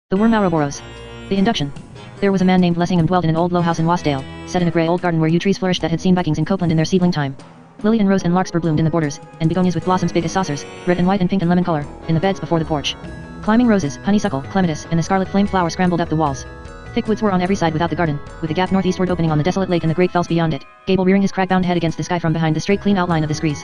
The Worm Ouroboros. The induction. There was a man named Lessingham dwelt in an old low house in Wasdale, set in a grey old garden where yew trees flourished that had seen Vikings in Copeland in their seedling time. Lily and rose and larkspur bloomed in the borders, and begonias with blossoms big as saucers, red and white and pink and lemon color, in the beds before the porch. Climbing roses, honeysuckle, clematis, and the scarlet flame flower scrambled up the walls. Thick woods were on every side without the garden, with a gap northeastward opening on the desolate lake and the great fells beyond it, Gable rearing his crag-bound head against the sky from behind the straight clean outline of the screes.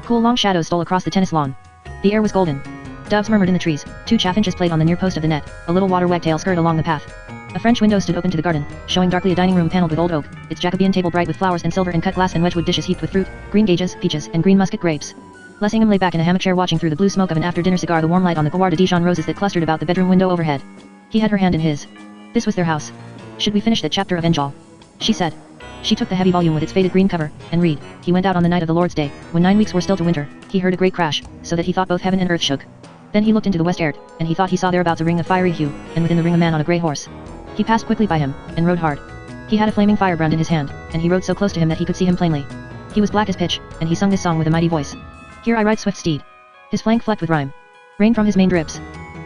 Cool long shadows stole across the tennis lawn. The air was golden. Doves murmured in the trees, 2 chaffinches played on the near post of the net, a little water wagtail scurried along the path. A French window stood open to the garden, showing darkly a dining room paneled with old oak, its Jacobean table bright with flowers and silver and cut glass and wedgwood dishes heaped with fruit, green gages, peaches, and green muscat grapes. Lessingham lay back in a hammock chair watching through the blue smoke of an after-dinner cigar the warm light on the Gloire de Dijon roses that clustered about the bedroom window overhead. He had her hand in his. This was their house. Should we finish that chapter of Enjol? She said. She took the heavy volume with its faded green cover, and read. He went out on the night of the Lord's Day, when 9 weeks were still to winter, he heard a great crash, so that he thought both heaven and earth shook. Then he looked into the west air, and he thought he saw thereabouts a ring of fiery hue, and within the ring a man on a grey horse. He passed quickly by him, and rode hard. He had a flaming firebrand in his hand, and he rode so close to him that he could see him plainly. He was black as pitch, and he sung this song with a mighty voice. Here I ride swift steed. His flank flecked with rime. Rain from his mane drips.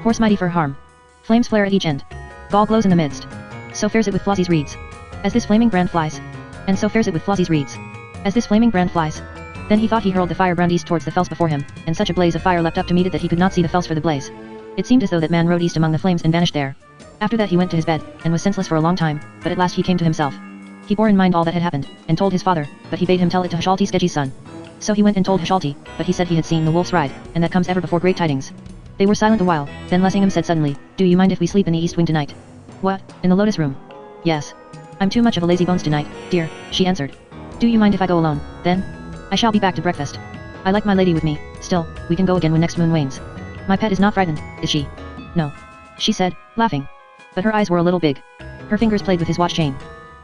Horse mighty for harm. Flames flare at each end. Gall glows in the midst. So fares it with Flossie's reeds. As this flaming brand flies. And so fares it with Flossie's reeds. As this flaming brand flies. Then he thought he hurled the firebrand east towards the fells before him, and such a blaze of fire leapt up to meet it that he could not see the fells for the blaze. It seemed as though that man rode east among the flames and vanished there. After that he went to his bed, and was senseless for a long time, but at last he came to himself. He bore in mind all that had happened, and told his father, but he bade him tell it to Hashalti Skeggi's son. So he went and told Hashalti, but he said he had seen the wolves ride, and that comes ever before great tidings. They were silent a while, then Lessingham said suddenly, Do you mind if we sleep in the east wing tonight? What, in the lotus room? Yes. I'm too much of a lazy bones tonight, dear, she answered. Do you mind if I go alone, then? I shall be back to breakfast. I like my lady with me, still, we can go again when next moon wanes. My pet is not frightened, is she? No. She said, laughing. But her eyes were a little big. Her fingers played with his watch chain.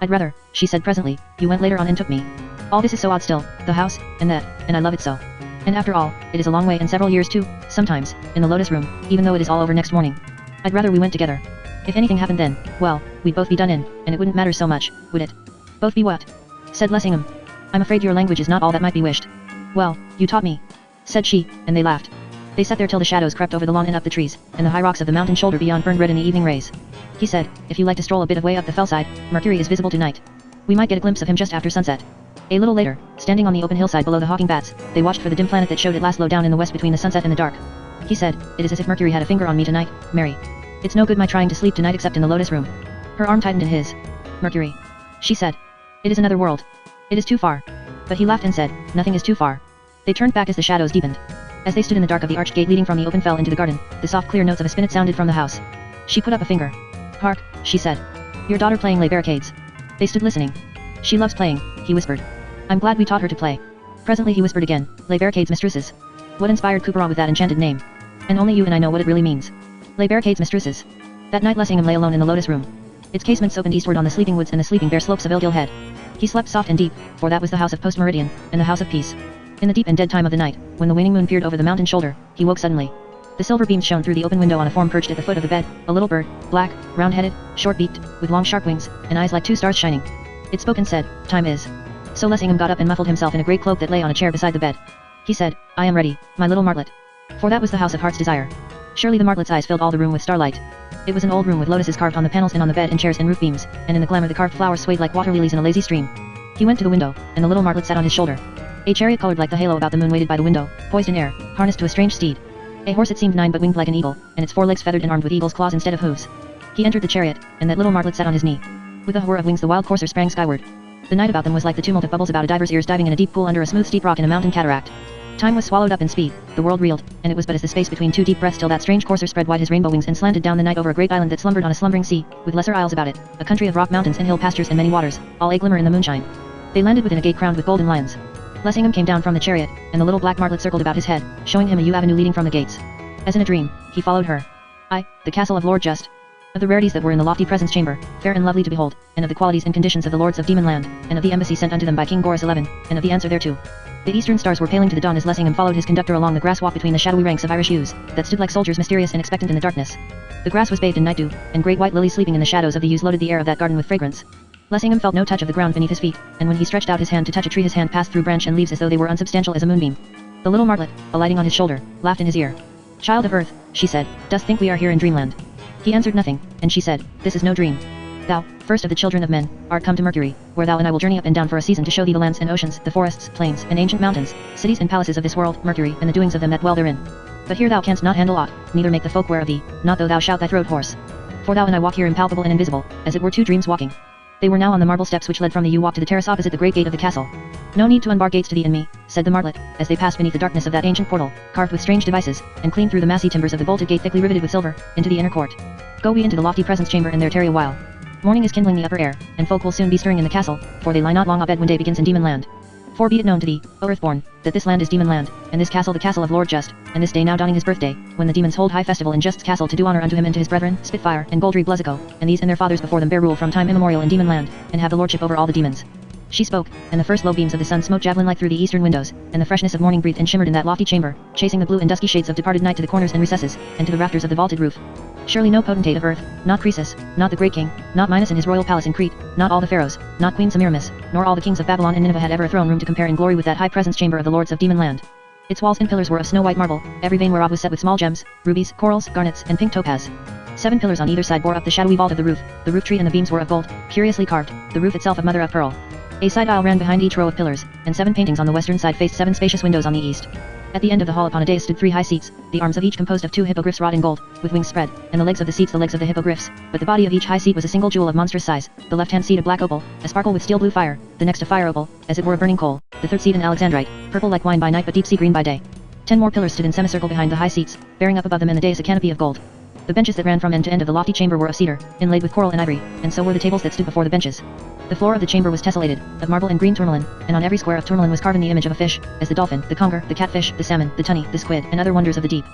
I'd rather, she said presently, you went later on and took me. All this is so odd still, the house, and that, and I love it so. And after all, it is a long way and several years too, sometimes, in the lotus room, even though it is all over next morning. I'd rather we went together. If anything happened then, well, we'd both be done in, and it wouldn't matter so much, would it? Both be what? Said Lessingham. I'm afraid your language is not all that might be wished. Well, you taught me, said she, and they laughed. They sat there till the shadows crept over the lawn and up the trees, and the high rocks of the mountain shoulder beyond burned red in the evening rays. He said, if you like to stroll a bit of way up the fellside, Mercury is visible tonight. We might get a glimpse of him just after sunset. A little later, standing on the open hillside below the hawking bats, they watched for the dim planet that showed at last low down in the west between the sunset and the dark. He said, it is as if Mercury had a finger on me tonight, Mary. It's no good my trying to sleep tonight except in the lotus room. Her arm tightened in his. Mercury. She said. It is another world. It is too far. But he laughed and said, nothing is too far. They turned back as the shadows deepened. As they stood in the dark of the arched gate leading from the open fell into the garden, the soft clear notes of a spinet sounded from the house. She put up a finger. Hark, she said. Your daughter playing lay barricades. They stood listening. She loves playing, he whispered. I'm glad we taught her to play. Presently he whispered again, lay barricades mistresses. What inspired Couperin with that enchanted name? And only you and I know what it really means. Lay barricades mistresses. That night Lessingham lay alone in the lotus room. Its casements opened eastward on the sleeping woods and the sleeping bare slopes of Ilgil Head. He slept soft and deep, for that was the house of post-meridian, and the house of peace. In the deep and dead time of the night, when the waning moon peered over the mountain shoulder, he woke suddenly. The silver beams shone through the open window on a form perched at the foot of the bed, a little bird, black, round-headed, short-beaked, with long sharp wings, and eyes like 2 stars shining. It spoke and said, time is. So Lessingham got up and muffled himself in a great cloak that lay on a chair beside the bed. He said, I am ready, my little martlet. For that was the house of heart's desire. Surely the martlet's eyes filled all the room with starlight. It was an old room with lotuses carved on the panels and on the bed and chairs and roof beams, and in the glamour the carved flowers swayed like water lilies in a lazy stream. He went to the window, and the little martlet sat on his shoulder. A chariot colored like the halo about the moon waited by the window, poised in air, harnessed to a strange steed. A horse it seemed 9 but winged like an eagle, and its 4 legs feathered and armed with eagle's claws instead of hooves. He entered the chariot, and that little martlet sat on his knee. With a whir of wings the wild courser sprang skyward. The night about them was like the tumult of bubbles about a diver's ears diving in a deep pool under a smooth steep rock in a mountain cataract. Time was swallowed up in speed, the world reeled, and it was but as the space between 2 deep breaths till that strange courser spread wide his rainbow wings and slanted down the night over a great island that slumbered on a slumbering sea, with lesser isles about it, a country of rock mountains and hill pastures and many waters, all a glimmer in the moonshine. They landed within a gate crowned with golden lions. Lessingham came down from the chariot, and the little black martlet circled about his head, showing him a yew avenue leading from the gates. As in a dream, he followed her. The castle of Lord Just. Of the rarities that were in the lofty presence chamber, fair and lovely to behold, and of the qualities and conditions of the lords of Demon Land, and of the embassy sent unto them by King Goris XI, and of the answer thereto. The eastern stars were paling to the dawn as Lessingham followed his conductor along the grass walk between the shadowy ranks of Irish yews, that stood like soldiers mysterious and expectant in the darkness. The grass was bathed in night dew, and great white lilies sleeping in the shadows of the yews loaded the air of that garden with fragrance. Lessingham felt no touch of the ground beneath his feet, and when he stretched out his hand to touch a tree his hand passed through branch and leaves as though they were unsubstantial as a moonbeam. The little martlet, alighting on his shoulder, laughed in his ear. Child of earth, she said, dost think we are here in dreamland? He answered nothing, and she said, This is no dream. Thou, first of the children of men, art come to Mercury, where thou and I will journey up and down for a season to show thee the lands and oceans, the forests, plains, and ancient mountains, cities and palaces of this world, Mercury, and the doings of them that dwell therein. But here thou canst not handle aught, neither make the folk wear of thee, not though thou shout thy throat hoarse. For thou and I walk here impalpable and invisible, as it were two dreams walking. They were now on the marble steps which led from the yew walk to the terrace opposite the great gate of the castle. No need to unbar gates to thee and me, said the martlet, as they passed beneath the darkness of that ancient portal, carved with strange devices, and clean through the massy timbers of the bolted gate thickly riveted with silver, into the inner court. Go we into the lofty presence chamber and there tarry a while. Morning is kindling the upper air, and folk will soon be stirring in the castle, for they lie not long abed when day begins in demon land. For be it known to thee, O Earthborn, that this land is demon land, and this castle the castle of Lord Just, and this day now dawning his birthday, when the demons hold high festival in Just's castle to do honor unto him and to his brethren, Spitfire, and Goldry Bluzzico, and these and their fathers before them bear rule from time immemorial in demon land, and have the lordship over all the demons. She spoke, and the first low beams of the sun smote javelin-like through the eastern windows, and the freshness of morning breathed and shimmered in that lofty chamber, chasing the blue and dusky shades of departed night to the corners and recesses, and to the rafters of the vaulted roof. Surely no potentate of earth, not Croesus, not the great king, not Minos in his royal palace in Crete, not all the pharaohs, not Queen Semiramis, nor all the kings of Babylon and Nineveh had ever a throne room to compare in glory with that high presence chamber of the lords of demon land. Its walls and pillars were of snow-white marble, every vein whereof was set with small gems, rubies, corals, garnets, and pink topaz. 7 pillars on either side bore up the shadowy vault of the roof tree and the beams were of gold, curiously carved, the roof itself of mother of pearl. A side aisle ran behind each row of pillars, and 7 paintings on the western side faced 7 spacious windows on the east. At the end of the hall upon a dais stood 3 high seats, the arms of each composed of 2 hippogriffs wrought in gold, with wings spread, and the legs of the seats the legs of the hippogriffs, but the body of each high seat was a single jewel of monstrous size, the left-hand seat a black opal, a sparkle with steel blue fire, the next a fire opal, as it were a burning coal, the third seat an alexandrite, purple like wine by night but deep sea green by day. 10 more pillars stood in semicircle behind the high seats, bearing up above them and the dais a canopy of gold. The benches that ran from end to end of the lofty chamber were of cedar, inlaid with coral and ivory, and so were the tables that stood before the benches. The floor of the chamber was tessellated, of marble and green tourmaline, and on every square of tourmaline was carven the image of a fish, as the dolphin, the conger, the catfish, the salmon, the tunny, the squid, and other wonders of the deep.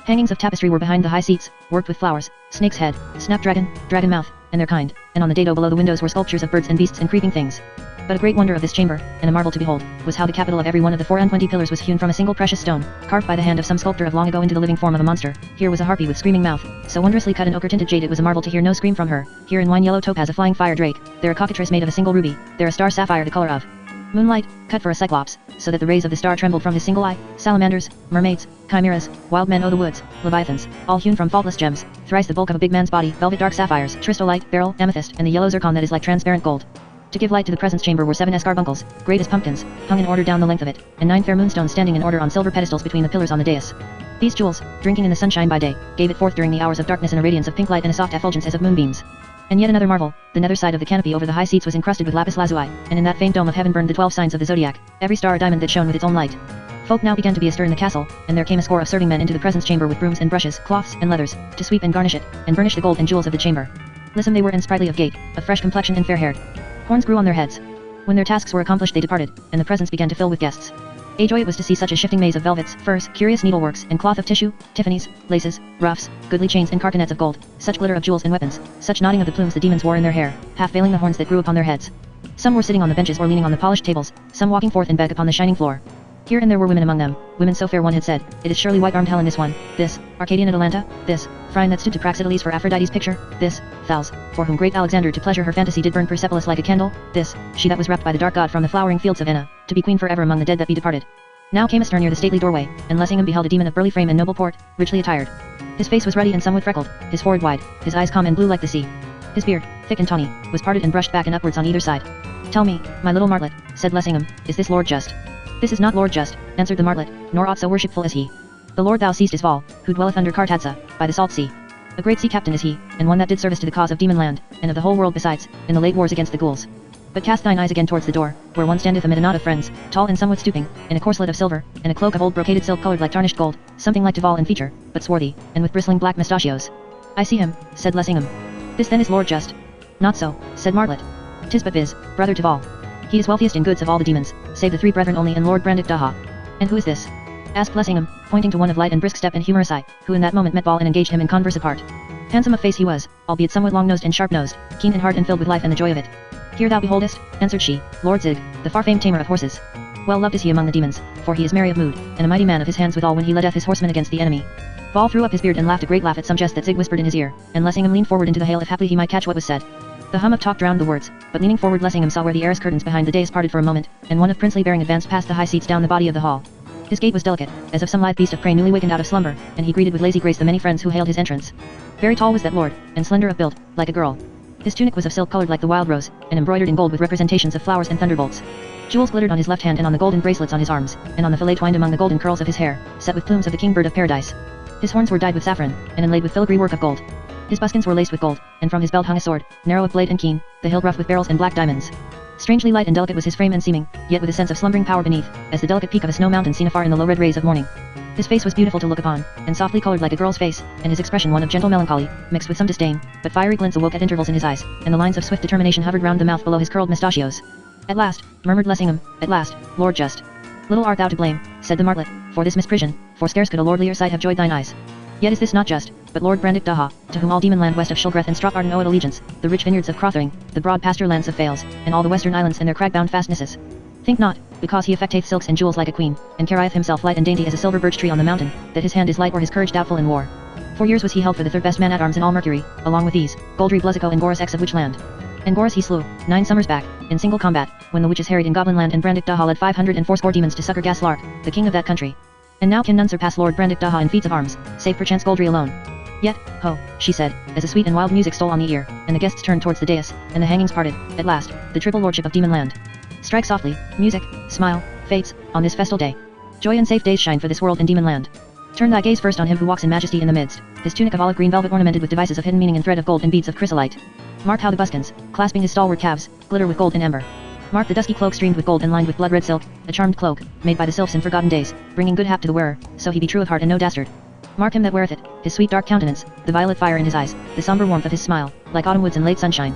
Hangings of tapestry were behind the high seats, worked with flowers, snake's head, snapdragon, dragon mouth, and their kind, and on the dado below the windows were sculptures of birds and beasts and creeping things. But a great wonder of this chamber, and a marvel to behold, was how the capital of every one of the 24 pillars was hewn from a single precious stone, carved by the hand of some sculptor of long ago into the living form of a monster. Here was a harpy with screaming mouth, so wondrously cut in ochre-tinted jade it was a marvel to hear no scream from her. Here in wine-yellow topaz a flying fire drake, there a cockatrice made of a single ruby, there a star sapphire the color of moonlight, cut for a cyclops, so that the rays of the star trembled from his single eye, salamanders, mermaids, chimeras, wild men o' the woods, leviathans, all hewn from faultless gems, thrice the bulk of a big man's body, velvet dark sapphires, tristolite, beryl, amethyst, and the yellow zircon that is like transparent gold. To give light to the presence chamber were 7 escarbuncles, great as pumpkins, hung in order down the length of it, and 9 fair moonstones standing in order on silver pedestals between the pillars on the dais. These jewels, drinking in the sunshine by day, gave it forth during the hours of darkness in a radiance of pink light and a soft effulgence as of moonbeams. And yet another marvel, the nether side of the canopy over the high seats was encrusted with lapis lazuli, and in that faint dome of heaven burned the 12 signs of the zodiac, every star a diamond that shone with its own light. Folk now began to be astir in the castle, and there came a score of serving men into the presence chamber with brooms and brushes, cloths and leathers, to sweep and garnish it, and burnish the gold and jewels of the chamber. Lissom they were and sprightly of gait, of fresh complexion and fair-haired. Horns grew on their heads. When their tasks were accomplished they departed, and the presence began to fill with guests. A joy it was to see such a shifting maze of velvets, furs, curious needleworks, and cloth of tissue, tiffanies, laces, ruffs, goodly chains and carcanets of gold, such glitter of jewels and weapons, such nodding of the plumes the demons wore in their hair, half veiling the horns that grew upon their heads. Some were sitting on the benches or leaning on the polished tables, some walking forth in beck upon the shining floor. Here and there were women among them, women so fair one had said, it is surely white-armed Helen this one, this, Arcadian Atalanta, this, Phryne that stood to Praxiteles for Aphrodite's picture, this, Thales, for whom great Alexander to pleasure her fantasy did burn Persepolis like a candle, this, she that was rapt by the dark god from the flowering fields of Enna, to be queen forever among the dead that be departed. Now came a stir near the stately doorway, and Lessingham beheld a demon of burly frame and noble port, richly attired. His face was ruddy and somewhat freckled, his forehead wide, his eyes calm and blue like the sea. His beard, thick and tawny, was parted and brushed back and upwards on either side. Tell me, my little martlet, said Lessingham, is this Lord Just? This is not Lord Just, answered the martlet, nor aught so worshipful as he. The Lord thou seest is Val, who dwelleth under Cartadsa, by the salt sea. A great sea captain is he, and one that did service to the cause of demon land, and of the whole world besides, in the late wars against the ghouls. But cast thine eyes again towards the door, where one standeth amid a knot of friends, tall and somewhat stooping, in a corslet of silver, and a cloak of old brocaded silk coloured like tarnished gold, something like Duval in feature, but swarthy, and with bristling black mustachios. I see him, said Lessingham. This then is Lord Just. Not so, said Martlet. 'Tis but Viz, brother to Val. He is wealthiest in goods of all the demons, save the 3 brethren only and Lord Brandick Daha. And who is this? Asked Lessingham, pointing to one of light and brisk step and humorous eye, who in that moment met Val and engaged him in converse apart. Handsome of face he was, albeit somewhat long-nosed and sharp-nosed, keen in heart and filled with life and the joy of it. Here thou beholdest, answered she, Lord Zig, the far-famed tamer of horses. Well loved is he among the demons, for he is merry of mood, and a mighty man of his hands withal when he leadeth his horsemen against the enemy. Val threw up his beard and laughed a great laugh at some jest that Zig whispered in his ear, and Lessingham leaned forward into the hail if haply he might catch what was said. The hum of talk drowned the words, but leaning forward Lessingham saw where the arras curtains behind the dais parted for a moment, and one of princely bearing advanced past the high seats down the body of the hall. His gait was delicate, as of some lithe beast of prey newly wakened out of slumber, and he greeted with lazy grace the many friends who hailed his entrance. Very tall was that lord, and slender of build, like a girl. His tunic was of silk colored like the wild rose, and embroidered in gold with representations of flowers and thunderbolts. Jewels glittered on his left hand and on the golden bracelets on his arms, and on the fillet twined among the golden curls of his hair, set with plumes of the king-bird of paradise. His horns were dyed with saffron, and inlaid with filigree work of gold. His buskins were laced with gold, and from his belt hung a sword, narrow of blade and keen, the hilt rough with beryls and black diamonds. Strangely light and delicate was his frame and seeming, yet with a sense of slumbering power beneath, as the delicate peak of a snow mountain seen afar in the low red rays of morning. His face was beautiful to look upon, and softly colored like a girl's face, and his expression one of gentle melancholy, mixed with some disdain, but fiery glints awoke at intervals in his eyes, and the lines of swift determination hovered round the mouth below his curled mustachios. "At last," murmured Lessingham, "at last, Lord Just. Little art thou to blame," said the martlet, "for this misprision, for scarce could a lordlier sight have joyed thine eyes. Yet is this not just, but Lord Brandick Daha, to whom all demon land west of Shulgreth and Stropharden owed allegiance, the rich vineyards of Crothering, the broad pasture lands of Fales, and all the western islands and their crag-bound fastnesses. Think not, because he affecteth silks and jewels like a queen, and carrieth himself light and dainty as a silver birch tree on the mountain, that his hand is light or his courage doubtful in war. 4 years was he held for the third best man at arms in all Mercury, along with these, Goldry Bluzzico and Gorus X of Witchland. And Gorus he slew, 9 summers back, in single combat, when the witches harried in Goblin land and Brandick Daha led 540 demons to succor Gaslark, the king of that country. And now can none surpass Lord Brandick Daha in feats of arms, save perchance Goldry alone. Yet, ho," she said, as a sweet and wild music stole on the ear, and the guests turned towards the dais, and the hangings parted, at last, the triple lordship of demon land. Strike softly, music, smile, fates, on this festal day. Joy and safe days shine for this world and demon land. Turn thy gaze first on him who walks in majesty in the midst, his tunic of olive green velvet ornamented with devices of hidden meaning and thread of gold and beads of chrysolite. Mark how the buskins, clasping his stalwart calves, glitter with gold and amber. Mark the dusky cloak streamed with gold and lined with blood-red silk, a charmed cloak, made by the sylphs in forgotten days, bringing good hap to the wearer, so he be true of heart and no dastard. Mark him that weareth it, his sweet dark countenance, the violet fire in his eyes, the somber warmth of his smile, like autumn woods in late sunshine.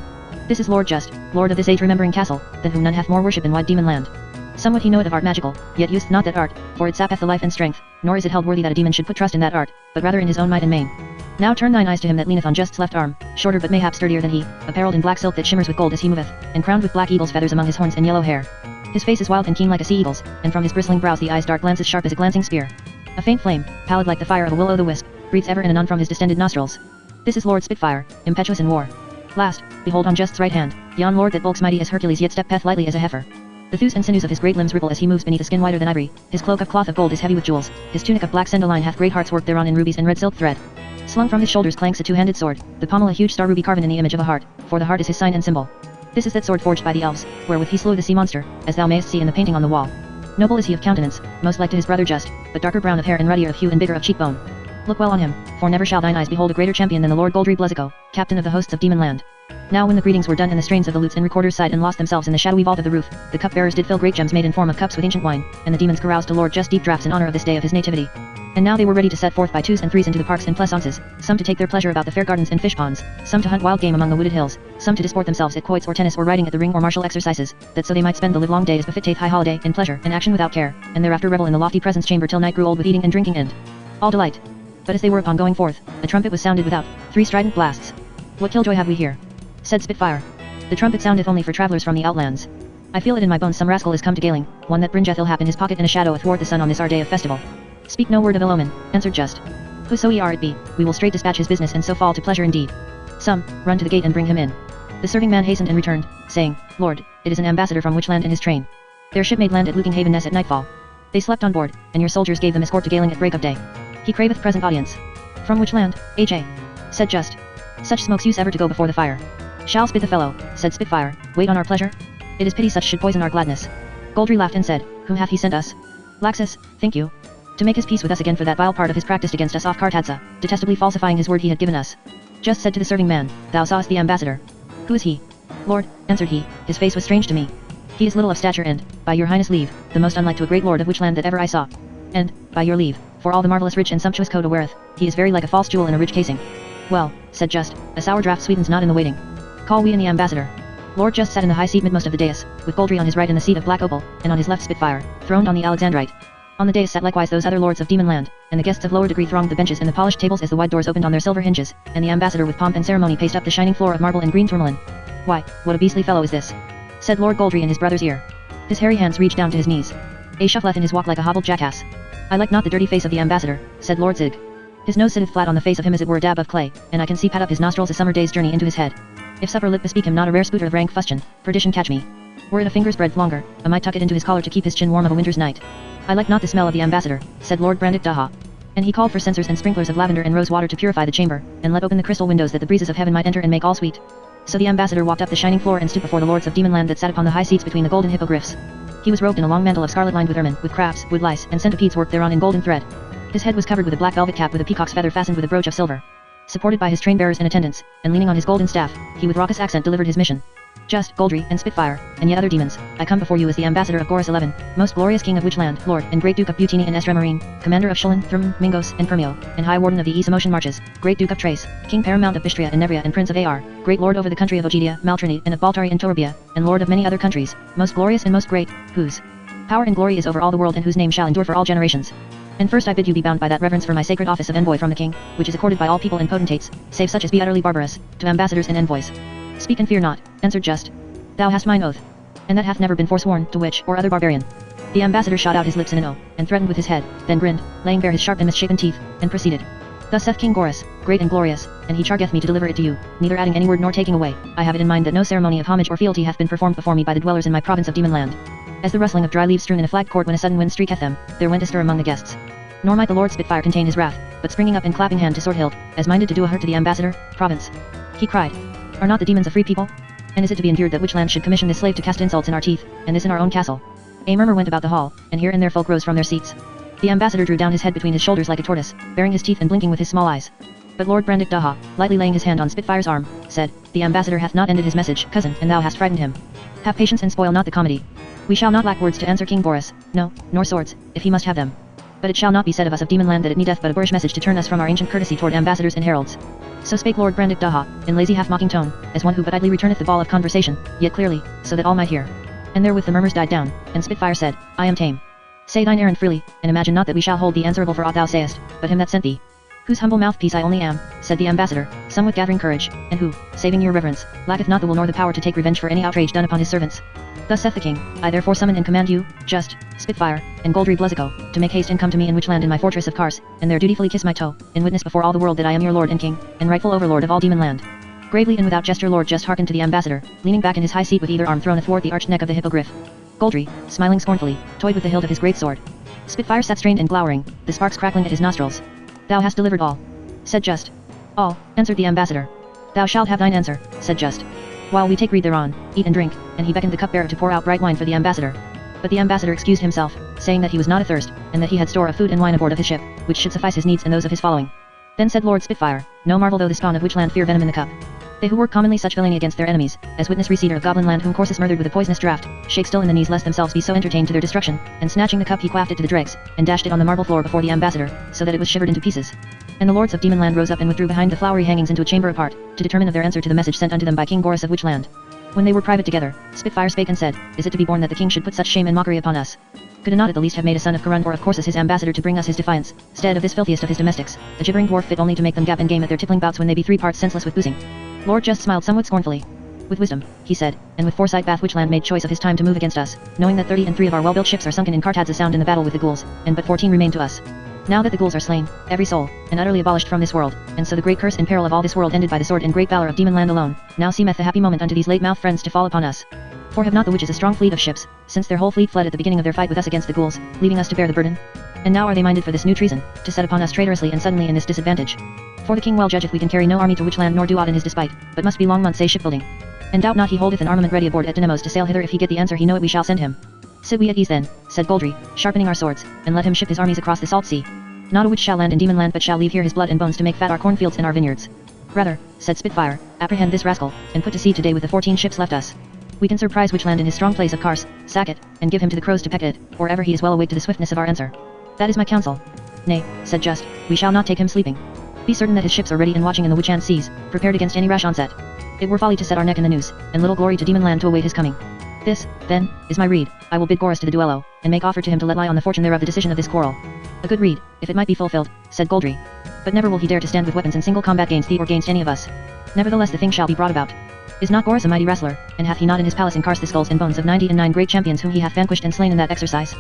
This is Lord Just, lord of this age-remembering castle, than whom none hath more worship in wide demon land. Somewhat he knoweth of art magical, yet useth not that art, for it sappeth the life and strength, nor is it held worthy that a demon should put trust in that art, but rather in his own might and main. Now turn thine eyes to him that leaneth on Just's left arm, shorter but mayhap sturdier than he, apparelled in black silk that shimmers with gold as he moveth, and crowned with black eagle's feathers among his horns and yellow hair. His face is wild and keen like a sea eagle's, and from his bristling brows the eyes dart glances sharp as a glancing spear. A faint flame, pallid like the fire of a will-o'-the-wisp, breathes ever and anon from his distended nostrils. This is Lord Spitfire, impetuous in war. Last, behold on Just's right hand, yon lord that bulks mighty as Hercules yet steppeth lightly as a heifer. The thews and sinews of his great limbs ripple as he moves beneath a skin whiter than ivory, his cloak of cloth of gold is heavy with jewels, his tunic of black sendoline hath great hearts worked thereon in rubies and red silk thread. Slung from his shoulders clanks a two-handed sword, the pommel a huge star ruby carven in the image of a heart, for the heart is his sign and symbol. This is that sword forged by the elves, wherewith he slew the sea monster, as thou mayest see in the painting on the wall. Noble is he of countenance, most like to his brother Just, but darker brown of hair and ruddier of hue and bigger of cheekbone. Look well on him, for never shall thine eyes behold a greater champion than the Lord Goldry Bluzzico, captain of the hosts of demon land. Now when the greetings were done and the strains of the lutes and recorders sighed and lost themselves in the shadowy vault of the roof, the cupbearers did fill great gems made in form of cups with ancient wine, and the demons caroused to Lord Just deep draughts in honor of this day of his nativity. And now they were ready to set forth by twos and threes into the parks and pleasaunces, some to take their pleasure about the fair gardens and fish ponds, some to hunt wild game among the wooded hills, some to disport themselves at quoits or tennis or riding at the ring or martial exercises, that so they might spend the livelong day as befiteth high holiday in pleasure and action without care, and thereafter revel in the lofty presence chamber till night grew old with eating and drinking and all delight. But as they were upon going forth, a trumpet was sounded without, 3 strident blasts. What killjoy have we here? Said Spitfire. The trumpet soundeth only for travellers from the outlands. I feel it in my bones some rascal is come to Galing, one that bringeth ill hap in his pocket and a shadow athwart the sun on this our day of festival. Speak no word of ill omen, answered Just. Whosoe'er it be, we will straight dispatch his business and so fall to pleasure indeed. Some, run to the gate and bring him in. The serving man hastened and returned, saying, Lord, it is an ambassador from Witchland and his train. Their ship made land at Luking Haven Ness at nightfall. They slept on board, and your soldiers gave them escort to Galing at break of day. He craveth present audience. From which land, H.A.? Said Just. Such smokes use ever to go before the fire. Shall spit the fellow, said Spitfire, wait on our pleasure? It is pity such should poison our gladness. Goldry laughed and said, whom hath he sent us? Laxus, think you? To make his peace with us again for that vile part of his practiced against us off Kartadsa, detestably falsifying his word he had given us. Just said to the serving man, thou sawest the ambassador. Who is he? Lord, answered he, his face was strange to me. He is little of stature and, by your highness leave, the most unlike to a great lord of Witchland that ever I saw. And, by your leave, for all the marvellous rich and sumptuous coat weareth, he is very like a false jewel in a rich casing. Well, said Just, a sour draught sweetens not in the waiting. Call we in the ambassador. Lord Just sat in the high seat midmost of the dais, with Goldry on his right in the seat of black opal, and on his left Spitfire, throned on the Alexandrite. On the dais sat likewise those other lords of demon land, and the guests of lower degree thronged the benches and the polished tables as the wide doors opened on their silver hinges, and the ambassador with pomp and ceremony paced up the shining floor of marble and green tourmaline. Why, what a beastly fellow is this? Said Lord Goldry in his brother's ear. His hairy hands reached down to his knees. A shuffleth in his walk like a hobbled jackass. I like not the dirty face of the ambassador, said Lord Zig. His nose sitteth flat on the face of him as it were a dab of clay, and I can see pat up his nostrils a summer day's journey into his head. If supper lip bespeak him not a rare scooter of rank fustian, perdition catch me. Were it a finger's breadth longer, I might tuck it into his collar to keep his chin warm of a winter's night. I like not the smell of the ambassador, said Lord Brandick Daha. And he called for censers and sprinklers of lavender and rose water to purify the chamber, and let open the crystal windows that the breezes of heaven might enter and make all sweet. So the ambassador walked up the shining floor and stood before the lords of Demonland that sat upon the high seats between the golden hippogriffs. He was robed in a long mantle of scarlet lined with ermine, with crabs, wood lice, and centipedes worked thereon in golden thread. His head was covered with a black velvet cap with a peacock's feather fastened with a brooch of silver. Supported by his train bearers and attendants, and leaning on his golden staff, he with raucous accent delivered his mission. Just, Goldry, and Spitfire, and yet other demons, I come before you as the ambassador of Gorus 11, most glorious king of Witchland, lord, and great duke of Butini and Estramarine, commander of Shulin, Thrum, Mingos, and Permio, and high warden of the Esamotian marches, great duke of Trace, king paramount of Bistria and Nevria and prince of Ar, great lord over the country of Ogidia, Maltrini, and of Baltari and Torbia, and lord of many other countries, most glorious and most great, whose power and glory is over all the world and whose name shall endure for all generations. And first I bid you be bound by that reverence for my sacred office of envoy from the king, which is accorded by all people and potentates, save such as be utterly barbarous, to ambassadors and envoys. Speak and fear not, answered Just. Thou hast mine oath. And that hath never been forsworn to witch or other barbarian. The ambassador shot out his lips in an O, and threatened with his head, then grinned, laying bare his sharp and misshapen teeth, and proceeded. Thus saith King Gorus, great and glorious, and he chargeth me to deliver it to you, neither adding any word nor taking away. I have it in mind that no ceremony of homage or fealty hath been performed before me by the dwellers in my province of Demonland. As the rustling of dry leaves strewn in a flagged court when a sudden wind streaketh them, there went a stir among the guests. Nor might the Lord Spitfire contain his wrath, but springing up and clapping hand to sword hilt, as minded to do a hurt to the ambassador, province. He cried, are not the demons a free people? And is it to be endured that Witchland should commission this slave to cast insults in our teeth, and this in our own castle? A murmur went about the hall, and here and there folk rose from their seats. The ambassador drew down his head between his shoulders like a tortoise, baring his teeth and blinking with his small eyes. But Lord Brandick Daha, lightly laying his hand on Spitfire's arm, said, the ambassador hath not ended his message, cousin, and thou hast frightened him. Have patience and spoil not the comedy. We shall not lack words to answer King Gorus, no, nor swords, if he must have them. But it shall not be said of us of Demonland that it needeth but a boorish message to turn us from our ancient courtesy toward ambassadors and heralds. So spake Lord Brandick Daha, in lazy half-mocking tone, as one who but idly returneth the ball of conversation, yet clearly, so that all might hear. And therewith the murmurs died down, and Spitfire said, I am tame. Say thine errand freely, and imagine not that we shall hold thee answerable for aught thou sayest, but him that sent thee. Whose humble mouthpiece I only am, said the ambassador, somewhat gathering courage, and who, saving your reverence, lacketh not the will nor the power to take revenge for any outrage done upon his servants. Thus saith the king, I therefore summon and command you, Just, Spitfire, and Goldry Bluzzico, to make haste and come to me in Witchland in my fortress of Kars, and there dutifully kiss my toe, in witness before all the world that I am your lord and king, and rightful overlord of all Demonland. Gravely and without gesture Lord Just hearkened to the ambassador, leaning back in his high seat with either arm thrown athwart the arched neck of the hippogriff. Goldry, smiling scornfully, toyed with the hilt of his great sword. Spitfire sat strained and glowering, the sparks crackling at his nostrils. Thou hast delivered all, said Just. All, answered the ambassador. Thou shalt have thine answer, said Just. While we take read thereon, eat and drink, and he beckoned the cupbearer to pour out bright wine for the ambassador. But the ambassador excused himself, saying that he was not athirst, and that he had store of food and wine aboard of his ship, which should suffice his needs and those of his following. Then said Lord Spitfire, no marvel though the spawn of Witchland fear venom in the cup. They who work commonly such villainy against their enemies, as witness Receider of Goblinland whom Corsus murdered with a poisonous draught, shake still in the knees lest themselves be so entertained to their destruction, and snatching the cup he quaffed it to the dregs, and dashed it on the marble floor before the ambassador, so that it was shivered into pieces. And the lords of Demonland rose up and withdrew behind the flowery hangings into a chamber apart, to determine of their answer to the message sent unto them by King Gorus of Witchland. When they were private together, Spitfire spake and said, is it to be borne that the king should put such shame and mockery upon us? Could not at the least have made a son of Karun or of Corsus his ambassador to bring us his defiance, stead of this filthiest of his domestics, a gibbering dwarf fit only to make them gap and game at their tippling bouts when they be 3 parts senseless with boozing? Lord Just smiled somewhat scornfully. With wisdom, he said, and with foresight Bath Witchland made choice of his time to move against us, knowing that 33 of our well-built ships are sunken in Carthad's sound in the battle with the ghouls, and but 14 remain to us. Now that the ghouls are slain, every soul, and utterly abolished from this world, and so the great curse and peril of all this world ended by the sword and great valor of Demonland alone, now seemeth the happy moment unto these late-mouthed friends to fall upon us. For have not the witches a strong fleet of ships, since their whole fleet fled at the beginning of their fight with us against the ghouls, leaving us to bear the burden? And now are they minded for this new treason, to set upon us traitorously and suddenly in this disadvantage. For the king well judgeth we can carry no army to Witchland nor do aught in his despite, but must be long months shipbuilding. And doubt not he holdeth an armament ready aboard at Dynamos to sail hither if he get the answer he know it we shall send him. Sit we at ease then, said Goldry, sharpening our swords, and let him ship his armies across the salt sea. Not a witch shall land in Demonland but shall leave here his blood and bones to make fat our cornfields and our vineyards. Rather, said Spitfire, apprehend this rascal, and put to sea today with the 14 ships left us. We can surprise Witchland in his strong place of Kars, sack it, and give him to the crows to peck at it, or ever he is well awake to the swiftness of our answer. That is my counsel. Nay, said Just, we shall not take him sleeping. Be certain that his ships are ready and watching in the Witchand seas, prepared against any rash onset. It were folly to set our neck in the noose, and little glory to Demonland to await his coming. This, then, is my rede. I will bid Gorus to the duello, and make offer to him to let lie on the fortune thereof the decision of this quarrel. A good rede, if it might be fulfilled, said Goldry. But never will he dare to stand with weapons in single combat gainst thee or gainst any of us. Nevertheless the thing shall be brought about. Is not Gorus a mighty wrestler, and hath he not in his palace in Kars the skulls and bones of 99 great champions whom he hath vanquished and slain in that exercise?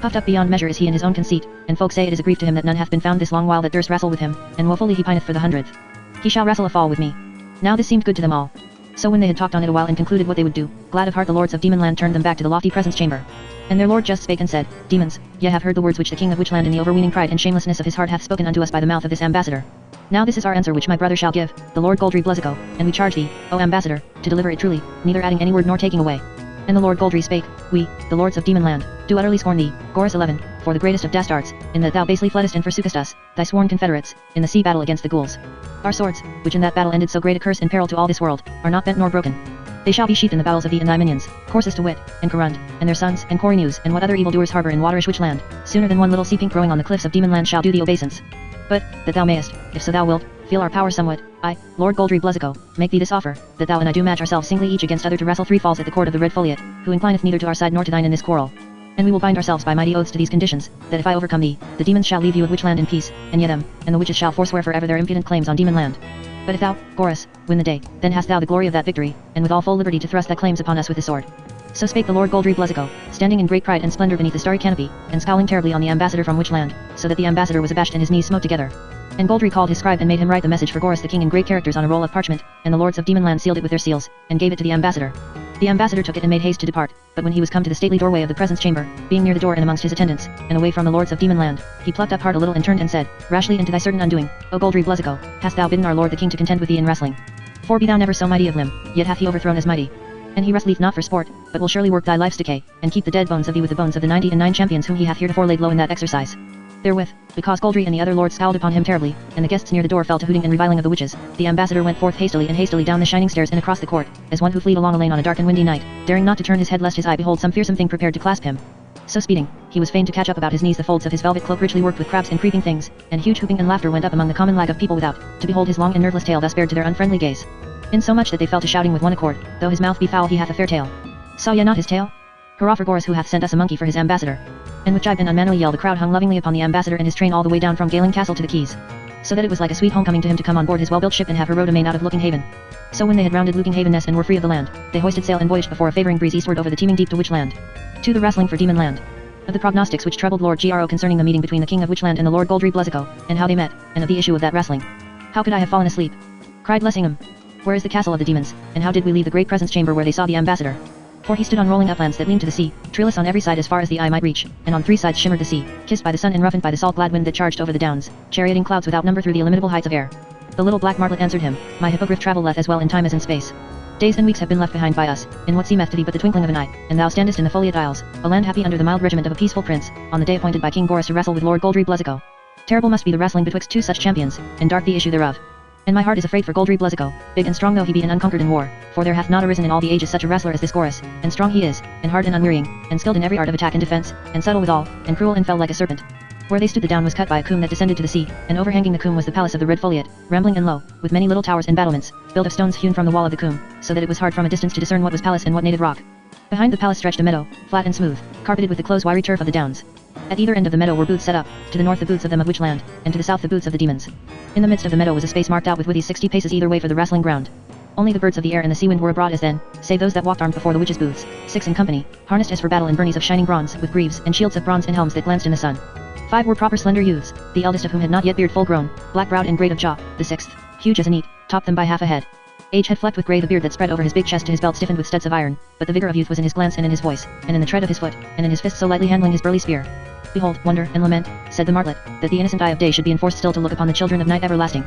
Puffed up beyond measure is he in his own conceit, and folk say it is a grief to him that none hath been found this long while that durst wrestle with him, and woefully he pineth for the 100th. He shall wrestle a fall with me. Now this seemed good to them all. So when they had talked on it a while and concluded what they would do, glad of heart the lords of Demonland turned them back to the lofty presence chamber. And their lord just spake and said, Demons, ye have heard the words which the king of Witchland in the overweening pride and shamelessness of his heart hath spoken unto us by the mouth of this ambassador. Now this is our answer which my brother shall give, the Lord Goldry Bluzzico, and we charge thee, O ambassador, to deliver it truly, neither adding any word nor taking away. And the Lord Goldry spake, We, the lords of Demonland, do utterly scorn thee, Chorus 11, for the greatest of dastards, in that thou basely fleddest and forsookest us, thy sworn confederates, in the sea battle against the ghouls. Our swords, which in that battle ended so great a curse and peril to all this world, are not bent nor broken. They shall be sheathed in the bowels of thee and thy minions, Corsest to wit, and Corund, and their sons, and Corinews, and what other evildoers harbour in waterish Witchland, sooner than one little sea pink growing on the cliffs of Demonland shall do thee obeisance. But, that thou mayest, if so thou wilt, feel our power somewhat, I, Lord Goldry Bluzzico, make thee this offer, that thou and I do match ourselves singly each against other to wrestle 3 falls at the court of the Red Foliot, who inclineth neither to our side nor to thine in this quarrel. And we will bind ourselves by mighty oaths to these conditions, that if I overcome thee, the demons shall leave you of Witchland in peace, and ye them, and the witches shall forswear forever their impudent claims on Demonland. But if thou, Chorus, win the day, then hast thou the glory of that victory, and with all full liberty to thrust thy claims upon us with the sword. So spake the Lord Goldry Bluzzico, standing in great pride and splendor beneath the starry canopy, and scowling terribly on the ambassador from Witchland, so that the ambassador was abashed and his knees smote together. And Goldry called his scribe and made him write the message for Gorus the king in great characters on a roll of parchment, and the lords of Demonland sealed it with their seals, and gave it to the ambassador. The ambassador took it and made haste to depart, but when he was come to the stately doorway of the presence chamber, being near the door and amongst his attendants, and away from the lords of Demonland, he plucked up heart a little and turned and said, Rashly and to thy certain undoing, O Goldry Bluzzico, hast thou bidden our lord the king to contend with thee in wrestling. For be thou never so mighty of limb, yet hath he overthrown as mighty. And he wrestleth not for sport, but will surely work thy life's decay, and keep the dead bones of thee with the bones of the 99 champions whom he hath heretofore laid low in that exercise. Therewith, because Goldry and the other lords scowled upon him terribly, and the guests near the door fell to hooting and reviling of the witches, the ambassador went forth hastily down the shining stairs and across the court, as one who fleed along a lane on a dark and windy night, daring not to turn his head lest his eye behold some fearsome thing prepared to clasp him. So speeding, he was fain to catch up about his knees the folds of his velvet cloak richly worked with crabs and creeping things, and huge whooping and laughter went up among the common lag of people without, to behold his long and nerveless tail thus bared to their unfriendly gaze. Insomuch that they fell to shouting with one accord, though his mouth be foul he hath a fair tail. Saw ye not his tail? Hurrah for Gorus who hath sent us a monkey for his ambassador. And with jibe and unmannerly yell the crowd hung lovingly upon the ambassador and his train all the way down from Galen Castle to the quays. So that it was like a sweet homecoming to him to come on board his well-built ship and have her rowed amain out of Looking Haven. So when they had rounded Looking Haven ness and were free of the land, they hoisted sail and voyaged before a favouring breeze eastward over the teeming deep to Witchland. To the wrestling for Demonland. Of the prognostics which troubled Lord Gro concerning the meeting between the king of Witchland and the Lord Goldry Bluzzico, and how they met, and of the issue of that wrestling. How could I have fallen asleep? Cried Lessingham. Where is the castle of the demons, and how did we leave the great presence chamber where they saw the ambassador? For he stood on rolling uplands that leaned to the sea, treeless on every side as far as the eye might reach, and on 3 sides shimmered the sea, kissed by the sun and roughened by the salt-glad wind that charged over the downs, charioting clouds without number through the illimitable heights of air. The little black martlet answered him, My hippogriff travelleth as well in time as in space. Days and weeks have been left behind by us, in what seemeth to thee but the twinkling of an eye, and thou standest in the Foliot Isles, a land happy under the mild regiment of a peaceful prince, on the day appointed by King Gorus to wrestle with Lord Goldry Bluzzico. Terrible must be the wrestling betwixt 2 such champions, and dark the issue thereof. And my heart is afraid for Goldry Bluzzico, big and strong though he be and unconquered in war, for there hath not arisen in all the ages such a wrestler as this Gorus, and strong he is, and hard and unwearying, and skilled in every art of attack and defence, and subtle withal, and cruel and fell like a serpent. Where they stood the down was cut by a combe that descended to the sea, and overhanging the combe was the palace of the Red Foliot, rambling and low, with many little towers and battlements, built of stones hewn from the wall of the combe, so that it was hard from a distance to discern what was palace and what native rock. Behind the palace stretched a meadow, flat and smooth, carpeted with the close wiry turf of the downs. At either end of the meadow were booths set up, to the north the booths of them of Witchland, and to the south the booths of the demons. In the midst of the meadow was a space marked out with withy 60 paces either way for the wrestling ground. Only the birds of the air and the sea wind were abroad as then, save those that walked armed before the witches' booths, 6 in company, harnessed as for battle in burnies of shining bronze, with greaves and shields of bronze and helms that glanced in the sun. 5 were proper slender youths, the eldest of whom had not yet beard full grown, black-browed and great of jaw, the 6th, huge as a neat, topped them by half a head. Age had flecked with grey the beard that spread over his big chest to his belt stiffened with studs of iron, but the vigour of youth was in his glance and in his voice, and in the tread of his foot, and in his fist so lightly handling his burly spear. Behold, wonder, and lament, said the martlet, that the innocent eye of day should be enforced still to look upon the children of night everlasting.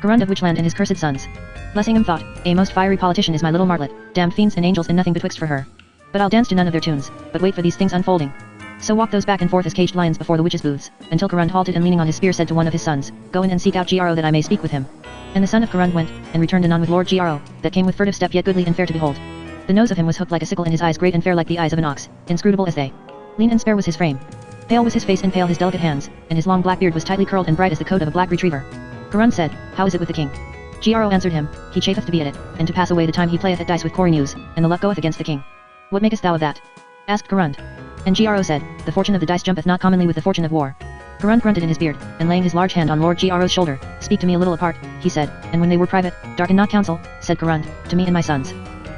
Corund of Witchland and his cursed sons. Lessingham thought, a most fiery politician is my little martlet, damned fiends and angels and nothing betwixt for her. But I'll dance to none of their tunes, but wait for these things unfolding. So walked those back and forth as caged lions before the witches' booths, until Corund halted and leaning on his spear said to one of his sons, Go in and seek out Gro that I may speak with him. And the son of Corund went, and returned anon with Lord Gro, that came with furtive step yet goodly and fair to behold. The nose of him was hooked like a sickle and his eyes great and fair like the eyes of an ox, inscrutable as they. Lean and spare was his frame. Pale was his face and pale his delicate hands, and his long black beard was tightly curled and bright as the coat of a black retriever. Corund said, How is it with the king? Gro answered him, He chafeth to be at it, and to pass away the time he playeth at dice with Corinews, and the luck goeth against the king. What makest thou of that? Asked Corund. And Gro said, The fortune of the dice jumpeth not commonly with the fortune of war. Corund grunted in his beard, and laying his large hand on Lord Gro's shoulder, Speak to me a little apart, he said, and when they were private, darken not counsel, said Corund, to me and my sons.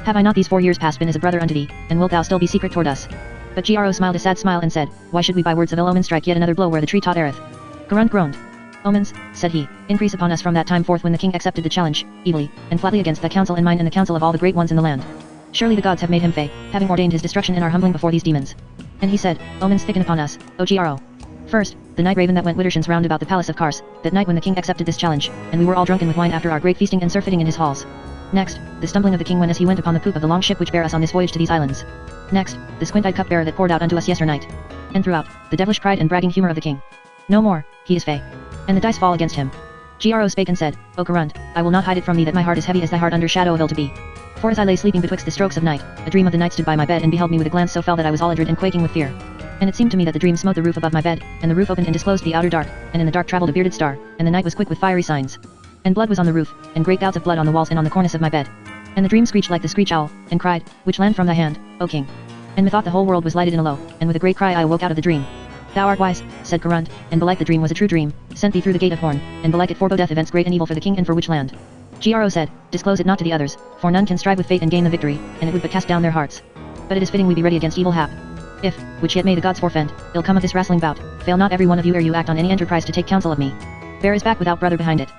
Have I not these 4 years past been as a brother unto thee, and wilt thou still be secret toward us? But Gro smiled a sad smile and said, Why should we by words of ill omen strike yet another blow where the tree tot erreth? Corund groaned. Omens, said he, increase upon us from that time forth when the king accepted the challenge, evilly, and flatly against the council and mine and the council of all the great ones in the land. Surely the gods have made him fey, having ordained his destruction and are humbling before these demons. And he said, Omens thicken upon us, O-Gro. First, the night raven that went widdershins round about the palace of Kars, that night when the king accepted this challenge, and we were all drunken with wine after our great feasting and surfeiting in his halls. Next, the stumbling of the king when as he went upon the poop of the long ship which bare us on this voyage to these islands. Next, the squint-eyed cupbearer that poured out unto us yesternight. And throughout, the devilish pride and bragging humor of the king. No more, he is fey. And the dice fall against him. Gro spake and said, O Corund, I will not hide it from thee that my heart is heavy as thy heart under shadow of ill to be. For as I lay sleeping betwixt the strokes of night, a dream of the night stood by my bed and beheld me with a glance so fell that I was all adread and quaking with fear. And it seemed to me that the dream smote the roof above my bed, and the roof opened and disclosed the outer dark, and in the dark travelled a bearded star, and the night was quick with fiery signs. And blood was on the roof, and great gouts of blood on the walls and on the cornice of my bed. And the dream screeched like the screech owl, and cried, Which land from thy hand, O king? And methought the whole world was lighted in a low, and with a great cry I awoke out of the dream. Thou art wise, said Corund, and belike the dream was a true dream, sent thee through the gate of horn, and belike it forebodeth events great and evil for the king and for which land. Gro said, Disclose it not to the others, for none can strive with fate and gain the victory, and it would but cast down their hearts. But it is fitting we be ready against evil hap. If, which yet may the gods forfend, ill come of this wrestling bout, fail not every one of you ere you act on any enterprise to take counsel of me. Bear his back without brother behind it.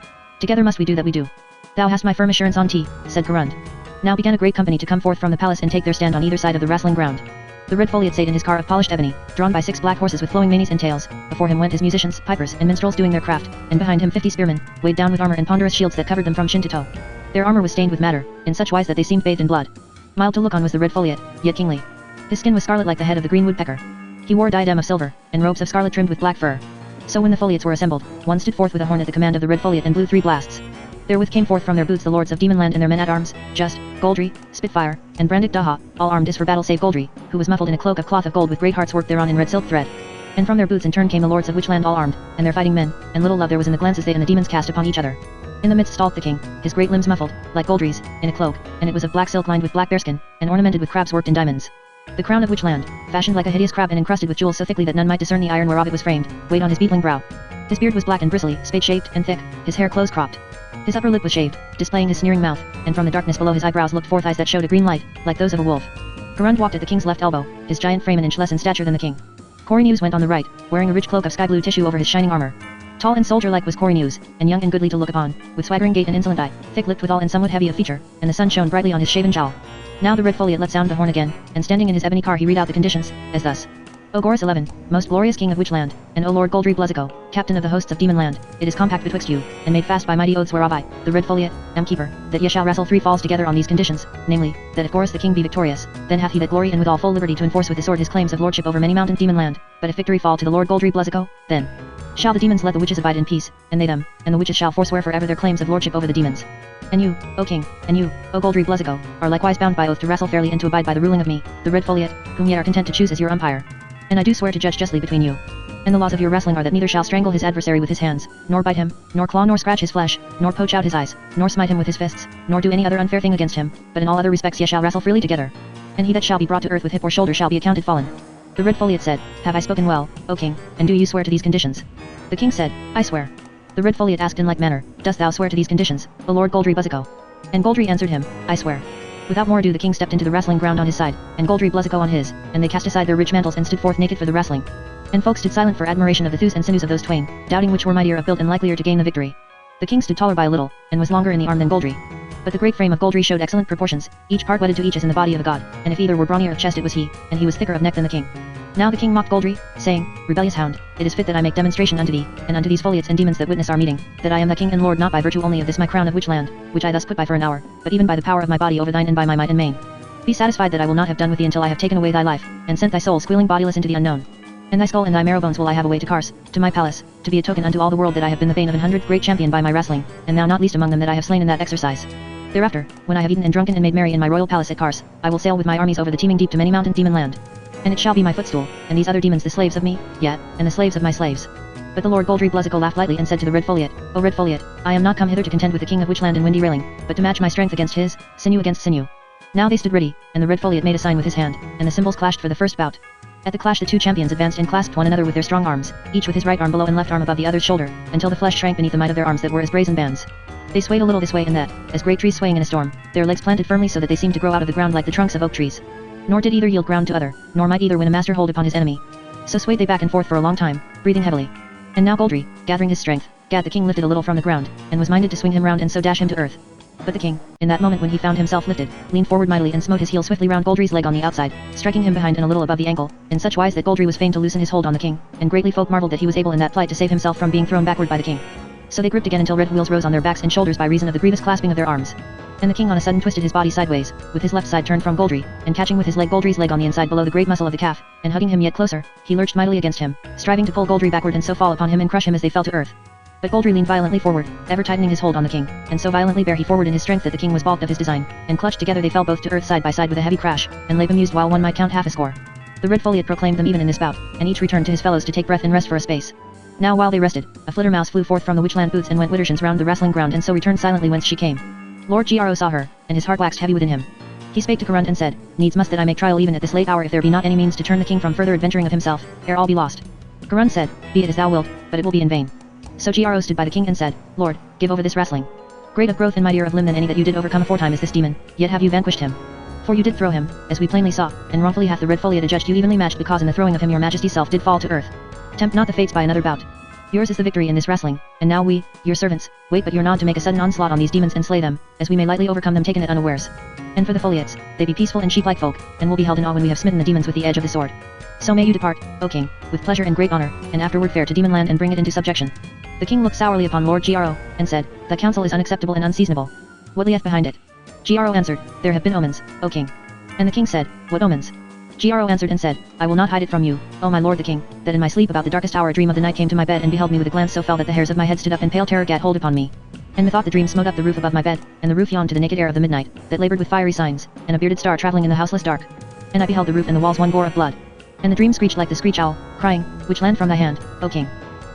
Together must we do that we do. Thou hast my firm assurance on tea, said Corund. Now began a great company to come forth from the palace and take their stand on either side of the wrestling ground. The red foliot sate in his car of polished ebony, drawn by 6 black horses with flowing manes and tails. Before him went his musicians, pipers, and minstrels doing their craft, and behind him 50 spearmen, weighed down with armor and ponderous shields that covered them from chin to toe. Their armor was stained with madder, in such wise that they seemed bathed in blood. Mild to look on was the red foliot, yet kingly. His skin was scarlet like the head of the green woodpecker. He wore a diadem of silver, and robes of scarlet trimmed with black fur. So when the foliots were assembled, one stood forth with a horn at the command of the red foliot and blew 3 blasts. Therewith came forth from their booths the lords of Demonland and their men-at-arms, Just, Goldry, Spitfire, and Brandick Daha, all armed as for battle save Goldry, who was muffled in a cloak of cloth of gold with great hearts worked thereon in red silk thread. And from their booths in turn came the lords of Witchland all armed, and their fighting men, and little love there was in the glances they and the demons cast upon each other. In the midst stalked the king, his great limbs muffled, like Goldry's, in a cloak, and it was of black silk lined with black bearskin, and ornamented with crabs worked in diamonds. The crown of Witchland, fashioned like a hideous crab and encrusted with jewels so thickly that none might discern the iron whereof it was framed, weighed on his beetling brow. His beard was black and bristly, spade-shaped and thick, his hair close cropped. His upper lip was shaved, displaying his sneering mouth, and from the darkness below his eyebrows looked forth eyes that showed a green light, like those of a wolf. Corund walked at the king's left elbow, his giant frame an inch less in stature than the king. Corynus went on the right, wearing a rich cloak of sky-blue tissue over his shining armor. Tall and soldier-like was Corynus, and young and goodly to look upon, with swaggering gait and insolent eye, thick-lipped withal and somewhat heavy of feature, and the sun shone brightly on his shaven jowl. Now the red foliot let sound the horn again, and standing in his ebony car he read out the conditions, as thus. O Gorus 11, most glorious king of Witchland, and O Lord Goldry Bluzzico, captain of the hosts of Demonland, it is compact betwixt you, and made fast by mighty oaths whereof I, the red foliot, am keeper, that ye shall wrestle 3 falls together on these conditions, namely, that if Gorus the king be victorious, then hath he that glory and with all full liberty to enforce with his sword his claims of lordship over many mountain Demonland, but if victory fall to the Lord Goldry Bluzzico, then shall the demons let the witches abide in peace, and they them, and the witches shall forswear forever their claims of lordship over the demons. And you, O king, and you, O Goldry Bluzzico, are likewise bound by oath to wrestle fairly and to abide by the ruling of me, the red foliot, whom ye are content to choose as your umpire. And I do swear to judge justly between you. And the laws of your wrestling are that neither shall strangle his adversary with his hands, nor bite him, nor claw nor scratch his flesh, nor poach out his eyes, nor smite him with his fists, nor do any other unfair thing against him, but in all other respects ye shall wrestle freely together. And he that shall be brought to earth with hip or shoulder shall be accounted fallen. The red foliot said, Have I spoken well, O king, and do you swear to these conditions? The king said, I swear. The red foliot asked in like manner, Dost thou swear to these conditions, O Lord Goldry Bluzzico? And Goldry answered him, I swear. Without more ado the king stepped into the wrestling ground on his side, and Goldry Bluzzico on his, and they cast aside their rich mantles and stood forth naked for the wrestling. And folk stood silent for admiration of the thews and sinews of those twain, doubting which were mightier of build and likelier to gain the victory. The king stood taller by a little, and was longer in the arm than Goldry. But the great frame of Goldry showed excellent proportions, each part wedded to each as in the body of a god, and if either were brawnier of chest it was he, and he was thicker of neck than the king. Now the king mocked Goldry, saying, Rebellious hound, it is fit that I make demonstration unto thee, and unto these foliots and demons that witness our meeting, that I am the king and lord not by virtue only of this my crown of Witchland, which I thus put by for an hour, but even by the power of my body over thine and by my might and main. Be satisfied that I will not have done with thee until I have taken away thy life, and sent thy soul squealing bodiless into the unknown. And thy skull and thy marrow bones will I have away to Kars, to my palace, to be a token unto all the world that I have been the bane of 100 great champion by my wrestling, and thou not least among them that I have slain in that exercise. Thereafter, when I have eaten and drunken and made merry in my royal palace at Kars, I will sail with my armies over the teeming deep to many mountain demon land. And it shall be my footstool, and these other demons the slaves of me, yet, and the slaves of my slaves. But the Lord Goldry Bluzzico laughed lightly and said to the red foliot, O red foliot, I am not come hither to contend with the king of Witchland and windy railing, but to match my strength against his, sinew against sinew. Now they stood ready, and the red foliot made a sign with his hand, and the cymbals clashed for the first bout. At the clash the two champions advanced and clasped one another with their strong arms, each with his right arm below and left arm above the other's shoulder, until the flesh shrank beneath the might of their arms that were as brazen bands. They swayed a little this way and that, as great trees swaying in a storm, their legs planted firmly so that they seemed to grow out of the ground like the trunks of oak trees. Nor did either yield ground to other, nor might either win a master hold upon his enemy. So swayed they back and forth for a long time, breathing heavily. And now Goldry, gathering his strength, Gad the king lifted a little from the ground, and was minded to swing him round and so dash him to earth. But the king, in that moment when he found himself lifted, leaned forward mightily and smote his heel swiftly round Goldry's leg on the outside, striking him behind and a little above the ankle, in such wise that Goldry was fain to loosen his hold on the king, and greatly folk marvelled that he was able in that plight to save himself from being thrown backward by the king. So they gripped again until red wheels rose on their backs and shoulders by reason of the grievous clasping of their arms. And the king on a sudden twisted his body sideways, with his left side turned from Goldry, and catching with his leg Goldry's leg on the inside below the great muscle of the calf, and hugging him yet closer, he lurched mightily against him, striving to pull Goldry backward and so fall upon him and crush him as they fell to earth. But Goldry leaned violently forward, ever tightening his hold on the king, and so violently bare he forward in his strength that the king was balked of his design, and clutched together they fell both to earth side by side with a heavy crash, and lay bemused while one might count half a score. The red foliot proclaimed them even in this bout, and each returned to his fellows to take breath and rest for a space. Now while they rested, a flitter mouse flew forth from the witchland booths and went widdershins round the wrestling ground and so returned silently whence she came. Lord Gro saw her, and his heart waxed heavy within him. He spake to Corund and said, Needs must that I make trial even at this late hour if there be not any means to turn the king from further adventuring of himself, ere all be lost. Corund said, Be it as thou wilt, but it will be in vain. So Gro stood by the king and said, Lord, give over this wrestling. Great of growth and mightier of limb than any that you did overcome aforetime is this demon, yet have you vanquished him. For you did throw him, as we plainly saw, and wrongfully hath the red foliot adjudged you evenly matched because in the throwing of him your majesty's self did fall to earth. Tempt not the fates by another bout. Yours is the victory in this wrestling, and now we, your servants, wait but your nod to make a sudden onslaught on these demons and slay them, as we may lightly overcome them taken at unawares. And for the foliots, they be peaceful and sheep-like folk, and will be held in awe when we have smitten the demons with the edge of the sword. So may you depart, O king, with pleasure and great honor, and afterward fare to demon land and bring it into subjection. The king looked sourly upon Lord Gro, and said, That counsel is unacceptable and unseasonable. What lieth behind it? Gro answered, There have been omens, O king. And the king said, What omens? Gro answered and said, I will not hide it from you, O my lord the king, that in my sleep about the darkest hour a dream of the night came to my bed and beheld me with a glance so fell that the hairs of my head stood up and pale terror gat hold upon me. And methought the dream smote up the roof above my bed, and the roof yawned to the naked air of the midnight, that laboured with fiery signs, and a bearded star travelling in the houseless dark. And I beheld the roof and the walls one gore of blood. And the dream screeched like the screech owl, crying, Which land from thy hand, O king?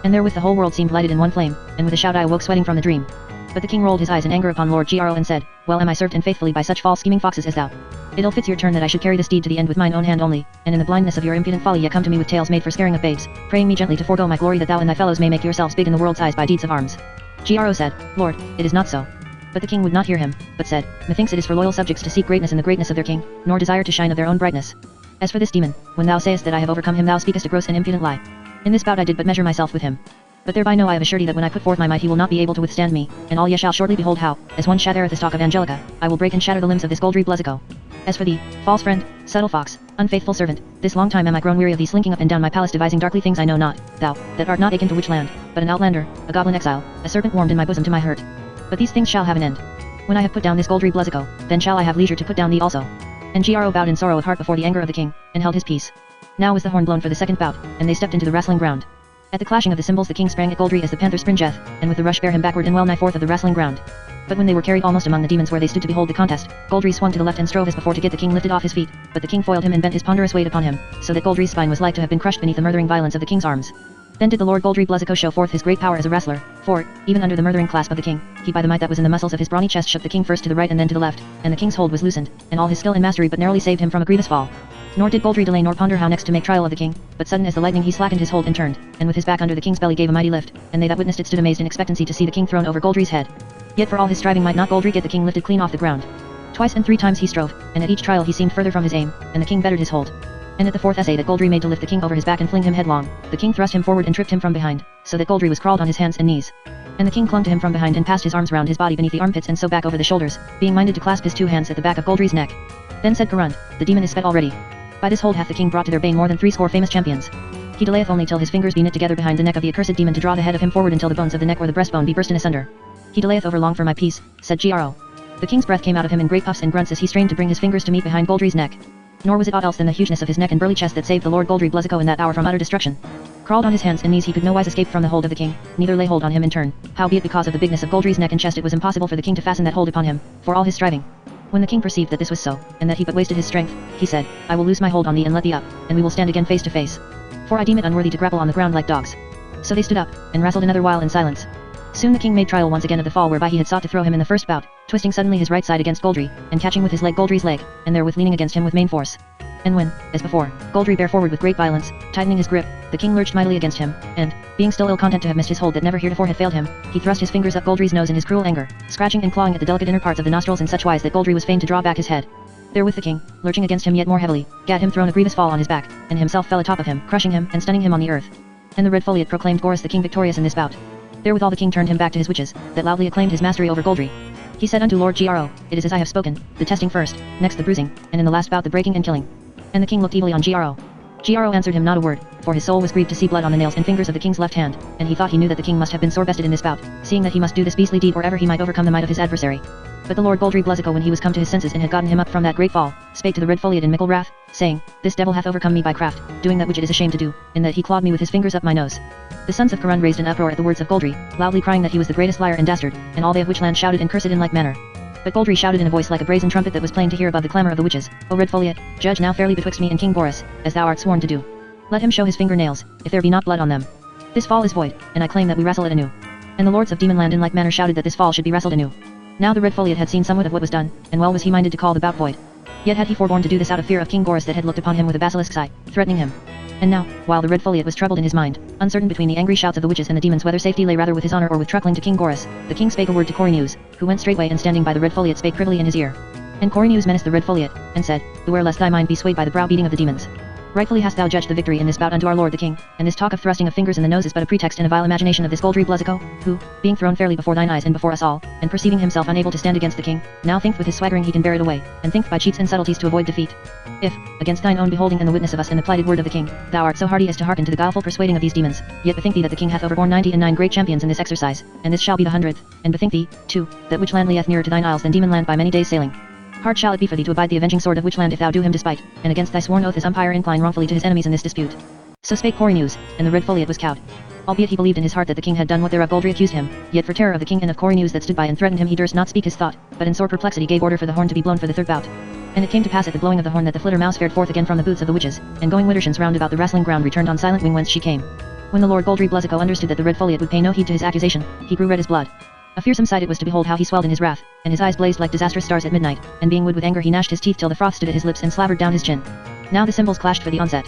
And therewith the whole world seemed lighted in one flame, and with a shout I awoke sweating from the dream. But the king rolled his eyes in anger upon Lord Gro and said, Well am I served and faithfully by such false scheming foxes as thou. It ill fits your turn that I should carry this deed to the end with mine own hand only, and in the blindness of your impudent folly ye come to me with tales made for scaring of babes, praying me gently to forego my glory that thou and thy fellows may make yourselves big in the world's eyes by deeds of arms. Gro said, Lord, it is not so. But the king would not hear him, but said, Methinks it is for loyal subjects to seek greatness in the greatness of their king, nor desire to shine of their own brightness. As for this demon, when thou sayest that I have overcome him thou speakest a gross and impudent lie. In this bout I did but measure myself with him. But thereby know I of a surety that when I put forth my might he will not be able to withstand me, and all ye shall shortly behold how, as one shattereth the stalk of Angelica, I will break and shatter the limbs of this Goldry Bluzzico. As for thee, false friend, subtle fox, unfaithful servant, this long time am I grown weary of thee slinking up and down my palace devising darkly things I know not, thou, that art not akin to witchland, but an outlander, a goblin exile, a serpent warmed in my bosom to my hurt. But these things shall have an end. When I have put down this Goldry Bluzzico, then shall I have leisure to put down thee also. And Gro bowed in sorrow of heart before the anger of the king, and held his peace. Now was the horn blown for the second bout, and they stepped into the wrestling ground. At the clashing of the cymbals the king sprang at Goldry as the panther springeth, and with the rush bare him backward and well nigh forth of the wrestling ground. But when they were carried almost among the demons where they stood to behold the contest, Goldry swung to the left and strove as before to get the king lifted off his feet, but the king foiled him and bent his ponderous weight upon him, so that Goldry's spine was like to have been crushed beneath the murthering violence of the king's arms. Then did the Lord Goldry Bluzzico show forth his great power as a wrestler, for, even under the murthering clasp of the king, he by the might that was in the muscles of his brawny chest shook the king first to the right and then to the left, and the king's hold was loosened, and all his skill and mastery but narrowly saved him from a grievous fall. Nor did Goldry delay nor ponder how next to make trial of the king, but sudden as the lightning he slackened his hold and turned, and with his back under the king's belly gave a mighty lift, and they that witnessed it stood amazed in expectancy to see the king thrown over Goldry's head. Yet for all his striving might not Goldry get the king lifted clean off the ground. Twice and 3 times he strove, and at each trial he seemed further from his aim, and the king bettered his hold. And at the 4th essay that Goldry made to lift the king over his back and fling him headlong, the king thrust him forward and tripped him from behind, so that Goldry was crawled on his hands and knees. And the king clung to him from behind and passed his arms round his body beneath the armpits and so back over the shoulders, being minded to clasp his 2 hands at the back of Goldry's neck. Then said Corund, The demon is sped already. By this hold hath the king brought to their bane more than 60 famous champions. He delayeth only till his fingers be knit together behind the neck of the accursed demon to draw the head of him forward until the bones of the neck or the breastbone be bursten asunder. He delayeth over long for my peace, said Gro. The king's breath came out of him in great puffs and grunts as he strained to bring his fingers to meet behind Goldry's neck. Nor was it aught else than the hugeness of his neck and burly chest that saved the Lord Goldry Bluzzico in that hour from utter destruction. Crawled on his hands and knees he could nowise escape from the hold of the king, neither lay hold on him in turn, howbeit because of the bigness of Goldry's neck and chest it was impossible for the king to fasten that hold upon him, for all his striving. When the king perceived that this was so, and that he but wasted his strength, he said, I will loose my hold on thee and let thee up, and we will stand again face to face. For I deem it unworthy to grapple on the ground like dogs. So they stood up, and wrestled another while in silence. Soon the king made trial once again of the fall whereby he had sought to throw him in the first bout, twisting suddenly his right side against Goldry, and catching with his leg Goldry's leg, and therewith leaning against him with main force. And when, as before, Goldry bare forward with great violence, tightening his grip, the king lurched mightily against him, and, being still ill content to have missed his hold that never heretofore had failed him, he thrust his fingers up Goldry's nose in his cruel anger, scratching and clawing at the delicate inner parts of the nostrils in such wise that Goldry was fain to draw back his head. Therewith the king, lurching against him yet more heavily, gat him thrown a grievous fall on his back, and himself fell atop of him, crushing him and stunning him on the earth. And the red foliot proclaimed Gorus the king victorious in this bout. Therewithal the king turned him back to his witches, that loudly acclaimed his mastery over Goldry. He said unto Lord Gro, "It is as I have spoken, the testing first, next the bruising, and in the last bout the breaking and killing." And the king looked evilly on Gro. Gro answered him not a word, for his soul was grieved to see blood on the nails and fingers of the king's left hand, and he thought he knew that the king must have been sore bested in this bout, seeing that he must do this beastly deed or ever he might overcome the might of his adversary. But the Lord Goldry Bluzzico, when he was come to his senses and had gotten him up from that great fall, spake to the red foliot in mickle wrath, saying, "This devil hath overcome me by craft, doing that which it is a shame to do, in that he clawed me with his fingers up my nose." The sons of Karun raised an uproar at the words of Goldry, loudly crying that he was the greatest liar and dastard, and all they of Witchland shouted and cursed in like manner. But Goldry shouted in a voice like a brazen trumpet that was plain to hear above the clamour of the witches, "O red foliot, judge now fairly betwixt me and King Boris, as thou art sworn to do. Let him show his finger nails, if there be not blood on them. This fall is void, and I claim that we wrestle it anew." And the lords of Demonland in like manner shouted that this fall should be wrestled anew. Now the red foliot had seen somewhat of what was done, and well was he minded to call the bout void. Yet had he forborne to do this out of fear of King Boris that had looked upon him with a basilisk's eye, threatening him. And now, while the red foliot was troubled in his mind, uncertain between the angry shouts of the witches and the demons whether safety lay rather with his honor or with truckling to King Boris, the king spake a word to Corynus, who went straightway and standing by the red foliot spake privily in his ear. And Corynus menaced the red foliot, and said, "Beware lest thy mind be swayed by the browbeating of the demons. Rightfully hast thou judged the victory in this bout unto our lord the king, and this talk of thrusting of fingers in the nose is but a pretext and a vile imagination of this Goldry Bluzzico, who, being thrown fairly before thine eyes and before us all, and perceiving himself unable to stand against the king, now thinketh with his swaggering he can bear it away, and thinketh by cheats and subtleties to avoid defeat. If, against thine own beholding and the witness of us and the plighted word of the king, thou art so hardy as to hearken to the guileful persuading of these demons, yet bethink thee that the king hath overborne 99 great champions in this exercise, and this shall be the 100th, and bethink thee, too, that Witchland lieth nearer to thine isles than Demonland by many days sailing. Hard shall it be for thee to abide the avenging sword of Witchland if thou do him despite, and against thy sworn oath as umpire incline wrongfully to his enemies in this dispute." So spake Corynus, and the red foliot was cowed. Albeit he believed in his heart that the king had done what thereof Goldry accused him, yet for terror of the king and of Corynus that stood by and threatened him he durst not speak his thought, but in sore perplexity gave order for the horn to be blown for the third bout. And it came to pass at the blowing of the horn that the flitter mouse fared forth again from the booths of the witches, and going widdershins round about the wrestling ground returned on silent wing whence she came. When the Lord Goldry Bluzzico understood that the red foliot would pay no heed to his accusation, he grew red as blood. A fearsome sight it was to behold how he swelled in his wrath, and his eyes blazed like disastrous stars at midnight, and being wood with anger he gnashed his teeth till the froth stood at his lips and slavered down his chin. Now the cymbals clashed for the onset.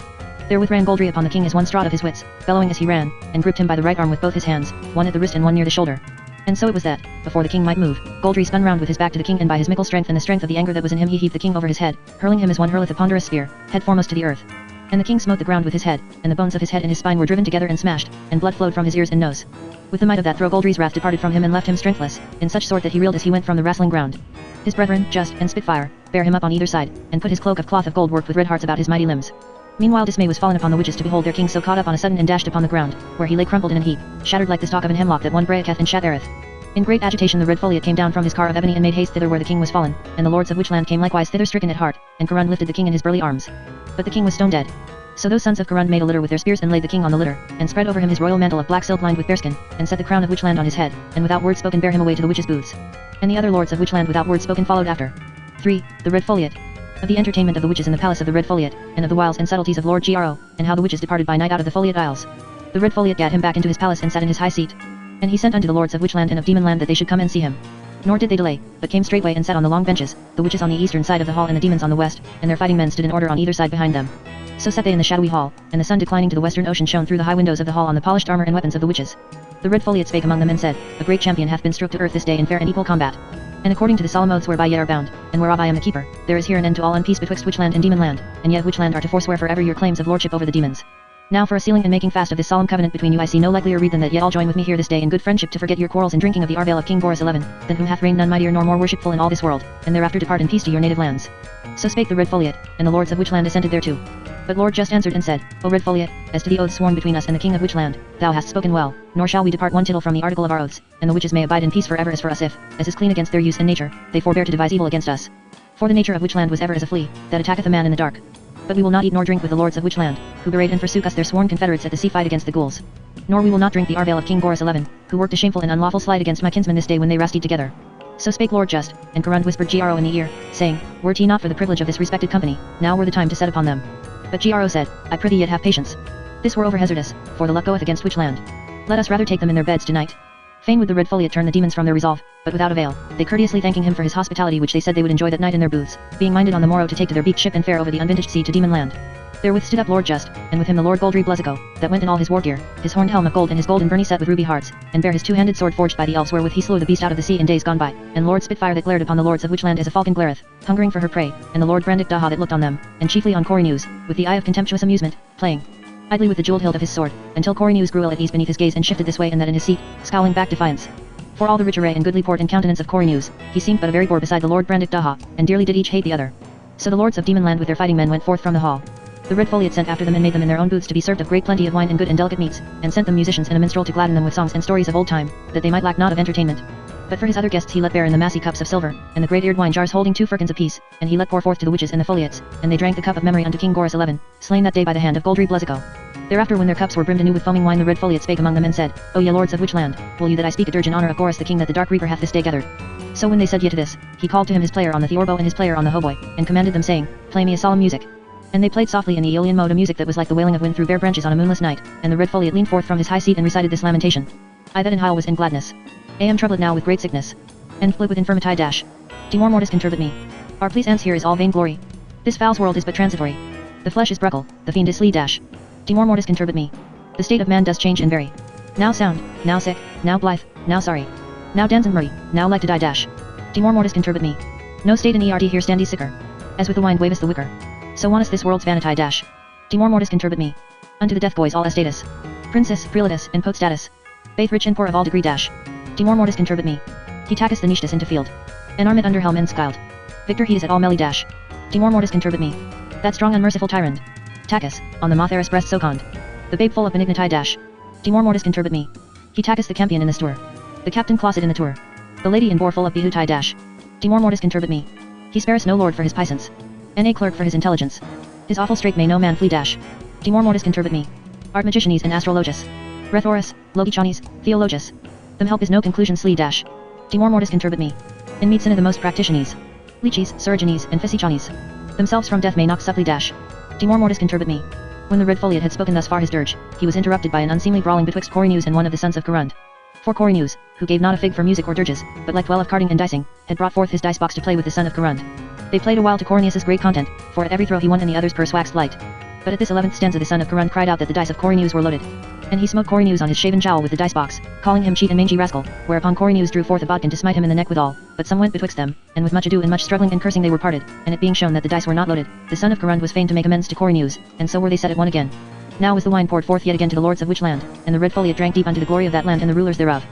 Therewith ran Goldry upon the king as one straught of his wits, bellowing as he ran, and gripped him by the right arm with both his hands, one at the wrist and one near the shoulder. And so it was that, before the king might move, Goldry spun round with his back to the king and by his mickle strength and the strength of the anger that was in him he heaved the king over his head, hurling him as one hurleth a ponderous spear, head foremost to the earth. And the king smote the ground with his head, and the bones of his head and his spine were driven together and smashed, and blood flowed from his ears and nose. With the might of that throw Goldry's wrath departed from him and left him strengthless, in such sort that he reeled as he went from the wrestling ground. His brethren, Just and Spitfire, bare him up on either side, and put his cloak of cloth of gold worked with red hearts about his mighty limbs. Meanwhile dismay was fallen upon the witches to behold their king so caught up on a sudden and dashed upon the ground, where he lay crumpled in an heap, shattered like the stalk of an hemlock that one breaketh and shattereth. In great agitation the red foliot came down from his car of ebony and made haste thither where the king was fallen, and the lords of Witchland came likewise thither stricken at heart, and Karun lifted the king in his burly arms. But the king was stone dead. So those sons of Karun made a litter with their spears and laid the king on the litter, and spread over him his royal mantle of black silk lined with bearskin, and set the crown of Witchland on his head, and without word spoken bare him away to the witches' booths. And the other lords of Witchland without word spoken followed after. 3. The Red Foliot. Of the entertainment of the witches in the palace of the Red Foliot, and of the wiles and subtleties of Lord Gro, and how the witches departed by night out of the Foliot Isles. The Red Foliot gat him back into his palace and sat in his high seat. And he sent unto the lords of Witchland and of Demonland that they should come and see him. Nor did they delay, but came straightway and sat on the long benches, the witches on the eastern side of the hall and the demons on the west, and their fighting men stood in order on either side behind them. So sat they in the shadowy hall, and the sun declining to the western ocean shone through the high windows of the hall on the polished armor and weapons of the witches. The Red Foliot spake among them and said, A great champion hath been struck to earth this day in fair and equal combat. And according to the solemn oaths whereby ye are bound, and whereof I am the keeper, there is here an end to all unpeace betwixt Witchland and Demonland, and yet Witchland are to forswear forever your claims of lordship over the demons. Now for a sealing and making fast of this solemn covenant between you I see no likelier rede than that ye all join with me here this day in good friendship to forget your quarrels in drinking of the arvale of King Boris XI, than whom hath reigned none mightier nor more worshipful in all this world, and thereafter depart in peace to your native lands. So spake the Red Foliot, and the lords of Witchland assented thereto. But Lord Just answered and said, O Red Foliot, as to the oaths sworn between us and the King of Witchland, thou hast spoken well, nor shall we depart one tittle from the article of our oaths, and the witches may abide in peace forever as for us if, as is clean against their use and nature, they forbear to devise evil against us. For the nature of Witchland was ever as a flea, that attacketh a man in the dark. But we will not eat nor drink with the lords of Witchland, who bewrayed and forsook us their sworn confederates at the sea fight against the ghouls. Nor we will not drink the arvale of King Boris XI, who worked a shameful and unlawful sleight against my kinsmen this day when they wrestled together. So spake Lord Just, and Karun whispered Gro in the ear, saying, Were he not for the privilege of this respected company, now were the time to set upon them. But Gro said, I prithee yet have patience. This were over hazardous, for the luck goeth against Witchland. Let us rather take them in their beds tonight. Fain would the Red Foliot turn the demons from their resolve, but without avail, they courteously thanking him for his hospitality which they said they would enjoy that night in their booths, being minded on the morrow to take to their beaked ship and fare over the unvintaged sea to Demonland. Therewith stood up Lord Just, and with him the Lord Goldry Bluzzico, that went in all his war gear, his horned helm of gold and his golden byrnie set with ruby hearts, and bare his two-handed sword forged by the elves wherewith he slew the beast out of the sea in days gone by, and Lord Spitfire that glared upon the lords of Witchland as a falcon glareth, hungering for her prey, and the Lord Brandick Daha that looked on them, and chiefly on Corynus, with the eye of contemptuous amusement, playing. idly with the jeweled hilt of his sword, until Coriolanus grew ill at ease beneath his gaze and shifted this way and that in his seat, scowling back defiance. For all the rich array and goodly port and countenance of Coriolanus, he seemed but a very boor beside the Lord Brandic Daha, and dearly did each hate the other. So the lords of Demonland with their fighting men went forth from the hall. The Red Foliot sent after them and made them in their own booths to be served of great plenty of wine and good and delicate meats, and sent them musicians and a minstrel to gladden them with songs and stories of old time, that they might lack not of entertainment. But for his other guests he let bear in the massy cups of silver, and the great-eared wine jars holding 2 firkins apiece, and he let pour forth to the witches and the Foliots, and they drank the cup of memory unto King Goris 11, slain that day by the hand of Goldry Bluzzico. Thereafter when their cups were brimmed anew with foaming wine the Red Foliot spake among them and said, O ye lords of which land, will you that I speak a dirge in honor of Goris the king that the Dark Reaper hath this day gathered? So when they said ye to this, he called to him his player on the theorbo and his player on the hautboy, and commanded them saying, Play me a solemn music. And they played softly in the Aeolian mode a music that was like the wailing of wind through bare branches on a moonless night, and the Red Foliot leaned forth from his high seat and recited this lamentation. I that in Hyle was in gladness. I am troubled now with great sickness. And fled with infirmity dash. Timor mortis conturbit me. Our pleasance here is all vain glory. This foul's world is but transitory. The flesh is bruckle, the fiend is slee dash. Timor mortis conturbit me. The state of man does change and vary. Now sound, now sick, now blithe, now sorry. Now dance and murray, now like to die dash. Timor mortis conturbit me. No state in ert here standee sicker. As with the wind waveth the wicker. So wanteth this world's vanity dash. Timor mortis conturbit me. Unto the death boys all estatus. Princess, prelatus, and potestatus. Baith rich and poor of all degree dash. Timor mortis conturbit me. He tacketh the nichtas into field. And armit under helm and skyled. Victor he is at all melly dash. Timor mortis conturbit me. That strong unmerciful tyrant. Tacus, on the Motheris breast so conned. The babe full of benignity dash. Timor mortis conturbit me. He tacus the campion in the stour. The captain closet in the tour. The lady in bore full of behutai dash. Timor mortis conturbit me. He spares no lord for his puissance. And a clerk for his intelligence. His awful strait may no man flee dash. Timor mortis conturbit me. Art magicianes and astrologus. Rethorus, Logichanes, Theologus. Them help is no conclusion slee dash. Timor mortis conturbit me. In medicine the most practitiones. Leeches, surgeons, and physicianes. Themselves from death may knock supply dash. Timor mortis conturbit me. When the Red Foliot had spoken thus far his dirge, he was interrupted by an unseemly brawling betwixt Coriolanus and one of the sons of Corund. For Coriolanus, who gave not a fig for music or dirges, but liked well of carding and dicing, had brought forth his dice box to play with the son of Corund. They played a while to Coriolanus's great content, for at every throw he won and the other's purse waxed light. But at this 11th stanza the son of Corund cried out that the dice of Coriolanus were loaded. And he smote Coriolanus on his shaven jowl with the dice box, calling him cheat and mangy rascal, whereupon Coriolanus drew forth a bodkin to smite him in the neck withal, but some went betwixt them, and with much ado and much struggling and cursing they were parted, and it being shown that the dice were not loaded, the son of Corund was fain to make amends to Coriolanus, and so were they set at one again. Now was the wine poured forth yet again to the lords of which land, and the Red Foliot drank deep unto the glory of that land and the rulers thereof.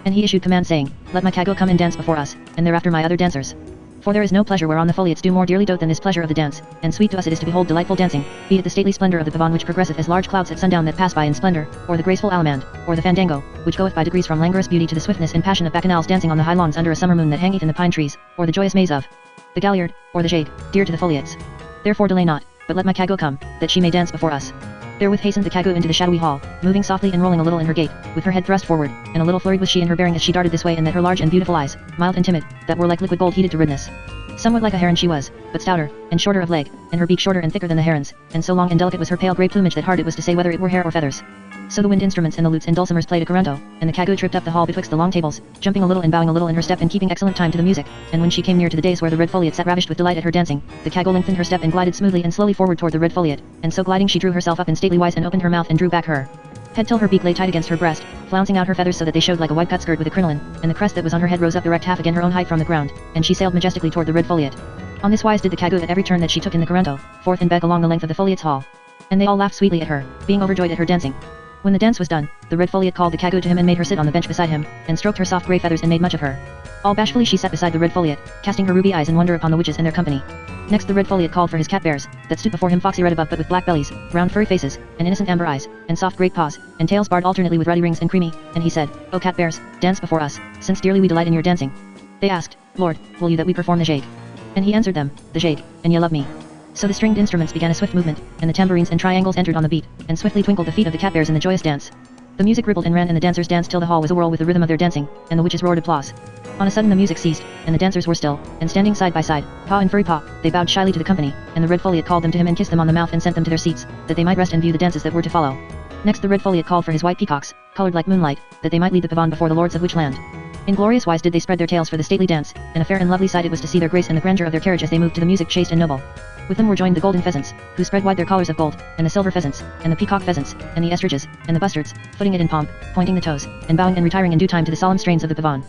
And he issued command saying, Let my Cago come and dance before us, and thereafter my other dancers. For there is no pleasure whereon the Foliots do more dearly dote than this pleasure of the dance, and sweet to us it is to behold delightful dancing, be it the stately splendor of the pavon which progresseth as large clouds at sundown that pass by in splendor, or the graceful allemande, or the fandango, which goeth by degrees from languorous beauty to the swiftness and passion of bacchanals dancing on the high lawns under a summer moon that hangeth in the pine trees, or the joyous maze of the galliard, or the jade, dear to the Foliots. Therefore delay not, but let my Cago come, that she may dance before us. Therewith hastened the Cago into the shadowy hall, moving softly and rolling a little in her gait, with her head thrust forward, and a little flurried was she in her bearing as she darted this way and that her large and beautiful eyes, mild and timid, that were like liquid gold heated to redness. Somewhat like a heron she was, but stouter, and shorter of leg, and her beak shorter and thicker than the heron's, and so long and delicate was her pale grey plumage that hard it was to say whether it were hair or feathers. So the wind instruments and the lutes and dulcimers played a corrento, and the Cago tripped up the hall betwixt the long tables, jumping a little and bowing a little in her step and keeping excellent time to the music, and when she came near to the dais where the Red Foliot sat ravished with delight at her dancing, the Cago lengthened her step and glided smoothly and slowly forward toward the Red Foliot, and so gliding she drew herself up in stately wise and opened her mouth and drew back her head till her beak lay tight against her breast, flouncing out her feathers so that they showed like a wide cut skirt with a crinoline, and the crest that was on her head rose up erect half again her own height from the ground, and she sailed majestically toward the Red Foliot. On this wise did the Cago at every turn that she took in the corrento, forth and back along the length of the Foliot's hall. And they all laughed sweetly at her, being overjoyed at her dancing. When the dance was done, the Red Foliot called the Cago to him and made her sit on the bench beside him, and stroked her soft grey feathers and made much of her. All bashfully she sat beside the Red Foliot, casting her ruby eyes in wonder upon the witches and their company. Next the Red Foliot called for his cat bears, that stood before him foxy red above but with black bellies, round furry faces, and innocent amber eyes, and soft great paws, and tails barred alternately with ruddy rings and creamy, and he said, O cat bears, dance before us, since dearly we delight in your dancing. They asked, Lord, will you that we perform the jig? And he answered them, the jig, and ye love me. So the stringed instruments began a swift movement, and the tambourines and triangles entered on the beat, and swiftly twinkled the feet of the cat bears in the joyous dance. The music rippled and ran and the dancers danced till the hall was awhirl with the rhythm of their dancing, and the witches roared applause. On a sudden the music ceased, and the dancers were still, and standing side by side, paw and furry paw, they bowed shyly to the company, and the Red Foliot called them to him and kissed them on the mouth and sent them to their seats, that they might rest and view the dances that were to follow. Next the Red Foliot called for his white peacocks, colored like moonlight, that they might lead the pavon before the lords of which land. In glorious wise did they spread their tails for the stately dance, and a fair and lovely sight it was to see their grace and the grandeur of their carriage as they moved to the music chaste and noble. With them were joined the golden pheasants, who spread wide their collars of gold, and the silver pheasants, and the peacock pheasants, and the estridges, and the bustards, footing it in pomp, pointing the toes, and bowing and retiring in due time to the solemn strains of the pavon.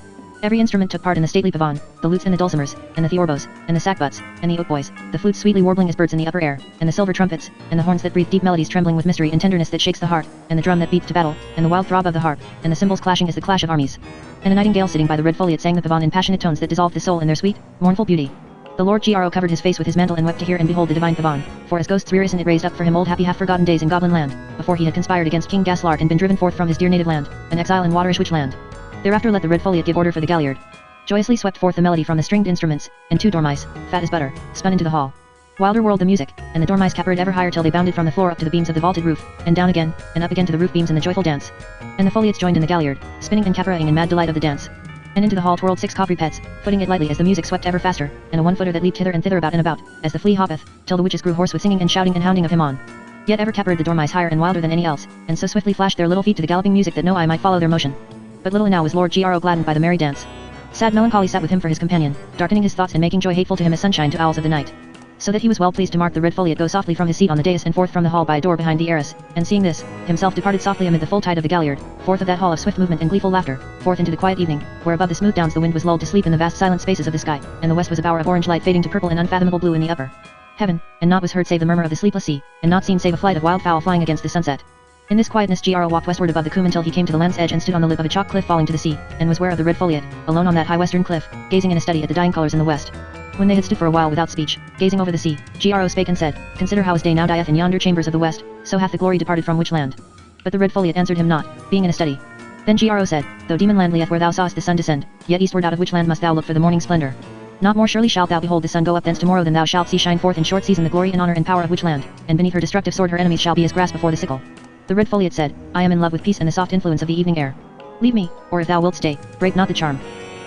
Every instrument took part in the stately pavane, the lutes and the dulcimers, and the theorbos, and the sackbuts, and the hautboys, the flutes sweetly warbling as birds in the upper air, and the silver trumpets, and the horns that breathe deep melodies trembling with mystery and tenderness that shakes the heart, and the drum that beats to battle, and the wild throb of the harp, and the cymbals clashing as the clash of armies. And a nightingale sitting by the red foliot sang the pavane in passionate tones that dissolved the soul in their sweet, mournful beauty. The Lord Gro covered his face with his mantle and wept to hear and behold the divine pavane, for as ghosts rearisen it raised up for him old happy half-forgotten days in Goblin land, before he had conspired against King Gaslark and been driven forth from his dear native land, an exile in waterish witch land. Thereafter let the red foliot give order for the galliard. Joyously swept forth the melody from the stringed instruments, and 2 dormice, fat as butter, spun into the hall. Wilder whirled the music, and the dormice capered ever higher till they bounded from the floor up to the beams of the vaulted roof, and down again, and up again to the roof beams in the joyful dance. And the foliots joined in the galliard, spinning and caparaiing in mad delight of the dance. And into the hall twirled 6 quadrupeds, footing it lightly as the music swept ever faster, and a 1-footer that leaped hither and thither about and about, as the flea hoppeth, till the witches grew hoarse with singing and shouting and hounding of him on. Yet ever capered the dormice higher and wilder than any else, and so swiftly flashed their little feet to the galloping music that no eye might follow their motion. But little enow was Lord Gro gladdened by the merry dance. Sad melancholy sat with him for his companion, darkening his thoughts and making joy hateful to him as sunshine to owls of the night. So that he was well pleased to mark the red foliot go softly from his seat on the dais and forth from the hall by a door behind the arras, and seeing this, himself departed softly amid the full tide of the galliard, forth of that hall of swift movement and gleeful laughter, forth into the quiet evening, where above the smooth downs the wind was lulled to sleep in the vast silent spaces of the sky, and the west was a bower of orange light fading to purple and unfathomable blue in the upper heaven, and naught was heard save the murmur of the sleepless sea, and naught seen save a flight of wild fowl flying against the sunset. In this quietness Gro walked westward above the coombe until he came to the land's edge and stood on the lip of a chalk cliff falling to the sea, and was ware of the red foliot, alone on that high western cliff, gazing in a study at the dying colours in the west. When they had stood for a while without speech, gazing over the sea, Gro spake and said, Consider how his day now dieth in yonder chambers of the west, so hath the glory departed from which land. But the red foliot answered him not, being in a study. Then Gro said, Though demon land lieth where thou sawest the sun descend, yet eastward out of which land must thou look for the morning splendour. Not more surely shalt thou behold the sun go up thence tomorrow than thou shalt see shine forth in short season the glory and honour and power of which land, and beneath her destructive sword her enemies shall be as grass before the sickle. The red foliot said, I am in love with peace and the soft influence of the evening air. Leave me, or if thou wilt stay, break not the charm.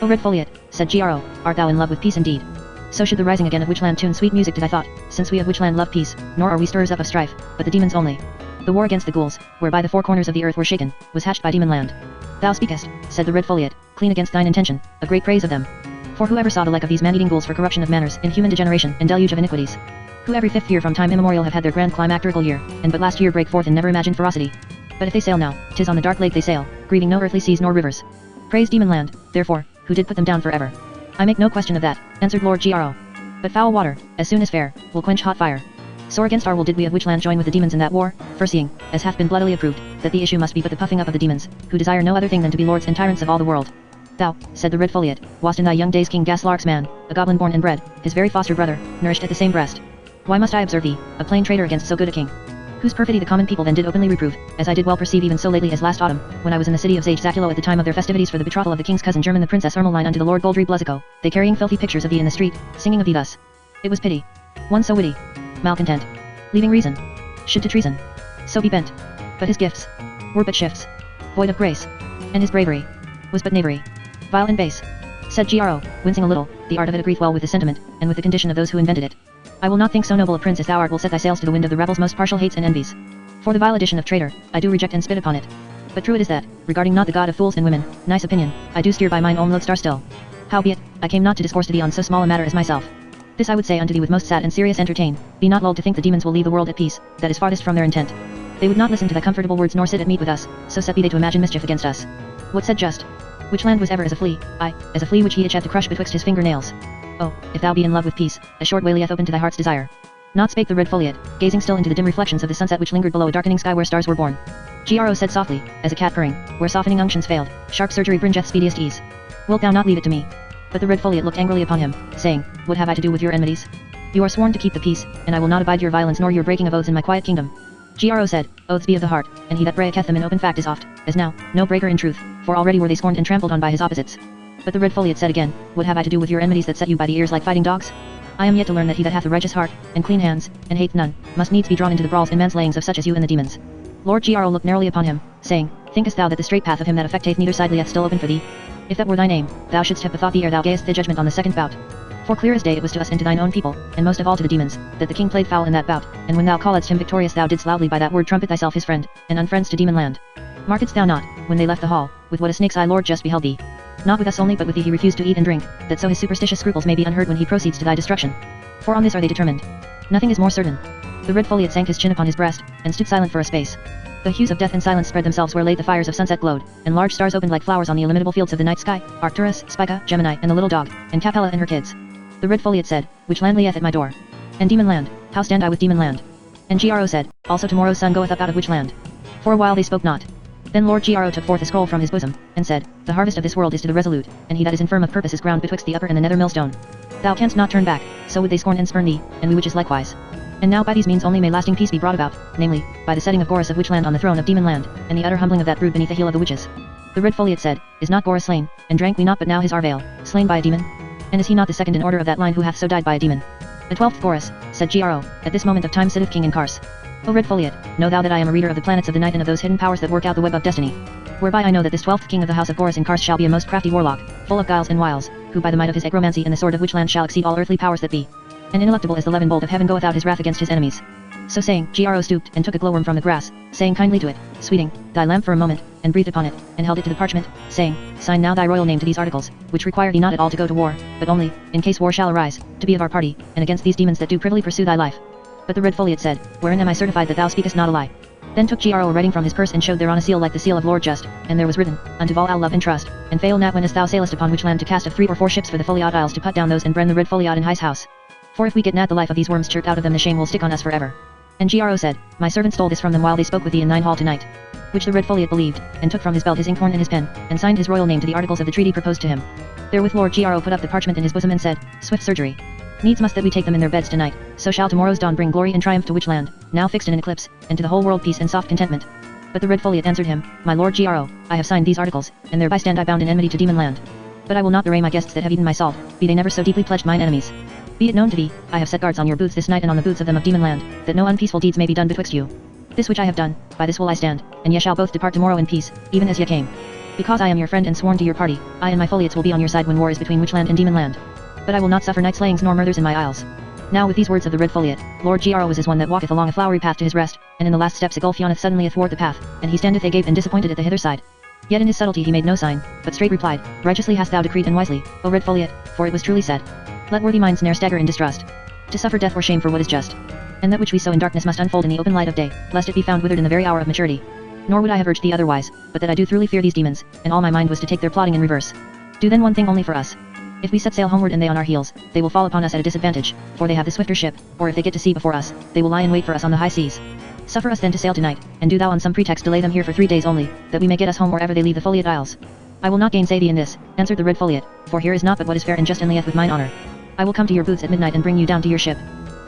O red foliot, said Gro, art thou in love with peace indeed? So should the rising again of Witchland tune sweet music to thy thought, since we of Witchland love peace, nor are we stirrers up of strife, but the demons only. The war against the ghouls, whereby the 4 corners of the earth were shaken, was hatched by Demonland. Thou speakest, said the red foliot, clean against thine intention, a great praise of them. For whoever saw the like of these man-eating ghouls for corruption of manners, in human degeneration, and deluge of iniquities? Who every 5th year from time immemorial have had their grand climacterical year, and but last year break forth in never imagined ferocity? But if they sail now, 'tis on the dark lake they sail, grieving no earthly seas nor rivers. Praise Demonland, therefore, who did put them down forever. I make no question of that, answered Lord Gro. But foul water, as soon as fair, will quench hot fire. Sore against our will did we of Witchland join with the demons in that war, foreseeing, as hath been bloodily approved, that the issue must be but the puffing up of the demons, who desire no other thing than to be lords and tyrants of all the world. Thou, said the red foliot, wast in thy young days King Gaslark's man, a goblin born and bred, his very foster brother, nourished at the same breast. Why must I observe thee, a plain traitor against so good a king? Whose perfidy the common people then did openly reprove, as I did well perceive even so lately as last autumn, when I was in the city of Zage Zaculo at the time of their festivities for the betrothal of the king's cousin German the Princess Ermeline unto the Lord Goldry Bluzzico, they carrying filthy pictures of thee in the street, singing of thee thus. It was pity. One so witty. Malcontent. Leaving reason. Should to treason. So be bent. But his gifts were but shifts. Void of grace. And his bravery was but knavery. Vile and base. Said Gro, wincing a little, the art of it agreeth well with the sentiment, and with the condition of those who invented it. I will not think so noble a prince as thou art will set thy sails to the wind of the rebels' most partial hates and envies. For the vile addition of traitor, I do reject and spit upon it. But true it is that, regarding not the god of fools and women, nice opinion, I do steer by mine own lodestar still. Howbeit, I came not to discourse to thee on so small a matter as myself. This I would say unto thee with most sad and serious entertain, be not lulled to think the demons will leave the world at peace, that is farthest from their intent. They would not listen to thy comfortable words nor sit at meat with us, so set be they to imagine mischief against us. What said just? Witchland was ever as a flea, aye, as a flea which he itch had to crush betwixt his finger-nails. Oh, if thou be in love with peace, a short way lieth open to thy heart's desire. Not spake the red foliot, gazing still into the dim reflections of the sunset which lingered below a darkening sky where stars were born. Gro said softly, as a cat purring, where softening unctions failed, sharp surgery bringeth speediest ease. Wilt thou not leave it to me? But the red foliot looked angrily upon him, saying, What have I to do with your enmities? You are sworn to keep the peace, and I will not abide your violence nor your breaking of oaths in my quiet kingdom. Gro said, Oaths be of the heart, and he that breaketh them in open fact is oft, as now, no breaker in truth, for already were they scorned and trampled on by his opposites. But the red foliot said again, What have I to do with your enmities that set you by the ears like fighting dogs? I am yet to learn that he that hath a righteous heart, and clean hands, and hateth none, must needs be drawn into the brawls and manslayings of such as you and the demons. Lord Gro looked narrowly upon him, saying, Thinkest thou that the straight path of him that affecteth neither side lieth still open for thee? If that were thy name, thou shouldst have bethought thee ere thou gayest the judgment on the second bout. For clear as day it was to us and to thine own people, and most of all to the demons, that the king played foul in that bout, and when thou calledst him victorious thou didst loudly by that word trumpet thyself his friend, and unfriends to Demonland. Markedst thou not, when they left the hall, with what a snake's eye Lord just beheld thee? Not with us only but with thee he refused to eat and drink, that so his superstitious scruples may be unheard when he proceeds to thy destruction. For on this are they determined. Nothing is more certain. The red foliot sank his chin upon his breast, and stood silent for a space. The hues of death and silence spread themselves where late the fires of sunset glowed, and large stars opened like flowers on the illimitable fields of the night sky, Arcturus, Spica, Gemini, and the little dog, and Capella and her kids. The red foliot said, which land lieth at my door? And demon land, how stand I with demon land? And Gro said, also tomorrow's sun goeth up out of which land? For a while they spoke not. Then Lord Gro took forth a scroll from his bosom, and said, the harvest of this world is to the resolute, and he that is infirm of purpose is ground betwixt the upper and the nether millstone. Thou canst not turn back, so would they scorn and spurn thee, and we witches likewise. And now by these means only may lasting peace be brought about, namely, by the setting of Gorus of Witchland on the throne of Demon Land, and the utter humbling of that brood beneath the heel of the witches. The red foliot said, is not Gorus slain, and drank we not but now his Arvale, slain by a demon? And is he not the second in order of that line who hath so died by a demon? The 12th Gorus, said Gro, at this moment of time sitteth king in Kars. O red foliot, know thou that I am a reader of the planets of the night and of those hidden powers that work out the web of destiny. Whereby I know that this 12th king of the house of Gorus in Kars shall be a most crafty warlock, full of guiles and wiles, who by the might of his agromancy and the sword of Witchland shall exceed all earthly powers that be. And ineluctable as the levin bolt of heaven goeth out his wrath against his enemies. So saying, Gro stooped and took a glowworm from the grass, saying kindly to it, sweeting, thy lamp for a moment, and breathed upon it, and held it to the parchment, saying, sign now thy royal name to these articles, which require thee not at all to go to war, but only, in case war shall arise, to be of our party, and against these demons that do privily pursue thy life. But the red foliot said, wherein am I certified that thou speakest not a lie? Then took Gro a writing from his purse and showed thereon a seal like the seal of Lord Just, and there was written, unto Val Al love and trust, and fail not when as thou sailest upon which land to cast of 3 or 4 ships for the Foliot Isles to put down those and bren the red foliot in his house. For if we get not the life of these worms chirped out of them the shame will stick on us forever. And Gro said, my servant stole this from them while they spoke with thee in thine hall tonight. Which the red foliot believed, and took from his belt his inkhorn and his pen, and signed his royal name to the articles of the treaty proposed to him. Therewith Lord Gro put up the parchment in his bosom and said, swift surgery. Needs must that we take them in their beds tonight, so shall tomorrow's dawn bring glory and triumph to Witchland, now fixed in an eclipse, and to the whole world peace and soft contentment. But the red foliot answered him, my lord Gro, I have signed these articles, and thereby stand I bound in enmity to Demon Land. But I will not bewray my guests that have eaten my salt, be they never so deeply pledged mine enemies. Be it known to thee, I have set guards on your booths this night and on the booths of them of Demon Land, that no unpeaceful deeds may be done betwixt you. This which I have done, by this will I stand, and ye shall both depart tomorrow in peace, even as ye came. Because I am your friend and sworn to your party, I and my foliots will be on your side when war is between Witchland and Demon Land. But I will not suffer night slayings nor murders in my isles. Now with these words of the red foliot, Lord Gro was as one that walketh along a flowery path to his rest, and in the last steps a gulf yawneth suddenly athwart the path, and he standeth agape and disappointed at the hither side. Yet in his subtlety he made no sign, but straight replied, righteously hast thou decreed and wisely, O red foliot, for it was truly said. Let worthy minds ne'er stagger in distrust, to suffer death or shame for what is just. And that which we sow in darkness must unfold in the open light of day, lest it be found withered in the very hour of maturity. Nor would I have urged thee otherwise, but that I do truly fear these demons, and all my mind was to take their plotting in reverse. Do then one thing only for us. If we set sail homeward and they on our heels, they will fall upon us at a disadvantage, for they have the swifter ship, or if they get to sea before us, they will lie in wait for us on the high seas. Suffer us then to sail tonight, and do thou on some pretext delay them here for 3 days only, that we may get us home wherever they leave the Foliot Isles. I will not gainsay thee in this, answered the red foliot, for here is not but what is fair and just and lieth with mine honor. I will come to your booths at midnight and bring you down to your ship.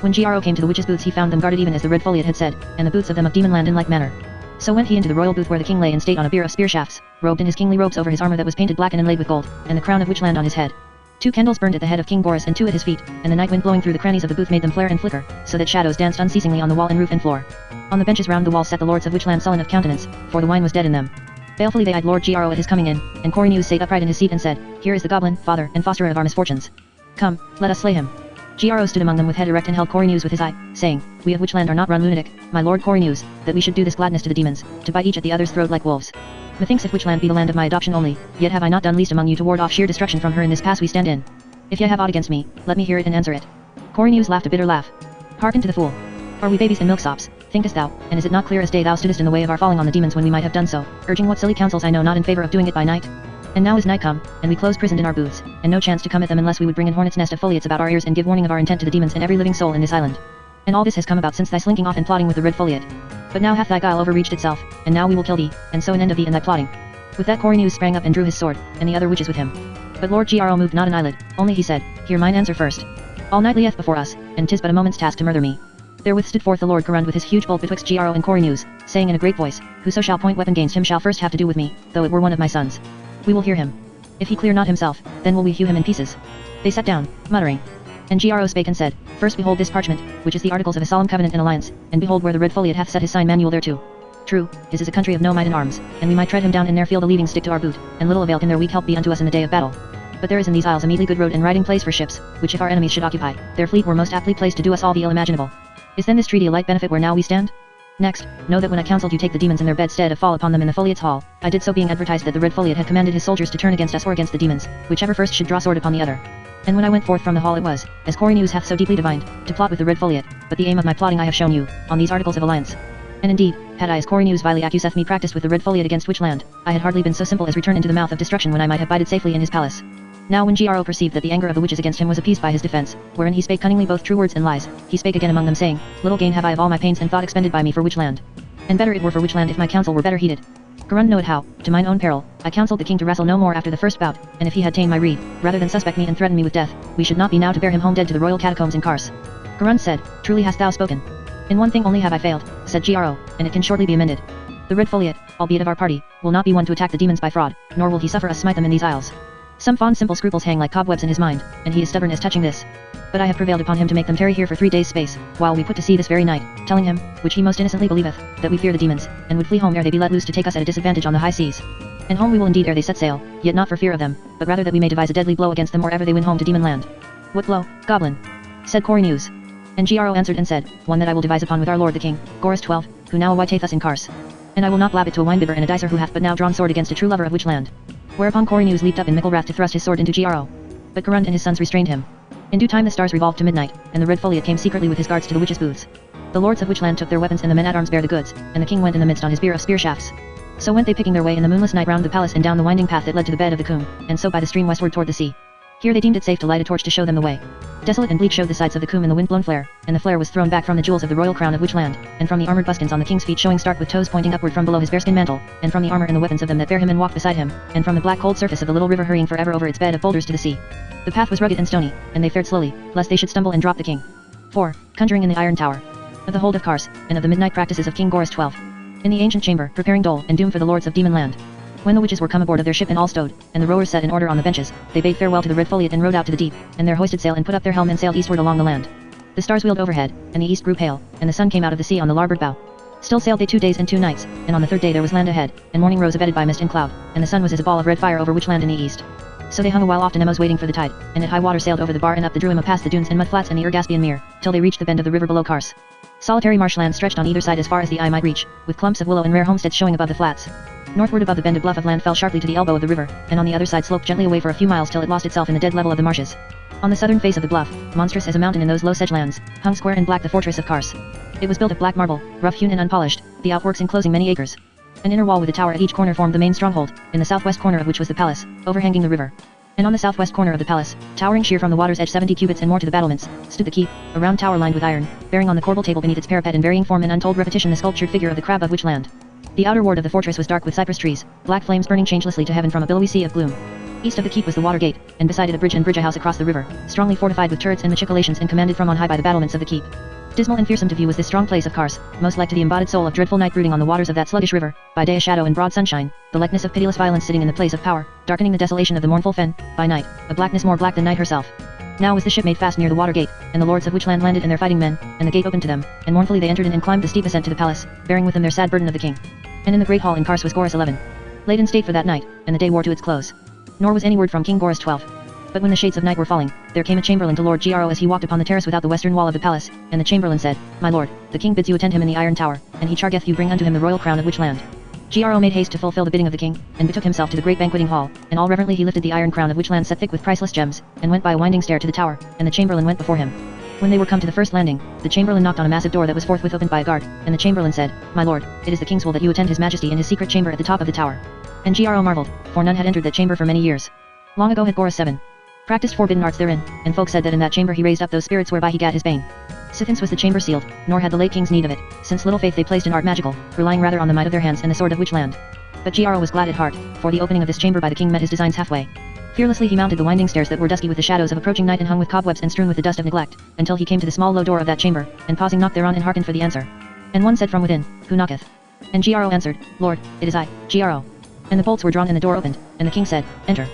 When Gro came to the witches' booths he found them guarded even as the red foliot had said, and the booths of them of Demon Land in like manner. So went he into the royal booth where the king lay in state on a bier of spear shafts, robed in his kingly robes over his armor that was painted black and inlaid with gold, and the crown of Witchland on his head. 2 candles burned at the head of King Gorus and 2 at his feet, and the night wind blowing through the crannies of the booth made them flare and flicker, so that shadows danced unceasingly on the wall and roof and floor. On the benches round the wall sat the lords of Witchland sullen of countenance, for the wine was dead in them. Balefully they eyed Lord Gro at his coming in, and Corynus sate upright in his seat and said, here is the goblin, father, and fosterer of our misfortunes. Come, let us slay him. Gro stood among them with head erect and held Corynus with his eye, saying, we of Witchland are not run lunatic, my lord Corynus, that we should do this gladness to the demons, to bite each at the other's throat like wolves. Methinks if Witchland be the land of my adoption only, yet have I not done least among you to ward off sheer destruction from her in this pass we stand in. If ye have aught against me, let me hear it and answer it. Corynus laughed a bitter laugh. Hearken to the fool. Are we babies and milksops, thinkest thou, and is it not clear as day thou stoodest in the way of our falling on the demons when we might have done so, urging what silly counsels I know not in favor of doing it by night? And now is night come, and we close prisoned in our booths, and no chance to come at them unless we would bring an hornet's nest of foliots about our ears and give warning of our intent to the demons and every living soul in this island. And all this has come about since thy slinking off and plotting with the red foliot. But now hath thy guile overreached itself, and now we will kill thee, and so an end of thee and thy plotting. With that Corynus sprang up and drew his sword, and the other witches with him. But Lord Gro moved not an eyelid, only he said, hear mine answer first. All night lieth before us, and 'tis but a moment's task to murder me. Therewith stood forth the Lord Corund with his huge bolt betwixt Gro and Corynus, saying in a great voice, whoso shall point weapon against him shall first have to do with me, though it were one of my sons. We will hear him. If he clear not himself, then will we hew him in pieces. They sat down, muttering. And Gro spake and said, first behold this parchment, which is the articles of a solemn covenant and alliance, and behold where the red foliot hath set his sign manual thereto. True, his is a country of no might in arms, and we might tread him down and ne'er feel the leaving stick to our boot, and little avail can their weak help be unto us in the day of battle. But there is in these isles a meetly good road and riding place for ships, which if our enemies should occupy, their fleet were most aptly placed to do us all the ill imaginable. Is then this treaty a light benefit where now we stand? Next, know that when I counselled you take the demons in their bedstead of fall upon them in the Foliot's hall, I did so being advertised that the red foliot had commanded his soldiers to turn against us or against the demons, whichever first should draw sword upon the other. And when I went forth from the hall it was, as Corynus hath so deeply divined, to plot with the red foliot, but the aim of my plotting I have shown you, on these articles of alliance. And indeed, had I as Corynus vilely accuseth me practiced with the red foliot against which land, I had hardly been so simple as return into the mouth of destruction when I might have bided safely in his palace. Now when Gro perceived that the anger of the witches against him was appeased by his defence, wherein he spake cunningly both true words and lies, he spake again among them saying, Little gain have I of all my pains and thought expended by me for which land. And better it were for which land if my counsel were better heeded. Garund knowed how, to mine own peril, I counselled the king to wrestle no more after the first bout, and if he had ta'en my rede, rather than suspect me and threaten me with death, we should not be now to bear him home dead to the royal catacombs in Kars. Garund said, Truly hast thou spoken. In one thing only have I failed, said Gro, and it can shortly be amended. The red foliot, albeit of our party, will not be one to attack the demons by fraud, nor will he suffer us smite them in these isles. Some fond simple scruples hang like cobwebs in his mind, and he is stubborn as touching this. But I have prevailed upon him to make them tarry here for 3 days' space, while we put to sea this very night, telling him, which he most innocently believeth, that we fear the demons, and would flee home ere they be let loose to take us at a disadvantage on the high seas. And home we will indeed ere they set sail, yet not for fear of them, but rather that we may devise a deadly blow against them or ever they win home to demon land. What blow, goblin? Said Corynus. And Gro answered and said, One that I will devise upon with our lord the king, Gorus 12, who now awiteth us in Kars. And I will not blab it to a winebibber and a dicer who hath but now drawn sword against a true lover of which land. Whereupon Corynus leaped up in mickle wrath to thrust his sword into Gro. But Garund and his sons restrained him. In due time the stars revolved to midnight, and the red foliot came secretly with his guards to the witches' booths. The lords of which land took their weapons and the men at arms bare the goods, and the king went in the midst on his bier of spear shafts. So went they picking their way in the moonless night round the palace and down the winding path that led to the bed of the Coombe, and so by the stream westward toward the sea. Here they deemed it safe to light a torch to show them the way. Desolate and bleak showed the sides of the Coombe in the wind-blown flare, and the flare was thrown back from the jewels of the royal crown of which land, and from the armored buskins on the king's feet showing stark with toes pointing upward from below his bearskin mantle, and from the armor and the weapons of them that bear him and walk beside him, and from the black cold surface of the little river hurrying forever over its bed of boulders to the sea. The path was rugged and stony, and they fared slowly, lest they should stumble and drop the king. 4. Conjuring in the Iron Tower. Of the hold of Kars, and of the midnight practices of King Gorus 12. In the ancient chamber, preparing dole and doom for the lords of demon land. When the witches were come aboard of their ship and all stowed, and the rowers set in order on the benches, they bade farewell to the red foliot and rowed out to the deep, and there hoisted sail and put up their helm and sailed eastward along the land. The stars wheeled overhead, and the east grew pale, and the sun came out of the sea on the larboard bow. Still sailed they 2 days and 2 nights, and on the 3rd day there was land ahead, and morning rose abetted by mist and cloud, and the sun was as a ball of red fire over which land in the east. So they hung a while off to Nemos waiting for the tide, and at high water sailed over the bar and up the Druima past the dunes and mud flats and the Ergaspian mere, till they reached the bend of the river below Kars. Solitary marshland stretched on either side as far as the eye might reach, with clumps of willow and rare homesteads showing above the flats. Northward above the bend a bluff of land fell sharply to the elbow of the river, and on the other side sloped gently away for a few miles till it lost itself in the dead level of the marshes. On the southern face of the bluff, monstrous as a mountain in those low sedge lands, hung square and black the fortress of Kars. It was built of black marble, rough-hewn and unpolished, the outworks enclosing many acres. An inner wall with a tower at each corner formed the main stronghold, in the southwest corner of which was the palace, overhanging the river. And on the southwest corner of the palace, towering sheer from the water's edge 70 cubits and more to the battlements, stood the keep, a round tower lined with iron, bearing on the corbel table beneath its parapet in varying form and untold repetition the sculptured figure of the crab of which land. The outer ward of the fortress was dark with cypress trees, black flames burning changelessly to heaven from a billowy sea of gloom. East of the keep was the water gate, and beside it a bridge and bridge a house across the river, strongly fortified with turrets and machicolations and commanded from on high by the battlements of the keep. Dismal and fearsome to view was this strong place of Kars, most like to the embodied soul of dreadful night brooding on the waters of that sluggish river, by day a shadow and broad sunshine, the likeness of pitiless violence sitting in the place of power, darkening the desolation of the mournful fen, by night, a blackness more black than night herself. Now was the ship made fast near the water gate, and the lords of which land landed and their fighting men, and the gate opened to them, and mournfully they entered in and climbed the steep ascent to the palace, bearing with them their sad burden of the king. And in the great hall in Kars was Gorus 11. Laid in state for that night, and the day wore to its close. Nor was any word from King Gorus 12. But when the shades of night were falling, there came a chamberlain to Lord Gro as he walked upon the terrace without the western wall of the palace, and the chamberlain said, My lord, the king bids you attend him in the iron tower, and he chargeth you bring unto him the royal crown of which land. Gro made haste to fulfill the bidding of the king, and betook himself to the great banqueting hall, and all reverently he lifted the iron crown of which land set thick with priceless gems, and went by a winding stair to the tower, and the chamberlain went before him. When they were come to the first landing, the chamberlain knocked on a massive door that was forthwith opened by a guard, and the chamberlain said, My lord, it is the king's will that you attend his majesty in his secret chamber at the top of the tower. And Gro marveled, for none had entered that chamber for many years. Long ago had Gorus 7 practiced forbidden arts therein, and folk said that in that chamber he raised up those spirits whereby he gat his bane. Sithence was the chamber sealed, nor had the late kings need of it, since little faith they placed in art magical, relying rather on the might of their hands and the sword of which land. But Gro was glad at heart, for the opening of this chamber by the king met his designs halfway. Fearlessly he mounted the winding stairs that were dusky with the shadows of approaching night and hung with cobwebs and strewn with the dust of neglect, until he came to the small low door of that chamber, and pausing knocked thereon and hearkened for the answer. And one said from within, Who knocketh? And Gro answered, Lord, it is I, Gro. And the bolts were drawn and the door opened, and the king said, Enter.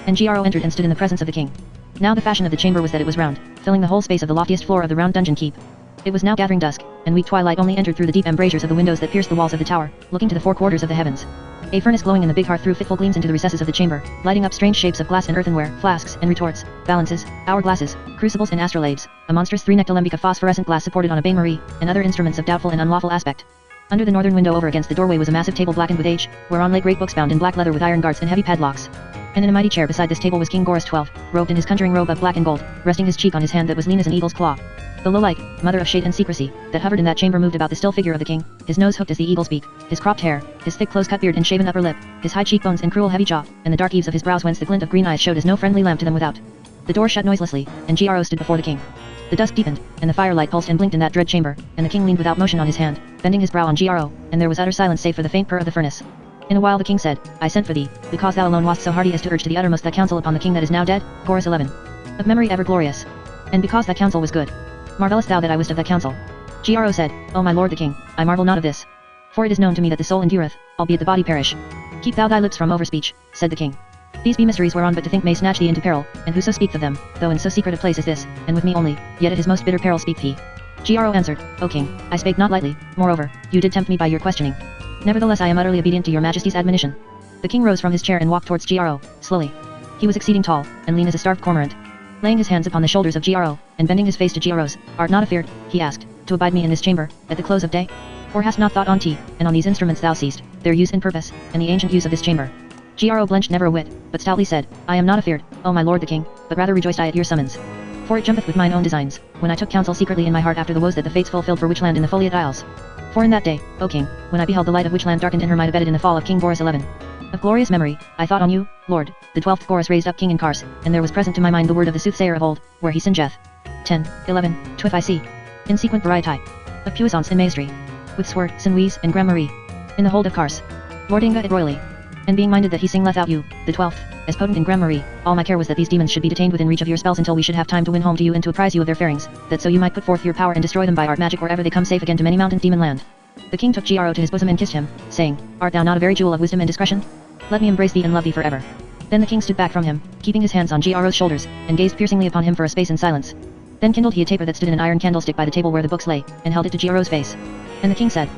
And Gro entered and stood in the presence of the king. Now the fashion of the chamber was that it was round, filling the whole space of the loftiest floor of the round dungeon keep. It was now gathering dusk, and weak twilight only entered through the deep embrasures of the windows that pierced the walls of the tower, looking to the 4 quarters of the heavens. A furnace glowing in the big hearth threw fitful gleams into the recesses of the chamber, lighting up strange shapes of glass and earthenware, flasks and retorts, balances, hourglasses, crucibles and astrolabes, a monstrous 3-necked alembic of phosphorescent glass supported on a bain-marie, and other instruments of doubtful and unlawful aspect. Under the northern window over against the doorway was a massive table blackened with age, whereon lay great books bound in black leather with iron guards and heavy padlocks. And in a mighty chair beside this table was King Goros XII, robed in his conjuring robe of black and gold, resting his cheek on his hand that was lean as an eagle's claw. The low-like, mother of shade and secrecy, that hovered in that chamber moved about the still figure of the king, his nose hooked as the eagle's beak, his cropped hair, his thick close-cut beard and shaven upper lip, his high cheekbones and cruel heavy jaw, and the dark eaves of his brows whence the glint of green eyes showed as no friendly lamp to them without. The door shut noiselessly, and Gro stood before the king. The dusk deepened, and the firelight pulsed and blinked in that dread chamber, and the king leaned without motion on his hand, bending his brow on Gro, and there was utter silence save for the faint purr of the furnace. In a while the king said, I sent for thee, because thou alone wast so hardy as to urge to the uttermost thy counsel upon the king that is now dead, Goros 11. Of memory ever glorious. And because thy counsel was good. Marvellest thou that I wist of thy counsel? Gro said, O my lord the king, I marvel not of this. For it is known to me that the soul endureth, albeit the body perish. Keep thou thy lips from overspeech, said the king. These be mysteries whereon but to think may snatch thee into peril, and whoso speaketh of them, though in so secret a place as this, and with me only, yet at his most bitter peril speak he. Gro answered, O king, I spake not lightly, moreover, you did tempt me by your questioning. Nevertheless I am utterly obedient to your majesty's admonition. The king rose from his chair and walked towards Gro, slowly. He was exceeding tall, and lean as a starved cormorant. Laying his hands upon the shoulders of Gro, and bending his face to Gro's, art not afeard, he asked, to abide me in this chamber, at the close of day? Or hast not thought on tea, and on these instruments thou seest, their use and purpose, and the ancient use of this chamber? Gro blenched never a whit, but stoutly said, I am not afeard, O my lord the king, but rather rejoiced I at your summons. For it jumpeth with mine own designs, when I took counsel secretly in my heart after the woes that the fates fulfilled for Witchland in the Foliot Isles. For in that day, O king, when I beheld the light of Witchland darkened in her might abetted in the fall of King Goros 11. Of glorious memory, I thought on you, Lord, the 12th Goros raised up king in Kars, and there was present to my mind the word of the soothsayer of old, where he sinjeth. 10, 11, 12 I see. In sequent variety. Of puissance and maestry. With sword, Saint-Louis, and Grand-Marie. In the hold of Kars. Lord Inga it royally. And being minded that he singleth out you, the 12th, as potent in Grand-Marie, all my care was that these demons should be detained within reach of your spells until we should have time to win home to you and to apprise you of their farings, that so you might put forth your power and destroy them by art magic or ever they come safe again to many mountain demon land. The king took Gro to his bosom and kissed him, saying, Art thou not a very jewel of wisdom and discretion? Let me embrace thee and love thee forever. Then the king stood back from him, keeping his hands on Gro's shoulders, and gazed piercingly upon him for a space in silence. Then kindled he a taper that stood in an iron candlestick by the table where the books lay, and held it to Gro's face. And the king said,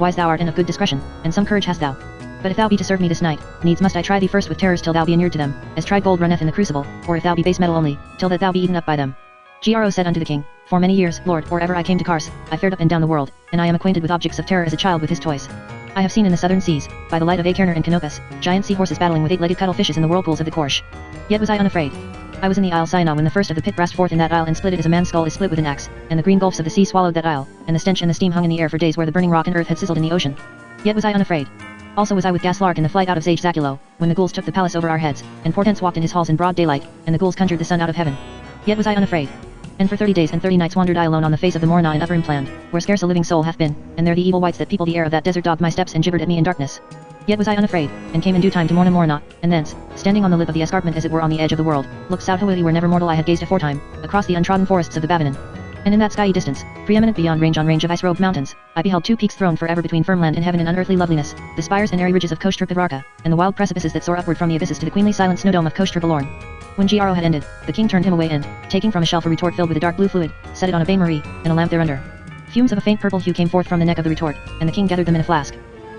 Wise thou art and of good discretion, and some courage hast thou. But if thou be to serve me this night, needs must I try thee first with terrors till thou be inured to them, as tried gold runneth in the crucible, or if thou be base metal only, till that thou be eaten up by them. Gro said unto the king, For many years, Lord, or ever I came to Kars, I fared up and down the world, and I am acquainted with objects of terror as a child with his toys. I have seen in the southern seas, by the light of Akerner and Canopus, giant seahorses battling with 8-legged cuttlefishes in the whirlpools of the Korsh. Yet was I unafraid. I was in the Isle Sinai when the first of the pit brast forth in that isle and split it as a man's skull is split with an axe, and the green gulfs of the sea swallowed that isle, and the stench and the steam hung in the air for days where the burning rock and earth had sizzled in the ocean. Yet was I unafraid. Also was I with Gaslark in the flight out of Sage Zaculo, when the ghouls took the palace over our heads, and portents walked in his halls in broad daylight, and the ghouls conjured the sun out of heaven. Yet was I unafraid. And for 30 days and 30 nights wandered I alone on the face of the Morna in Upper Impland, where scarce a living soul hath been, and there the evil wights that people the air of that desert dogged my steps and gibbered at me in darkness. Yet was I unafraid, and came in due time to Morna, and thence, standing on the lip of the escarpment as it were on the edge of the world, looked south where never mortal I had gazed aforetime, across the untrodden forests of the Bavinon. And in that skyey distance, preeminent beyond range on range of ice-robed mountains, I beheld two peaks throned forever between firm land and heaven in unearthly loveliness, the spires and airy ridges of Koshtra and the wild precipices that soar upward from the abysses to the queenly silent snow dome of Koshtra When Gro had ended, the king turned him away and, taking from a shelf a retort filled with a dark blue fluid, set it on a bain-marie, and a lamp thereunder. Fumes of a faint purple hue came forth from the neck of the retort, and the king gathered them in a flask.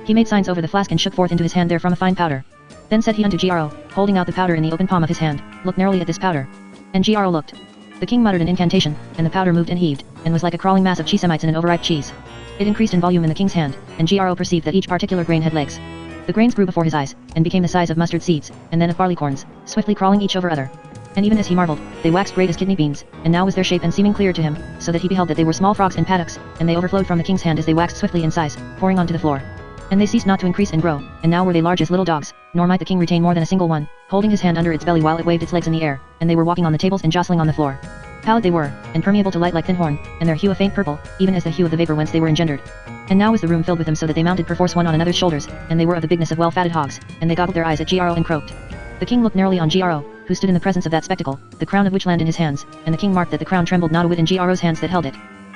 He made signs over the flask and shook forth into his hand therefrom a fine powder. Then said he unto Gro, holding out the powder in the open palm of his hand, Look narrowly at this powder. And Gro looked. The king muttered an incantation, and the powder moved and heaved, and was like a crawling mass of cheesemites in an overripe cheese. It increased in volume in the king's hand, and Gro perceived that each particular grain had legs. The grains grew before his eyes, and became the size of mustard seeds, and then of barleycorns, swiftly crawling each over other. And even as he marveled, they waxed great as kidney beans, and now was their shape and seeming clear to him, so that he beheld that they were small frogs in paddocks, and they overflowed from the king's hand as they waxed swiftly in size, pouring onto the floor. And they ceased not to increase and grow, and now were they large as little dogs, nor might the king retain more than a single one, holding his hand under its belly while it waved its legs in the air, and they were walking on the tables and jostling on the floor. Pallid they were, and permeable to light like thin horn, and their hue a faint purple, even as the hue of the vapor whence they were engendered. And now was the room filled with them so that they mounted perforce one on another's shoulders, and they were of the bigness of well-fatted hogs, and they goggled their eyes at Gro and croaked. The king looked narrowly on Gro, who stood in the presence of that spectacle, the crown of Witchland in his hands, and the king marked that the crown trembled not a whit in Gro's hands that held it.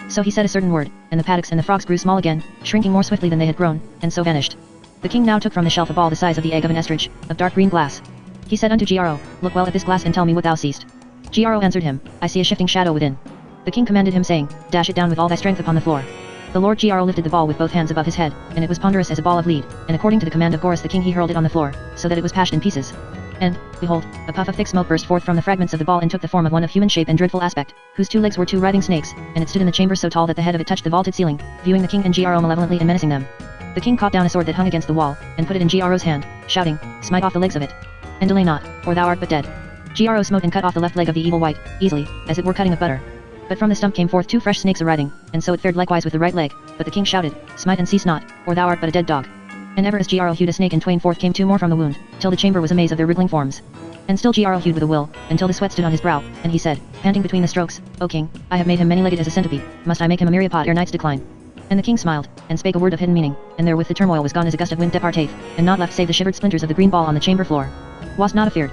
So he said a certain word, and the paddocks and the frogs grew small again, shrinking more swiftly than they had grown, and so vanished. The king now took from the shelf a ball the size of the egg of an ostrich, of dark green glass. He said unto Gro, Look well at this glass and tell me what thou seest. Gro answered him, I see a shifting shadow within. The king commanded him saying, Dash it down with all thy strength upon the floor. The Lord Gro lifted the ball with both hands above his head, and it was ponderous as a ball of lead, and according to the command of Goros the king he hurled it on the floor, so that it was pashed in pieces. And, behold, a puff of thick smoke burst forth from the fragments of the ball and took the form of one of human shape and dreadful aspect, whose 2 legs were 2 writhing snakes, and it stood in the chamber so tall that the head of it touched the vaulted ceiling, viewing the king and Gro malevolently and menacing them. The king caught down a sword that hung against the wall, and put it in Gro's hand, shouting, Smite off the legs of it. and delay not, or thou art but dead. Gro smote and cut off the left leg of the evil wight, easily, as it were cutting of butter. But from the stump came forth 2 fresh snakes a-writhing, and so it fared likewise with the right leg, but the king shouted, Smite and cease not, or thou art but a dead dog. And ever as Gro hewed a snake in twain forth came 2 more from the wound, till the chamber was a maze of their wriggling forms. And still Gro hewed with a will, until the sweat stood on his brow, and he said, panting between the strokes, O king, I have made him many-legged as a centipede, must I make him a myriapod ere night's decline? And the king smiled, and spake a word of hidden meaning, and therewith the turmoil was gone as a gust of wind departeth, and not left save the shivered splinters of the green ball on the chamber floor. Wast not afeard?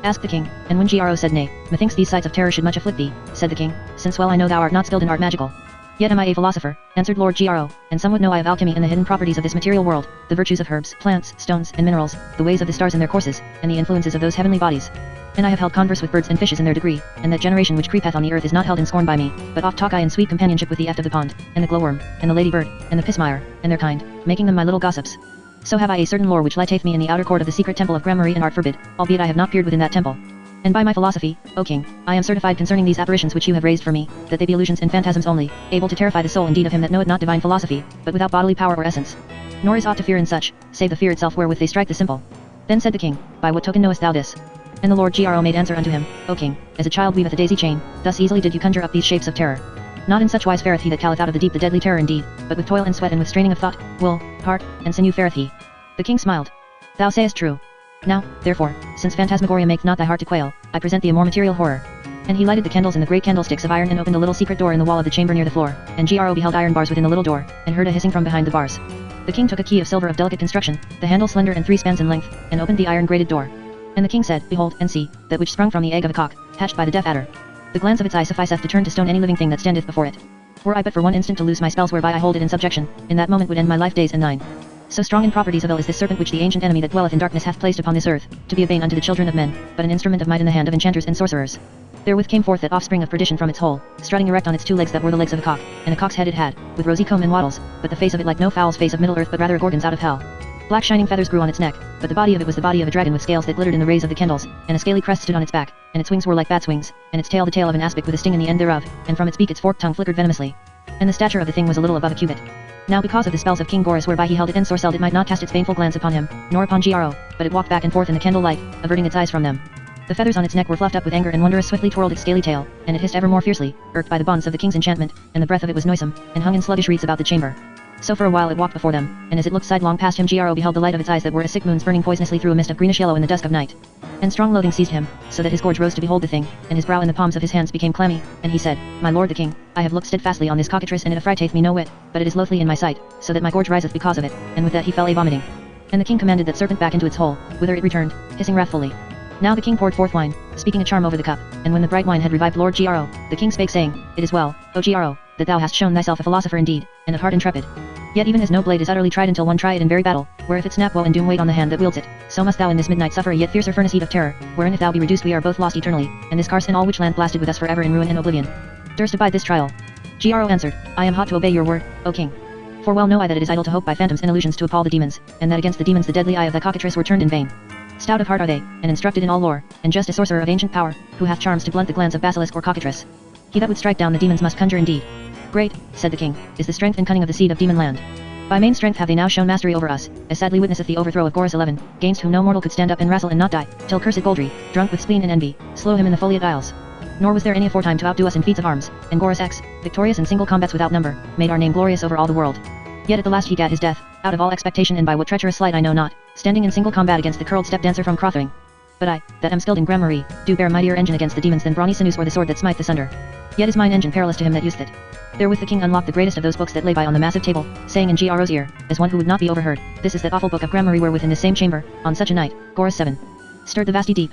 Asked the king, and when Gro said nay, methinks these sights of terror should much afflict thee, said the king, since well I know thou art not skilled in art magical. Yet am I a philosopher, answered Lord Gro, and somewhat know I of alchemy and the hidden properties of this material world, the virtues of herbs, plants, stones, and minerals, the ways of the stars in their courses, and the influences of those heavenly bodies. And I have held converse with birds and fishes in their degree, and that generation which creepeth on the earth is not held in scorn by me, but oft talk I in sweet companionship with the eft of the pond, and the glowworm, and the ladybird, and the pismire, and their kind, making them my little gossips. So have I a certain lore which lighteth me in the outer court of the secret temple of gramarye and art forbid, albeit I have not peered within that temple. And by my philosophy, O king, I am certified concerning these apparitions which you have raised for me, that they be illusions and phantasms only, able to terrify the soul indeed of him that knoweth not divine philosophy, but without bodily power or essence. Nor is aught to fear in such, save the fear itself wherewith they strike the simple. Then said the king, By what token knowest thou this? And the Lord Gro made answer unto him, O king, as a child weaveth a daisy chain, thus easily did you conjure up these shapes of terror. Not in such wise fareth he that calleth out of the deep the deadly terror indeed, but with toil and sweat and with straining of thought, will, heart, and sinew fareth he. The king smiled. Thou sayest true. Now, therefore, since phantasmagoria maketh not thy heart to quail, I present thee a more material horror. And he lighted the candles in the great candlesticks of iron and opened a little secret door in the wall of the chamber near the floor, and Gro beheld iron bars within the little door, and heard a hissing from behind the bars. The king took a key of silver of delicate construction, the handle slender and 3 spans in length, and opened the iron grated door. And the king said, Behold, and see, that which sprung from the egg of a cock, hatched by the deaf adder. The glance of its eye sufficeth to turn to stone any living thing that standeth before it. Were I but for one instant to lose my spells whereby I hold it in subjection, in that moment would end my life days and thine. So strong in properties of ill is this serpent which the ancient enemy that dwelleth in darkness hath placed upon this earth, to be a bane unto the children of men, but an instrument of might in the hand of enchanters and sorcerers. Therewith came forth that offspring of perdition from its hole, strutting erect on its 2 legs that were the legs of a cock, and a cock's head it had, with rosy comb and wattles, but the face of it like no fowl's face of middle earth but rather a gorgon's out of hell. Black shining feathers grew on its neck, but the body of it was the body of a dragon with scales that glittered in the rays of the candles, and a scaly crest stood on its back, and its wings were like bat's wings, and its tail the tail of an aspic with a sting in the end thereof, and from its beak its forked tongue flickered venomously. And the stature of the thing was a little above a cubit. Now because of the spells of King Goros whereby he held it and sorcelled it might not cast its baneful glance upon him, nor upon Gro, but it walked back and forth in the candle light, averting its eyes from them. The feathers on its neck were fluffed up with anger and wonder as swiftly twirled its scaly tail, and it hissed ever more fiercely, irked by the bonds of the king's enchantment, and the breath of it was noisome, and hung in sluggish wreaths about the chamber. So for a while it walked before them, and as it looked sidelong past him Gro beheld the light of its eyes that were as sick moons burning poisonously through a mist of greenish yellow in the dusk of night. And strong loathing seized him, so that his gorge rose to behold the thing, and his brow and the palms of his hands became clammy, and he said, My lord the king, I have looked steadfastly on this cockatrice and it affrighteth me no whit, but it is loathly in my sight, so that my gorge riseth because of it, and with that he fell a-vomiting. And the king commanded that serpent back into its hole, whither it returned, hissing wrathfully. Now the king poured forth wine, speaking a charm over the cup, and when the bright wine had revived Lord Gro, the king spake saying, It is well, O Gro, that thou hast shown thyself a philosopher indeed, and of heart intrepid. Yet even as no blade is utterly tried until one try it in very battle, where if it snap woe and doom wait on the hand that wields it, so must thou in this midnight suffer a yet fiercer furnace heat of terror, wherein if thou be reduced we are both lost eternally, and this curse and all which land blasted with us forever in ruin and oblivion. Durst abide this trial? Gro answered, I am hot to obey your word, O king. For well know I that it is idle to hope by phantoms and illusions to appall the demons, and that against the demons the deadly eye of the cockatrice were turned in vain. Stout of heart are they, and instructed in all lore, and just a sorcerer of ancient power, who hath charms to blunt the glance of basilisk or cockatrice. He that would strike down the demons must conjure indeed. Great, said the king, is the strength and cunning of the seed of demon land. By main strength have they now shown mastery over us, as sadly witnesseth the overthrow of Goros 11, gainst whom no mortal could stand up and wrestle and not die, till cursed Goldry, drunk with spleen and envy, slew him in the Foliot Isles. Nor was there any aforetime to outdo us in feats of arms, and Goros X, victorious in single combats without number, made our name glorious over all the world. Yet at the last he gat his death, out of all expectation and by what treacherous sleight I know not, standing in single combat against the curled step dancer from Crothering. But I, that am skilled in gramarye, do bear mightier engine against the demons than brawny sinews or the sword that smiteth asunder. Yet is mine engine perilous to him that useth it. Therewith the king unlocked the greatest of those books that lay by on the massive table, saying in Gro's ear, as one who would not be overheard, This is that awful book of gramarye wherewith in this same chamber, on such a night, Goros 7 stirred the vasty deep.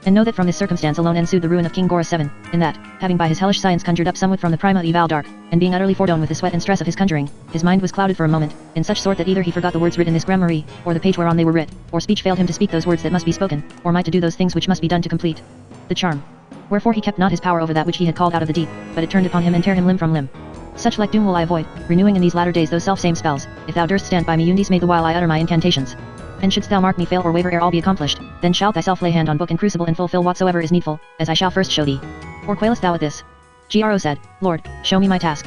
And know that from this circumstance alone ensued the ruin of King Goros 7, in that, having by his hellish science conjured up somewhat from the prima eval dark, and being utterly fordone with the sweat and stress of his conjuring, his mind was clouded for a moment, in such sort that either he forgot the words writ in this gramarye, or the page whereon they were writ, or speech failed him to speak those words that must be spoken, or might to do those things which must be done to complete the charm. Wherefore he kept not his power over that which he had called out of the deep, but it turned upon him and tear him limb from limb. Such like doom will I avoid, renewing in these latter days those self-same spells, if thou durst stand by me Undis may the while I utter my incantations. And shouldst thou mark me fail or waver ere all be accomplished, then shalt thyself lay hand on book and crucible and fulfill whatsoever is needful, as I shall first show thee. Or quailest thou at this? Gro said, Lord, show me my task.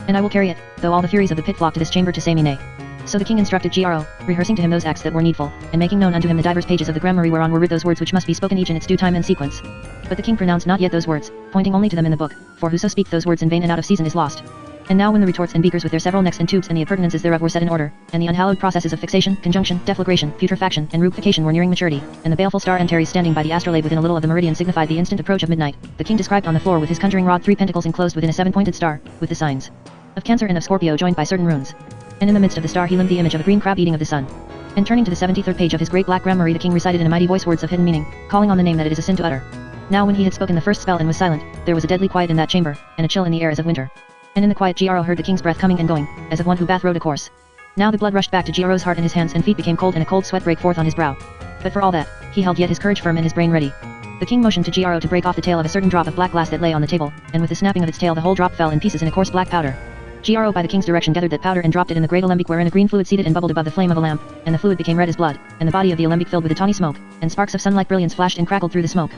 And I will carry it, though all the furies of the pit flock to this chamber to say me nay. So the king instructed Gro, rehearsing to him those acts that were needful, and making known unto him the divers pages of the gramarye whereon were writ those words which must be spoken each in its due time and sequence. But the king pronounced not yet those words, pointing only to them in the book, for whoso speak those words in vain and out of season is lost. And now when the retorts and beakers with their several necks and tubes and the appurtenances thereof were set in order, and the unhallowed processes of fixation, conjunction, deflagration, putrefaction, and rupefication were nearing maturity, and the baleful star Antares standing by the astrolabe within a little of the meridian signified the instant approach of midnight, the king described on the floor with his conjuring rod 3 pentacles enclosed within a 7-pointed star, with the signs of Cancer and of Scorpio joined by certain runes. And in the midst of the star he limned the image of a green crab eating of the sun. And turning to the 73rd page of his great black gramarye the king recited in a mighty voice words of hidden meaning, calling on the name that it is a sin to utter. Now when he had spoken the first spell and was silent, there was a deadly quiet in that chamber, and a chill in the air as of winter. And in the quiet Gro heard the king's breath coming and going, as of one who bath rode a course. Now the blood rushed back to Gro's heart and his hands and feet became cold and a cold sweat brake forth on his brow. But for all that, he held yet his courage firm and his brain ready. The king motioned to Gro to break off the tail of a certain drop of black glass that lay on the table, and with the snapping of its tail the whole drop fell in pieces in a coarse black powder. Gro by the king's direction gathered that powder and dropped it in the great alembic wherein a green fluid seated and bubbled above the flame of a lamp, and the fluid became red as blood, and the body of the alembic filled with a tawny smoke, and sparks of sun-like brilliance flashed and crackled through the smoke.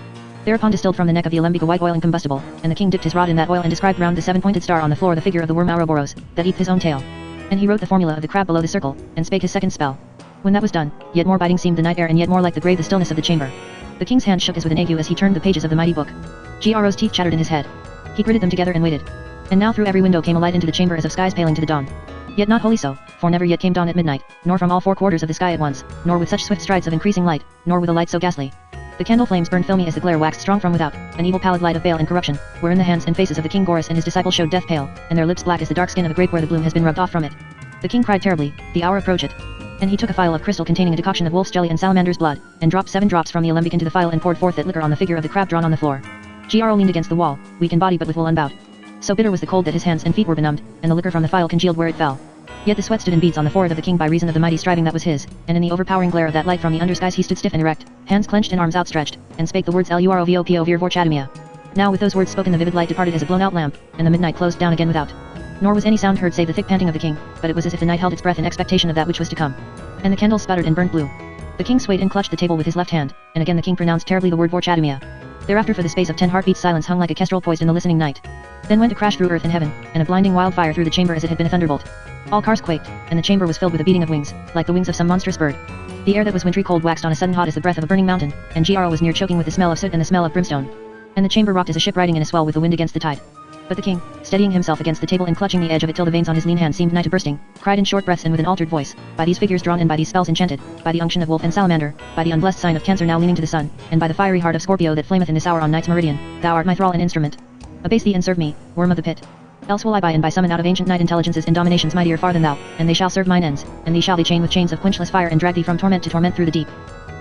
Thereupon distilled from the neck of the alembic a white oil incombustible, and the king dipped his rod in that oil and described round the 7-pointed star on the floor the figure of the Worm Ouroboros, that eat his own tail. And he wrote the formula of the crab below the circle, and spake his second spell. When that was done, yet more biting seemed the night air and yet more like the grave the stillness of the chamber. The king's hand shook as with an ague as he turned the pages of the mighty book. Gro's teeth chattered in his head. He gritted them together and waited. And now through every window came a light into the chamber as of skies paling to the dawn. Yet not wholly so, for never yet came dawn at midnight, nor from all 4 quarters of the sky at once, nor with such swift strides of increasing light, nor with a light so ghastly. The candle flames burned filmy as the glare waxed strong from without, an evil pallid light of bale and corruption, wherein the hands and faces of the king Goris and his disciples showed death pale, and their lips black as the dark skin of a grape where the bloom has been rubbed off from it. The king cried terribly, the hour approacheth. And he took a phial of crystal containing a decoction of wolf's jelly and salamander's blood, and dropped 7 drops from the alembic into the phial and poured forth that liquor on the figure of the crab drawn on the floor. Gro leaned against the wall, weak in body but with will unbowed. So bitter was the cold that his hands and feet were benumbed, and the liquor from the phial congealed where it fell. Yet the sweat stood in beads on the forehead of the king by reason of the mighty striving that was his, and in the overpowering glare of that light from the under skies he stood stiff and erect, hands clenched and arms outstretched, and spake the words Lurovopo vir vorchadamia. Now with those words spoken the vivid light departed as a blown-out lamp, and the midnight closed down again without. Nor was any sound heard save the thick panting of the king, but it was as if the night held its breath in expectation of that which was to come. And the candles sputtered and burnt blue. The king swayed and clutched the table with his left hand, and again the king pronounced terribly the word vorchadamia. Thereafter for the space of 10 heartbeats silence hung like a kestrel poised in the listening night. Then went a crash through earth and heaven, and a blinding wildfire through the chamber as it had been a thunderbolt. All cars quaked, and the chamber was filled with a beating of wings, like the wings of some monstrous bird. The air that was wintry cold waxed on a sudden hot as the breath of a burning mountain, and Gro was near choking with the smell of soot and the smell of brimstone. And the chamber rocked as a ship riding in a swell with the wind against the tide. But the king, steadying himself against the table and clutching the edge of it till the veins on his lean hand seemed nigh to bursting, cried in short breaths and with an altered voice, by these figures drawn and by these spells enchanted, by the unction of wolf and salamander, by the unblessed sign of Cancer now leaning to the sun, and by the fiery heart of Scorpio that flameth in this hour on night's meridian, thou art my thrall and instrument. Abase thee and serve me, worm of the pit. Else will I by and by summon out of ancient night intelligences and dominations mightier far than thou, and they shall serve mine ends, and thee shall they chain with chains of quenchless fire and drag thee from torment to torment through the deep.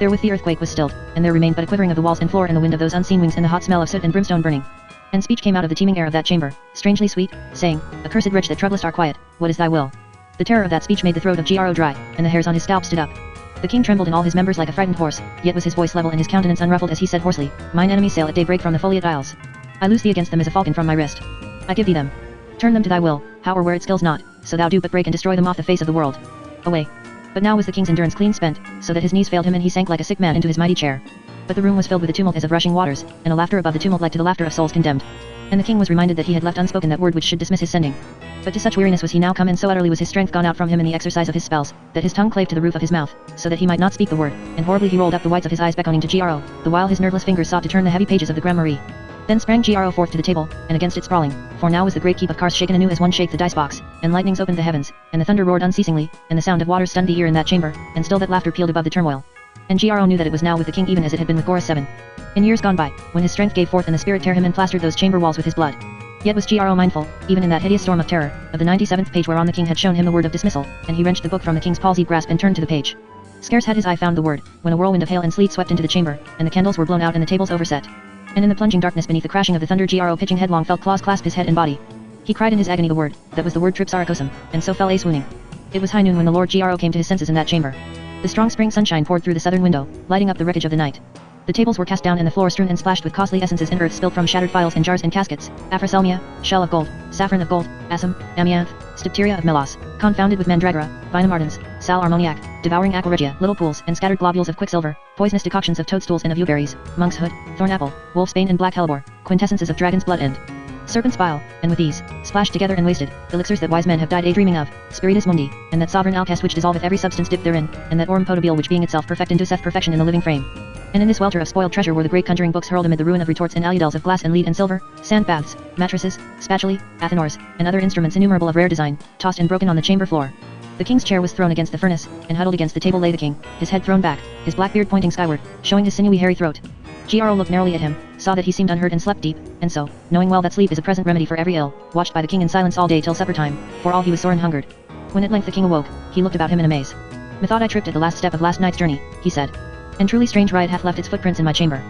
Therewith the earthquake was stilled, and there remained but a quivering of the walls and floor and the wind of those unseen wings and the hot smell of soot and brimstone burning. And speech came out of the teeming air of that chamber, strangely sweet, saying, Accursed wretch that troublest our quiet, what is thy will? The terror of that speech made the throat of Gro dry, and the hairs on his scalp stood up. The king trembled in all his members like a frightened horse, yet was his voice level and his countenance unruffled as he said hoarsely, Mine enemies sail at daybreak from the foliate isles. I loose thee against them as a falcon from my wrist. I give thee them. Turn them to thy will, how or where it skills not, so thou do but break and destroy them off the face of the world. Away. But now was the king's endurance clean spent, so that his knees failed him and he sank like a sick man into his mighty chair. But the room was filled with a tumult as of rushing waters, and a laughter above the tumult like to the laughter of souls condemned. And the king was reminded that he had left unspoken that word which should dismiss his sending. But to such weariness was he now come and so utterly was his strength gone out from him in the exercise of his spells, that his tongue clave to the roof of his mouth, so that he might not speak the word, and horribly he rolled up the whites of his eyes beckoning to Gro, the while his nerveless fingers sought to turn the heavy pages of the gramarye. Then sprang Gro forth to the table, and against it sprawling, for now was the great keep of Kars shaken anew as one shake the dice box, and lightnings opened the heavens, and the thunder roared unceasingly, and the sound of waters stunned the ear in that chamber, and still that laughter pealed above the turmoil. And Gro knew that it was now with the king even as it had been with Goris 7. In years gone by, when his strength gave forth and the spirit tear him and plastered those chamber walls with his blood. Yet was Gro mindful, even in that hideous storm of terror, of the 97th page whereon the king had shown him the word of dismissal, and he wrenched the book from the king's palsied grasp and turned to the page. Scarce had his eye found the word, when a whirlwind of hail and sleet swept into the chamber, and the candles were blown out and the tables overset. And in the plunging darkness beneath the crashing of the thunder Gro pitching headlong felt claws clasp his head and body. He cried in his agony the word, that was the word Tripsaracosum, and so fell a swooning. It was high noon when the Lord Gro came to his senses in that chamber. The strong spring sunshine poured through the southern window, lighting up the wreckage of the night. The tables were cast down and the floor strewn and splashed with costly essences and earth spilled from shattered phials and jars and caskets, aphroselmia, shell of gold, saffron of gold, assum, amianth, stipteria of melos, confounded with mandragora, vinum ardens, sal armoniac, devouring aqua regia, little pools and scattered globules of quicksilver, poisonous decoctions of toadstools and of yew berries, monk's hood, thorn apple, wolf's bane and black hellebore, quintessences of dragon's blood and serpent's bile, and with these, splashed together and wasted, elixirs that wise men have died a-dreaming of, spiritus mundi, and that sovereign alcast which dissolveth every substance dipped therein, and that aurum potable which being itself perfect induceth perfection in the living frame. And in this welter of spoiled treasure were the great conjuring books hurled amid the ruin of retorts and aludels of glass and lead and silver, sand baths, mattresses, spatulae, athanors, and other instruments innumerable of rare design, tossed and broken on the chamber floor. The king's chair was thrown against the furnace, and huddled against the table lay the king, his head thrown back, his black beard pointing skyward, showing his sinewy hairy throat. Gro looked narrowly at him, saw that he seemed unhurt and slept deep, and so, knowing well that sleep is a present remedy for every ill, watched by the king in silence all day till supper time, for all he was sore and hungered. When at length the king awoke, he looked about him in amaze. "Methought I tripped at the last step of last night's journey," he said. "And truly strange riot hath left its footprints in my chamber."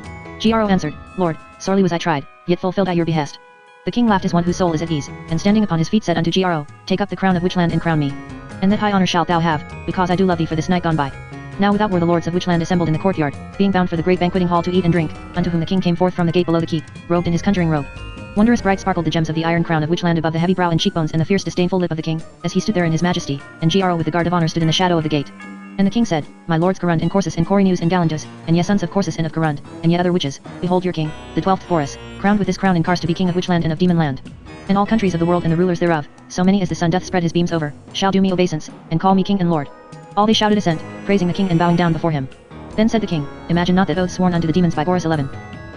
Gro answered, "Lord, sorely was I tried, yet fulfilled I your behest." The king laughed as one whose soul is at ease, and standing upon his feet said unto Gro, "Take up the crown of Witchland and crown me. And that high honor shalt thou have, because I do love thee for this night gone by." Now without were the lords of Witchland assembled in the courtyard, being bound for the great banqueting hall to eat and drink, unto whom the king came forth from the gate below the keep, robed in his conjuring robe. Wondrous bright sparkled the gems of the iron crown of Witchland above the heavy brow and cheekbones and the fierce disdainful lip of the king, as he stood there in his majesty, and Gro with the guard of honor stood in the shadow of the gate. And the king said, "My lords Garund and Corsus and Corinus and Galantus, and ye sons of Corsus and of Garund, and yet other witches, behold your king, the 12th Boris, crowned with this crown in Kars to be king of Witchland and of Demonland. And all countries of the world and the rulers thereof, so many as the sun doth spread his beams over, shall do me obeisance, and call me king and lord." All they shouted assent, praising the king and bowing down before him. Then said the king, "Imagine not that oath sworn unto the demons by Boris 11.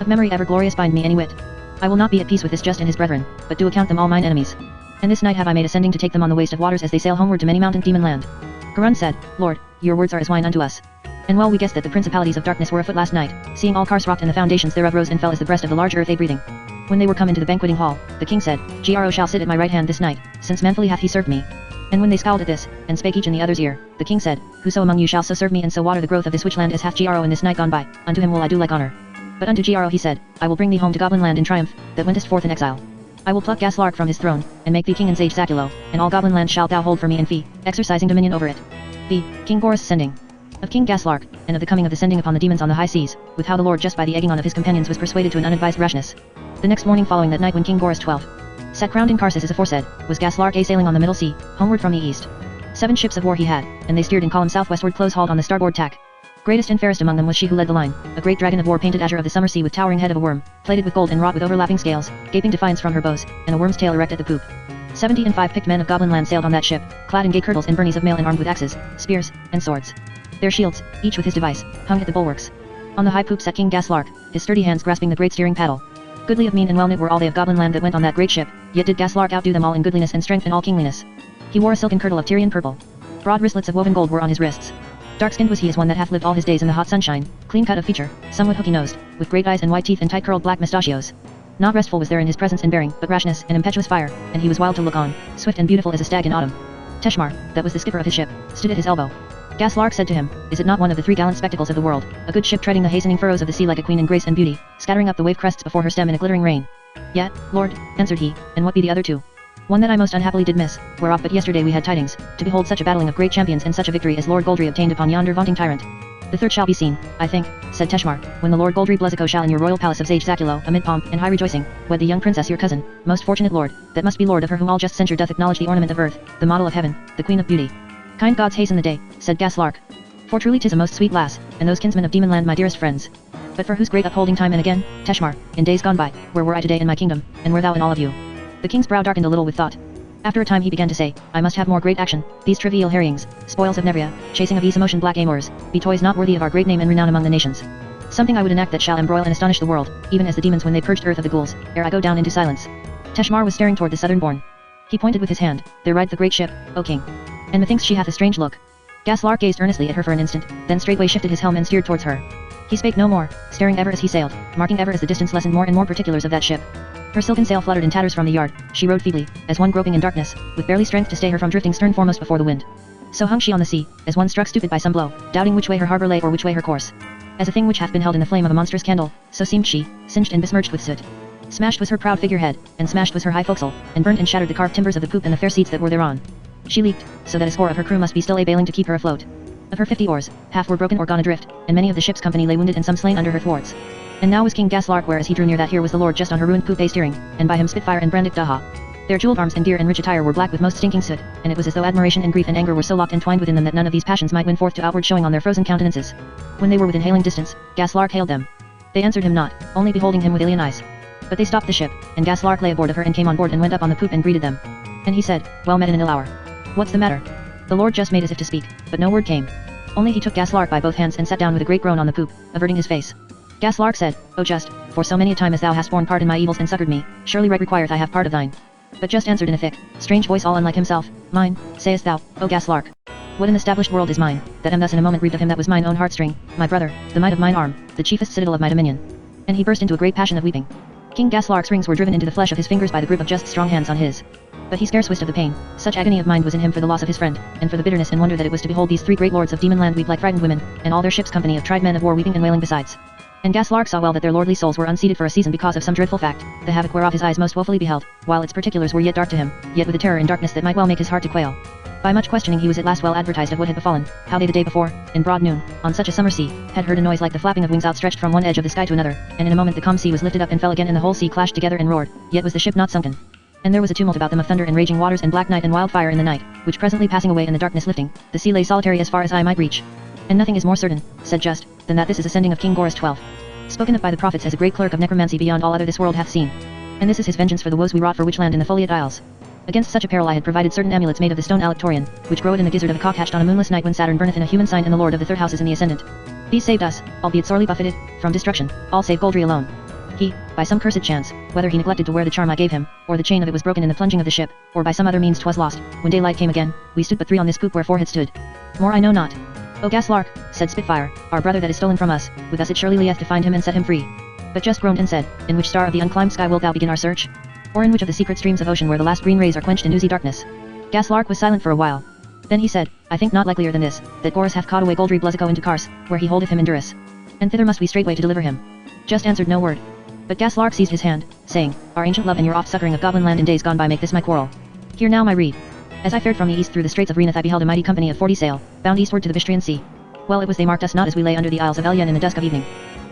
Of memory ever glorious bind me any whit. I will not be at peace with this just and his brethren, but do account them all mine enemies. And this night have I made ascending to take them on the waste of waters as they sail homeward to many mountain demon land." Garund said, "Lord, your words are as wine unto us. And well we guessed that the principalities of darkness were afoot last night, seeing all Kars rocked and the foundations thereof rose and fell as the breast of the large earth a breathing." When they were come into the banqueting hall, the king said, "Gro shall sit at my right hand this night, since manfully hath he served me." And when they scowled at this, and spake each in the other's ear, the king said, "Whoso among you shall so serve me and so water the growth of this Witchland as hath Gro in this night gone by, unto him will I do like honor. But unto Gro he said, I will bring thee home to Goblin land in triumph, that wentest forth in exile. I will pluck Gaslark from his throne, and make thee king in sage Zaculo, and all Goblin land shalt thou hold for me in fee, exercising dominion over it." The King Boris sending of King Gaslark, and of the coming of the sending upon the demons on the high seas, with how the Lord just by the egging on of his companions was persuaded to an unadvised rashness. The next morning following that night when King Boris 12 sat crowned in Karsus as aforesaid, was Gaslark a-sailing on the middle sea, homeward from the east. 7 ships of war he had, and they steered in column southwestward close hauled on the starboard tack. Greatest and fairest among them was she who led the line, a great dragon of war painted azure of the summer sea with towering head of a worm, plated with gold and wrought with overlapping scales, gaping defiance from her bows, and a worm's tail erect at the poop. 75 picked men of Goblin land sailed on that ship, clad in gay kirtles and burnies of mail and armed with axes, spears, and swords. Their shields, each with his device, hung at the bulwarks. On the high poop sat King Gaslark, his sturdy hands grasping the great steering paddle. Goodly of mien and well knit were all they of Goblin land that went on that great ship, yet did Gaslark outdo them all in goodliness and strength and all kingliness. He wore a silken kirtle of Tyrian purple. Broad wristlets of woven gold were on his wrists. Dark-skinned was he as one that hath lived all his days in the hot sunshine, clean-cut of feature, somewhat hooky-nosed, with great eyes and white teeth and tight-curled black mustachios. Not restful was there in his presence and bearing, but rashness and impetuous fire, and he was wild to look on, swift and beautiful as a stag in autumn. Teshmar, that was the skipper of his ship, stood at his elbow. Gaslark said to him, "Is it not one of the 3 gallant spectacles of the world, a good ship treading the hastening furrows of the sea like a queen in grace and beauty, scattering up the wave crests before her stem in a glittering rain?" "Yet, Lord," answered he, "and what be the other 2? "One that I most unhappily did miss, whereof but yesterday we had tidings, to behold such a battling of great champions and such a victory as Lord Goldry obtained upon yonder vaunting tyrant. The 3rd shall be seen, I think," said Teshmar, "when the Lord Goldry Bluzzico shall in your royal palace of Sage Zaculo, amid pomp and high rejoicing, wed the young princess your cousin, most fortunate lord, that must be lord of her whom all just censure doth acknowledge the ornament of earth, the model of heaven, the queen of beauty." "Kind gods hasten the day," said Gaslark. "For truly 'tis a most sweet lass, and those kinsmen of Demonland my dearest friends. But for whose great upholding time and again, Teshmar, in days gone by, where were I today in my kingdom, and where thou and all of you?" The king's brow darkened a little with thought. After a time he began to say, "I must have more great action, these trivial harryings, spoils of Nevria, chasing of ease emotion black amours, be toys not worthy of our great name and renown among the nations. Something I would enact that shall embroil and astonish the world, even as the demons when they purged earth of the ghouls, ere I go down into silence." Teshmar was staring toward the southern bourne. He pointed with his hand, "There rides the great ship, O king. And methinks she hath a strange look." Gaslark gazed earnestly at her for an instant, then straightway shifted his helm and steered towards her. He spake no more, staring ever as he sailed, marking ever as the distance lessened more and more particulars of that ship. Her silken sail fluttered in tatters from the yard, she rode feebly, as one groping in darkness, with barely strength to stay her from drifting stern foremost before the wind. So hung she on the sea, as one struck stupid by some blow, doubting which way her harbour lay or which way her course. As a thing which hath been held in the flame of a monstrous candle, so seemed she, singed and besmirched with soot. Smashed was her proud figurehead, and smashed was her high forecastle, and burnt and shattered the carved timbers of the poop and the fair seats that were thereon. She leaked, so that a score of her crew must be still a-bailing to keep her afloat. Of her 50 oars, half were broken or gone adrift, and many of the ship's company lay wounded and some slain under her thwarts. And now was King Gaslark where as he drew near that here was the Lord just on her ruined poop a-steering, and by him Spitfire and Brandick Daha. Their jeweled arms and gear and rich attire were black with most stinking soot, and it was as though admiration and grief and anger were so locked entwined within them that none of these passions might win forth to outward showing on their frozen countenances. When they were within hailing distance, Gaslark hailed them. They answered him not, only beholding him with alien eyes. But they stopped the ship, and Gaslark lay aboard of her and came on board and went up on the poop and greeted them. And he said, "Well met in an ill hour. What's the matter?" The lord just made as if to speak, but no word came. Only he took Gaslark by both hands and sat down with a great groan on the poop, averting his face. Gaslark said, "O just, for so many a time as thou hast borne part in my evils and succoured me, surely right requireth I have part of thine." But just answered in a thick, strange voice all unlike himself, "Mine, sayest thou, O Gaslark? What an established world is mine, that am thus in a moment reaped of him that was mine own heartstring, my brother, the might of mine arm, the chiefest citadel of my dominion." And he burst into a great passion of weeping. King Gaslark's rings were driven into the flesh of his fingers by the grip of just strong hands on his. But he scarce wist of the pain, such agony of mind was in him for the loss of his friend, and for the bitterness and wonder that it was to behold these three great lords of demon land weep like frightened women, and all their ship's company of tried men of war weeping and wailing besides. And Gaslark saw well that their lordly souls were unseated for a season because of some dreadful fact, the havoc whereof his eyes most woefully beheld, while its particulars were yet dark to him, yet with a terror and darkness that might well make his heart to quail. By much questioning he was at last well advertised of what had befallen, how they the day before, in broad noon, on such a summer sea, had heard a noise like the flapping of wings outstretched from one edge of the sky to another, and in a moment the calm sea was lifted up and fell again and the whole sea clashed together and roared, yet was the ship not sunken. And there was a tumult about them of thunder and raging waters and black night and wildfire in the night, which presently passing away and the darkness lifting, the sea lay solitary as far as eye might reach. And nothing is more certain, said Just, than that this is a sending of King Goras 12. Spoken of by the prophets as a great clerk of necromancy beyond all other this world hath seen. And this is his vengeance for the woes we wrought for Witchland in the Foliot Isles. Against such a peril I had provided certain amulets made of the stone Alectorian, which groweth in the gizzard of a cock hatched on a moonless night when Saturn burneth in a human sign and the lord of the third house is in the ascendant. These saved us, albeit sorely buffeted, from destruction, all save Goldry alone. He, by some cursed chance, whether he neglected to wear the charm I gave him, or the chain of it was broken in the plunging of the ship, or by some other means 'twas lost, when daylight came again, we stood but three on this poop wherefore it stood. More I know not. O Gaslark, said Spitfire, our brother that is stolen from us, with us it surely lieth to find him and set him free. But Just groaned and said, in which star of the unclimbed sky wilt thou begin our search? Or in which of the secret streams of ocean where the last green rays are quenched in oozy darkness? Gaslark was silent for a while. Then he said, I think not likelier than this, that Goras hath caught away Goldry Bluzzico into Kars, where he holdeth him in duress. And thither must we straightway to deliver him. Just answered no word. But Gaslark seized his hand, saying, Our ancient love and your oft succoring of Goblin land in days gone by make this my quarrel. Hear now my rede. As I fared from the east through the straits of Rheneth I beheld a mighty company of 40 sail, bound eastward to the Bistrian Sea. Well it was they marked us not as we lay under the Isles of Elyan in the dusk of evening.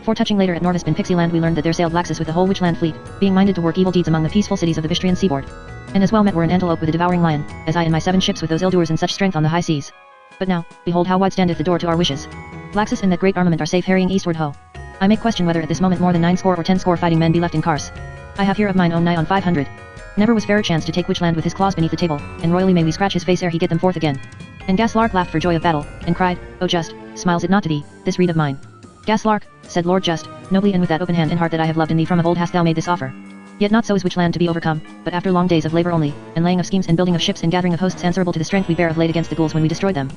For touching later at Norvisp in Pixie land we learned that there sailed Laxus with the whole Witchland fleet, being minded to work evil deeds among the peaceful cities of the Bistrian seaboard. And as well met were an antelope with a devouring lion, as I and my 7 ships with those ill-doers in such strength on the high seas. But now, behold how wide standeth the door to our wishes. Laxus and that great armament are safe harrying eastward ho. I may question whether at this moment more than 9 score or 10 score fighting men be left in Kars. I have here of mine own nigh on 500. Never was fairer chance to take Witchland with his claws beneath the table, and royally may we scratch his face ere he get them forth again. And Gaslark laughed for joy of battle, and cried, O Just, smiles it not to thee, this rede of mine? Gaslark, said Lord Just, nobly and with that open hand and heart that I have loved in thee from of old hast thou made this offer. Yet not so is Witchland to be overcome, but after long days of labor only, and laying of schemes and building of ships and gathering of hosts answerable to the strength we bear of late against the ghouls when we destroyed them.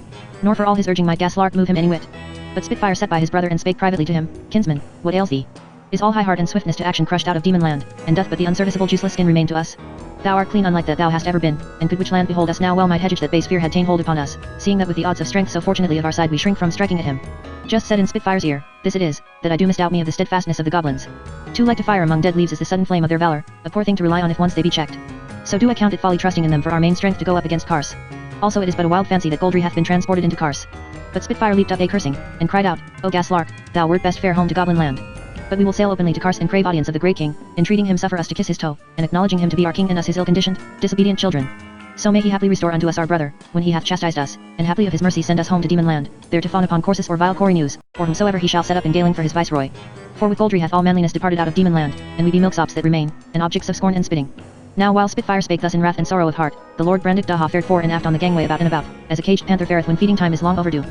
Nor for all his urging might Gaslark move him any whit. But Spitfire sat by his brother and spake privately to him, Kinsman, what ails thee? Is all high heart and swiftness to action crushed out of demon land, and doth but the unserviceable juiceless skin remain to us? Thou art clean unlike that thou hast ever been, and could Witchland behold us now well might hedge that base fear had ta'en hold upon us, seeing that with the odds of strength so fortunately of our side we shrink from striking at him. Just said in Spitfire's ear, this it is, that I do misdoubt me of the steadfastness of the goblins. Too like to fire among dead leaves is the sudden flame of their valor, a poor thing to rely on if once they be checked. So do I count it folly trusting in them for our main strength to go up against Kars. Also it is but a wild fancy that Goldry hath been transported into Kars. But Spitfire leaped up cursing, and cried out, O Gaslark, thou wert best fare home to Goblin land. But we will sail openly to Kars and crave audience of the great king, entreating him suffer us to kiss his toe, and acknowledging him to be our king and us his ill-conditioned, disobedient children. So may he haply restore unto us our brother, when he hath chastised us, and haply of his mercy send us home to demon land, there to fawn upon Corsus or vile Corynus, or whomsoever he shall set up in Galing for his viceroy. For with Goldry hath all manliness departed out of demon land, and we be milksops that remain, and objects of scorn and spitting. Now while Spitfire spake thus in wrath and sorrow of heart, the Lord Brandick Daha fared fore and aft on the gangway about and about, as a caged panther fareth when feeding time is long overdue.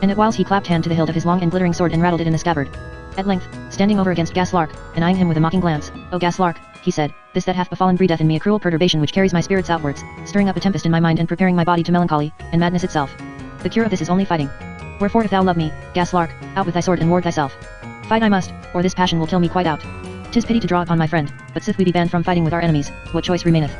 And at whiles he clapped hand to the hilt of his long and glittering sword and rattled it in the scabbard. At length, standing over against Gaslark, and eyeing him with a mocking glance, O Gaslark, he said, this that hath befallen breedeth in me a cruel perturbation which carries my spirits outwards, stirring up a tempest in my mind and preparing my body to melancholy, and madness itself. The cure of this is only fighting. Wherefore if thou love me, Gaslark, out with thy sword and ward thyself. Fight I must, or this passion will kill me quite out. 'Tis pity to draw upon my friend, but sith we be banned from fighting with our enemies, what choice remaineth?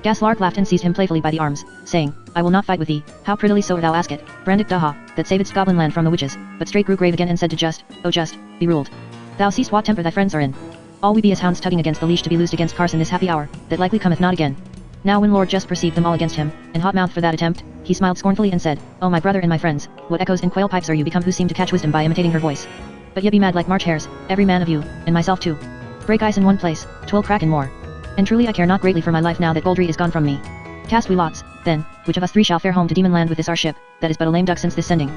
Gaslark laughed and seized him playfully by the arms, saying, I will not fight with thee, how prettily soever thou ask it, Brandick Daha, that savedst Goblin land from the witches, but straight grew grave again and said to Just, O Just, be ruled. Thou seest what temper thy friends are in. All we be as hounds tugging against the leash to be loosed against Kars in this happy hour, that likely cometh not again. Now when Lord Just perceived them all against him, and hot-mouthed for that attempt, he smiled scornfully and said, O my brother and my friends, what echoes and quail pipes are you become who seem to catch wisdom by imitating her voice? But ye be mad like March hares, every man of you, and myself too. Break ice in one place, 'twill crack in more. And truly I care not greatly for my life now that Goldry is gone from me. Cast we lots, then, which of us three shall fare home to demon land with this our ship, that is but a lame duck since this sending.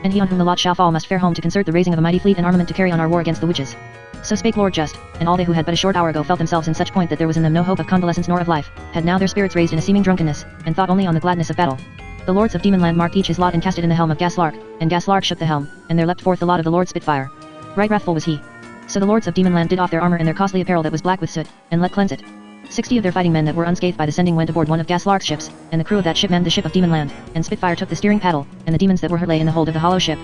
and he on whom the lot shall fall must fare home to concert the raising of a mighty fleet and armament to carry on our war against the witches. So spake Lord Just, and all they who had but a short hour ago felt themselves in such point that there was in them no hope of convalescence nor of life, had now their spirits raised in a seeming drunkenness, and thought only on the gladness of battle. The lords of Demonland marked each his lot and cast it in the helm of Gaslark, and Gaslark shook the helm, and there leapt forth the lot of the Lord Spitfire. Right wrathful was he. So the lords of Demonland did off their armor and their costly apparel that was black with soot, and let cleanse it. 60 of their fighting men that were unscathed by the sending went aboard one of Gaslark's ships, and the crew of that ship manned the ship of Demonland, and Spitfire took the steering paddle, and the demons that were hurt lay in the hold of the hollow ship.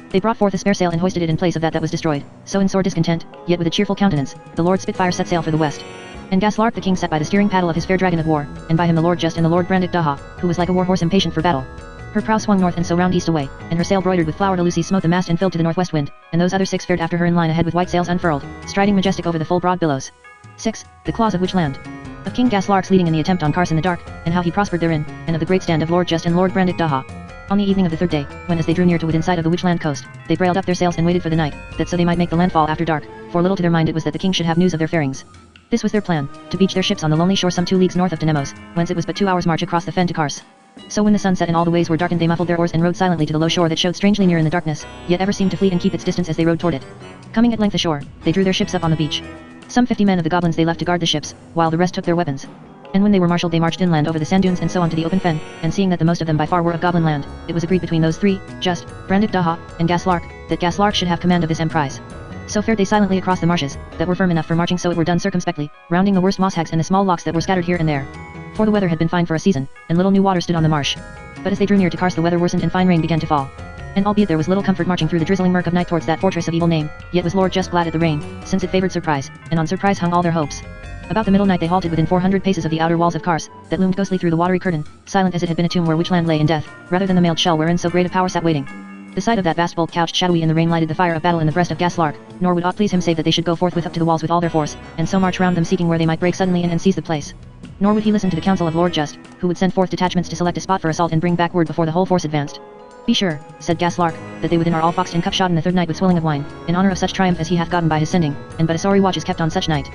They brought forth a spare sail and hoisted it in place of that was destroyed, so in sore discontent, yet with a cheerful countenance, the Lord Spitfire set sail for the west. And Gaslark the king sat by the steering paddle of his fair dragon of war, and by him the Lord Just and the Lord Brandick Daha, who was like a war horse impatient for battle. Her prow swung north and so round east away, and her sail broidered with flower de lucy smote the mast and filled to the northwest wind, and those other 6 fared after her in line ahead with white sails unfurled, striding majestic over the full broad billows. 6. The claws of which land? Of King Gaslark's leading in the attempt on Kars in the dark, and how he prospered therein, and of the great stand of Lord Just and Lord Brandick Daha. On the evening of the 3rd day, when as they drew near to within sight of the Witchland coast, they brailed up their sails and waited for the night, that so they might make the landfall after dark, for little to their mind it was that the king should have news of their farings. This was their plan, to beach their ships on the lonely shore some 2 leagues north of Tenemos, whence it was but 2 hours' march across the fen to Kars. So when the sun set and all the ways were darkened they muffled their oars and rowed silently to the low shore that showed strangely near in the darkness, yet ever seemed to flee and keep its distance as they rowed toward it. Coming at length ashore, they drew their ships up on the beach. Some 50 men of the goblins they left to guard the ships, while the rest took their weapons. And when they were marshalled they marched inland over the sand dunes and so on to the open fen, and seeing that the most of them by far were of goblin land, it was agreed between those 3, Just, Brandick Daha, and Gaslark, that Gaslark should have command of this emprise. So fared they silently across the marshes, that were firm enough for marching so it were done circumspectly, rounding the worst moss hags and the small locks that were scattered here and there. For the weather had been fine for a season, and little new water stood on the marsh. But as they drew near to Kars the weather worsened and fine rain began to fall. And albeit there was little comfort marching through the drizzling murk of night towards that fortress of evil name, yet was Lord Just glad at the rain, since it favored surprise, and on surprise hung all their hopes. About the middle night they halted within 400 paces of the outer walls of Kars, that loomed ghostly through the watery curtain, silent as it had been a tomb where Witchland lay in death, rather than the mailed shell wherein so great a power sat waiting. The sight of that vast bulk couched shadowy in the rain lighted the fire of battle in the breast of Gaslark, nor would aught please him save that they should go forthwith up to the walls with all their force, and so march round them seeking where they might break suddenly in and seize the place. Nor would he listen to the counsel of Lord Just, who would send forth detachments to select a spot for assault and bring back word before the whole force advanced. Be sure, said Gaslark, that they within are all foxed and cup-shot in the 3rd night with swilling of wine, in honor of such triumph as he hath gotten by his sending, and but a sorry watch is kept on such night.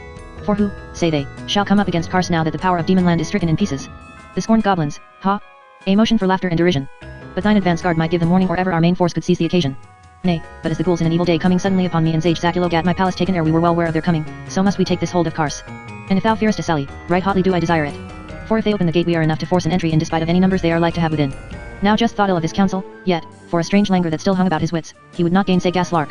For who, say they, shall come up against Kars now that the power of Demonland is stricken in pieces? The scorned goblins, ha? A motion for laughter and derision. But thine advance guard might give them warning or ever our main force could seize the occasion. Nay, but as the ghouls in an evil day coming suddenly upon me and Zage Zaculog at my palace taken ere we were well ware of their coming, so must we take this hold of Kars. And if thou fearest a sally, right hotly do I desire it. For if they open the gate we are enough to force an entry in despite of any numbers they are like to have within. Now Just thought ill of his counsel, yet, for a strange languor that still hung about his wits, he would not gainsay Gaslark.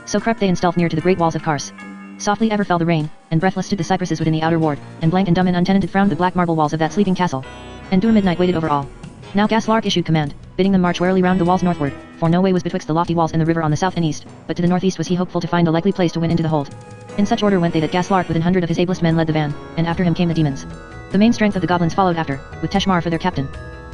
So crept they in stealth near to the great walls of Kars. Softly ever fell the rain, and breathless stood the cypresses within the outer ward, and blank and dumb and untenanted frowned the black marble walls of that sleeping castle. And dure midnight waited over all. Now Gaslark issued command, bidding them march warily round the walls northward, for no way was betwixt the lofty walls and the river on the south and east, but to the northeast was he hopeful to find a likely place to win into the hold. In such order went they that Gaslark with 100 of his ablest men led the van, and after him came the demons. The main strength of the goblins followed after, with Teshmar for their captain.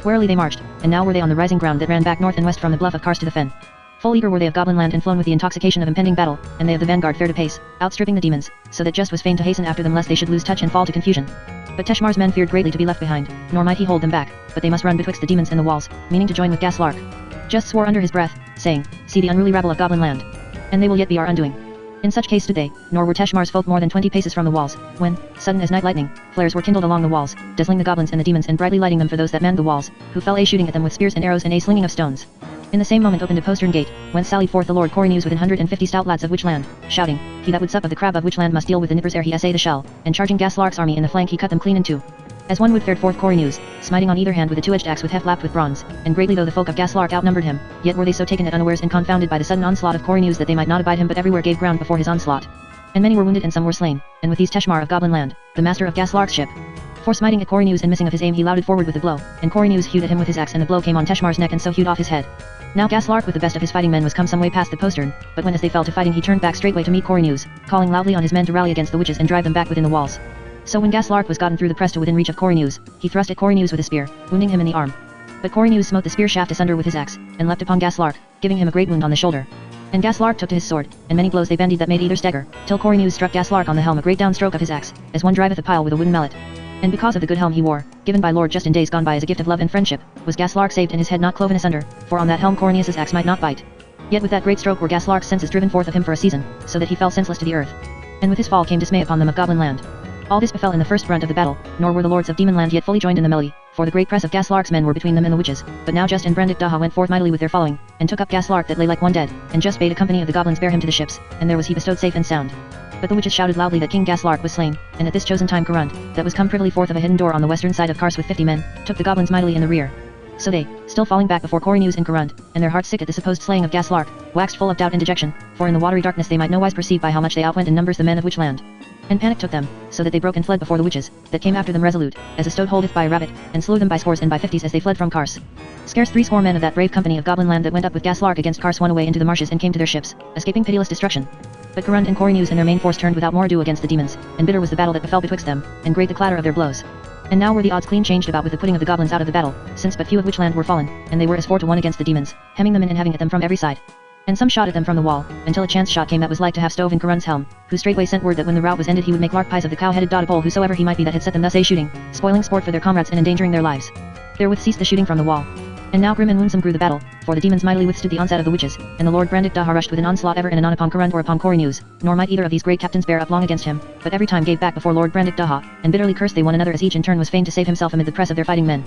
Warily they marched, and now were they on the rising ground that ran back north and west from the bluff of Kars to the fen. Full eager were they of goblin land and flown with the intoxication of impending battle, and they of the vanguard fared apace, outstripping the demons, so that Just was fain to hasten after them lest they should lose touch and fall to confusion. But Teshmar's men feared greatly to be left behind, nor might he hold them back, but they must run betwixt the demons and the walls, meaning to join with Gaslark. Just swore under his breath, saying, see the unruly rabble of goblin land. And they will yet be our undoing. In such case stood they, nor were Teshmar's folk more than 20 paces from the walls, when, sudden as night lightning, flares were kindled along the walls, dazzling the goblins and the demons and brightly lighting them for those that manned the walls, who fell a shooting at them with spears and arrows and a slinging of stones. In the same moment opened a postern gate, whence sallied forth the Lord Corynus with 150 stout lads of Witchland, shouting, he that would sup of the crab of Witchland must deal with the nippers ere he essay the shell, and charging Gaslark's army in the flank he cut them clean in two. As one would fared forth Corynus, smiting on either hand with a two-edged axe with heft lapped with bronze, and greatly though the folk of Gaslark outnumbered him, yet were they so taken at unawares and confounded by the sudden onslaught of Corynus that they might not abide him but everywhere gave ground before his onslaught. And many were wounded and some were slain, and with these Teshmar of Goblin land, the master of Gaslark's ship. For smiting at Corynus and missing of his aim he louded forward with the blow, and Corynus hewed at him with his axe and the blow came on Teshmar's neck and so hewed off his head. Now Gaslark with the best of his fighting men was come some way past the postern, but when as they fell to fighting he turned back straightway to meet Corynus, calling loudly on his men to rally against the witches and drive them back within the walls. So when Gaslark was gotten through the press to within reach of Corynus, he thrust at Corynus with a spear, wounding him in the arm. But Corynus smote the spear shaft asunder with his axe, and leapt upon Gaslark, giving him a great wound on the shoulder. And Gaslark took to his sword, and many blows they bandied that made either stagger, till Corynus struck Gaslark on the helm a great downstroke of his axe, as one driveth a pile with a wooden mallet. And because of the good helm he wore, given by Lord Just in days gone by as a gift of love and friendship, was Gaslark saved and his head not cloven asunder, for on that helm Corynus's axe might not bite. Yet with that great stroke were Gaslark's senses driven forth of him for a season, so that he fell senseless to the earth. And with his fall came dismay upon them of Goblin land. All this befell in the first brunt of the battle, nor were the lords of Demonland yet fully joined in the melee, for the great press of Gaslark's men were between them and the witches. But now Just and Brandick Daha went forth mightily with their following, and took up Gaslark that lay like one dead, and Just bade a company of the goblins bear him to the ships, and there was he bestowed safe and sound. But the witches shouted loudly that King Gaslark was slain, and at this chosen time Corund, that was come privily forth of a hidden door on the western side of Kars with 50 men, took the goblins mightily in the rear. So they, still falling back before Corynus and Corund, and their hearts sick at the supposed slaying of Gaslark, waxed full of doubt and dejection, for in the watery darkness they might nowise perceive by how much they outwent in numbers the men of which land. And panic took them, so that they broke and fled before the witches, that came after them resolute, as a stoat holdeth by a rabbit, and slew them by scores and by 50s as they fled from Kars. Scarce 30 men of that brave company of goblin land that went up with Gaslark against Kars won away into the marshes and came to their ships, escaping pitiless destruction. But Corund and Corynus and their main force turned without more ado against the demons, and bitter was the battle that befell betwixt them, and great the clatter of their blows. And now were the odds clean changed about with the putting of the goblins out of the battle, since but few of which land were fallen, and they were as 4 to 1 against the demons, hemming them in and having at them from every side. And some shot at them from the wall, until a chance shot came that was like to have stove in Corund's helm, who straightway sent word that when the rout was ended he would make lark pies of the cow-headed dodapole whosoever he might be that had set them thus a shooting, spoiling sport for their comrades and endangering their lives. Therewith ceased the shooting from the wall. And now grim and woundsome grew the battle, for the demons mightily withstood the onset of the witches, and the Lord Brandick Daha rushed with an onslaught ever and anon upon Corund or upon Corynus, nor might either of these great captains bear up long against him, but every time gave back before Lord Brandick Daha, and bitterly cursed they one another as each in turn was fain to save himself amid the press of their fighting men.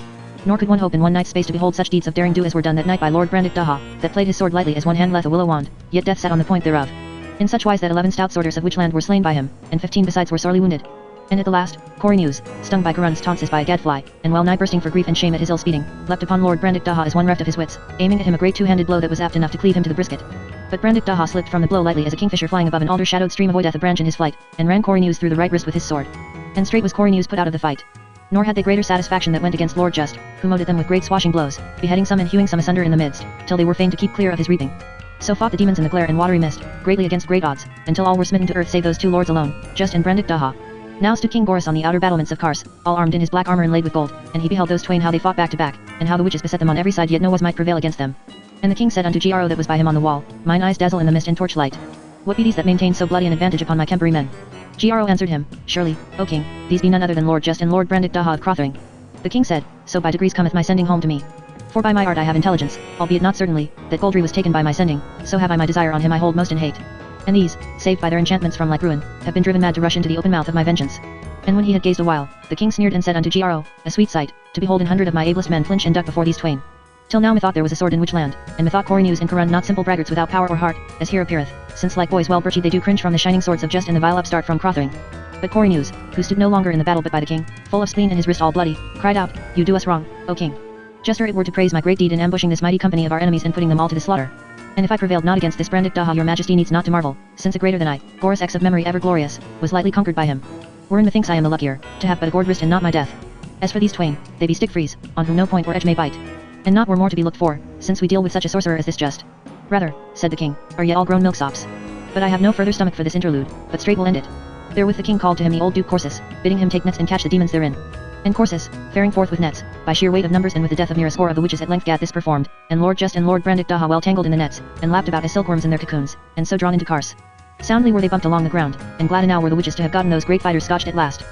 Nor could one hope in one night's space to behold such deeds of daring do as were done that night by Lord Brandick Daha, that played his sword lightly as one handleth a willow wand, yet death sat on the point thereof. In such wise that 11 stout sworders of which land were slain by him, and 15 besides were sorely wounded. And at the last, Corynus, stung by Corund's taunts as by a gadfly, and well nigh bursting for grief and shame at his ill speeding, leapt upon Lord Brandick Daha as one reft of his wits, aiming at him a great two-handed blow that was apt enough to cleave him to the brisket. But Brandick Daha slipped from the blow lightly as a kingfisher flying above an alder-shadowed stream avoideth a branch in his flight, and ran Corynus through the right wrist with his sword. And straight was Corynus put out of the fight. Nor had they greater satisfaction that went against Lord Just, who mowed at them with great swashing blows, beheading some and hewing some asunder in the midst, till they were fain to keep clear of his reaping. So fought the demons in the glare and watery mist, greatly against great odds, until all were smitten to earth save those 2 lords alone, Just and Brandick Daha. Now stood King Gorus on the outer battlements of Kars, all armed in his black armor inlaid with gold, and he beheld those twain how they fought back to back, and how the witches beset them on every side yet no was might prevail against them. And the king said unto Gro that was by him on the wall, Mine eyes dazzle in the mist and torchlight. What be these that maintain so bloody an advantage upon my Kempery men? Gro answered him, Surely, O king, these be none other than Lord Just and Lord Brandick Daha of Crothering. The king said, So by degrees cometh my sending home to me. For by my art I have intelligence, albeit not certainly, that Goldry was taken by my sending, so have I my desire on him I hold most in hate. And these, saved by their enchantments from like ruin, have been driven mad to rush into the open mouth of my vengeance. And when he had gazed a while, the king sneered and said unto Gro, A sweet sight, to behold 100 of my ablest men flinch and duck before these twain. Till now methought there was a sword in which land, and methought Corynus and Corund not simple braggarts without power or heart, as here appeareth, since like boys well birchy they do cringe from the shining swords of Just and the vile upstart from Crothering. But Corynus, who stood no longer in the battle but by the king, full of spleen and his wrist all bloody, cried out, You do us wrong, O king. Juster it were to praise my great deed in ambushing this mighty company of our enemies and putting them all to the slaughter. And if I prevailed not against this Brandick Daha your majesty needs not to marvel, since a greater than I, Gorus X of memory ever glorious, was lightly conquered by him. Wherein methinks I am the luckier, to have but a gored wrist and not my death. As for these twain, they be stick-frees, on whom no point or edge may bite. And not were more to be looked for, since we deal with such a sorcerer as this Just. Rather, said the king, are yet all grown milksops. But I have no further stomach for this interlude, but straight will end it. Therewith the king called to him the old Duke Corsus, bidding him take nets and catch the demons therein. And Corsus, faring forth with nets, by sheer weight of numbers and with the death of near a score of the witches at length gat this performed, and Lord Just and Lord Brandick Daha well tangled in the nets, and lapped about as silkworms in their cocoons, and so drawn into Kars. Soundly were they bumped along the ground, and glad enow were the witches to have gotten those great fighters scotched at last.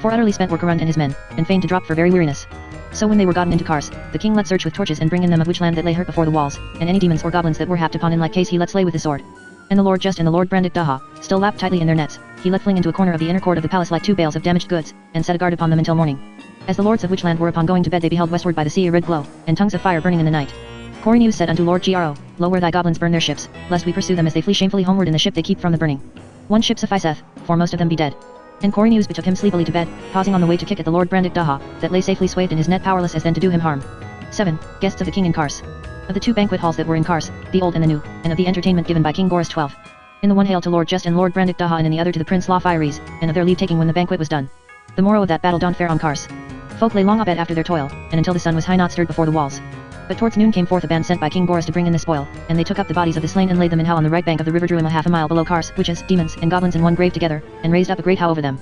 For utterly spent were Corund and his men, and fain to drop for very weariness. So when they were gotten into Kars, the king let search with torches and bring in them of which land that lay hurt before the walls, and any demons or goblins that were happed upon in like case he let slay with the sword. And the Lord Just and the Lord Brandick Daha, still lapped tightly in their nets, he let fling into a corner of the inner court of the palace like 2 bales of damaged goods, and set a guard upon them until morning. As the lords of which land were upon going to bed they beheld westward by the sea a red glow, and tongues of fire burning in the night. Corynus said unto Lord Gro, Lo where thy goblins burn their ships, lest we pursue them as they flee shamefully homeward in the ship they keep from the burning. One ship sufficeth, for most of them be dead. And Corynus betook him sleepily to bed, pausing on the way to kick at the Lord Brandick Daha, that lay safely swathed in his net powerless as then to do him harm. 7. Guests of the king in Kars. Of the 2 banquet halls that were in Kars, the old and the new, and of the entertainment given by King Gorus 12. In the one hail to Lord Just and Lord Brandick Daha and in the other to the Prince La Fieries, and of their leave taking when the banquet was done. The morrow of that battle dawned fair on Kars. Folk lay long abed after their toil, and until the sun was high not stirred before the walls. But towards noon came forth a band sent by King Gorus to bring in the spoil, and they took up the bodies of the slain and laid them in hell on the right bank of the river Druim a half a mile below Kars, witches, demons, and goblins in one grave together, and raised up a great howe over them.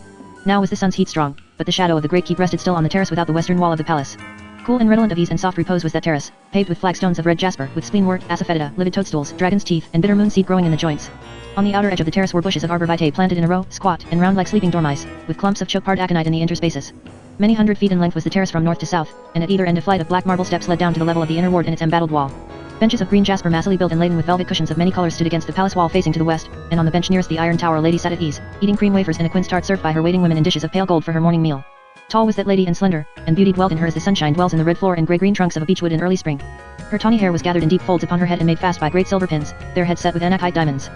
Now was the sun's heat strong, but the shadow of the great keep rested still on the terrace without the western wall of the palace. Cool and redolent of ease and soft repose was that terrace, paved with flagstones of red jasper, with spleenwort, asafoetida, livid toadstools, dragon's teeth, and bitter moon seed growing in the joints. On the outer edge of the terrace were bushes of arbor vitae planted in a row, squat, and round like sleeping dormice, with clumps of choke-part aconite in the interspaces. Many 100 feet in length was the terrace from north to south, and at either end a flight of black marble steps led down to the level of the inner ward in its embattled wall. Benches of green jasper massily built and laden with velvet cushions of many colors stood against the palace wall facing to the west, and on the bench nearest the iron tower a lady sat at ease, eating cream wafers and a quince tart served by her waiting women in dishes of pale gold for her morning meal. Tall was that lady and slender, and beauty dwelt in her as the sunshine dwells in the red floor and grey-green trunks of a beechwood in early spring. Her tawny hair was gathered in deep folds upon her head and made fast by great silver pins, their heads set with aconite diamonds.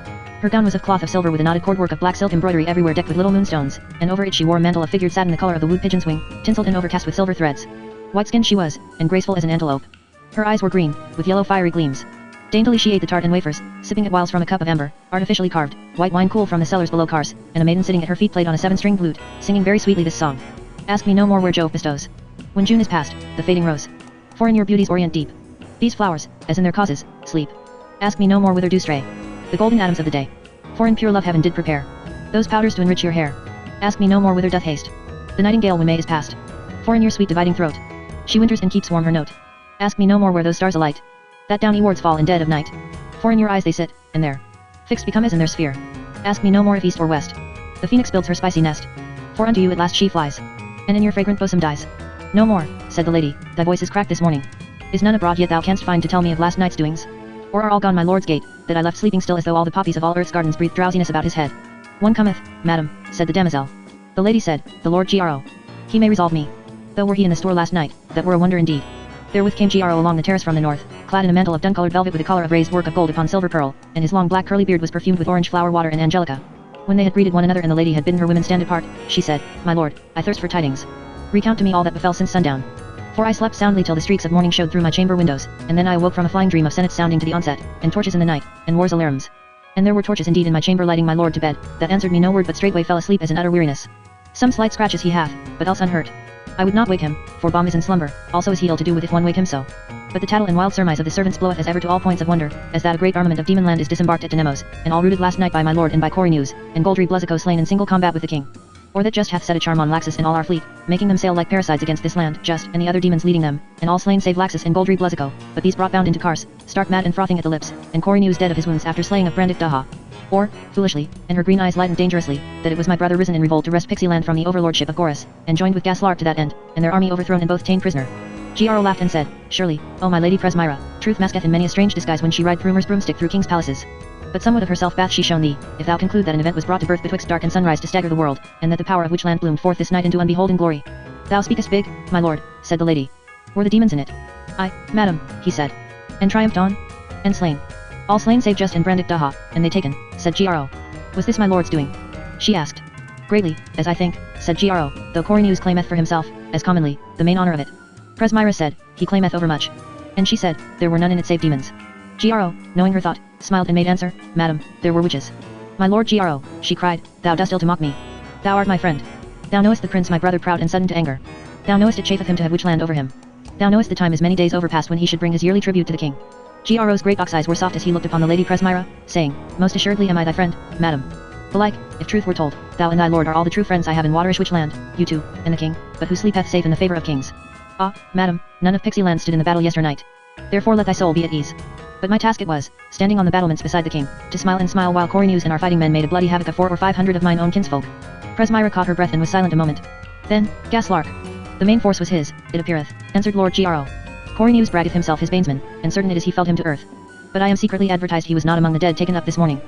Her gown was of cloth of silver with a knotted cordwork of black silk embroidery everywhere decked with little moonstones, and over it she wore a mantle of figured satin the color of the wood pigeon's wing, tinseled and overcast with silver threads. White-skinned she was, and graceful as an antelope. Her eyes were green, with yellow fiery gleams. Daintily she ate the tart and wafers, sipping it whiles from a cup of amber, artificially carved, white wine cool from the cellars below Kars, and a maiden sitting at her feet played on a seven-stringed lute, singing very sweetly this song. Ask me no more where Jove bestows. When June is past, the fading rose. For in your beauty's orient deep, these flowers, as in their causes, sleep. Ask me no more whither do stray the golden atoms of the day. For in pure love heaven did prepare those powders to enrich your hair. Ask me no more whither doth haste the nightingale when May is past. For in your sweet dividing throat she winters and keeps warm her note. Ask me no more where those stars alight that downy wards fall in dead of night. For in your eyes they sit, and there fixed become as in their sphere. Ask me no more if east or west the phoenix builds her spicy nest. For unto you at last she flies, and in your fragrant bosom dies. No more, said the lady, thy voice is cracked this morning. Is none abroad yet thou canst find to tell me of last night's doings? Or are all gone my lord's gate, that I left sleeping still as though all the poppies of all earth's gardens breathed drowsiness about his head? One cometh, madam, said the demoiselle. The lady said, the Lord Gro. He may resolve me. Though were he in the store last night, that were a wonder indeed. Therewith came Gro along the terrace from the north, clad in a mantle of dun-colored velvet with a collar of raised work of gold upon silver pearl, and his long black curly beard was perfumed with orange flower water and angelica. When they had greeted one another and the lady had bidden her women stand apart, she said, my lord, I thirst for tidings. Recount to me all that befell since sundown. For I slept soundly till the streaks of morning showed through my chamber windows, and then I awoke from a flying dream of sonnets sounding to the onset, and torches in the night, and wars alarums. And there were torches indeed in my chamber lighting my lord to bed, that answered me no word but straightway fell asleep as in utter weariness. Some slight scratches he hath, but else unhurt. I would not wake him, for balm is in slumber, also is he ill to do with if one wake him so. But the tattle and wild surmise of the servants bloweth as ever to all points of wonder, as that a great armament of demon land is disembarked at Denemos, and all rooted last night by my lord and by Cory News, and Goldry Bluzzico slain in single combat with the king. Or that just hath set a charm on Laxus and all our fleet, making them sail like parricides against this land, just, and the other demons leading them, and all slain save Laxus and Goldry Bluzzico, but these brought bound into Kars, stark mad and frothing at the lips, and Cory News dead of his wounds after slaying of Brandick Daha. Or, foolishly, and her green eyes lightened dangerously, that it was my brother risen in revolt to wrest Pixie-land from the overlordship of Goris, and joined with Gaslark to that end, and their army overthrown and both ta'en prisoner. Gro laughed and said, surely, O my lady Presmyra, truth masketh in many a strange disguise when she ride Rumour's broomstick through king's palaces. But somewhat of herself bath she shown thee, if thou conclude that an event was brought to birth betwixt dark and sunrise to stagger the world, and that the power of Witchland bloomed forth this night into unbeholden glory. Thou speakest big, my lord, said the lady. Were the demons in it? Aye, madam, he said. And triumphed on? And slain. All slain save Just and Brandick Daha, and they taken, said Gro. Was this my lord's doing? She asked. Greatly, as I think, said Gro, though Cory News claimeth for himself, as commonly, the main honor of it. Presmyra said, he claimeth overmuch. And she said, there were none in it save demons. Gro, knowing her thought, smiled and made answer, madam, there were witches. My lord Gro, she cried, thou dost ill to mock me. Thou art my friend. Thou knowest the prince my brother proud and sudden to anger. Thou knowest it chafeth him to have Witchland over him. Thou knowest the time is many days overpast when he should bring his yearly tribute to the king. Gro's great ox eyes were soft as he looked upon the lady Presmyra, saying, most assuredly am I thy friend, madam. Belike, if truth were told, thou and thy lord are all the true friends I have in waterish Witchland, you two, and the king, but who sleepeth safe in the favour of kings. Ah, madam, none of Pixie-land stood in the battle yesternight. Therefore let thy soul be at ease. But my task it was, standing on the battlements beside the king, to smile and smile while Cory News and our fighting men made a bloody havoc of 400 or 500 of mine own kinsfolk. Presmyra caught her breath and was silent a moment. Then, Gaslark. The main force was his, it appeareth, answered Lord Gro. Cory News braggeth himself his banesman, and certain it is he felled him to earth. But I am secretly advertised he was not among the dead taken up this morning.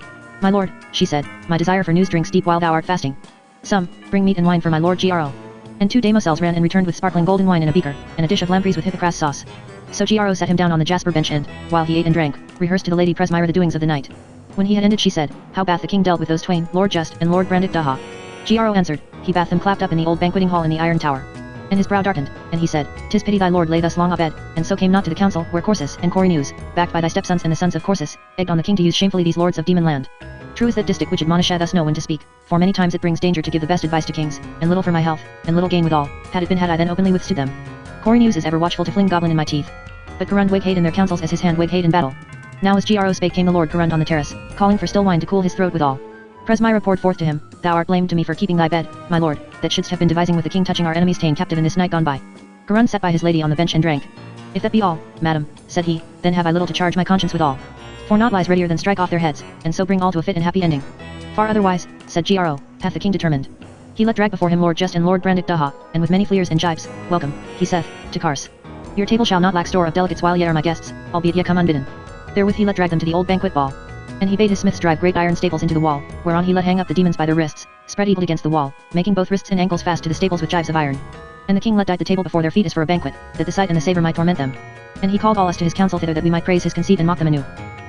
My lord, she said, my desire for news drinks deep while thou art fasting. Some, bring meat and wine for my lord Gro. And 2 demoiselles ran and returned with sparkling golden wine in a beaker, and a dish of lampreys with hippocras sauce. So Gro sat him down on the jasper bench and, while he ate and drank, rehearsed to the lady Presmyra the doings of the night. When he had ended she said, how bath the king dealt with those twain, Lord Just and Lord Brandick Daha. Gro answered, he bath them clapped up in the old banqueting hall in the iron tower. And his brow darkened, and he said, 'Tis pity thy lord lay thus long abed, and so came not to the council, where Corsus and Cory News, backed by thy stepsons and the sons of Corsus, egged on the king to use shamefully these lords of demon land. True is that distich which admonisheth us know when to speak, for many times it brings danger to give the best advice to kings, and little for my health, and little gain withal, had it been had I then openly withstood them. Cory News is ever watchful to fling goblin in my teeth. But Garund wake hate in their councils as his hand wake hate in battle. Now as Gro spake came the lord Garund on the terrace, calling for still wine to cool his throat withal. Presmyra poured forth to him, thou art blamed to me for keeping thy bed, my lord, that shouldst have been devising with the king touching our enemies ta'en captive in this night gone by. Garund sat by his lady on the bench and drank. If that be all, madam, said he, then have I little to charge my conscience withal. For naught lies readier than strike off their heads, and so bring all to a fit and happy ending. Far otherwise, said Gro, hath the king determined. He let drag before him Lord Just and Lord Brandick Daha, and with many fleers and jibes, welcome, he saith, to Kars. Your table shall not lack store of delicates while yet are my guests, albeit ye come unbidden. Therewith he let drag them to the old banquet ball. And he bade his smiths drive great iron staples into the wall, whereon he let hang up the demons by their wrists, spread eagled against the wall, making both wrists and ankles fast to the staples with gyves of iron. And the king let dight the table before their feet as for a banquet, that the sight and the savour might torment them. And he called all us to his council thither that we might praise his conceit and mock them anew.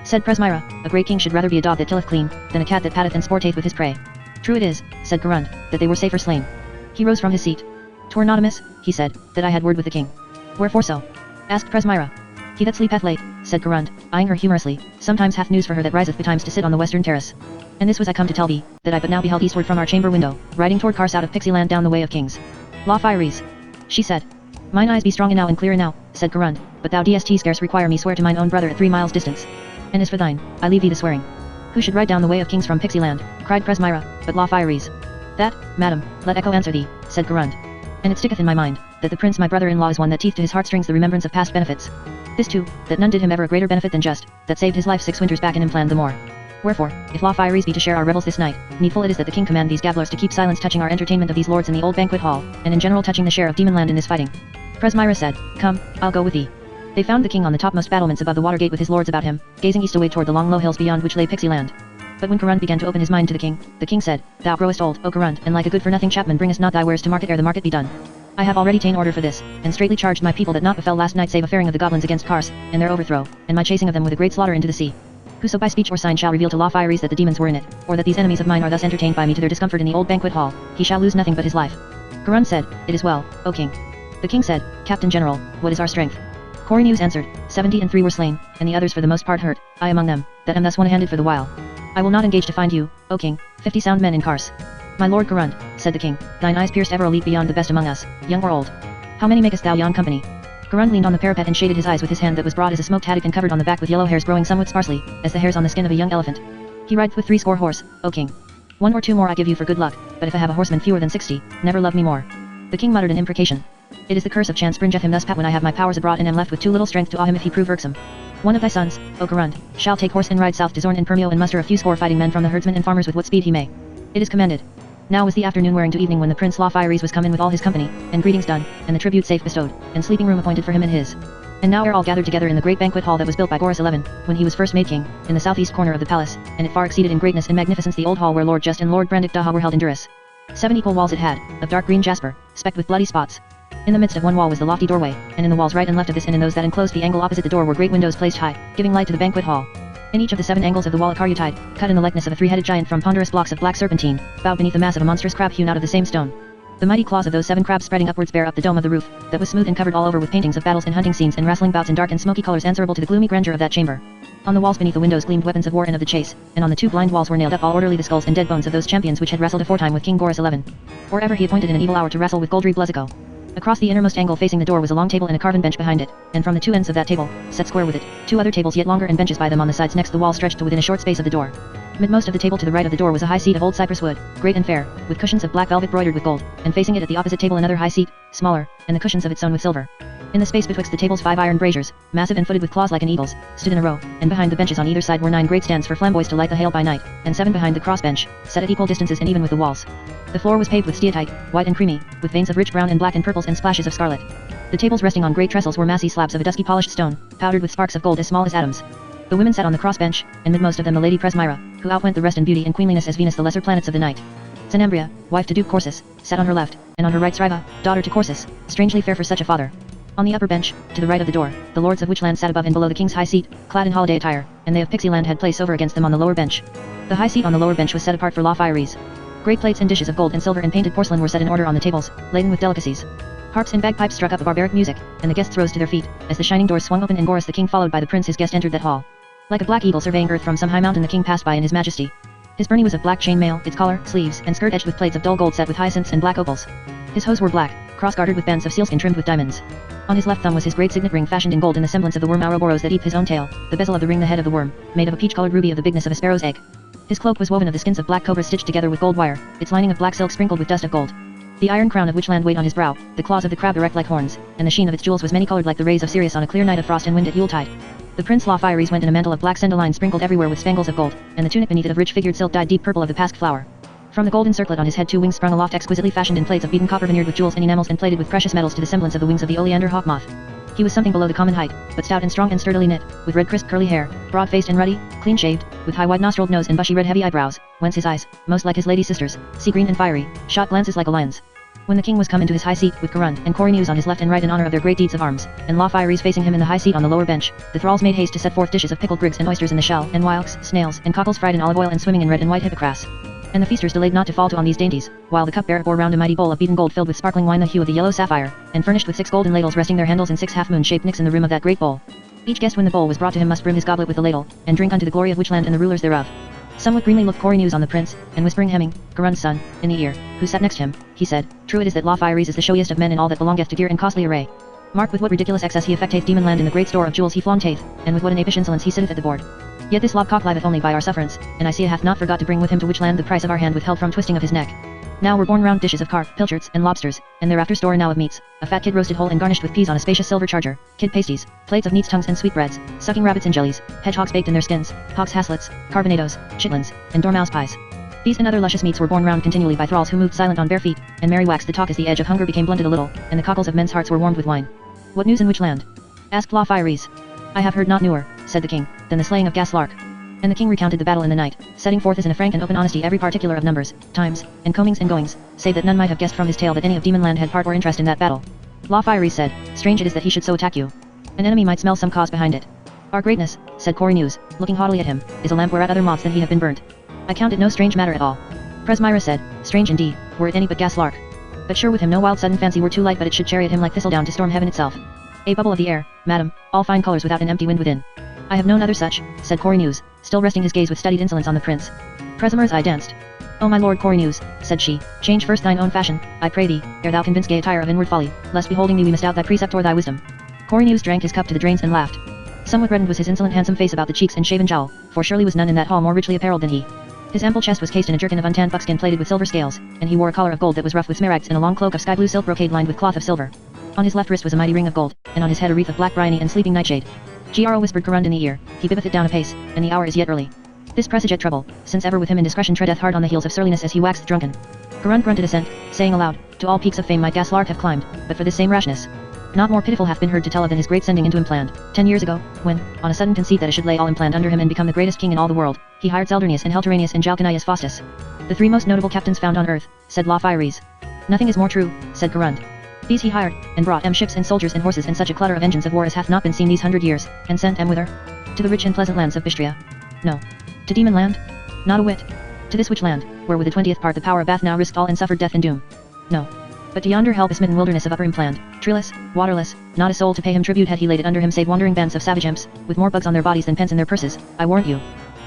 Said Presmyra, a great king should rather be a dog that tilleth clean, than a cat that patteth and sporteth with his prey. True it is, said Garund, that they were safer slain. He rose from his seat. 'Twere not amiss, he said, that I had word with the king. Wherefore so? Asked Presmyra. He that sleepeth late, said Garund, eyeing her humorously, sometimes hath news for her that riseth betimes to sit on the western terrace. And this was I come to tell thee, that I but now beheld eastward from our chamber window, riding toward Kars out of Pixie land down the way of kings. La Fyries. She said. Mine eyes be strong enow and clear enow, said Garund, but thou dst scarce require me swear to mine own brother at 3 miles distance. And as for thine, I leave thee the swearing. Who should ride down the way of kings from Pixie land, cried Presmyra, but La Fyries. That, madam, let echo answer thee, said Garund. And it sticketh in my mind, that the prince my brother-in-law is one that teeth to his heartstrings the remembrance of past benefits. This too, that none did him ever a greater benefit than just, that saved his life 6 winters back and him planned the more. Wherefore, if La Fyries be to share our revels this night, needful it is that the king command these gabblers to keep silence touching our entertainment of these lords in the old banquet hall, and in general touching the share of Demonland in this fighting. Presmyra said, Come, I'll go with thee. They found the king on the topmost battlements above the water gate with his lords about him, gazing east away toward the long low hills beyond which lay Pixie land. But when Garund began to open his mind to the king said, Thou growest old, O Garund, and like a good-for-nothing chapman bringest not thy wares to market ere the market be done. I have already ta'en order for this, and straightly charged my people that naught befell last night save a faring of the goblins against Kars, and their overthrow, and my chasing of them with a great slaughter into the sea. Whoso by speech or sign shall reveal to La Fyries that the demons were in it, or that these enemies of mine are thus entertained by me to their discomfort in the old banquet hall, he shall lose nothing but his life. Garund said, It is well, O king. The king said, Captain General, what is our strength? Corineus answered, 73 were slain, and the others for the most part hurt, I among them, that am thus one-handed for the while. I will not engage to find you, O king, 50 sound men in Kars. My lord Garund, said the king, thine eyes pierced ever a leap beyond the best among us, young or old. How many makest thou yon company? Garund leaned on the parapet and shaded his eyes with his hand that was broad as a smoked haddock and covered on the back with yellow hairs growing somewhat sparsely, as the hairs on the skin of a young elephant. He rideth with 80 horse, O king. 1 or 2 more I give you for good luck, but if I have a horseman fewer than 60, never love me more. The king muttered an imprecation. It is the curse of chance bringeth him thus pat when I have my powers abroad and am left with too little strength to awe him if he prove irksome. One of thy sons, O Garund, shall take horse and ride south to Zorn and Permio and muster a few score fighting men from the herdsmen and farmers with what speed he may. It is commanded. Now was the afternoon wearing to evening when the Prince La Fyries was come in with all his company, and greetings done, and the tribute safe bestowed, and sleeping room appointed for him and his. And now ere all gathered together in the great banquet hall that was built by Boris XI, when he was first made king, in the southeast corner of the palace, and it far exceeded in greatness and magnificence the old hall where Lord Just and Lord Brandick Daha were held in duress. 7 equal walls it had, of dark green jasper, specked with bloody spots. In the midst of one wall was the lofty doorway, and in the walls right and left of this and in those that enclosed the angle opposite the door were great windows placed high, giving light to the banquet hall. In each of the 7 angles of the wall a caryatide, cut in the likeness of a 3-headed giant from ponderous blocks of black serpentine, bowed beneath the mass of a monstrous crab hewn out of the same stone. The mighty claws of those 7 crabs spreading upwards bare up the dome of the roof, that was smooth and covered all over with paintings of battles and hunting scenes and wrestling bouts in dark and smoky colors answerable to the gloomy grandeur of that chamber. On the walls beneath the windows gleamed weapons of war and of the chase, and on the 2 blind walls were nailed up all orderly the skulls and dead bones of those champions which had wrestled aforetime with King Boris XI, or ever he appointed in an evil hour to wrestle with Goldry Bluzzico. Across the innermost angle facing the door was a long table and a carven bench behind it, and from the 2 ends of that table, set square with it, 2 other tables yet longer and benches by them on the sides next the wall stretched to within a short space of the door. Midmost of the table to the right of the door was a high seat of old cypress wood, great and fair, with cushions of black velvet broidered with gold, and facing it at the opposite table another high seat, smaller, and the cushions of it sewn with silver. In the space betwixt the tables 5 iron braziers, massive and footed with claws like an eagle's, stood in a row, and behind the benches on either side were 9 great stands for flamboys to light the hail by night, and 7 behind the cross bench, set at equal distances and even with the walls. The floor was paved with steatite, white and creamy, with veins of rich brown and black and purples and splashes of scarlet. The tables resting on great trestles were massy slabs of a dusky polished stone, powdered with sparks of gold as small as atoms. The women sat on the cross bench, and midmost of them the lady Presmyra, who outwent the rest in beauty and queenliness as Venus the lesser planets of the night. Zenambria, wife to Duke Corsus, sat on her left, and on her right Sriva, daughter to Corsus, strangely fair for such a father. On the upper bench, to the right of the door, the lords of which land sat above and below the king's high seat, clad in holiday attire, and they of Pixie land had place over against them on the lower bench. The high seat on the lower bench was set apart for La Fyries. Great plates and dishes of gold and silver and painted porcelain were set in order on the tables, laden with delicacies. Harps and bagpipes struck up a barbaric music, and the guests rose to their feet, as the shining doors swung open and Boris the king followed by the prince his guest entered that hall. Like a black eagle surveying earth from some high mountain the king passed by in his majesty. His byrnie was of black chainmail, its collar, sleeves, and skirt edged with plates of dull gold set with hyacinths and black opals. His hose were black, cross-gartered with bands of sealskin trimmed with diamonds. On his left thumb was his great signet ring fashioned in gold in the semblance of the Worm Ouroboros that eat his own tail, the bezel of the ring the head of the worm, made of a peach-colored ruby of the bigness of a sparrow's egg. His cloak was woven of the skins of black cobras stitched together with gold wire, its lining of black silk sprinkled with dust of gold. The iron crown of which land weighed on his brow, the claws of the crab erect like horns, and the sheen of its jewels was many-colored like the rays of Sirius on a clear night of frost and wind at Yuletide. The Prince La Fyries went in a mantle of black sendaline sprinkled everywhere with spangles of gold, and the tunic beneath it of rich figured silk dyed deep purple of the pasque flower. From the golden circlet on his head 2 wings sprung aloft exquisitely fashioned in plates of beaten copper veneered with jewels and enamels and plated with precious metals to the semblance of the wings of the oleander hawk moth. He was something below the common height, but stout and strong and sturdily knit, with red crisp curly hair, broad-faced and ruddy, clean-shaved, with high wide-nostriled nose and bushy red heavy eyebrows, whence his eyes, most like his lady sister's, sea green and fiery, shot glances like a lion's. When the king was come into his high seat, with Garund and Corynus on his left and right in honor of their great deeds of arms, and La Fieries facing him in the high seat on the lower bench, the thralls made haste to set forth dishes of pickled grigs and oysters in the shell, and wilks, snails, and cockles fried in olive oil and swimming in red and white hippocras. And the feasters delayed not to fall to on these dainties, while the cupbearer bore round a mighty bowl of beaten gold filled with sparkling wine the hue of the yellow sapphire, and furnished with 6 golden ladles resting their handles in 6 half-moon-shaped nicks in the rim of that great bowl. Each guest when the bowl was brought to him must brim his goblet with the ladle, and drink unto the glory of which land and the rulers thereof. Somewhat greenly looked Corynus on the prince, and whispering Hemming, Garund's son, in the ear, who sat next him, he said, True it is that La Fieries is the showiest of men in all that belongeth to gear and costly array. Mark with what ridiculous excess he affecteth demon land in the great store of jewels he flaunteth, and with what an apish insolence he sitteth at the board. Yet this lobcock liveth only by our sufferance, and I see hath not forgot to bring with him to which land the price of our hand withheld from twisting of his neck. Now were borne round dishes of carp, pilchards, and lobsters, and thereafter store enow of meats, a fat kid roasted whole and garnished with peas on a spacious silver charger, kid pasties, plates of neat's tongues and sweetbreads, sucking rabbits in jellies, hedgehogs baked in their skins, hogs haslets, carbonados, chitlins, and dormouse pies. These and other luscious meats were borne round continually by thralls who moved silent on bare feet, and merry waxed the talk as the edge of hunger became blunted a little, and the cockles of men's hearts were warmed with wine. What news in which land? Asked La Fieries. I have heard naught newer, said the king, than the slaying of Gaslark. And the king recounted the battle in the night, setting forth as in a frank and open honesty every particular of numbers, times, and comings and goings, save that none might have guessed from his tale that any of Demon Land had part or interest in that battle. La Fieries said, Strange it is that he should so attack you. An enemy might smell some cause behind it. Our greatness, said Corynus, looking haughtily at him, is a lamp whereat other moths than he have been burnt. I count it no strange matter at all. Presmyra said, Strange indeed, were it any but Gaslark. But sure with him no wild sudden fancy were too light but it should chariot him like thistledown to storm heaven itself. A bubble of the air, madam, all fine colours without an empty wind within. I have known other such, said Corynus, still resting his gaze with studied insolence on the prince. Presmyra's eye danced. O my lord Corynus, said she, change first thine own fashion, I pray thee, ere thou convince gay attire of inward folly, lest beholding thee we misdoubt thy precept or thy wisdom. Corynus drank his cup to the drains and laughed. Somewhat reddened was his insolent handsome face about the cheeks and shaven jowl, for surely was none in that hall more richly apparelled than he. His ample chest was cased in a jerkin of untanned buckskin plated with silver scales, and he wore a collar of gold that was rough with smaragds and a long cloak of sky blue silk brocade lined with cloth of silver. On his left wrist was a mighty ring of gold, and on his head a wreath of black bryony and sleeping nightshade. Gro whispered Garund in the ear, he bibbeth it down apace, and the hour is yet early. This presageth trouble, since ever with him indiscretion treadeth hard on the heels of surliness as he waxed drunken. Garund grunted assent, saying aloud, To all peaks of fame might Gaslark have climbed, but for this same rashness. Not more pitiful hath been heard to tell of than his great sending into Impland, 10 years ago, when, on a sudden conceit that it should lay all Impland under him and become the greatest king in all the world, he hired Zeldrinius and Helteranius and Jalcanius Faustus. The 3 most notable captains found on earth, said La Fieries. Nothing is more true, said Garund. These he hired, and brought ships and soldiers and horses and such a clutter of engines of war as hath not been seen these 100 years, and sent whither? To the rich and pleasant lands of Bistria. No. To Demon Land? Not a whit. To this which land, where with the 20th part the power of Bath now risked all and suffered death and doom. No. But to yonder hell-besmitten wilderness of Upper Impland, treeless, waterless, not a soul to pay him tribute had he laid it under him save wandering bands of savage imps, with more bugs on their bodies than pence in their purses, I warrant you.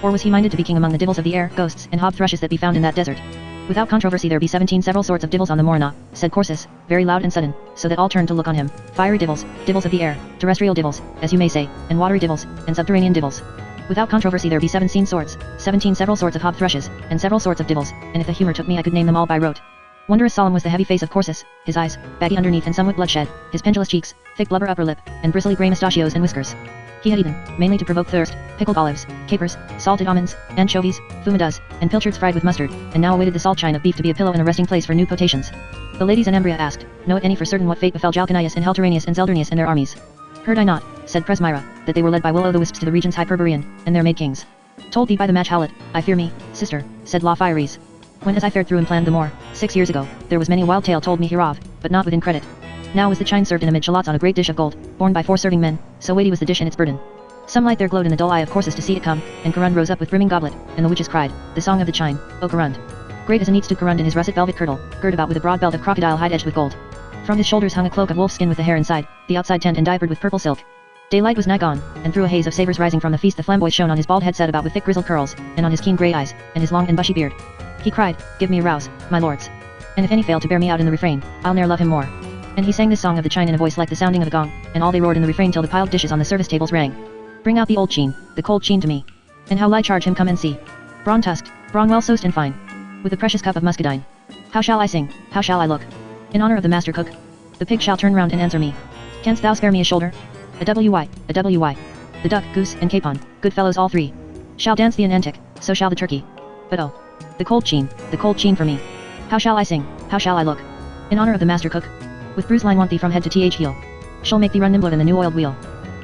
Or was he minded to be king among the divils of the air, ghosts and hob thrushes that be found in that desert? Without controversy there be 17 several sorts of divils on the Morana, said Corsus, very loud and sudden, so that all turned to look on him, fiery divils, divils of the air, terrestrial divils, as you may say, and watery divils, and subterranean divils. Without controversy there be 17 sorts, 17 several sorts of hob thrushes, and several sorts of divils, and if the humour took me I could name them all by rote. Wondrous solemn was the heavy face of Corsus, his eyes, baggy underneath and somewhat bloodshot, his pendulous cheeks, thick blubber upper lip, and bristly grey mustachios and whiskers. He had eaten, mainly to provoke thirst, pickled olives, capers, salted almonds, anchovies, fumidas, and pilchards fried with mustard, and now awaited the salt chine of beef to be a pillow and a resting place for new potations. The ladies and Embria asked, Knoweth any for certain what fate befell Jalcanius and Helteranius and Zeldrinius and their armies? Heard I not, said Presmyra, that they were led by Will-o'-the-wisps to the regions Hyperborean, and there made kings. Told thee by the match Howlet, I fear me, sister, said La Fieries. When as I fared through Impland the Moor, 6 years ago, there was many a wild tale told me hereof, but not within credit. Now was the chine served in amid shallots on a great dish of gold, borne by 4 serving men, so weighty was the dish and its burden. Some light there glowed in the dull eye of Corsus to see it come, and Garund rose up with brimming goblet, and the witches cried, The song of the chine, O Garund. Great as a neat stood Garund in his russet velvet kirtle, girt about with a broad belt of crocodile hide edged with gold. From his shoulders hung a cloak of wolf skin with the hair inside, the outside tent endiapered with purple silk. Daylight was nigh gone, and through a haze of savours rising from the feast the flamboy shone on his bald head set about with thick grizzled curls, and on his keen grey eyes, and his long and bushy beard. He cried, Give me a rouse, my lords. And if any fail to bear me out in the refrain, I'll ne'er love him more. And he sang this song of the chine in a voice like the sounding of a gong, and all they roared in the refrain till the piled dishes on the service tables rang. Bring out the old chine, the cold chine to me. And how lie charge him come and see. Brawn tusked, brawn well sauced and fine. With a precious cup of muscadine. How shall I sing, how shall I look? In honor of the master cook. The pig shall turn round and answer me. Canst thou spare me a shoulder? A W-Y, a W-Y. The duck, goose, and capon, good fellows all 3. Shall dance the antic, so shall the turkey. But oh, the cold chine for me. How shall I sing, how shall I look? In honor of the master cook. With bruise line want thee from head to th heel. She'll make thee run nimbler than the new oiled wheel.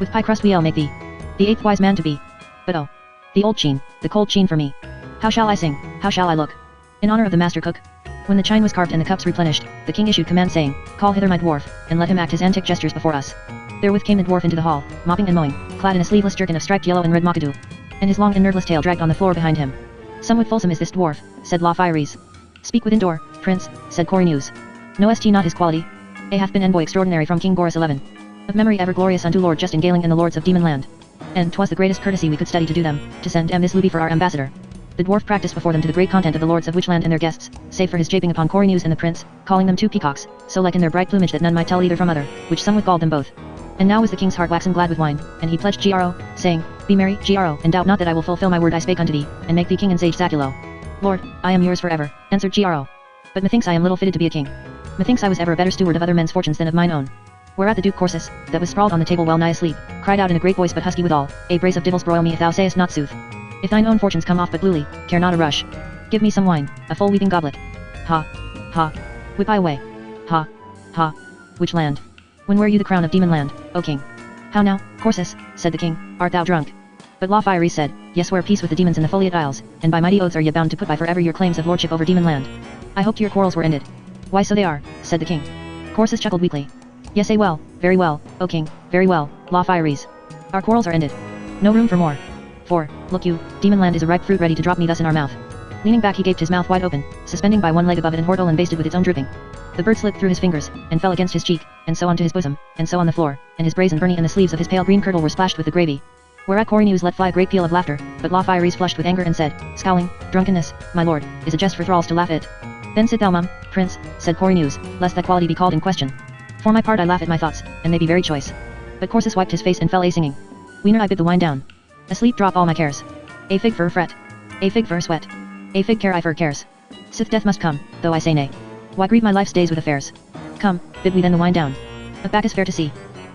With pie crust we'll make thee the 8th wise man to be. But oh, the old chine, the cold chine for me. How shall I sing, how shall I look? In honor of the master cook. When the chine was carved and the cups replenished, the king issued command saying, "Call hither my dwarf, and let him act his antic gestures before us." Therewith came the dwarf into the hall, mopping and mowing, clad in a sleeveless jerkin of striped yellow and red mockadoo, and his long and nerveless tail dragged on the floor behind him. "Somewhat fulsome is this dwarf," said La Fyres. "Speak within door, prince," said Corynus. "Knowest he not his quality? A hath been envoy extraordinary from King Boris XI. Of memory ever glorious unto Lord Justin Galing and the lords of Demon Land. And 'twas the greatest courtesy we could study to do them, to send this Luby for our ambassador." The dwarf practiced before them to the great content of the lords of Witchland and their guests, save for his japing upon Corynus and the prince, calling them two peacocks, so like in their bright plumage that none might tell either from other, which somewhat galled them both. And now was the king's heart waxen glad with wine, and he pledged Gro, saying, "Be merry, Gro, and doubt not that I will fulfill my word I spake unto thee, and make thee king and sage Zaculo." "Lord, I am yours forever," answered Gro. "But methinks I am little fitted to be a king. Methinks I was ever a better steward of other men's fortunes than of mine own." Whereat the Duke Corsus, that was sprawled on the table well nigh asleep, cried out in a great voice but husky withal, "A brace of divils broil me if thou sayest not sooth. If thine own fortunes come off but bluely, care not a rush. Give me some wine, a full weeping goblet. Ha! Ha! Whip I away. Ha! Ha! Which land? When wear you the crown of Demon Land, O king?" "How now, Corsus," said the king, "art thou drunk?" But La Fyres said, "Yes, swear peace with the demons in the Foliot Isles, and by mighty oaths are ye bound to put by forever your claims of lordship over Demon Land. I hoped your quarrels were ended." "Why so they are," said the king. Corsus chuckled weakly. "Yes, well, very well, O king, very well, La Fyres. Our quarrels are ended. No room for more. For, look you, Demon Land is a ripe fruit ready to drop me thus in our mouth." Leaning back he gaped his mouth wide open, suspending by one leg above it an hortle and basted with its own dripping. The bird slipped through his fingers, and fell against his cheek, and so onto his bosom, and so on the floor, and his brazen burney and the sleeves of his pale green kirtle were splashed with the gravy. Whereat Corynus let fly a great peal of laughter, but La Fyres flushed with anger and said, scowling, "Drunkenness, my lord, is a jest for thralls to laugh at." "Then sit thou mum, prince," said Corynus, "lest thy quality be called in question. For my part I laugh at my thoughts, and they be very choice." But Corsus wiped his face and fell a-singing. "Wiener I bid the wine down. Asleep drop all my cares. A fig for fret. A fig for sweat. A fig care I for cares. Sith death must come, though I say nay. Why grieve my life's days with affairs? Come, bid we then the wine down. Of back is fair to see.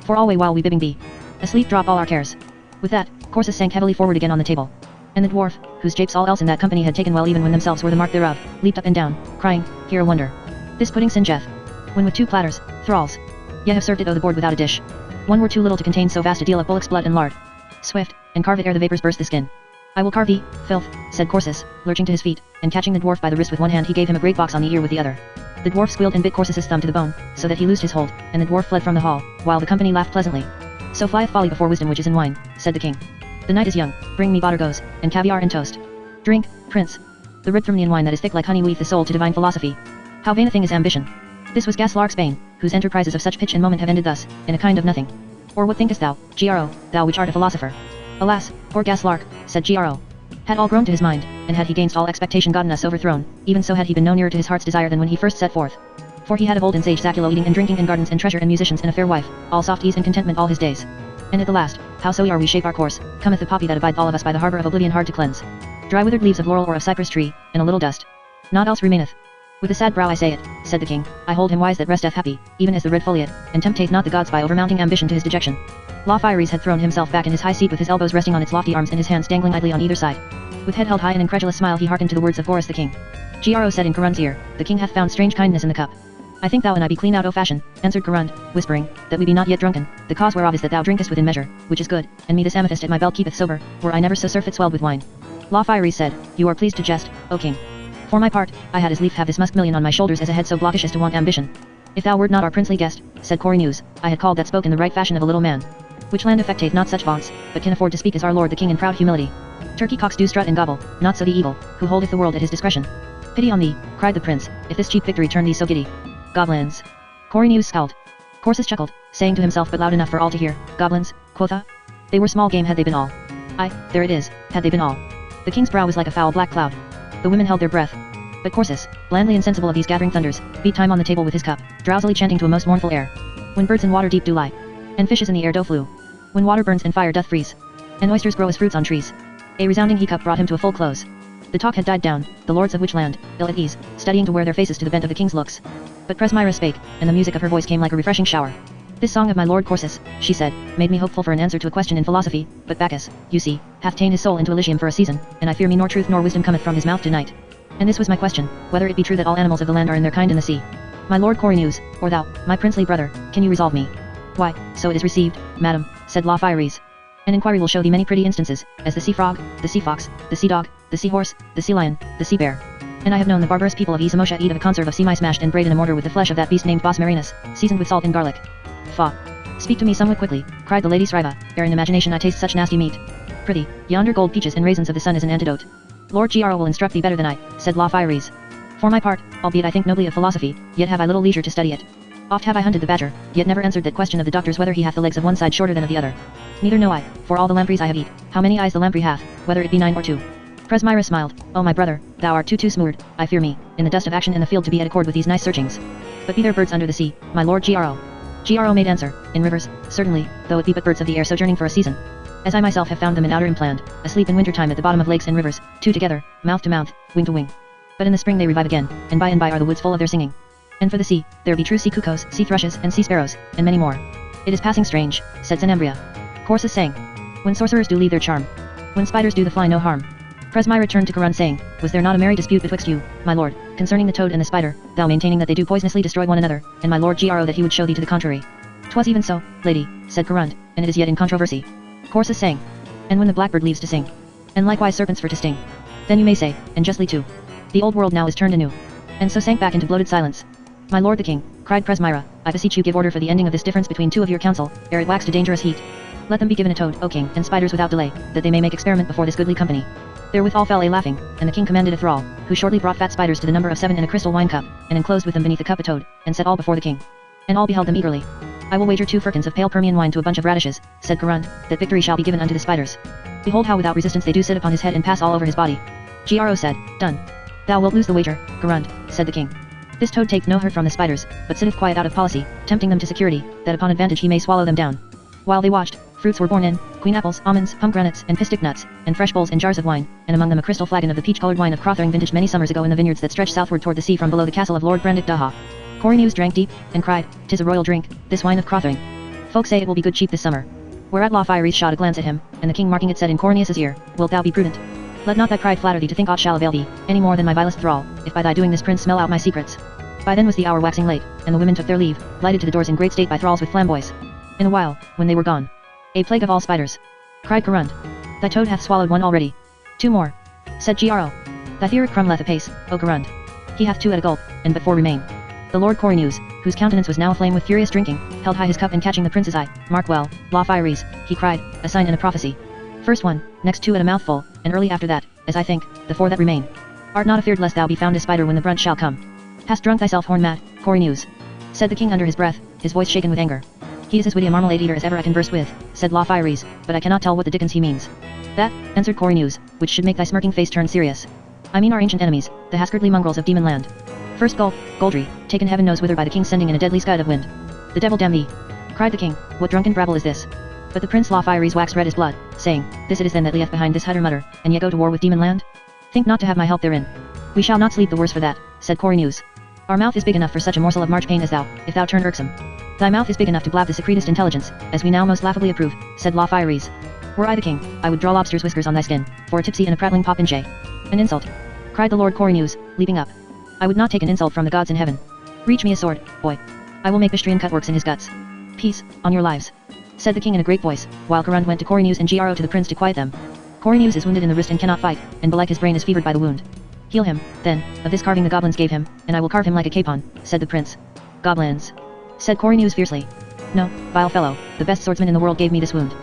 For alway while we bibbing be. Asleep drop all our cares." With that, Corsus sank heavily forward again on the table. And the dwarf, whose japes all else in that company had taken well even when themselves were the mark thereof, leaped up and down, crying, "Here a wonder. This pudding singeeth. When with 2 platters, thralls. Ye have served it o' the board without a dish. One were too little to contain so vast a deal of bullock's blood and lard. Swift, and carve it ere the vapors burst the skin." "I will carve thee, filth," said Corsus, lurching to his feet, and catching the dwarf by the wrist with one hand he gave him a great box on the ear with the other. The dwarf squealed and bit Corsus's thumb to the bone, so that he loosed his hold, and the dwarf fled from the hall, while the company laughed pleasantly. "So flieth folly before wisdom which is in wine," said the king. "The night is young, bring me botergos, and caviar and toast. Drink, prince. The red Thrumnian wine that is thick like honey weeth the soul to divine philosophy. How vain a thing is ambition." This was Gaslark's bane, whose enterprises of such pitch and moment have ended thus, in a kind of nothing. "Or what thinkest thou, Gro, thou which art a philosopher?" "Alas, poor Gaslark," said Gro. "Had all grown to his mind, and had he gainst all expectation gotten us overthrown, even so had he been no nearer to his heart's desire than when he first set forth. For he had of old in sage Zaculo eating and drinking and gardens and treasure and musicians and a fair wife, all soft ease and contentment all his days. And at the last, howsoe'er we shape our course, cometh the poppy that abides all of us by the harbour of oblivion hard to cleanse. Dry withered leaves of laurel or of cypress tree, and a little dust. Naught else remaineth. With a sad brow I say it," said the king, "I hold him wise that resteth happy, even as the red foliot, and tempteth not the gods by overmounting ambition to his dejection." La Fyres had thrown himself back in his high seat with his elbows resting on its lofty arms and his hands dangling idly on either side. With head held high and incredulous smile he hearkened to the words of Boris the king. Gro said in Corund's ear, "The king hath found strange kindness in the cup." "I think thou and I be clean out o' fashion," answered Corund, whispering, "that we be not yet drunken, the cause whereof is that thou drinkest within measure, which is good, and me this amethyst at my belt keepeth sober, were I never so surfeit swelled with wine." La Fyres said, "You are pleased to jest, O king. For my part, I had as lief have this musk million on my shoulders as a head so blockish as to want ambition." "If thou wert not our princely guest," said Corynus, "I had called that spoke in the right fashion of a little man. Which land affecteth not such vaunts, but can afford to speak as our lord the king in proud humility. Turkey cocks do strut and gobble, not so the eagle, who holdeth the world at his discretion." "Pity on thee," cried the prince, "if this cheap victory turn thee so giddy. Goblins." Corynus scowled. Corsus chuckled, saying to himself but loud enough for all to hear, "Goblins, quotha? They were small game had they been all. Aye, there it is, had they been all." The king's brow was like a foul black cloud. The women held their breath. But Corsus, blandly insensible of these gathering thunders, beat time on the table with his cup, drowsily chanting to a most mournful air. "When birds in water deep do lie, and fishes in the air do flew. When water burns and fire doth freeze, and oysters grow as fruits on trees." A resounding hiccup brought him to a full close. The talk had died down, the lords of Witchland, ill at ease, studying to wear their faces to the bent of the king's looks. But Presmyra spake, and the music of her voice came like a refreshing shower. "This song of my lord Corsus," she said, "made me hopeful for an answer to a question in philosophy, but Bacchus, you see, hath ta'en his soul into Elysium for a season, and I fear me nor truth nor wisdom cometh from his mouth tonight. And this was my question, whether it be true that all animals of the land are in their kind in the sea. My lord Corynus, or thou, my princely brother, can you resolve me?" "Why, so it is received, madam," said La Fyres. "An inquiry will show thee many pretty instances, as the sea frog, the sea fox, the sea dog, the sea horse, the sea lion, the sea bear. And I have known the barbarous people of Isamosha eat of a conserve of sea mice mashed and braid in a mortar with the flesh of that beast named Bos Marinus, seasoned with salt and garlic. Faugh. Speak to me somewhat quickly, cried the lady Sriva, ere in imagination I taste such nasty meat. Prithee, yonder gold peaches and raisins of the sun is an antidote. Lord Gro will instruct thee better than I, said La Fieries. For my part, albeit I think nobly of philosophy, yet have I little leisure to study it. Oft have I hunted the badger, yet never answered that question of the doctor's whether he hath the legs of one side shorter than of the other. Neither know I, for all the lampreys I have eat, how many eyes the lamprey hath, whether it be 9 or 2. Presmyra smiled. Oh my brother, thou art too smoored, I fear me, in the dust of action in the field to be at accord with these nice searchings. But be there birds under the sea, my lord Gro? Gro made answer, in rivers, certainly, though it be but birds of the air sojourning for a season. As I myself have found them in outer implant, asleep in winter time at the bottom of lakes and rivers, two together, mouth to mouth, wing to wing. But in the spring they revive again, and by are the woods full of their singing. And for the sea, there be true sea cuckoos, sea thrushes, and sea sparrows, and many more. It is passing strange, said Zenambria. Corsus sang. When sorcerers do leave their charm. When spiders do the fly no harm. Presmyra turned to Karun saying, was there not a merry dispute betwixt you, my lord, concerning the toad and the spider, thou maintaining that they do poisonously destroy one another, and my lord Gro that he would show thee to the contrary. 'Twas even so, lady, said Karun, and it is yet in controversy. Corsus sang. And when the blackbird leaves to sing. And likewise serpents for to sting. Then you may say, and justly too. The old world now is turned anew. And so sank back into bloated silence. My lord the king, cried Presmyra, I beseech you give order for the ending of this difference between two of your council, ere it wax to dangerous heat. Let them be given a toad, O king, and spiders without delay, that they may make experiment before this goodly company. Therewith all fell a laughing, and the king commanded a thrall, who shortly brought fat spiders to the number of 7 in a crystal wine cup, and enclosed with them beneath the cup a toad, and set all before the king. And all beheld them eagerly. I will wager 2 firkins of pale Permian wine to a bunch of radishes, said Karun, that victory shall be given unto the spiders. Behold how without resistance they do sit upon his head and pass all over his body. Gro said, done. Thou wilt lose the wager, Karun, said the king. This toad taketh no hurt from the spiders, but sitteth quiet out of policy, tempting them to security, that upon advantage he may swallow them down. While they watched, fruits were borne in, queen apples, almonds, pomegranates, and pistic nuts, and fresh bowls and jars of wine, and among them a crystal flagon of the peach-colored wine of Crothering vintage many summers ago in the vineyards that stretch southward toward the sea from below the castle of Lord Brandick Daha. Corynus drank deep, and cried, 'Tis a royal drink, this wine of Crothering. Folk say it will be good cheap this summer. Whereat La Fieries shot a glance at him, and the king marking it said in Corynus's ear, Wilt thou be prudent? Let not thy pride flatter thee to think aught shall avail thee, any more than my vilest thrall, if by thy doing this prince smell out my secrets. By then was the hour waxing late, and the women took their leave, lighted to the doors in great state by thralls with flamboys. In a while, when they were gone. A plague of all spiders, cried Karun. Thy toad hath swallowed one already. 2 more, said Gro. Thy theoric crumbleth apace, O Karun. He hath 2 at a gulp, and but 4 remain. The Lord Corynus, whose countenance was now aflame with furious drinking, held high his cup and catching the prince's eye, mark well, La Fieries, he cried, a sign and a prophecy. First 1, next 2 at a mouthful, and early after that, as I think, the 4 that remain. Art not afeard lest thou be found a spider when the brunt shall come. Hast drunk thyself horn mat, Corynus? Said the king under his breath, his voice shaken with anger. He is as witty a marmalade eater as ever I conversed with, said La Fieries, but I cannot tell what the dickens he means. That, answered Corynus, which should make thy smirking face turn serious. I mean our ancient enemies, the Haskardly mongrels of Demon Land. First gulp, Goldry, taken heaven knows whither by the king sending in a deadly scud of wind. The devil damn thee! Cried the king, what drunken brabble is this? But the prince La Fieries waxed red as blood, saying, This it is then that lieth behind this hutter mutter, and yet go to war with Demon Land? Think not to have my help therein. We shall not sleep the worse for that, said Corynus. Our mouth is big enough for such a morsel of marchpane as thou, if thou turn irksome. Thy mouth is big enough to blab the secretest intelligence, as we now most laughably approve, said La Fieries. Were I the king, I would draw lobster's whiskers on thy skin, for a tipsy and a prattling popinjay. An insult, cried the Lord Corynus, leaping up. I would not take an insult from the gods in heaven. Reach me a sword, boy. I will make Bistrian cutworks in his guts. Peace, on your lives, said the king in a great voice, while Karun went to Corynus and Gro to the prince to quiet them. Corynus is wounded in the wrist and cannot fight, and belike his brain is fevered by the wound. Heal him, then, of this carving the goblins gave him, and I will carve him like a capon, said the prince. Goblins, said Corynus fiercely. No, vile fellow, the best swordsman in the world gave me this wound.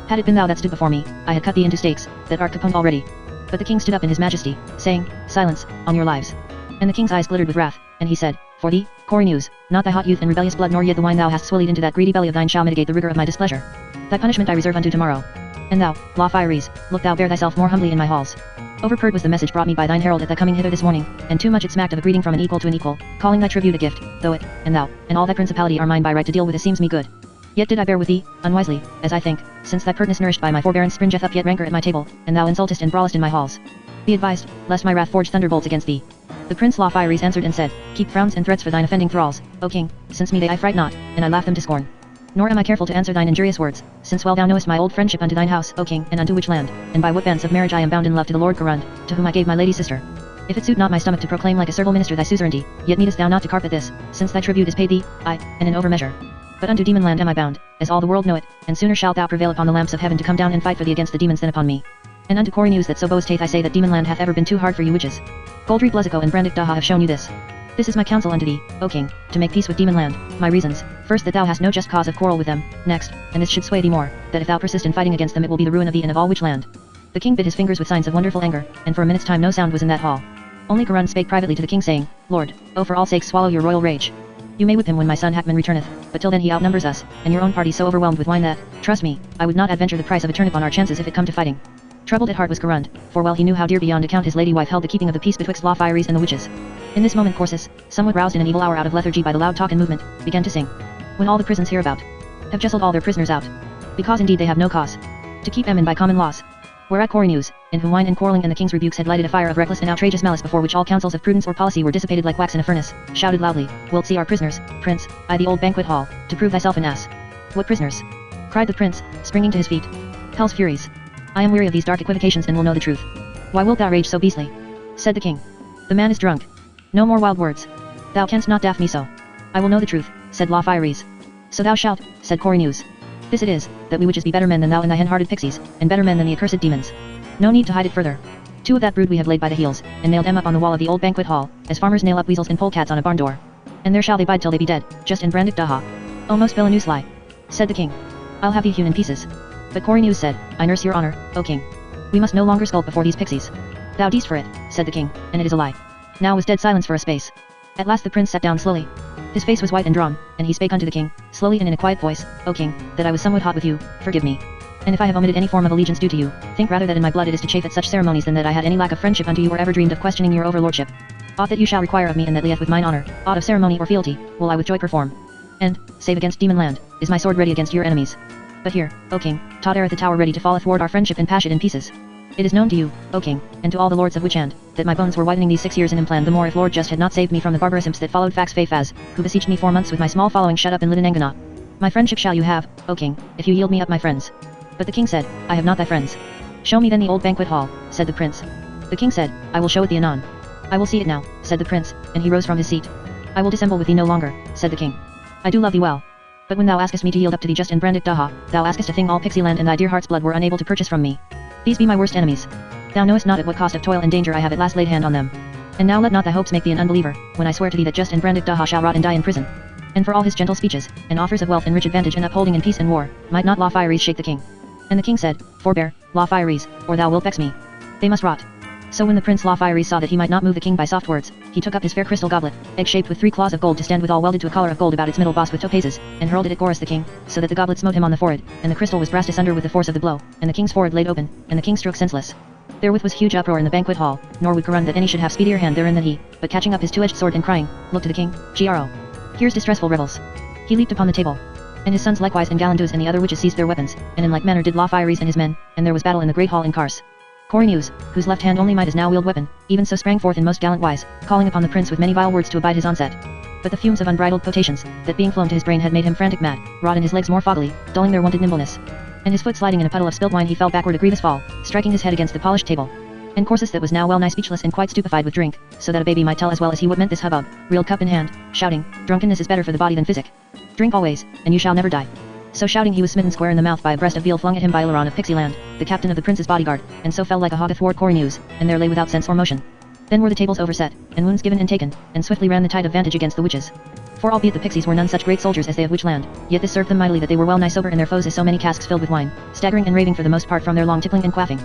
Had it been thou that stood before me, I had cut thee into steaks, that art caponed already. But the king stood up in his majesty, saying, Silence, on your lives. And the king's eyes glittered with wrath, and he said, For thee, Corynus, not thy hot youth and rebellious blood nor yet the wine thou hast swilled into that greedy belly of thine shall mitigate the rigor of my displeasure. Thy punishment I reserve unto tomorrow. And thou, La Fieries, look thou bear thyself more humbly in my halls. Overpurred was the message brought me by thine herald at thy coming hither this morning, and too much it smacked of a greeting from an equal to an equal, calling thy tribute a gift, though it, and thou, and all thy principality are mine by right to deal with as seems me good. Yet did I bear with thee, unwisely, as I think, since thy pertness nourished by my forbearance springeth up yet rancor at my table, and thou insultest and brawlest in my halls. Be advised, lest my wrath forge thunderbolts against thee. The prince La Fieries answered and said, Keep frowns and threats for thine offending thralls, O king, since me they I fright not, and I laugh them to scorn. Nor am I careful to answer thine injurious words, since well thou knowest my old friendship unto thine house, O king, and unto which land, and by what bands of marriage I am bound in love to the Lord Karun, to whom I gave my lady sister. If it suit not my stomach to proclaim like a servile minister thy suzerainty, yet needest thou not to carp at this, since thy tribute is paid thee, aye, and in over measure. But unto Demon Land am I bound, as all the world know it, and sooner shalt thou prevail upon the lamps of heaven to come down and fight for thee against the demons than upon me. And unto Cory news that so boast I say that Demonland hath ever been too hard for you witches. Goldreep Blesico and Brandick Daha have shown you this. This is my counsel unto thee, O king, to make peace with Demonland. My reasons: first, that thou hast no just cause of quarrel with them; next, and this should sway thee more, that if thou persist in fighting against them it will be the ruin of thee and of all Witchland. The king bit his fingers with signs of wonderful anger, and for a minute's time no sound was in that hall. Only Garun spake privately to the king, saying, Lord, oh for all sakes swallow your royal rage. You may whip him when my son Hackman returneth, but till then he outnumbers us, and your own party so overwhelmed with wine that, trust me, I would not adventure the price of a turnip on our chances if it come to fighting. Troubled at heart was Garund, for well he knew how dear beyond account his lady wife held the keeping of the peace betwixt Lothaires and the witches. In this moment Corsus, somewhat roused in an evil hour out of lethargy by the loud talk and movement, began to sing. When all the prisons hereabout have jesseled all their prisoners out, because indeed they have no cause to keep them in by common laws. Whereat Cory news, in whom wine and quarrelling and the king's rebukes had lighted a fire of reckless and outrageous malice before which all counsels of prudence or policy were dissipated like wax in a furnace, shouted loudly, Wilt see our prisoners, prince, I the old banquet hall, to prove thyself an ass. What prisoners? Cried the prince, springing to his feet. Hell's furies. I am weary of these dark equivocations and will know the truth. Why wilt thou rage so beastly? Said the king. The man is drunk. No more wild words. Thou canst not daff me so. I will know the truth, said Lothaires. So thou shalt, said Cory news. This it is, that we witches be better men than thou and thy hen-hearted pixies, and better men than the accursed demons. No need to hide it further. 2 of that brood we have laid by the heels, and nailed them up on the wall of the old banquet hall, as farmers nail up weasels and polecats on a barn door. And there shall they bide till they be dead, just in Brandick Daha. O most villainous lie, said the king. I'll have thee hewn in pieces. But Cory news said, I nurse your honor, O king. We must no longer skulk before these pixies. Thou deest for it, said the king, and it is a lie. Now was dead silence for a space. At last the prince sat down slowly. His face was white and drawn, and he spake unto the king, slowly and in a quiet voice, O king, that I was somewhat hot with you, forgive me. And if I have omitted any form of allegiance due to you, think rather that in my blood it is to chafe at such ceremonies than that I had any lack of friendship unto you or ever dreamed of questioning your overlordship. Aught that you shall require of me and that lieth with mine honor, aught of ceremony or fealty, will I with joy perform. And, save against Demonland, is my sword ready against your enemies. But here, O king, taught ere at the tower ready to fall athwart our friendship and pash it in pieces. It is known to you, O king, and to all the lords of Witchland, that my bones were whitening these 6 years in implant the more if Lord Just had not saved me from the barbarous imps that followed Fax Faz, who besieged me 4 months with my small following shut up in Lidanangana. My friendship shall you have, O king, if you yield me up my friends. But the king said, I have not thy friends. Show me then the old banquet hall, said the prince. The king said, I will show it thee anon. I will see it now, said the prince, and he rose from his seat. I will dissemble with thee no longer, said the king. I do love thee well. But when thou askest me to yield up to thee just in Brandick Daha, thou askest a thing all Pixieland and thy dear heart's blood were unable to purchase from me. These be my worst enemies. Thou knowest not at what cost of toil and danger I have at last laid hand on them. And now let not thy hopes make thee an unbeliever, when I swear to thee that just in Brandick Daha shall rot and die in prison. And for all his gentle speeches, and offers of wealth and rich advantage and upholding in peace and war, might not Lothaires shake the king. And the king said, Forbear, Lothaires, or thou wilt vex me. They must rot. So when the prince Lothaires saw that he might not move the king by soft words, he took up his fair crystal goblet, egg-shaped with 3 claws of gold to stand withal welded to a collar of gold about its middle boss with topazes, and hurled it at Gorus the king, so that the goblet smote him on the forehead, and the crystal was brast asunder with the force of the blow, and the king's forehead laid open, and the king struck senseless. Therewith was huge uproar in the banquet hall, nor would Garund that any should have speedier hand therein than he, but catching up his 2-edged sword and crying, Look to the king, Gro. Here's distressful rebels. He leaped upon the table. And his sons likewise and Gallandus and the other witches seized their weapons, and in like manner did Lothaires and his men, and there was battle in the great hall in Kars. Cory news, whose left hand only might is now wield weapon, even so sprang forth in most gallant wise, calling upon the prince with many vile words to abide his onset. But the fumes of unbridled potations, that being flown to his brain had made him frantic mad, wrought in his legs more foggily, dulling their wonted nimbleness. And his foot sliding in a puddle of spilt wine he fell backward a grievous fall, striking his head against the polished table. And Corsus that was now well nigh speechless and quite stupefied with drink, so that a baby might tell as well as he what meant this hubbub, reeled cup in hand, shouting, Drunkenness is better for the body than physic. Drink always, and you shall never die. So shouting he was smitten square in the mouth by a breast of veal flung at him by Ileron of Pixieland, the captain of the prince's bodyguard, and so fell like a hog athwart Cory news, and there lay without sense or motion. Then were the tables overset, and wounds given and taken, and swiftly ran the tide of vantage against the witches. For albeit the pixies were none such great soldiers as they of Witchland, yet this served them mightily that they were well nigh sober in their foes as so many casks filled with wine, staggering and raving for the most part from their long tippling and quaffing.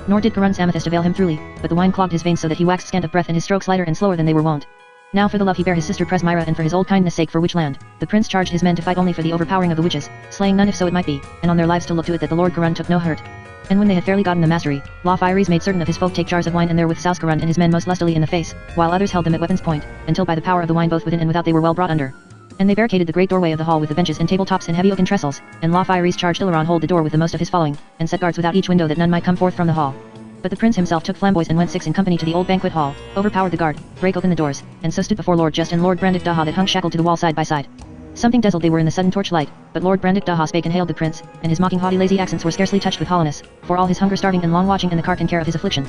Nor did Garund's amethyst avail him throughly, but the wine clogged his veins so that he waxed scant of breath and his strokes lighter and slower than they were wont. Now for the love he bare his sister Presmyra and for his old kindness sake for Witchland, the prince charged his men to fight only for the overpowering of the witches, slaying none if so it might be, and on their lives to look to it that the Lord Garund took no hurt. And when they had fairly gotten the mastery, Lothaires made certain of his folk take jars of wine and therewith souse Garund and his men most lustily in the face, while others held them at weapon's point, until by the power of the wine both within and without they were well brought under. And they barricaded the great doorway of the hall with the benches and tabletops and heavy oaken trestles, and Lothaires charged Ileron hold the door with the most of his following, and set guards without each window that none might come forth from the hall. But the prince himself took flamboys and went 6 in company to the old banquet hall, overpowered the guard, brake open the doors, and so stood before Lord Just and Lord Brandick Daha that hung shackled to the wall side by side. Something dazzled they were in the sudden torchlight, but Lord Brandick Daha spake and hailed the prince, and his mocking haughty lazy accents were scarcely touched with hollowness, for all his hunger starving and long watching and the cark and care of his affliction.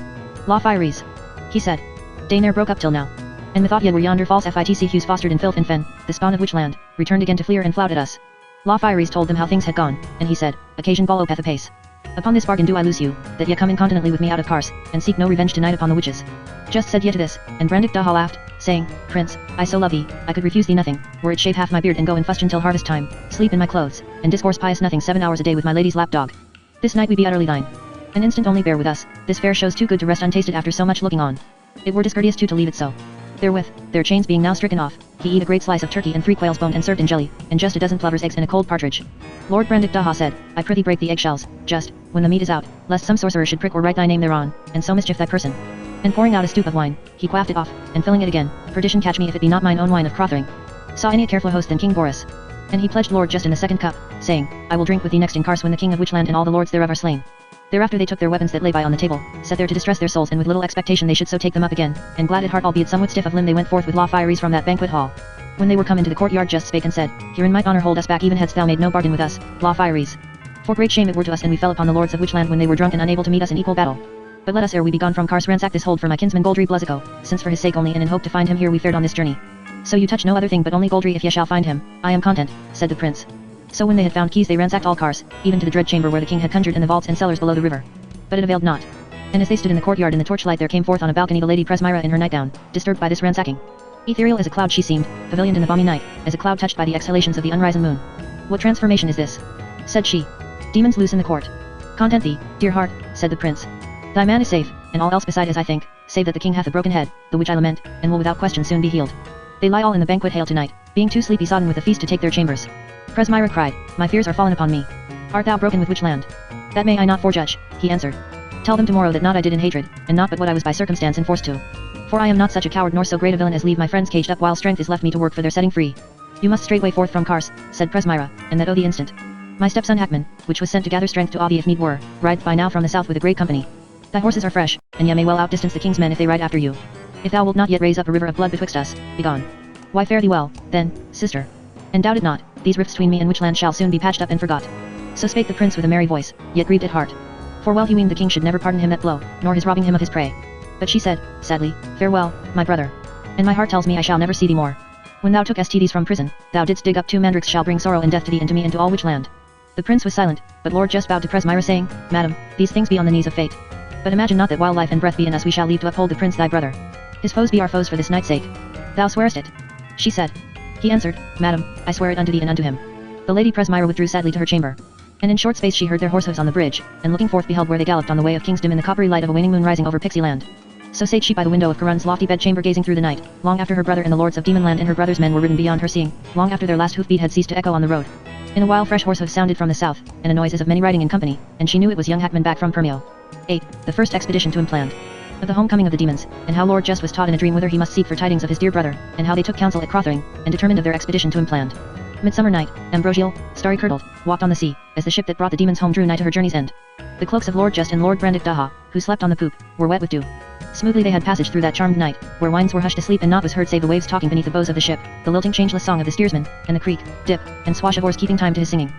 Lothaires, he said, day ne'er broke up till now. And methought ye were yonder false FITC Hughes fostered in filth and fen, the spawn of Witchland, returned again to fleer and flout at us. Lothaires told them how things had gone, and he said, occasion gallopeth apace. Upon this bargain do I loose you, that ye come incontinently with me out of Kars, and seek no revenge tonight upon the witches. Just said ye to this, and Brandik Daha laughed, saying, Prince, I so love thee, I could refuse thee nothing, were it shave half my beard and go in fustian till harvest time, sleep in my clothes, and discourse pious nothing 7 hours a day with my lady's lapdog. This night we be utterly thine. An instant only bear with us, this fare shows too good to rest untasted after so much looking on. It were discourteous too to leave it so. Therewith, their chains being now stricken off, he eat a great slice of turkey and 3 quails boned and served in jelly, and just a dozen plover's eggs and a cold partridge. Lord Brandik Daha said, I prithee break the eggshells, just, when the meat is out, lest some sorcerer should prick or write thy name thereon, and so mischief thy person. And pouring out a stoup of wine, he quaffed it off, and filling it again, perdition catch me if it be not mine own wine of Crothering. Saw any a careful host than King Boris. And he pledged Lord just in the second cup, saying, I will drink with thee next in Kars when the king of Witchland and all the lords thereof are slain. Thereafter they took their weapons that lay by on the table, set there to distress their souls and with little expectation they should so take them up again, and glad at heart albeit somewhat stiff of limb they went forth with law fieries from that banquet hall. When they were come into the courtyard just spake and said, Herein might honor hold us back even hadst thou made no bargain with us, law fieries. For great shame it were to us and we fell upon the lords of Witchland when they were drunk and unable to meet us in equal battle. But let us ere we be gone from Kars ransack this hold for my kinsman Goldry Bluzzico, since for his sake only and in hope to find him here we fared on this journey. So you touch no other thing but only Goldry if ye shall find him, I am content, said the prince. So when they had found keys they ransacked all Kars, even to the dread chamber where the king had conjured in the vaults and cellars below the river. But it availed not. And as they stood in the courtyard in the torchlight there came forth on a balcony the lady Presmyra in her nightgown, disturbed by this ransacking. Ethereal as a cloud she seemed, pavilioned in the balmy night, as a cloud touched by the exhalations of the unrisen moon. What transformation is this? Said she. Demons loose in the court. Content thee, dear heart, said the prince. Thy man is safe, and all else beside as I think, save that the king hath a broken head, the which I lament, and will without question soon be healed. They lie all in the banquet hale tonight, being too sleepy sodden with the feast to take their chambers. Presmyra cried, my fears are fallen upon me. Art thou broken with Witchland? That may I not forejudge, he answered. Tell them tomorrow that not I did in hatred, and not but what I was by circumstance enforced to. For I am not such a coward nor so great a villain as leave my friends caged up while strength is left me to work for their setting free. You must straightway forth from Kars, said Presmyra, and that the instant. My stepson Hackman, which was sent to gather strength to awe thee if need were, rideth by now from the south with a great company. Thy horses are fresh, and ye may well outdistance the king's men if they ride after you. If thou wilt not yet raise up a river of blood betwixt us, begone. Why fare thee well, then, sister. And doubt it not, these rifts between me and Witchland shall soon be patched up and forgot. So spake the prince with a merry voice, yet grieved at heart. For well he weened the king should never pardon him that blow, nor his robbing him of his prey. But she said, sadly, farewell, my brother. And my heart tells me I shall never see thee more. When thou tookest these from prison, thou didst dig up 2 mandrakes shall bring sorrow and death to thee and to me and to all Witchland. The prince was silent, but Lord just bowed to Presmyra saying, Madam, these things be on the knees of fate. But imagine not that while life and breath be in us we shall leave to uphold the prince thy brother. His foes be our foes for this night's sake. Thou swearest it? She said. He answered, Madam, I swear it unto thee and unto him. The lady Presmyra withdrew sadly to her chamber. And in short space she heard their horse hoofs on the bridge, and looking forth beheld where they galloped on the way of Kingsdom in the coppery light of a waning moon rising over Pixie land. So sate she by the window of Karun's lofty bedchamber gazing through the night, long after her brother and the lords of Demonland and her brother's men were ridden beyond her seeing, long after their last hoofbeat had ceased to echo on the road. In a while fresh horse hoofs sounded from the south, and a noise as of many riding in company, and she knew it was young Hackman back from Permio. 8. The first expedition to Impland. Of the homecoming of the demons, and how Lord Just was taught in a dream whither he must seek for tidings of his dear brother, and how they took counsel at Crothering, and determined of their expedition to Impland. Midsummer night, ambrosial, starry curdled, walked on the sea, as the ship that brought the demons home drew nigh to her journey's end. The cloaks of Lord Just and Lord Brandik Daha, who slept on the poop, were wet with dew. Smoothly they had passage through that charmed night, where winds were hushed to sleep and naught was heard save the waves talking beneath the bows of the ship, the lilting changeless song of the steersman, and the creak, dip, and swash of oars keeping time to his singing.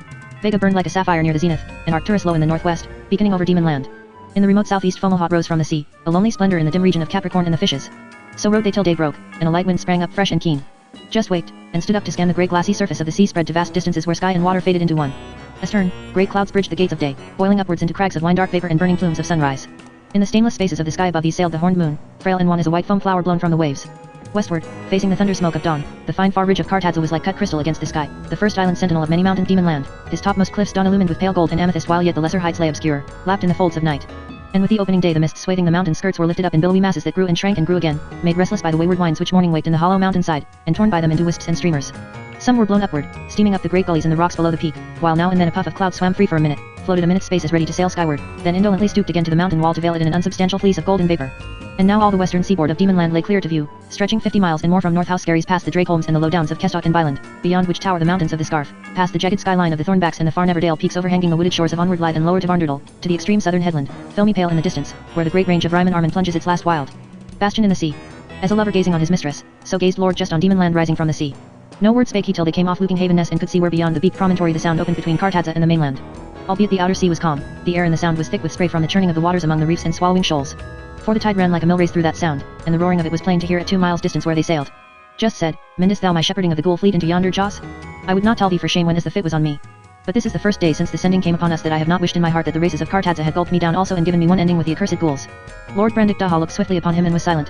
Vega burned like a sapphire near the zenith, and Arcturus low in the northwest, beaconing over Demonland. In the remote southeast Fomalhaut rose from the sea, a lonely splendor in the dim region of Capricorn and the fishes. So rode they till day broke, and a light wind sprang up fresh and keen. Just waked, and stood up to scan the grey glassy surface of the sea spread to vast distances where sky and water faded into one. Astern, great clouds bridged the gates of day, boiling upwards into crags of wine-dark vapor and burning plumes of sunrise. In the stainless spaces of the sky above these sailed the horned moon, frail and wan as a white foam flower blown from the waves. Westward, facing the thunder smoke of dawn, the fine far ridge of Kartadza was like cut crystal against the sky, the first island sentinel of many mountained Demonland, his topmost cliffs dawn illumined with pale gold and amethyst while yet the lesser heights lay obscure, lapped in the folds of night. And with the opening day the mists swathing the mountain skirts were lifted up in billowy masses that grew and shrank and grew again, made restless by the wayward winds which morning waked in the hollow mountainside, and torn by them into wisps and streamers. Some were blown upward, steaming up the great gullies in the rocks below the peak, while now and then a puff of cloud swam free for a minute, floated a minute's space as ready to sail skyward, then indolently stooped again to the mountain wall to veil it in an unsubstantial fleece of golden vapor. And now all the western seaboard of Demonland lay clear to view, stretching 50 miles and more from North House Skerries past the Drakeholms and the low downs of Kestot and Byland, beyond which tower the mountains of the Scarf, past the jagged skyline of the Thornbacks and the far Neverdale peaks overhanging the wooded shores of Onward Light and lower to Varndurdle, to the extreme southern headland, filmy pale in the distance, where the great range of Ryman Armen plunges its last wild bastion in the sea. As a lover gazing on his mistress, so gazed Lord Just on Demonland rising from the sea. No word spake he till they came off Luking Havenness and could see where beyond the beak promontory the sound opened between Kartadza and the mainland. Albeit the outer sea was calm, the air in the sound was thick with spray from the churning of the waters among the reefs and swallowing shoals. For the tide ran like a mill race through that sound, and the roaring of it was plain to hear at 2 miles distance where they sailed. Just said, mendest thou my shepherding of the ghoul fleet into yonder jaws? I would not tell thee for shame when as the fit was on me. But this is the first day since the sending came upon us that I have not wished in my heart that the races of Kartadza had gulped me down also and given me one ending with the accursed ghouls. Lord Brandick Daha looked swiftly upon him and was silent.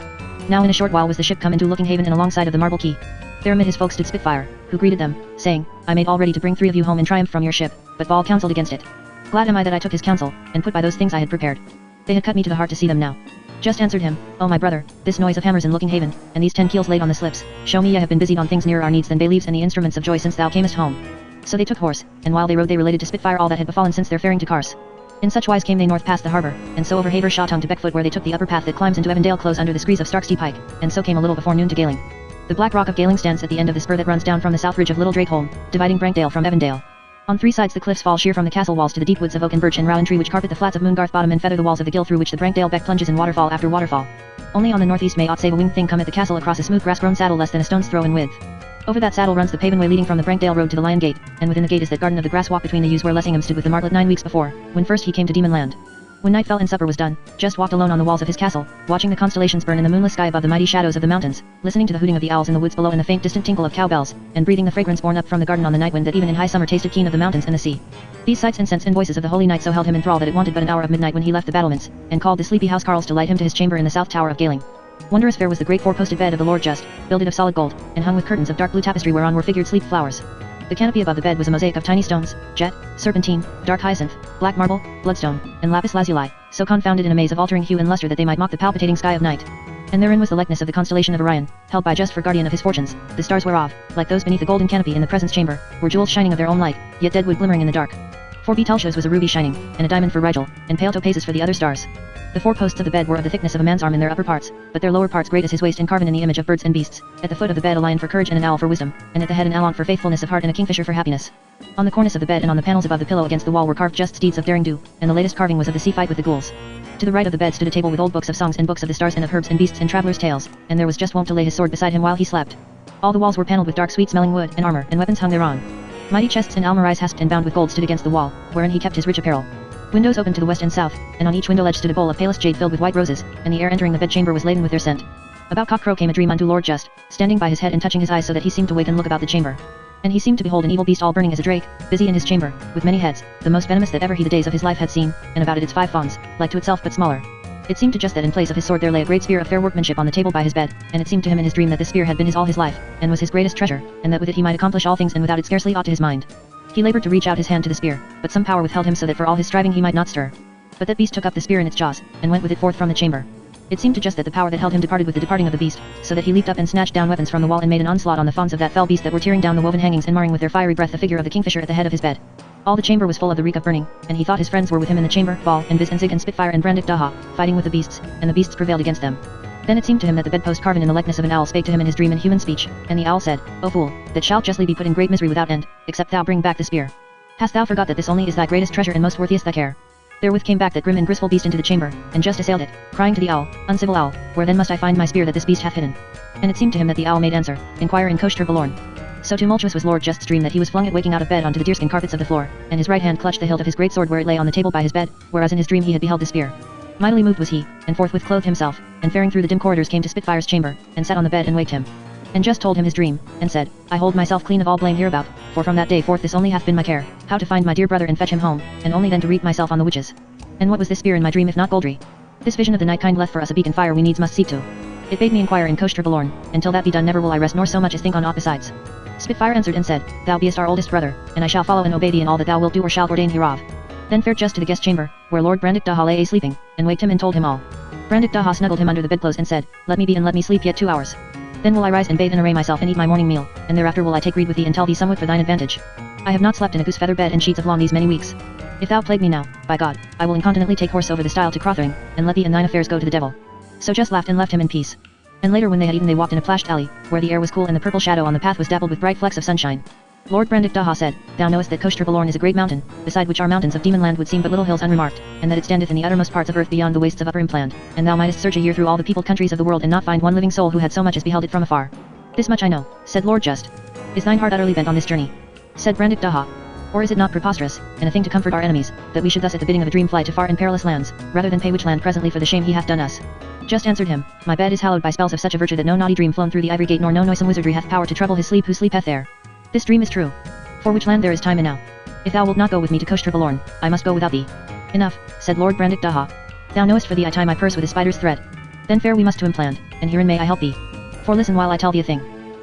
Now in a short while was the ship come into Looking Haven and alongside of the Marble Quay. There amid his folk stood Spitfire, who greeted them, saying, I made all ready to bring 3 of you home in triumph from your ship, but Ball counselled against it. Glad am I that I took his counsel, and put by those things I had prepared. They had cut me to the heart to see them now. Just answered him, O my brother, this noise of hammers in Looking Haven, and these 10 keels laid on the slips, show me ye have been busied on things nearer our needs than bay leaves and the instruments of joy since thou camest home. So they took horse, and while they rode they related to Spitfire all that had befallen since their faring to Kars. In such wise came they north past the harbour, and so over Haver Shawtongue to Beckfoot where they took the upper path that climbs into Evandale close under the screes of Starkstee Pike, and so came a little before noon to Galing. The black rock of Galing stands at the end of the spur that runs down from the south ridge of Little Drakeholm, dividing Brankdale from Evandale. On 3 sides the cliffs fall sheer from the castle walls to the deep woods of oak and birch and rowan tree which carpet the flats of Moongarth Bottom and feather the walls of the gill through which the Brankdale Beck plunges in waterfall after waterfall. Only on the northeast may aught save a winged thing come at the castle across a smooth grass-grown saddle less than a stone's throw in width. Over that saddle runs the paven way leading from the Brankdale road to the Lion Gate, and within the gate is that garden of the grass walk between the yews where Lessingham stood with the martlet 9 weeks before, when first he came to Demon Land. When night fell and supper was done, Just walked alone on the walls of his castle, watching the constellations burn in the moonless sky above the mighty shadows of the mountains, listening to the hooting of the owls in the woods below and the faint distant tinkle of cowbells, and breathing the fragrance borne up from the garden on the night wind that even in high summer tasted keen of the mountains and the sea. These sights and scents and voices of the holy night so held him in thrall that it wanted but an hour of midnight when he left the battlements, and called the sleepy housecarls to light him to his chamber in the south tower of Galing. Wondrous fair was the great 4-posted bed of the Lord Just, builded of solid gold, and hung with curtains of dark blue tapestry whereon were figured sleep flowers. The canopy above the bed was a mosaic of tiny stones, jet, serpentine, dark hyacinth, black marble, bloodstone, and lapis lazuli, so confounded in a maze of altering hue and luster that they might mock the palpitating sky of night. And therein was the likeness of the constellation of Orion, held by Just for guardian of his fortunes, the stars whereof, like those beneath the golden canopy in the presence chamber, were jewels shining of their own light, yet dead wood glimmering in the dark. For Betelgeuse was a ruby shining, and a diamond for Rigel, and pale topazes for the other stars. The 4 posts of the bed were of the thickness of a man's arm in their upper parts, but their lower parts great as his waist and carven in the image of birds and beasts. At the foot of the bed a lion for courage and an owl for wisdom, and at the head an allant for faithfulness of heart and a kingfisher for happiness. On the cornice of the bed and on the panels above the pillow against the wall were carved Just's deeds of derring do, and the latest carving was of the sea fight with the ghouls. To the right of the bed stood a table with old books of songs and books of the stars and of herbs and beasts and travelers' tales, and there was just wont to lay his sword beside him while he slept. All the walls were panelled with dark sweet-smelling wood, and armor and weapons hung thereon. Mighty chests and almirahs hasped and bound with gold stood against the wall, wherein he kept his rich apparel. Windows opened to the west and south, and on each window ledge stood a bowl of palest jade filled with white roses, and the air entering the bedchamber was laden with their scent. About cock-crow came a dream unto Lord Just, standing by his head and touching his eyes so that he seemed to wait and look about the chamber. And he seemed to behold an evil beast all burning as a drake, busy in his chamber, with many heads, the most venomous that ever he the days of his life had seen, and about it its 5 fawns, like to itself but smaller. It seemed to Just that in place of his sword there lay a great spear of fair workmanship on the table by his bed, and it seemed to him in his dream that this spear had been his all his life, and was his greatest treasure, and that with it he might accomplish all things and without it scarcely aught to his mind. He labored to reach out his hand to the spear, but some power withheld him so that for all his striving he might not stir. But that beast took up the spear in its jaws, and went with it forth from the chamber. It seemed to Just that the power that held him departed with the departing of the beast, so that he leaped up and snatched down weapons from the wall and made an onslaught on the fawns of that fell beast that were tearing down the woven hangings and marring with their fiery breath the figure of the kingfisher at the head of his bed. All the chamber was full of the reek of burning, and he thought his friends were with him in the chamber, Ball, and Viz and Zig and Spitfire and Brandick Daha, fighting with the beasts, and the beasts prevailed against them. Then it seemed to him that the bedpost carven in the likeness of an owl spake to him in his dream in human speech, and the owl said, O fool, that shalt justly be put in great misery without end, except thou bring back the spear. Hast thou forgot that this only is thy greatest treasure and most worthiest thy care? Therewith came back that grim and gristful beast into the chamber, and Just assailed it, crying to the owl, Uncivil owl, where then must I find my spear that this beast hath hidden? And it seemed to him that the owl made answer, Inquire in Koshtr Balorn. So tumultuous was Lord Just's dream that he was flung at waking out of bed onto the deerskin carpets of the floor, and his right hand clutched the hilt of his great sword where it lay on the table by his bed, whereas in his dream he had beheld the spear. Mightily moved was he, and forthwith clothed himself, and faring through the dim corridors came to Spitfire's chamber, and sat on the bed and waked him. And Just told him his dream, and said, I hold myself clean of all blame hereabout, for from that day forth this only hath been my care, how to find my dear brother and fetch him home, and only then to reap myself on the witches. And what was this spear in my dream if not Goldry? This vision of the night kind left for us a beacon fire we needs must seek to. It bade me inquire in Koshtr Balorn, and till that be done never will I rest nor so much as think on aught besides. Spitfire answered and said, Thou beest our oldest brother, and I shall follow and obey thee in all that thou wilt do or shalt ordain hereof. Then fared Just to the guest chamber, where Lord Brandick Daha lay sleeping, and waked him and told him all. Brandick Daha snuggled him under the bedclothes and said, Let me be and let me sleep yet 2 hours. Then will I rise and bathe and array myself and eat my morning meal, and thereafter will I take rede with thee and tell thee somewhat for thine advantage. I have not slept in a goose feather bed and sheets of lawn these many weeks. If thou plague me now, by God, I will incontinently take horse over the stile to Crothering, and let thee and thine affairs go to the devil. So Just laughed and left him in peace. And later when they had eaten they walked in a plashed alley, where the air was cool and the purple shadow on the path was dappled with bright flecks of sunshine. Lord Brandick Daha said, Thou knowest that Koshtr Balorn is a great mountain, beside which our mountains of Demon Land would seem but little hills unremarked, and that it standeth in the uttermost parts of earth beyond the wastes of upper Impland, and thou mightest search a year through all the peopled countries of the world and not find one living soul who had so much as beheld it from afar. This much I know, said Lord Just. Is thine heart utterly bent on this journey? Said Brandick Daha. Or is it not preposterous, and a thing to comfort our enemies, that we should thus at the bidding of a dream fly to far and perilous lands, rather than pay which land presently for the shame he hath done us? Just answered him, My bed is hallowed by spells of such a virtue that no naughty dream flown through the ivory gate nor no noisome wizardry hath power to trouble his sleep who sleepeth there. This dream is true. For which land there is time enow. If thou wilt not go with me to Koshter Valorn, I must go without thee. Enough, said Lord Brandick Daha. Thou knowest for thee I tie my purse with a spider's thread. Then fare we must to implant, and herein may I help thee. For listen while I tell thee a thing.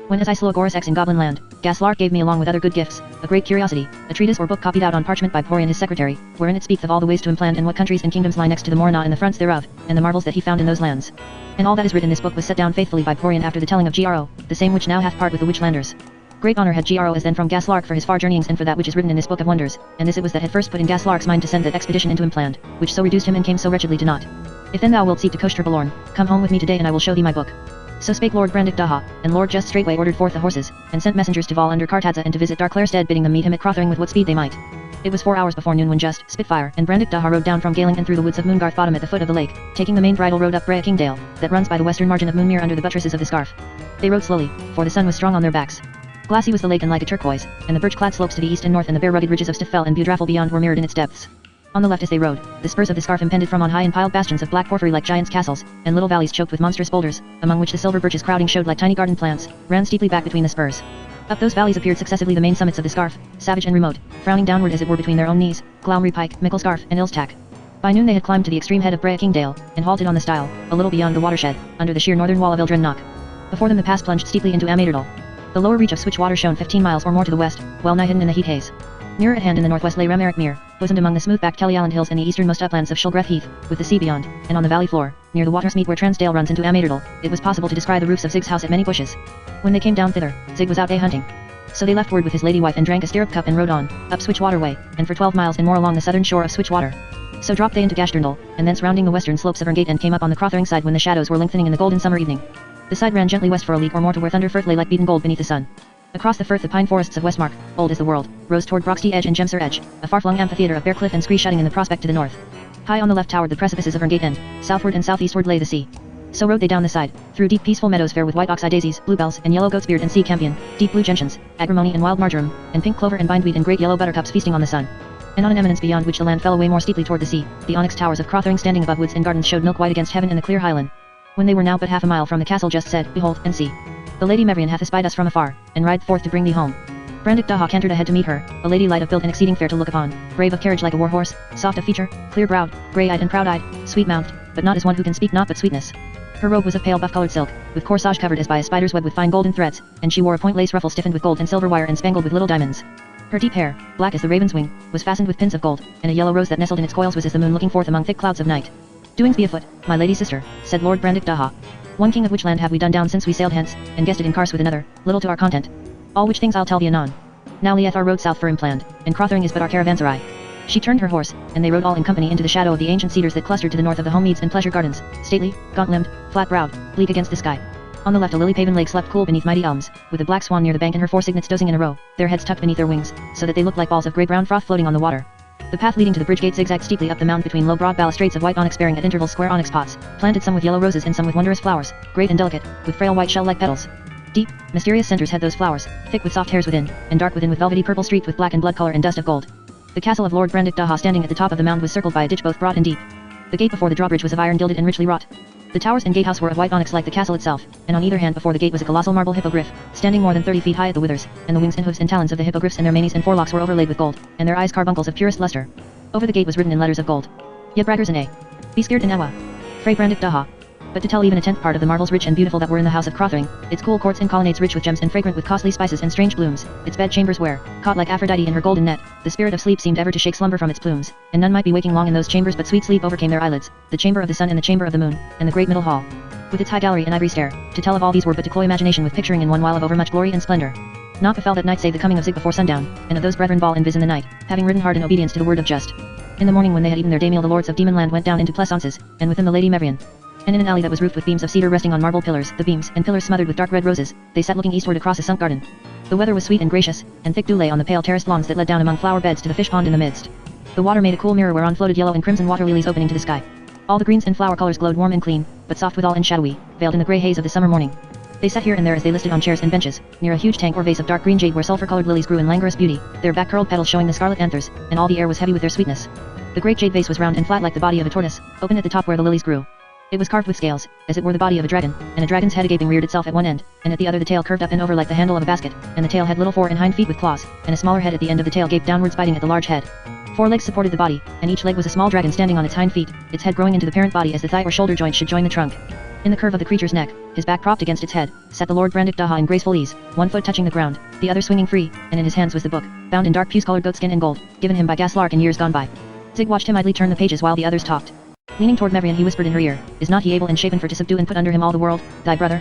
When as I slew Agoras X in Goblin Land, Gaslark gave me along with other good gifts, a great curiosity, a treatise or book copied out on parchment by Porian his secretary, wherein it speaketh of all the ways to implant and what countries and kingdoms lie next to the Morana and the fronts thereof, and the marvels that he found in those lands. And all that is writ in this book was set down faithfully by Porian after the telling of Gro, the same which now hath part with the Witchlanders. Great honor had Gro as then from Gaslark for his far journeyings and for that which is written in this book of wonders, and this it was that had first put in Gaslark's mind to send that expedition into Implant, which so reduced him and came so wretchedly to naught. If then thou wilt seek to Koshter Valorn, come home with me today and I will show thee my book. So spake Lord Brandick Daha, and Lord Just straightway ordered forth the horses, and sent messengers to Val under Cartadza and to visit Darclair stead bidding them meet him at Crothering with what speed they might. It was 4 hours before noon when Just, Spitfire, and Brandick Daha rode down from Galing and through the woods of Moongarth Bottom at the foot of the lake, taking the main bridle road up Brea Kingdale, that runs by the western margin of Moonmere under the buttresses of the Scarf. They rode slowly, for the sun was strong on their backs. Glassy was the lake and like a turquoise, and the birch-clad slopes to the east and north and the bare rugged ridges of Stiffell and Budraffel beyond were mirrored in its depths. On the left as they rode, the spurs of the Scarf impended from on high in piled bastions of black porphyry like giants' castles, and little valleys choked with monstrous boulders, among which the silver birches crowding showed like tiny garden plants, ran steeply back between the spurs. Up those valleys appeared successively the main summits of the Scarf, savage and remote, frowning downward as it were between their own knees, Glaumri Pike, Mickle Scarf, and Ilstack. By noon they had climbed to the extreme head of Brea Kingdale, and halted on the stile, a little beyond the watershed, under the sheer northern wall of Ildren Before them the pass plunged steeply into Amaderdal. The lower reach of Switchwater shone 15 miles or more to the west, well nigh hidden in the heat haze. Nearer at hand in the northwest lay Remeric Mere, bosomed among the smooth-backed Kellyalland hills and the easternmost uplands of Shulgreth Heath, with the sea beyond, and on the valley floor, near the watersmeet where Transdale runs into Amaderdal, it was possible to descry the roofs of Zig's house at many bushes. When they came down thither, Zig was out day-hunting. So they left word with his lady wife and drank a stirrup cup and rode on, up Switchwater way, and for 12 miles and more along the southern shore of Switchwater. So dropped they into Gashterndal, and thence rounding the western slopes of Erngate and came up on the Crothering side when the shadows were lengthening in the golden summer evening. The side ran gently west for a league or more to where Thunder Firth lay like beaten gold beneath the sun. Across the firth the pine forests of Westmark, old as the world, rose toward Broxty Edge and Gemser Edge, a far-flung amphitheatre of bare cliff and scree shutting in the prospect to the north. High on the left towered the precipices of Erngate and, southward and southeastward lay the sea. So rode they down the side, through deep peaceful meadows fair with white ox-eye daisies, bluebells, and yellow goatsbeard and sea campion, deep blue gentians, agrimony and wild marjoram, and pink clover and bindweed and great yellow buttercups feasting on the sun. And on an eminence beyond which the land fell away more steeply toward the sea, the onyx towers of Crothering standing above woods and gardens showed milk white against heaven and the clear highland. When they were now but half a mile from the castle Just said, Behold, and see. The Lady Mevrian hath espied us from afar, and ride forth to bring thee home. Brandick Daha cantered ahead to meet her, a lady light of build and exceeding fair to look upon, brave of carriage like a war horse, soft of feature, clear-browed, grey-eyed and proud-eyed, sweet-mouthed, but not as one who can speak naught but sweetness. Her robe was of pale buff-colored silk, with corsage covered as by a spider's web with fine golden threads, and she wore a point lace ruffle stiffened with gold and silver wire and spangled with little diamonds. Her deep hair, black as the raven's wing, was fastened with pins of gold, and a yellow rose that nestled in its coils was as the moon looking forth among thick clouds of night. Doings be afoot, my lady sister, said Lord Brandick Daha. One king of which land have we done down since we sailed hence, and guessed it in Carse with another, little to our content. All which things I'll tell thee anon. Now lieth our road south for Impland, and Crothering is but our caravanserai. She turned her horse, and they rode all in company into the shadow of the ancient cedars that clustered to the north of the home meads and pleasure gardens, stately, gaunt-limbed, flat-browed, bleak against the sky. On the left a lily-paven lake slept cool beneath mighty elms, with a black swan near the bank and her 4 cygnets dozing in a row, their heads tucked beneath their wings, so that they looked like balls of grey-brown froth floating on the water. The path leading to the bridge gate zigzagged steeply up the mound between low broad balustrades of white onyx bearing at intervals square onyx pots, planted some with yellow roses and some with wondrous flowers, great and delicate, with frail white shell-like petals. Deep, mysterious centers had those flowers, thick with soft hairs within, and dark within with velvety purple streaked with black and blood color and dust of gold. The castle of Lord Brandick Daha standing at the top of the mound was circled by a ditch both broad and deep. The gate before the drawbridge was of iron gilded and richly wrought. The towers and gatehouse were of white onyx like the castle itself, and on either hand before the gate was a colossal marble hippogriff, standing more than 30 feet high at the withers, and the wings and hoofs and talons of the hippogriffs and their manes and forelocks were overlaid with gold, and their eyes carbuncles of purest luster. Over the gate was written in letters of gold. Yet braggers in A. Be scared in Awa. Frey Brandick Daha. But to tell even a 10th part of the marvels rich and beautiful that were in the house of Crothering, its cool courts and colonnades rich with gems and fragrant with costly spices and strange blooms, its bed chambers where, caught like Aphrodite in her golden net, the spirit of sleep seemed ever to shake slumber from its plumes, and none might be waking long in those chambers but sweet sleep overcame their eyelids, the chamber of the sun and the chamber of the moon, and the great middle hall. With its high gallery and ivory stair, to tell of all these were but to cloy imagination with picturing in one while of overmuch glory and splendor. Naught befell that night save the coming of Zig before sundown, and of those brethren Val and Viz in the night, having ridden hard in obedience to the word of Just. In the morning when they had eaten their day meal the lords of Demonland went down into Pleasances, and with them the Lady Mevrian. And in an alley that was roofed with beams of cedar resting on marble pillars, the beams and pillars smothered with dark red roses, they sat looking eastward across a sunk garden. The weather was sweet and gracious, and thick dew lay on the pale terraced lawns that led down among flower beds to the fish pond in the midst. The water made a cool mirror whereon floated yellow and crimson water lilies opening to the sky. All the greens and flower colors glowed warm and clean, but soft withal and shadowy, veiled in the grey haze of the summer morning. They sat here and there as they listed on chairs and benches, near a huge tank or vase of dark green jade where sulphur-colored lilies grew in languorous beauty, their back-curled petals showing the scarlet anthers, and all the air was heavy with their sweetness. The great jade vase was round and flat like the body of a tortoise, open at the top where the lilies grew. It was carved with scales, as it were the body of a dragon, and a dragon's head gaping reared itself at one end, and at the other the tail curved up and over like the handle of a basket, and the tail had little fore and hind feet with claws, and a smaller head at the end of the tail gaped downwards biting at the large head. 4 legs supported the body, and each leg was a small dragon standing on its hind feet, its head growing into the parent body as the thigh or shoulder joint should join the trunk. In the curve of the creature's neck, his back propped against its head, sat the Lord Brandic Daha in graceful ease, one foot touching the ground, the other swinging free, and in his hands was the book, bound in dark puce-colored goatskin and gold, given him by Gaslark in years gone by. Zig watched him idly turn the pages while the others talked. Leaning toward Mevrian he whispered in her ear, "Is not he able and shapen for to subdue and put under him all the world, thy brother?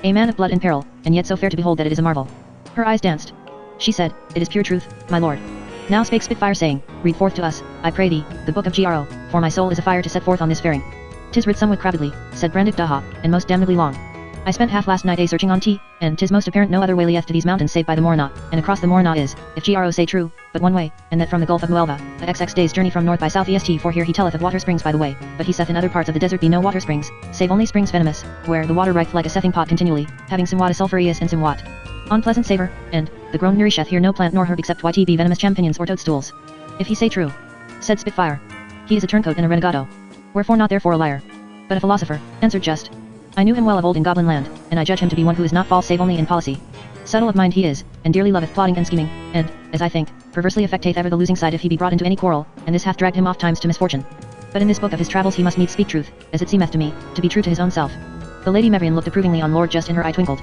A man of blood and peril, and yet so fair to behold that it is a marvel." Her eyes danced. She said, "It is pure truth, my lord." Now spake Spitfire saying, "Read forth to us, I pray thee, the book of Gro, for my soul is a fire to set forth on this faring." "'Tis writ somewhat crabbedly," said Brandic Daha, "and most damnably long. I spent half last night searching on T, and 'tis most apparent no other way lieth to these mountains save by the Morna, and across the Morna is, if Gro say true, but one way, and that from the Gulf of Muelva, a XX days journey from north by southeast, for here he telleth of water springs by the way, but he saith in other parts of the desert be no water springs, save only springs venomous, where the water writhed like a seething pot continually, having somewhat a sulphureous and somewhat unpleasant savor, and the grown nourisheth here no plant nor herb except YTB venomous champignons or toadstools. If he say true," said Spitfire, "he is a turncoat and a renegado. Wherefore not therefore a liar, but a philosopher," answered Just. "I knew him well of old in Goblin land, and I judge him to be one who is not false save only in policy. Subtle of mind he is, and dearly loveth plotting and scheming, and, as I think, perversely affecteth ever the losing side if he be brought into any quarrel, and this hath dragged him oft times to misfortune. But in this book of his travels he must needs speak truth, as it seemeth to me, to be true to his own self." The Lady Mevrian looked approvingly on Lord Just and her eye twinkled.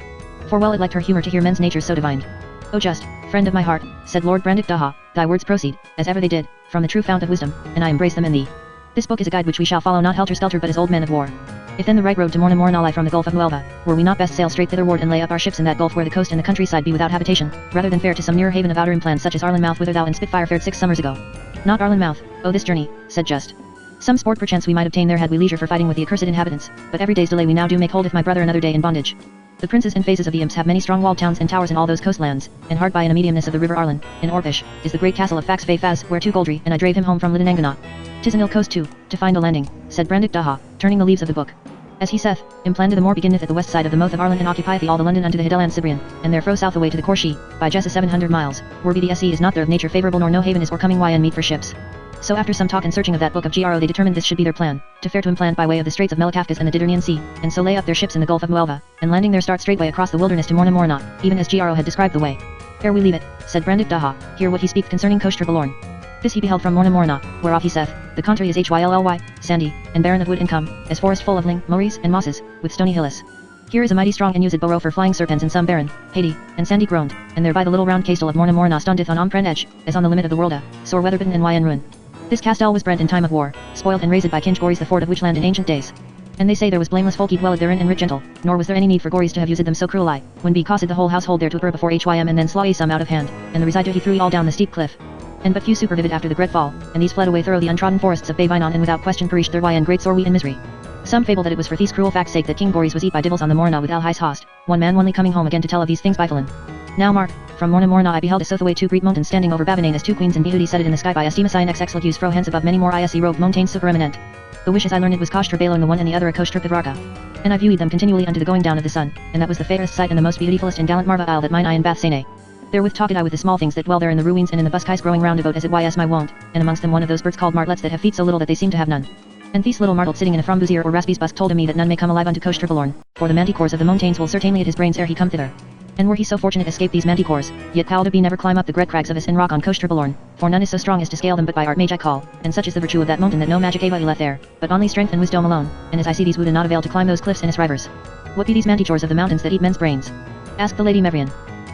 For well it liked her humour to hear men's natures so divined. "O Just, friend of my heart," said Lord Brandic Daha, "thy words proceed, as ever they did, from the true fount of wisdom, and I embrace them in thee. This book is a guide which we shall follow not helter-skelter but as old men of war. If then the right road to Morna Morna lie from the Gulf of Muelva, were we not best sail straight thitherward and lay up our ships in that gulf where the coast and the countryside be without habitation, rather than fare to some nearer haven of outer inland such as Arlen Mouth whither thou and Spitfire fared 6 summers ago?" "Not Arlen Mouth, oh this journey," said Just. "Some sport perchance we might obtain there had we leisure for fighting with the accursed inhabitants, but every day's delay we now do make holdeth my brother another day in bondage. The princes and phases of the imps have many strong walled towns and towers in all those coastlands, and hard by in a mediumness of the river Arlen, in Orpish, is the great castle of Fax Fay Faz, where 2 Goldry and I drave him home from Lidananganat. 'Tis an ill coast too, to find a landing," said Brandic Daha, turning the leaves of the book. "As he saith, Implanda the Moor beginneth at the west side of the mouth of Arlen and occupieth all the London unto the Hideland Cibrian, and therefro south away to the Corshie, by Jessa 700 miles, where BDSE is not there of nature favourable nor no haven is or coming and meet for ships." So after some talk and searching of that book of Gro they determined this should be their plan, to fare to Implant by way of the Straits of Melikafkas and the Diddernean Sea, and so lay up their ships in the Gulf of Muelva, and landing there start straightway across the wilderness to Morna Morna, even as Gro had described the way. "Ere we leave it," said Brandic Daha, "hear what he speaks concerning Coastre Balorn. This he beheld from Morna Morna, whereof he saith, the country is Hyllly, sandy, and barren of wood and come, as forest full of ling, mories, and mosses, with stony hills. Here is a mighty strong and used burrow for flying serpents and some barren, haty, and sandy ground, and thereby the little round castle of Morna Morna standeth on Ompren edge, as on the limit of the worlda, sore weather-bitten and yn ruin. This castle was brent in time of war, spoiled and razed by King Gories the ford of which land in ancient days. And they say there was blameless folky dwelled therein and rich gentle, nor was there any need for Gories to have used them so cruelly, when be caused the whole household there to appear before Hym and then slaw some out of hand, and the reside he threw all down the steep cliff. And but few supervivid after the great fall, and these fled away thorough the untrodden forests of Bayvinon and without question perished their in great sore wheat and misery. Some fable that it was for these cruel facts sake that King Gories was eat by divils on the Morna with Alhi's host, one man only coming home again to tell of these things by Fallen. Now mark, from Morna Morna I beheld a sothaway 2 great mountains standing over Babinan as 2 queens and beauty setted in the sky by Estemasine XX legues fro hence above many more ise robe mountains super eminent. The wishes I learned it was Coastre Balorn the one and the other a Coastre Pivarca. And I viewed them continually unto the going down of the sun, and that was the fairest sight and the most beautifullest and gallant marva isle that mine eye in Bath Sene. Therewith talked I with the small things that dwell there in the ruins and in the buskies growing round about as it ys my wont, and amongst them one of those birds called martlets that have feet so little that they seem to have none. And these little martlet sitting in a framboosier or raspie's busk told me that none may come alive unto Coastre Balorn, for the manticores of the mountains will certainly at his brains ere he come thither. And were he so fortunate escape these manticores, yet Calda be never climb up the great crags of us and rock on Coastre Balorn, for none is so strong as to scale them but by art mage I call, and such is the virtue of that mountain that no magic ava leth there, but only strength and wisdom alone, and as I see these would not avail to climb those cliffs and its rivers. What be these manticores of the mountains that eat men's brains? Asked the Lady Mevrian.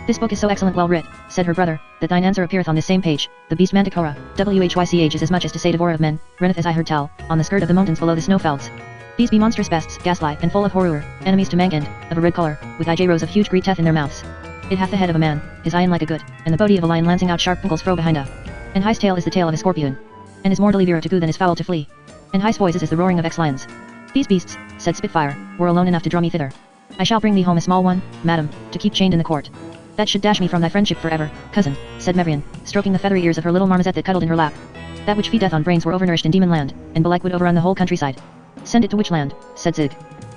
This book is so excellent well writ, said her brother, that thine answer appeareth on this same page, the beast Manticora, whych is as much as to say devourer of men, runneth as I heard tell, on the skirt of the mountains below the snowfelds. These be monstrous beasts, ghastly, and full of horror, enemies to Mangand, of a red colour, with ij rows of huge great teeth in their mouths. It hath the head of a man, his eye like a good, and the body of a lion lancing out sharp pinkles fro behind a. And his tail is the tail of a scorpion. And is more deliverer to go than is foul to flee. And his voice is the roaring of ex-lions. These beasts, said Spitfire, were alone enough to draw me thither. I shall bring thee home a small one, madam, to keep chained in the court. That should dash me from thy friendship forever, cousin, said Mevrian, stroking the feathery ears of her little marmoset that cuddled in her lap. That which feedeth on brains were overnourished in demon land, and belike would overrun the whole countryside. Send it to which land, said Zig.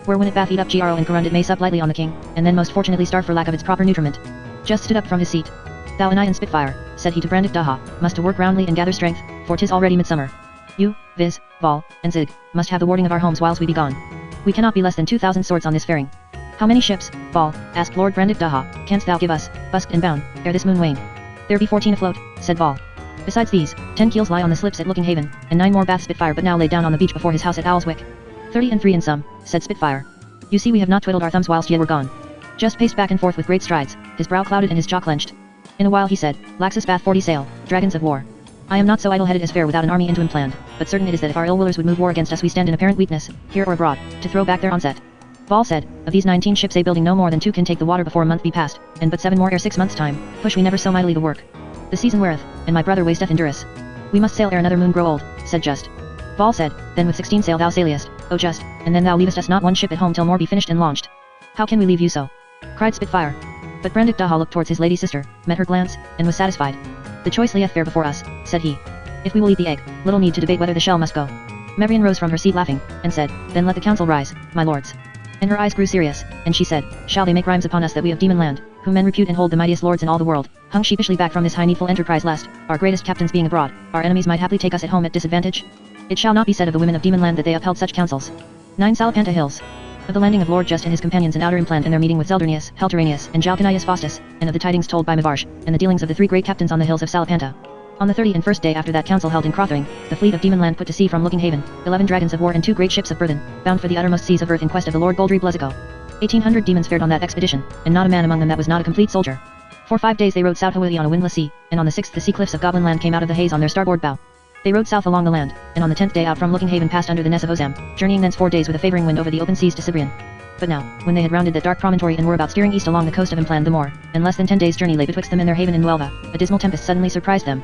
Where when it bath eat up Gro and Corund it may sup lightly on the king, and then most fortunately starve for lack of its proper nutriment. Just stood up from his seat. Thou and I and Spitfire, said he to Brandic Daha, must to work roundly and gather strength, for 'tis already midsummer. You, viz, Vol, and Zig, must have the warding of our homes whilst we be gone. We cannot be less than 2,000 swords on this faring. How many ships, Ball, asked Lord Brandick Daha, canst thou give us, busked and bound, ere this moon wane? There be 14 afloat, said Ball. Besides these, 10 keels lie on the slips at Looking Haven, and 9 more Bath Spitfire but now laid down on the beach before his house at Owlswick. 33 in sum, said Spitfire. You see we have not twiddled our thumbs whilst ye were gone. Just paced back and forth with great strides, his brow clouded and his jaw clenched. In a while he said, Laxus Bath 40 sail, dragons of war. I am not so idle-headed as fare without an army into him planned, but certain it is that if our ill-willers would move war against us we stand in apparent weakness, here or abroad, to throw back their onset. Ball said, of these 19 ships a building no more than 2 can take the water before a month be past, and but 7 more ere 6 months' time, push we never so mightily the work. The season weareth, and my brother wasteth in duress. We must sail ere another moon grow old, said Just. Ball said, then with 16 sail thou sailiest, O Just, and then thou leavest us not one ship at home till more be finished and launched. How can we leave you so? Cried Spitfire. But Brandick Daha looked towards his lady sister, met her glance, and was satisfied. The choice lieth fair before us, said he. If we will eat the egg, little need to debate whether the shell must go. Marian rose from her seat laughing, and said, then let the council rise, my lords. And her eyes grew serious, and she said, shall they make rhymes upon us that we of demon land, whom men repute and hold the mightiest lords in all the world, hung sheepishly back from this high needful enterprise lest, our greatest captains being abroad, our enemies might haply take us at home at disadvantage? It shall not be said of the women of demon land that they upheld such counsels. 9 Salapanta Hills. Of the landing of Lord Just and his companions in Outer Implant and their meeting with Zeldurnius, Helteranius, and Jalcanius Faustus, and of the tidings told by Mavarsh, and the dealings of the 3 great captains on the hills of Salapanta. On the 31st day after that council held in Crothering, the fleet of Demon Land put to sea from Looking Haven, 11 dragons of war and 2 great ships of burthen, bound for the uttermost seas of earth in quest of the Lord Goldry Bluzzico. 1,800 demons fared on that expedition, and not a man among them that was not a complete soldier. For 5 days they rode southwardly on a windless sea, and on the 6th the sea cliffs of Goblin Land came out of the haze on their starboard bow. They rode south along the land, and on the 10th day out from Looking Haven passed under the Ness of Ozam, journeying thence 4 days with a favouring wind over the open seas to Cibrian. But now, when they had rounded that dark promontory and were about steering east along the coast of Impland the Moor, and less than 10 days' journey lay betwixt them and their haven in Nuelva, a dismal tempest suddenly surprised them.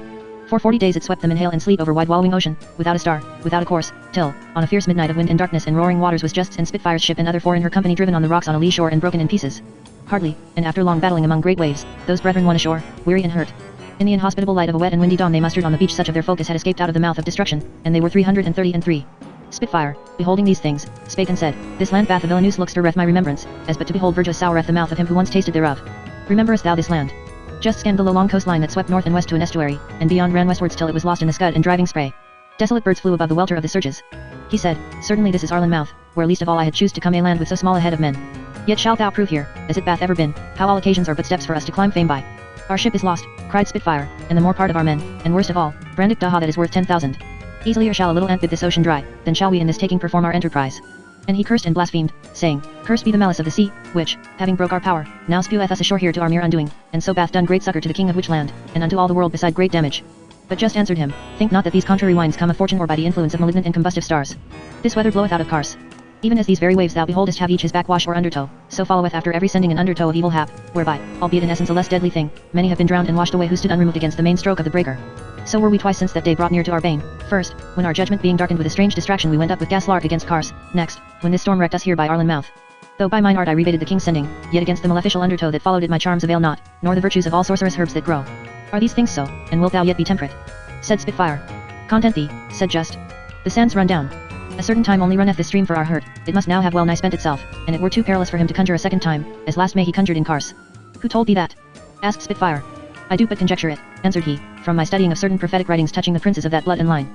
For 40 days it swept them in hail and sleet over wide wallowing ocean, without a star, without a course, till, on a fierce midnight of wind and darkness and roaring waters was Just's and Spitfire's ship and other 4 in her company driven on the rocks on a lee shore and broken in pieces. Hardly, and after long battling among great waves, those brethren won ashore, weary and hurt. In the inhospitable light of a wet and windy dawn they mustered on the beach such of their folk as had escaped out of the mouth of destruction, and they were 333. Spitfire, beholding these things, spake and said, this land Bath of Villanus looks to reth my remembrance, as but to behold virtuous soureth the mouth of him who once tasted thereof. Rememberest thou this land? Just scanned the low long coastline that swept north and west to an estuary, and beyond ran westwards till it was lost in the scud and driving spray. Desolate birds flew above the welter of the surges. He said, certainly this is Arlen Mouth, where least of all I had choose to come a land with so small a head of men. Yet shalt thou prove here, as it Bath ever been, how all occasions are but steps for us to climb fame by. Our ship is lost, cried Spitfire, and the more part of our men, and worst of all, Brandick Daha that is worth 10,000. Easilier shall a little ant bid this ocean dry, then shall we in this taking perform our enterprise. And he cursed and blasphemed, saying, cursed be the malice of the sea, which, having broke our power, now speweth us ashore here to our mere undoing, and so bath done great succor to the king of which land, and unto all the world beside great damage. But Just answered him, think not that these contrary winds come of fortune or by the influence of malignant and combustive stars. This weather bloweth out of Kars. Even as these very waves thou beholdest have each his backwash or undertow, so followeth after every sending an undertow of evil hap, whereby, albeit in essence a less deadly thing, many have been drowned and washed away who stood unremoved against the main stroke of the breaker. So were we twice since that day brought near to our bane. First, when our judgment being darkened with a strange distraction we went up with Gaslark against Kars, next, when this storm wrecked us here by Arlen Mouth. Though by mine art I rebated the king's sending, yet against the maleficial undertow that followed it my charms avail not, nor the virtues of all sorcerous herbs that grow. Are these things so, and wilt thou yet be temperate? Said Spitfire. Content thee, said Just. The sands run down. A certain time only runneth this stream for our hurt, it must now have well nigh spent itself, and it were too perilous for him to conjure a second time, as last May he conjured in Kars. Who told thee that? Asked Spitfire. I do but conjecture it, answered he, from my studying of certain prophetic writings touching the princes of that blood and line.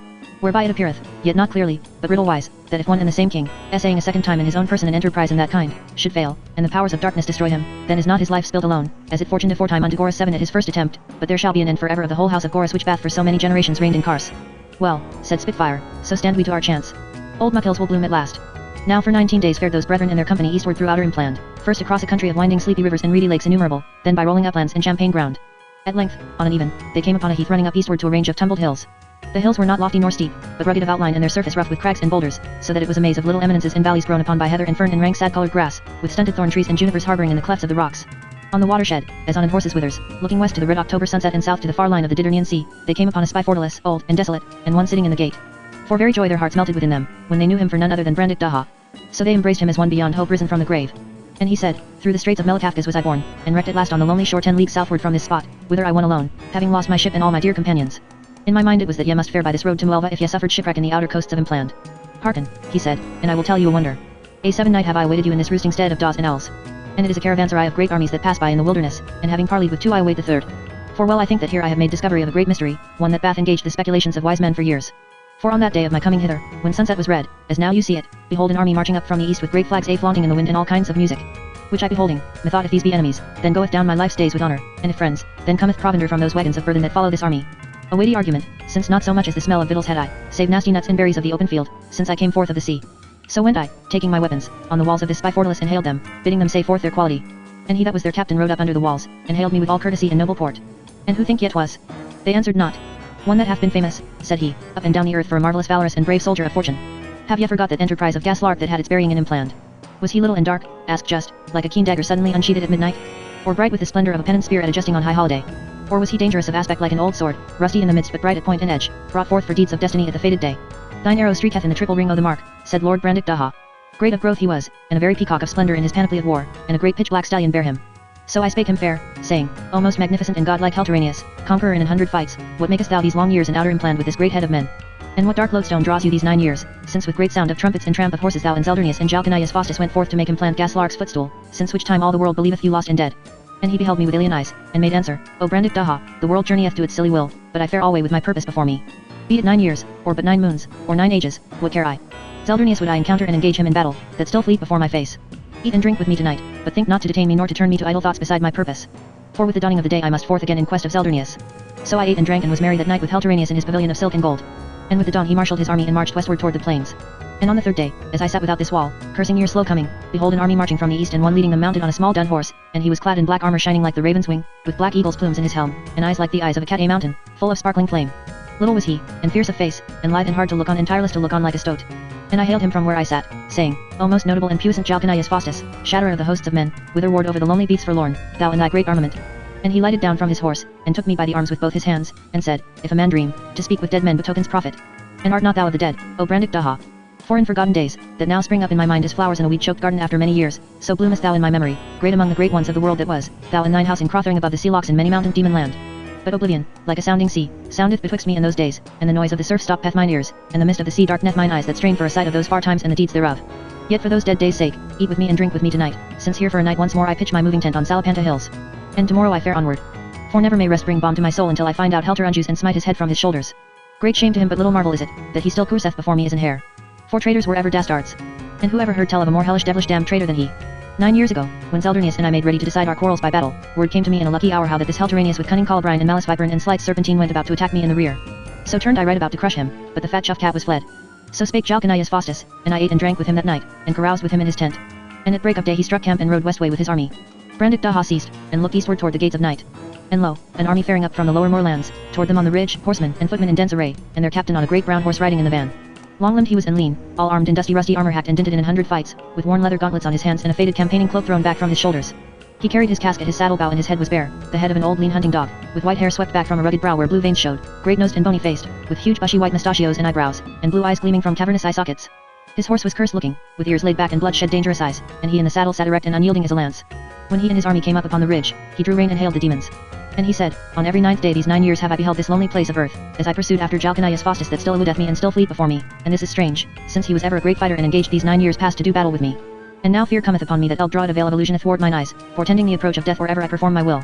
Whereby it appeareth, yet not clearly, but riddle-wise, that if one and the same king, essaying a second time in his own person an enterprise in that kind, should fail, and the powers of darkness destroy him, then is not his life spilled alone, as it fortuned aforetime unto Gorus 7 at his first attempt, but there shall be an end forever of the whole house of Gorus which bath for so many generations reigned in Kars. Well, said Spitfire, so stand we to our chance. Old Muckhills will bloom at last. Now for 19 days fared those brethren and their company eastward through Outer Impland, first across a country of winding sleepy rivers and reedy lakes innumerable, then by rolling uplands and champaign ground. At length, on an even, they came upon a heath running up eastward to a range of tumbled hills. The hills were not lofty nor steep, but rugged of outline and their surface rough with crags and boulders, so that it was a maze of little eminences and valleys grown upon by heather and fern and rank sad-colored grass, with stunted thorn trees and junipers harboring in the clefts of the rocks. On the watershed, as on an horse's withers, looking west to the red October sunset and south to the far line of the Diddernean Sea, they came upon a spy fortalice, old and desolate, and one sitting in the gate. For very joy their hearts melted within them, when they knew him for none other than Brandick Daha. So they embraced him as one beyond hope risen from the grave. And he said, through the straits of Melikafkas was I born, and wrecked at last on the lonely shore 10 leagues southward from this spot, whither I went alone, having lost my ship and all my dear companions. In my mind it was that ye must fare by this road to Muelva if ye suffered shipwreck in the outer coasts of Impland. Hearken, he said, and I will tell you a wonder. A 7 night have I awaited you in this roosting stead of daws and owls. And it is a caravanserai of great armies that pass by in the wilderness, and having parleyed with 2 I await the 3rd. For well I think that here I have made discovery of a great mystery, one that bath engaged the speculations of wise men for years. For on that day of my coming hither, when sunset was red, as now you see it, behold an army marching up from the east with great flags flaunting in the wind and all kinds of music. Which I beholding, methought if these be enemies, then goeth down my life's days with honor, and if friends, then cometh provender from those wagons of burthen that follow this army. A weighty argument, since not so much as the smell of victuals had I, save nasty nuts and berries of the open field, since I came forth of the sea. So went I, taking my weapons, on the walls of this spy fortalice and hailed them, bidding them say forth their quality. And he that was their captain rode up under the walls, and hailed me with all courtesy and noble port. And who think ye it was? They answered not. One that hath been famous, said he, up and down the earth for a marvellous valorous and brave soldier of fortune. Have ye forgot that enterprise of Gaslark that had its burying in him planned? Was he little and dark, asked Just, like a keen dagger suddenly unsheathed at midnight? Or bright with the splendor of a pennant spear at a jesting on high holiday? Or was he dangerous of aspect like an old sword, rusty in the midst but bright at point and edge, brought forth for deeds of destiny at the fated day? Thine arrow streak hath in the triple ring o' the mark, said Lord Brandick Daha. Great of growth he was, and a very peacock of splendor in his panoply of war, and a great pitch black stallion bare him. So I spake him fair, saying, O most magnificent and godlike Helteranius, conqueror in 100 fights, what makest thou these long years and outer implanned with this great head of men? And what dark lodestone draws you these 9 years, since with great sound of trumpets and tramp of horses thou and Zeldrinius and Jalcanius Faustus went forth to make him plant Gaslark's footstool, since which time all the world believeth you lost and dead? And he beheld me with alien eyes, and made answer, O Brandick Daha, the world journeyeth to its silly will, but I fare alway with my purpose before me. Be it 9 years, or but 9 moons, or 9 ages, what care I? Zeldrinius would I encounter and engage him in battle, that still fleet before my face. Eat and drink with me tonight, but think not to detain me nor to turn me to idle thoughts beside my purpose. For with the dawning of the day I must forth again in quest of Zeldrinius. So I ate and drank and was merry that night with Helteranius in his pavilion of silk and gold. And with the dawn he marshalled his army and marched westward toward the plains. And on the third day, as I sat without this wall, cursing your slow coming, behold an army marching from the east and one leading them mounted on a small dun horse, and he was clad in black armor shining like the raven's wing, with black eagle's plumes in his helm, and eyes like the eyes of a cat a mountain, full of sparkling flame. Little was he, and fierce of face, and lithe and hard to look on and tireless to look on like a stoat. And I hailed him from where I sat, saying, O most notable and puissant Jalcanius Faustus, shatterer of the hosts of men, whither ward over the lonely beasts forlorn, thou and thy great armament. And he lighted down from his horse, and took me by the arms with both his hands, and said, If a man dream, to speak with dead men betokens profit. And art not thou of the dead, O Brandick Daha? For in forgotten days, that now spring up in my mind as flowers in a weed-choked garden after many years, so bloomest thou in my memory, great among the great ones of the world that was, thou and thine house in Crothering above the sea locks in many mountain demon land. But oblivion, like a sounding sea, soundeth betwixt me and those days, and the noise of the surf stoppeth mine ears, and the mist of the sea darkeneth mine eyes that strain for a sight of those far times and the deeds thereof. Yet for those dead days' sake, eat with me and drink with me tonight, since here for a night once more I pitch my moving tent on Salapanta hills. And tomorrow I fare onward. For never may rest bring balm to my soul until I find out Helter Unjus and smite his head from his shoulders. Great shame to him, but little marvel is it, that he still curseth before me as an hare. For traitors were ever dastards. And who ever heard tell of a more hellish devilish damned traitor than he? 9 years ago, when Zeldrinius and I made ready to decide our quarrels by battle, word came to me in a lucky hour how that this Helteranius with cunning Colubrine and malice Vipern and slight Serpentine went about to attack me in the rear. So turned I right about to crush him, but the fat chuff cat was fled. So spake Jalcanius Faustus, and I ate and drank with him that night, and caroused with him in his tent. And at break of day he struck camp and rode westway with his army. Brandick Daha ceased, and looked eastward toward the gates of night. And lo, an army faring up from the lower moorlands, toward them on the ridge, horsemen and footmen in dense array, and their captain on a great brown horse riding in the van. Long-limbed he was and lean, all armed in dusty rusty armor hacked and dinted in 100 fights, with worn leather gauntlets on his hands and a faded campaigning cloak thrown back from his shoulders. He carried his casque at his saddle bow and his head was bare, the head of an old lean hunting dog, with white hair swept back from a rugged brow where blue veins showed, great-nosed and bony-faced, with huge bushy white mustachios and eyebrows, and blue eyes gleaming from cavernous eye sockets. His horse was cursed-looking, with ears laid back and blood-shed dangerous eyes, and he in the saddle sat erect and unyielding as a lance. When he and his army came up upon the ridge, he drew rein and hailed the demons. And he said, On every 9th day these 9 years have I beheld this lonely place of earth, as I pursued after Jalcanius Faustus that still eludeth me and still fleet before me, and this is strange, since he was ever a great fighter and engaged these 9 years past to do battle with me. And now fear cometh upon me that I'll draw a veil of illusion athwart mine eyes, portending the approach of death wherever I perform my will.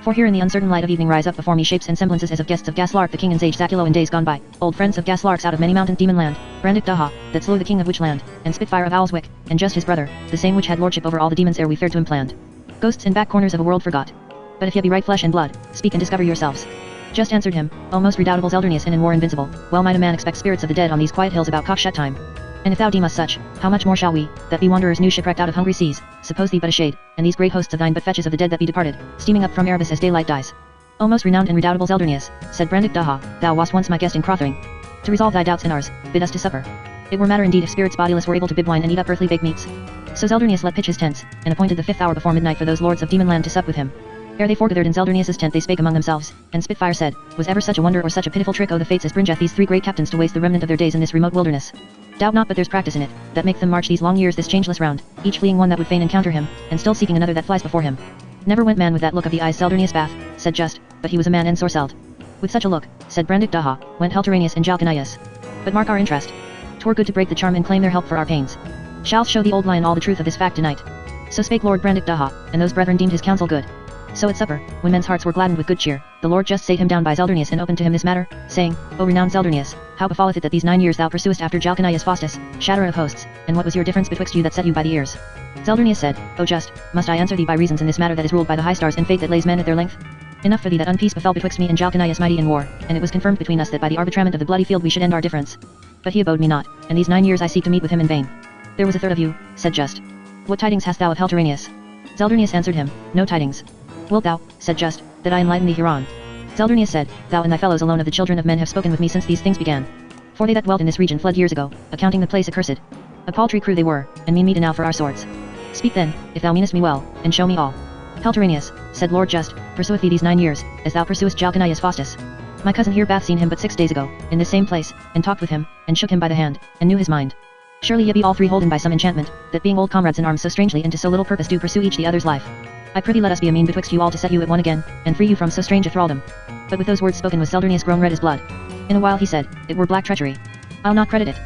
For here in the uncertain light of evening rise up before me shapes and semblances as of guests of Gaslark the king and sage Zaculo in days gone by, old friends of Gaslark's out of many mountain demon land, Brandick Daha, that slew the king of which land, and Spitfire of Owlswick, and Just his brother, the same which had lordship over all the demons ere we fared to implant. Ghosts in back corners of a world forgot. But if ye be right flesh and blood, speak and discover yourselves. Just answered him, O most redoubtable Zeldrinius and in war invincible, well might a man expect spirits of the dead on these quiet hills about cockshut time. And if thou deem us such, how much more shall we, that be wanderers new shipwrecked out of hungry seas, suppose thee but a shade, and these great hosts of thine but fetches of the dead that be departed, steaming up from Erebus as daylight dies. O most renowned and redoubtable Zeldrinius, said Brandick Daha, thou wast once my guest in Crothering. To resolve thy doubts and ours, bid us to supper. It were matter indeed if spirits bodiless were able to bib wine and eat up earthly baked meats. So Zeldrinius let pitch his tents, and appointed the 5th hour before midnight for those lords of Demonland to sup with him. Ere they foregathered in Zeldrinius's tent they spake among themselves, and Spitfire said, Was ever such a wonder or such a pitiful trick o' the fates as bringeth these 3 great captains to waste the remnant of their days in this remote wilderness? Doubt not but there's practice in it, that make them march these long years this changeless round, each fleeing one that would fain encounter him, and still seeking another that flies before him. Never went man with that look of the eyes Zeldrinius bath, said Just, but he was a man and sorcelled. With such a look, said Brandick Daha, went Helteranius and Jalcanius. But mark our interest. 'Twere good to break the charm and claim their help for our pains. Shall show the old lion all the truth of this fact tonight. So spake Lord Brandick Daha, and those brethren deemed his counsel good. So at supper, when men's hearts were gladdened with good cheer, the Lord just sate him down by Zeldrinius and opened to him this matter, saying, O renowned Zeldrinius, how befalleth it that these 9 years thou pursuest after Jalcanius Faustus, shatterer of hosts, and what was your difference betwixt you that set you by the ears? Zeldrinius said, O just, must I answer thee by reasons in this matter that is ruled by the high stars and fate that lays men at their length? Enough for thee that unpeace befell betwixt me and Jalcanius mighty in war, and it was confirmed between us that by the arbitrament of the bloody field we should end our difference. But he abode me not, and these 9 years I seek to meet with him in vain. There was a third of you, said Just. What tidings hast thou of Helteranius? Zeldrinius answered him, No tidings. Wilt thou, said Just, that I enlighten thee hereon? Zeldrinius said, Thou and thy fellows alone of the children of men have spoken with me since these things began. For they that dwelt in this region fled years ago, accounting the place accursed. A paltry crew they were, and mean meet enow for our swords. Speak then, if thou meanest me well, and show me all. Helteranius, said Lord Just, pursueth thee these 9 years, as thou pursuest Jalcanius Faustus. My cousin here bath seen him but 6 days ago, in this same place, and talked with him, and shook him by the hand, and knew his mind. Surely ye be all three holden by some enchantment, that being old comrades in arms so strangely and to so little purpose do pursue each the other's life. I prithee let us be a mean betwixt you all to set you at one again, and free you from so strange a thraldom. But with those words spoken was Zeldrinius grown red as blood. In a while he said, It were black treachery. I'll not credit it.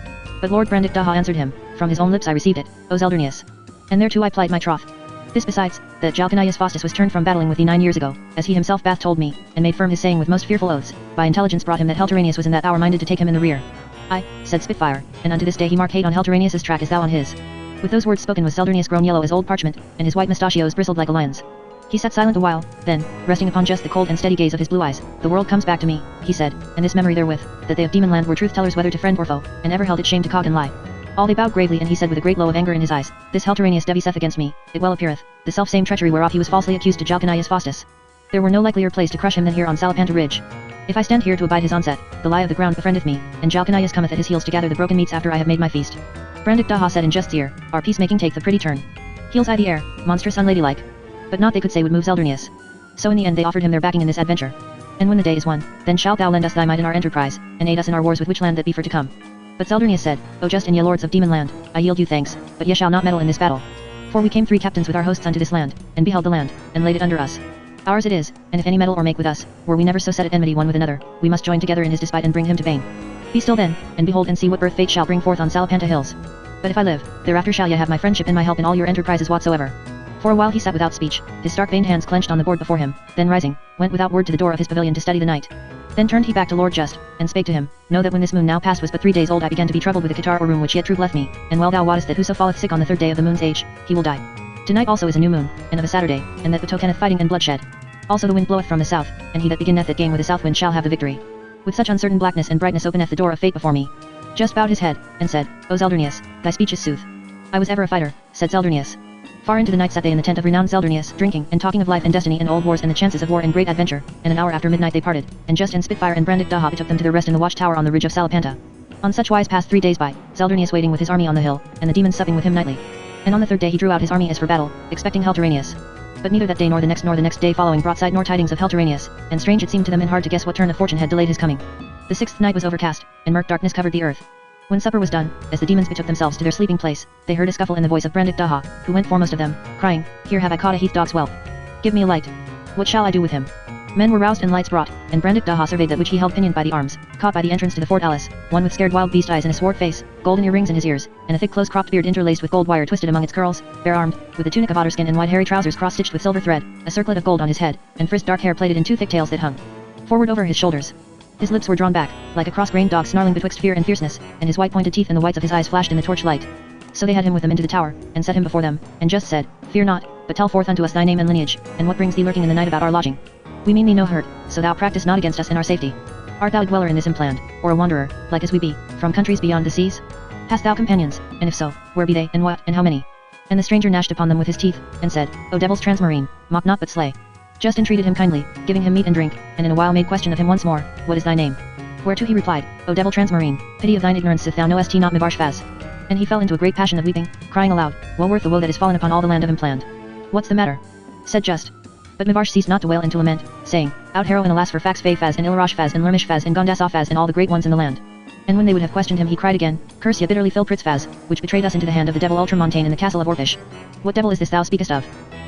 But Lord Brandick Daha answered him, From his own lips I received it, O Zeldrinius. And thereto I plight my troth. This besides, that Jalcanius Faustus was turned from battling with thee 9 years ago, as he himself bath told me, and made firm his saying with most fearful oaths, by intelligence brought him that Helteranius was in that hour minded to take him in the rear. I, said Spitfire, and unto this day he mark hate on Helteranius's track as thou on his. With those words spoken was Zeldrinius grown yellow as old parchment, and his white mustachios bristled like a lion's. He sat silent a while, then, resting upon just the cold and steady gaze of his blue eyes, the world comes back to me, he said, and this memory therewith, that they of Demonland were truth-tellers whether to friend or foe, and ever held it shame to cog and lie. All they bowed gravely and he said with a great glow of anger in his eyes, This Helteranius deviseth against me, it well appeareth, the self-same treachery whereof he was falsely accused to Jalcanius Faustus. There were no likelier place to crush him than here on Salapanta Ridge. If I stand here to abide his onset, the lie of the ground befriendeth me, and Jalcanius cometh at his heels to gather the broken meats after I have made my feast. Brandick Daha said in Just's ear, Our peacemaking taketh a pretty turn. Heels I the air, monstrous unladylike. But naught they could say would move Zeldrinius. So in the end they offered him their backing in this adventure. And when the day is won, then shalt thou lend us thy might in our enterprise, and aid us in our wars with which land that be for to come. But Zeldrinius said, O Just and ye lords of Demonland, I yield you thanks, but ye shall not meddle in this battle. For we came 3 captains with our hosts unto this land, and beheld the land, and laid it under us. Ours it is, and if any meddle or make with us, were we never so set at enmity one with another, we must join together in his despite and bring him to bane. Be still then, and behold and see what birth fate shall bring forth on Salapanta hills. But if I live, thereafter shall ye have my friendship and my help in all your enterprises whatsoever. For a while he sat without speech, his stark-veined hands clenched on the board before him, then rising, went without word to the door of his pavilion to study the night. Then turned he back to Lord Just, and spake to him, Know that when this moon now past was but 3 days old I began to be troubled with a catarrh or rheum which yet truth left me, and well thou wottest that whoso falleth sick on the 3rd day of the moon's age, he will die. Tonight also is a new moon, and of a Saturday, and that betokeneth fighting and bloodshed. Also the wind bloweth from the south, and he that beginneth that game with the south wind shall have the victory. With such uncertain blackness and brightness openeth the door of fate before me. Just bowed his head, and said, O Zeldrinius, thy speech is sooth. I was ever a fighter, said Zeldrinius. Far into the night sat they in the tent of renowned Zeldrinius, drinking and talking of life and destiny and old wars and the chances of war and great adventure, and an hour after midnight they parted, and Just and Spitfire and Brandick Daha betook them to their rest in the watchtower on the ridge of Salapanta. On such wise passed 3 days by, Zeldrinius waiting with his army on the hill, and the demons supping with him nightly. And on the 3rd day he drew out his army as for battle, expecting Helteranius. But neither that day nor the next day following brought sight nor tidings of Helteranius, and strange it seemed to them and hard to guess what turn of fortune had delayed his coming. The 6th night was overcast, and murk darkness covered the earth. When supper was done, as the demons betook themselves to their sleeping place, they heard a scuffle in the voice of Brandick Daha, who went foremost of them, crying, Here have I caught a heath dog's whelp. Give me a light. What shall I do with him? Men were roused and lights brought, and Brandick Daha surveyed that which he held pinioned by the arms, caught by the entrance to the Fort Alice, one with scared wild beast eyes and a swart face, golden earrings in his ears, and a thick close-cropped beard interlaced with gold wire twisted among its curls, bare-armed, with a tunic of otterskin and wide hairy trousers cross-stitched with silver thread, a circlet of gold on his head, and frizzed dark hair plaited in 2 thick tails that hung forward over his shoulders. His lips were drawn back, like a cross-grained dog snarling betwixt fear and fierceness, and his white pointed teeth and the whites of his eyes flashed in the torchlight. So they had him with them into the tower, and set him before them, and Just said, Fear not, but tell forth unto us thy name and lineage, and what brings thee lurking in the night about our lodging. We mean thee no hurt, so thou practice not against us in our safety. Art thou a dweller in this empland, or a wanderer, like as we be, from countries beyond the seas? Hast thou companions, and if so, where be they, and what, and how many? And the stranger gnashed upon them with his teeth, and said, O devils transmarine, mock not but slay. Just entreated him kindly, giving him meat and drink, and in a while made question of him once more, What is thy name? Whereto he replied, O devil transmarine, pity of thine ignorance if thou knowest not Mivarshfaz. And he fell into a great passion of weeping, crying aloud, Woe worth the woe that is fallen upon all the land of Impland. What's the matter? Said Just. But Mivarsh ceased not to wail and to lament, saying, Out harrow and alas for Fax Faz and Ilrashfaz and Lermishfaz and Gondasafaz and all the great ones in the land. And when they would have questioned him he cried again, Curse ye bitterly Phil Pritzfaz, which betrayed us into the hand of the devil Ultramontane in the castle of Orpish. What devil is this thou speakest of?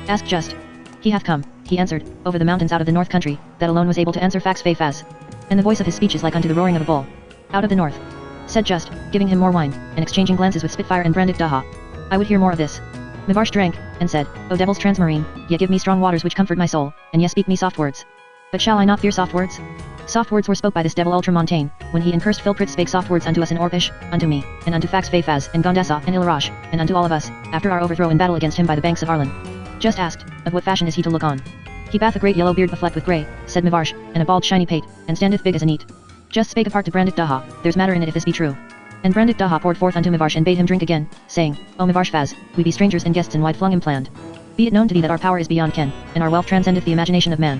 Asked Just. He hath come, he answered, over the mountains out of the north country, that alone was able to answer Fax Faz. And the voice of his speech is like unto the roaring of a bull. Out of the north. Said Just, giving him more wine, and exchanging glances with Spitfire and Brandick Daha. I would hear more of this. Mivarsh drank, and said, O devils transmarine, ye give me strong waters which comfort my soul, and ye speak me soft words. But shall I not fear soft words? Soft words were spoke by this devil ultramontane, when he and cursed Filprit spake soft words unto us in Orpish, unto me, and unto Fax Fayfaz, and Gondessa, and Ilarash, and unto all of us, after our overthrow in battle against him by the banks of Arlen. Just asked, of what fashion is he to look on? He bath a great yellow beard beflecked with grey, said Mivarsh, and a bald shiny pate, and standeth big as a neat. Just spake apart to Brandik Daha, there's matter in it if this be true. And Brandik Daha poured forth unto Mivarsh and bade him drink again, saying, O Mivarsh Faz, we be strangers and guests in wide-flung impland. Be it known to thee that our power is beyond ken, and our wealth transcendeth the imagination of man.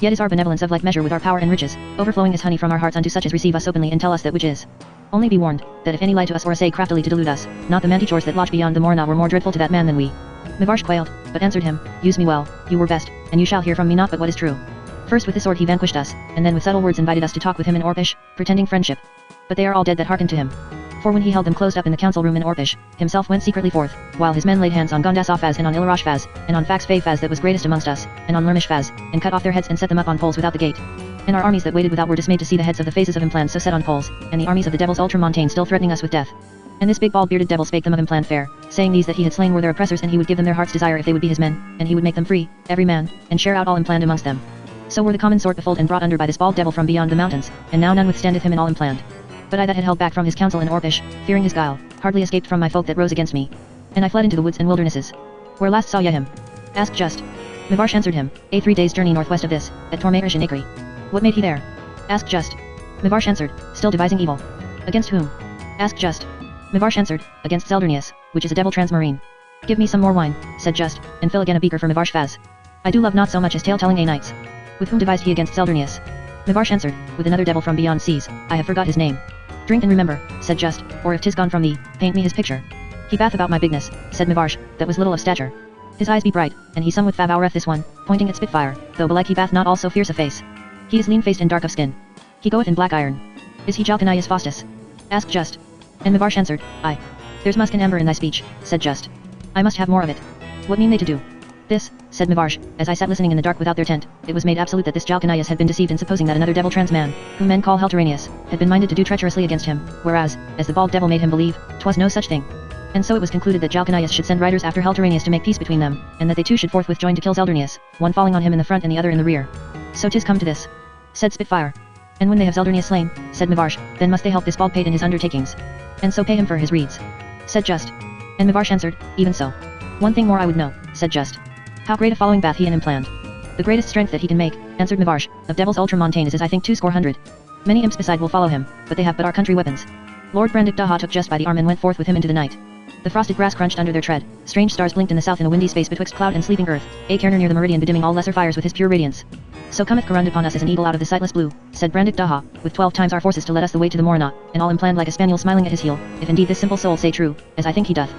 Yet is our benevolence of like measure with our power and riches, overflowing as honey from our hearts unto such as receive us openly and tell us that which is. Only be warned, that if any lie to us or essay craftily to delude us, not the mantichores that lodge beyond the Morna were more dreadful to that man than we. Mivarsh quailed, but answered him, Use me well, you were best, and you shall hear from me not but what is true. First with the sword he vanquished us, and then with subtle words invited us to talk with him in Orpish, pretending friendship. But they are all dead that hearkened to him. For when he held them closed up in the council room in Orpish, himself went secretly forth, while his men laid hands on Gondassa Faz and on Ilarash Faz, and on Fax Fay Faz that was greatest amongst us, and on Lermish Faz, and cut off their heads and set them up on poles without the gate. And our armies that waited without were dismayed to see the heads of the phases of Implan so set on poles, and the armies of the devils ultramontane still threatening us with death. And this big bald-bearded devil spake them of Implan fair, saying these that he had slain were their oppressors and he would give them their heart's desire if they would be his men, and he would make them free, every man, and share out all Impland amongst them. So were the common sort befooled and brought under by this bald devil from beyond the mountains, and now none withstandeth him in all Impland. But I that had held back from his counsel in Orpish, fearing his guile, hardly escaped from my folk that rose against me. And I fled into the woods and wildernesses. Where last saw ye him? Asked Just. Mivarsh answered him, a 3 days' journey northwest of this, at Tormaish in Ikri. What made he there? Asked Just. Mivarsh answered, still devising evil. Against whom? Asked Just. Mivarsh answered, against Zeldurnius, which is a devil transmarine. Give me some more wine, said Just, and fill again a beaker for Mivarsh Faz. I do love not so much as tale-telling a knights. With whom devised he against Zeldurnius? Mivarsh answered, with another devil from beyond seas, I have forgot his name. Drink and remember, said Just, or if 'tis gone from thee, paint me his picture. He bath about my bigness, said Mivarsh, that was little of stature. His eyes be bright, and he sung with Favaureth this one, pointing at Spitfire, though belike he bath not all so fierce a face. He is lean-faced and dark of skin. He goeth in black iron. Is he Jalcanias Faustus? Asked Just. And Mivarsh answered, Aye. There's musk and amber in thy speech, said Just. I must have more of it. What mean they to do? This, said Mivarsh, as I sat listening in the dark without their tent, it was made absolute that this Jalcanias had been deceived in supposing that another devil trans man, whom men call Helteranius, had been minded to do treacherously against him, whereas, as the bald devil made him believe, 'twas no such thing. And so it was concluded that Jalcanias should send riders after Helteranius to make peace between them, and that they two should forthwith join to kill Zeldurnius, one falling on him in the front and the other in the rear. So 'tis come to this, said Spitfire. And when they have Zeldurnius slain, said Mivarsh, then must they help this bald pate in his undertakings. And so pay him for his reeds. Said Just. And Mivarsh answered, even so. One thing more I would know, said Just. How great a following bath he in Impland. The greatest strength that he can make, answered Mivarsh, of devils ultramontane is I think 200. Many imps beside will follow him, but they have but our country weapons. Lord Brandik Daha took Just by the arm and went forth with him into the night. The frosted grass crunched under their tread, strange stars blinked in the south in a windy space betwixt cloud and sleeping earth, a cairner near the meridian bedimming all lesser fires with his pure radiance. So cometh Karund upon us as an eagle out of the sightless blue, said Brandik Daha, with 12 times our forces to let us the way to the Morna, and all Impland like a spaniel smiling at his heel, if indeed this simple soul say true, as I think he doth.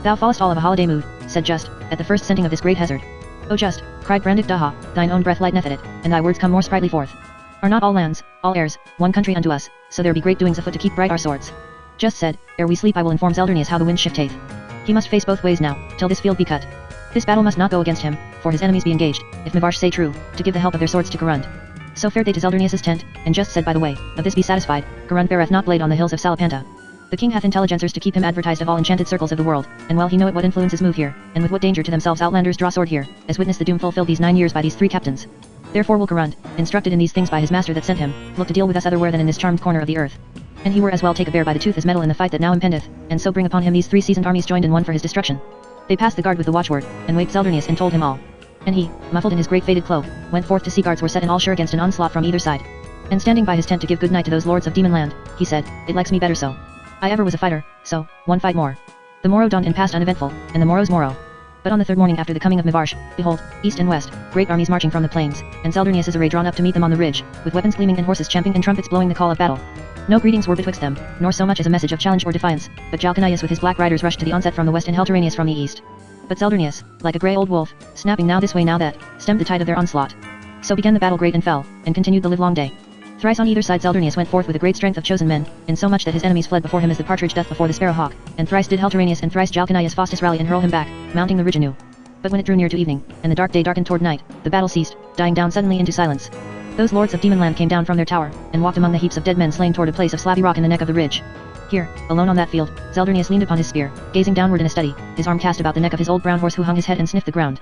Thou fallest all of a holiday mood, said Just, at the first scenting of this great hazard. O Just, cried Brandik Daha, thine own breath lighteneth at it, and thy words come more sprightly forth. Are not all lands, all heirs, one country unto us, so there be great doings afoot to keep bright our swords. Just said, ere we sleep I will inform Zeldurnius how the wind shifteth. He must face both ways now, till this field be cut. This battle must not go against him, for his enemies be engaged, if Mivarsh say true, to give the help of their swords to Karund. So fared they to Zeldurnius's tent, and Just said by the way, of this be satisfied, Karund beareth not blade on the hills of Salapanta. The king hath intelligencers to keep him advertised of all enchanted circles of the world, and well he knoweth what influences move here, and with what danger to themselves outlanders draw sword here, as witness the doom fulfilled these 9 years by these 3 captains. Therefore will Karund, instructed in these things by his master that sent him, look to deal with us otherwhere than in this charmed corner of the earth. And he were as well take a bear by the tooth as meddle in the fight that now impendeth, and so bring upon him these 3 seasoned armies joined in one for his destruction. They passed the guard with the watchword, and waked Zeldurnius and told him all. And he, muffled in his great faded cloak, went forth to see guards were set in all sure against an onslaught from either side. And standing by his tent to give good night to those lords of Demon Land, he said, it likes me better so. I ever was a fighter, so, one fight more. The morrow dawned and passed uneventful, and the morrow's morrow. But on the 3rd morning after the coming of Mivarsh, behold, east and west, great armies marching from the plains, and Zeldurnius's array drawn up to meet them on the ridge, with weapons gleaming and horses champing and trumpets blowing the call of battle. No greetings were betwixt them, nor so much as a message of challenge or defiance, but Jalcanias with his black riders rushed to the onset from the west and Helteranius from the east. But Zeldurnius, like a grey old wolf, snapping now this way now that, stemmed the tide of their onslaught. So began the battle great and fell, and continued the livelong day. Thrice on either side Zeldurnius went forth with a great strength of chosen men, insomuch that his enemies fled before him as the partridge doth before the sparrowhawk, and thrice did Helteranius and thrice Jalcanias Faustus rally and hurl him back, mounting the ridge anew. But when it drew near to evening, and the dark day darkened toward night, the battle ceased, dying down suddenly into silence. Those lords of Demonland came down from their tower, and walked among the heaps of dead men slain toward a place of slabby rock in the neck of the ridge. Here, alone on that field, Zeldrinius leaned upon his spear, gazing downward in a study, his arm cast about the neck of his old brown horse who hung his head and sniffed the ground.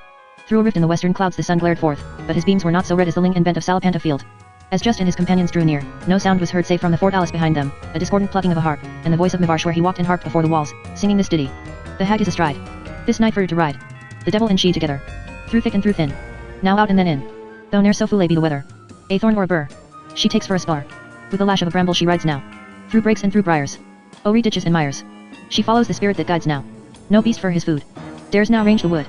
Through a rift in the western clouds the sun glared forth, but his beams were not so red as the ling and bent of Salapanta field. As Just and his companions drew near, no sound was heard save from the fort Alice behind them, a discordant plucking of a harp, and the voice of Mivarsh where he walked and harped before the walls, singing this ditty. The hag is astride. This night for her to ride. The devil and she together. Through thick and through thin. Now out and then in. Though ne'er so foule be the weather. A thorn or a burr. She takes for a spar. With the lash of a bramble she rides now. Through brakes and through briars. O'er ditches and mires. She follows the spirit that guides now. No beast for his food. Dares now range the wood.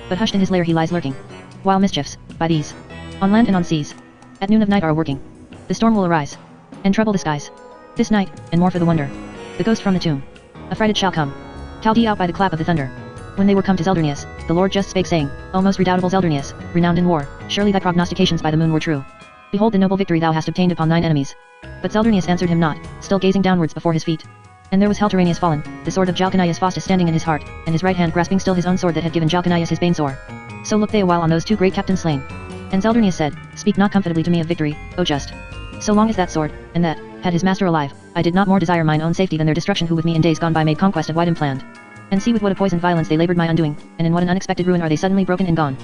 But hushed in his lair he lies lurking. While mischiefs, by these, on land and on seas, at noon of night are working. The storm will arise, and trouble the skies. This night, and more for the wonder, the ghost from the tomb, affrighted shall come. Taldi out by the clap of the thunder. When they were come to Zeldrinius, the Lord just spake saying, O most redoubtable Zeldrinius, renowned in war, surely thy prognostications by the moon were true. Behold the noble victory thou hast obtained upon thine enemies. But Zeldrinius answered him not, still gazing downwards before his feet. And there was Helteranius fallen, the sword of Jalcanius Faustus standing in his heart, and his right hand grasping still his own sword that had given Jalcanius his bane sore. So looked they a while on those two great captains slain. And Zeldrinius said, Speak not comfortably to me of victory, O just. So long as that sword, and that, had his master alive, I did not more desire mine own safety than their destruction who with me in days gone by made conquest of Widem planned. And see with what a poisoned violence they laboured my undoing, and in what an unexpected ruin are they suddenly broken and gone.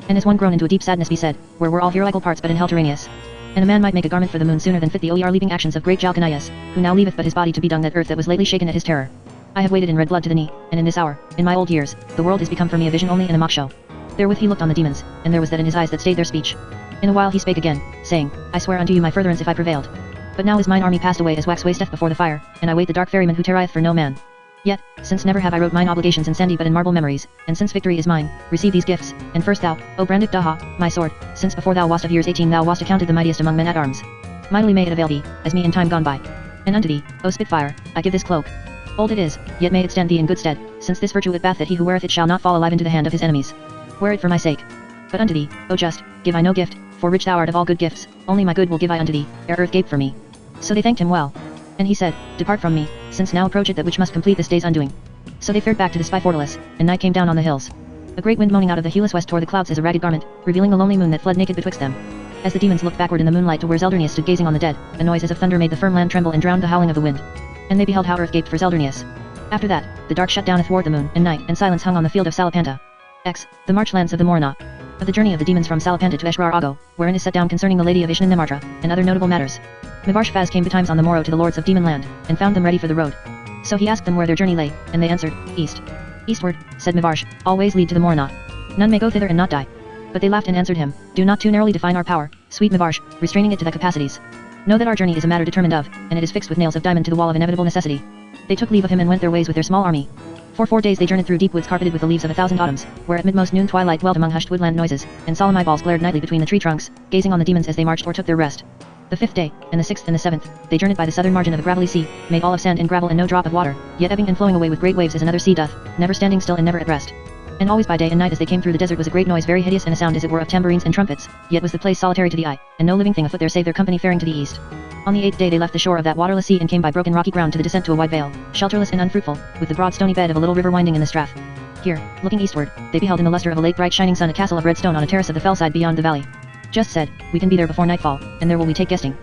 And as one grown into a deep sadness be said, where were all heroical parts but in Helteranius? And a man might make a garment for the moon sooner than fit the OER leaping actions of great Jalcanius, who now leaveth but his body to be dung that earth that was lately shaken at his terror. I have waded in red blood to the knee, and in this hour, in my old years, the world is become for me a vision only and a mock show. Therewith he looked on the demons, and there was that in his eyes that stayed their speech. In a while he spake again, saying, I swear unto you my furtherance if I prevailed. But now is mine army passed away as wax wasteth before the fire, and I wait the dark ferryman who tarrieth for no man. Yet, since never have I wrote mine obligations in sandy but in marble memories, and since victory is mine, receive these gifts, and first thou, O Brandic Daha, my sword, since before thou wast of years 18 thou wast accounted the mightiest among men at arms. Mightily may it avail thee, as me in time gone by. And unto thee, O Spitfire, I give this cloak. Old it is, yet may it stand thee in good stead, since this virtue it bath that he who weareth it shall not fall alive into the hand of his enemies. Wear it for my sake. But unto thee, O just, give I no gift, for rich thou art of all good gifts, only my good will give I unto thee, ere earth gape for me. So they thanked him well. And he said, Depart from me, since now approacheth that which must complete this day's undoing. So they fared back to the spy fortalice, and night came down on the hills. A great wind moaning out of the hueless west tore the clouds as a ragged garment, revealing the lonely moon that fled naked betwixt them. As the demons looked backward in the moonlight to where Zeldrinius stood gazing on the dead, a noise as of thunder made the firm land tremble and drowned the howling of the wind. And they beheld how earth gaped for Zeldrinius. After that, the dark shut down athwart the moon and night, and silence hung on the field of Salapanta. X. The marchlands of the Morna. Of the journey of the demons from Salapanta to Eshrar Ago, wherein is set down concerning the Lady of Ishnan Nemartra, and other notable matters. Mivarsh Faz came betimes on the morrow to the lords of Demon Land, and found them ready for the road. So he asked them where their journey lay, and they answered, East. Eastward, said Mivarsh, always lead to the Morna. None may go thither and not die. But they laughed and answered him, Do not too narrowly define our power, sweet Mivarsh, restraining it to thy capacities. Know that our journey is a matter determined of, and it is fixed with nails of diamond to the wall of inevitable necessity. They took leave of him and went their ways with their small army. For 4 days they journeyed through deep woods carpeted with the leaves of 1,000 autumns, where at midmost noon twilight dwelt among hushed woodland noises, and solemn eyeballs glared nightly between the tree trunks, gazing on the demons as they marched or took their rest. The 5th day, and the 6th and the 7th, they journeyed by the southern margin of a gravelly sea, made all of sand and gravel and no drop of water, yet ebbing and flowing away with great waves as another sea doth, never standing still and never at rest. And always by day and night as they came through the desert was a great noise very hideous and a sound as it were of tambourines and trumpets, yet was the place solitary to the eye, and no living thing afoot there save their company faring to the east. On the 8th day they left the shore of that waterless sea and came by broken rocky ground to the descent to a wide vale, shelterless and unfruitful, with the broad stony bed of a little river winding in the strath. Here, looking eastward, they beheld in the luster of a late bright shining sun a castle of red stone on a terrace of the fellside beyond the valley. Just said, We can be there before nightfall, and there will we take guesting.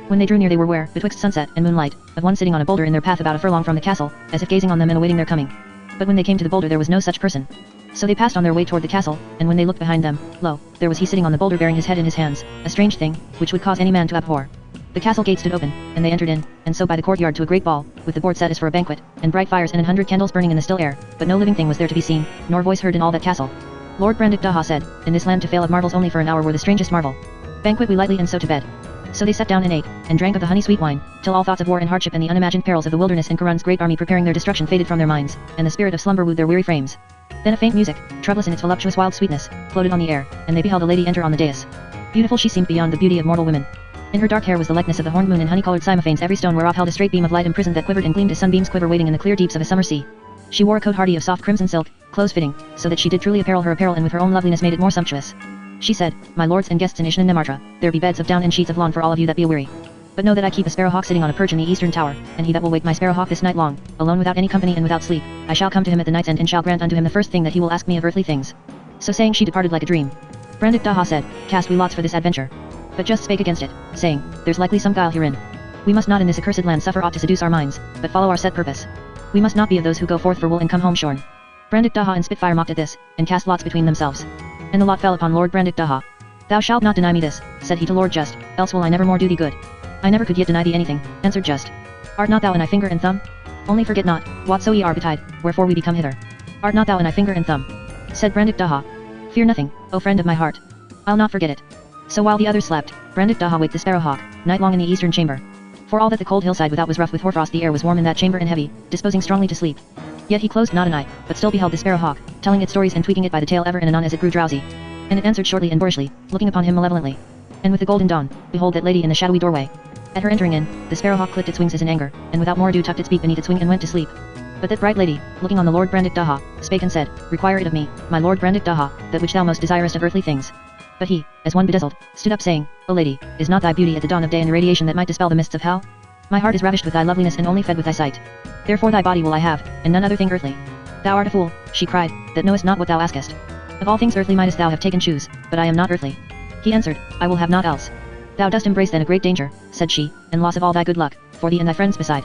When they drew near they were ware, betwixt sunset and moonlight, of one sitting on a boulder in their path about a furlong from the castle, as if gazing on them and awaiting their coming. But when they came to the boulder there was no such person. So they passed on their way toward the castle, and when they looked behind them, lo, there was he sitting on the boulder bearing his head in his hands, a strange thing, which would cause any man to abhor. The castle gate stood open, and they entered in, and so by the courtyard to a great ball, with the board set as for a banquet, and bright fires and 100 candles burning in the still air, but no living thing was there to be seen, nor voice heard in all that castle. Lord Brandic Daha said, In this land to fail of marvels only for an hour were the strangest marvel. Banquet we lightly and so to bed. So they sat down and ate, and drank of the honey-sweet wine, till all thoughts of war and hardship and the unimagined perils of the wilderness and Karun's great army preparing their destruction faded from their minds, and the spirit of slumber wooed their weary frames. Then a faint music, troublous in its voluptuous wild sweetness, floated on the air, and they beheld a lady enter on the dais. Beautiful she seemed beyond the beauty of mortal women. In her dark hair was the likeness of the horned moon in honey-colored cymophanes, every stone whereof held a straight beam of light imprisoned that quivered and gleamed as sunbeams quiver waiting in the clear deeps of a summer sea. She wore a coat hardy of soft crimson silk, close fitting, so that she did truly apparel her apparel and with her own loveliness made it more sumptuous. She said, My lords and guests in Ishnan Nemartra, there be beds of down and sheets of lawn for all of you that be aweary. But know that I keep a sparrowhawk sitting on a perch in the eastern tower, and he that will wake my sparrowhawk this night long, alone without any company and without sleep, I shall come to him at the night's end and shall grant unto him the first thing that he will ask me of earthly things. So saying she departed like a dream. Brandic Daha said, Cast we lots for this adventure. But just spake against it, saying, There's likely some guile herein. We must not in this accursed land suffer aught to seduce our minds, but follow our set purpose. We must not be of those who go forth for wool and come home shorn. Brandik Daha and Spitfire mocked at this, and cast lots between themselves. And the lot fell upon Lord Brandik Daha. Thou shalt not deny me this, said he to Lord Just, else will I never more do thee good. I never could yet deny thee anything, answered Just. Art not thou an eye finger and thumb? Only forget not, whatso ye are betide, wherefore we be come hither. Art not thou an eye finger and thumb? Said Brandik Daha. Fear nothing, O friend of my heart. I'll not forget it. So while the others slept, Brandik Daha waked the sparrowhawk, night long in the eastern chamber. For all that the cold hillside without was rough with hoarfrost, the air was warm in that chamber and heavy, disposing strongly to sleep. Yet he closed not an eye, but still beheld the sparrowhawk, telling its stories and tweaking it by the tail ever and anon as it grew drowsy. And it answered shortly and boorishly, looking upon him malevolently. And with the golden dawn, behold that lady in the shadowy doorway. At her entering in, the sparrowhawk clicked its wings as in anger, and without more ado tucked its beak beneath its wing and went to sleep. But that bright lady, looking on the Lord Brandik Daha, spake and said, Require it of me, my Lord Brandik Daha, that which thou most desirest of earthly things. But he, as one bedazzled, stood up saying, O lady, is not thy beauty at the dawn of day an irradiation that might dispel the mists of hell? My heart is ravished with thy loveliness and only fed with thy sight. Therefore thy body will I have, and none other thing earthly. Thou art a fool, she cried, that knowest not what thou askest. Of all things earthly mightest thou have taken choose, but I am not earthly. He answered, I will have naught else. Thou dost embrace then a great danger, said she, and loss of all thy good luck, for thee and thy friends beside.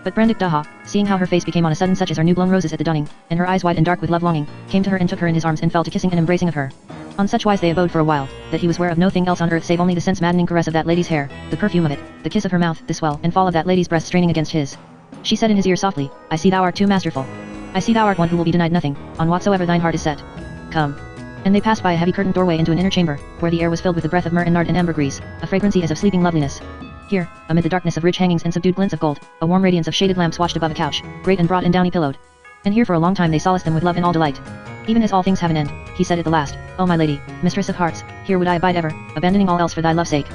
But Brandik Daha, seeing how her face became on a sudden such as are new blown roses at the dawning, and her eyes wide and dark with love longing, came to her and took her in his arms and fell to kissing and embracing of her. On such wise they abode for a while, that he was ware of no thing else on earth save only the sense-maddening caress of that lady's hair, the perfume of it, the kiss of her mouth, the swell and fall of that lady's breast straining against his. She said in his ear softly, I see thou art too masterful. I see thou art one who will be denied nothing, on whatsoever thine heart is set. Come. And they passed by a heavy curtained doorway into an inner chamber, where the air was filled with the breath of myrrh and nard and ambergris, a fragrancy as of sleeping loveliness. Here, amid the darkness of rich hangings and subdued glints of gold, a warm radiance of shaded lamps watched above a couch, great and broad and downy pillowed. And here for a long time they solaced them with love and all delight. Even as all things have an end, he said at the last, O my lady, mistress of hearts, here would I abide ever, abandoning all else for thy love's sake.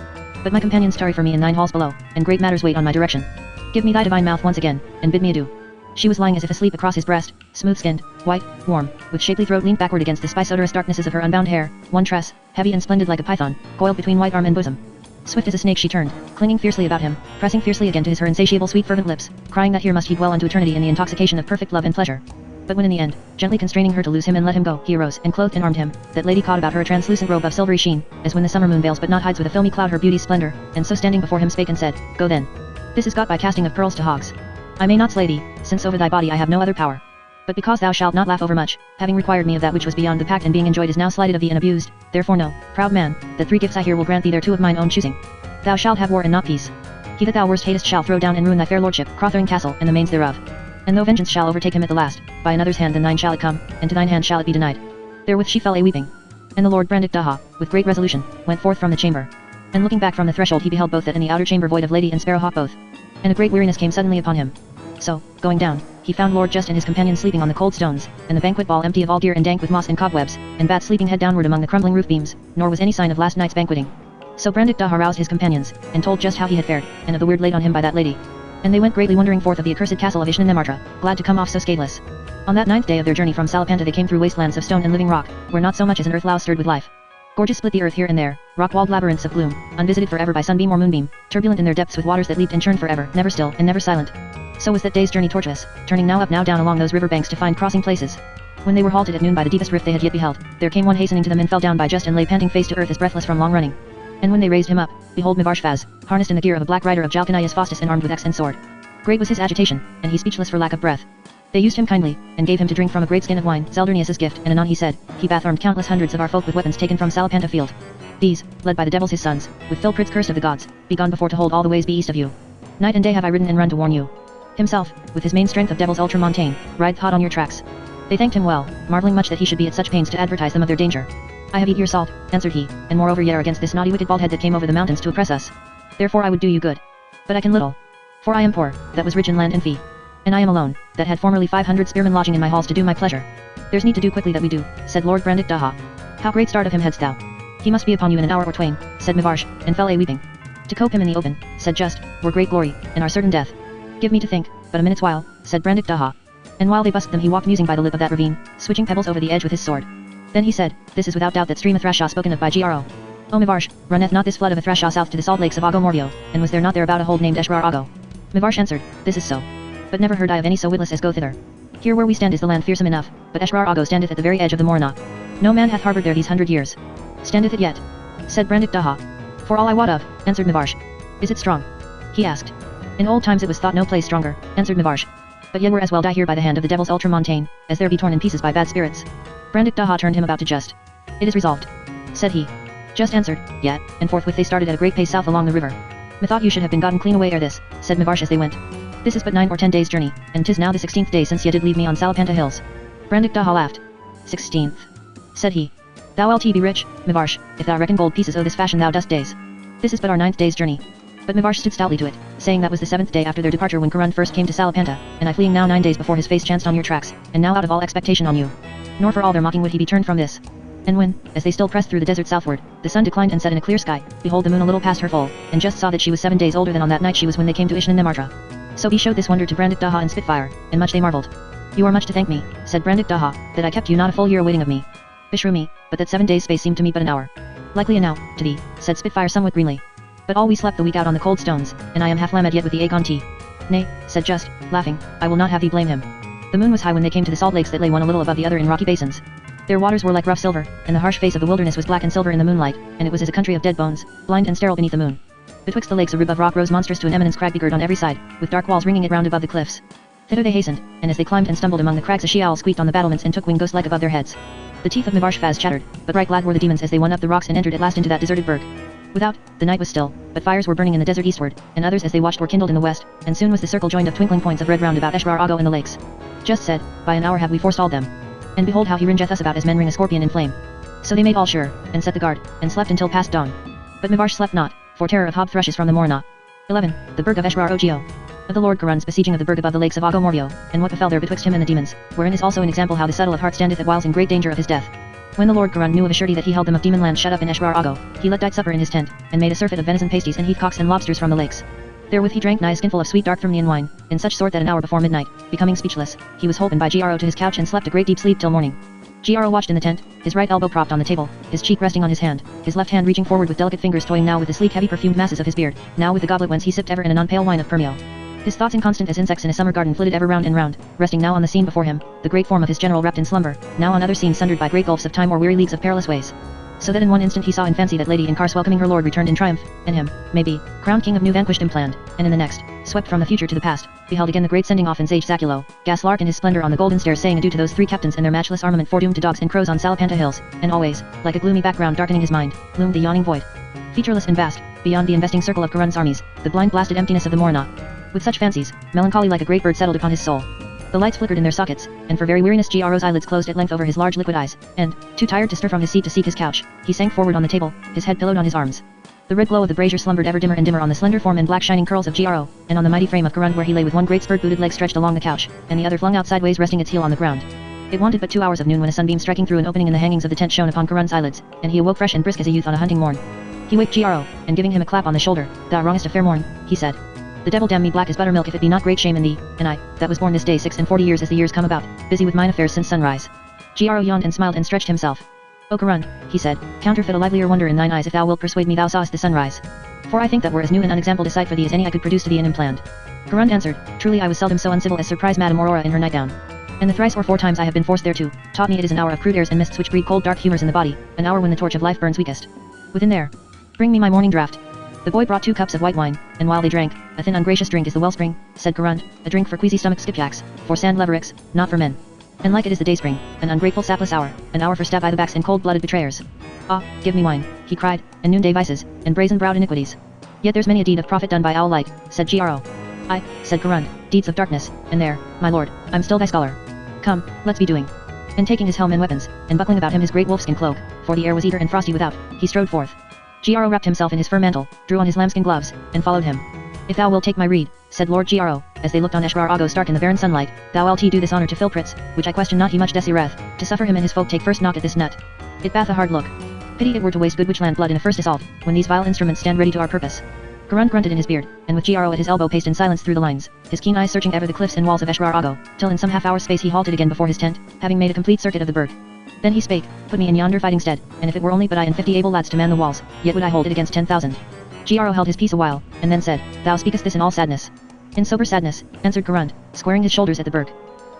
But my companions tarry for me in thine halls below, and great matters wait on my direction. Give me thy divine mouth once again, and bid me adieu. She was lying as if asleep across his breast, smooth-skinned, white, warm, with shapely throat leaned backward against the spice-odorous darknesses of her unbound hair, one tress, heavy and splendid like a python, coiled between white arm and bosom. Swift as a snake she turned, clinging fiercely about him, pressing fiercely again to his her insatiable sweet fervent lips, crying that here must he dwell unto eternity in the intoxication of perfect love and pleasure. But when in the end, gently constraining her to lose him and let him go, he arose and clothed and armed him, that lady caught about her a translucent robe of silvery sheen, as when the summer moon veils but not hides with a filmy cloud her beauty's splendor, and so standing before him spake and said, Go then. This is got by casting of pearls to hogs. I may not slay thee, since over thy body I have no other power. But because thou shalt not laugh over much, having required me of that which was beyond the pact and being enjoyed is now slighted of thee and abused, therefore know, proud man, that 3 gifts I here will grant thee thereto of mine own choosing. Thou shalt have war and not peace. He that thou worst hatest shall throw down and ruin thy fair lordship, Crothering Castle, and the mains thereof. And though vengeance shall overtake him at the last, by another's hand than thine shall it come, and to thine hand shall it be denied. Therewith she fell a weeping. And the Lord Brandik Daha, with great resolution, went forth from the chamber. And looking back from the threshold he beheld both that and the outer chamber void of lady and sparrowhawk both. And a great weariness came suddenly upon him. So, going down, he found Lord Just and his companions sleeping on the cold stones, and the banquet ball empty of all deer and dank with moss and cobwebs, and Bat sleeping head downward among the crumbling roof beams, nor was any sign of last night's banqueting. So Brandik Daha roused his companions, and told just how he had fared, and of the weird laid on him by that lady. And they went greatly wondering forth of the accursed castle of Ishnanemartra, glad to come off so scatheless. On that 9th day of their journey from Salapanta they came through wastelands of stone and living rock, where not so much as an earth louse stirred with life. Gorges split the earth here and there, rock-walled labyrinths of gloom, unvisited forever by sunbeam or moonbeam, turbulent in their depths with waters that leaped and churned forever, never still and never silent. So was that day's journey tortuous, turning now up now down along those river banks to find crossing places. When they were halted at noon by the deepest rift they had yet beheld, there came one hastening to them and fell down by Just and lay panting face to earth as breathless from long running. And when they raised him up, behold Mivarshfaz, harnessed in the gear of a black rider of Jalkanias Faustus and armed with axe and sword. Great was his agitation, and he speechless for lack of breath. They used him kindly, and gave him to drink from a great skin of wine, Zeldurnius's gift, and anon he said, He bath armed countless hundreds of our folk with weapons taken from Salapanta field. These, led by the devils his sons, with Philprids cursed of the gods, be gone before to hold all the ways be east of you. Night and day have I ridden and run to warn you. Himself, with his main strength of devils ultramontane, rideth hot on your tracks. They thanked him well, marveling much that he should be at such pains to advertise them of their danger. I have eat your salt, answered he, and moreover yet are against this naughty wicked baldhead that came over the mountains to oppress us. Therefore I would do you good. But I can little. For I am poor, that was rich in land and fee. And I am alone, that had formerly 500 spearmen lodging in my halls to do my pleasure. There's need to do quickly that we do, said Lord Brandik Daha. How great start of him hadst thou? He must be upon you in an hour or twain, said Mivarsh, and fell a weeping. To cope him in the open, said Just, were great glory, and our certain death. Give me to think, but a minute's while, said Brandik Daha. And while they busked them he walked musing by the lip of that ravine, switching pebbles over the edge with his sword. Then he said, This is without doubt that stream of Thrashah spoken of by Gro. O Mivarsh, runneth not this flood of Thrashah south to the salt lakes of Agomordio, and was there not there about a hold named Eshrar Ago? Mivarsh answered, This is so. But never heard I of any so witless as go thither. Here where we stand is the land fearsome enough, but Eshrar Ago standeth at the very edge of the Morna. No man hath harboured there these 100 years. Standeth it yet? Said Brandik Daha. For all I wot of, answered Mivarsh. Is it strong? He asked. In old times it was thought no place stronger, answered Mivarsh. But yet were as well die here by the hand of the devil's ultramontane, as there be torn in pieces by bad spirits. Brandik Daha turned him about to just. It is resolved, said he. Just answered, yet, and forthwith they started at a great pace south along the river. Methought you should have been gotten clean away ere this, said Mivarsh as they went. This is but 9 or 10 days' journey, and 'tis now the 16th day since ye did leave me on Salapanta hills. Brandik Daha laughed. 16th, said he. Thou wilt be rich, Mivarsh, if thou reckon gold pieces o' this fashion thou dost days. This is but our 9th day's journey. But Mivarsh stood stoutly to it, saying that was the 7th day after their departure when Karun first came to Salapanta, and I fleeing now 9 days before his face chanced on your tracks, and now out of all expectation on you. Nor for all their mocking would he be turned from this. And when, as they still pressed through the desert southward, the sun declined and set in a clear sky, behold the moon a little past her full, and just saw that she was 7 days older than on that night she was when they came to Ishnan Nemartra. So he showed this wonder to Brandik Daha and Spitfire, and much they marveled. You are much to thank me, said Brandik Daha, that I kept you not a full year waiting of me. Beshrew me, but that 7 days' space seemed to me but an hour. Likely enow, to thee, said Spitfire somewhat greenly. But all we slept the week out on the cold stones, and I am half lamed yet with the ache on tea. Nay, said Just, laughing, I will not have thee blame him. The moon was high when they came to the salt lakes that lay one a little above the other in rocky basins. Their waters were like rough silver, and the harsh face of the wilderness was black and silver in the moonlight, and it was as a country of dead bones, blind and sterile beneath the moon. Betwixt the lakes a rib of rock rose monstrous to an eminence crag begirt on every side, with dark walls ringing it round above the cliffs. Thither they hastened, and as they climbed and stumbled among the crags a she-owl squeaked on the battlements and took wing ghost-like above their heads. The teeth of Mivarsh chattered, but right glad were the demons as they won up the rocks and entered at last into that deserted burg. Without, the night was still, but fires were burning in the desert eastward, and others as they watched were kindled in the west, and soon was the circle joined of twinkling points of red round about Eshrar Ago and the lakes. Just said, by an hour have we forestalled them. And behold how he ringeth us about as men ring a scorpion in flame. So they made all sure, and set the guard, and slept until past dawn. But Mivarsh slept not, for terror of hob thrushes from the Morna. 11. The burg of Eshrar Ogio. Of the Lord Karun's besieging of the burg above the lakes of Ago Morio, and what befell there betwixt him and the demons, wherein is also an example how the subtle of heart standeth at whiles in great danger of his death. When the Lord Karun knew of a surety that he held them of demon land shut up in Eshrar Ago, he let dight supper in his tent, and made a surfeit of venison pasties and heathcocks and lobsters from the lakes. Therewith he drank nigh a skinful of sweet dark Thermian wine, in such sort that an hour before midnight, becoming speechless, he was holpen by Gro to his couch and slept a great deep sleep till morning. Gro watched in the tent, his right elbow propped on the table, his cheek resting on his hand, his left hand reaching forward with delicate fingers toying now with the sleek heavy perfumed masses of his beard, now with the goblet whence he sipped ever in an unpale wine of Permio. His thoughts inconstant as insects in a summer garden flitted ever round and round, resting now on the scene before him, the great form of his general wrapped in slumber, now on other scenes sundered by great gulfs of time or weary leagues of perilous ways. So that in one instant he saw in fancy that Lady in Cars welcoming her lord returned in triumph, and him, maybe, crowned king of new vanquished implant, and in the next, swept from the future to the past, beheld again the great sending off in sage Zaculo, Gaslark in his splendor on the golden stairs saying adieu to those 3 captains and their matchless armament foredoomed to dogs and crows on Salapanta hills, and always, like a gloomy background darkening his mind, loomed the yawning void. Featureless and vast, beyond the investing circle of Karun's armies, the blind blasted emptiness of the Morna. With such fancies, melancholy like a great bird settled upon his soul. The lights flickered in their sockets, and for very weariness Gro's eyelids closed at length over his large liquid eyes, and, too tired to stir from his seat to seek his couch, he sank forward on the table, his head pillowed on his arms. The red glow of the brazier slumbered ever dimmer and dimmer on the slender form and black shining curls of Gro, and on the mighty frame of Karun where he lay with one great spurt-booted leg stretched along the couch, and the other flung out sideways resting its heel on the ground. It wanted but 2 hours of noon when a sunbeam striking through an opening in the hangings of the tent shone upon Karun's eyelids, and he awoke fresh and brisk as a youth on a hunting morn. He waked Gro, and giving him a clap on the shoulder, "Thou wrongest a fair morn," he said. "The devil damn me black as buttermilk if it be not great shame in thee, and I, that was born this day 46 years as the years come about, busy with mine affairs since sunrise." Gro yawned and smiled and stretched himself. "O Karun," he said, "counterfeit a livelier wonder in thine eyes if thou wilt persuade me thou sawest the sunrise. For I think that were as new and unexampled a sight for thee as any I could produce to thee in implant." Karun answered, "Truly I was seldom so uncivil as surprise Madame Aurora in her nightgown. And the 3 or 4 times I have been forced thereto, taught me it is an hour of crude airs and mists which breed cold dark humours in the body, an hour when the torch of life burns weakest. Within there. Bring me my morning draught." The boy brought 2 cups of white wine, and while they drank, "A thin ungracious drink is the wellspring," said Karun, "a drink for queasy stomach skipjacks, for sand levericks, not for men. And like it is the dayspring, an ungrateful sapless hour, an hour for stab i the backs and cold-blooded betrayers. Ah, give me wine," he cried, "and noonday vices, and brazen-browed iniquities. Yet there's many a deed of profit done by owl light," said Gro. "Aye," said Karun, "deeds of darkness, and there, my lord, I'm still thy scholar. Come, let's be doing." And taking his helm and weapons, and buckling about him his great wolfskin cloak, for the air was eager and frosty without, he strode forth. Gro wrapped himself in his fur mantle, drew on his lambskin gloves, and followed him. "If thou wilt take my rede," said Lord Gro, as they looked on Eshrar Ago stark in the barren sunlight, "thou wilt do this honour to Philpritz, which I question not he much desireth, to suffer him and his folk take first knock at this nut. It bath a hard look. Pity it were to waste good witch land blood in a first assault, when these vile instruments stand ready to our purpose." Karun grunted in his beard, and with Gro at his elbow paced in silence through the lines, his keen eyes searching ever the cliffs and walls of Eshrar Ago, till in some half-hour's space he halted again before his tent, having made a complete circuit of the burg. Then he spake, "Put me in yonder fighting stead, and if it were only but I and 50 able lads to man the walls, yet would I hold it against 10,000. Gro held his peace a while, and then said, "Thou speakest this in all sadness." "In sober sadness," answered Karun, squaring his shoulders at the burg.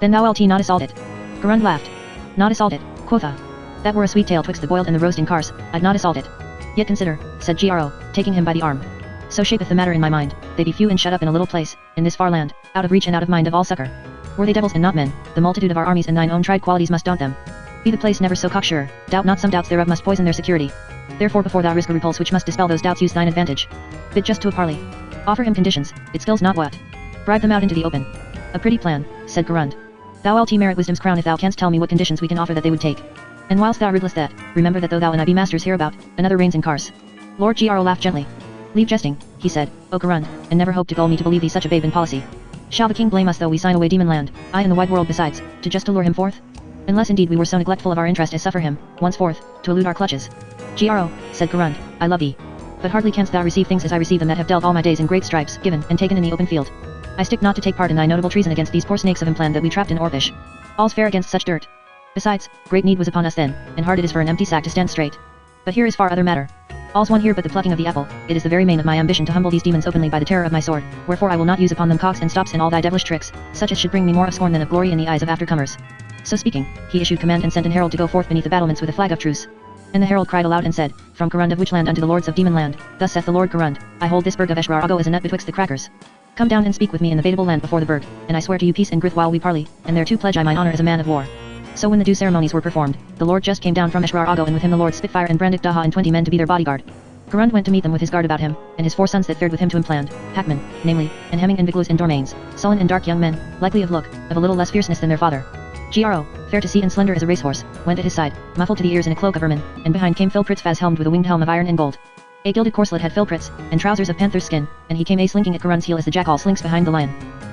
"Then thou wilt not assault it." Karun laughed. "Not assault it, quotha? That were a sweet tale twixt the boiled and the roast in Cars, I'd not assault it. Yet consider," said Gro, taking him by the arm. So shapeth the matter in my mind, they be few and shut up in a little place, in this far land, out of reach and out of mind of all succor. Were they devils and not men, the multitude of our armies and thine own tried qualities must daunt them. Be the place never so cocksure, doubt not some doubts thereof must poison their security. Therefore before thou risk a repulse which must dispel those doubts use thine advantage. Bid just to a parley. Offer him conditions, it skills not what. Bribe them out into the open. A pretty plan, said Garund. Thou LT merit wisdom's crown if thou canst tell me what conditions we can offer that they would take. And whilst thou riddlest that, remember that though thou and I be masters hereabout, another reigns in Kars. Lord Gro laughed gently. Leave jesting, he said, O Garund, and never hope to gull me to believe thee such a babe in policy. Shall the king blame us though we sign away demon land, I and the wide world besides, to just to lure him forth? Unless indeed we were so neglectful of our interest as suffer him, once forth, to elude our clutches. Gro, said Garund, I love thee. But hardly canst thou receive things as I receive them that have dealt all my days in great stripes, given, and taken in the open field. I stick not to take part in thy notable treason against these poor snakes of implant that we trapped in Orpish. All's fair against such dirt. Besides, great need was upon us then, and hard it is for an empty sack to stand straight. But here is far other matter. All's one here but the plucking of the apple, it is the very main of my ambition to humble these demons openly by the terror of my sword, wherefore I will not use upon them cocks and stops in all thy devilish tricks, such as should bring me more of scorn than of glory in the eyes of aftercomers. So speaking, he issued command and sent an herald to go forth beneath the battlements with a flag of truce. And the herald cried aloud and said, From Garund of Witchland unto the lords of Demon Land, thus saith the Lord Garund, I hold this burg of Eshrar-Ago as a net betwixt the crackers. Come down and speak with me in the Vadeable land before the burg, and I swear to you peace and grith while we parley, and thereto pledge I mine honor as a man of war. So when the due ceremonies were performed, the Lord just came down from Eshrar-Ago and with him the Lord Spitfire and Brandick Daha and 20 men to be their bodyguard. Garund went to meet them with his guard about him, and his 4 sons that fared with him to Impland, Hackman, namely, and Hemming and Vigloos and Dormains, sullen and dark young men, likely of look, of a little less fierceness than their father. Gro, fair to see and slender as a racehorse, went at his side, muffled to the ears in a cloak of ermine, and behind came Philpritz helmed with a winged helm of iron and gold. A gilded corselet had Philpritz, and trousers of panther's skin, and he came slinking at Garund's heel as the jackal slinks behind the lion.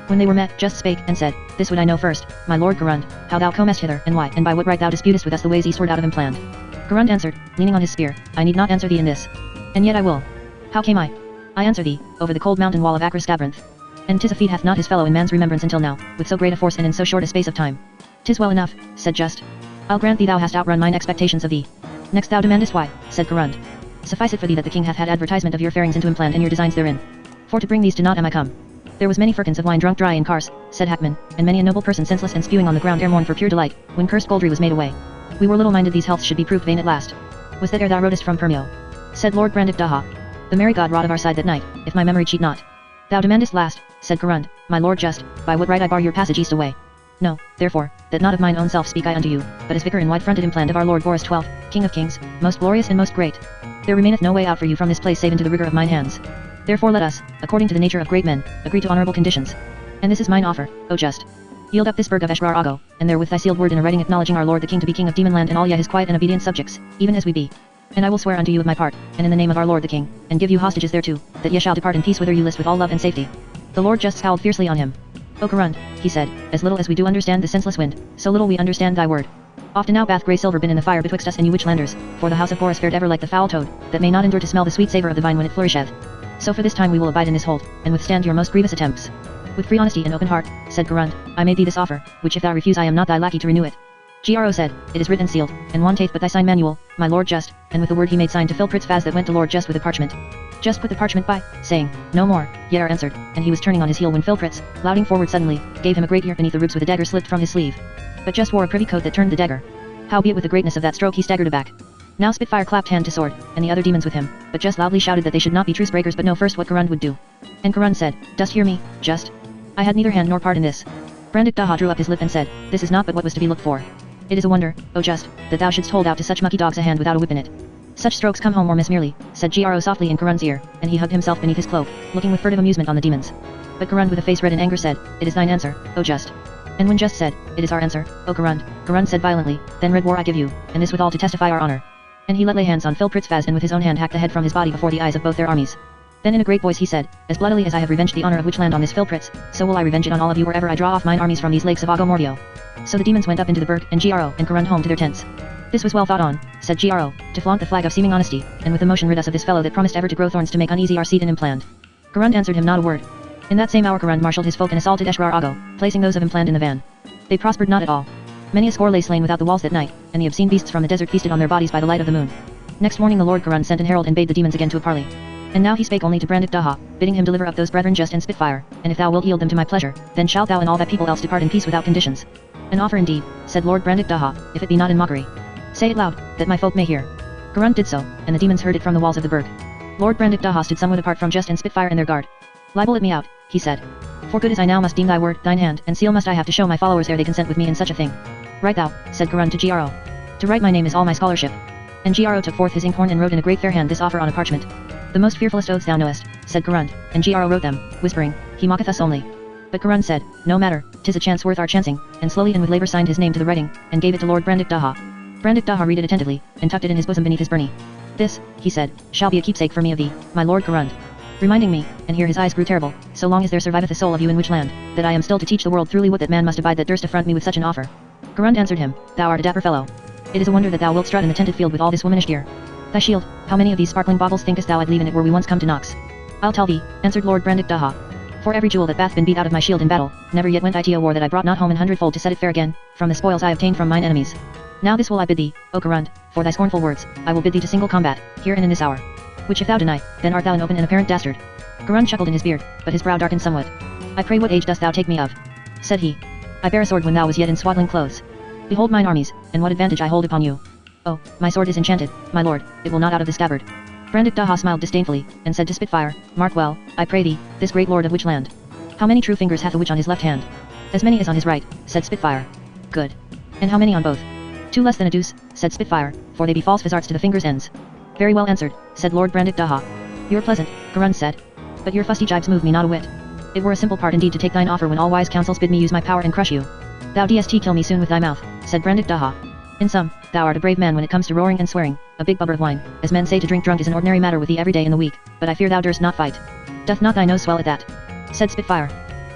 When they were met, just spake, and said, This would I know first, my lord Garund, how thou comest hither, and why, and by what right thou disputest with us the ways eastward out of Impland. Garund answered, leaning on his spear, I need not answer thee in this. And yet I will. How came I? I answer thee, over the cold mountain wall of Acris Labyrinth. And 'tis a feat hath not his fellow in man's remembrance until now, with so great a force and in so short a space of time. 'Tis well enough, said Just. I'll grant thee thou hast outrun mine expectations of thee. Next thou demandest why, said Garund. Suffice it for thee that the king hath had advertisement of your farings into Impland and your designs therein. For to bring these to naught am I come. There was many firkins of wine drunk dry in Kars, said Hackman, and many a noble person senseless and spewing on the ground ere morn for pure delight, when cursed Goldry was made away. We were little minded these healths should be proved vain at last. Was that ere thou rodest from Permio? Said Lord Brandick Daha. The merry god wrought of our side that night, if my memory cheat not. Thou demandest last, said Garund, my lord Just, by what right I bar your passage east away. No, therefore, that not of mine own self speak I unto you, but as vicar and wide-fronted Implant of our Lord Boris XII, King of Kings, most glorious and most great. There remaineth no way out for you from this place save into the rigor of mine hands. Therefore let us, according to the nature of great men, agree to honorable conditions. And this is mine offer, O Just. Yield up this burg of Eshrar-Ago, and therewith thy sealed word in a writing acknowledging our Lord the King to be King of Demonland and all his quiet and obedient subjects, even as we be. And I will swear unto you of my part, and in the name of our Lord the King, and give you hostages thereto, that ye shall depart in peace whither you list with all love and safety. The Lord Just scowled fiercely on him. O Garund, he said, as little as we do understand the senseless wind, so little we understand thy word. Often now bath grey silver been in the fire betwixt us and you Witchlanders, for the house of Boris fared ever like the foul toad, that may not endure to smell the sweet savour of the vine when it flourisheth. So for this time we will abide in this hold, and withstand your most grievous attempts. With free honesty and open heart, said Garund, I made thee this offer, which if thou refuse I am not thy lackey to renew it. Gro said, it is writ and sealed, and wanteth but thy sign manual, my lord Just, and with the word he made sign to Philpritz that went to Lord Just with a parchment. Just put the parchment by, saying, no more, yet are answered, and he was turning on his heel when Philpritz, louding forward suddenly, gave him a great ear beneath the ribs with a dagger slipped from his sleeve. But Just wore a privy coat that turned the dagger. Howbeit with the greatness of that stroke he staggered aback. Now Spitfire clapped hand to sword, and the other demons with him, but Just loudly shouted that they should not be truce breakers but know first what Garund would do. And Garund said, dost hear me, Just? I had neither hand nor part in this. Brandick Daha drew up his lip and said, this is not but what was to be looked for. It is a wonder, O Just, that thou shouldst hold out to such mucky dogs a hand without a whip in it. Such strokes come home or miss merely, said Gro softly in Garund's ear, and he hugged himself beneath his cloak, looking with furtive amusement on the demons. But Garund with a face red in anger said, it is thine answer, O Just. And when Just said, it is our answer, O Garund, Garund said violently, then red war I give you, and this withal to testify our honor. And he let lay hands on Philpritz and with his own hand hacked the head from his body before the eyes of both their armies. Then in a great voice he said, as bloodily as I have revenged the honor of Witchland on this Philpritz, so will I revenge it on all of you wherever I draw off mine armies from these lakes of Ago Mordio. So the demons went up into the burg, and Gro and Garund home to their tents. This was well thought on, said Gro, to flaunt the flag of seeming honesty, and with emotion rid us of this fellow that promised ever to grow thorns to make uneasy our seat in Impland. Garund answered him not a word. In that same hour Garund marshalled his folk and assaulted Eshrar-Ago, placing those of Impland in the van. They prospered not at all. Many a score lay slain without the walls that night, and the obscene beasts from the desert feasted on their bodies by the light of the moon. Next morning the Lord Garund sent an herald and bade the demons again to a parley. And now he spake only to Brandick Daha, bidding him deliver up those brethren Just and Spitfire, and if thou wilt yield them to my pleasure, then shalt thou and all that people else depart in peace without conditions. An offer indeed, said Lord Brandick Daha, if it be not in mockery. Say it loud, that my folk may hear. Garund did so, and the demons heard it from the walls of the burg. Lord Brandick Daha stood somewhat apart from Just and Spitfire and their guard. Libel it me out, he said. For good as I now must deem thy word, thine hand, and seal must I have to show my followers ere they consent with me in such a thing. Write thou, said Garund to Gro. To write my name is all my scholarship. And Gro took forth his inkhorn and wrote in a great fair hand this offer on a parchment. The most fearfullest oaths thou knowest, said Garund, and Gro wrote them, whispering, he mocketh us only. But Garund said, no matter, 'tis a chance worth our chancing, and slowly and with labour signed his name to the writing, and gave it to Lord Brandick Daha. Brandick Daha read it attentively, and tucked it in his bosom beneath his byrnie. This, he said, shall be a keepsake for me of thee, my Lord Garund. Reminding me, and here his eyes grew terrible, so long as there surviveth a soul of you in which land, that I am still to teach the world truly what that man must abide that durst affront me with such an offer. Garund answered him, thou art a dapper fellow. It is a wonder that thou wilt strut in the tented field with all this womanish gear. Thy shield, how many of these sparkling baubles thinkest thou I'd leave in it were we once come to Nox? I'll tell thee, answered Lord Brandick Daha. For every jewel that bath been beat out of my shield in battle, never yet went I to a war that I brought not home an hundredfold to set it fair again, from the spoils I obtained from mine enemies. Now this will I bid thee, O Garund, for thy scornful words, I will bid thee to single combat, here and in this hour. Which if thou deny, then art thou an open and apparent dastard. Garund chuckled in his beard, but his brow darkened somewhat. I pray what age dost thou take me of? Said he. I bare a sword when thou was yet in swaddling clothes. Behold mine armies, and what advantage I hold upon you. Oh, my sword is enchanted, my lord, it will not out of the scabbard. Brandick Daha smiled disdainfully, and said to Spitfire, mark well, I pray thee, this great lord of which land? How many true fingers hath a witch on his left hand? As many as on his right, said Spitfire. Good. And how many on both? 2 less than a deuce, said Spitfire, for they be false vizards to the fingers' ends. Very well answered, said Lord Brandick Daha. You're pleasant, Garund said. But your fusty jibes move me not a whit. It were a simple part indeed to take thine offer when all wise counsels bid me use my power and crush you. Thou dst kill me soon with thy mouth, said Brandick Daha. In sum, thou art a brave man when it comes to roaring and swearing, a big bubber of wine, as men say to drink drunk is an ordinary matter with thee every day in the week, but I fear thou durst not fight. Doth not thy nose swell at that? Said Spitfire.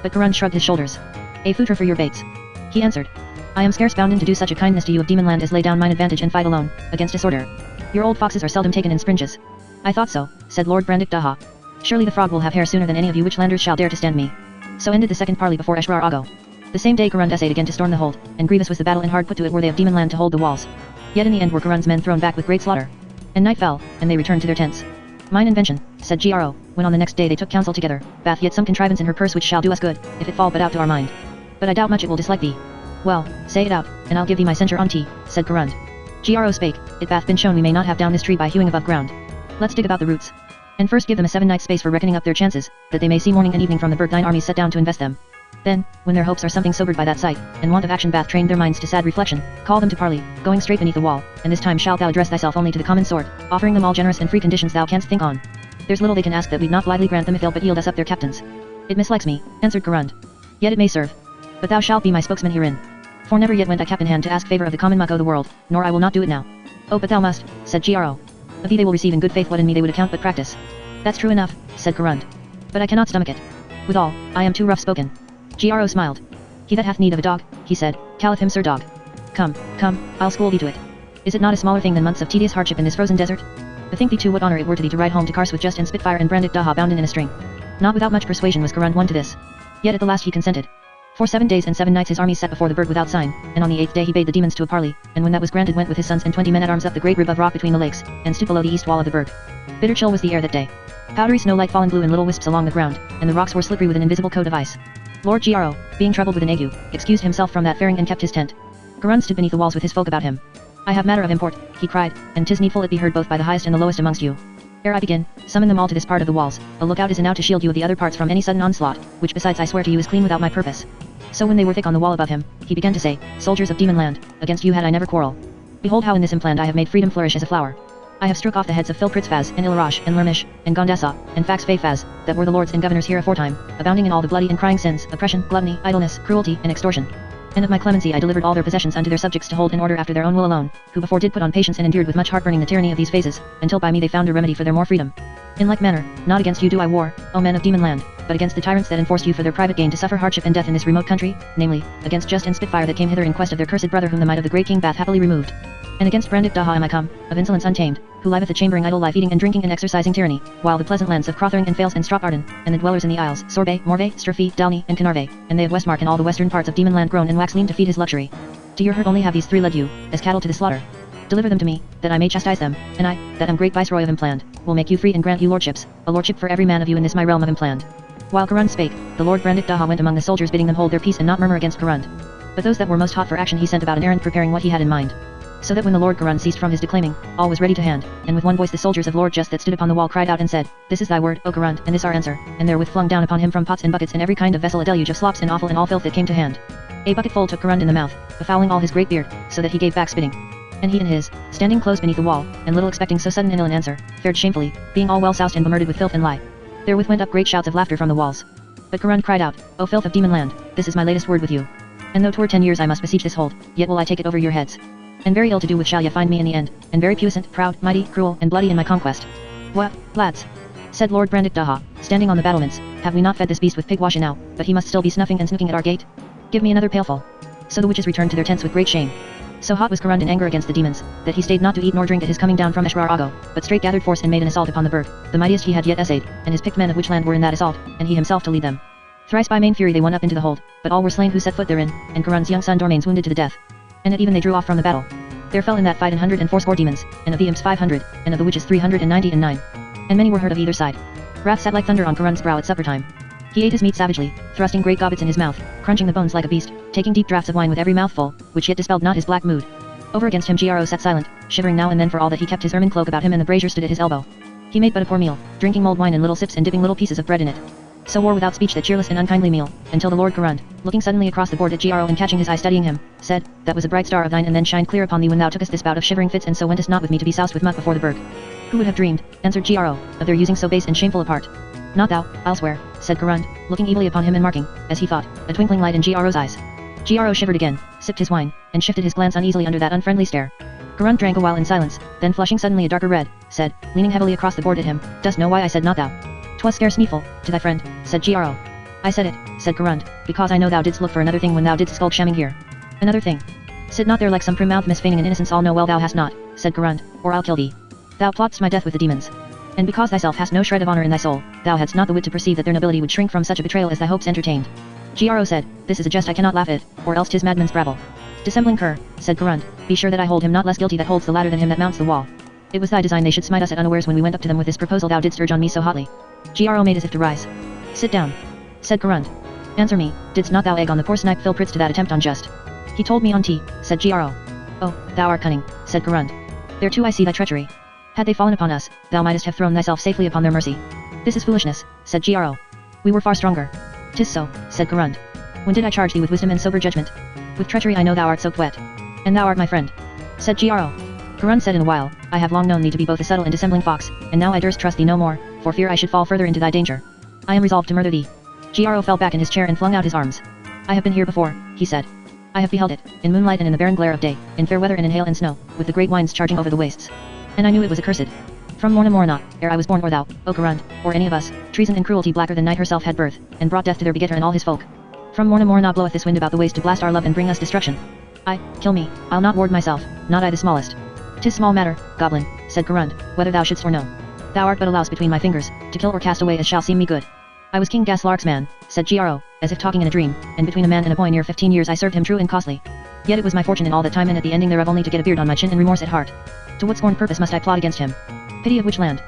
But Garund shrugged his shoulders. A footer for your baits. He answered. I am scarce bounden to do such a kindness to you of Demonland as lay down mine advantage and fight alone, against disorder. Your old foxes are seldom taken in springes. I thought so, said Lord Brandick Daha. Surely the frog will have hair sooner than any of you witchlanders shall dare to stand me. So ended the second parley before Eshrar Ago. The same day Garund essayed again to storm the hold, and grievous was the battle and hard put to it were they of Demonland to hold the walls. Yet in the end were Garund's men thrown back with great slaughter. And night fell, and they returned to their tents. Mine invention, said Gro, when on the next day they took counsel together, bath yet some contrivance in her purse which shall do us good, if it fall but out to our mind. But I doubt much it will dislike thee. Well, say it out, and I'll give thee my censure on tea, said Garund. Gro spake, it bath been shown we may not have down this tree by hewing above ground. Let's dig about the roots. And first give them a 7 nights space for reckoning up their chances, that they may see morning and evening from the birth thine armies set down to invest them. Then, when their hopes are something sobered by that sight, and want of action bath trained their minds to sad reflection, call them to parley, going straight beneath the wall, and this time shalt thou address thyself only to the common sort, offering them all generous and free conditions thou canst think on. There's little they can ask that we'd not blithely grant them if they'll but yield us up their captains. It mislikes me, answered Garund. Yet it may serve. But thou shalt be my spokesman herein. For never yet went I cap in hand to ask favour of the common muck o' the world, nor I will not do it now. Oh but thou must, said Gro. Of thee they will receive in good faith what in me they would account but practice. That's true enough, said Garund. But I cannot stomach it. Withal, I am too rough spoken. Gro smiled. He that hath need of a dog, he said, calleth him Sir Dog. Come, I'll school thee to it. Is it not a smaller thing than months of tedious hardship in this frozen desert? Bethink thee too what honour it were to thee to ride home to Kars with Just and Spitfire and Brandick Daha bounden in a string. Not without much persuasion was Garund won to this. Yet at the last he consented. For 7 days and 7 nights his army sat before the bird without sign, and on the 8th day he bade the demons to a parley, and when that was granted went with his sons and 20 men at arms up the great rib of rock between the lakes, and stood below the east wall of the berg. Bitter chill was the air that day. Powdery snow light fallen blew in little wisps along the ground, and the rocks were slippery with an invisible coat of ice. Lord Gro, being troubled with an ague, excused himself from that faring and kept his tent. Garund stood beneath the walls with his folk about him. I have matter of import, he cried, and 'tis needful it be heard both by the highest and the lowest amongst you. Ere I begin, summon them all to this part of the walls, a lookout is enow to shield you of the other parts from any sudden onslaught, which besides I swear to you is clean without my purpose. So when they were thick on the wall above him, he began to say, soldiers of Demonland, against you had I never quarrel. Behold how in this implant I have made freedom flourish as a flower. I have struck off the heads of Filpritzfaz, and Ilarash, and Lermish, and Gondasa, and Fax Faz, that were the lords and governors here aforetime, abounding in all the bloody and crying sins, oppression, gluttony, idleness, cruelty, and extortion. And of my clemency I delivered all their possessions unto their subjects to hold in order after their own will alone, who before did put on patience and endured with much heartburning the tyranny of these phases, until by me they found a remedy for their more freedom. In like manner, not against you do I war, O men of Demonland, but against the tyrants that enforced you for their private gain to suffer hardship and death in this remote country, namely, against Just and Spitfire that came hither in quest of their cursed brother whom the might of the great King Bath happily removed. And against Brandick Daha am I come, of insolence untamed, who liveth a chambering idle life eating and drinking and exercising tyranny, while the pleasant lands of Crothering and Fales and Stropparden, and the dwellers in the isles, Sorbet, Morvay, Sturfey, Dalney, and Carnarvay, and they of Westmark and all the western parts of Demonland grown and wax lean to feed his luxury. To your hurt only have these 3 led you, as cattle to the slaughter. Deliver them to me, that I may chastise them, and I, that am great viceroy of Impland, will make you free and grant you lordships, a lordship for every man of you in this my realm of Impland. While Garund spake, the Lord Brandick Daha went among the soldiers bidding them hold their peace and not murmur against Garund. But those that were most hot for action he sent about an errand preparing what he had in mind. So that when the Lord Garund ceased from his declaiming, all was ready to hand, and with one voice the soldiers of Lord Just that stood upon the wall cried out and said, This is thy word, O Garund, and this our answer, and therewith flung down upon him from pots and buckets and every kind of vessel a deluge of slops and offal and all filth that came to hand. A bucketful took Garund in the mouth, befouling all his great beard, so that he gave back spitting. And he and his, standing close beneath the wall, and little expecting so sudden and ill an answer, fared shamefully, being all well soused and bemirted with filth and lie. Therewith went up great shouts of laughter from the walls. But Garund cried out, O filth of demon land, this is my latest word with you. And though 'twere 10 years I must beseech this hold, yet will I take it over your heads. And very ill to do with shall ye find me in the end, and very puissant, proud, mighty, cruel, and bloody in my conquest. What, lads? Said Lord Brandikdaha, standing on the battlements, have we not fed this beast with pig wash enow, but he must still be snuffing and snooking at our gate? Give me another pailful. So the witches returned to their tents with great shame. So hot was Garund in anger against the demons, that he stayed not to eat nor drink at his coming down from Eshrar-Ago, but straight gathered force and made an assault upon the burg, the mightiest he had yet essayed, and his picked men of which land were in that assault, and he himself to lead them. Thrice by main fury they won up into the hold, but all were slain who set foot therein, and Garund's young son Dormanes wounded to the death. And at even they drew off from the battle. There fell in that fight 180 demons, and of the imps 500, and of the witches 399. And many were hurt of either side. Wrath sat like thunder on Garund's brow at supper time. He ate his meat savagely, thrusting great gobbets in his mouth, crunching the bones like a beast, taking deep draughts of wine with every mouthful, which yet dispelled not his black mood. Over against him Gro sat silent, shivering now and then for all that he kept his ermine cloak about him and the brazier stood at his elbow. He made but a poor meal, drinking mulled wine in little sips and dipping little pieces of bread in it. So wore without speech that cheerless and unkindly meal, until the Lord Garund, looking suddenly across the board at Gro and catching his eye studying him, said, That was a bright star of thine and then shined clear upon thee when thou tookest this bout of shivering fits and so wentest not with me to be soused with muck before the burg. Who would have dreamed, answered Gro, of their using so base and shameful a part? Not thou, I'll swear, said Garund, looking evilly upon him and marking, as he thought, a twinkling light in Gro's eyes. Gro shivered again, sipped his wine, and shifted his glance uneasily under that unfriendly stare. Garund drank a while in silence, then flushing suddenly a darker red, said, leaning heavily across the board at him, Dost know why I said not thou? 'Twas scarce needful, to thy friend, said Gro. I said it, said Garund, because I know thou didst look for another thing when thou didst skulk shamming here. Another thing. Sit not there like some prim-mouthed miss feigning an innocence all know well thou hast not, said Garund, or I'll kill thee. Thou plott'st my death with the demons. And because thyself hast no shred of honor in thy soul, thou hadst not the wit to perceive that their nobility would shrink from such a betrayal as thy hopes entertained. Gro said, This is a jest I cannot laugh at, or else 'tis madman's bravil. Dissembling cur, said Garund, be sure that I hold him not less guilty that holds the ladder than him that mounts the wall. It was thy design they should smite us at unawares when we went up to them with this proposal thou didst urge on me so hotly. Gro made as if to rise. Sit down, said Garund. Answer me, didst not thou egg on the poor snipe Phil Pritz to that attempt on just? He told me on tea, said Gro. Oh, thou art cunning, said Garund. There too I see thy treachery. Had they fallen upon us, thou mightest have thrown thyself safely upon their mercy. This is foolishness, said Gro. We were far stronger. 'Tis so, said Garund. When did I charge thee with wisdom and sober judgment? With treachery I know thou art soaked wet. And thou art my friend. Said Gro. Garund said in a while, I have long known thee to be both a subtle and dissembling fox, and now I durst trust thee no more, for fear I should fall further into thy danger. I am resolved to murder thee. Gro fell back in his chair and flung out his arms. I have been here before, he said. I have beheld it, in moonlight and in the barren glare of day, in fair weather and in hail and snow, with the great winds charging over the wastes. And I knew it was accursed. From Morna Morna, ere I was born or thou, O Garund, or any of us, treason and cruelty blacker than night herself had birth, and brought death to their begetter and all his folk. From Morna Morna bloweth this wind about the waste to blast our love and bring us destruction. Kill me, I'll not ward myself, not I the smallest. 'Tis small matter, goblin, said Garund, whether thou shouldst or no. Thou art but a louse between my fingers, to kill or cast away as shall seem me good. I was King Gaslark's man, said Gro, as if talking in a dream, and between a man and a boy near 15 years I served him true and costly. Yet it was my fortune in all that time and at the ending thereof only to get a beard on my chin and remorse at heart. To what scorned purpose must I plot against him? Pity of which land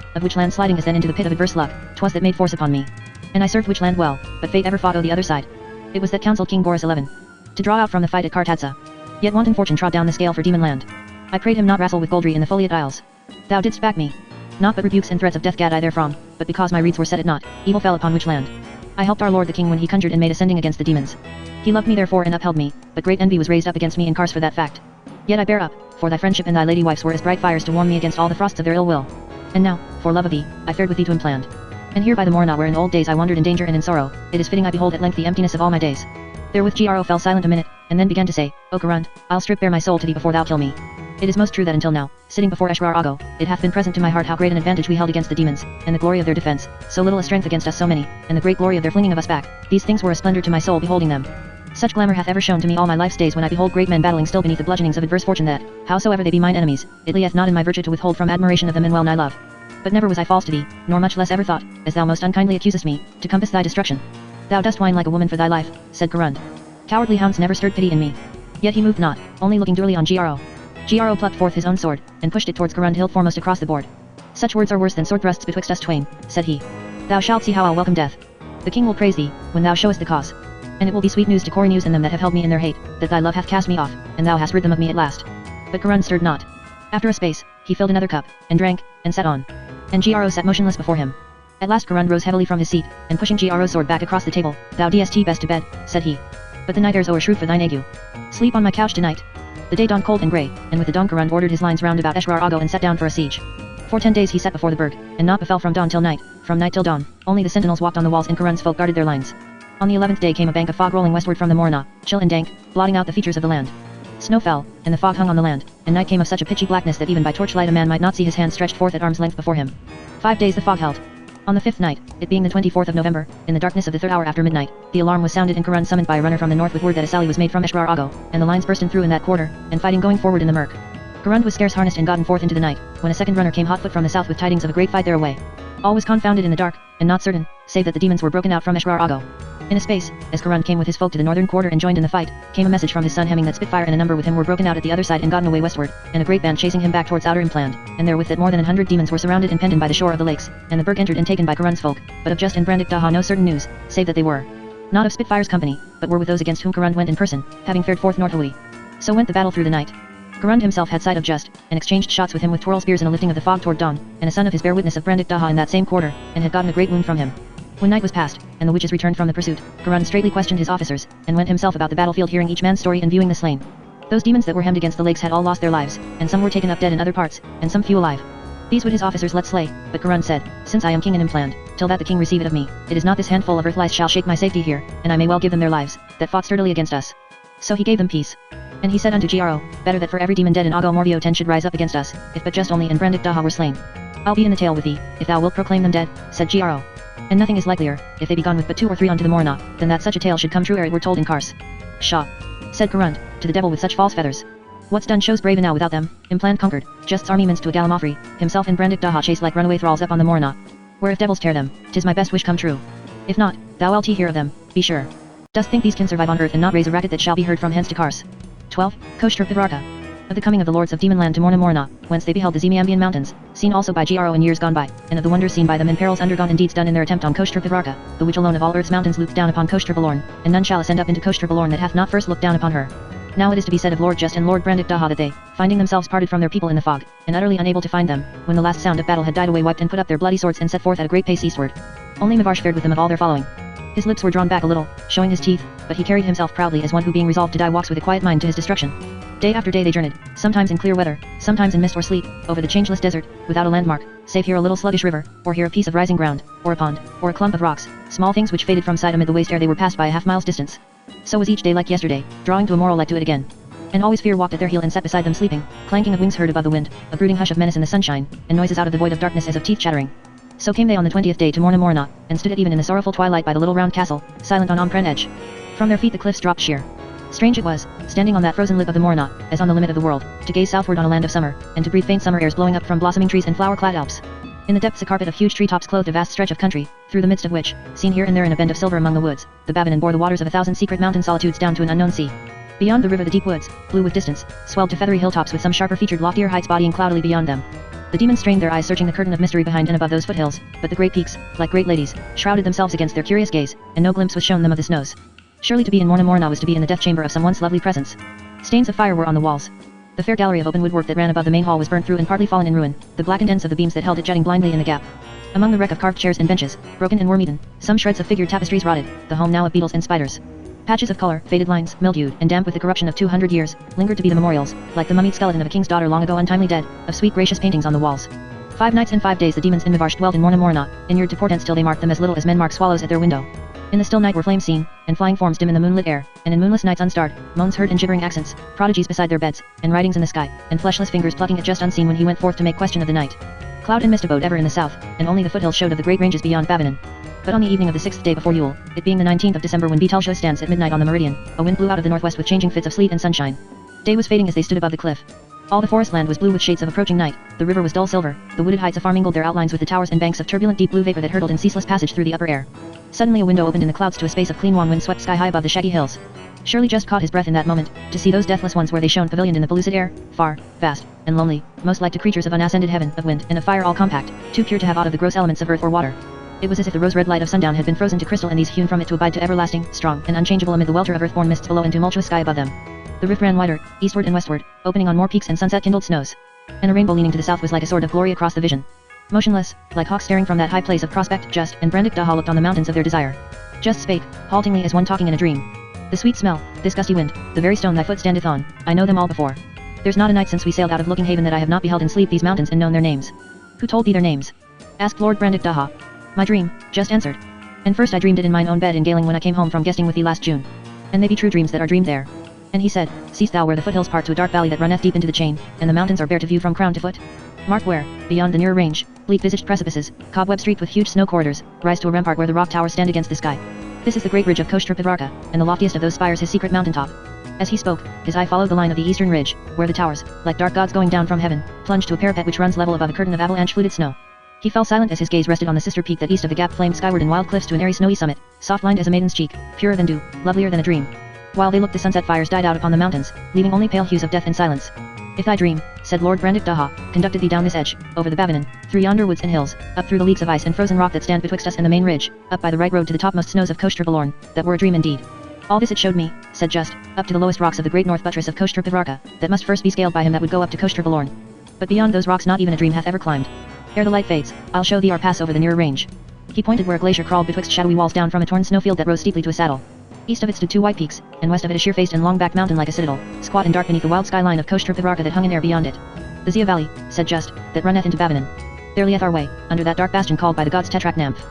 sliding as then into the pit of adverse luck, 'twas that made force upon me. And I served which land well, but fate ever fought o' the other side. It was that counselled King Boris XI to draw out from the fight at Kartadsa. Yet wanton fortune trod down the scale for demon land. I prayed him not wrestle with Goldry in the Foliot Isles. Thou didst back me. Not but rebukes and threats of death gat I therefrom, but because my reeds were set at naught, evil fell upon which land. I helped our lord the king when he conjured and made ascending against the demons. He loved me therefore and upheld me, but great envy was raised up against me in Kars for that fact. Yet I bear up, for thy friendship and thy lady wife's were as bright fires to warm me against all the frosts of their ill will. And now, for love of thee, I fared with thee to implant. And here by the Morna where in old days I wandered in danger and in sorrow, it is fitting I behold at length the emptiness of all my days. Therewith Gro fell silent a minute, and then began to say, O Garund, I'll strip bare my soul to thee before thou kill me. It is most true that until now, sitting before Eshrar-Ago, it hath been present to my heart how great an advantage we held against the demons, and the glory of their defense, so little a strength against us so many, and the great glory of their flinging of us back, these things were a splendor to my soul beholding them. Such glamour hath ever shown to me all my life's days when I behold great men battling still beneath the bludgeonings of adverse fortune that, howsoever they be mine enemies, it lieth not in my virtue to withhold from admiration of them and well nigh love. But never was I false to thee, nor much less ever thought, as thou most unkindly accusest me, to compass thy destruction. Thou dost whine like a woman for thy life, said Garund. Cowardly hounds never stirred pity in me. Yet he moved not, only looking dourly on Gro. Gro plucked forth his own sword, and pushed it towards Garund hilt foremost across the board. Such words are worse than sword thrusts betwixt us twain, said he. Thou shalt see how I'll welcome death. The king will praise thee, when thou showest the cause. And it will be sweet news to Corynus and them that have held me in their hate, that thy love hath cast me off, and thou hast rid them of me at last. But Karun stirred not. After a space, he filled another cup, and drank, and sat on. And Gro sat motionless before him. At last Karun rose heavily from his seat, and pushing Gro's sword back across the table, "Thou dst best to bed," said he. "But the night air's o'ershrewd for thine ague. Sleep on my couch tonight." The day dawned cold and grey, and with the dawn Karun ordered his lines round about Eshrar Ago and sat down for a siege. For 10 days he sat before the burg, and naught befell from dawn till night, from night till dawn, only the sentinels walked on the walls and Karun's folk guarded their lines. On the 11th day came a bank of fog rolling westward from the Morna, chill and dank, blotting out the features of the land. Snow fell, and the fog hung on the land, and night came of such a pitchy blackness that even by torchlight a man might not see his hands stretched forth at arm's length before him. 5 days the fog held. On the 5th night, it being the 24th of November, in the darkness of the 3rd hour after midnight, the alarm was sounded and Karun summoned by a runner from the north with word that a sally was made from Eshrar Ago, and the lines bursten through in that quarter, and fighting going forward in the murk. Karun was scarce harnessed and gotten forth into the night, when a second runner came hot foot from the south with tidings of a great fight thereaway. All was confounded in the dark, and not certain, save that the demons were broken out from Eshrar Ago. In a space, as Karun came with his folk to the northern quarter and joined in the fight, came a message from his son Hemming that Spitfire and a number with him were broken out at the other side and gotten away westward, and a great band chasing him back towards Outer Impland, and therewith that more than 100 demons were surrounded and penned in by the shore of the lakes, and the burg entered and taken by Karun's folk, but of Just and Brandick Daha no certain news, save that they were not of Spitfire's company, but were with those against whom Karun went in person, having fared forth northwardly. So went the battle through the night. Karun himself had sight of Just, and exchanged shots with him with twirl spears and a lifting of the fog toward dawn, and a son of his bare witness of Brandick Daha in that same quarter, and had gotten a great wound from him. When night was past, and the witches returned from the pursuit, Karun straightly questioned his officers, and went himself about the battlefield hearing each man's story and viewing the slain. Those demons that were hemmed against the lakes had all lost their lives, and some were taken up dead in other parts, and some few alive. These would his officers let slay, but Karun said, "Since I am king in Impland, till that the king receive it of me, it is not this handful of earth lice shall shake my safety here, and I may well give them their lives, that fought sturdily against us." So he gave them peace. And he said unto Gro, "Better that for every demon dead in Ago Mordio 10 should rise up against us, if but Just only and Brandick Daha were slain. I'll be in the tale with thee, if thou wilt proclaim them dead," said Gro. And nothing is likelier, if they be gone with but 2 or 3 unto the Morna, than that such a tale should come true ere it were told in Kars. "Pshaw!" said Karun, "to the devil with such false feathers. What's done shows brave enow without them, Impland conquered, Just's army minced to a Galamafri, himself and Brandick Daha chased like runaway thralls up on the Morna. Where if devils tear them, 'tis my best wish come true. If not, thou wilt hear of them, be sure. Dost think these can survive on earth and not raise a racket that shall be heard from hence to Kars?" 12. Koshter Pivarka. Of the coming of the lords of Demonland to Morna, whence they beheld the Zemiambian mountains, seen also by Gro in years gone by, and of the wonders seen by them in perils undergone and deeds done in their attempt on Koshter Pivarka, the which alone of all earth's mountains looked down upon Koshter Balorn, and none shall ascend up into Koshter Balorn that hath not first looked down upon her. Now it is to be said of Lord Just and Lord Brandick Daha that they, finding themselves parted from their people in the fog, and utterly unable to find them, when the last sound of battle had died away wiped and put up their bloody swords and set forth at a great pace eastward. Only Mivarsh fared with them of all their following. His lips were drawn back a little, showing his teeth, but he carried himself proudly as one who being resolved to die walks with a quiet mind to his destruction. Day after day they journeyed, sometimes in clear weather, sometimes in mist or sleet, over the changeless desert, without a landmark, save here a little sluggish river, or here a piece of rising ground, or a pond, or a clump of rocks, small things which faded from sight amid the waste ere they were passed by a half-mile's distance. So was each day like yesterday, drawing to a moral like to it again. And always fear walked at their heel and sat beside them sleeping, clanking of wings heard above the wind, a brooding hush of menace in the sunshine, and noises out of the void of darkness as of teeth chattering. So came they on the 20th day to Morna, and stood at even in the sorrowful twilight by the little round castle, silent on Ompren edge. From their feet the cliffs dropped sheer. Strange it was, standing on that frozen lip of the Morna, as on the limit of the world, to gaze southward on a land of summer, and to breathe faint summer airs blowing up from blossoming trees and flower-clad Alps. In the depths a carpet of huge treetops clothed a vast stretch of country, through the midst of which, seen here and there in a bend of silver among the woods, the Babanan bore the waters of 1,000 secret mountain solitudes down to an unknown sea. Beyond the river the deep woods, blue with distance, swelled to feathery hilltops with some sharper featured loftier heights bodying cloudily beyond them. The demons strained their eyes searching the curtain of mystery behind and above those foothills, but the great peaks, like great ladies, shrouded themselves against their curious gaze, and no glimpse was shown them of the snows. Surely to be in Morna was to be in the death chamber of some once lovely presence. Stains of fire were on the walls. The fair gallery of open woodwork that ran above the main hall was burnt through and partly fallen in ruin, the blackened ends of the beams that held it jutting blindly in the gap. Among the wreck of carved chairs and benches, broken and worm-eaten, some shreds of figured tapestries rotted, the home now of beetles and spiders. Patches of color, faded lines, mildewed and damp with the corruption of 200 years, lingered to be the memorials, like the mummied skeleton of a king's daughter long ago untimely dead, of sweet gracious paintings on the walls. 5 nights and 5 days the demons in Mivarsh dwelt in Morna, inured to portents till they marked them as little as men mark swallows at their window. In the still night were flames seen, and flying forms dim in the moonlit air, and in moonless nights unstarred, moans heard and gibbering accents, prodigies beside their beds, and writings in the sky, and fleshless fingers plucking at just unseen when he went forth to make question of the night. Cloud and mist abode ever in the south, and only the foothills showed of the great ranges beyond Babanan. But on the evening of the 6th day before Yule, it being the 19th of December when Betelgeuse stands at midnight on the meridian, a wind blew out of the northwest with changing fits of sleet and sunshine. Day was fading as they stood above the cliff. All the forest land was blue with shades of approaching night, the river was dull silver, the wooded heights afar mingled their outlines with the towers and banks of turbulent deep blue vapor that hurtled in ceaseless passage through the upper air. Suddenly a window opened in the clouds to a space of clean warm wind swept sky high above the shaggy hills. Surely Just caught his breath in that moment, to see those deathless ones where they shone pavilioned in the pellucid air, far, vast, and lonely, most like to creatures of unascended heaven, of wind and of fire all compact, too pure to have aught of the gross elements of earth or water. It was as if the rose-red light of sundown had been frozen to crystal and these hewn from it to abide to everlasting, strong, and unchangeable amid the welter of earthborn mists below and tumultuous sky above them. The rift ran wider, eastward and westward, opening on more peaks and sunset-kindled snows. And a rainbow leaning to the south was like a sword of glory across the vision. Motionless, like hawks staring from that high place of prospect, Just and Brandik Daha looked on the mountains of their desire. Just spake, haltingly as one talking in a dream. The sweet smell, this gusty wind, the very stone thy foot standeth on, I know them all before. There's not a night since we sailed out of Looking Haven that I have not beheld in sleep these mountains and known their names. Who told thee their names? Asked Lord Brandik Daha. My dream, Just answered. And first I dreamed it in mine own bed in Galing when I came home from guesting with thee last June. And they be true dreams that are dreamed there. And he said, Seest thou where the foothills part to a dark valley that runneth deep into the chain, and the mountains are bare to view from crown to foot? Mark where, beyond the nearer range, bleak-visaged precipices, cobweb-streaked with huge snow corridors, rise to a rampart where the rock towers stand against the sky. This is the great ridge of Kostrupidvarka, and the loftiest of those spires his secret mountain top. As he spoke, his eye followed the line of the eastern ridge, where the towers, like dark gods going down from heaven, plunged to a parapet which runs level above a curtain of avalanche-fluted snow. He fell silent as his gaze rested on the sister peak that east of the gap flamed skyward in wild cliffs to an airy snowy summit, soft-lined as a maiden's cheek, purer than dew, lovelier than a dream. While they looked, the sunset fires died out upon the mountains, leaving only pale hues of death and silence. If thy dream, said Lord Brandik Daha, conducted thee down this edge, over the Bavinon, through yonder woods and hills, up through the leagues of ice and frozen rock that stand betwixt us and the main ridge, up by the right road to the topmost snows of Kostrupidvarka, that were a dream indeed. All this it showed me, said Just, up to the lowest rocks of the great north buttress of Kostrupidvarka, that must first be scaled by him that would go up to Kostrupidvarka. But beyond those rocks not even a dream hath ever climbed. Ere the light fades, I'll show thee our pass over the nearer range. He pointed where a glacier crawled betwixt shadowy walls down from a torn snowfield that rose steeply to a saddle. East of it stood two white peaks, and west of it a sheer-faced and long-backed mountain like a citadel, squat and dark beneath the wild skyline of Kostrupidvarka that hung in air beyond it. The Zia Valley, said Just, that runneth into Bavinon. There lieth our way, under that dark bastion called by the gods Tetrak Nymph.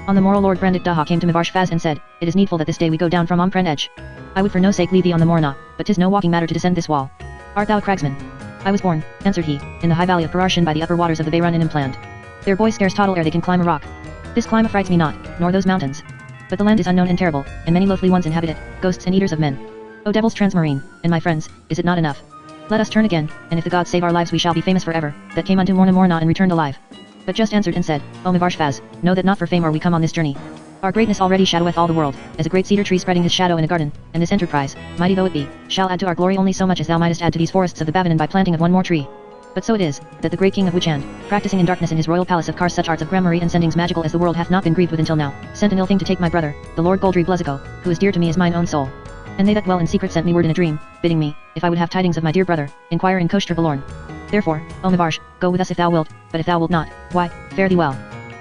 On the morrow Lord Brandik Daha came to Mivarshfaz and said, It is needful that this day we go down from Ompren Edge. I would for no sake leave thee on the Morna, but 'tis no walking matter to descend this wall. Art thou a cragsman? I was born, answered he, in the high valley of Pararshin by the upper waters of the bay run in Impland. Their boys scarce toddle ere they can climb a rock. This climb affrights me not, nor those mountains. But the land is unknown and terrible, and many loathly ones inhabit it, ghosts and eaters of men. O devils transmarine, and my friends, is it not enough? Let us turn again, and if the gods save our lives we shall be famous forever, that came unto Morna Morna and returned alive. But Just answered and said, O Mivarshfaz, know that not for fame are we come on this journey. Our greatness already shadoweth all the world, as a great cedar tree spreading his shadow in a garden, and this enterprise, mighty though it be, shall add to our glory only so much as thou mightest add to these forests of the Bavinon by planting of one more tree. But so it is, that the great king of Witchhand, practicing in darkness in his royal palace of Kars such arts of gramarye and sendings magical as the world hath not been grieved with until now, sent an ill thing to take my brother, the Lord Goldry Bluzzico, who is dear to me as mine own soul. And they that dwell in secret sent me word in a dream, bidding me, if I would have tidings of my dear brother, inquire in Kostrupidvarka. Therefore, O Mivarsh, go with us if thou wilt, but if thou wilt not, why, fare thee well.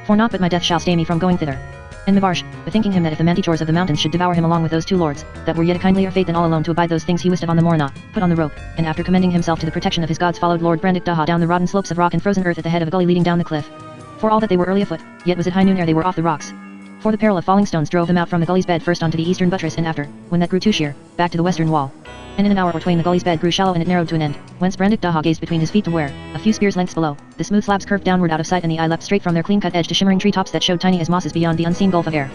For naught but my death shall stay me from going thither. And Mivarsh, bethinking him that if the manticores of the mountains should devour him along with those two lords, that were yet a kindlier fate than all alone to abide those things he wist of on the Morna, put on the rope, and after commending himself to the protection of his gods followed Lord Brandik Daha down the rodden slopes of rock and frozen earth at the head of a gully leading down the cliff. For all that they were early afoot, yet was it high noon ere they were off the rocks. For the peril of falling stones drove them out from the gully's bed first onto the eastern buttress and after, when that grew too sheer, back to the western wall. And in an hour or twain the gully's bed grew shallow and it narrowed to an end, whence Brandik Daha gazed between his feet to where, a few spears' lengths below, the smooth slabs curved downward out of sight and the eye leapt straight from their clean-cut edge to shimmering treetops that showed tiny as mosses beyond the unseen gulf of air.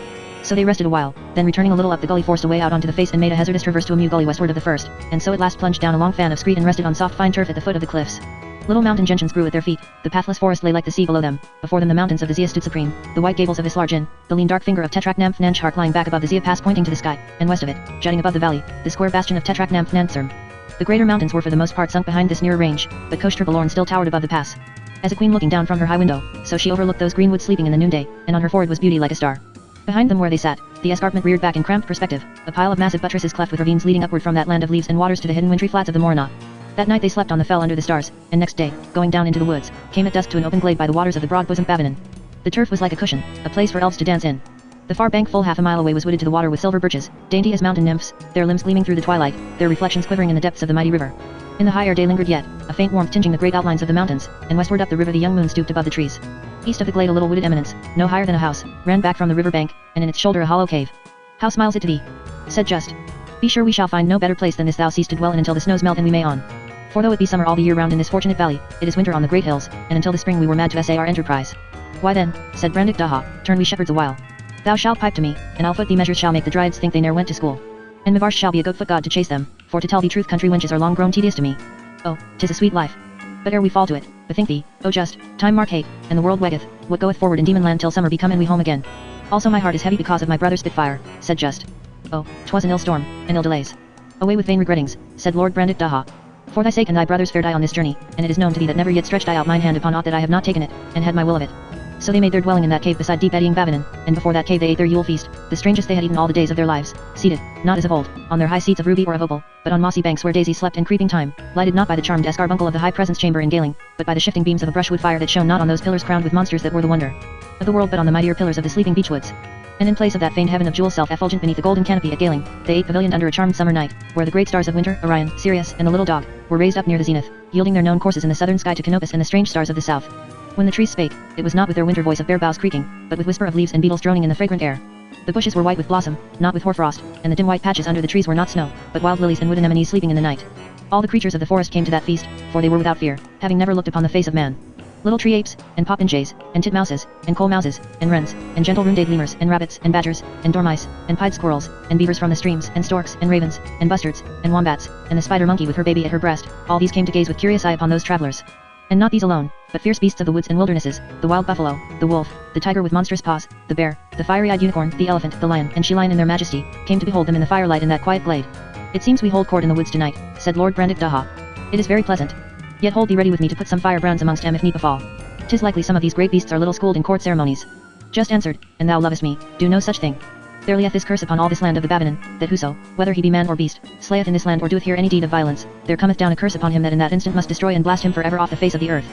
So they rested a while, then returning a little up the gully forced a way out onto the face and made a hazardous traverse to a mew gully westward of the first, and so at last plunged down a long fan of screed and rested on soft fine turf at the foot of the cliffs. Little mountain gentians grew at their feet, the pathless forest lay like the sea below them, before them the mountains of the Zia stood supreme, the white gables of Islargin, the lean dark finger of Tetrak Nymph Nanchhark lying back above the Zia pass pointing to the sky, and west of it, jutting above the valley, the square bastion of Tetrak Nymph Nantzurm. The greater mountains were for the most part sunk behind this nearer range, but Kostrupidvarka still towered above the pass. As a queen looking down from her high window, so she overlooked those greenwoods sleeping in the noonday, and on her forehead was beauty like a star. Behind them where they sat, the escarpment reared back in cramped perspective, a pile of massive buttresses cleft with ravines leading upward from that land of leaves and waters to the hidden wintry flats of the Morna. That night they slept on the fell under the stars, and next day, going down into the woods, came at dusk to an open glade by the waters of the broad-bosomed Bavinon. The turf was like a cushion, a place for elves to dance in. The far bank full half a mile away was wooded to the water with silver birches, dainty as mountain nymphs, their limbs gleaming through the twilight, their reflections quivering in the depths of the mighty river. In the high air day lingered yet, a faint warmth tinging the great outlines of the mountains, and westward up the river the young moon stooped above the trees. East of the glade a little wooded eminence, no higher than a house, ran back from the river bank, and in its shoulder a hollow cave. How smiles it to thee? Said Just. Be sure we shall find no better place than this thou seest to dwell in until the snows melt and we may on. For though it be summer all the year round in this fortunate valley, it is winter on the great hills, and until the spring we were mad to essay our enterprise. Why then, said Brandik Daha, turn we shepherds a while. Thou shalt pipe to me, and I'll foot thee measures shall make the dryads think they ne'er went to school. And Mivarsh shall be a goat-foot god to chase them, for to tell thee truth country wenches are long grown tedious to me. Oh, 'tis a sweet life. But ere we fall to it, bethink thee, O Just, time mark hate, and the world waggeth, what goeth forward in demon land till summer be come and we home again. Also my heart is heavy because of my brother Spitfire, said Just. Oh, 'twas an ill storm, and ill delays. Away with vain regrettings, said Lord Brandik Daha. For thy sake and thy brother's fair die on this journey, and it is known to thee that never yet stretched I out mine hand upon aught that I have not taken it, and had my will of it. So they made their dwelling in that cave beside deep eddying Babanon, and before that cave they ate their Yule feast, the strangest they had eaten all the days of their lives, seated, not as of old, on their high seats of ruby or of opal, but on mossy banks where daisies slept in creeping time, lighted not by the charmed escarbuncle of the high presence chamber in Galing, but by the shifting beams of a brushwood fire that shone not on those pillars crowned with monsters that were the wonder of the world but on the mightier pillars of the sleeping beechwoods. And in place of that famed heaven of jewel self effulgent beneath the golden canopy at Galing, they ate pavilioned under a charmed summer night, where the great stars of winter, Orion, Sirius, and the little dog, were raised up near the zenith, yielding their known courses in the southern sky to Canopus and the strange stars of the south. When the trees spake, it was not with their winter voice of bare boughs creaking, but with whisper of leaves and beetles droning in the fragrant air. The bushes were white with blossom, not with hoarfrost, and the dim white patches under the trees were not snow, but wild lilies and wood anemones sleeping in the night. All the creatures of the forest came to that feast, for they were without fear, having never looked upon the face of man. Little tree apes, and popinjays, and titmouses, and coal mouses, and wrens, and gentle runed lemurs, and rabbits, and badgers, and dormice, and pied squirrels, and beavers from the streams, and storks, and ravens, and bustards, and wombats, and the spider monkey with her baby at her breast, all these came to gaze with curious eye upon those travelers. And not these alone, but fierce beasts of the woods and wildernesses, the wild buffalo, the wolf, the tiger with monstrous paws, the bear, the fiery-eyed unicorn, the elephant, the lion, and she-lion in their majesty, came to behold them in the firelight in that quiet glade. It seems we hold court in the woods tonight, said Lord Brandick Daha. It is very pleasant. Yet hold thee ready with me to put some firebrands amongst them if need befall. 'Tis likely some of these great beasts are little schooled in court ceremonies. Just answered, and thou lovest me, do no such thing. There lieth this curse upon all this land of the Babanon, that whoso, whether he be man or beast, slayeth in this land or doeth here any deed of violence, there cometh down a curse upon him that in that instant must destroy and blast him for ever off the face of the earth.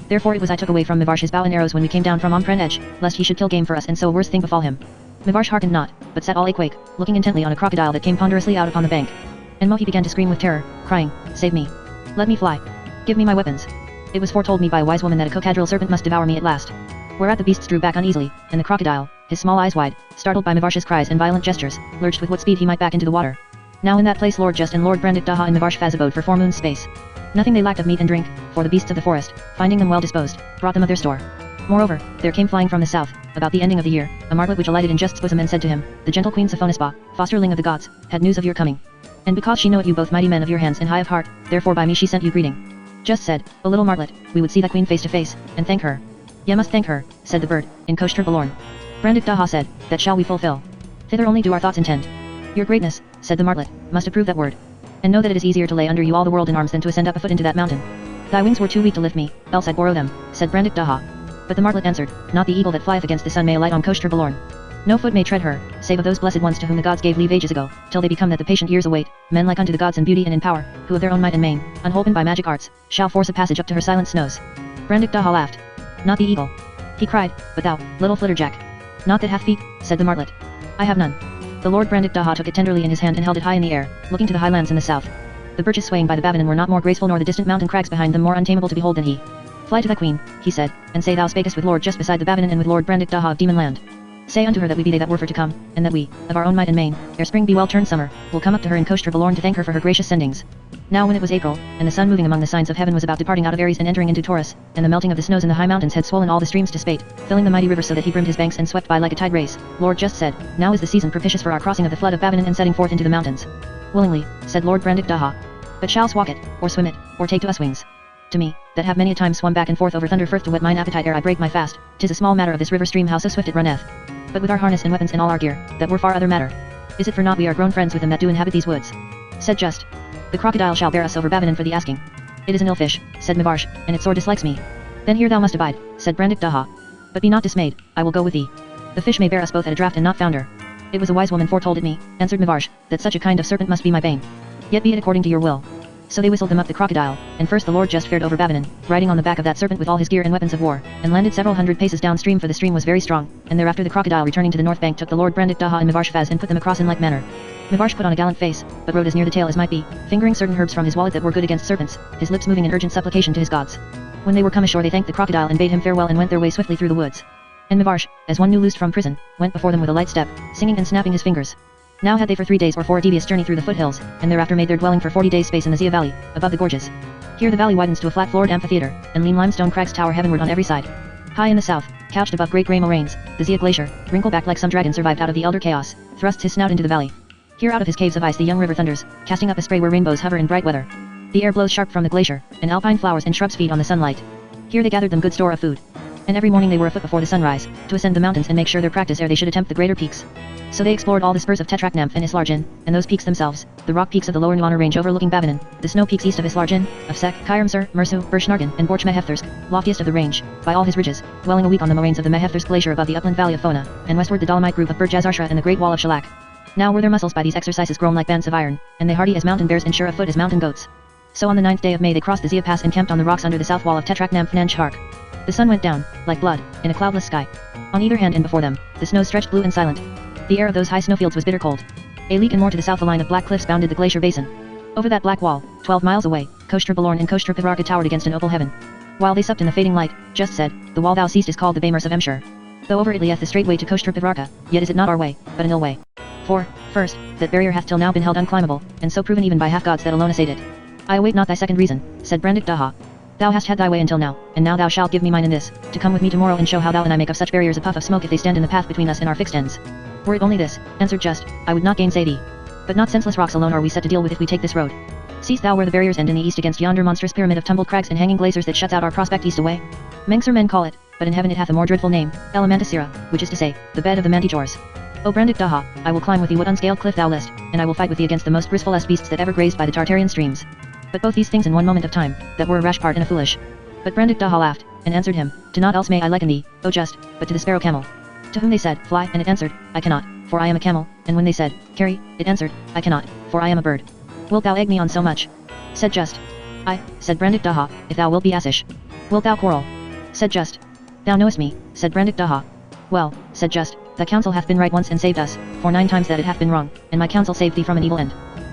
Therefore it was I took away from Mivarsh his bow and arrows when we came down from Ompren Edge, lest he should kill game for us and so a worse thing befall him. Mivarsh hearkened not, but sat all a-quake, looking intently on a crocodile that came ponderously out upon the bank. And Mohi began to scream with terror, crying, Save me! Let me fly! Give me my weapons! It was foretold me by a wise woman that a cocadril serpent must devour me at last. Whereat the beasts drew back uneasily, and the crocodile, his small eyes wide, startled by Mivarsh's cries and violent gestures, lurched with what speed he might back into the water. Now in that place Lord Just and Lord Brandick Daha and Mivarsh Faz abode for 4 moons' space. Nothing they lacked of meat and drink, for the beasts of the forest, finding them well disposed, brought them of their store. Moreover, there came flying from the south, about the ending of the year, a martlet which alighted in Just's bosom and said to him, The gentle Queen Sophonisba, fosterling of the gods, had news of your coming. And because she knoweth you both mighty men of your hands and high of heart, therefore by me she sent you greeting. Just said, O little martlet, we would see that queen face to face, and thank her. Ye must thank her, said the bird, in Koshter Balorn. Brandick Daha said, That shall we fulfill. Thither only do our thoughts intend. Your greatness, said the martlet, must approve that word. And know that it is easier to lay under you all the world in arms than to ascend up a foot into that mountain. Thy wings were too weak to lift me, else I'd borrow them, said Brandick Daha. But the martlet answered, Not the eagle that flieth against the sun may alight on Koshter Balorn. No foot may tread her, save of those blessed ones to whom the gods gave leave ages ago, till they become that the patient years await, men like unto the gods in beauty and in power, who of their own might and main, unholpen by magic arts, shall force a passage up to her silent snows. Brandick Daha laughed. Not the eagle. He cried, but thou, little flitterjack. Not that hath feet, said the martlet. I have none. The Lord Brandick Daha took it tenderly in his hand and held it high in the air, looking to the highlands in the south. The birches swaying by the Babanon were not more graceful nor the distant mountain crags behind them more untamable to behold than he. Fly to thy queen, he said, and say thou spakest with Lord Just beside the Babanon and with Lord Brandick Daha of Demon Land. Say unto her that we be they that were for to come, and that we, of our own might and main, ere spring be well turned summer, will come up to her in Koshter Balorn to thank her for her gracious sendings. Now when it was April, and the sun moving among the signs of heaven was about departing out of Aries and entering into Taurus, and the melting of the snows in the high mountains had swollen all the streams to spate, filling the mighty river so that he brimmed his banks and swept by like a tide race, Lord Just said, Now is the season propitious for our crossing of the flood of Babanon and setting forth into the mountains. Willingly, said Lord Brandick Daha. But shall's walk it, or swim it, or take to us wings. To me, that have many a time swum back and forth over thunder firth to whet mine appetite ere I break my fast, 'tis a small matter of this river stream how so swift it runneth. But with our harness and weapons and all our gear, that were far other matter. Is it for naught we are grown friends with them that do inhabit these woods? Said Just. The crocodile shall bear us over Babanon for the asking. It is an ill fish, said Mivarsh, and it sore dislikes me. Then here thou must abide, said Brandick Daha. But be not dismayed, I will go with thee. The fish may bear us both at a draught and not founder. It was a wise woman foretold it me, answered Mivarsh, that such a kind of serpent must be my bane. Yet be it according to your will. So they whistled them up the crocodile, and first the Lord Just fared over Babanon, riding on the back of that serpent with all his gear and weapons of war, and landed several hundred paces downstream for the stream was very strong, and thereafter the crocodile returning to the north bank took the Lord Brandick Daha and Mivarsh Faz and put them across in like manner. Mivarsh put on a gallant face, but rode as near the tail as might be, fingering certain herbs from his wallet that were good against serpents, his lips moving in urgent supplication to his gods. When they were come ashore they thanked the crocodile and bade him farewell and went their way swiftly through the woods. And Mivarsh, as one new loosed from prison, went before them with a light step, singing and snapping his fingers. Now had they for 3 days or 4 a devious journey through the foothills, and thereafter made their dwelling for 40 days space in the Zia Valley, above the gorges. Here the valley widens to a flat-floored amphitheater, and lean limestone crags tower heavenward on every side. High in the south, couched above great grey moraines, the Zia Glacier, wrinklebacked like some dragon survived out of the elder chaos, thrusts his snout into the valley. Here out of his caves of ice the young river thunders, casting up a spray where rainbows hover in bright weather. The air blows sharp from the glacier, and alpine flowers and shrubs feed on the sunlight. Here they gathered them good store of food. And every morning they were afoot before the sunrise, to ascend the mountains and make sure their practice ere they should attempt the greater peaks. So they explored all the spurs of Tetraknamf and Islargin, and those peaks themselves, the rock peaks of the lower Nuana range overlooking Babanan, the snow peaks east of Islargin, of Sek, Kyrmsur, Mersu, Bershnargan, and Borch Mehefthursk, loftiest of the range, by all his ridges, dwelling a week on the moraines of the Mehefthursk glacier above the upland valley of Fona, and westward the Dolomite group of Berjazarshra and the great wall of Shalak. Now were their muscles by these exercises grown like bands of iron, and they hardy as mountain bears and sure of foot as mountain goats. So on the 9th day of May they crossed the Zia Pass and camped on the rocks under the south wall of Tetraknamf Nanchhark. The sun went down, like blood, in a cloudless sky. On either hand and before them, the snow stretched blue and silent. The air of those high snowfields was bitter cold. A league and more to the south a line of black cliffs bounded the glacier basin. Over that black wall, 12 miles away, Koshtra Balorn and Koshtra Pivarka towered against an opal heaven. While they supped in the fading light, Just said, the wall thou seest is called the Baymers of Emshur. Though over it lieth the straight way to Koshtra Pivarka, yet is it not our way, but an ill way. For, first, that barrier hath till now been held unclimbable, and so proven even by half-gods that alone assayed it. I await not thy second reason, said Brandik Daha. Thou hast had thy way until now, and now thou shalt give me mine in this, to come with me tomorrow and show how thou and I make of such barriers a puff of smoke if they stand in the path between us and our fixed ends. Were it only this, answered Just, I would not gainsay thee. But not senseless rocks alone are we set to deal with if we take this road. Seest thou where the barriers end in the east against yonder monstrous pyramid of tumbled crags and hanging glaciers that shuts out our prospect east away? Menksur men call it, but in heaven it hath a more dreadful name, Elemantasira, which is to say, the bed of the Mantichores. O Brandik Daha, I will climb with thee what unscaled cliff thou list, and I will fight with thee against the most gristfulest beasts that ever grazed by the Tartarian streams. But both these things in one moment of time, that were a rash part and a foolish. But Brandik Daha laughed, and answered him, to naught else may I liken thee, O Just, but to the sparrow camel. To whom they said, fly, and it answered, I cannot, for I am a camel, and when they said, carry, it answered, I cannot, for I am a bird. Wilt thou egg me on so much? Said Just. I, said Brandik Daha, if thou wilt be assish. Wilt thou quarrel? Said Just. Thou knowest me, said Brandik Daha. Well, said Just, thy counsel hath been right once and saved us, for 9 times that it hath been wrong, and my counsel saved thee from an evil end.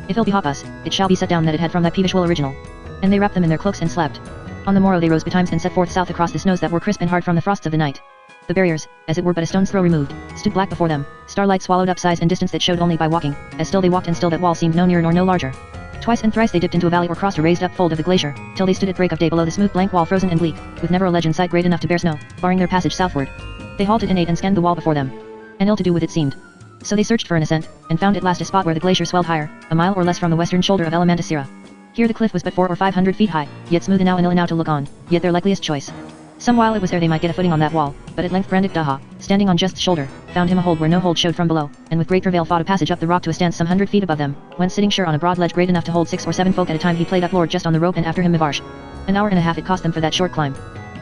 If ill behop us, it shall be set down that it had from thy peevish will original. And they wrapped them in their cloaks and slept. On the morrow they rose betimes and set forth south across the snows that were crisp and hard from the frosts of the night. The barriers, as it were but a stone's throw removed, stood black before them, starlight swallowed up size and distance that showed only by walking, as still they walked and still that wall seemed no nearer nor no larger. Twice and thrice they dipped into a valley or crossed a raised up fold of the glacier, till they stood at break of day below the smooth blank wall frozen and bleak, with never a ledge in sight great enough to bear snow, barring their passage southward. They halted and ate and scanned the wall before them. And ill to do with it seemed. So they searched for an ascent, and found at last a spot where the glacier swelled higher, a mile or less from the western shoulder of Elemantasira. Here the cliff was but 400 or 500 feet high, yet smooth enow and ill enow to look on, yet their likeliest choice. Some while it was ere they might get a footing on that wall, but at length Brandik Daha, standing on Just's shoulder, found him a hold where no hold showed from below, and with great travail fought a passage up the rock to a stance some 100 feet above them, whence sitting sure on a broad ledge great enough to hold 6 or 7 folk at a time he played up Lord Just on the rope and after him Mivarsh. An hour and a half it cost them for that short climb.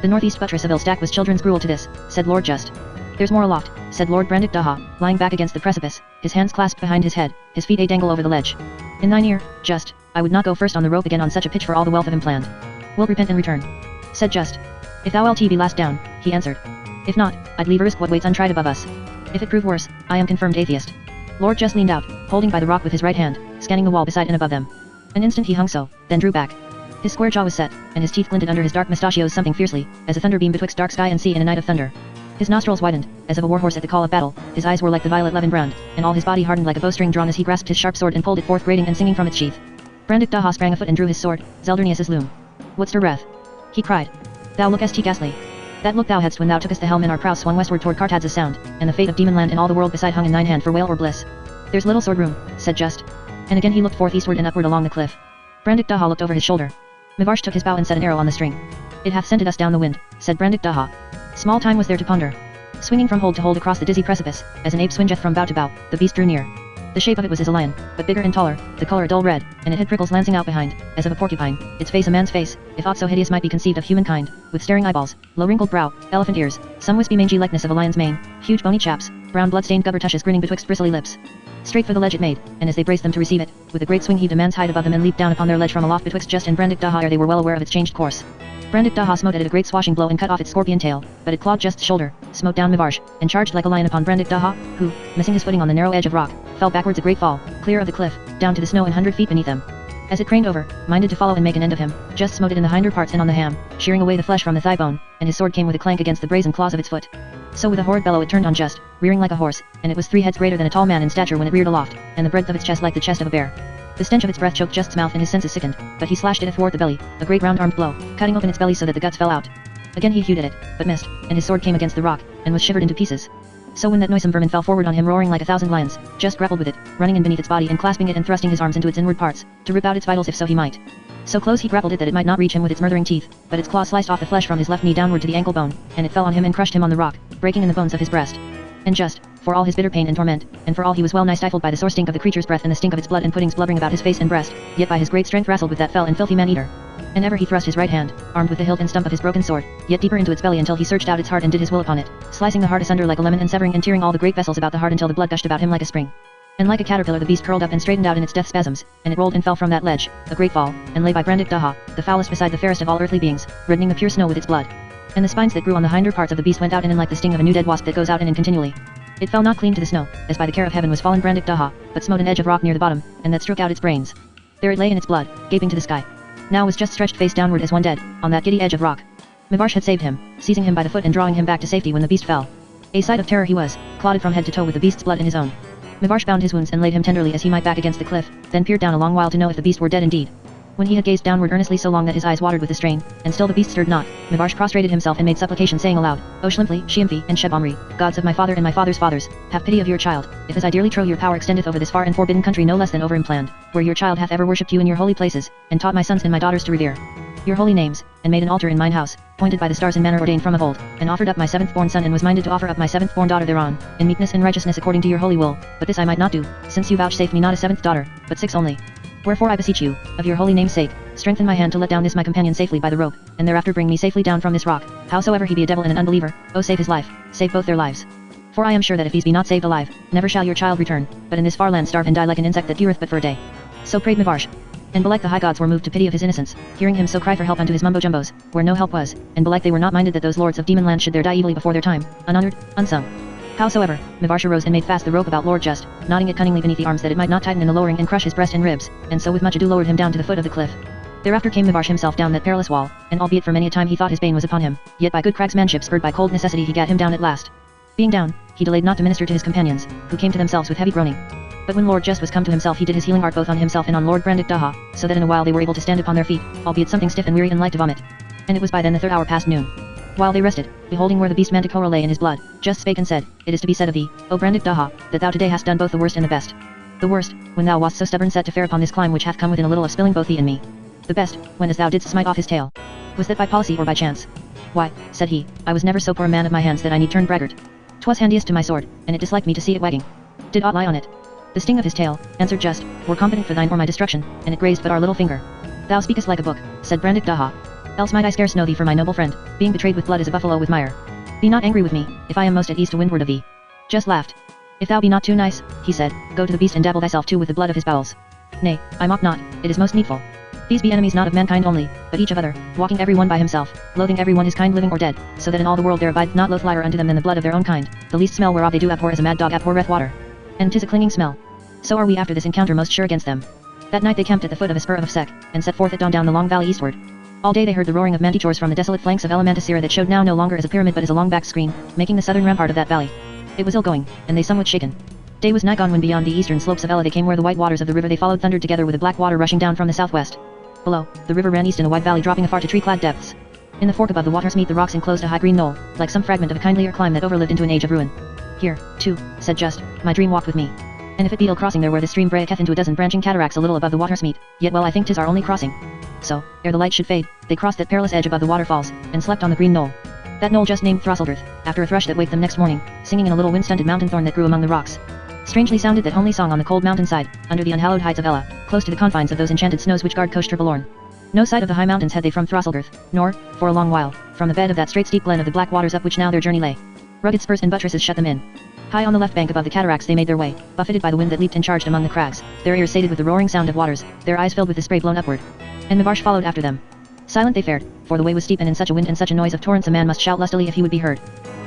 The northeast buttress of Ilstak was children's gruel to this, said Lord Just. There's more aloft, said Lord Brandik Daha, lying back against the precipice, his hands clasped behind his head, his feet a dangle over the ledge. In thine ear, Just, I would not go first on the rope again on such a pitch for all the wealth of him planned. Wilt repent and return? Said Just. If thou LT be last down, he answered. If not, I'd liever risk what waits untried above us. If it prove worse, I am confirmed atheist. Lord Just leaned out, holding by the rock with his right hand, scanning the wall beside and above them. An instant he hung so, then drew back. His square jaw was set, and his teeth glinted under his dark mustachios something fiercely, as a thunder beam betwixt dark sky and sea in a night of thunder. His nostrils widened, as of a warhorse at the call of battle, his eyes were like the violet levin brand, and all his body hardened like a bowstring drawn as he grasped his sharp sword and pulled it forth grating and singing from its sheath. Brandik Daha sprang afoot and drew his sword, Zeldurnius's loom. What's her breath? He cried. Thou lookest ghastly. That look thou hadst when thou tookest the helm and our prow swung westward toward Kartad's sound, and the fate of Demonland and all the world beside hung in thine hand for wail or bliss. There's little sword room, said Just. And again he looked forth eastward and upward along the cliff. Brandik Daha looked over his shoulder. Mivarsh took his bow and set an arrow on the string. It hath scented us down the wind, said Brandik Daha. Small time was there to ponder. Swinging from hold to hold across the dizzy precipice, as an ape swingeth from bough to bough, the beast drew near. The shape of it was as a lion, but bigger and taller, the color a dull red, and it had prickles lancing out behind, as of a porcupine, its face a man's face, if aught so hideous might be conceived of humankind, with staring eyeballs, low wrinkled brow, elephant ears, some wispy mangy likeness of a lion's mane, huge bony chaps, brown blood-stained gubber tushes grinning betwixt bristly lips. Straight for the ledge it made, and as they braced them to receive it, with a great swing heaved a man's height above them and leaped down upon their ledge from aloft betwixt Just and Brandik Daha ere they were well aware of its changed course. Brandik Daha smote at it a great swashing blow and cut off its scorpion tail, but it clawed Just's shoulder, smote down Mivarsh, and charged like a lion upon Brandik Daha, who, missing his footing on the narrow edge of rock, fell backwards a great fall, clear of the cliff, down to the snow 100 feet beneath them. As it craned over, minded to follow and make an end of him, Just smote it in the hinder parts and on the ham, shearing away the flesh from the thigh bone, and his sword came with a clank against the brazen claws of its foot. So with a horrid bellow it turned on Just, rearing like a horse, and it was 3 heads greater than a tall man in stature when it reared aloft, and the breadth of its chest like the chest of a bear. The stench of its breath choked Just's mouth and his senses sickened, but he slashed it athwart the belly, a great round-armed blow, cutting open its belly so that the guts fell out. Again he hewed at it, but missed, and his sword came against the rock, and was shivered into pieces. So when that noisome vermin fell forward on him roaring like 1,000 lions, Just grappled with it, running in beneath its body and clasping it and thrusting his arms into its inward parts, to rip out its vitals if so he might. So close he grappled it that it might not reach him with its murdering teeth, but its claws sliced off the flesh from his left knee downward to the ankle bone, and it fell on him and crushed him on the rock, breaking in the bones of his breast. And just, for all his bitter pain and torment, and for all he was well nigh stifled by the sore stink of the creature's breath and the stink of its blood and puddings blubbering about his face and breast, yet by his great strength wrestled with that fell and filthy man-eater. And ever he thrust his right hand, armed with the hilt and stump of his broken sword, yet deeper into its belly until he searched out its heart and did his will upon it, slicing the heart asunder like a lemon and severing and tearing all the great vessels about the heart until the blood gushed about him like a spring. And like a caterpillar the beast curled up and straightened out in its death spasms, and it rolled and fell from that ledge, a great fall, and lay by Brandik Daha, the foulest beside the fairest of all earthly beings, reddening the pure snow with its blood. And the spines that grew on the hinder parts of the beast went out in like the sting of a new dead wasp that goes out in continually. It fell not clean to the snow, as by the care of heaven was fallen Brandik Daha, but smote an edge of rock near the bottom, and that struck out its brains. There it lay in its blood, gaping to the sky. Now was just stretched face downward as one dead, on that giddy edge of rock. Mivarsh had saved him, seizing him by the foot and drawing him back to safety when the beast fell. A sight of terror he was, clotted from head to toe with the beast's blood in his own. Mivarsh bound his wounds and laid him tenderly as he might back against the cliff, then peered down a long while to know if the beast were dead indeed. When he had gazed downward earnestly so long that his eyes watered with the strain, and still the beast stirred not, Mivarsh prostrated himself and made supplication saying aloud, O Shlimpli, Shimphi, and Shebamri, gods of my father and my father's fathers, have pity of your child, if as I dearly trow your power extendeth over this far and forbidden country no less than over Impland, where your child hath ever worshipped you in your holy places, and taught my sons and my daughters to revere your holy names, and made an altar in mine house, pointed by the stars in manner ordained from of old, and offered up my seventh-born son and was minded to offer up my seventh-born daughter thereon, in meekness and righteousness according to your holy will, but this I might not do, since you vouchsafe me not a seventh daughter, but 6 only. Wherefore I beseech you, of your holy name's sake, strengthen my hand to let down this my companion safely by the rope, and thereafter bring me safely down from this rock, howsoever he be a devil and an unbeliever, O save his life, save both their lives. For I am sure that if these be not saved alive, never shall your child return, but in this far land starve and die like an insect that deareth but for a day. So prayed Mivarsh. And belike the high gods were moved to pity of his innocence, hearing him so cry for help unto his mumbo-jumbos, where no help was, and belike they were not minded that those lords of demon land should there die evilly before their time, unhonored, unsung. Howsoever, Mivarsh arose and made fast the rope about Lord Just, knotting it cunningly beneath the arms that it might not tighten in the lowering and crush his breast and ribs, and so with much ado lowered him down to the foot of the cliff. Thereafter came Mivarsh himself down that perilous wall, and albeit for many a time he thought his bane was upon him, yet by good cragsmanship spurred by cold necessity he gat him down at last. Being down, he delayed not to minister to his companions, who came to themselves with heavy groaning. But when Lord Just was come to himself he did his healing art both on himself and on Lord Brandik Daha, so that in a while they were able to stand upon their feet, albeit something stiff and weary and like to vomit. And it was by then the 3rd hour past noon. While they rested, beholding where the beast Manticore lay in his blood, Just spake and said, It is to be said of thee, O Brandik Daha, that thou today hast done both the worst and the best. The worst, when thou wast so stubborn set to fare upon this climb which hath come within a little of spilling both thee and me. The best, when as thou didst smite off his tail. Was that by policy or by chance? Why, said he, I was never so poor a man of my hands that I need turn braggart. 'Twas handiest to my sword, and it disliked me to see it wagging. Did aught lie on it? The sting of his tail, answered Just, were competent for thine or my destruction, and it grazed but our little finger. Thou speakest like a book, said Brandik Daha. Else might I scarce know thee for my noble friend, being betrayed with blood as a buffalo with mire. Be not angry with me, if I am most at ease to windward of thee. Just laughed. If thou be not too nice, he said, go to the beast and dabble thyself too with the blood of his bowels. Nay, I mock not, it is most needful. These be enemies not of mankind only, but each of other, walking every one by himself, loathing every one his kind living or dead, so that in all the world there abideth not loath lier unto them than the blood of their own kind, the least smell whereof they do abhor as a mad dog abhorreth water. And 'tis a clinging smell. So are we after this encounter most sure against them. That night they camped at the foot of a spur of Sek, and set forth at dawn down the long valley eastward. All day they heard the roaring of manticores from the desolate flanks of Elementasira that showed now no longer as a pyramid but as a long back screen, making the southern rampart of that valley. It was ill going, and they somewhat shaken. Day was nigh gone when beyond the eastern slopes of Ela they came where the white waters of the river they followed thundered together with the black water rushing down from the southwest. Below, the river ran east in a wide valley dropping afar to tree-clad depths. In the fork above the waters meet the rocks enclosed a high green knoll, like some fragment of a kindlier clime that overlived into an age of ruin. Here, too, said Just, my dream walked with me. And if it be ill crossing there where the stream breaketh into a dozen branching cataracts a little above the waters meet, yet well I think 'tis our only crossing. So, ere the light should fade, they crossed that perilous edge above the waterfalls, and slept on the green knoll. That knoll just named Throssildrith, after a thrush that waked them next morning, singing in a little wind-stunted mountain thorn that grew among the rocks. Strangely sounded that homely song on the cold mountainside, under the unhallowed heights of Ela, close to the confines of those enchanted snows which guard Koshter Balorn. No sight of the high mountains had they from Throssildrith, nor, for a long while, from the bed of that straight steep glen of the black waters up which now their journey lay. Rugged spurs and buttresses shut them in. High on the left bank above the cataracts they made their way, buffeted by the wind that leaped and charged among the crags, their ears sated with the roaring sound of waters, their eyes filled with the spray blown upward. And Mivarsh followed after them. Silent they fared, for the way was steep and in such a wind and such a noise of torrents a man must shout lustily if he would be heard.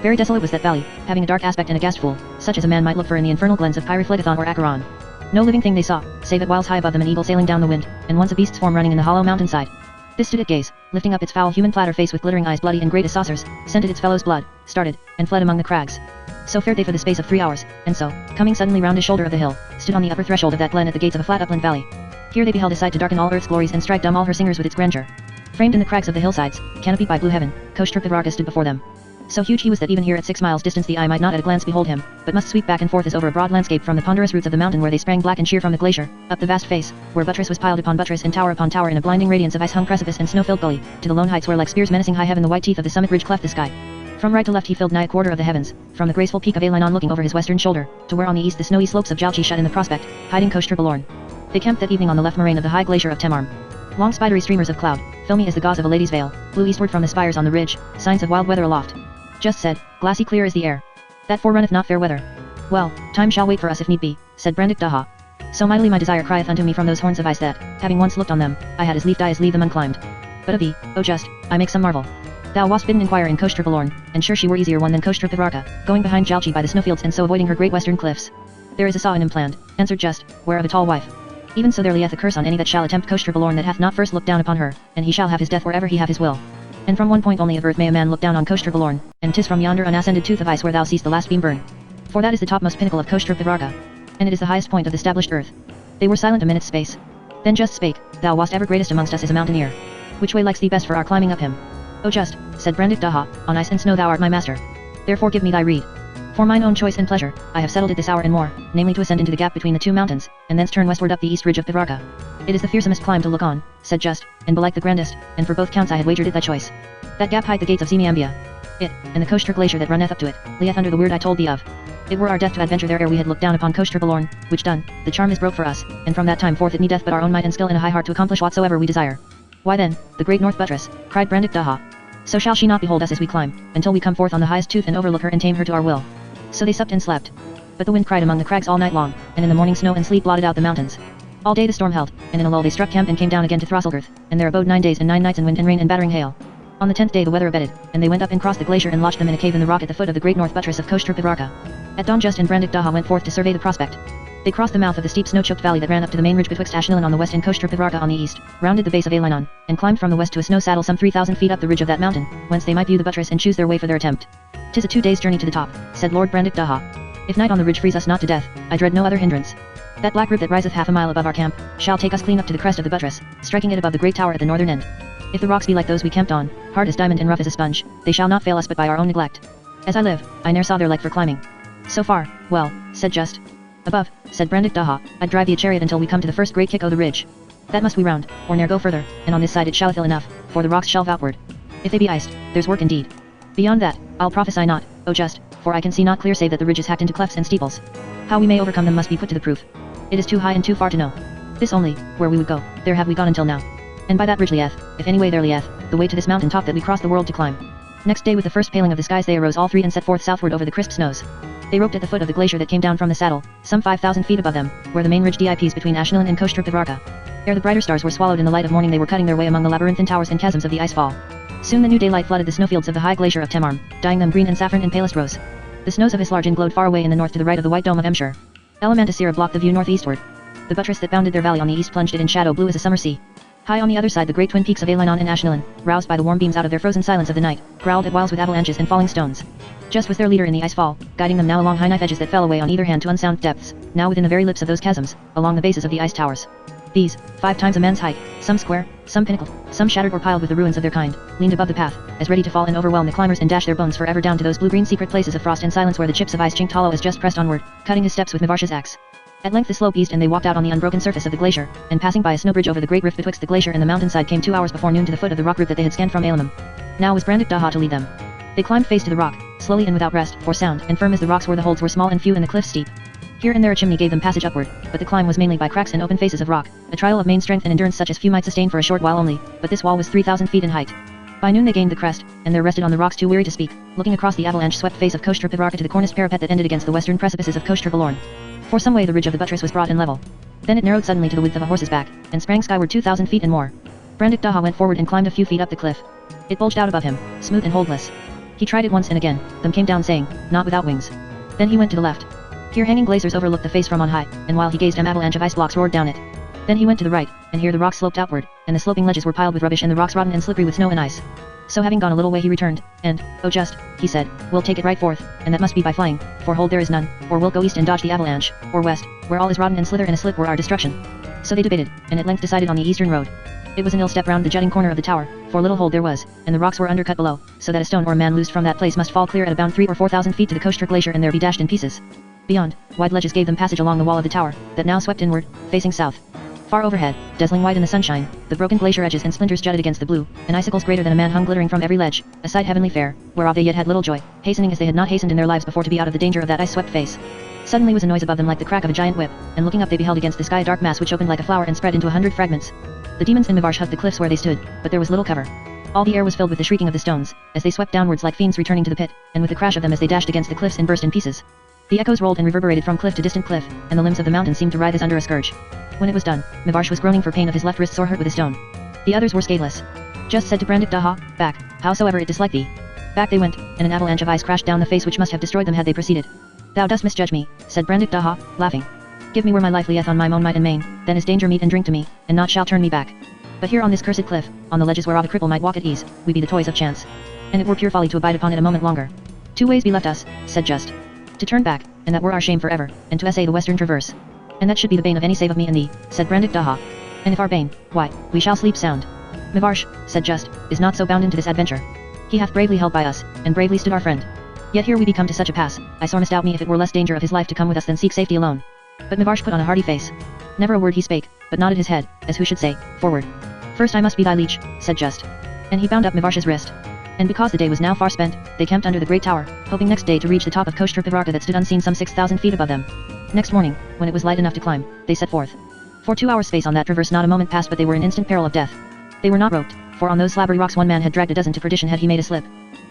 Very desolate was that valley, having a dark aspect and a ghastful, such as a man might look for in the infernal glens of Pyriflegathon or Acheron. No living thing they saw, save at whiles high above them an eagle sailing down the wind, and once a beast's form running in the hollow mountainside. This stood at gaze, lifting up its foul human platter face with glittering eyes bloody and great as saucers, scented its fellow's blood, started, and fled among the crags. So fared they for the space of 3 hours, and so, coming suddenly round a shoulder of the hill, stood on the upper threshold of that glen at the gates of a flat upland valley. Here they beheld a sight to darken all earth's glories and strike dumb all her singers with its grandeur. Framed in the crags of the hillsides, canopied by blue heaven, Koshter Pivarka stood before them. So huge he was that even here at 6 miles distance the eye might not at a glance behold him, but must sweep back and forth as over a broad landscape from the ponderous roots of the mountain where they sprang black and sheer from the glacier, up the vast face, where buttress was piled upon buttress and tower upon tower in a blinding radiance of ice-hung precipice and snow-filled gully, to the lone heights where like spears menacing high heaven the white teeth of the summit ridge cleft the sky. From right to left he filled nigh a quarter of the heavens, from the graceful peak of Alinon looking over his western shoulder, to where on the east the snowy slopes of Jalchi shut in the prospect, hiding Koshter Balorn. They camped that evening on the left moraine of the high glacier of Temarm. Long spidery streamers of cloud, filmy as the gauze of a lady's veil, blew eastward from the spires on the ridge, signs of wild weather aloft. Just said, glassy clear is the air. That forerunneth not fair weather. Well, time shall wait for us if need be, said Brandik Daha. So mightily my desire crieth unto me from those horns of ice that, having once looked on them, I had as lief die as leave them unclimbed. But of thee, O just, I make some marvel. Thou wast bidden inquire in Koshter Balorn, and sure she were easier one than Koshter Pivarka, going behind Jalchi by the snowfields and so avoiding her great western cliffs. There is a saw in him planned, answered Just, whereof a tall wife. Even so there lieth a curse on any that shall attempt Koshter Balorn that hath not first looked down upon her, and he shall have his death wherever he have his will. And from one point only of earth may a man look down on Koshter Balorn, and 'tis from yonder unascended tooth of ice where thou seest the last beam burn. For that is the topmost pinnacle of Koshter Pivarka, and it is the highest point of the established earth. They were silent a minute's space. Then Just spake, thou wast ever greatest amongst us as a mountaineer. Which way likes thee best for our climbing up him? O Just, said Brandik Daha, on ice and snow thou art my master. Therefore give me thy rede. For mine own choice and pleasure, I have settled it this hour and more, namely to ascend into the gap between the two mountains, and thence turn westward up the east ridge of Pivarka. It is the fearsomest climb to look on, said Just, and belike the grandest, and for both counts I had wagered it thy choice. That gap hight the gates of Zemiambia. It, and the Koshter glacier that runneth up to it, lieth under the weird I told thee of. It were our death to adventure there ere we had looked down upon Koshter Balorn, which done, the charm is broke for us, and from that time forth it needeth but our own might and skill and a high heart to accomplish whatsoever we desire. Why then, the great north buttress, cried Brandik Daha. So shall she not behold us as we climb, until we come forth on the highest tooth and overlook her and tame her to our will. So they supped and slept. But the wind cried among the crags all night long, and in the morning snow and sleet blotted out the mountains. All day the storm held, and in a lull they struck camp and came down again to Throsselgirth, and there abode 9 days and 9 nights in wind and rain and battering hail. On the 10th day the weather abated, and they went up and crossed the glacier and lodged them in a cave in the rock at the foot of the great north buttress of Koshter Pivarka. At dawn Just and Brandik Daha went forth to survey the prospect. They crossed the mouth of the steep snow-choked valley that ran up to the main ridge betwixt Ashnilin on the west and Koshter Pivarka on the east, rounded the base of Alinon, and climbed from the west to a snow saddle some 3,000 feet up the ridge of that mountain, whence they might view the buttress and choose their way for their attempt. 'Tis a 2 days' journey to the top, said Lord Brandik Daha. If night on the ridge freeze us not to death, I dread no other hindrance. That black rib that riseth half a mile above our camp, shall take us clean up to the crest of the buttress, striking it above the great tower at the northern end. If the rocks be like those we camped on, hard as diamond and rough as a sponge, they shall not fail us but by our own neglect. As I live, I ne'er saw their like for climbing. So far, well, said Just. Above, said Brandik Daha, I'd drive thee a chariot until we come to the first great kick o' the ridge. That must we round, or ne'er go further, and on this side it shalleth ill enough, for the rocks shelve outward. If they be iced, there's work indeed. Beyond that, I'll prophesy not, O Just, for I can see not clear save that the ridge is hacked into clefts and steeples. How we may overcome them must be put to the proof. It is too high and too far to know. This only, where we would go, there have we gone until now. And by that ridge lieth, if any way there lieth, the way to this mountain top that we cross the world to climb. Next day with the first paling of the skies they arose all three and set forth southward over the crisp snows. They roped at the foot of the glacier that came down from the saddle, some 5,000 feet above them, where the main ridge dips between Ashnilin and Koshter Pivarka. Ere the brighter stars were swallowed in the light of morning they were cutting their way among the labyrinthine towers and chasms of the icefall. Soon the new daylight flooded the snowfields of the high glacier of Temarm, dyeing them green and saffron and palest rose. The snows of Islargin glowed far away in the north to the right of the white dome of Emshur. Elementasira blocked the view northeastward. The buttress that bounded their valley on the east plunged it in shadow blue as a summer sea. High on the other side the great twin peaks of Alinon and Ashnilin, roused by the warm beams out of their frozen silence of the night, growled at whiles with avalanches and falling stones. Just was their leader in the icefall, guiding them now along high knife edges that fell away on either hand to unsound depths, now within the very lips of those chasms, along the bases of the ice towers. These, 5 times a man's height, some square, some pinnacled, some shattered or piled with the ruins of their kind, leaned above the path, as ready to fall and overwhelm the climbers and dash their bones forever down to those blue-green secret places of frost and silence where the chips of ice chinked hollow as Just pressed onward, cutting his steps with Mivarsha's axe. At length the slope eased and they walked out on the unbroken surface of the glacier, and passing by a snow bridge over the great rift betwixt the glacier and the mountainside came 2 hours before noon to the foot of the rock group that they had scanned from Alamum. Now was Brandik Daha to lead them. They climbed face to the rock, slowly and without rest, for sound and firm as the rocks were the holds were small and few and the cliffs steep. Here and there a chimney gave them passage upward, but the climb was mainly by cracks and open faces of rock, a trial of main strength and endurance such as few might sustain for a short while only, but this wall was 3,000 feet in height. By noon they gained the crest, and there rested on the rocks too weary to speak, looking across the avalanche-swept face of Koshter Pivarka to the cornice parapet that ended against the western precipices of Koshter Balorn. For some way the ridge of the buttress was broad and level. Then it narrowed suddenly to the width of a horse's back, and sprang skyward 2,000 feet and more. Brandik Daha went forward and climbed a few feet up the cliff. It bulged out above him, smooth and holdless. He tried it once and again, then came down saying, "Not without wings." Then he went to the left. Here hanging glaciers overlooked the face from on high, and while he gazed an avalanche of ice blocks roared down it. Then he went to the right, and here the rocks sloped outward, and the sloping ledges were piled with rubbish and the rocks rotten and slippery with snow and ice. So having gone a little way he returned, and, "Oh Just," he said, "we'll take it right forth, and that must be by flying, for hold there is none, or we'll go east and dodge the avalanche, or west, where all is rotten and slither and a slip were our destruction." So they debated, and at length decided on the eastern road. It was an ill step round the jutting corner of the tower, for little hold there was, and the rocks were undercut below, so that a stone or a man loosed from that place must fall clear at about 3 or 4,000 feet to the Koster glacier and there be dashed in pieces. Beyond, wide ledges gave them passage along the wall of the tower, that now swept inward, facing south. Far overhead, dazzling white in the sunshine, the broken glacier edges and splinters jutted against the blue, and icicles greater than a man hung glittering from every ledge, a sight heavenly fair, whereof they yet had little joy, hastening as they had not hastened in their lives before to be out of the danger of that ice-swept face. Suddenly was a noise above them like the crack of a giant whip, and looking up they beheld against the sky a dark mass which opened like a flower and spread into 100 fragments. The demons in Mivarsh hugged the cliffs where they stood, but there was little cover. All the air was filled with the shrieking of the stones, as they swept downwards like fiends returning to the pit, and with the crash of them as they dashed against the cliffs and burst in pieces. The echoes rolled and reverberated from cliff to distant cliff, and the limbs of the mountain seemed to writhe as under a scourge. When it was done, Mivarsh was groaning for pain of his left wrist sore hurt with a stone. The others were scatheless. Just said to Brandik Daha, "Back, howsoever it dislike thee." Back they went, and an avalanche of ice crashed down the face which must have destroyed them had they proceeded. "Thou dost misjudge me," said Brandik Daha, laughing. "Give me where my life lieth on my own might and main, then is danger meat and drink to me, and naught shall turn me back. But here on this cursed cliff, on the ledges whereof a cripple might walk at ease, we be the toys of chance. And it were pure folly to abide upon it a moment longer. 2 ways be left us," said Just. "To turn back, and that were our shame forever, and to essay the western traverse. And that should be the bane of any save of me and thee," said Brandik Daha. "And if our bane, why, we shall sleep sound. Mivarsh," said Just, "is not so bound into this adventure. He hath bravely held by us, and bravely stood our friend. Yet here we be come to such a pass, I sore misdoubt me if it were less danger of his life to come with us than seek safety alone." But Mivarsh put on a hardy face. Never a word he spake, but nodded his head, as who should say, "Forward. First I must be thy leech," said Just. And he bound up Mivarsh's wrist. And because the day was now far spent, they camped under the great tower, hoping next day to reach the top of Koster Pivarka that stood unseen some 6,000 feet above them. Next morning, when it was light enough to climb, they set forth. For 2 hours' space on that traverse not a moment passed but they were in instant peril of death. They were not roped, for on those slabbery rocks one man had dragged a dozen to perdition had he made a slip.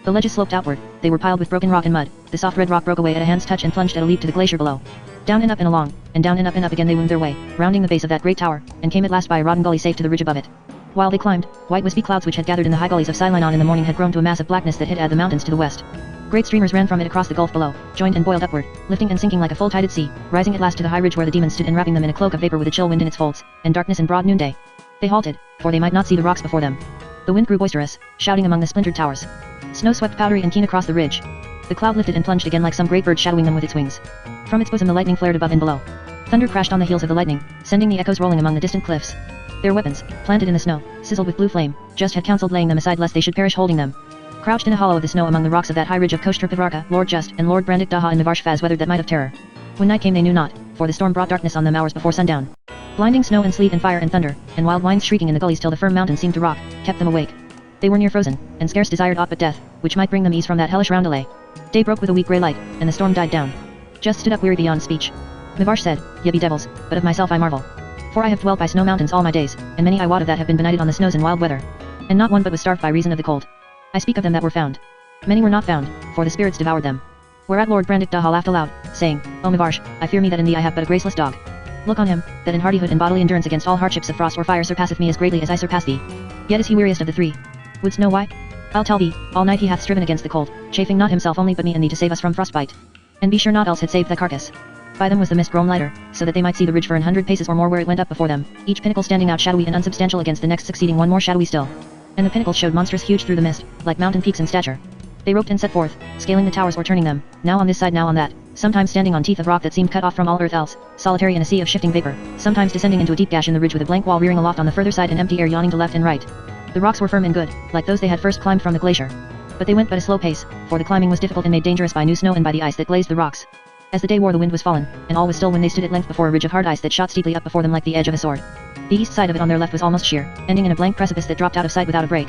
The ledges sloped outward, they were piled with broken rock and mud, the soft red rock broke away at a hand's touch and plunged at a leap to the glacier below. Down and up and along, and down and up again they wound their way, rounding the base of that great tower, and came at last by a rotten gully safe to the ridge above it. While they climbed, white wispy clouds which had gathered in the high gullies of Silinon in the morning had grown to a mass of blackness that hid the mountains to the west. Great streamers ran from it across the gulf below, joined and boiled upward, lifting and sinking like a full-tided sea, rising at last to the high ridge where the demons stood and wrapping them in a cloak of vapor with a chill wind in its folds, and darkness and broad noonday. They halted, for they might not see the rocks before them. The wind grew boisterous, shouting among the splintered towers. Snow swept powdery and keen across the ridge. The cloud lifted and plunged again like some great bird shadowing them with its wings. From its bosom the lightning flared above and below. Thunder crashed on the heels of the lightning, sending the echoes rolling among the distant cliffs. Their weapons, planted in the snow, sizzled with blue flame, Just had counseled laying them aside lest they should perish holding them. Crouched in a hollow of the snow among the rocks of that high ridge of Koster Pivarka, Lord Just and Lord Brandik Daha and Mivarsh Faz weathered that night of terror. When night came they knew not, for the storm brought darkness on them hours before sundown. Blinding snow and sleet and fire and thunder, and wild winds shrieking in the gullies till the firm mountain seemed to rock, kept them awake. They were near frozen, and scarce desired aught but death, which might bring them ease from that hellish roundelay. Day broke with a weak grey light, and the storm died down. Just stood up weary beyond speech. Mivarsh said, "Ye be devils, but of myself I marvel. For I have dwelt by snow mountains all my days, and many I wot of that have been benighted on the snows in wild weather. And not one but was starved by reason of the cold. I speak of them that were found. Many were not found, for the spirits devoured them." Whereat Lord Brandik Daha laughed aloud, saying, "O Mivarsh, I fear me that in thee I have but a graceless dog. Look on him, that in hardihood and bodily endurance against all hardships of frost or fire surpasseth me as greatly as I surpass thee. Yet is he weariest of the 3. Wouldst know why? I'll tell thee, all night he hath striven against the cold, chafing not himself only but me and thee to save us from frostbite. And be sure naught else had saved the carcass. By them was the mist grown lighter, so that they might see the ridge for 100 paces or more where it went up before them, each pinnacle standing out shadowy and unsubstantial against the next succeeding one more shadowy still. And the pinnacles showed monstrous huge through the mist, like mountain peaks in stature. They roped and set forth, scaling the towers or turning them, now on this side now on that, sometimes standing on teeth of rock that seemed cut off from all earth else, solitary in a sea of shifting vapor, sometimes descending into a deep gash in the ridge with a blank wall rearing aloft on the further side and empty air yawning to left and right. The rocks were firm and good, like those they had first climbed from the glacier. But they went but a slow pace, for the climbing was difficult and made dangerous by new snow and by the ice that glazed the rocks. As the day wore the wind was fallen, and all was still when they stood at length before a ridge of hard ice that shot steeply up before them like the edge of a sword. The east side of it on their left was almost sheer, ending in a blank precipice that dropped out of sight without a break.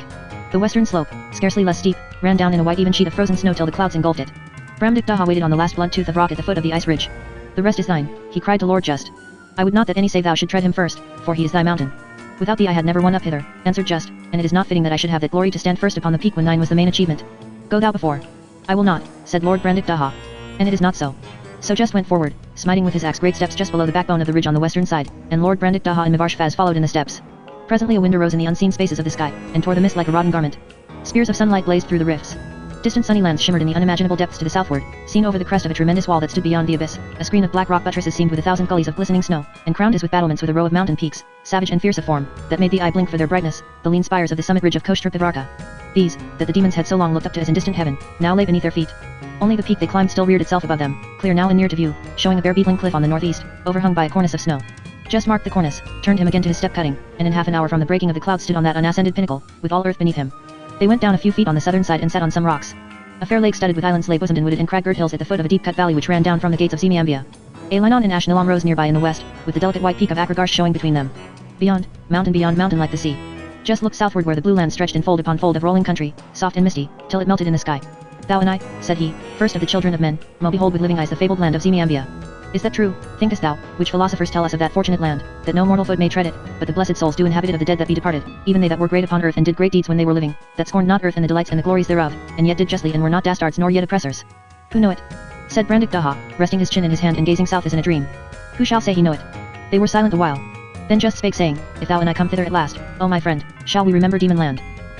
The western slope, scarcely less steep, ran down in a white even sheet of frozen snow till the clouds engulfed it. Brandik Daha waited on the last blunt tooth of rock at the foot of the ice ridge. "The rest is thine," he cried to Lord Just. "I would not that any save thou should tread him first, for he is thy mountain." "Without thee I had never won up hither," answered Just, "and it is not fitting that I should have that glory to stand first upon the peak when thine was the main achievement. Go thou before." "I will not," said Lord Brandik Daha. And it is not so. So Just went forward, smiting with his axe great steps just below the backbone of the ridge on the western side, and Lord Brandik Daha and Mivarsh Faz followed in the steps. Presently a wind arose in the unseen spaces of the sky, and tore the mist like a rotten garment. Spears of sunlight blazed through the rifts. Distant sunny lands shimmered in the unimaginable depths to the southward, seen over the crest of a tremendous wall that stood beyond the abyss, a screen of black rock buttresses seamed with 1,000 gullies of glistening snow, and crowned as with battlements with a row of mountain peaks, savage and fierce of form, that made the eye blink for their brightness, the lean spires of the summit ridge of Koster Pivarka. These, that the demons had so long looked up to as in distant heaven, now lay beneath their feet. Only the peak they climbed still reared itself above them, clear now and near to view, showing a bare beetling cliff on the northeast, overhung by a cornice of snow. Just marked the cornice, turned him again to his step cutting, and in half an hour from the breaking of the clouds stood on that unascended pinnacle, with all earth beneath him. They went down a few feet on the southern side and sat on some rocks. A fair lake studded with islands lay bosomed in wooded and crag-girt hills at the foot of a deep-cut valley which ran down from the gates of Zemiambia. A Linon and Ashnalam rose nearby in the west, with the delicate white peak of Akragarsh showing between them. Beyond mountain like the sea. Just look southward where the blue land stretched in fold upon fold of rolling country, soft and misty, till it melted in the sky. Thou and I, said he, first of the children of men, will behold with living eyes the fabled land of Zemiambia. Is that true, thinkest thou, which philosophers tell us of that fortunate land, that no mortal foot may tread it, but the blessed souls do inhabit it of the dead that be departed, even they that were great upon earth and did great deeds when they were living, that scorned not earth and the delights and the glories thereof, and yet did justly and were not dastards nor yet oppressors? Who know it? Said Brandik Daha, resting his chin in his hand and gazing south as in a dream. Who shall say he know it? They were silent a while. Then Just spake saying, If thou and I come thither at last, O my friend, shall we remember Demon land?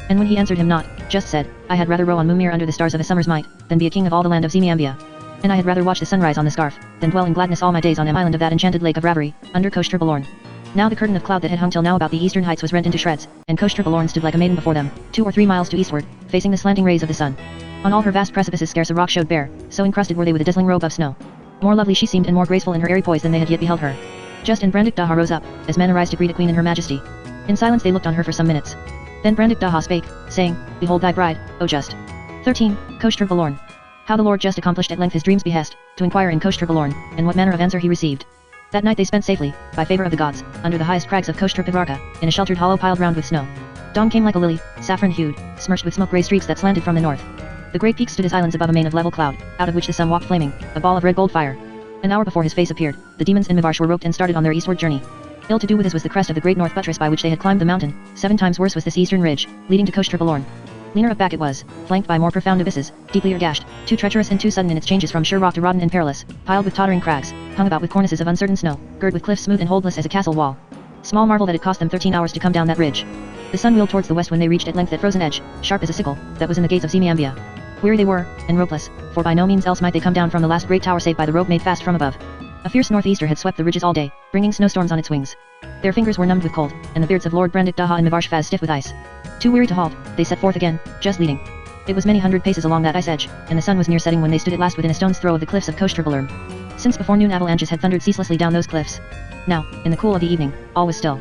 And when he answered him not, Just said, I had rather row on Mumir under the stars of a summer's might, than be a king of all the land of Zemiambia. And I had rather watch the sunrise on the scarf, than dwell in gladness all my days on an island of that enchanted lake of Ravari, under Koshter Balorn. Now the curtain of cloud that had hung till now about the eastern heights was rent into shreds, and Koshter Balorn stood like a maiden before them, 2 or 3 miles to eastward, facing the slanting rays of the sun. On all her vast precipices scarce a rock showed bare, so encrusted were they with a dazzling robe of snow. More lovely she seemed and more graceful in her airy poise than they had yet beheld her. Just and Brandik Daha rose up, as men arise to greet a queen in her majesty. In silence they looked on her for some minutes. Then Brandik Daha spake, saying, Behold thy bride, O Just. 13. Koshter Balorn. How the Lord Just accomplished at length his dream's behest, to inquire in Koshter Balorn, and what manner of answer he received. That night they spent safely, by favor of the gods, under the highest crags of Koshter Pivarka, in a sheltered hollow piled round with snow. Dawn came like a lily, saffron-hued, smirched with smoke-grey streaks that slanted from the north. The great peaks stood as islands above a main of level cloud, out of which the sun walked flaming, a ball of red gold fire. An hour before his face appeared, the demons in Mivarsh were roped and started on their eastward journey. Ill to do with as was the crest of the great north buttress by which they had climbed the mountain, 7 times worse was this eastern ridge, leading to Koshter Balorn. Leaner of back it was, flanked by more profound abysses, deeply gashed, too treacherous and too sudden in its changes from sure rock to rodden and perilous, piled with tottering crags, hung about with cornices of uncertain snow, girt with cliffs smooth and holdless as a castle wall. Small marvel that it cost them 13 hours to come down that ridge. The sun wheeled towards the west when they reached at length that frozen edge, sharp as a sickle, that was in the gates of Zemiambia. Weary they were, and ropeless, for by no means else might they come down from the last great tower save by the rope made fast from above. A fierce northeaster had swept the ridges all day, bringing snowstorms on its wings. Their fingers were numbed with cold, and the beards of Lord Brandik Daha and Mivarsh stiff with ice. Too weary to halt, they set forth again, Just leading. It was many hundred paces along that ice edge, and the sun was near setting when they stood at last within a stone's throw of the cliffs of Koshter Balorn. Since before noon avalanches had thundered ceaselessly down those cliffs. Now, in the cool of the evening, all was still.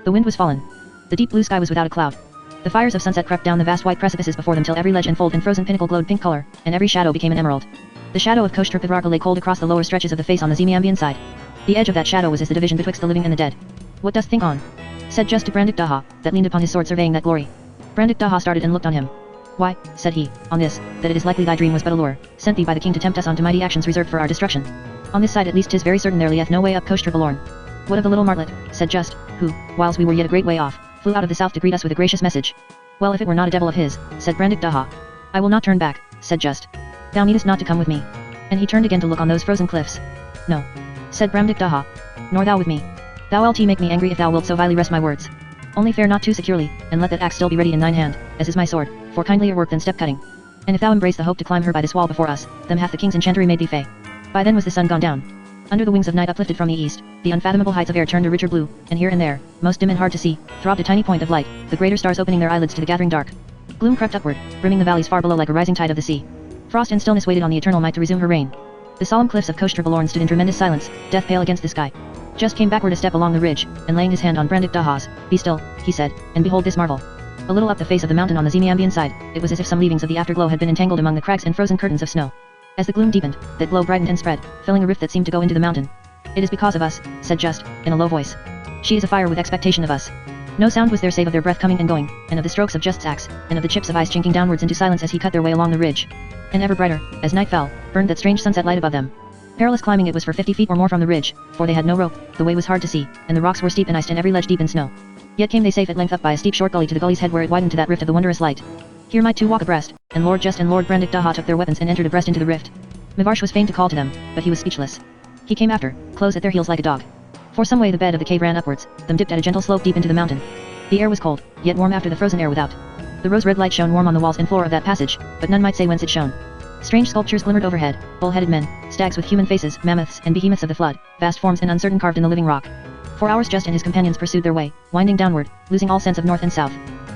The wind was fallen. The deep blue sky was without a cloud. The fires of sunset crept down the vast white precipices before them till every ledge and fold and frozen pinnacle glowed pink color, and every shadow became an emerald. The shadow of Koshter Pivarka lay cold across the lower stretches of the face on the Zemiambian side. The edge of that shadow was as the division betwixt the living and the dead. What dost think on? Said Just to Brandik Daha, that leaned upon his sword surveying that glory. Brandik Daha started and looked on him. Why, said he, on this, that it is likely thy dream was but a lure, sent thee by the king to tempt us on to mighty actions reserved for our destruction. On this side at least 'tis very certain there lieth no way up Koshter Balorn. What of the little martlet, said Just, who, whiles we were yet a great way off, flew out of the south to greet us with a gracious message. Well, if it were not a devil of his, said Brandik Daha. I will not turn back, said Just. Thou needest not to come with me. And he turned again to look on those frozen cliffs. No, said Brandik Daha. Nor thou with me. Thou wilt make me angry if thou wilt so vilely wrest my words. Only fare not too securely, and let that axe still be ready in thine hand, as is my sword, for kindlier work than step cutting. And if thou embrace the hope to climb her by this wall before us, then hath the king's enchantery made thee fey. By then was the sun gone down. Under the wings of night uplifted from the east, the unfathomable heights of air turned a richer blue, and here and there, most dim and hard to see, throbbed a tiny point of light, the greater stars opening their eyelids to the gathering dark. Gloom crept upward, brimming the valleys far below like a rising tide of the sea. Frost and stillness waited on the eternal might to resume her reign. The solemn cliffs of Koshter Balorn stood in tremendous silence, death pale against the sky. Just came backward a step along the ridge, and laying his hand on Brandik Daha's, Be still, he said, and behold this marvel. A little up the face of the mountain on the Zemiambian side, it was as if some leavings of the afterglow had been entangled among the crags and frozen curtains of snow. As the gloom deepened, that glow brightened and spread, filling a rift that seemed to go into the mountain. It is because of us, said Just, in a low voice. She is afire with expectation of us. No sound was there save of their breath coming and going, and of the strokes of Just's axe, and of the chips of ice chinking downwards into silence as he cut their way along the ridge. And ever brighter, as night fell, burned that strange sunset light above them. Perilous climbing it was for 50 feet or more from the ridge, for they had no rope, the way was hard to see, and the rocks were steep and iced and every ledge deep in snow. Yet came they safe at length up by a steep short gully to the gully's head where it widened to that rift of the wondrous light. Here might two walk abreast, and Lord Just and Lord Brandik Daha took their weapons and entered abreast into the rift. Mivarsh was fain to call to them, but he was speechless. He came after, close at their heels like a dog. For some way the bed of the cave ran upwards, them dipped at a gentle slope deep into the mountain. The air was cold, yet warm after the frozen air without. The rose-red light shone warm on the walls and floor of that passage, but none might say whence it shone. Strange sculptures glimmered overhead, bull-headed men, stags with human faces, mammoths and behemoths of the flood, vast forms and uncertain carved in the living rock. For hours Just and his companions pursued their way, winding downward, losing all sense of north and south.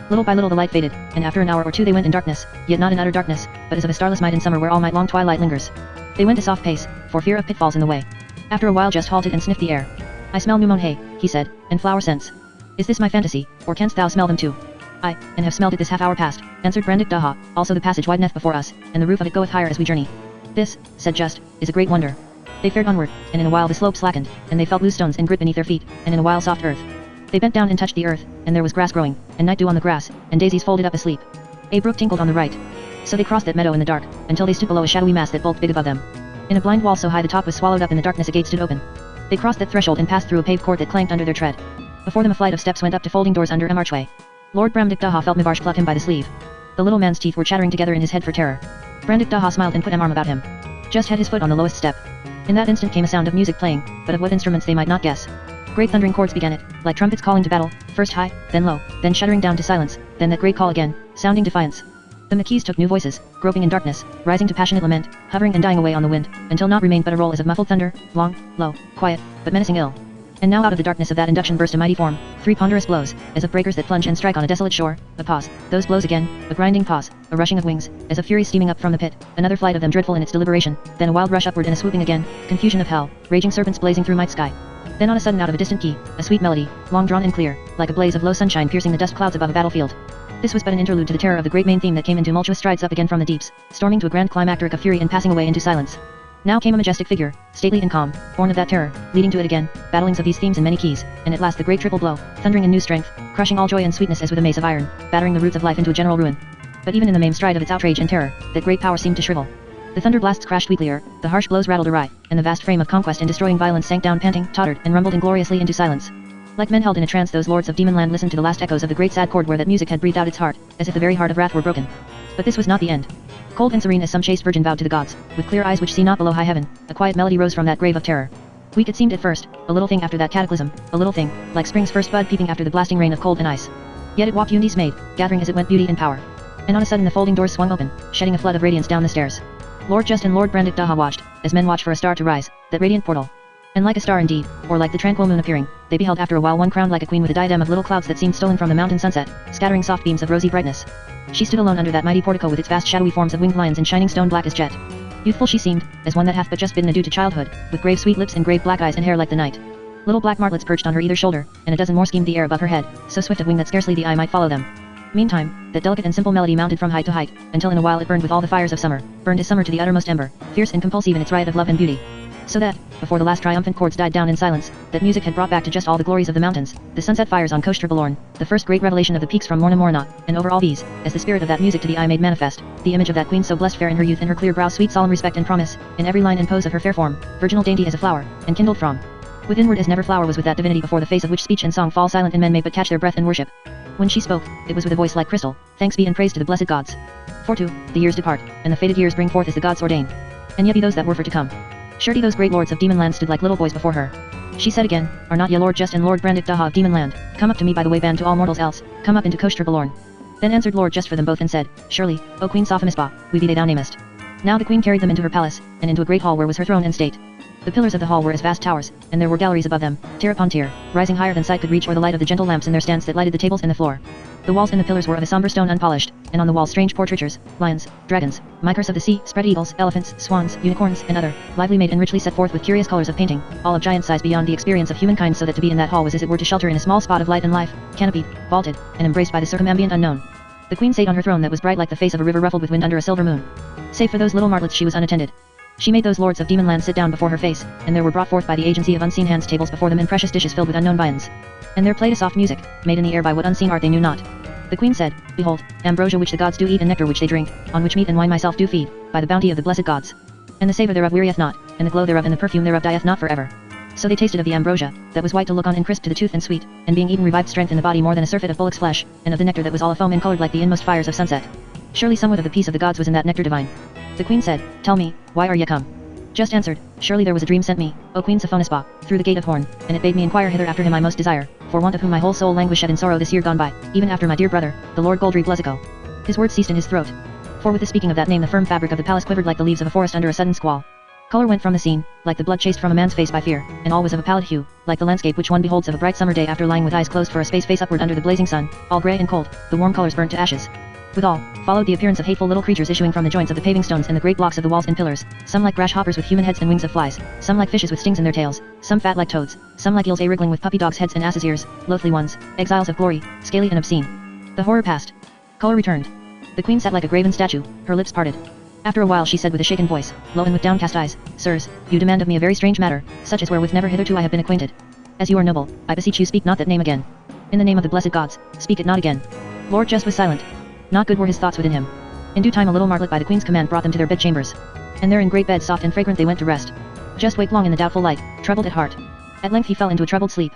Little by little the light faded, and after an hour or two they went in darkness, yet not in utter darkness, but as of a starless night in summer where all night long twilight lingers. They went a soft pace, for fear of pitfalls in the way. After a while Just halted and sniffed the air. I smell new mown hay, he said, and flower scents. Is this my fantasy, or canst thou smell them too? I, and have smelled it this half hour past, answered Brandik Daha, also the passage wideneth before us, and the roof of it goeth higher as we journey. This, said Just, is a great wonder. They fared onward, and in a while the slope slackened, and they felt loose stones and grit beneath their feet, and in a while soft earth. They bent down and touched the earth, and there was grass growing, and night dew on the grass, and daisies folded up asleep. A brook tinkled on the right. So they crossed that meadow in the dark, until they stood below a shadowy mass that bulked big above them. In a blind wall so high the top was swallowed up in the darkness a gate stood open. They crossed that threshold and passed through a paved court that clanked under their tread. Before them a flight of steps went up to folding doors under an archway. Lord Brandik Daha felt Mivarsh pluck him by the sleeve. The little man's teeth were chattering together in his head for terror. Brandik Daha smiled and put an arm about him. Just had his foot on the lowest step. In that instant came a sound of music playing, but of what instruments they might not guess. Great thundering chords began it, like trumpets calling to battle, first high, then low, then shuddering down to silence, then that great call again, sounding defiance. The Maquis took new voices, groping in darkness, rising to passionate lament, hovering and dying away on the wind, until naught remained but a roll as of muffled thunder, long, low, quiet, but menacing ill. And now out of the darkness of that induction burst a mighty form, 3 ponderous blows, as of breakers that plunge and strike on a desolate shore, a pause, those blows again, a grinding pause, a rushing of wings, as of fury steaming up from the pit, another flight of them dreadful in its deliberation, then a wild rush upward and a swooping again, confusion of hell, raging serpents blazing through night sky. Then on a sudden out of a distant key, a sweet melody, long drawn and clear, like a blaze of low sunshine piercing the dust clouds above a battlefield. This was but an interlude to the terror of the great main theme that came in tumultuous strides up again from the deeps, storming to a grand climacteric of fury and passing away into silence. Now came a majestic figure, stately and calm, born of that terror, leading to it again, battlings of these themes in many keys, and at last the great triple blow, thundering in new strength, crushing all joy and sweetness as with a mace of iron, battering the roots of life into a general ruin. But even in the maimed stride of its outrage and terror, that great power seemed to shrivel. The thunder blasts crashed weaklier, the harsh blows rattled awry, and the vast frame of conquest and destroying violence sank down panting, tottered, and rumbled ingloriously into silence. Like men held in a trance those lords of Demonland listened to the last echoes of the great sad chord where that music had breathed out its heart, as if the very heart of wrath were broken. But this was not the end. Cold and serene as some chaste virgin vowed to the gods, with clear eyes which see not below high heaven, a quiet melody rose from that grave of terror. Weak it seemed at first, a little thing after that cataclysm, a little thing, like spring's first bud peeping after the blasting rain of cold and ice. Yet it walked undismayed, gathering as it went beauty and power. And on a sudden the folding doors swung open, shedding a flood of radiance down the stairs. Lord Just and Lord Brandik Daha watched, as men watch for a star to rise, that radiant portal. And like a star indeed, or like the tranquil moon appearing, they beheld after a while one crowned like a queen with a diadem of little clouds that seemed stolen from the mountain sunset, scattering soft beams of rosy brightness. She stood alone under that mighty portico with its vast shadowy forms of winged lions in shining stone black as jet. Youthful she seemed, as one that hath but just bidden adieu to childhood, with grave sweet lips and grave black eyes and hair like the night. Little black martlets perched on her either shoulder, and a dozen more schemed the air above her head, so swift of wing that scarcely the eye might follow them. Meantime, that delicate and simple melody mounted from height to height, until in a while it burned with all the fires of summer, burned as summer to the uttermost ember, fierce and compulsive in its riot of love and beauty. So that, before the last triumphant chords died down in silence, that music had brought back to just all the glories of the mountains, the sunset fires on Koshtra Balorn, the first great revelation of the peaks from Morna Morna, and over all these, as the spirit of that music to the eye made manifest, the image of that queen so blessed fair in her youth and her clear brow sweet solemn respect and promise, in every line and pose of her fair form, virginal dainty as a flower, and kindled from withinward as never flower was with that divinity before the face of which speech and song fall silent and men may but catch their breath and worship. When she spoke, it was with a voice like crystal, thanks be and praise to the blessed gods. For too, the years depart, and the fated years bring forth as the gods ordain. And yet be those that were for to come. Surely those great lords of Demonland stood like little boys before her. She said again, are not ye Lord Just and Lord Brandik Daha of Demonland, come up to me by the way band to all mortals else, come up into Koshtra Balorn. Then answered Lord Just for them both and said, surely, O Queen Sophamisba, we be they thou namest. Now the queen carried them into her palace, and into a great hall where was her throne and state. The pillars of the hall were as vast towers, and there were galleries above them, tier upon tier, rising higher than sight could reach or the light of the gentle lamps in their stands that lighted the tables and the floor. The walls and the pillars were of a somber stone unpolished, and on the walls strange portraitures, lions, dragons, micers of the sea, spread eagles, elephants, swans, unicorns, and other, lively made and richly set forth with curious colors of painting, all of giant size beyond the experience of humankind so that to be in that hall was as it were to shelter in a small spot of light and life, canopied, vaulted, and embraced by the circumambient unknown. The queen sate on her throne that was bright like the face of a river ruffled with wind under a silver moon. Save for those little martlets she was unattended. She made those lords of Demonland sit down before her face, and there were brought forth by the agency of unseen hands tables before them in precious dishes filled with unknown viands. And there played a soft music, made in the air by what unseen art they knew not. The queen said, behold, ambrosia which the gods do eat and nectar which they drink, on which meat and wine myself do feed, by the bounty of the blessed gods. And the savour thereof wearieth not, and the glow thereof and the perfume thereof dieth not forever. So they tasted of the ambrosia, that was white to look on and crisp to the tooth and sweet, and being eaten revived strength in the body more than a surfeit of bullock's flesh, and of the nectar that was all afoam and coloured like the inmost fires of sunset. Surely somewhat of the peace of the gods was in that nectar divine. The queen said, tell me, why are ye come? Just answered, surely there was a dream sent me, O Queen Sophonisba, through the gate of horn, and it bade me inquire hither after him I most desire, for want of whom my whole soul languished in sorrow this year gone by, even after my dear brother, the Lord Goldry Bluzzico. His words ceased in his throat. For with the speaking of that name the firm fabric of the palace quivered like the leaves of a forest under a sudden squall. Color went from the scene, like the blood chased from a man's face by fear, and all was of a pallid hue, like the landscape which one beholds of a bright summer day after lying with eyes closed for a space face upward under the blazing sun, all grey and cold, the warm colors burnt to ashes. Withal, followed the appearance of hateful little creatures issuing from the joints of the paving stones and the great blocks of the walls and pillars, some like grasshoppers with human heads and wings of flies, some like fishes with stings in their tails, some fat like toads, some like eels wriggling with puppy dogs' heads and asses' ears, loathly ones, exiles of glory, scaly and obscene. The horror passed. Color returned. The queen sat like a graven statue, her lips parted. After a while she said with a shaken voice, low and with downcast eyes, Sirs, you demand of me a very strange matter, such as wherewith never hitherto I have been acquainted. As you are noble, I beseech you speak not that name again. In the name of the blessed gods, speak it not again. Lord Just was silent. Not good were his thoughts within him. In due time a little martlet by the queen's command brought them to their bedchambers. And there in great beds soft and fragrant they went to rest. Just waked long in the doubtful light, troubled at heart. At length he fell into a troubled sleep.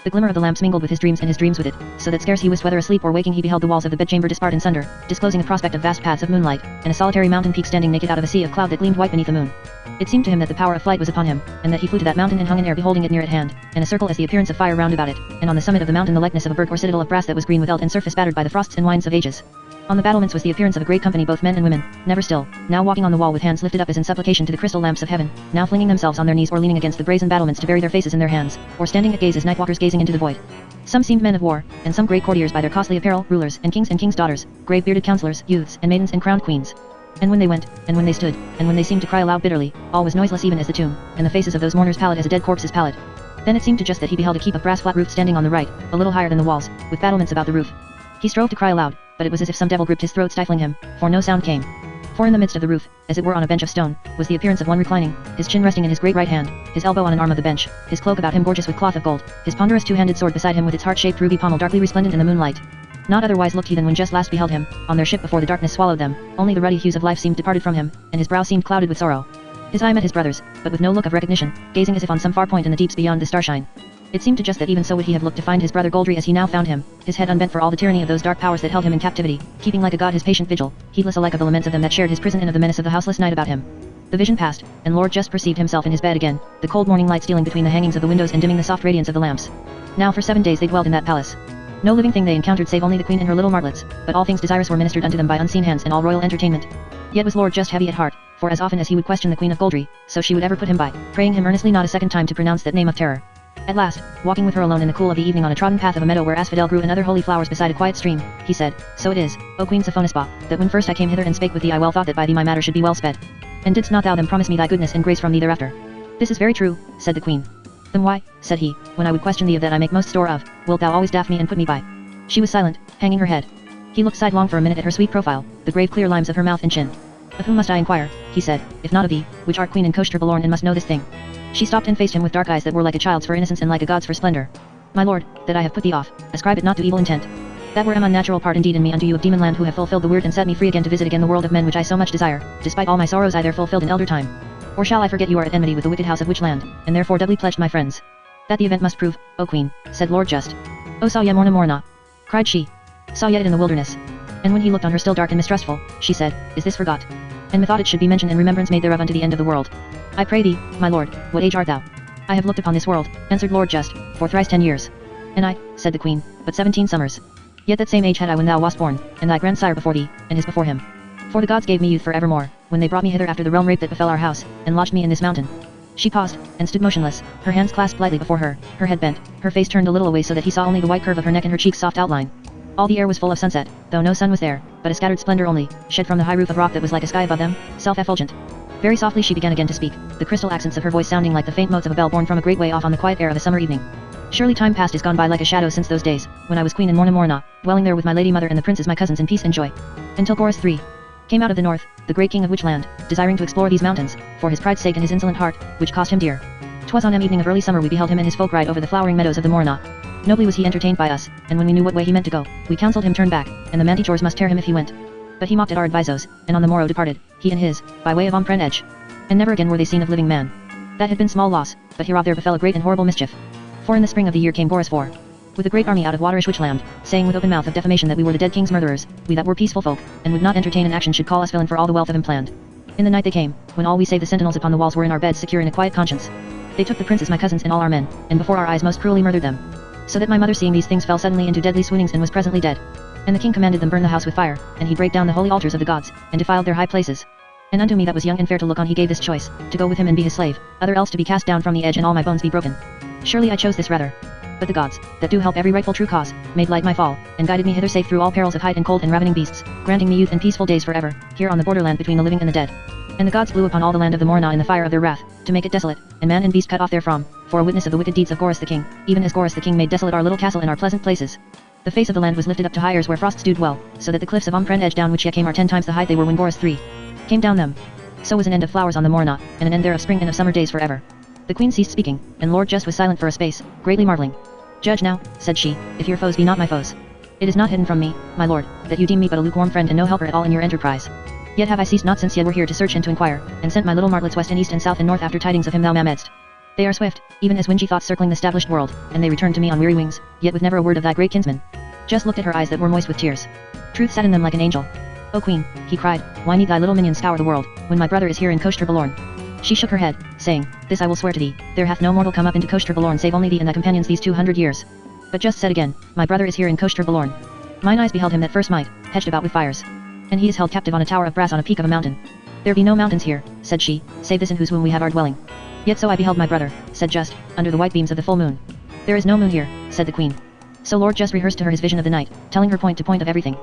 The glimmer of the lamps mingled with his dreams and his dreams with it, so that scarce he wist whether asleep or waking he beheld the walls of the bedchamber dispart in sunder, disclosing a prospect of vast paths of moonlight, and a solitary mountain peak standing naked out of a sea of cloud that gleamed white beneath the moon. It seemed to him that the power of flight was upon him, and that he flew to that mountain and hung in air beholding it near at hand, and a circle as the appearance of fire round about it, and on the summit of the mountain the likeness of a burg or citadel of brass that was green with eld and surface battered by the frosts and winds of ages. On the battlements was the appearance of a great company both men and women, never still, now walking on the wall with hands lifted up as in supplication to the crystal lamps of heaven, now flinging themselves on their knees or leaning against the brazen battlements to bury their faces in their hands, or standing at gaze as nightwalkers gazing into the void. Some seemed men of war, and some great courtiers by their costly apparel, rulers and kings' daughters, grave bearded councillors, youths and maidens and crowned queens. And when they went, and when they stood, and when they seemed to cry aloud bitterly, all was noiseless even as the tomb, and the faces of those mourners pallid as a dead corpse's pallid. Then it seemed to Just that he beheld a keep of brass flat roofed standing on the right, a little higher than the walls, with battlements about the roof. He strove to cry aloud, but it was as if some devil gripped his throat stifling him, for no sound came. For in the midst of the roof, as it were on a bench of stone, was the appearance of one reclining, his chin resting in his great right hand, his elbow on an arm of the bench, his cloak about him gorgeous with cloth of gold, his ponderous two-handed sword beside him with its heart-shaped ruby pommel darkly resplendent in the moonlight. Not otherwise looked he than when Just last beheld him, on their ship before the darkness swallowed them, only the ruddy hues of life seemed departed from him, and his brow seemed clouded with sorrow. His eye met his brother's, but with no look of recognition, gazing as if on some far point in the deeps beyond the starshine. It seemed to Just that even so would he have looked to find his brother Goldry as he now found him, his head unbent for all the tyranny of those dark powers that held him in captivity, keeping like a god his patient vigil, heedless alike of the laments of them that shared his prison and of the menace of the houseless night about him. The vision passed, and Lord Just perceived himself in his bed again, the cold morning light stealing between the hangings of the windows and dimming the soft radiance of the lamps. Now for 7 days they dwelt in that palace. No living thing they encountered save only the queen and her little martlets, but all things desirous were ministered unto them by unseen hands and all royal entertainment. Yet was Lord Just heavy at heart, for as often as he would question the queen of Goldry, so she would ever put him by, praying him earnestly not a second time to pronounce that name of terror. At last, walking with her alone in the cool of the evening on a trodden path of a meadow where asphodel grew and other holy flowers beside a quiet stream, he said, So it is, O Queen Sophonisba, that when first I came hither and spake with thee I well thought that by thee my matter should be well sped. And didst not thou then promise me thy goodness and grace from thee thereafter? This is very true, said the queen. Then why, said he, when I would question thee of that I make most store of, wilt thou always daff me and put me by? She was silent, hanging her head. He looked sidelong for a minute at her sweet profile, the grave clear limes of her mouth and chin. Of whom must I inquire, he said, if not of thee, which art queen and coaster belorn and must know this thing. She stopped and faced him with dark eyes that were like a child's for innocence and like a god's for splendor. My lord, that I have put thee off, ascribe it not to evil intent. That were an unnatural part indeed in me unto you of demon land who have fulfilled the word and set me free again to visit again the world of men which I so much desire, despite all my sorrows I there fulfilled in elder time. Or shall I forget you are at enmity with the wicked house of Witchland, and therefore doubly pledged my friends? That the event must prove, O queen, said Lord Just. O saw ye morna morna, cried she. Saw ye it in the wilderness. And when he looked on her still dark and mistrustful, she said, Is this forgot? And methought it should be mentioned and remembrance made thereof unto the end of the world. I pray thee, my lord, what age art thou? I have looked upon this world, answered Lord Just, for thrice 10 years. And I, said the queen, but 17 summers. Yet that same age had I when thou wast born, and thy grandsire before thee, and his before him. For the gods gave me youth for evermore, when they brought me hither after the realm rape that befell our house, and lodged me in this mountain. She paused, and stood motionless, her hands clasped lightly before her, her head bent, her face turned a little away so that he saw only the white curve of her neck and her cheek's soft outline. All the air was full of sunset, though no sun was there, but a scattered splendor only, shed from the high roof of rock that was like a sky above them, self-effulgent. Very softly she began again to speak, the crystal accents of her voice sounding like the faint notes of a bell borne from a great way off on the quiet air of a summer evening. Surely time past is gone by like a shadow since those days, when I was queen in Morna Morna, dwelling there with my lady mother and the princes my cousins in peace and joy. Until Chorus 3 came out of the north, the great king of Witchland, desiring to explore these mountains, for his pride's sake and his insolent heart, which cost him dear. 'Twas on an evening of early summer we beheld him and his folk ride over the flowering meadows of the Morna. Nobly was he entertained by us, and when we knew what way he meant to go, we counselled him turn back, and the mantichores must tear him if he went. But he mocked at our advisos, and on the morrow departed, he and his, by way of Ompren Edge. And never again were they seen of living man. That had been small loss, but hereof there befell a great and horrible mischief. For in the spring of the year came Boris IV, with a great army out of waterish Witchland, saying with open mouth of defamation that we were the dead king's murderers, we that were peaceful folk, and would not entertain an action should call us villain for all the wealth of him planned. In the night they came, when all we save the sentinels upon the walls were in our beds secure in a quiet conscience. They took the princes my cousins and all our men, and before our eyes most cruelly murdered them. So that my mother seeing these things fell suddenly into deadly swoonings and was presently dead. And the king commanded them burn the house with fire, and he brake down the holy altars of the gods, and defiled their high places. And unto me that was young and fair to look on he gave this choice, to go with him and be his slave, other else to be cast down from the edge and all my bones be broken. Surely I chose this rather. But the gods, that do help every rightful true cause, made light my fall, and guided me hither safe through all perils of height and cold and ravening beasts, granting me youth and peaceful days forever, here on the borderland between the living and the dead. And the gods blew upon all the land of the Morna in the fire of their wrath, to make it desolate, and man and beast cut off therefrom, for a witness of the wicked deeds of Gorus the king, even as Gorus the king made desolate our little castle and our pleasant places. The face of the land was lifted up to higher where frosts dewed well, so that the cliffs of Umpren edge down which ye came are 10 times the height they were when Gorus III came down them. So was an end of flowers on the Morna, and an end there of spring and of summer days forever. The queen ceased speaking, and Lord Just was silent for a space, greatly marveling. Judge now, said she, if your foes be not my foes. It is not hidden from me, my lord, that you deem me but a lukewarm friend and no helper at all in your enterprise. Yet have I ceased not since ye were here to search and to inquire, and sent my little martlets west and east and south and north after tidings of him thou mamedst. They are swift, even as wingy thoughts circling the established world, and they return to me on weary wings, yet with never a word of thy great kinsman. Just looked at her eyes that were moist with tears. Truth sat in them like an angel. O queen, he cried, why need thy little minions scour the world, when my brother is here in Koshter Balorn? She shook her head, saying, this I will swear to thee, there hath no mortal come up into Koshter Balorn save only thee and thy companions these 200 years. But just said again, my brother is here in Koshter Balorn. Mine eyes beheld him that first might, hedged about with fires. And he is held captive on a tower of brass on a peak of a mountain. There be no mountains here, said she, save this in whose womb we have our dwelling. Yet so I beheld my brother, said Just, under the white beams of the full moon. There is no moon here, said the queen. So Lord Just rehearsed to her his vision of the night, telling her point to point of everything.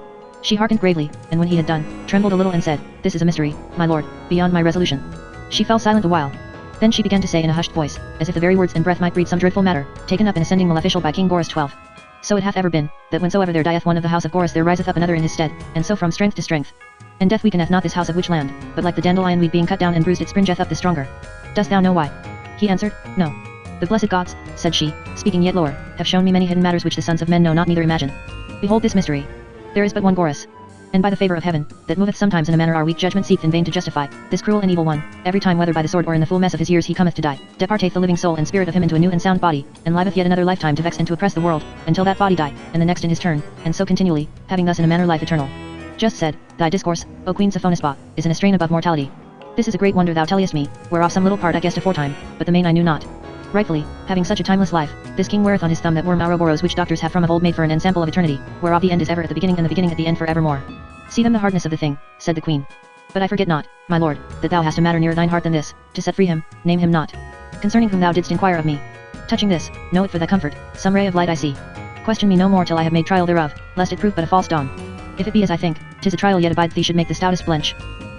She hearkened gravely, and when he had done, trembled a little and said, this is a mystery, my lord, beyond my resolution. She fell silent a while. Then she began to say in a hushed voice, as if the very words and breath might breed some dreadful matter, taken up and ascending maleficial by King Gorus XII. So it hath ever been, that whensoever there dieth one of the house of Gorus there riseth up another in his stead, and so from strength to strength. And death weakeneth not this house of which land, but like the dandelion weed being cut down and bruised it springeth up the stronger. Dost thou know why? He answered, no. The blessed gods, said she, speaking yet lower, have shown me many hidden matters which the sons of men know not neither imagine. Behold this mystery. There is but one Gorus. And by the favor of heaven, that moveth sometimes in a manner our weak judgment seeketh in vain to justify, this cruel and evil one, every time whether by the sword or in the full mess of his years he cometh to die, departeth the living soul and spirit of him into a new and sound body, and liveth yet another lifetime to vex and to oppress the world, until that body die, and the next in his turn, and so continually, having thus in a manner life eternal. Just said, thy discourse, O Queen Sophonisba, is in a strain above mortality. This is a great wonder thou tellest me, whereof some little part I guessed aforetime, but the main I knew not. Rightfully, having such a timeless life, this king weareth on his thumb that Worm Ouroboros which doctors have from of old made for an ensample of eternity, whereof the end is ever at the beginning and the beginning at the end for evermore. See them the hardness of the thing, said the queen. But I forget not, my lord, that thou hast a matter nearer thine heart than this, to set free him, name him not. Concerning whom thou didst inquire of me. Touching this, know it for thy comfort, some ray of light I see. Question me no more till I have made trial thereof, lest it prove but a false dawn. If it be as I think, 'tis a trial yet abideth thee should make the stoutest blench.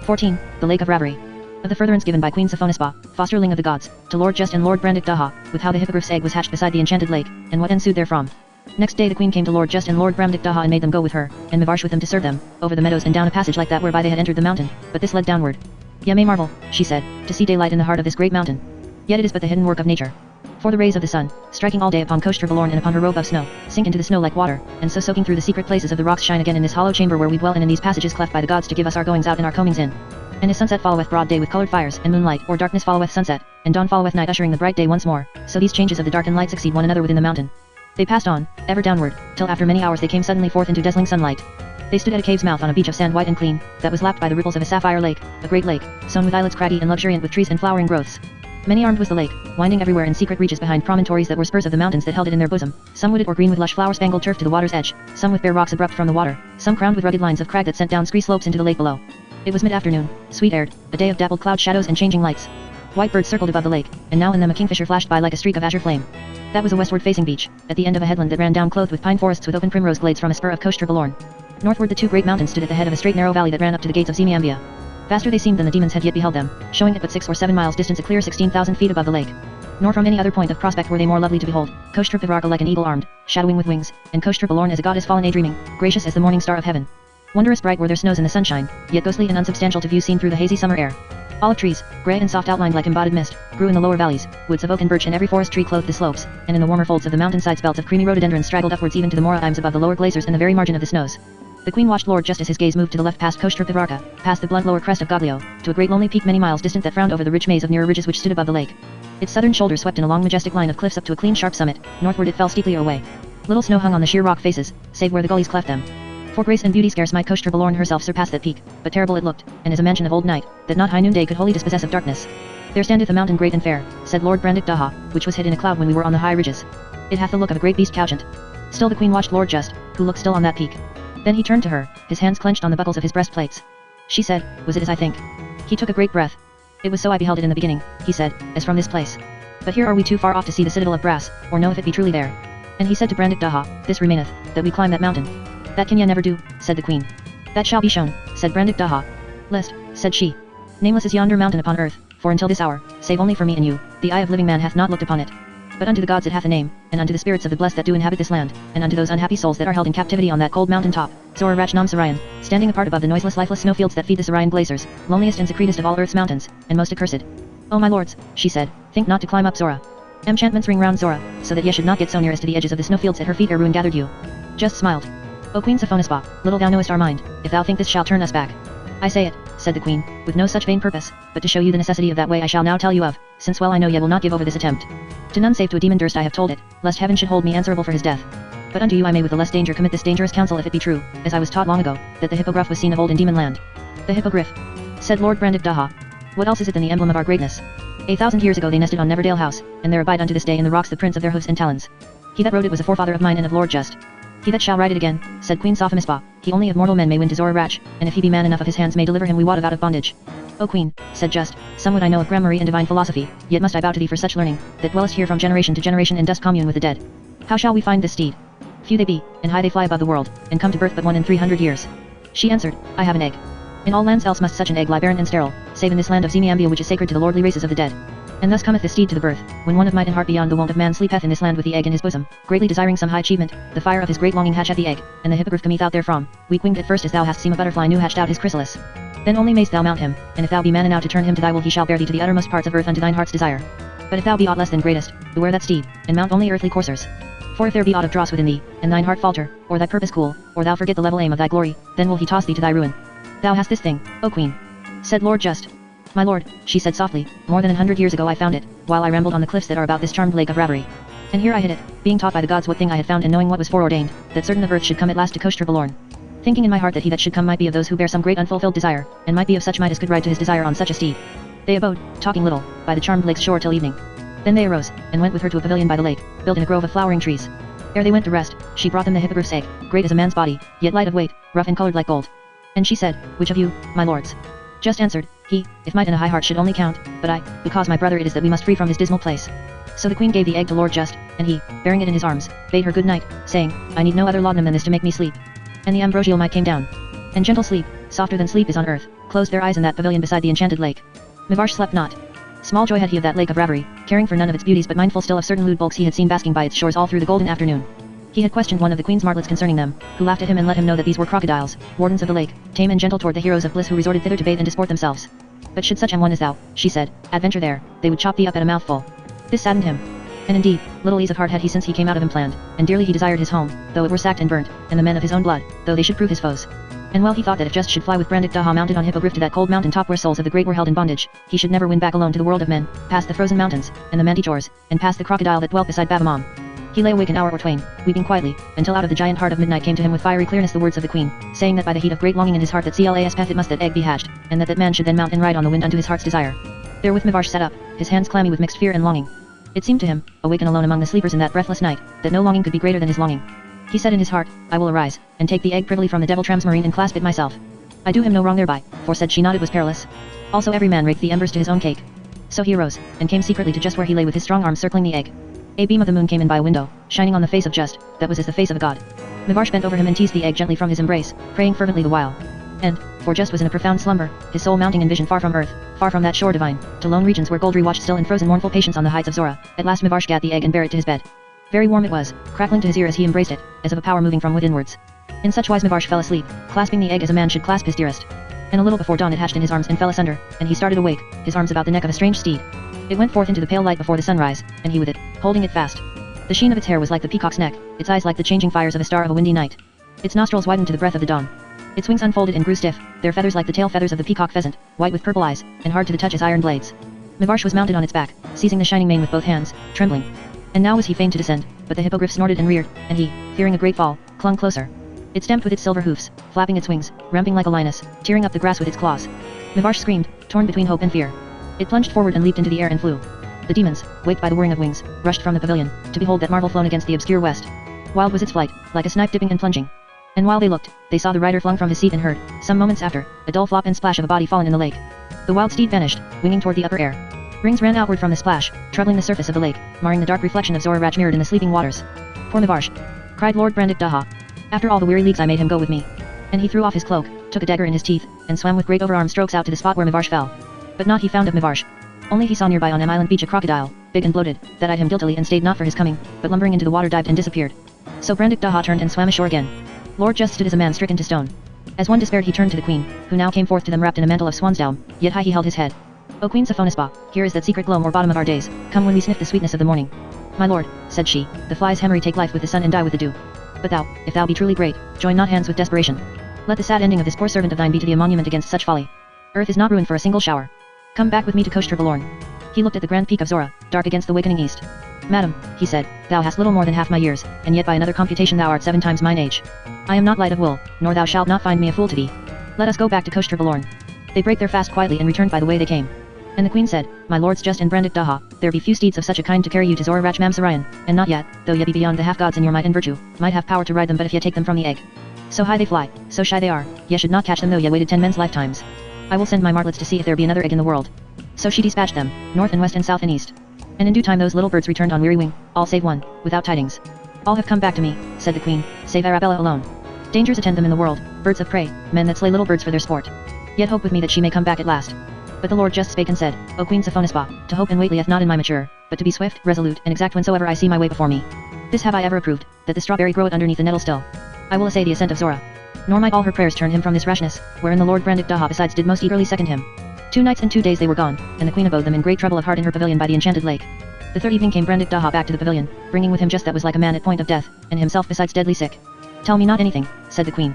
14. The Lake of Ravery. Of the furtherance given by Queen Sophonisba, fosterling of the gods, to Lord Just and Lord Brandic Daha, with how the hippogriff's egg was hatched beside the enchanted lake, and what ensued therefrom. Next day the queen came to Lord Just and Lord Brandic Daha and made them go with her, and Mivarsh with them to serve them, over the meadows and down a passage like that whereby they had entered the mountain, but this led downward. Ye may marvel, she said, to see daylight in the heart of this great mountain. Yet it is but the hidden work of nature. For the rays of the sun, striking all day upon Koshter Balorn and upon her robe of snow, sink into the snow like water, and so soaking through the secret places of the rocks shine again in this hollow chamber where we dwell and in these passages cleft by the gods to give us our goings out and our comings in. And as sunset followeth broad day with colored fires, and moonlight, or darkness followeth sunset, and dawn followeth night ushering the bright day once more, so these changes of the dark and light succeed one another within the mountain. They passed on, ever downward, till after many hours they came suddenly forth into dazzling sunlight. They stood at a cave's mouth on a beach of sand white and clean, that was lapped by the ripples of a sapphire lake, a great lake, sown with islets craggy and luxuriant with trees and flowering growths. Many armed was the lake, winding everywhere in secret reaches behind promontories that were spurs of the mountains that held it in their bosom, some wooded or green with lush flower-spangled turf to the water's edge, some with bare rocks abrupt from the water, some crowned with rugged lines of crag that sent down scree slopes into the lake below. It was mid-afternoon, sweet-aired, a day of dappled cloud shadows and changing lights. White birds circled above the lake, and now and then a kingfisher flashed by like a streak of azure flame. That was a westward-facing beach, at the end of a headland that ran down clothed with pine forests with open primrose glades from a spur of Koshter Balorn. Northward the two great mountains stood at the head of a straight narrow valley that ran up to the gates of Zemiambia. Vaster they seemed than the demons had yet beheld them, showing at but 6 or 7 miles distance a clear 16,000 feet above the lake. Nor from any other point of prospect were they more lovely to behold, Koshter Pivarka like an eagle armed, shadowing with wings, and Koshter Balorn as a goddess fallen a-dreaming, gracious as the morning star of heaven. Wondrous bright were their snows in the sunshine, yet ghostly and unsubstantial to view seen through the hazy summer air. Olive trees, grey and soft outlined like embodied mist, grew in the lower valleys, woods of oak and birch and every forest tree clothed the slopes, and in the warmer folds of the mountainsides belts of creamy rhododendrons straggled upwards even to the mora imes above the lower glaciers and the very margin of the snows. The queen watched Lord just as his gaze moved to the left past Koshter Pivarka, past the blunt lower crest of Goglio, to a great lonely peak many miles distant that frowned over the rich maze of nearer ridges which stood above the lake. Its southern shoulder swept in a long majestic line of cliffs up to a clean sharp summit, northward it fell steeply away. Little snow hung on the sheer rock faces, save where the gullies cleft them. For grace and beauty scarce might Koshter Balorn herself surpass that peak, but terrible it looked, and as a mansion of old night, that not high noonday could wholly dispossess of darkness. There standeth a mountain great and fair, said Lord Brandic Daha, which was hid in a cloud when we were on the high ridges. It hath the look of a great beast couchant. Still the queen watched Lord Just, who looked still on that peak. Then he turned to her, his hands clenched on the buckles of his breastplates. She said, was it as I think? He took a great breath. It was so I beheld it in the beginning, he said, as from this place. But here are we too far off to see the citadel of brass, or know if it be truly there. And he said to Brandik Daha, "This remaineth, that we climb that mountain." "That can ye never do," said the queen. "That shall be shown," said Brandik Daha. "Lest," said she, "nameless is yonder mountain upon earth, for until this hour, save only for me and you, the eye of living man hath not looked upon it. But unto the gods it hath a name, and unto the spirits of the blessed that do inhabit this land, and unto those unhappy souls that are held in captivity on that cold mountain top, Zora Rachnam Sarayan, standing apart above the noiseless lifeless snowfields that feed the Sarayan glaciers, loneliest and secretest of all earth's mountains, and most accursed. O my lords," she said, "think not to climb up Zora. Enchantments ring round Zora, so that ye should not get so near as to the edges of the snowfields at her feet ere ruin gathered you." Just smiled. "O Queen Sophonisba, little thou knowest our mind, if thou think this shall turn us back." "I say it," said the queen, "with no such vain purpose, but to show you the necessity of that way I shall now tell you of, since well I know ye will not give over this attempt. To none save to a demon durst I have told it, lest heaven should hold me answerable for his death. But unto you I may with the less danger commit this dangerous counsel if it be true, as I was taught long ago, that the hippogriff was seen of old in demon land." "The hippogriff," said Lord Brandik Daha. "What else is it than the emblem of our greatness? 1,000 years ago they nested on Neverdale House, and there abide unto this day in the rocks the prints of their hoofs and talons. He that rode it was a forefather of mine and of Lord Just. He that shall ride it again," said Queen Sophonisba, "he only of mortal men may win to Zora Rach, and if he be man enough of his hands may deliver him we wot of out of bondage." "O Queen," said Just, "somewhat I know of gramarye and divine philosophy, yet must I bow to thee for such learning, that dwellest here from generation to generation and dost commune with the dead. How shall we find this steed? Few they be, and high they fly above the world, and come to birth but one in 300 years." She answered, "I have an egg. In all lands else must such an egg lie barren and sterile, save in this land of Zemiambia which is sacred to the lordly races of the dead. And thus cometh the steed to the birth, when one of might and heart beyond the wont of man sleepeth in this land with the egg in his bosom, greatly desiring some high achievement, the fire of his great longing hatch at the egg, and the hippogriff cometh out therefrom, weak-winged at first as thou hast seen a butterfly new hatched out his chrysalis. Then only mayst thou mount him, and if thou be man enow to turn him to thy will he shall bear thee to the uttermost parts of earth unto thine heart's desire. But if thou be aught less than greatest, beware that steed, and mount only earthly coursers. For if there be aught of dross within thee, and thine heart falter, or thy purpose cool, or thou forget the level aim of thy glory, then will he toss thee to thy ruin. Thou hast this thing, O Queen," said Lord Just. "My lord," she said softly, "more than 100 years ago I found it, while I rambled on the cliffs that are about this charmed lake of Ravari. And here I hid it, being taught by the gods what thing I had found and knowing what was foreordained, that certain of earth should come at last to Koshter Balorn. Thinking in my heart that he that should come might be of those who bear some great unfulfilled desire, and might be of such might as could ride to his desire on such a steed. They abode, talking little, by the charmed lake's shore till evening. Then they arose, and went with her to a pavilion by the lake, built in a grove of flowering trees. Ere they went to rest, she brought them the hippogriff's egg, great as a man's body, yet light of weight, rough and coloured like gold. And she said, "Which of you, my lords?" Just answered, "He, if might and a high heart should only count, but I, because my brother it is that we must free from his dismal place." So the queen gave the egg to Lord Just, and he, bearing it in his arms, bade her good night, saying, "I need no other laudanum than this to make me sleep." And the ambrosial might came down. And gentle sleep, softer than sleep is on earth, closed their eyes in that pavilion beside the enchanted lake. Mivarsh slept not. Small joy had he of that lake of Ravari, caring for none of its beauties but mindful still of certain lewd bulks he had seen basking by its shores all through the golden afternoon. He had questioned one of the queen's martlets concerning them, who laughed at him and let him know that these were crocodiles, wardens of the lake, tame and gentle toward the heroes of bliss who resorted thither to bathe and disport themselves. "But should such an one as thou," she said, "adventure there, they would chop thee up at a mouthful." This saddened him. And indeed, little ease of heart had he since he came out of Impland, and dearly he desired his home, though it were sacked and burnt, and the men of his own blood, though they should prove his foes. And well he thought that if Just should fly with Brandik Daha mounted on hippogriff to that cold mountain top where souls of the great were held in bondage, he should never win back alone to the world of men, past the frozen mountains, and the manticores, and past the crocodile that dwelt beside Bavamam. He lay awake an hour or twain, weeping quietly, until out of the giant heart of midnight came to him with fiery clearness the words of the queen, saying that by the heat of great longing in his heart that clas path it must that egg be hatched, and that man should then mount and ride on the wind unto his heart's desire. Therewith Mivarsh sat up, his hands clammy with mixed fear and longing. It seemed to him, awaken alone among the sleepers in that breathless night, that no longing could be greater than his longing. He said in his heart, "I will arise, and take the egg privily from the devil Tramsmarine and clasp it myself. I do him no wrong thereby, for said she not it was perilous. Also every man raked the embers to his own cake." So he arose, and came secretly to just where he lay with his strong arms circling the egg. A beam of the moon came in by a window, shining on the face of Just, that was as the face of a god. Mivarsh bent over him and teased the egg gently from his embrace, praying fervently the while. And, for Just was in a profound slumber, his soul mounting in vision far from earth, far from that shore divine, to lone regions where Goldri watched still in frozen mournful patience on the heights of Zora. At last Mivarsh gat the egg and bare it to his bed. Very warm it was, crackling to his ear as he embraced it, as of a power moving from withinwards. In such wise Mivarsh fell asleep, clasping the egg as a man should clasp his dearest. And a little before dawn it hatched in his arms and fell asunder, and he started awake, his arms about the neck of a strange steed. It went forth into the pale light before the sunrise, and he with it, holding it fast. The sheen of its hair was like the peacock's neck, its eyes like the changing fires of a star of a windy night. Its nostrils widened to the breath of the dawn. Its wings unfolded and grew stiff, their feathers like the tail feathers of the peacock pheasant, white with purple eyes, and hard to the touch as iron blades. Mivarsh was mounted on its back, seizing the shining mane with both hands, trembling. And now was he fain to descend, but the hippogriff snorted and reared, and he, fearing a great fall, clung closer. It stamped with its silver hoofs, flapping its wings, ramping like a lioness, tearing up the grass with its claws. Mivarsh screamed, torn between hope and fear. It plunged forward and leaped into the air and flew. The demons, waked by the whirring of wings, rushed from the pavilion, to behold that marvel flown against the obscure west. Wild was its flight, like a snipe dipping and plunging. And while they looked, they saw the rider flung from his seat and heard, some moments after, a dull flop and splash of a body fallen in the lake. The wild steed vanished, winging toward the upper air. Rings ran outward from the splash, troubling the surface of the lake, marring the dark reflection of Zorarach mirrored in the sleeping waters. Poor Mivarsh! Cried Lord Brandik Daha. After all the weary leagues I made him go with me. And he threw off his cloak, took a dagger in his teeth, and swam with great overarm strokes out to the spot where Mivarsh fell. But not he found of Mivarsh. Only he saw nearby on an island beach a crocodile, big and bloated, that eyed him guiltily and stayed not for his coming, but lumbering into the water dived and disappeared. So Brandik Daha turned and swam ashore again. Lord just stood as a man stricken to stone. As one despaired he turned to the queen, who now came forth to them wrapped in a mantle of swan's down, yet high he held his head. O Queen Sophonisba, here is that secret gloam or bottom of our days, come when we sniff the sweetness of the morning. My lord, said she, the flies Hemery take life with the sun and die with the dew. But thou, if thou be truly great, join not hands with desperation. Let the sad ending of this poor servant of thine be to thee a monument against such folly. Earth is not ruined for a single shower. Come back with me to Koshter Balorn. He looked at the grand peak of Zora, dark against the wakening east. Madam, he said, thou hast little more than half my years, and yet by another computation thou art 7 times mine age. I am not light of will, nor thou shalt not find me a fool to be. Let us go back to Koshter Balorn. They brake their fast quietly and returned by the way they came. And the queen said, My lords Just and Brandik Daha, there be few steeds of such a kind to carry you to Zorarach Mamsarayan, and not yet, though ye be beyond the half-gods in your might and virtue, might have power to ride them but if ye take them from the egg. So high they fly, so shy they are, ye should not catch them though ye waited 10 men's lifetimes. I will send my martlets to see if there be another egg in the world. So she dispatched them, north and west and south and east. And in due time those little birds returned on weary wing, all save one, without tidings. All have come back to me, said the queen, save Arabella alone. Dangers attend them in the world, birds of prey, men that slay little birds for their sport. Yet hope with me that she may come back at last. But the Lord just spake and said, O Queen Sophonisba, to hope and wait lieth not in my mature, but to be swift, resolute, and exact whensoever I see my way before me. This have I ever approved, that the strawberry groweth underneath the nettle still. I will essay the ascent of Zora. Nor might all her prayers turn him from this rashness, wherein the Lord Brandik Daha besides did most eagerly second him. 2 nights and 2 days they were gone, and the queen abode them in great trouble of heart in her pavilion by the enchanted lake. The 3rd evening came Brandik Daha back to the pavilion, bringing with him just that was like a man at point of death, and himself besides deadly sick. Tell me not anything, said the queen.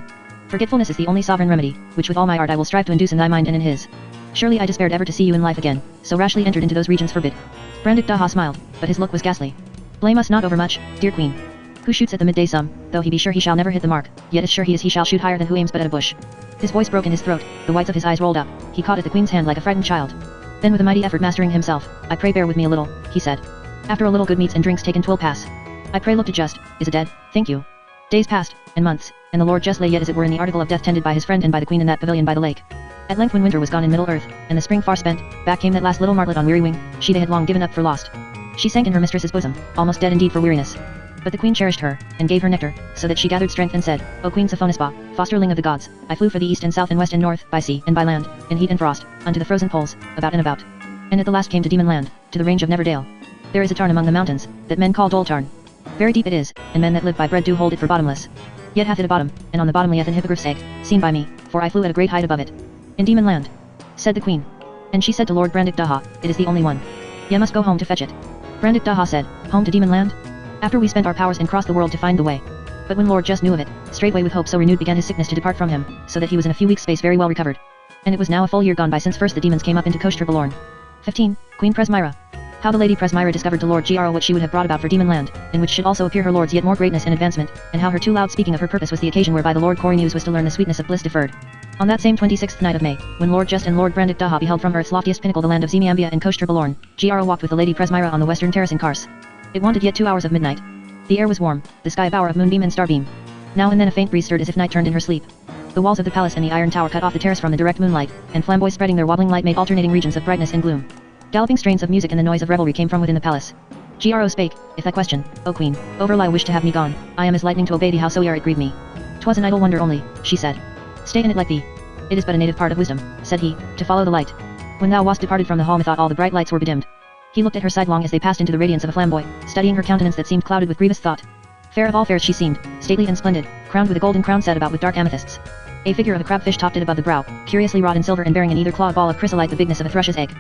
Forgetfulness is the only sovereign remedy, which with all my art I will strive to induce in thy mind and in his. Surely I despaired ever to see you in life again, so rashly entered into those regions forbid. Brandik Daha smiled, but his look was ghastly. Blame us not overmuch, dear queen. Who shoots at the midday sun, though he be sure he shall never hit the mark, yet as sure he is he shall shoot higher than who aims but at a bush. His voice broke in his throat, the whites of his eyes rolled up, he caught at the queen's hand like a frightened child. Then with a mighty effort mastering himself, I pray bear with me a little, he said. After a little good meats and drinks taken 'twill pass. I pray look to Just, is a dead, thank you. Days passed, and months, and the Lord Just lay yet as it were in the article of death tended by his friend and by the queen in that pavilion by the lake. At length when winter was gone in middle earth, and the spring far spent, back came that last little martlet on weary wing, she they had long given up for lost. She sank in her mistress's bosom, almost dead indeed for weariness. But the queen cherished her, and gave her nectar, so that she gathered strength and said, O Queen Sophonisba, fosterling of the gods, I flew for the east and south and west and north, by sea and by land, in heat and frost, unto the frozen poles, about and about. And at the last came to Demon Land, to the range of Neverdale. There is a tarn among the mountains, that men call Dol Tarn. Very deep it is, and men that live by bread do hold it for bottomless. Yet hath it a bottom, and on the bottom lieth an hippogriff's egg, seen by me, for I flew at a great height above it. In Demon Land, said the queen. And she said to Lord Brandik Daha, it is the only one. Ye must go home to fetch it. Brandik Daha said, home to Demon Land? After we spent our powers and crossed the world to find the way. But when Lord Just knew of it, straightway with hope so renewed began his sickness to depart from him, so that he was in a few weeks' space very well recovered. And it was now a full year gone by since first the demons came up into Koshter Balorn. 15. Queen Presmyra. How the Lady Presmyra discovered to Lord Gro what she would have brought about for Demon Land, in which should also appear her lord's yet more greatness and advancement, and how her too loud speaking of her purpose was the occasion whereby the Lord Corynus was to learn the sweetness of bliss deferred. On that same 26th night of May, when Lord Just and Lord Brandik Daha beheld from earth's loftiest pinnacle the land of Zemiambia and Koshter Balorn, Gro walked with the Lady Presmyra on the western terrace in Kars. It wanted yet 2 hours of midnight. The air was warm, the sky a bower of moonbeam and starbeam. Now and then a faint breeze stirred as if night turned in her sleep. The walls of the palace and the iron tower cut off the terrace from the direct moonlight, and flamboys spreading their wobbling light made alternating regions of brightness and gloom. Galloping strains of music and the noise of revelry came from within the palace. Gro spake, if thy question, O queen, overlie wish to have me gone, I am as lightning to obey thee howsoe'er it grieve me. 'Twas an idle wonder only, she said. Stay in it like thee. It is but a native part of wisdom, said he, to follow the light. When thou wast departed from the hall methought all the bright lights were bedimmed. He looked at her sidelong as they passed into the radiance of a flamboy, studying her countenance that seemed clouded with grievous thought. Fair of all fairs she seemed, stately and splendid, crowned with a golden crown set about with dark amethysts. A figure of a crabfish topped it above the brow, curiously wrought in silver and bearing in either claw a ball of chrysolite the bigness of a thrush's egg.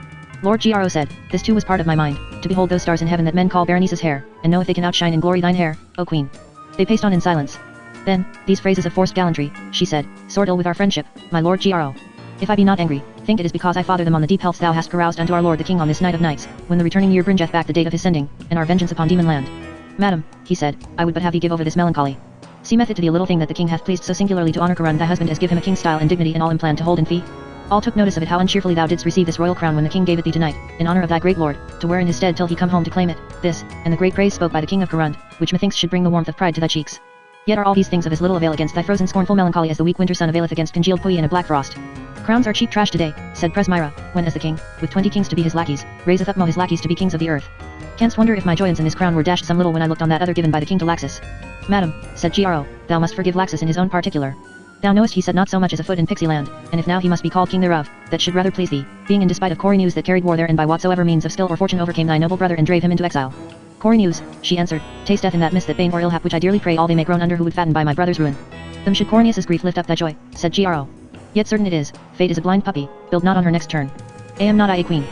Lord Gro said, this too was part of my mind, to behold those stars in heaven that men call Berenice's hair, and know if they can outshine in glory thine hair, O queen. They paced on in silence. Then, these phrases of forced gallantry, she said, soared ill with our friendship, my Lord Gro. If I be not angry, think it is because I father them on the deep healths thou hast caroused unto our lord the king on this night of nights, when the returning year bringeth back the date of his sending, and our vengeance upon Demon Land. Madam, he said, I would but have thee give over this melancholy. Seemeth it to thee a little thing that the king hath pleased so singularly to honor Karun thy husband as give him a king's style and dignity in all planned to hold in fee? All took notice of it how uncheerfully thou didst receive this royal crown when the king gave it thee tonight, in honor of thy great lord, to wear in his stead till he come home to claim it, this, and the great praise spoke by the king of Karund, which methinks should bring the warmth of pride to thy cheeks. Yet are all these things of as little avail against thy frozen scornful melancholy as the weak winter sun availeth against congealed pui in a black frost. Crowns are cheap trash today, said Presmyra, when as the king, with 20 kings to be his lackeys, raiseth up mo his lackeys to be kings of the earth. Canst wonder if my joyance in this crown were dashed some little when I looked on that other given by the king to Laxus. Madam, said Gro, thou must forgive Laxus in his own particular. Thou knowest he set not so much as a foot in Pixie land, and if now he must be called king thereof, that should rather please thee, being in despite of Cory news that carried war there and by whatsoever means of skill or fortune overcame thy noble brother and drave him into exile. Cory news, she answered, taste death in that mist that bane or ill hap which I dearly pray all they may groan under who would fatten by my brother's ruin. Them should Corneus's grief lift up thy joy, said Gro. Yet certain it is, fate is a blind puppy, build not on her next turn. Am not I a queen?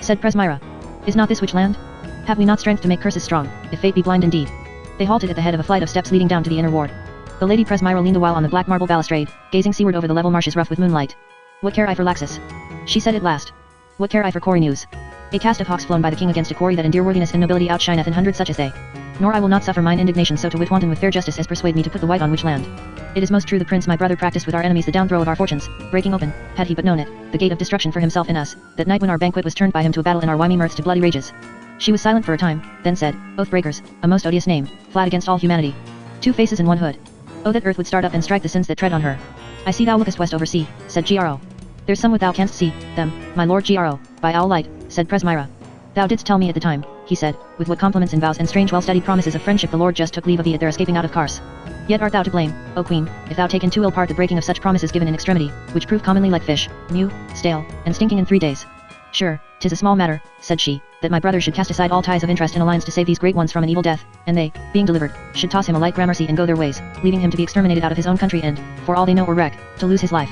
Said Presmyra. Is not this which land? Have we not strength to make curses strong, if fate be blind indeed? They halted at the head of a flight of steps leading down to the inner ward. The Lady Presmyra leaned awhile on the black marble balustrade, gazing seaward over the level marshes rough with moonlight. What care I for Laxus? She said at last. What care I for Cory news? A cast of hawks flown by the king against a quarry that in dear worthiness and nobility outshineth in hundred such as they. Nor I will not suffer mine indignation so to wit wanton with fair justice as persuade me to put the white on which land. It is most true the prince my brother practiced with our enemies the downthrow of our fortunes, breaking open, had he but known it, the gate of destruction for himself in us, that night when our banquet was turned by him to a battle and our whimy mirths to bloody rages. She was silent for a time, then said, Oath breakers, a most odious name, flat against all humanity. Two faces in one hood. Oh that earth would start up and strike the sins that tread on her. I see thou lookest west over sea, said Gro. There's some what thou canst see, them, my lord Gro, by owl light, said Presmyra. Thou didst tell me at the time, he said, with what compliments and vows and strange well-studied promises of friendship the lord just took leave of thee at their escaping out of Kars. Yet art thou to blame, O queen, if thou take in too ill part the breaking of such promises given in extremity, which prove commonly like fish, new, stale, and stinking in 3 days. Sure, 'tis a small matter, said she, that my brother should cast aside all ties of interest and alliance to save these great ones from an evil death, and they, being delivered, should toss him a light gramercy and go their ways, leaving him to be exterminated out of his own country and, for all they know or reck, to lose his life.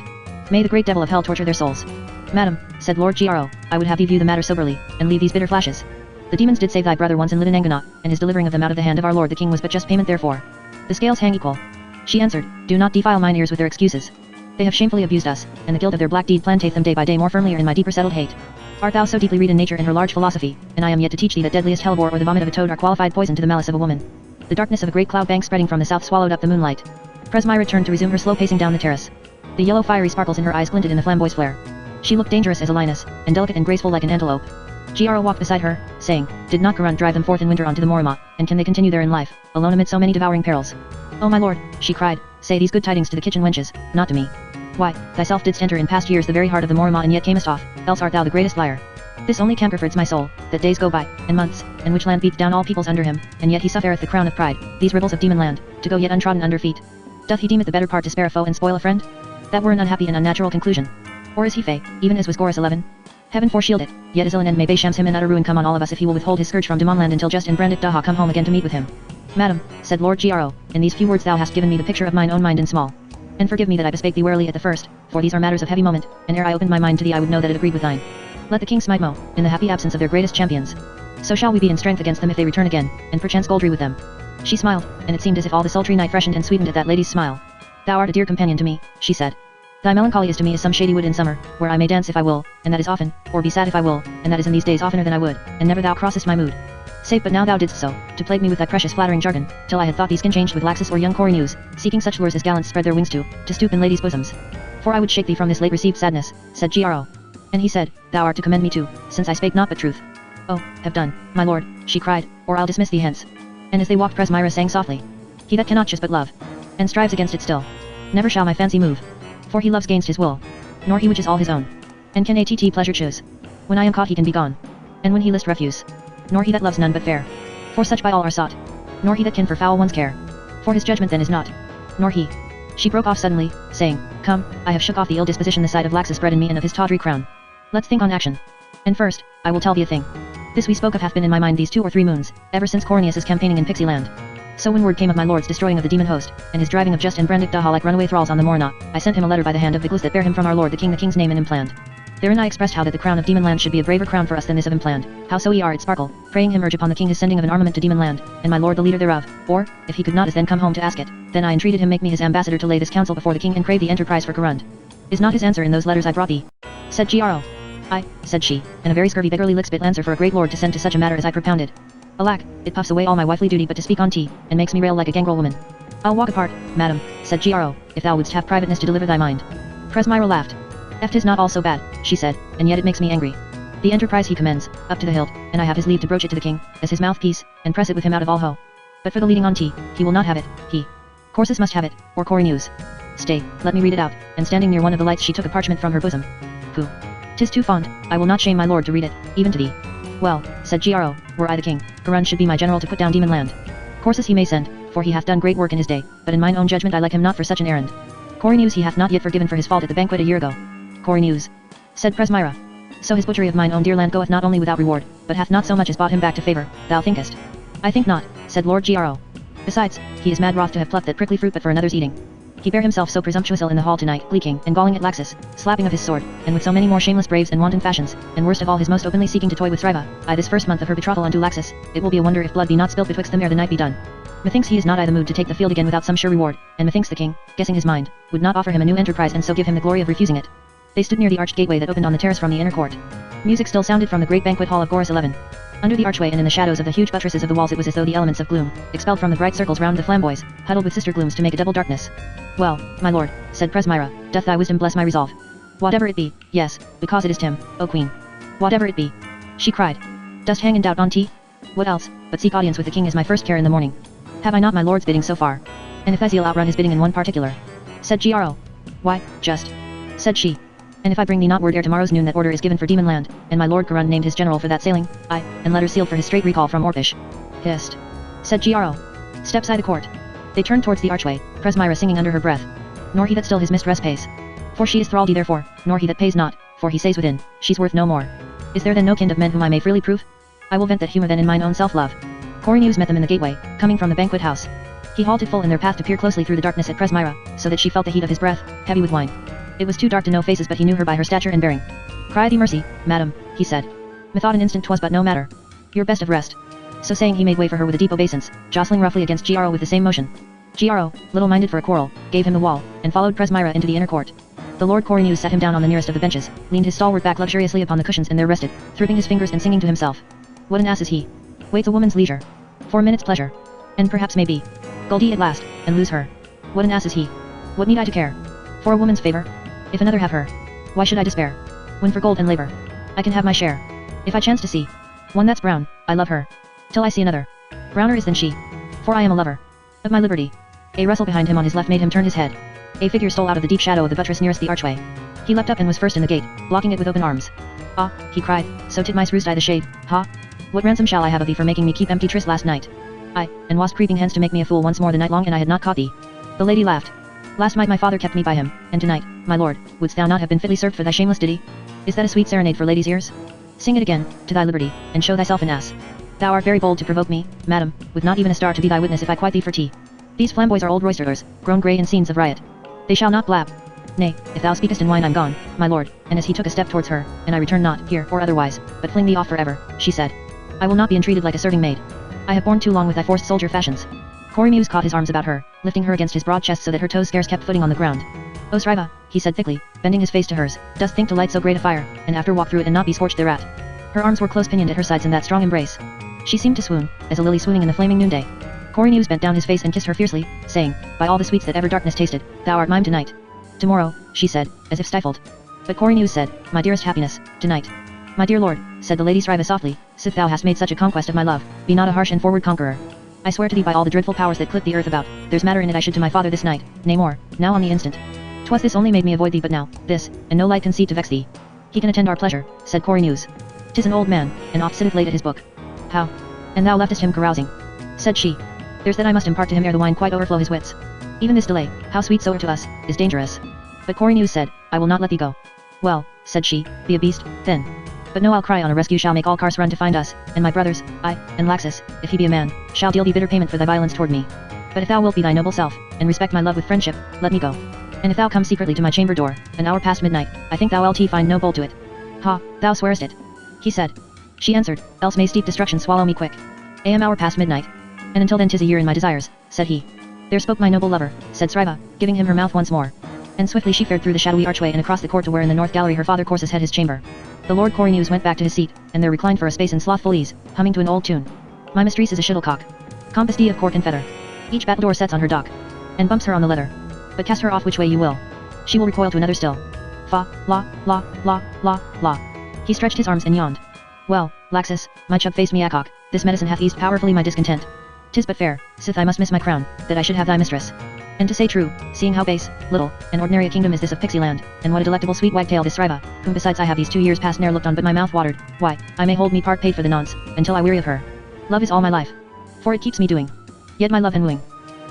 May the great devil of hell torture their souls. Madam, said Lord Gro, I would have thee view the matter soberly, and leave these bitter flashes. The demons did save thy brother once in Lidananganot, and his delivering of them out of the hand of our lord the king was but just payment therefore. The scales hang equal. She answered, do not defile mine ears with their excuses. They have shamefully abused us, and the guilt of their black deed planteth them day by day more firmly in my deeper settled hate. Art thou so deeply read in nature and her large philosophy, and I am yet to teach thee that deadliest hellebore or the vomit of a toad are qualified poison to the malice of a woman. The darkness of a great cloud bank spreading from the south swallowed up the moonlight. Presmyra turned to resume her slow pacing down the terrace. The yellow fiery sparkles in her eyes glinted in the flamboy's flare. She looked dangerous as a lioness, and delicate and graceful like an antelope. Gro walked beside her, saying, did not Garund drive them forth in winter onto the Morima, and can they continue there in life, alone amid so many devouring perils? Oh my lord, she cried, say these good tidings to the kitchen wenches, not to me. Why, thyself didst enter in past years the very heart of the Morima and yet camest off, else art thou the greatest liar. This only comforts my soul, that days go by, and months, and which land beats down all peoples under him, and yet he suffereth the crown of pride, these rebels of demon land, to go yet untrodden under feet. Doth he deem it the better part to spare a foe and spoil a friend? That were an unhappy and unnatural conclusion. Or is he fey, even as was Gorus 11? Heaven foreshield it, yet is Ilan and may Shams him in utter ruin come on all of us if he will withhold his scourge from Damonland until just and Brandic Daha come home again to meet with him. Madam, said Lord Gro, in these few words thou hast given me the picture of mine own mind in small. And forgive me that I bespake thee warily at the first, for these are matters of heavy moment, and ere I opened my mind to thee I would know that it agreed with thine. Let the king smite Mo, in the happy absence of their greatest champions. So shall we be in strength against them if they return again, and perchance Goldry with them. She smiled, and it seemed as if all the sultry night freshened and sweetened at that lady's smile. Thou art a dear companion to me, she said. Thy melancholy is to me as some shady wood in summer, where I may dance if I will, and that is often, or be sad if I will, and that is in these days oftener than I would, and never thou crossest my mood. Save but now thou didst so, to plague me with thy precious flattering jargon, till I had thought thee skin changed with Laxus or young Cory news, seeking such lures as gallants spread their wings to stoop in ladies' bosoms. For I would shake thee from this late received sadness, said Gro. And he said, thou art to commend me too, since I spake not but truth. Oh, have done, my lord, she cried, or I'll dismiss thee hence. And as they walked Presmyra sang softly, he that cannot choose but love, and strives against it still, never shall my fancy move. For he loves gainst his will, nor he which is all his own, and can att pleasure choose. When I am caught he can be gone, and when he list refuse. Nor he that loves none but fair, for such by all are sought. Nor he that can for foul ones care, for his judgment then is not. Nor he. She broke off suddenly, saying, come, I have shook off the ill disposition the sight of Laxus bred in me and of his tawdry crown. Let's think on action. And first, I will tell thee a thing. This we spoke of hath been in my mind these 2 or 3 moons, ever since Corneus's campaigning in Pixie land. So when word came of my lord's destroying of the demon host, and his driving of Just and Brandic Daha like runaway thralls on the Morna, I sent him a letter by the hand of Viglis that bare him from our lord the king's name and implant. Therein I expressed how that the crown of demon land should be a braver crown for us than this of implant, how so ye are it sparkle, praying him urge upon the king his sending of an armament to demon land, and my lord the leader thereof, or, if he could not as then come home to ask it, then I entreated him make me his ambassador to lay this counsel before the king and crave the enterprise for Garund. Is not his answer in those letters I brought thee? Said Gro. Aye, said she, and a very scurvy beggarly lickspit answer for a great lord to send to such a matter as I propounded. Alack, it puffs away all my wifely duty but to speak on tea, and makes me rail like a gangrel woman. I'll walk apart, madam, said Gro, if thou wouldst have privateness to deliver thy mind. Presmyra laughed. Tis not all so bad, she said, and yet it makes me angry. The enterprise he commends, up to the hilt, and I have his leave to broach it to the king, as his mouthpiece, and press it with him out of all ho. But for the leading on tea, he will not have it, he. Courses must have it, or Cory news. Stay, let me read it out, and standing near one of the lights she took a parchment from her bosom. Pooh. 'Tis too fond, I will not shame my lord to read it, even to thee. Well, said Gro, were I the king, Garun should be my general to put down demon land. Courses he may send, for he hath done great work in his day, but in mine own judgment I like him not for such an errand. Cory News he hath not yet forgiven for his fault at the banquet a year ago. Cory News, said Presmyra. So his butchery of mine own dear land goeth not only without reward, but hath not so much as bought him back to favour, thou thinkest? I think not, said Lord Gro. Besides, he is mad wroth to have plucked that prickly fruit but for another's eating. He bare himself so presumptuous ill in the hall tonight, gleeking and galling at Laxus, slapping of his sword, and with so many more shameless braves and wanton fashions, and worst of all his most openly seeking to toy with Sriva, this first month of her betrothal unto Laxus, it will be a wonder if blood be not spilt betwixt them ere the night be done. Methinks he is not I the mood to take the field again without some sure reward, and methinks the king, guessing his mind, would not offer him a new enterprise and so give him the glory of refusing it. They stood near the arched gateway that opened on the terrace from the inner court. Music still sounded from the great banquet hall of Goris 11. Under the archway and in the shadows of the huge buttresses of the walls it was as though the elements of gloom, expelled from the bright circles round the flamboys, huddled with sister glooms to make a double darkness. Well, my lord, said Presmyra, doth thy wisdom bless my resolve? Whatever it be, yes, because it is Tim, O queen. Whatever it be. She cried. Dost hang in doubt on tea? What else, but seek audience with the king is my first care in the morning. Have I not my lord's bidding so far? And if Eziel outrun his bidding in one particular? Said Gro. Why, just. Said she. And if I bring thee not word ere tomorrow's noon that order is given for demon land, and my lord Garun named his general for that sailing, aye, and letters sealed for his straight recall from Orpish. Hist. Said Gro. Steps I the court. They turned towards the archway, Presmyra singing under her breath. Nor he that still his mistress pays. For she is thraldy therefore, nor he that pays not, for he says within, she's worth no more. Is there then no kind of men whom I may freely prove? I will vent that humour then in mine own self-love. Cory News met them in the gateway, coming from the banquet house. He halted full in their path to peer closely through the darkness at Presmyra, so that she felt the heat of his breath, heavy with wine. It was too dark to know faces but he knew her by her stature and bearing. Cry thee mercy, madam, he said. Methought an instant 'twas but no matter. Your best of rest. So saying he made way for her with a deep obeisance, jostling roughly against Gro with the same motion. Gro, little minded for a quarrel, gave him the wall, and followed Presmyra into the inner court. The Lord Cory News sat him down on the nearest of the benches, leaned his stalwart back luxuriously upon the cushions and there rested, thripping his fingers and singing to himself. What an ass is he. Waits a woman's leisure. For a minute's pleasure. And perhaps may be. Goldie at last, and lose her. What an ass is he. What need I to care? For a woman's favor? If another have her, why should I despair? When for gold and labor, I can have my share. If I chance to see one that's brown, I love her. Till I see another, browner is than she. For I am a lover of my liberty. A rustle behind him on his left made him turn his head. A figure stole out of the deep shadow of the buttress nearest the archway. He leapt up and was first in the gate, blocking it with open arms. Ah, he cried, so titmice roost I the shade, ha? What ransom shall I have of thee for making me keep empty tryst last night? I, and wast creeping hence to make me a fool once more the night long and I had not caught thee. The lady laughed. Last night my father kept me by him, and tonight, my lord, wouldst thou not have been fitly served for thy shameless ditty? Is that a sweet serenade for ladies' ears? Sing it again, to thy liberty, and show thyself an ass. Thou art very bold to provoke me, madam, with not even a star to be thy witness if I quite thee for tea. These flamboys are old roisterers, grown grey in scenes of riot. They shall not blab. Nay, if thou speakest in wine I'm gone, my lord, and as he took a step towards her, and I return not, here or otherwise, but fling thee off forever, she said. I will not be entreated like a serving maid. I have borne too long with thy forced soldier fashions. Cory News caught his arms about her, lifting her against his broad chest so that her toes scarce kept footing on the ground. O Sriva, he said thickly, bending his face to hers, dost think to light so great a fire, and after walk through it and not be scorched thereat? Her arms were close pinioned at her sides in that strong embrace. She seemed to swoon, as a lily swooning in the flaming noonday. Cory News bent down his face and kissed her fiercely, saying, by all the sweets that ever darkness tasted, thou art mine tonight. Tomorrow, she said, as if stifled. But Cory News said, my dearest happiness, tonight. My dear lord, said the lady Sriva softly, sith thou hast made such a conquest of my love, be not a harsh and forward conqueror. I swear to thee by all the dreadful powers that clip the earth about, there's matter in it I should to my father this night, nay more, now on the instant. 'Twas this only made me avoid thee but now, this, and no light conceit to vex thee. He can attend our pleasure, said Cory News. 'Tis an old man, and oft sitteth late at his book. How? And thou leftest him carousing? Said she. There's that I must impart to him ere the wine quite overflow his wits. Even this delay, how sweet soever to us, is dangerous. But Cory News said, I will not let thee go. Well, said she, be a beast, then. But no I'll cry on a rescue shall make all Kars run to find us, and my brothers, I, and Laxus, if he be a man, shall deal thee bitter payment for thy violence toward me. But if thou wilt be thy noble self, and respect my love with friendship, let me go. And if thou come secretly to my chamber door, an hour past midnight, I think thou LT find no bolt to it. Ha, thou swearest it. He said. She answered, else may steep destruction swallow me quick. Am hour past midnight. And until then 'tis a year in my desires, said he. There spoke my noble lover, said Sriva, giving him her mouth once more. And swiftly she fared through the shadowy archway and across the court to where in the north gallery her father Corsus had his chamber. The Lord Cory News went back to his seat, and there reclined for a space in slothful ease, humming to an old tune. My mistress is a shuttlecock. Compass D of cork and feather. Each battledore sets on her dock, and bumps her on the leather. But cast her off which way you will, she will recoil to another still. Fa, la, la, la, la, la. He stretched his arms and yawned. Well, Laxus, my chub-faced miacock, this medicine hath eased powerfully my discontent. 'Tis but fair, sith I must miss my crown, that I should have thy mistress. And to say true, seeing how base, little, and ordinary a kingdom is this of Pixie Land, and what a delectable sweet wagtail this Sriva, whom besides I have these 2 years past ne'er looked on but my mouth watered, why, I may hold me part paid for the nonce, until I weary of her. Love is all my life. For it keeps me doing. Yet my love and wooing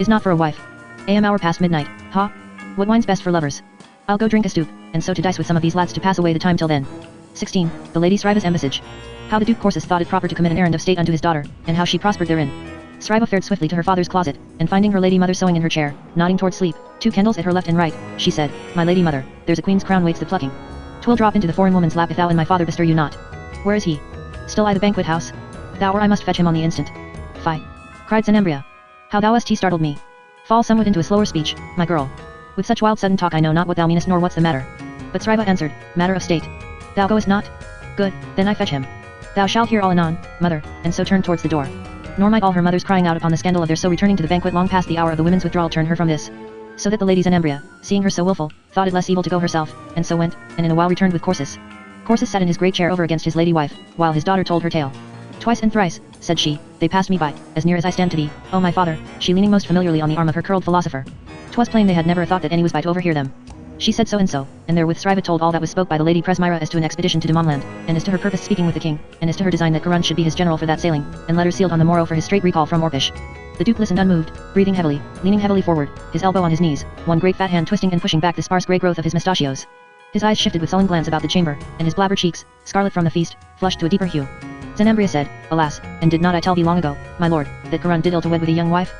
is not for a wife. Hour past midnight, ha? What wine's best for lovers? I'll go drink a stoop, and so to dice with some of these lads to pass away the time till then. 16. The Lady Sriva's embassage. How the Duke Corsus thought it proper to commit an errand of state unto his daughter, and how she prospered therein. Sriva fared swiftly to her father's closet, and finding her lady mother sewing in her chair, nodding towards sleep, 2 candles at her left and right, she said, My lady mother, there's a queen's crown waits the plucking. 'Twill drop into the foreign woman's lap if thou and my father bestir you not. Where is he? Still I the banquet house? Thou or I must fetch him on the instant. Fie! Cried Zenembria. How thou hast startled me. Fall somewhat into a slower speech, my girl. With such wild sudden talk I know not what thou meanest nor what's the matter. But Sriva answered, Matter of state. Thou goest not? Good, then I fetch him. Thou shalt hear all anon, mother, and so turned towards the door. Nor might all her mothers crying out upon the scandal of their so returning to the banquet long past the hour of the women's withdrawal turn her from this. So that the lady Zenembria, seeing her so wilful, thought it less evil to go herself, and so went, and in a while returned with Corsus. Corsus sat in his great chair over against his lady wife, while his daughter told her tale. Twice and thrice, said she, they passed me by, as near as I stand to thee, O my father, she leaning most familiarly on the arm of her curled philosopher. 'Twas plain they had never a thought that any was by to overhear them. She said so and so, and therewith Sriva told all that was spoke by the lady Presmira as to an expedition to Demamland, and as to her purpose speaking with the king, and as to her design that Garund should be his general for that sailing, and letters sealed on the morrow for his straight recall from Orpish. The Duke listened unmoved, breathing heavily, leaning heavily forward, his elbow on his knees, one great fat hand twisting and pushing back the sparse grey growth of his mustachios. His eyes shifted with sullen glance about the chamber, and his blabber cheeks, scarlet from the feast, flushed to a deeper hue. Zenembria said, Alas, and did not I tell thee long ago, my lord, that Garund did ill to wed with a young wife?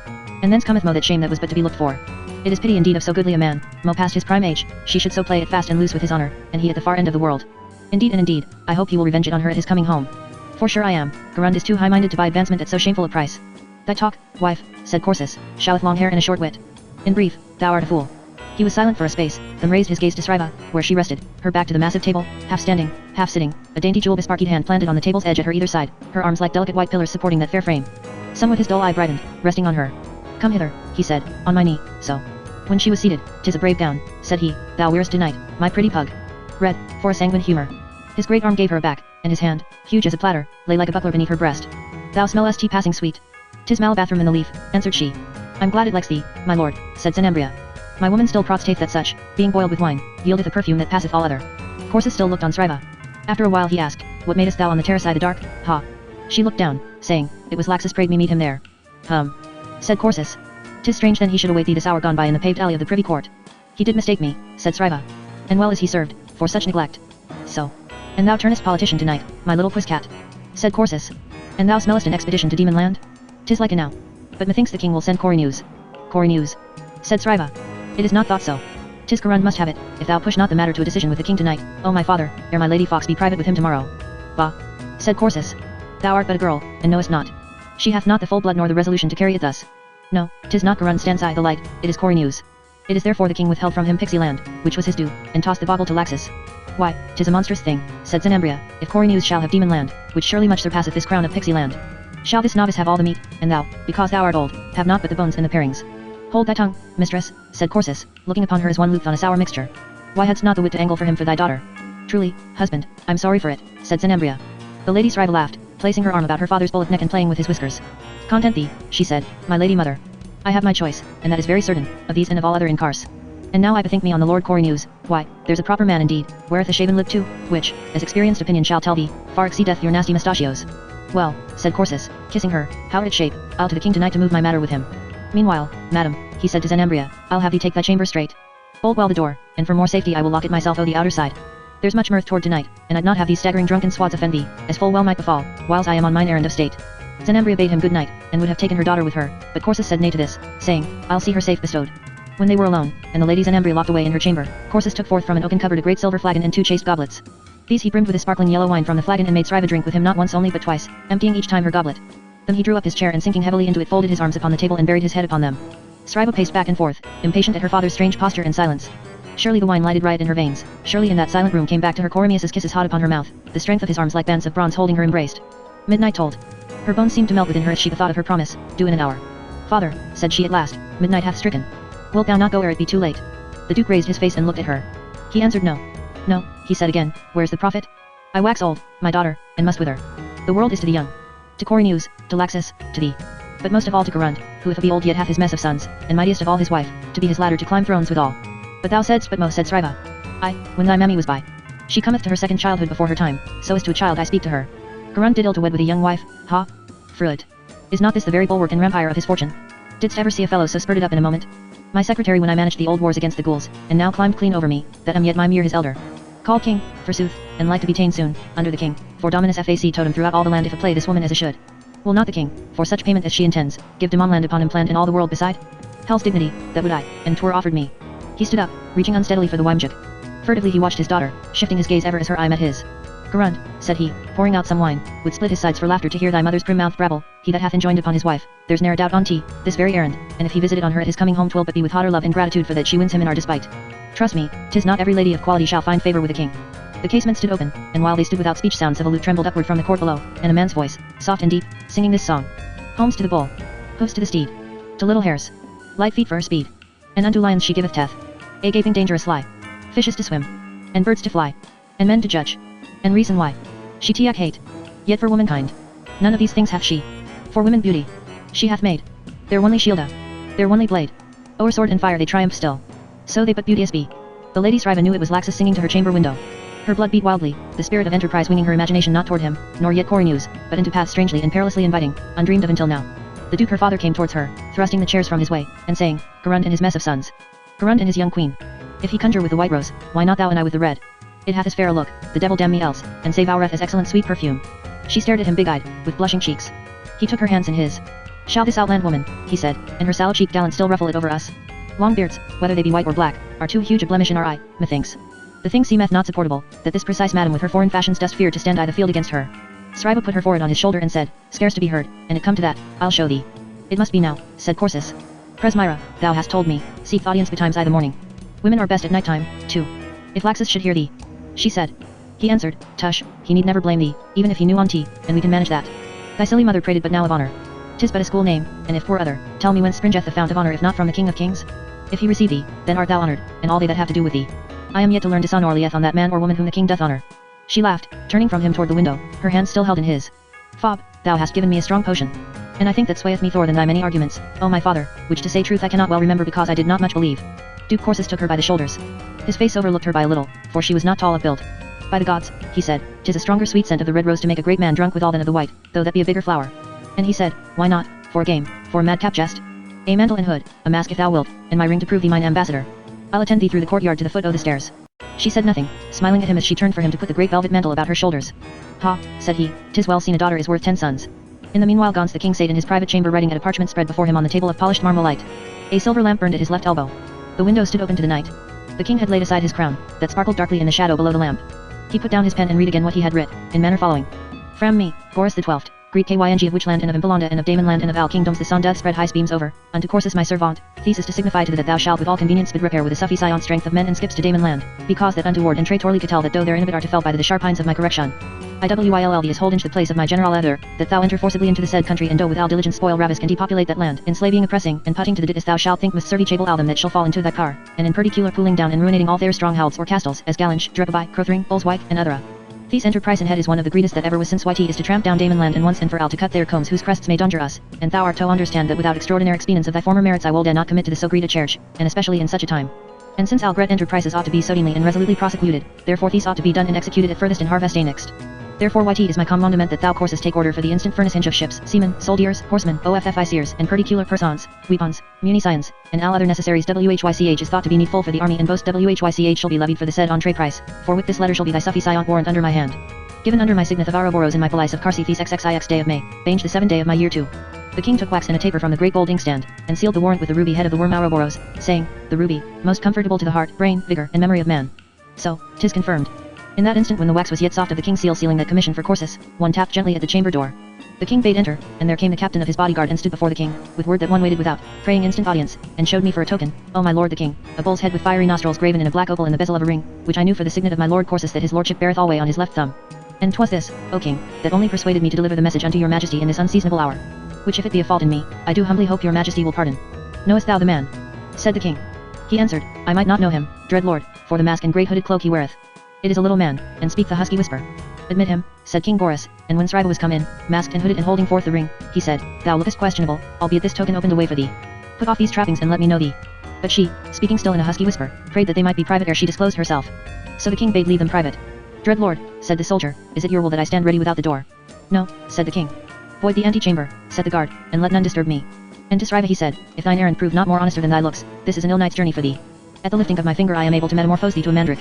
And thence cometh mo that shame that was but to be looked for. It is pity indeed of so goodly a man, mo past his prime age, she should so play at fast and loose with his honor, and he at the far end of the world. Indeed and indeed, I hope he will revenge it on her at his coming home. For sure I am, Garund is too high-minded to buy advancement at so shameful a price. Thy talk, wife, said Corsus, showeth long hair and a short wit. In brief, thou art a fool. He was silent for a space, then raised his gaze to Sriva, where she rested, her back to the massive table, half standing, half sitting, a dainty jewel-besparked hand planted on the table's edge at her either side, her arms like delicate white pillars supporting that fair frame. Somewhat his dull eye brightened, resting on her. Come hither, he said, on my knee, so. When she was seated, 'tis a brave gown, said he, thou wearest tonight, my pretty pug. Red, for a sanguine humour. His great arm gave her a back, and his hand, huge as a platter, lay like a buckler beneath her breast. Thou smellest tea passing sweet. 'Tis malabathrum in the leaf, answered she. I'm glad it likes thee, my lord, said Zenembria. My woman still protstateth that such, being boiled with wine, yieldeth a perfume that passeth all other. Corsus still looked on Sriva. After a while he asked, What madest thou on the terrace i' the dark, ha? She looked down, saying, It was Laxus prayed me meet him there. Said Corsus. 'Tis strange then he should await thee this hour gone by in the paved alley of the privy court. He did mistake me, said Sriva. And well is he served, for such neglect. So. And thou turnest politician tonight, my little quizcat. Said Corsus. And thou smellest an expedition to Demon Land? 'Tis like enow. But methinks the king will send Cory news. Cory news. Said Sriva. It is not thought so. 'Tis Garund must have it, if thou push not the matter to a decision with the king tonight, O my father, ere my lady Fox be private with him tomorrow. Bah. Said Corsus. Thou art but a girl, and knowest not. She hath not the full blood nor the resolution to carry it thus. No, 'tis not Garund stands I the light, it is Cory news. It is therefore the king withheld from him Pixie Land, which was his due, and tossed the bauble to Laxus. Why, 'tis a monstrous thing, said Zenembria, if Cory news shall have Demon Land, which surely much surpasseth this crown of Pixie Land. Shall this novice have all the meat, and thou, because thou art old, have not but the bones and the parings? Hold thy tongue, mistress, said Corsus, looking upon her as one looped on a sour mixture. Why hadst not the wit to angle for him for thy daughter? Truly, husband, I'm sorry for it, said Zenembria. The lady Sriva laughed, placing her arm about her father's bullet neck and playing with his whiskers. Content thee, she said, my lady mother. I have my choice, and that is very certain, of these and of all other in Cars. And now I bethink me on the Lord Cory news, why, there's a proper man indeed, weareth a shaven lip too, which, as experienced opinion shall tell thee, far exceedeth your nasty mustachios. Well, said Corsus, kissing her, how it shape, I'll to the king tonight to move my matter with him. Meanwhile, madam, he said to Zenembria, I'll have thee take thy chamber straight. Bolt well the door, and for more safety I will lock it myself o' the outer side. There's much mirth toward tonight, and I'd not have these staggering drunken swads offend thee, as full well might befall, whiles I am on mine errand of state. Zenembria bade him good night, and would have taken her daughter with her, but Corsus said nay to this, saying, I'll see her safe bestowed. When they were alone, and the lady Zenembria locked away in her chamber, Corsus took forth from an oaken cupboard a great silver flagon and 2 chased goblets. These he brimmed with a sparkling yellow wine from the flagon and made Sriva drink with him not once only but twice, emptying each time her goblet. Then he drew up his chair and sinking heavily into it folded his arms upon the table and buried his head upon them. Sriva paced back and forth, impatient at her father's strange posture and silence. Surely the wine lighted riot in her veins, surely in that silent room came back to her Corimius's kisses hot upon her mouth, the strength of his arms like bands of bronze holding her embraced. Midnight tolled. Her bones seemed to melt within her as she bethought of her promise, due in an hour. Father, said she at last, midnight hath stricken. Wilt thou not go ere it be too late? The Duke raised his face and looked at her. He answered no. No, he said again, where's the profit? I wax old, my daughter, and must wither. The world is to the young. To Cory news, to Laxus, to thee. but most of all to Garund, who if he be old yet hath his mess of sons, and mightiest of all his wife, to be his ladder to climb thrones withal. But thou saidst but most said Sriva. I, when thy mammy was by. She cometh to her second childhood before her time, so as to a child I speak to her. Garund did ill to wed with a young wife, ha? Fruit. Is not this the very bulwark and rampire of his fortune? Didst ever see a fellow so spurted up in a moment? My secretary when I managed the old wars against the ghouls, and now climbed clean over me, that am yet my mere his elder. Called king, forsooth, and like to be ta'en soon, under the king, for Dominus fac totem throughout all the land if a play this woman as a should. Will not the king, for such payment as she intends, give Demon land upon him planned in all the world beside? Hell's dignity, that would I, and 'twere offered me. He stood up, reaching unsteadily for the Wymjuk. Furtively he watched his daughter, shifting his gaze ever as her eye met his. Garund, said he, pouring out some wine, would split his sides for laughter to hear thy mother's prim-mouthed brabble, he that hath enjoined upon his wife, there's ne'er a doubt on't, this very errand, and if he visited on her at his coming home 'twill but be with hotter love and gratitude for that she wins him in our despite. Trust me, 'tis not every lady of quality shall find favour with a king. The casement stood open, and while they stood without speech sounds of a lute trembled upward from the court below, and a man's voice, soft and deep, singing this song. Homes to the bull, hoofs to the steed, to little hares, light feet for her speed, and unto lions she giveth death, a gaping dangerous lie, fishes to swim, and birds to fly, and men to judge, and reason why. She tiak hate, yet for womankind, none of these things hath she. For women beauty, she hath made, their only shielda, their only blade. O'er sword and fire they triumph still, so they but beauteous be. The lady Sriva knew it was Laxus singing to her chamber window. Her blood beat wildly, the spirit of enterprise winging her imagination not toward him, nor yet cory news, but into paths strangely and perilously inviting, undreamed of until now. The duke her father came towards her, thrusting the chairs from his way, and saying, Garund and his mess of sons. Garund and his young queen. If he conjure with the white rose, why not thou and I with the red? It hath as fair a look, the devil damn me else, and save our as excellent sweet perfume. She stared at him big-eyed, with blushing cheeks. He took her hands in his. Shall this outland woman, he said, and her sallow-cheeked gallant still ruffle it over us? Long beards, whether they be white or black, are too huge a blemish in our eye, methinks. The thing seemeth not supportable, that this precise madam with her foreign fashions dost fear to stand the field against her. Sriva put her forehead on his shoulder and said, scarce to be heard, and it come to that, I'll show thee. It must be now, said Corsus. Presmyra, thou hast told me, seek audience betimes the morning. Women are best at night time, too. If Laxus should hear thee, she said. He answered, tush, he need never blame thee, even if he knew on't, and we can manage that. Thy silly mother prated but now of honor. 'Tis but a school name, and if for other, tell me whence springeth the fount of honor if not from the king of kings? If he receive thee, then art thou honored, and all they that have to do with thee. I am yet to learn dishonor lieth on that man or woman whom the king doth honor. She laughed, turning from him toward the window, her hand still held in his. Fob, thou hast given me a strong potion. And I think that swayeth me thore than thy many arguments, O my father, which to say truth I cannot well remember because I did not much believe. Duke Corsus took her by the shoulders. His face overlooked her by a little, for she was not tall of build. By the gods, he said, 'tis a stronger sweet scent of the red rose to make a great man drunk withal than of the white, though that be a bigger flower. And he said, why not, for a game, for a madcap jest? A mantle and hood, a mask if thou wilt, and my ring to prove thee mine ambassador. I'll attend thee through the courtyard to the foot o' the stairs. She said nothing, smiling at him as she turned for him to put the great velvet mantle about her shoulders. Ha, said he, 'tis well seen a daughter is worth 10 sons. In the meanwhile Gons the king sate in his private chamber writing at a parchment spread before him on the table of polished marmalite. A silver lamp burned at his left elbow. The window stood open to the night. The king had laid aside his crown, that sparkled darkly in the shadow below the lamp. He put down his pen and read again what he had writ, in manner following. Fram me, Boris the 12th, Greek Kyng of which land and of Impelonda and of Damon land and of Al kingdoms the sun doth spread high beams over, unto Corsus my servant, thesis to signify to thee that thou shalt with all convenience bid repair with a sufficient strength of men and skips to Damon land, because that untoward and traitorly could tell that though their inhibit are to fell by the sharp hinds of my correction. IWILLD is hold inch the place of my general other, that thou enter forcibly into the said country and do with all diligence spoil ravisk and depopulate that land, enslaving oppressing and putting to the dit as thou shalt think must serviceable all them that shall fall into thy car, and in particular pulling down and ruinating all their strongholds or castles as Galange, Drepabai, Crothring, Bullswyke, and other. These enterprise and head is one of the greatest that ever was since YT is to tramp down Damon land and once and for all to cut their combs whose crests may dunger us, and thou art to understand that without extraordinary experience of thy former merits I will not commit to the so great a charge, and especially in such a time. And since all great enterprises ought to be sodinely and resolutely prosecuted, therefore these ought to be done and executed at furthest in harvest next. Therefore YT is my commandment that thou Corsus take order for the instant furnace hinge of ships, seamen, soldiers, horsemen, officiers, and particular persons, weapons, munitions, and all other necessaries which is thought to be needful for the army and both which shall be levied for the said entree price, for with this letter shall be thy sufficient warrant under my hand. Given under my signeth of Ouroboros in my palace of Carcethis XXIX day of May, Bange the 7th day of my year 2. The king took wax and a taper from the great gold inkstand, and sealed the warrant with the ruby head of the Worm Ouroboros, saying, the ruby, most comfortable to the heart, brain, vigor, and memory of man. So, 'tis confirmed. In that instant when the wax was yet soft of the king's seal sealing that commission for Corsus, one tapped gently at the chamber door. The king bade enter, and there came the captain of his bodyguard and stood before the king, with word that one waited without, praying instant audience, and showed me for a token, O my lord the king, a bull's head with fiery nostrils graven in a black opal in the bezel of a ring, which I knew for the signet of my lord Corsus that his lordship beareth alway on his left thumb. And 'twas this, O king, that only persuaded me to deliver the message unto your majesty in this unseasonable hour. Which if it be a fault in me, I do humbly hope your majesty will pardon. Knowest thou the man? Said the king. He answered, I might not know him, dread lord, for the mask and great hooded cloak he weareth. It is a little man, and speak the husky whisper. Admit him, said King Boris, and when Sriva was come in, masked and hooded and holding forth the ring, he said, Thou lookest questionable, albeit this token opened a way for thee. Put off these trappings and let me know thee. But she, speaking still in a husky whisper, prayed that they might be private ere she disclosed herself. So the king bade leave them private. Dread lord, said the soldier, is it your will that I stand ready without the door? No, said the king. Void the antechamber, said the guard, and let none disturb me. And to Sriva he said, if thine errand prove not more honester than thy looks, this is an ill night's journey for thee. At the lifting of my finger I am able to metamorphose thee to a mandrake.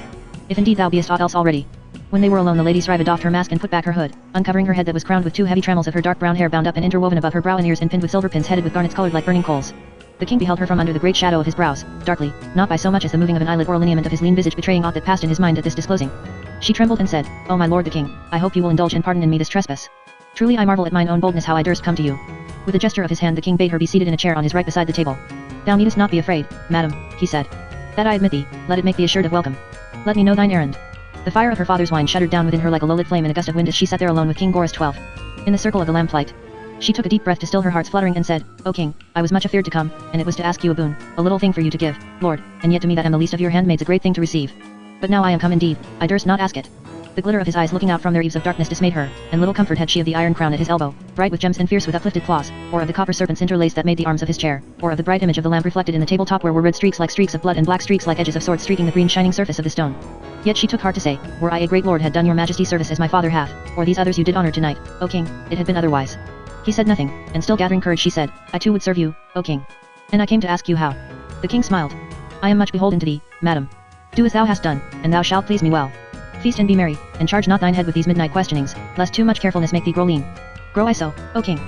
If indeed thou beest aught else already. When they were alone the lady Sriva doffed her mask and put back her hood, uncovering her head that was crowned with 2 heavy trammels of her dark brown hair bound up and interwoven above her brow and ears and pinned with silver pins headed with garnets colored like burning coals. The king beheld her from under the great shadow of his brows, darkly, not by so much as the moving of an eyelid or a lineament of his lean visage betraying aught that passed in his mind at this disclosing. She trembled and said, O my lord the king, I hope you will indulge and pardon in me this trespass. Truly I marvel at mine own boldness how I durst come to you. With a gesture of his hand the king bade her be seated in a chair on his right beside the table. Thou needest not be afraid, madam, he said. That I admit thee, let it make thee assured of welcome. Let me know thine errand. The fire of her father's wine shuddered down within her like a low-lit flame in a gust of wind as she sat there alone with King Boris XII. In the circle of the lamplight. She took a deep breath to still her heart's fluttering and said, O king, I was much afeard to come, and it was to ask you a boon, a little thing for you to give, lord, and yet to me that am the least of your handmaids a great thing to receive. But now I am come indeed, I durst not ask it. The glitter of his eyes looking out from their eaves of darkness dismayed her, and little comfort had she of the iron crown at his elbow, bright with gems and fierce with uplifted claws, or of the copper serpents interlaced that made the arms of his chair, or of the bright image of the lamp reflected in the tabletop where were red streaks like streaks of blood and black streaks like edges of swords streaking the green shining surface of the stone. Yet she took heart to say, were I a great lord had done your majesty service as my father hath, or these others you did honor tonight, O king, it had been otherwise. He said nothing, and still gathering courage she said, I too would serve you, O king. And I came to ask you how. The king smiled. I am much beholden to thee, madam. Do as thou hast done, and thou shalt please me well. Feast and be merry, and charge not thine head with these midnight questionings, lest too much carefulness make thee grow lean. Grow I so, O king.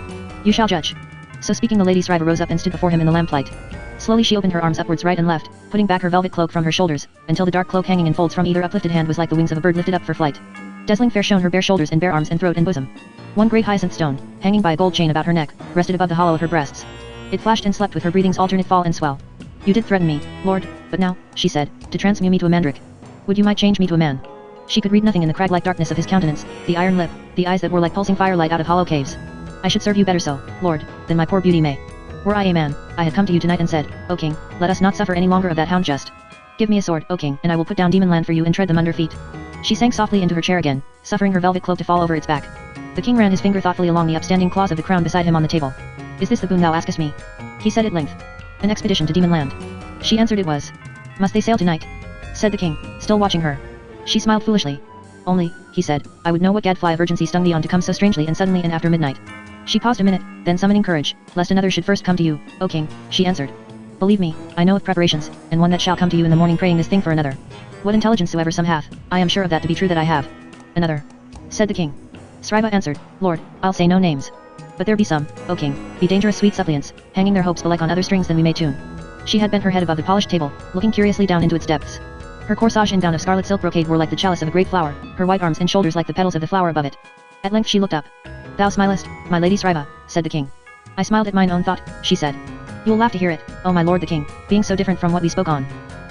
You shall judge. So speaking the lady Sriva rose up and stood before him in the lamplight. Slowly she opened her arms upwards right and left, putting back her velvet cloak from her shoulders, until the dark cloak hanging in folds from either uplifted hand was like the wings of a bird lifted up for flight. Dazzling fair shone her bare shoulders and bare arms and throat and bosom. One great hyacinth stone, hanging by a gold chain about her neck, rested above the hollow of her breasts. It flashed and slept with her breathing's alternate fall and swell. You did threaten me, lord, but now, she said, to transmute me to a mandrake. Would you might change me to a man? She could read nothing in the crag-like darkness of his countenance, the iron lip, the eyes that were like pulsing firelight out of hollow caves. I should serve you better so, lord, than my poor beauty may. Were I a man, I had come to you tonight and said, O king, let us not suffer any longer of that hound just. Give me a sword, O king, and I will put down demon land for you and tread them under feet. She sank softly into her chair again, suffering her velvet cloak to fall over its back. The king ran his finger thoughtfully along the upstanding claws of the crown beside him on the table. Is this the boon thou askest me? He said at length. An expedition to demon land. She answered it was. Must they sail tonight? Said the king, still watching her. She smiled foolishly. Only, he said, I would know what gadfly of urgency stung thee on to come so strangely and suddenly and after midnight. She paused a minute, then summoning courage, lest another should first come to you, O king, she answered. Believe me, I know of preparations, and one that shall come to you in the morning praying this thing for another. What intelligence soever some hath, I am sure of that to be true that I have. Another. Said the king. Sriva answered, Lord, I'll say no names. But there be some, O king, be dangerous sweet suppliants, hanging their hopes belike on other strings than we may tune. She had bent her head above the polished table, looking curiously down into its depths. Her corsage and gown of scarlet silk brocade were like the chalice of a great flower, her white arms and shoulders like the petals of the flower above it. At length she looked up. Thou smilest, my lady Sriva, said the king. I smiled at mine own thought, she said. You will laugh to hear it, O my lord the king, being so different from what we spoke on.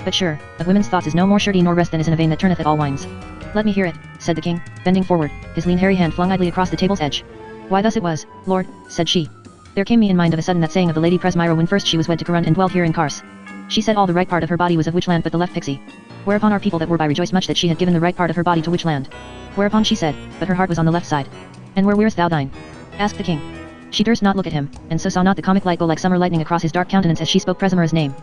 But sure, of women's thoughts is no more surety nor rest than is in a vein that turneth at all wines. Let me hear it, said the king, bending forward, his lean hairy hand flung idly across the table's edge. Why thus it was, lord, said she. There came me in mind of a sudden that saying of the lady Presmira when first she was wed to Karun and dwelt here in Kars. She said all the right part of her body was of which land but the left pixie. Whereupon our people that were by rejoiced much that she had given the right part of her body to which land. Whereupon she said, but her heart was on the left side. And where wearest thou thine? Asked the king. She durst not look at him, and so saw not the comic light go like summer lightning across his dark countenance as she spoke Presmira's name.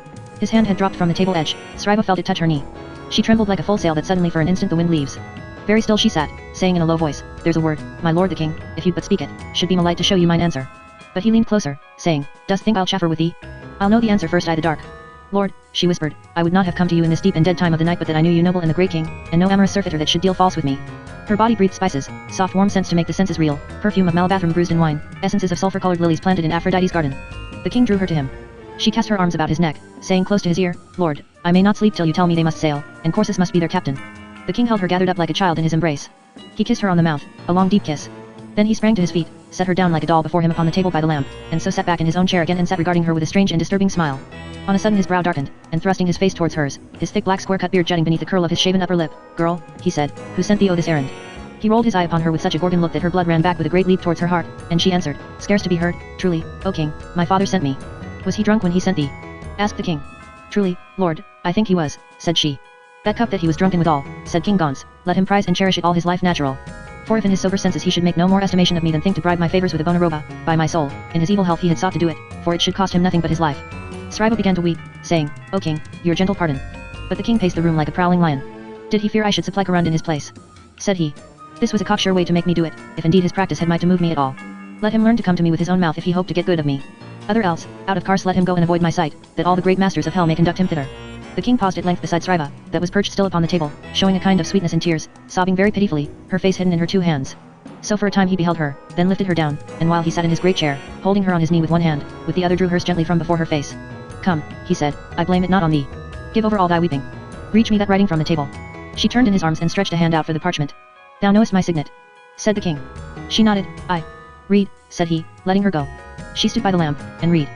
His hand had dropped from the table edge, Sriva felt it touch her knee. She trembled like a full sail that suddenly for an instant the wind leaves. Very still she sat, saying in a low voice, there's a word, my lord the king, if you'd but speak it, should be my light to show you mine answer. But he leaned closer, saying, dost think I'll chaffer with thee? I'll know the answer first I the dark. Lord, she whispered, I would not have come to you in this deep and dead time of the night but that I knew you noble and the great king, and no amorous surfeiter that should deal false with me. Her body breathed spices, soft warm scents to make the senses reel, perfume of malabathrum bruised in wine, essences of sulphur-colored lilies planted in Aphrodite's garden. The king drew her to him. She cast her arms about his neck, saying close to his ear, Lord, I may not sleep till you tell me they must sail, and Corsus must be their captain. The king held her gathered up like a child in his embrace. He kissed her on the mouth, a long deep kiss. Then he sprang to his feet, set her down like a doll before him upon the table by the lamp, and so sat back in his own chair again and sat regarding her with a strange and disturbing smile. On a sudden his brow darkened, and thrusting his face towards hers, his thick black square-cut beard jutting beneath the curl of his shaven upper lip, Girl, he said, who sent thee this errand? He rolled his eye upon her with such a gorgon look that her blood ran back with a great leap towards her heart, and she answered, scarce to be heard, truly, O king, my father sent me. Was he drunk when he sent thee? Asked the king. Truly, lord, I think he was, said she. That cup that he was drunken withal, said King Gons, let him prize and cherish it all his life natural. For if in his sober senses he should make no more estimation of me than think to bribe my favors with a bona roba, by my soul, in his evil health he had sought to do it, for it should cost him nothing but his life. Sriva began to weep, saying, O king, your gentle pardon. But the king paced the room like a prowling lion. Did he fear I should supply Karund in his place? Said he. This was a cocksure way to make me do it, if indeed his practice had might to move me at all. Let him learn to come to me with his own mouth if he hoped to get good of me. Other else, out of Kars let him go and avoid my sight, that all the great masters of hell may conduct him thither. The king paused at length beside Sriva, that was perched still upon the table, showing a kind of sweetness in tears, sobbing very pitifully, her face hidden in her two hands. So for a time he beheld her, then lifted her down, and while he sat in his great chair, holding her on his knee with one hand, with the other drew hers gently from before her face. Come, he said, I blame it not on thee. Give over all thy weeping. Reach me that writing from the table. She turned in his arms and stretched a hand out for the parchment. Thou knowest my signet, said the king. She nodded. I. Read, said he, letting her go. She stood by the lamp, and read.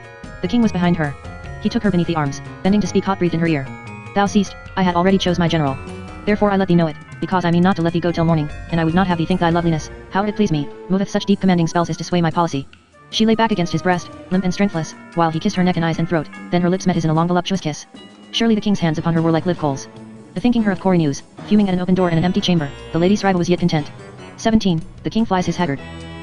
The king was behind her. He took her beneath the arms, bending to speak hot-breathed in her ear. Thou seest, I had already chose my general. Therefore I let thee know it, because I mean not to let thee go till morning, and I would not have thee think thy loveliness, how it please me, moveth such deep commanding spells as to sway my policy. She lay back against his breast, limp and strengthless, while he kissed her neck and eyes and throat, then her lips met his in a long voluptuous kiss. Surely the king's hands upon her were like live coals. Bethinking her of Corey news, fuming at an open door in an empty chamber, the lady Sriva was yet content. 17. The king flies his haggard.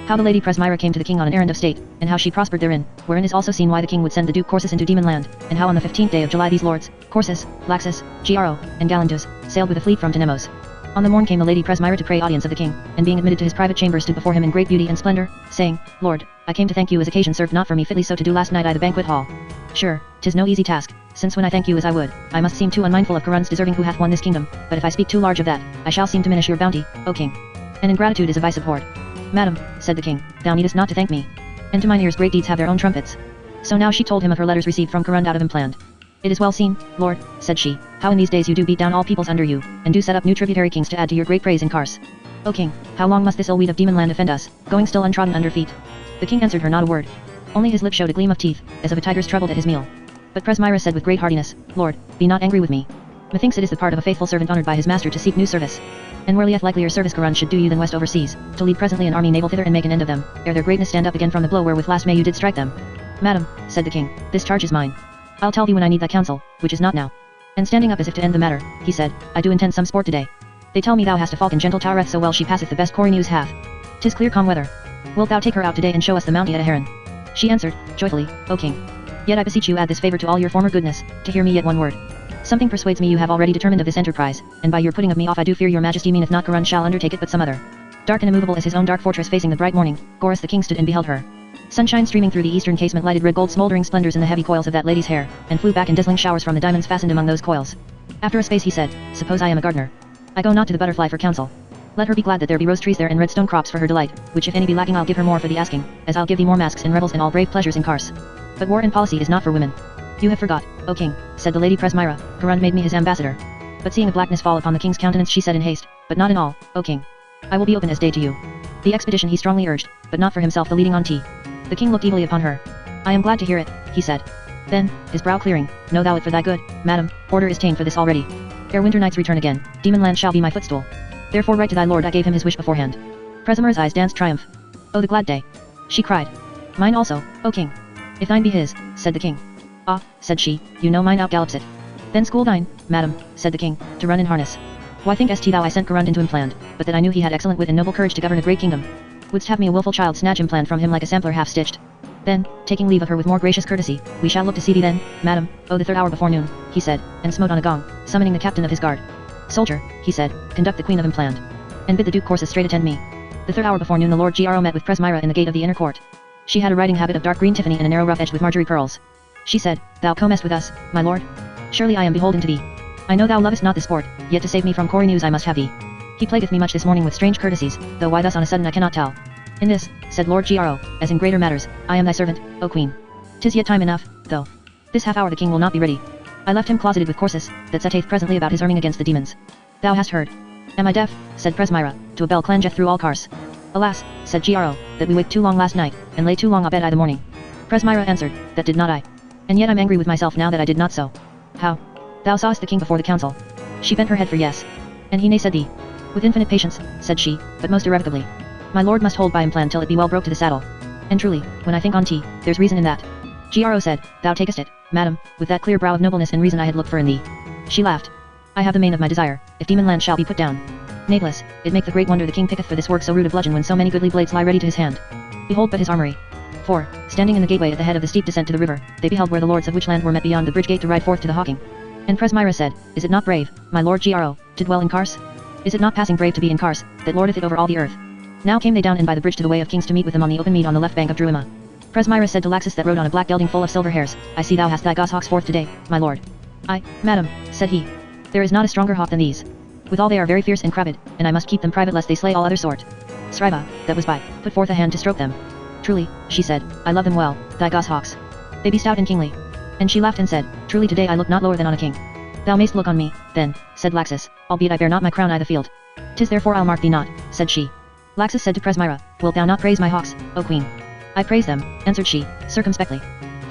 How the lady Presmyra came to the king on an errand of state, and how she prospered therein, wherein is also seen why the king would send the Duke Corsus into Demon Land, and how on the 15th day of July these lords, Corsus, Laxus, Gro, and Galandus, sailed with a fleet from Tenemos. On the morn came the lady Presmyra to pray audience of the king, and being admitted to his private chamber stood before him in great beauty and splendor, saying, Lord, I came to thank you as occasion served not for me fitly so to do last night I the banquet hall. Sure, 'tis no easy task, since when I thank you as I would, I must seem too unmindful of Karun's deserving who hath won this kingdom, but if I speak too large of that, I shall seem to diminish your bounty, O king. And ingratitude is a vice abhorred. Madam, said the king, thou needest not to thank me. And to mine ears great deeds have their own trumpets. So now she told him of her letters received from Karund out of Impland. It is well seen, Lord, said she, how in these days you do beat down all peoples under you, and do set up new tributary kings to add to your great praise in Kars. O king, how long must this ill weed of Demon Land offend us, going still untrodden under feet? The king answered her not a word. Only his lip showed a gleam of teeth, as of a tiger's troubled at his meal. But Presmyra said with great heartiness, Lord, be not angry with me. Methinks it is the part of a faithful servant honored by his master to seek new service. And where lieth likelier service Karun should do you than west overseas, to lead presently an army naval thither and make an end of them, ere their greatness stand up again from the blow wherewith last May you did strike them. Madam, said the king, this charge is mine. I'll tell thee when I need thy counsel, which is not now. And standing up as if to end the matter, he said, I do intend some sport today. They tell me thou hast a falcon gentle Taureth so well she passeth the best Corey news hath. 'Tis clear calm weather. Wilt thou take her out today and show us the mounty at a heron? She answered, joyfully, O king. Yet I beseech you add this favor to all your former goodness, to hear me yet one word. Something persuades me you have already determined of this enterprise, and by your putting of me off I do fear your majesty meaneth not Karun shall undertake it but some other. Dark and immovable as his own dark fortress facing the bright morning, Gorus the king stood and beheld her. Sunshine streaming through the eastern casement lighted red gold smoldering splendors in the heavy coils of that lady's hair, and flew back in dazzling showers from the diamonds fastened among those coils. After a space he said, Suppose I am a gardener. I go not to the butterfly for counsel. Let her be glad that there be rose trees there and redstone crops for her delight, which if any be lacking I'll give her more for the asking, as I'll give thee more masks and revels and all brave pleasures in Kars. But war and policy is not for women. You have forgot, O king, said the lady Presmyra, Karun made me his ambassador. But seeing a blackness fall upon the king's countenance she said in haste, but not in all, O king. I will be open as day to you. The expedition he strongly urged, but not for himself the leading on tea. The king looked evilly upon her. I am glad to hear it, he said. Then, his brow clearing, know thou it for thy good, madam, order is ta'en for this already. Ere winter nights return again, Demon Land shall be my footstool. Therefore write to thy lord I gave him his wish beforehand. Presmyra's eyes danced triumph. Oh the glad day. She cried. Mine also, O king. If thine be his, said the king. Ah, said she, you know mine outgallops it. Then school thine, madam, said the king, to run in harness. Why thinkest thou I sent Karund into Impland, but that I knew he had excellent wit and noble courage to govern a great kingdom? Wouldst have me a wilful child snatch Impland from him like a sampler half-stitched? Then, taking leave of her with more gracious courtesy, we shall look to see thee then, madam, oh the third hour before noon, he said, and smote on a gong, summoning the captain of his guard. Soldier, he said, conduct the queen of Impland. And bid the Duke Corsus straight attend me. The third hour before noon the Lord Gro met with Presmyra in the gate of the inner court. She had a riding habit of dark green tiffany and a narrow ruff edged with marjorie pearls. She said, Thou comest with us, my lord? Surely I am beholden to thee. I know thou lovest not the sport, yet to save me from Corey news I must have thee. He plagueth me much this morning with strange courtesies, though why thus on a sudden I cannot tell. In this, said Lord Gro, as in greater matters, I am thy servant, O queen. 'Tis yet time enough, though. This half hour the king will not be ready. I left him closeted with Corsus, that setteth presently about his arming against the demons. Thou hast heard. Am I deaf, said Presmyra, to a bell clangeth through all Kars. Alas, said Gro, that we waked too long last night, and lay too long abed I the morning. Presmyra answered, that did not I. And yet I'm angry with myself now that I did not so. How? Thou sawest the king before the council. She bent her head for yes. And he nay said thee. With infinite patience, said she, but most irrevocably. My lord must hold by him plan till it be well broke to the saddle. And truly, when I think on tea, there's reason in that. Gro said, Thou takest it, madam, with that clear brow of nobleness and reason I had looked for in thee. She laughed. I have the main of my desire, if Demon Land shall be put down. Nathless, it make the great wonder the king picketh for this work so rude a bludgeon when so many goodly blades lie ready to his hand. Behold but his armory. For, standing in the gateway at the head of the steep descent to the river, they beheld where the lords of which land were met beyond the bridge gate to ride forth to the hawking. And Presmyra said, Is it not brave, my lord Gro, to dwell in Kars? Is it not passing brave to be in Kars, that lordeth it over all the earth? Now came they down in by the bridge to the way of kings to meet with them on the open mead on the left bank of Druima. Presmyra said to Laxus that rode on a black gelding full of silver hairs, I see thou hast thy goshawks forth today, my lord. Ay, madam, said he. There is not a stronger hawk than these. Withal they are very fierce and crabbed, and I must keep them private lest they slay all other sort. Sriva, that was by, put forth a hand to stroke them. Truly, she said, I love them well, thy goshawks. They be stout and kingly. And she laughed and said, Truly today I look not lower than on a king. Thou mayst look on me, then, said Laxus, albeit I bear not my crown I the field. 'Tis therefore I'll mark thee not, said she. Laxus said to Presmyra, Wilt thou not praise my hawks, O queen? I praise them, answered she, circumspectly.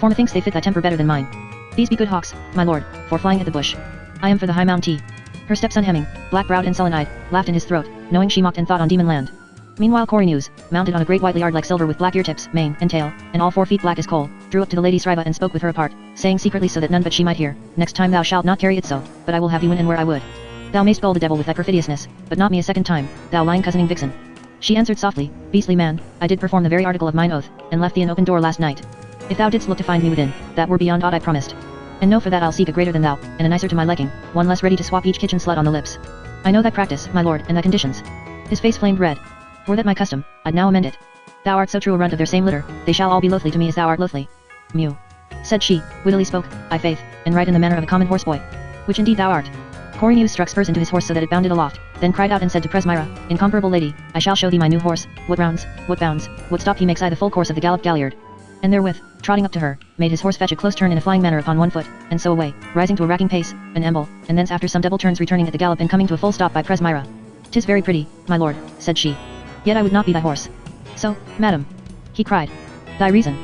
For methinks they fit thy temper better than mine. These be good hawks, my lord, for flying at the bush. I am for the high mound tea. Her stepson Hemming, black-browed and sullen-eyed, laughed in his throat, knowing she mocked and thought on demon land. Meanwhile Corynus, mounted on a great white liard like silver with black ear-tips, mane, and tail, and all 4 feet black as coal, drew up to the lady Sriva and spoke with her apart, saying secretly so that none but she might hear, Next time thou shalt not carry it so, but I will have thee when and where I would. Thou mayst gull the devil with thy perfidiousness, but not me a second time, thou lying cousining vixen. She answered softly, Beastly man, I did perform the very article of mine oath, and left thee an open door last night. If thou didst look to find me within, that were beyond aught I promised. And know for that I'll seek a greater than thou, and a nicer to my liking, one less ready to swap each kitchen slut on the lips. I know thy practice, my lord, and thy conditions. His face flamed red. Were that my custom, I'd now amend it. Thou art so true a runt of their same litter, they shall all be loathly to me as thou art loathly. Mew. Said she, wittily spoke, I faith, and right in the manner of a common horseboy. Which indeed thou art. Corynus struck spurs into his horse so that it bounded aloft, then cried out and said to Presmyra, Incomparable lady, I shall show thee my new horse, what rounds, what bounds, what stop he makes I the full course of the galloped galliard. And therewith, trotting up to her, made his horse fetch a close turn in a flying manner upon one foot, and so away, rising to a racking pace, an amble, and thence after some double turns returning at the gallop and coming to a full stop by Presmyra. 'Tis very pretty, my lord, said she. Yet I would not be thy horse. So, madam. He cried. Thy reason?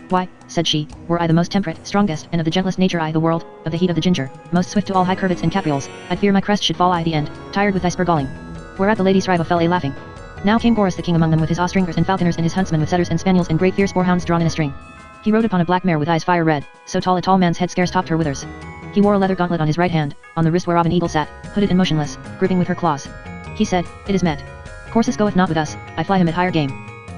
Why, said she, were I the most temperate, strongest, and of the gentlest nature I the world, of the heat of the ginger, most swift to all high curvets and caprioles, I'd fear my crest should fall I the end, tired with thy spur galling. Whereat the lady Sriva fell a laughing. Now came Gorus the king among them with his ostringers and falconers and his huntsmen with setters and spaniels and great fierce boarhounds drawn in a string. He rode upon a black mare with eyes fire red, so tall a tall man's head scarce topped her withers. He wore a leather gauntlet on his right hand, on the wrist whereof an eagle sat, hooded and motionless, gripping with her claws. He said, It is met. Corsus goeth not with us, I fly him at higher game.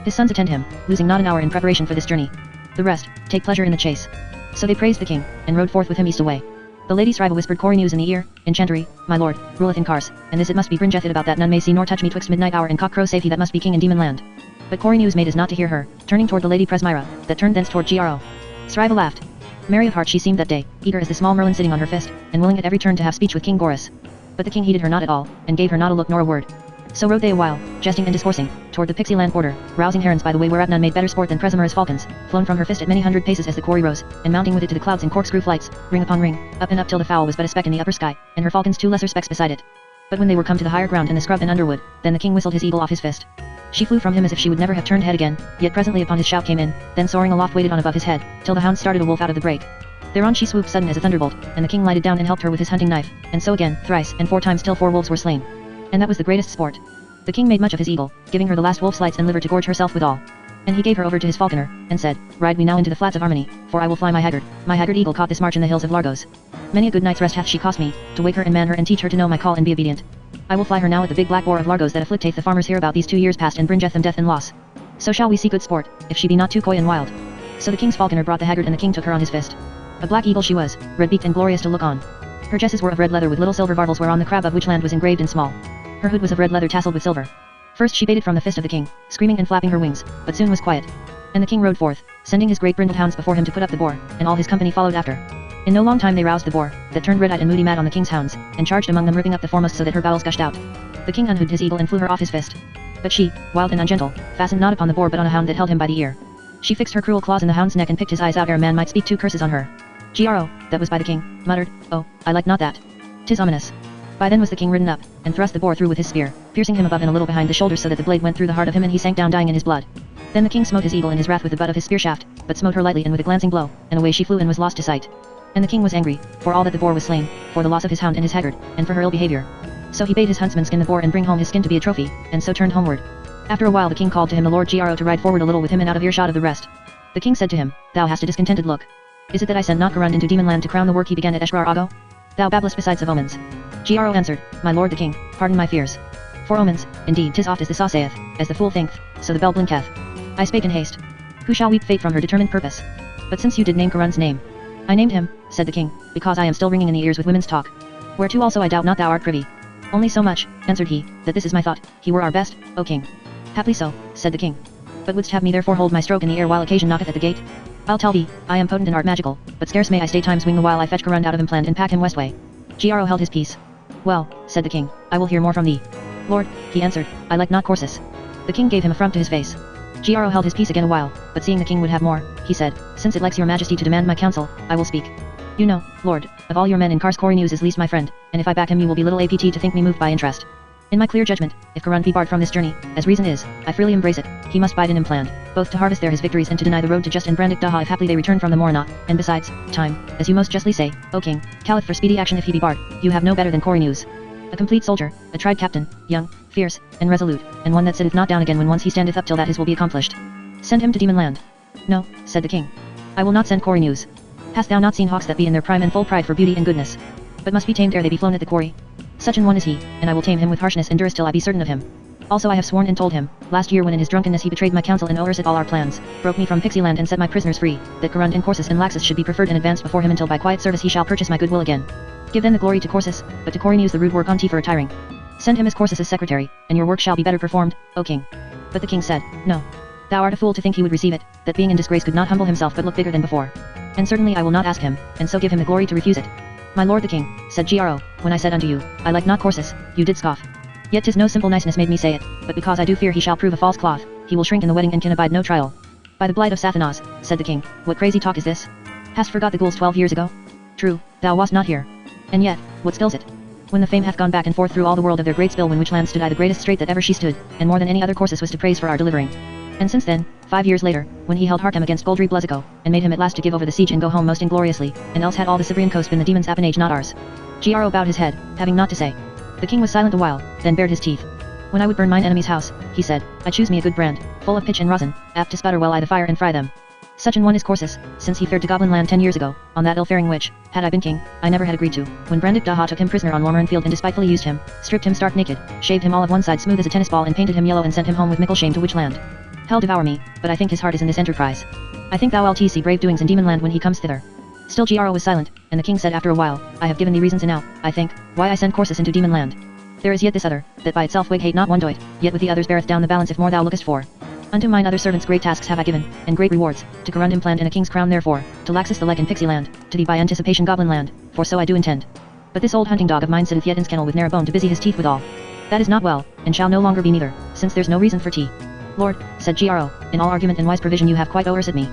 His sons attend him, losing not an hour in preparation for this journey. The rest, take pleasure in the chase. So they praised the king, and rode forth with him east away. The lady Sriva whispered Corynus in the ear, Enchantery, my lord, ruleth in Kars, and this it must be bringeth it about that none may see nor touch me twixt midnight hour and cock crow save he that must be king in demon land. But Corynus made as not to hear her, turning toward the lady Presmyra, that turned thence toward Gro. Sriva laughed. Merry of heart she seemed that day, eager as the small merlin sitting on her fist, and willing at every turn to have speech with King Gorus. But the king heeded her not at all, and gave her not a look nor a word. So rode they a while, jesting and discoursing, toward the Pixie land border, rousing herons by the way whereat none made better sport than Presmyra's falcons, flown from her fist at many hundred paces as the quarry rose, and mounting with it to the clouds in corkscrew flights, ring upon ring, up and up till the fowl was but a speck in the upper sky, and her falcons 2 lesser specks beside it. But when they were come to the higher ground and the scrub and underwood, then the king whistled his eagle off his fist. She flew from him as if she would never have turned head again, yet presently upon his shout came in, then soaring aloft waited on above his head, till the hound started a wolf out of the brake. Thereon she swooped sudden as a thunderbolt, and the king lighted down and helped her with his hunting knife, and so again, thrice, and 4 times till 4 wolves were slain. And that was the greatest sport. The king made much of his eagle, giving her the last wolf's lights and liver to gorge herself withal. And he gave her over to his falconer, and said, Ride we now into the flats of Armony, for I will fly my haggard eagle caught this march in the hills of Largos. Many a good night's rest hath she cost me, to wake her and man her and teach her to know my call and be obedient. I will fly her now at the big black boar of Largos that afflicteth the farmers here about these 2 years past and bringeth them death and loss. So shall we see good sport, if she be not too coy and wild. So the king's falconer brought the haggard and the king took her on his fist. A black eagle she was, red-beaked and glorious to look on. Her jesses were of red leather with little silver varvels whereon the crab of which land was engraved in small. Her hood was of red leather tasseled with silver. First she baited from the fist of the king, screaming and flapping her wings, but soon was quiet. And the king rode forth, sending his great brindled hounds before him to put up the boar, and all his company followed after. In no long time they roused the boar, that turned red-eyed and moody mad on the king's hounds, and charged among them ripping up the foremost so that her bowels gushed out. The king unhooded his eagle and flew her off his fist. But she, wild and ungentle, fastened not upon the boar but on a hound that held him by the ear. She fixed her cruel claws in the hound's neck and picked his eyes out ere man might speak 2 curses on her. Gro, that was by the king, muttered, Oh, I like not that. 'Tis ominous. By then was the king ridden up, and thrust the boar through with his spear, piercing him above and a little behind the shoulders so that the blade went through the heart of him and he sank down dying in his blood. Then the king smote his eagle in his wrath with the butt of his spear shaft, but smote her lightly and with a glancing blow, and away she flew and was lost to sight. And the king was angry, for all that the boar was slain, for the loss of his hound and his haggard, and for her ill behavior. So he bade his huntsman skin the boar and bring home his skin to be a trophy, and so turned homeward. After a while the king called to him the lord Gro to ride forward a little with him and out of earshot of the rest. The king said to him, Thou hast a discontented look. Is it that I sent not Garund into demon land to crown the work he began at Eshrar Ago? Thou babblest besides of omens. Gro answered, My lord the king, pardon my fears. For omens, indeed 'tis oft as the saw saith, as the fool thinketh, so the bell blinketh. I spake in haste. Who shall weep fate from her determined purpose? But since you did name Karun's name, I named him, said the king, because I am still ringing in the ears with women's talk. Whereto also I doubt not thou art privy. Only so much, answered he, that this is my thought, he were our best, O king. Haply so, said the king. But wouldst have me therefore hold my stroke in the air while occasion knocketh at the gate? I'll tell thee, I am potent in art magical, but scarce may I stay time swing the while I fetch Karun out of implant and pack him westway. Gro held his peace. Well, said the king, I will hear more from thee. Lord, he answered, I like not courses. The king gave him affront to his face. Gro held his peace again a while, but seeing the king would have more, he said, since it likes your majesty to demand my counsel, I will speak. You know, lord, of all your men in Kars News is least my friend, and if I back him you will be little apt to think me moved by interest. In my clear judgment, if Karun be barred from this journey, as reason is, I freely embrace it, he must bide in Impland, both to harvest there his victories and to deny the road to just and Brandik Daha if haply they return from the Morana, and besides, time, as you most justly say, O king, calleth for speedy action if he be barred, you have no better than News. A complete soldier, a tried captain, young, fierce, and resolute, and one that sitteth not down again when once he standeth up till that his will be accomplished. Send him to Demon Land. No, said the king. I will not send News. Hast thou not seen hawks that be in their prime and full pride for beauty and goodness, but must be tamed ere they be flown at the quarry? Such an one is he, and I will tame him with harshness and duress till I be certain of him. Also I have sworn and told him, last year when in his drunkenness he betrayed my counsel and overset all our plans, broke me from Pixieland and set my prisoners free, that Karun and Corsus and Laxus should be preferred and advanced before him until by quiet service he shall purchase my goodwill again. Give then the glory to Corsus, but to News the rude work on tea for retiring. Send him as Corsus's secretary, and your work shall be better performed, O king. But the king said, No. Thou art a fool to think he would receive it, that being in disgrace could not humble himself but look bigger than before. And certainly I will not ask him, and so give him the glory to refuse it. My lord the king, said Gro, when I said unto you, I like not Corsus, you did scoff. Yet 'tis no simple niceness made me say it, but because I do fear he shall prove a false cloth, he will shrink in the wedding and can abide no trial. By the blight of Sathanas, said the king, what crazy talk is this? Hast forgot the ghouls 12 years ago? True, thou wast not here. And yet, what skills it? When the fame hath gone back and forth through all the world of their great spill when which land stood I the greatest strait that ever she stood, and more than any other Corsus was to praise for our delivering. And since then, 5 years later, when he held Harkem against Goldri Bluzzico, and made him at last to give over the siege and go home most ingloriously, and else had all the Cyprian coast been the demon's appanage not ours. Gro bowed his head, having naught to say. The king was silent a while, then bared his teeth. When I would burn mine enemy's house, he said, I choose me a good brand, full of pitch and rosin, apt to sputter well I the fire and fry them. Such an one is Corsus, since he fared to Goblin Land 10 years ago, on that ill-faring which, had I been king, I never had agreed to, when Brandik Daha took him prisoner on Lormaran Field and despitefully used him, stripped him stark naked, shaved him all of one side smooth as a tennis ball and painted him yellow and sent him home with mickle shame to which land. Hell devour me, but I think his heart is in this enterprise. I think thou wilt see brave doings in Demon Land when he comes thither. Still Gro was silent, and the king said after a while, I have given thee reasons enow, I think, why I send Corsus into Demon Land. There is yet this other, that by itself wig hate not one doit, yet with the others beareth down the balance if more thou lookest for. Unto mine other servants great tasks have I given, and great rewards, to Karun implant and a king's crown therefore, to Laxus the like in Pixieland, to thee by anticipation Goblin Land, for so I do intend. But this old hunting dog of mine sitteth yet in's kennel with ne'er a bone to busy his teeth withal. That is not well, and shall no longer be neither, since there's no reason for tea. Lord, said Gro, in all argument and wise provision you have quite overset me.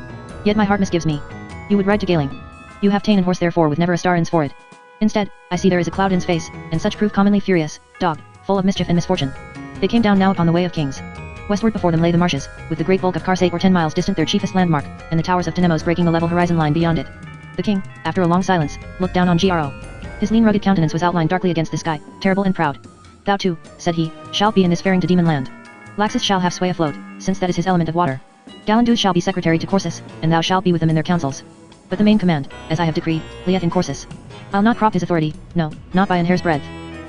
Yet my heart misgives me. You would ride to Galing. You have ta'en an horse therefore with never a star in's for it. Instead, I see there is a cloud in's face, and such prove commonly furious, dogged, full of mischief and misfortune. They came down now upon the way of kings. Westward before them lay the marshes, with the great bulk of Kars 8 or 10 miles distant their chiefest landmark, and the towers of Tenemos breaking the level horizon line beyond it. The king, after a long silence, looked down on Gro. His lean rugged countenance was outlined darkly against the sky, terrible and proud. Thou too, said he, shalt be in this faring to Demon Land. Laxus shall have sway afloat, since that is his element of water. Galanduz shall be secretary to Corsus, and thou shalt be with them in their councils. But the main command, as I have decreed, lieth in Corsus. I'll not crop his authority, no, not by an hair's breadth.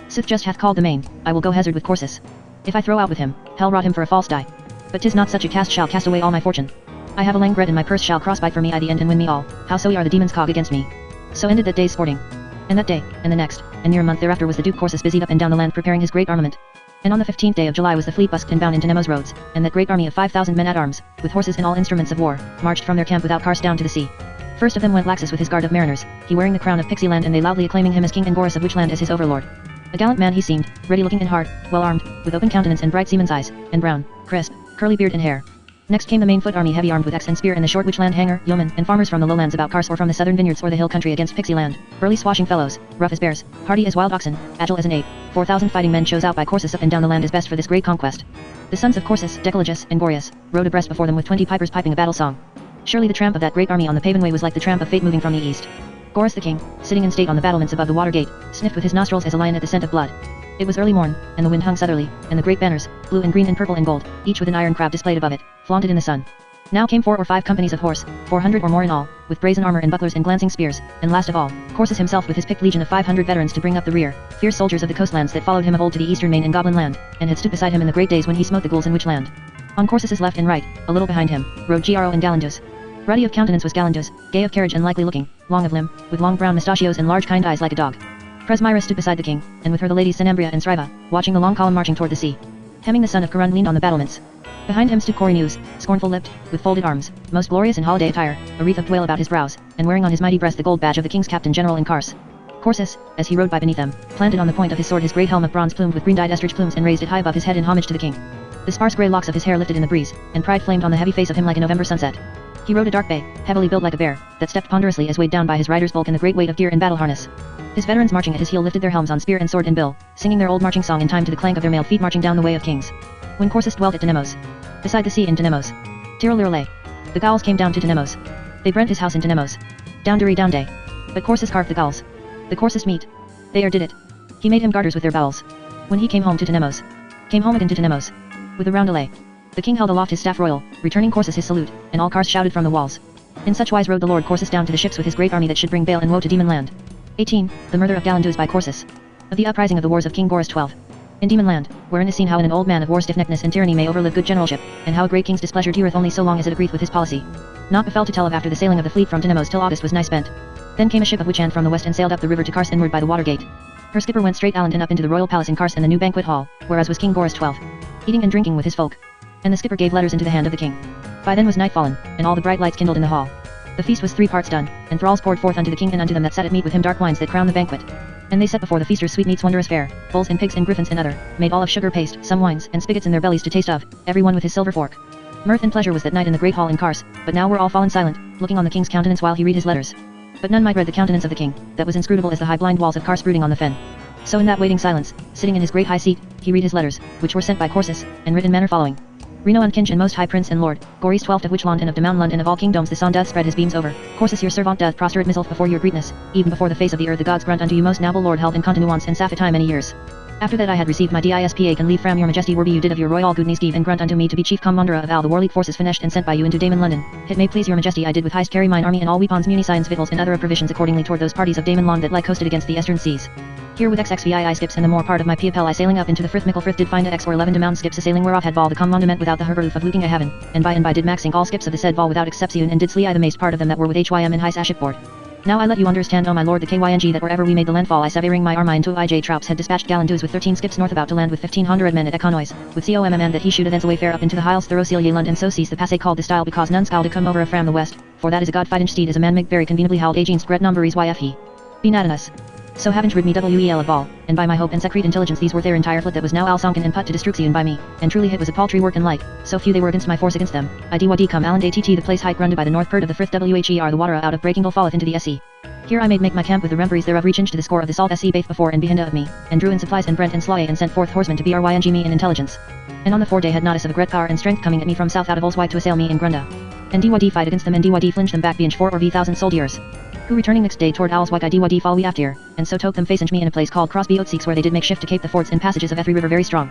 Sith just hath called the main, I will go hazard with Corsus. If I throw out with him, hell rot him for a false die. But 'tis not such a cast shall cast away all my fortune. I have a lang bread in my purse shall crossbite for me I the end and win me all, howso are the demons cog against me. So ended that day's sporting. And that day, and the next, and near a month thereafter was the Duke Corsus busied up and down the land preparing his great armament. And on the 15th day of July was the fleet busked and bound into Nemos roads, and that great army of 5,000 men at arms, with horses and all instruments of war, marched from their camp without Kars down to the sea. First of them went Laxus with his guard of mariners, he wearing the crown of Pixieland and they loudly acclaiming him as king and Goris of which land as his overlord. A gallant man he seemed, ready looking and hard, well armed, with open countenance and bright seaman's eyes, and brown, crisp, curly beard and hair. Next came the main foot army heavy armed with axe and spear and the short witch land hanger, yeomen, and farmers from the lowlands about Kars or from the southern vineyards or the hill country against Pixieland, burly swashing fellows, rough as bears, hardy as wild oxen, agile as an ape. 4,000 fighting men chose out by Corsus up and down the land as best for this great conquest. The sons of Corsus, Decalogus, and Gorius, rode abreast before them with 20 pipers piping a battle song. Surely the tramp of that great army on the paven way was like the tramp of fate moving from the east. Goris the king, sitting in state on the battlements above the water gate, sniffed with his nostrils as a lion at the scent of blood. It was early morn, and the wind hung southerly, and the great banners, blue and green and purple and gold, each with an iron crab displayed above it, flaunted in the sun. Now came 4 or 5 companies of horse, 400 or more in all, with brazen armor and bucklers and glancing spears, and last of all, Corsus himself with his picked legion of 500 veterans to bring up the rear, fierce soldiers of the coastlands that followed him of old to the eastern main and goblin land, and had stood beside him in the great days when he smote the ghouls in which land. On Corsus's left and right, a little behind him, rode Giaro and Galandus. Ruddy of countenance was Galandus, gay of carriage and likely looking, long of limb, with long brown mustachios and large kind eyes like a dog. Presmyra stood beside the king, and with her the ladies Senambria and Sriva, watching the long column marching toward the sea. Hemming the son of Karun leaned on the battlements. Behind him stood Corynus, scornful-lipped, with folded arms, most glorious in holiday attire, a wreath of dwale about his brows, and wearing on his mighty breast the gold badge of the king's captain general in Kars. Corsus, as he rode by beneath them, planted on the point of his sword his great helm of bronze plumed with green-dyed estrich plumes and raised it high above his head in homage to the king. The sparse grey locks of his hair lifted in the breeze, and pride flamed on the heavy face of him like a November sunset. He rode a dark bay, heavily built like a bear, that stepped ponderously as weighed down by his rider's bulk and the great weight of gear and battle harness. His veterans marching at his heel lifted their helms on spear and sword and bill, singing their old marching song in time to the clank of their mailed feet marching down the way of kings. When Corsus dwelt at Tenemos, beside the sea in Tenemos, Tirolirole, the Gauls came down to Tenemos. They brent his house in Tenemos. Down day. But Corsus carved the Gauls. The coarsest meat. They did it. He made him garters with their bowels. When he came home to Tenemos. Came home again to Tenemos. With a roundelay. The king held aloft his staff royal, returning Corsus his salute, and all Kars shouted from the walls. In such wise rode the Lord Corsus down to the ships with his great army that should bring bale and woe to demon land. 18. The murder of Galandus by Corsus. Of the uprising of the wars of King Gorus 12. In demon land, wherein is seen how in an old man of war stiff-neckedness and tyranny may overlive good generalship, and how a great king's displeasure dureth only so long as it agreeth with his policy. Naught befell to tell of after the sailing of the fleet from Tenemos till August was nigh spent. Then came a ship of Wichand from the west and sailed up the river to Kars inward by the water gate. Her skipper went straight Aland and up into the royal palace in Kars and the new banquet hall, whereas was King Gorus 12. Eating and drinking with his folk. And the skipper gave letters into the hand of the king. By then was night fallen, and all the bright lights kindled in the hall. The feast was 3 parts done, and thralls poured forth unto the king and unto them that sat at meat with him dark wines that crown the banquet. And they set before the feasters sweetmeats wondrous fair, bulls and pigs and griffins and other, made all of sugar paste, some wines, and spigots in their bellies to taste of, every one with his silver fork. Mirth and pleasure was that night in the great hall in Kars, but now were all fallen silent, looking on the king's countenance while he read his letters. But none might read the countenance of the king, that was inscrutable as the high blind walls of Kars brooding on the fen. So in that waiting silence, sitting in his great high seat, he read his letters, which were sent by Corsus, and writ in manner following. Reno and Kinch and most high prince and lord, Goris 12th of Wichland and of Demounland and of all kingdoms the sun doth spread his beams over. Corsus your servant doth prosper at Mizzleth before your greatness, even before the face of the earth the gods grant unto you most noble lord held in continuance and Sapphitime many years. After that I had received my dispa can leave from your majesty were you did of your royal goodness give and grant unto me to be chief commandera of all the warlike forces finished and sent by you into Damon London. It may please your majesty I did with haste carry mine army and all weapons munitions victuals and other of provisions accordingly toward those parties of Damon Long that lie coasted against the eastern seas. Here with XXVII skips and the more part of my Piapel I sailing up into the Frith Micklefrith did find a X or 11 demount skips a sailing whereof had Val the commandment without the herberoof of looking a heaven, and by did maxing all skips of the said Val without exception and did slee I the maist part of them that were with HYM and high shipboard. Now I let you understand, O my lord, the KYNG, that wherever we made the landfall, I severing my army into IJ Troups had dispatched Galandus with 13 skips north about to land with 1500 men at Econois, with COMM and that he should thence away fair up into the Hiles Thorocelia Lund and so cease the passé called the style because none skal to come over from the west, for that is a god fighting steed as a man mig very conveniently held against Gret numberies YFE. Be natinus. So haven't rid me WEL of all, and by my hope and secret intelligence these were their entire fleet that was now all sunken and put to destruction by me, and truly it was a paltry work and like, so few they were against my force against them. IDYD come Aland ATT the place height grunded by the north pert of the Frith WHER the water out of Breakingdale falleth into the SE. Here I made make my camp with the remperies thereof reach into the score of the salt SE baith before and behinda of me, and drew in supplies and brent and slaw and sent forth horsemen to BRYNG me in intelligence. And on the 4th day had notice of a great power and strength coming at me from south out of Olswy to assail me in Grunda. And DYD fight against them and DYD flinch them back being 4 or V,000 soldiers. Who returning next day toward Owlswyke I DYD fall we after, and so took them facing me in a place called Crosby Oatseeks where they did make shift to cape the forts and passages of every river very strong.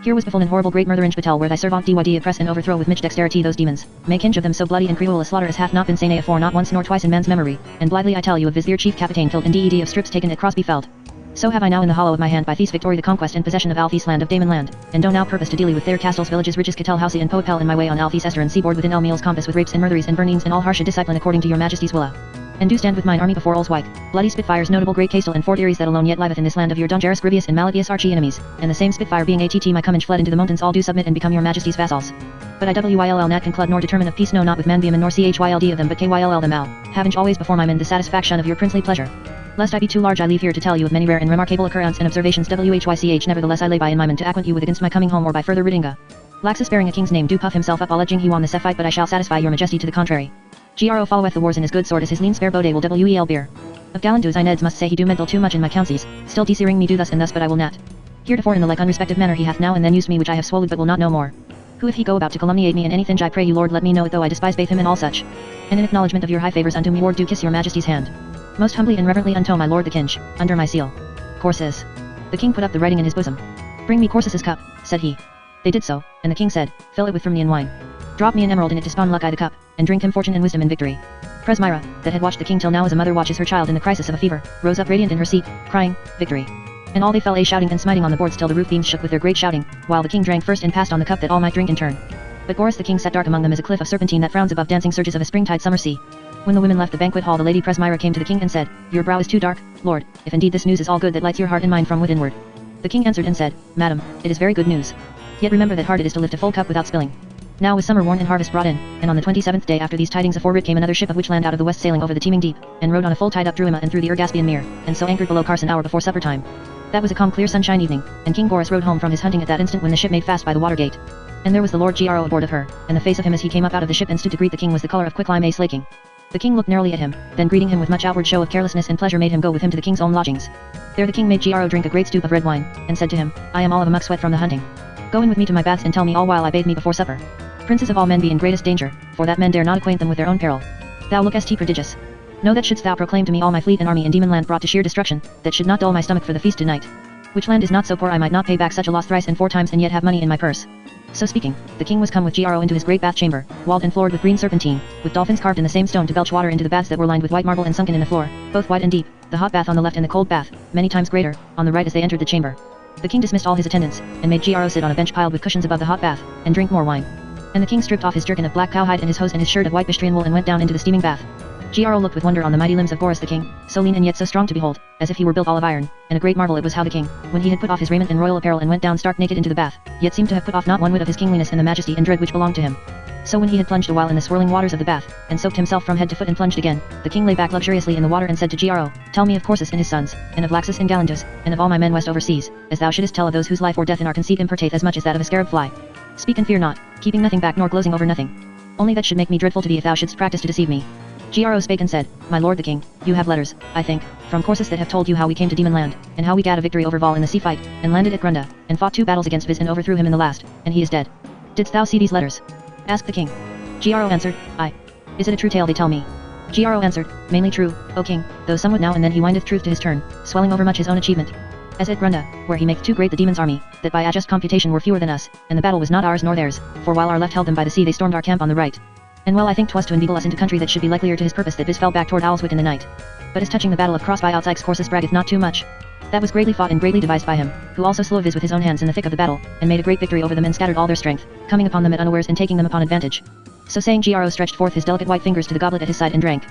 Here was befallen horrible great murder in Spatel where thy servant DYD oppress and overthrow with much dexterity those demons, make hinge of them so bloody and cruel a slaughter as hath not been seen afore not once nor twice in man's memory, and blithely I tell you of Vizier chief captain killed and DED of strips taken at Crosby feld. So have I now in the hollow of my hand by Thies victory the conquest and possession of Althis land of Damon land, and do now purpose to deal with their castles villages riches Catel Housey and Poepel in my way on Althis Ester and seaboard within Elmeal's compass with rapes and murderies and burnings and all harsha discipline according to your majesty's willa. And do stand with mine army before Olswyke, bloody Spitfires notable great castle and Fort Eries that alone yet liveth in this land of your Dungeris Grievous and Maladius archie enemies, and the same Spitfire being ATT my Cummins fled into the mountains all do submit and become your majesty's vassals. But I WYLL nat conclude nor determine of peace no not with man beam nor CHYLD of them but KYLL them all, having always before my mind the satisfaction of your princely pleasure. Lest I be too large I leave here to tell you of many rare and remarkable occurrences and observations WHYCH nevertheless I lay by in my mind to acquaint you with against my coming home or by further riddinga. Laxus bearing a king's name do puff himself up alleging he won the Cephite but I shall satisfy your majesty to the contrary. GRO followeth the wars in his good sword as his lean spare bode will WEL beer. Of Galandus I neds must say he do meddle too much in my counties, still desiring me do thus and thus but I will not. Heretofore in the like unrespective manner he hath now and then used me which I have swallowed but will not know more. Who if he go about to calumniate me in anything I pray you lord let me know it though I despise baith him and all such. And in acknowledgement of your high favours unto me ward do kiss your majesty's hand. Most humbly and reverently unto my lord the Kinch, under my seal. Corsus. The king put up the writing in his bosom. Bring me Corsus's cup, said he. They did so, and the king said, fill it with Thermian wine. Drop me an emerald in it to spawn Luck-Eye the cup, and drink him fortune and wisdom and victory. Presmyra, that had watched the king till now as a mother watches her child in the crisis of a fever, rose up radiant in her seat, crying, victory. And all they fell shouting and smiting on the boards till the roof beams shook with their great shouting, while the king drank first and passed on the cup that all might drink in turn. But Boris the king sat dark among them as a cliff of serpentine that frowns above dancing surges of a springtide summer sea. When the women left the banquet hall, the lady Presmyra came to the king and said, Your brow is too dark, lord, if indeed this news is all good that lights your heart and mind from withinward. The king answered and said, Madam, it is very good news. Yet remember that hard it is to lift a full cup without spilling. Now was summer worn and harvest brought in, and on the 27th day after these tidings aforewrit came another ship of which land out of the west sailing over the teeming deep, and rode on a full tide up Druima and through the Ergaspian mere, and so anchored below Kars an hour before supper time. That was a calm clear sunshine evening, and King Boris rode home from his hunting at that instant when the ship made fast by the water gate. And there was the Lord Gro aboard of her, and the face of him as he came up out of the ship and stood to greet the king was the colour of quicklime a slaking. The king looked narrowly at him, then greeting him with much outward show of carelessness and pleasure made him go with him to the king's own lodgings. There the king made Gro drink a great stoup of red wine, and said to him, I am all of a muck sweat from the hunting. Go in with me to my baths and tell me all while I bathe me before supper. Princes of all men be in greatest danger, for that men dare not acquaint them with their own peril. Thou lookest prodigious. Know that shouldst thou proclaim to me all my fleet and army in demon land brought to sheer destruction, that should not dull my stomach for the feast tonight. Which land is not so poor I might not pay back such a loss thrice and 4 times and yet have money in my purse. So speaking, the king was come with Gro into his great bath chamber, walled and floored with green serpentine, with dolphins carved in the same stone to belch water into the baths that were lined with white marble and sunken in the floor, both wide and deep, the hot bath on the left and the cold bath, many times greater, on the right as they entered the chamber. The king dismissed all his attendants, and made Gro sit on a bench piled with cushions above the hot bath, and drink more wine. And the king stripped off his jerkin of black cowhide and his hose and his shirt of white Bistrian wool and went down into the steaming bath. Gro looked with wonder on the mighty limbs of Boris the king, so lean and yet so strong to behold, as if he were built all of iron, and a great marvel it was how the king, when he had put off his raiment and royal apparel and went down stark naked into the bath, yet seemed to have put off not one whit of his kingliness and the majesty and dread which belonged to him. So when he had plunged a while in the swirling waters of the bath, and soaked himself from head to foot and plunged again, the king lay back luxuriously in the water and said to Gro, Tell me of Corsus and his sons, and of Laxus and Galindus, and of all my men west overseas, as thou shouldest tell of those whose life or death in our conceit importeth as much as that of a scarab fly. Speak and fear not, keeping nothing back nor glozing over nothing. Only that should make me dreadful to thee if thou shouldst practice to deceive me. Gro spake and said, My lord the king, you have letters, I think, from Corsus that have told you how we came to Demon Land, and how we gat a victory over Val in the sea fight, and landed at Grunda, and fought 2 battles against Viz and overthrew him in the last, and he is dead. Didst thou see these letters? Asked the king. Gro answered, Aye. Is it a true tale they tell me? Gro answered, Mainly true, O king, though somewhat now and then he windeth truth to his turn, swelling over much his own achievement. As at Grunda, where he maketh too great the demon's army, that by a just computation were fewer than us, and the battle was not ours nor theirs, for while our left held them by the sea they stormed our camp on the right. And well I think 'twas to inveigle us into country that should be likelier to his purpose that Viz fell back toward Owlswick in the night. But as touching the battle of Crossby Outsykes Corsus braggeth not too much. That was greatly fought and greatly devised by him, who also slew Viz with his own hands in the thick of the battle, and made a great victory over them and scattered all their strength, coming upon them at unawares and taking them upon advantage. So saying Gro stretched forth his delicate white fingers to the goblet at his side and drank.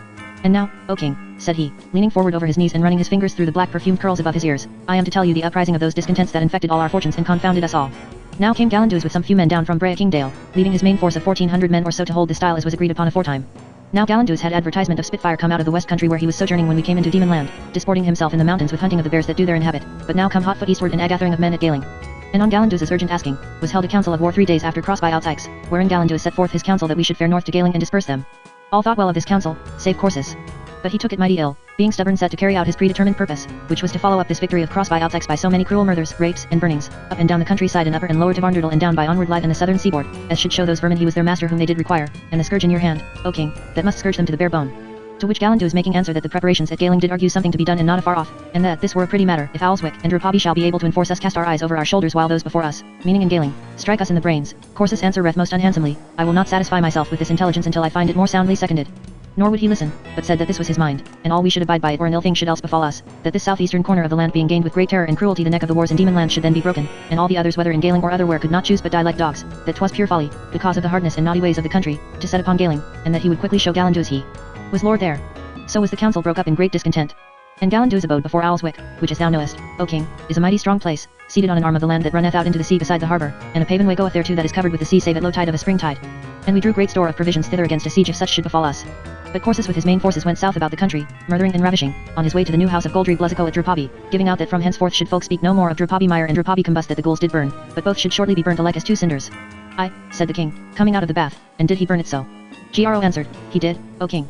And now, O king, said he, leaning forward over his knees and running his fingers through the black perfumed curls above his ears, I am to tell you the uprising of those discontents that infected all our fortunes and confounded us all. Now came Galindus with some few men down from Brea Kingdale, leading his main force of 1400 men or so to hold the stile as was agreed upon aforetime. Now Galindus had advertisement of Spitfire come out of the west country where he was sojourning when we came into Demon Land, disporting himself in the mountains with hunting of the bears that do there inhabit, but now come hotfoot eastward in a gathering of men at Galing. And on Galindus's urgent asking, was held a council of war 3 days after Crossby Outsykes, wherein Galindus set forth his counsel that we should fare north to Galing and disperse them. All thought well of this counsel, save Corsus. But he took it mighty ill, being stubborn set to carry out his predetermined purpose, which was to follow up this victory of Crossby Outsykes by so many cruel murders, rapes, and burnings, up and down the countryside and upper and lower to Varndurdle and down by onward Lythe and the southern seaboard, as should show those vermin he was their master whom they did require, and the scourge in your hand, O king, that must scourge them to the bare bone. To which Galindus making answer that the preparations at Galing did argue something to be done and not afar off, and that this were a pretty matter if Owlswick and Drupabi shall be able to enforce us cast our eyes over our shoulders while those before us, meaning in Galing, strike us in the brains. Corsus answereth most unhandsomely, I will not satisfy myself with this intelligence until I find it more soundly seconded. Nor would he listen, but said that this was his mind, and all we should abide by it or an ill thing should else befall us, that this southeastern corner of the land being gained with great terror and cruelty the neck of the wars in Demon Land should then be broken, and all the others whether in Galing or otherwhere could not choose but die like dogs, that 'twas pure folly, because of the hardness and naughty ways of the country, to set upon Galing, and that he would quickly show Galindus he was lord there. So was the council broke up in great discontent. And Galindus abode before Owlswick, which as thou knowest, O king, is a mighty strong place, seated on an arm of the land that runneth out into the sea beside the harbour, and a paven way goeth thereto that is covered with the sea save at low tide of a spring tide. And we drew great store of provisions thither against a siege if such should befall us. But Corsus with his main forces went south about the country, murdering and ravishing, on his way to the new house of Goldry Bluzzico at Drupabi, giving out that from henceforth should folk speak no more of Drupabi Mire and Drupabi Combust that the ghouls did burn, but both should shortly be burnt alike as 2 cinders. Aye, said the king, coming out of the bath, and did he burn it so? Gro answered, he did, O king.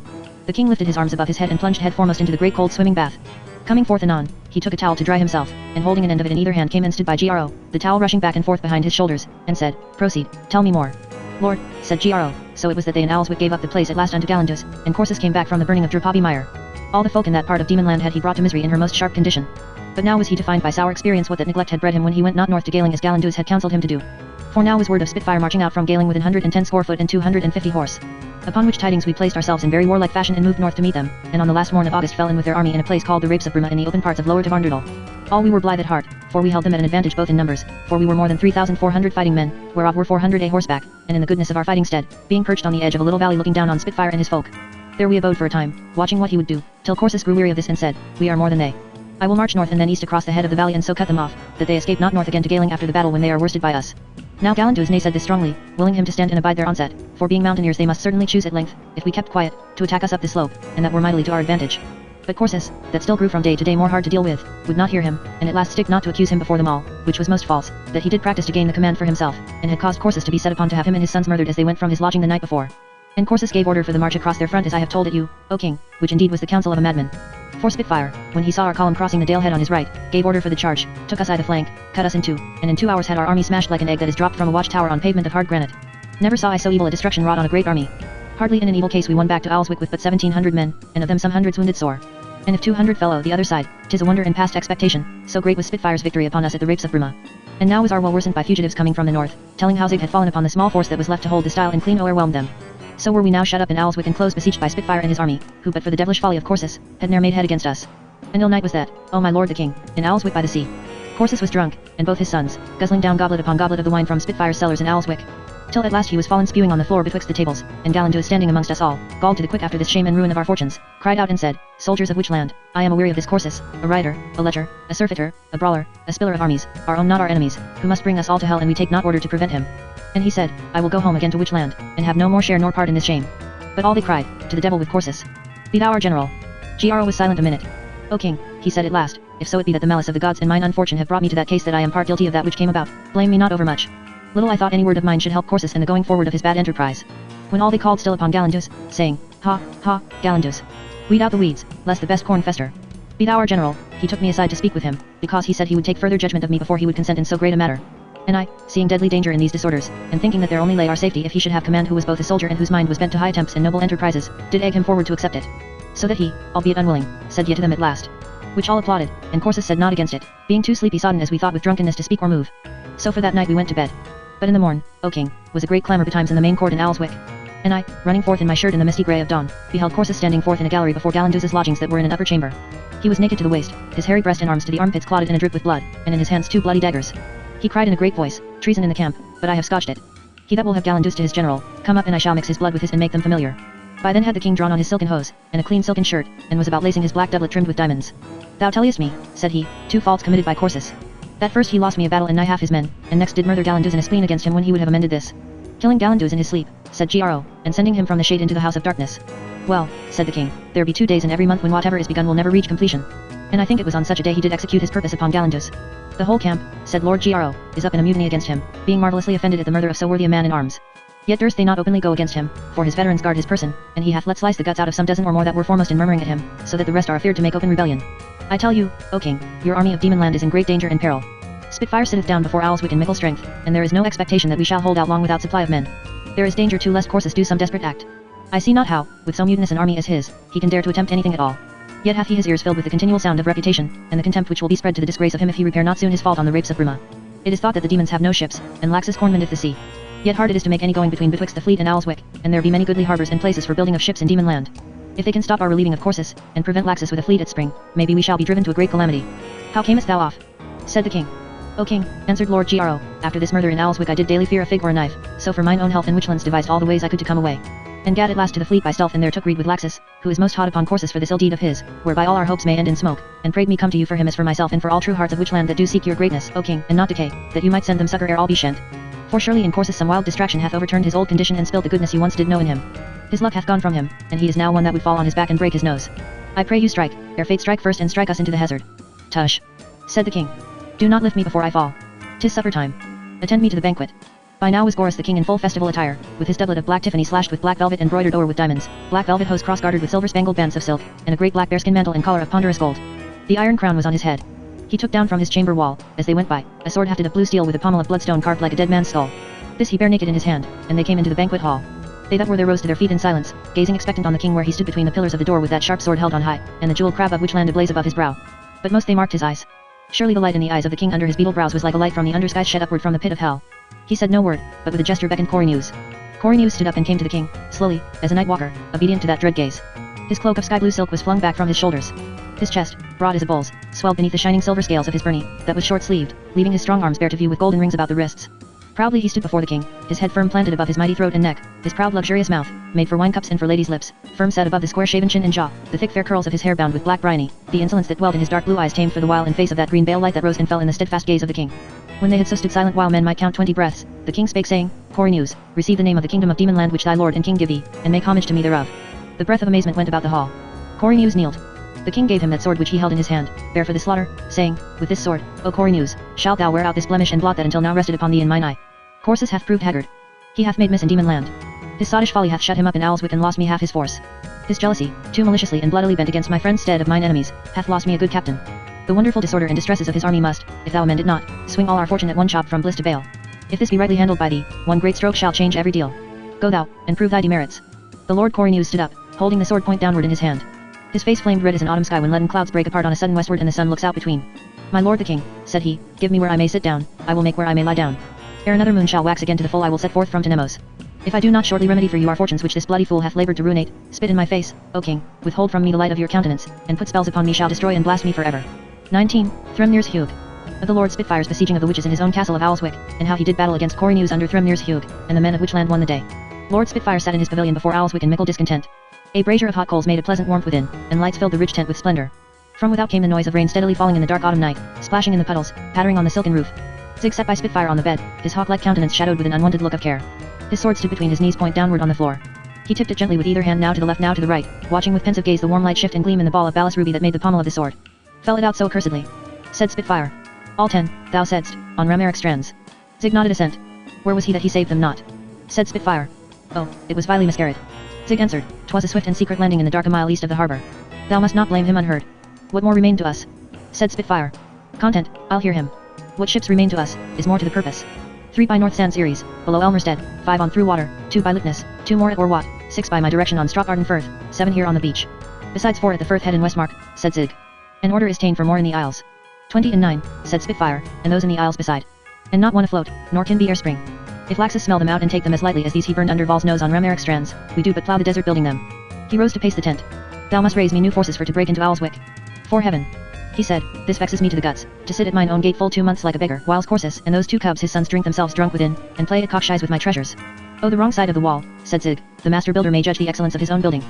The king lifted his arms above his head and plunged head foremost into the great cold swimming bath. Coming forth anon, he took a towel to dry himself, and holding an end of it in either hand came and stood by Gro, the towel rushing back and forth behind his shoulders, and said, Proceed, tell me more. Lord, said Gro, so it was that they and Owlswick gave up the place at last unto Galindus, and Corsus came back from the burning of Drupabi Mire. All the folk in that part of Demon Land had he brought to misery in her most sharp condition. But now was he to find by sour experience what that neglect had bred him when he went not north to Galing as Galindus had counselled him to do. For now was word of Spitfire marching out from Galing with 110 score foot and 250 horse. Upon which tidings we placed ourselves in very warlike fashion and moved north to meet them, and on the last morn of August fell in with their army in a place called the Rapes of Bruma in the open parts of Lower Tavarndudal. All we were blithe at heart, for we held them at an advantage both in numbers, for we were more than 3,400 fighting men, whereof were 400 a horseback, and in the goodness of our fighting stead, being perched on the edge of a little valley looking down on Spitfire and his folk. There we abode for a time, watching what he would do, till Corsus grew weary of this and said, "We are more than they. I will march north and then east across the head of the valley and so cut them off, that they escape not north again to Galing after the battle when they are worsted by us." Now Gallandus said this strongly, willing him to stand and abide their onset, for being mountaineers they must certainly choose at length, if we kept quiet, to attack us up this slope, and that were mightily to our advantage. But Corsus, that still grew from day to day more hard to deal with, would not hear him, and at last sticked not to accuse him before them all, which was most false, that he did practice to gain the command for himself, and had caused Corsus to be set upon to have him and his sons murdered as they went from his lodging the night before. And Corsus gave order for the march across their front as I have told it you, O king, which indeed was the counsel of a madman. For Spitfire, when he saw our column crossing the dale head on his right, gave order for the charge, took us by the flank, cut us in two, and in 2 hours had our army smashed like an egg that is dropped from a watchtower on pavement of hard granite. Never saw I so evil a destruction wrought on a great army. Hardly in an evil case we won back to Owlswick with but 1,700 men, and of them some hundreds wounded sore. And if 200 fell o' the other side, 'tis a wonder and past expectation, so great was Spitfire's victory upon us at the Rapes of Bruma. And now was our woe worsened by fugitives coming from the north, telling how Zig had fallen upon the small force that was left to hold the stile and clean o'erwhelmed them. So were we now shut up in Owlswick and close besieged by Spitfire and his army, who but for the devilish folly of Corsus, had ne'er made head against us. An ill night was that, O my lord the king, in Owlswick by the sea. Corsus was drunk, and both his sons, guzzling down goblet upon goblet of the wine from Spitfire's cellars in Owlswick. Till at last he was fallen spewing on the floor betwixt the tables, and Gallandus standing amongst us all, galled to the quick after this shame and ruin of our fortunes, cried out and said, "Soldiers of which land, I am aweary of this Corsus, a rider, a lecher, a surfeiter, a brawler, a spiller of armies, our own not our enemies, who must bring us all to hell and we take not order to prevent him." And he said, "I will go home again to which land, and have no more share nor part in this shame." But all they cried, "To the devil with Corsus. Be thou our general." Gro was silent a minute. "O king," he said at last, "if so it be that the malice of the gods and mine unfortune have brought me to that case that I am part guilty of that which came about, blame me not overmuch. Little I thought any word of mine should help Corsus in the going forward of his bad enterprise." When all they called still upon Gallandus, saying, "Ha, ha, Gallandus. Weed out the weeds, lest the best corn fester. Be thou our general," he took me aside to speak with him, because he said he would take further judgment of me before he would consent in so great a matter. And I, seeing deadly danger in these disorders, and thinking that there only lay our safety if he should have command who was both a soldier and whose mind was bent to high attempts and noble enterprises, did egg him forward to accept it. So that he, albeit unwilling, said yea to them at last. Which all applauded, and Corsus said not against it, being too sleepy sodden as we thought with drunkenness to speak or move. So for that night we went to bed. But in the morn, O king, was a great clamour betimes in the main court in Owlswick. And I, running forth in my shirt in the misty grey of dawn, beheld Corsus standing forth in a gallery before Gallandus's lodgings that were in an upper chamber. He was naked to the waist, his hairy breast and arms to the armpits clotted and a drip with blood, and in his hands 2 bloody daggers. He cried in a great voice, "Treason in the camp, but I have scotched it. He that will have Gallandus to his general, come up and I shall mix his blood with his and make them familiar." By then had the king drawn on his silken hose, and a clean silken shirt, and was about lacing his black doublet trimmed with diamonds. "Thou tellest me," said he, "2 faults committed by Corsus. That first he lost me a battle and nigh half his men, and next did murder Gallandus in a spleen against him when he would have amended this. Killing Gallandus in his sleep, said Gro, and sending him from the shade into the house of darkness. Well, said the king, there be 2 days in every month when whatever is begun will never reach completion. And I think it was on such a day he did execute his purpose upon Gallandus. The whole camp, said Lord Gro, is up in a mutiny against him, being marvellously offended at the murder of so worthy a man in arms. Yet durst they not openly go against him, for his veterans guard his person, and he hath let slice the guts out of some dozen or more that were foremost in murmuring at him, so that the rest are afeared to make open rebellion. I tell you, O king, your army of Demonland is in great danger and peril. Spitfire sitteth down before Owlswick in mickle strength, and there is no expectation that we shall hold out long without supply of men. There is danger too lest Corsus do some desperate act. I see not how, with so mutinous an army as his, he can dare to attempt anything at all. Yet hath he his ears filled with the continual sound of reputation, and the contempt which will be spread to the disgrace of him if he repair not soon his fault on the Rapes of Bruma. It is thought that the demons have no ships, and Laxus corn mendeth the sea. Yet hard it is to make any going between betwixt the fleet and Owlswick, and there be many goodly harbours and places for building of ships in Demonland. If they can stop our relieving of Corsus, and prevent Laxus with a fleet at spring, maybe we shall be driven to a great calamity. How camest thou off? Said the king. O king, answered Lord Gro, after this murder in Owlswick I did daily fear a fig or a knife, so for mine own health and Witchlands devised all the ways I could to come away. And gat at last to the fleet by stealth and there took rede with Laxus, who is most hot upon Corsus for this ill deed of his, whereby all our hopes may end in smoke, and prayed me come to you for him as for myself and for all true hearts of Witchland that do seek your greatness, O king, and not decay, that you might send them succor ere all be shent. For surely in Corsus some wild distraction hath overturned his old condition and spilt the goodness you once did know in him. His luck hath gone from him, and he is now one that would fall on his back and break his nose. I pray you strike, ere fate strike first and strike us into the hazard. Tush! Said the king. Do not lift me before I fall. 'Tis supper time. Attend me to the banquet. By now was Gorus the king in full festival attire, with his doublet of black Tiffany slashed with black velvet and broidered o'er with diamonds, black velvet hose cross-gartered with silver-spangled bands of silk, and a great black bearskin mantle and collar of ponderous gold. The iron crown was on his head. He took down from his chamber wall, as they went by, a sword hafted of blue steel with a pommel of bloodstone carved like a dead man's skull. This he bare naked in his hand, and they came into the banquet hall. They that were there rose to their feet in silence, gazing expectant on the king where he stood between the pillars of the door with that sharp sword held on high, and the jeweled crab of Witchland ablaze above his brow. But most they marked his eyes. Surely the light in the eyes of the king under his beetled brows was like a light from the underskies shed upward from the pit of hell. He said no word, but with a gesture beckoned Corynus. Corynus stood up and came to the king, slowly, as a night walker, obedient to that dread gaze. His cloak of sky blue silk was flung back from his shoulders. His chest, broad as a bull's, swelled beneath the shining silver scales of his byrnie, that was short-sleeved, leaving his strong arms bare to view with golden rings about the wrists. Proudly he stood before the king, his head firm planted above his mighty throat and neck, his proud luxurious mouth, made for wine cups and for ladies' lips, firm set above the square-shaven chin and jaw, the thick fair curls of his hair bound with black bryony, the insolence that dwelt in his dark blue eyes tamed for the while in face of that green veil light that rose and fell in the steadfast gaze of the king. When they had so stood silent while men might count 20 breaths, the king spake saying, Corynus, receive the name of the kingdom of Demonland which thy lord and king give thee, and make homage to me thereof. The breath of amazement went about the hall. Corynus kneeled. The king gave him that sword which he held in his hand, bare for the slaughter, saying, With this sword, O Corynus, shalt thou wear out this blemish and blot that until now rested upon thee in mine eye. Corsus hath proved haggard. He hath made miss in Demonland. His sottish folly hath shut him up in Owlswick and lost me half his force. His jealousy, too maliciously and bloodily bent against my friend's stead of mine enemies, hath lost me a good captain. The wonderful disorder and distresses of his army must, if thou amend it not, swing all our fortune at one chop from bliss to bale. If this be rightly handled by thee, one great stroke shall change every deal. Go thou, and prove thy demerits. The Lord Corynus stood up, holding the sword point downward in his hand. His face flamed red as an autumn sky when leaden clouds break apart on a sudden westward and the sun looks out between. My lord the king, said he, give me where I may sit down, I will make where I may lie down. Ere another moon shall wax again to the full I will set forth from Tenemos. If I do not shortly remedy for you our fortunes which this bloody fool hath laboured to ruinate, spit in my face, O king, withhold from me the light of your countenance, and put spells upon me shall destroy and blast me forever. 19. Thrymnir's Hugh. Of the Lord Spitfire's besieging of the witches in his own castle of Owlswick, and how he did battle against Corynus under Thrymnir's Hugh, and the men of which land won the day. Lord Spitfire sat in his pavilion before Owlswick in mickle discontent. A brazier of hot coals made a pleasant warmth within, and lights filled the rich tent with splendor. From without came the noise of rain steadily falling in the dark autumn night, splashing in the puddles, pattering on the silken roof. Zig sat by Spitfire on the bed, his hawk-like countenance shadowed with an unwonted look of care. His sword stood between his knees point downward on the floor. He tipped it gently with either hand now to the left now to the right, watching with pensive gaze the warm light shift and gleam in the ball of ballast ruby that made the pommel of the sword. Fell it out so cursedly, said Spitfire. All 10, thou saidst, on Ramerick strands. Zig nodded assent. Where was he that he saved them not? Said Spitfire. Oh, it was vilely miscarried. Zig answered, 'twas a swift and secret landing in the dark a mile east of the harbor. Thou must not blame him unheard. What more remained to us? Said Spitfire. Content, I'll hear him. What ships remain to us, is more to the purpose. 3 by North Sands Eries, below Elmerstead, 5 on through water, 2 by Litness, 2 more at Orwat, 6 by my direction on Stropgarden Firth, 7 here on the beach. Besides 4 at the Firth Head in Westmark, said Zig. An order is ta'en for more in the Isles. 20 and 9, said Spitfire, and those in the Isles beside. And not one afloat, nor can be ere spring. If Laxus smell them out and take them as lightly as these he burned under Val's nose on Ramerick strands, we do but plough the desert building them. He rose to pace the tent. Thou must raise me new forces for to break into Owlswick. For heaven, he said, this vexes me to the guts, to sit at mine own gate full 2 months like a beggar, whilst Corsus and those 2 cubs his sons drink themselves drunk within, and play at cockshies with my treasures. Oh, the wrong side of the wall, said Zig, the master builder may judge the excellence of his own building.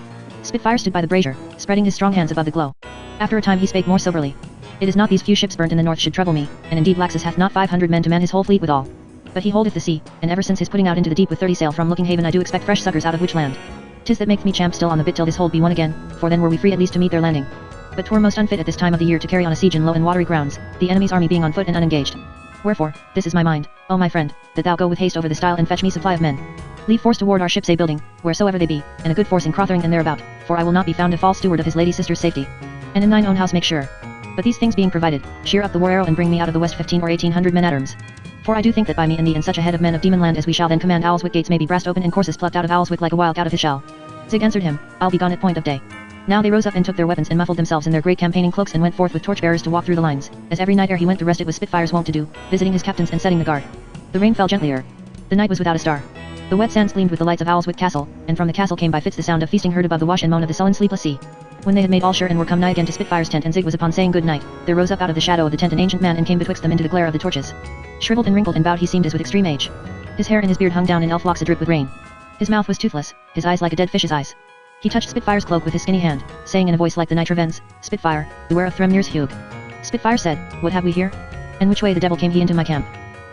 Spitfire stood by the brazier, spreading his strong hands above the glow. After a time he spake more soberly. It is not these few ships burnt in the north should trouble me, and indeed Laxus hath not 500 men to man his whole fleet withal. But he holdeth the sea, and ever since his putting out into the deep with 30 sail from Looking Haven I do expect fresh succors out of which land. 'Tis that makes me champ still on the bit till this hold be won again, for then were we free at least to meet their landing. But 'twere most unfit at this time of the year to carry on a siege in low and watery grounds, the enemy's army being on foot and unengaged. Wherefore, this is my mind, O my friend, that thou go with haste over the stile and fetch me supply of men. Leave force toward our ships a building, wheresoever they be, and a good force in Crothering and thereabout, for I will not be found a false steward of his lady sister's safety. And in thine own house make sure. But these things being provided, shear up the war arrow and bring me out of the west 15 or 1800 men at arms. For I do think that by me and thee and such a head of men of Demonland as we shall then command Owlswick gates may be brast open and Corsus plucked out of Owlswick like a wild out of his shell. Zig answered him, I'll be gone at point of day. Now they rose up and took their weapons and muffled themselves in their great campaigning cloaks and went forth with torchbearers to walk through the lines, as every night ere he went to rest it was Spitfire's wont to do, visiting his captains and setting the guard. The rain fell gentlier. The night was without a star. The wet sands gleamed with the lights of Owlswick Castle, and from the castle came by fits the sound of feasting heard above the wash and moan of the sullen sleepless sea. When they had made all sure and were come nigh again to Spitfire's tent and Zig was upon saying good night, there rose up out of the shadow of the tent an ancient man and came betwixt them into the glare of the torches. Shriveled and wrinkled and bowed he seemed as with extreme age. His hair and his beard hung down in elf locks adrip with rain. His mouth was toothless, his eyes like a dead fish's eyes. He touched Spitfire's cloak with his skinny hand, saying in a voice like the night ravens, Spitfire, beware of Thrymnir's Hugh. Spitfire said, what have we here? And which way the devil came he into my camp?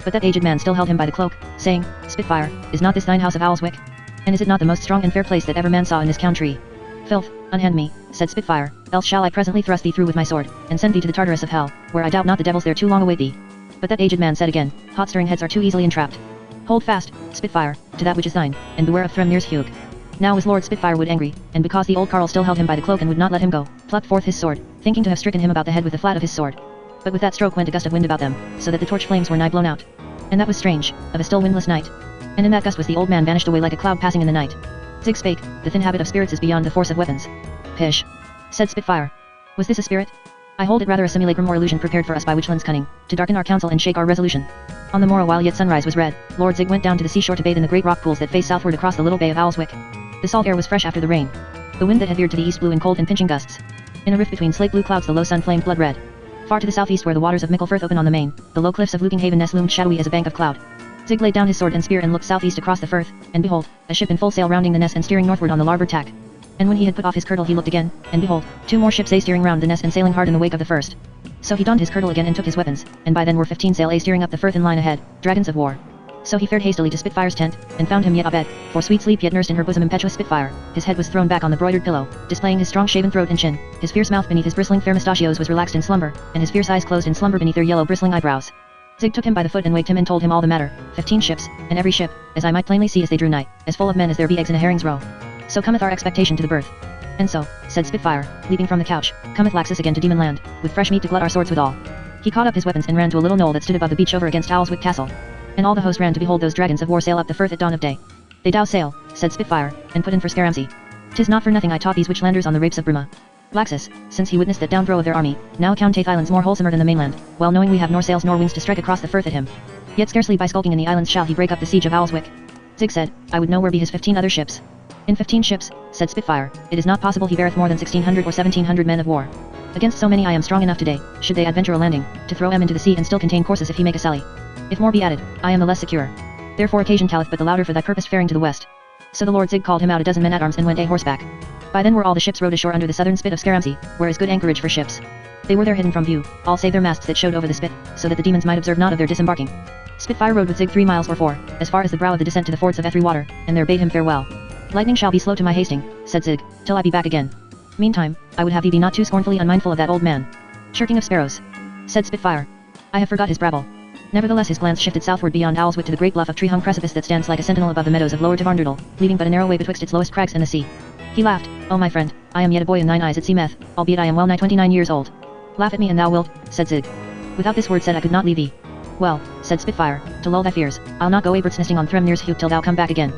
But that aged man still held him by the cloak, saying, Spitfire, is not this thine house of Owlswick? And is it not the most strong and fair place that ever man saw in this country? Filth, unhand me, said Spitfire, else shall I presently thrust thee through with my sword, and send thee to the Tartarus of hell, where I doubt not the devils there too long await thee. But that aged man said again, hot stirring heads are too easily entrapped. Hold fast, Spitfire, to that which is thine, and beware of Thrymnir's Hugh. Now was Lord Spitfire wood angry, and because the old carl still held him by the cloak and would not let him go, plucked forth his sword, thinking to have stricken him about the head with the flat of his sword. But with that stroke went a gust of wind about them, so that the torch flames were nigh blown out. And that was strange, of a still windless night. And in that gust was the old man vanished away like a cloud passing in the night. Zig spake, the thin habit of spirits is beyond the force of weapons. Pish, said Spitfire. Was this a spirit? I hold it rather a simulacrum or illusion prepared for us by Witchland's cunning, to darken our counsel and shake our resolution. On the morrow while yet sunrise was red, Lord Zig went down to the seashore to bathe in the great rock pools that face southward across the little bay of Owlswick. The salt air was fresh after the rain. The wind that had veered to the east blew in cold and pinching gusts. In a rift between slate blue clouds the low sun flamed blood red. Far to the southeast where the waters of Micklefirth open on the main, the low cliffs of Luking Haven nest loomed shadowy as a bank of cloud. Zig laid down his sword and spear and looked southeast across the firth, and behold, a ship in full sail rounding the ness and steering northward on the larboard tack. And when he had put off his kirtle he looked again, and behold, 2 more ships steering round the ness and sailing hard in the wake of the first. So he donned his kirtle again and took his weapons, and by then were 15 sail steering up the firth in line ahead, dragons of war. So he fared hastily to Spitfire's tent, and found him yet abed, for sweet sleep yet nursed in her bosom impetuous Spitfire. His head was thrown back on the broidered pillow, displaying his strong shaven throat and chin. His fierce mouth beneath his bristling fair mustachios was relaxed in slumber, and his fierce eyes closed in slumber beneath their yellow bristling eyebrows. Zig took him by the foot and waked him and told him all the matter. 15 ships, and every ship, as I might plainly see as they drew nigh, as full of men as there be eggs in a herring's roe. So cometh our expectation to the birth. And so, said Spitfire, leaping from the couch, cometh Laxus again to Demon Land, with fresh meat to glut our swords withal. He caught up his weapons and ran to a little knoll that stood above the beach over against Owlswick Castle. And all the host ran to behold those dragons of war sail up the firth at dawn of day. They dow sail, said Spitfire, and put in for Scaramsey. 'Tis not for nothing I taught these witchlanders on the rapes of Bruma. Laxus, since he witnessed that downthrow of their army, now accounteth islands more wholesomer than the mainland, well knowing we have nor sails nor wings to strike across the firth at him. Yet scarcely by skulking in the islands shall he break up the siege of Owlswick. Zig said, I would know where be his 15 other ships. In 15 ships, said Spitfire, it is not possible he beareth more than 1600 or 1700 men of war. Against so many I am strong enough today, should they adventure a landing, to throw into the sea and still contain courses if he make a sally. If more be added, I am the less secure. Therefore occasion telleth but the louder for thy purposed faring to the west. So the Lord Zig called him out a dozen men-at-arms and went a horseback. By then were all the ships rowed ashore under the southern spit of Scaramsey, where is good anchorage for ships. They were there hidden from view, all save their masts that showed over the spit, so that the demons might observe naught of their disembarking. Spitfire rode with Zig 3 miles or 4, as far as the brow of the descent to the fords of Ethry Water, and there bade him farewell. Lightning shall be slow to my hasting, said Zig, till I be back again. Meantime, I would have thee be not too scornfully unmindful of that old man. Chirking of sparrows, said Spitfire. I have forgot his brabble. Nevertheless his glance shifted southward beyond Owlswick to the great bluff of tree-hung precipice that stands like a sentinel above the meadows of lower Tavarndoodle, leaving but a narrow way betwixt its lowest crags and the sea. He laughed, oh my friend, I am yet a boy in thine eyes it seemeth, albeit I am well nigh 29 years old. Laugh at me and thou wilt, said Zig. Without this word said I could not leave thee. Well, said Spitfire, to lull thy fears, I'll not go a bird's nesting on Thremnir's Hugh till thou come back again.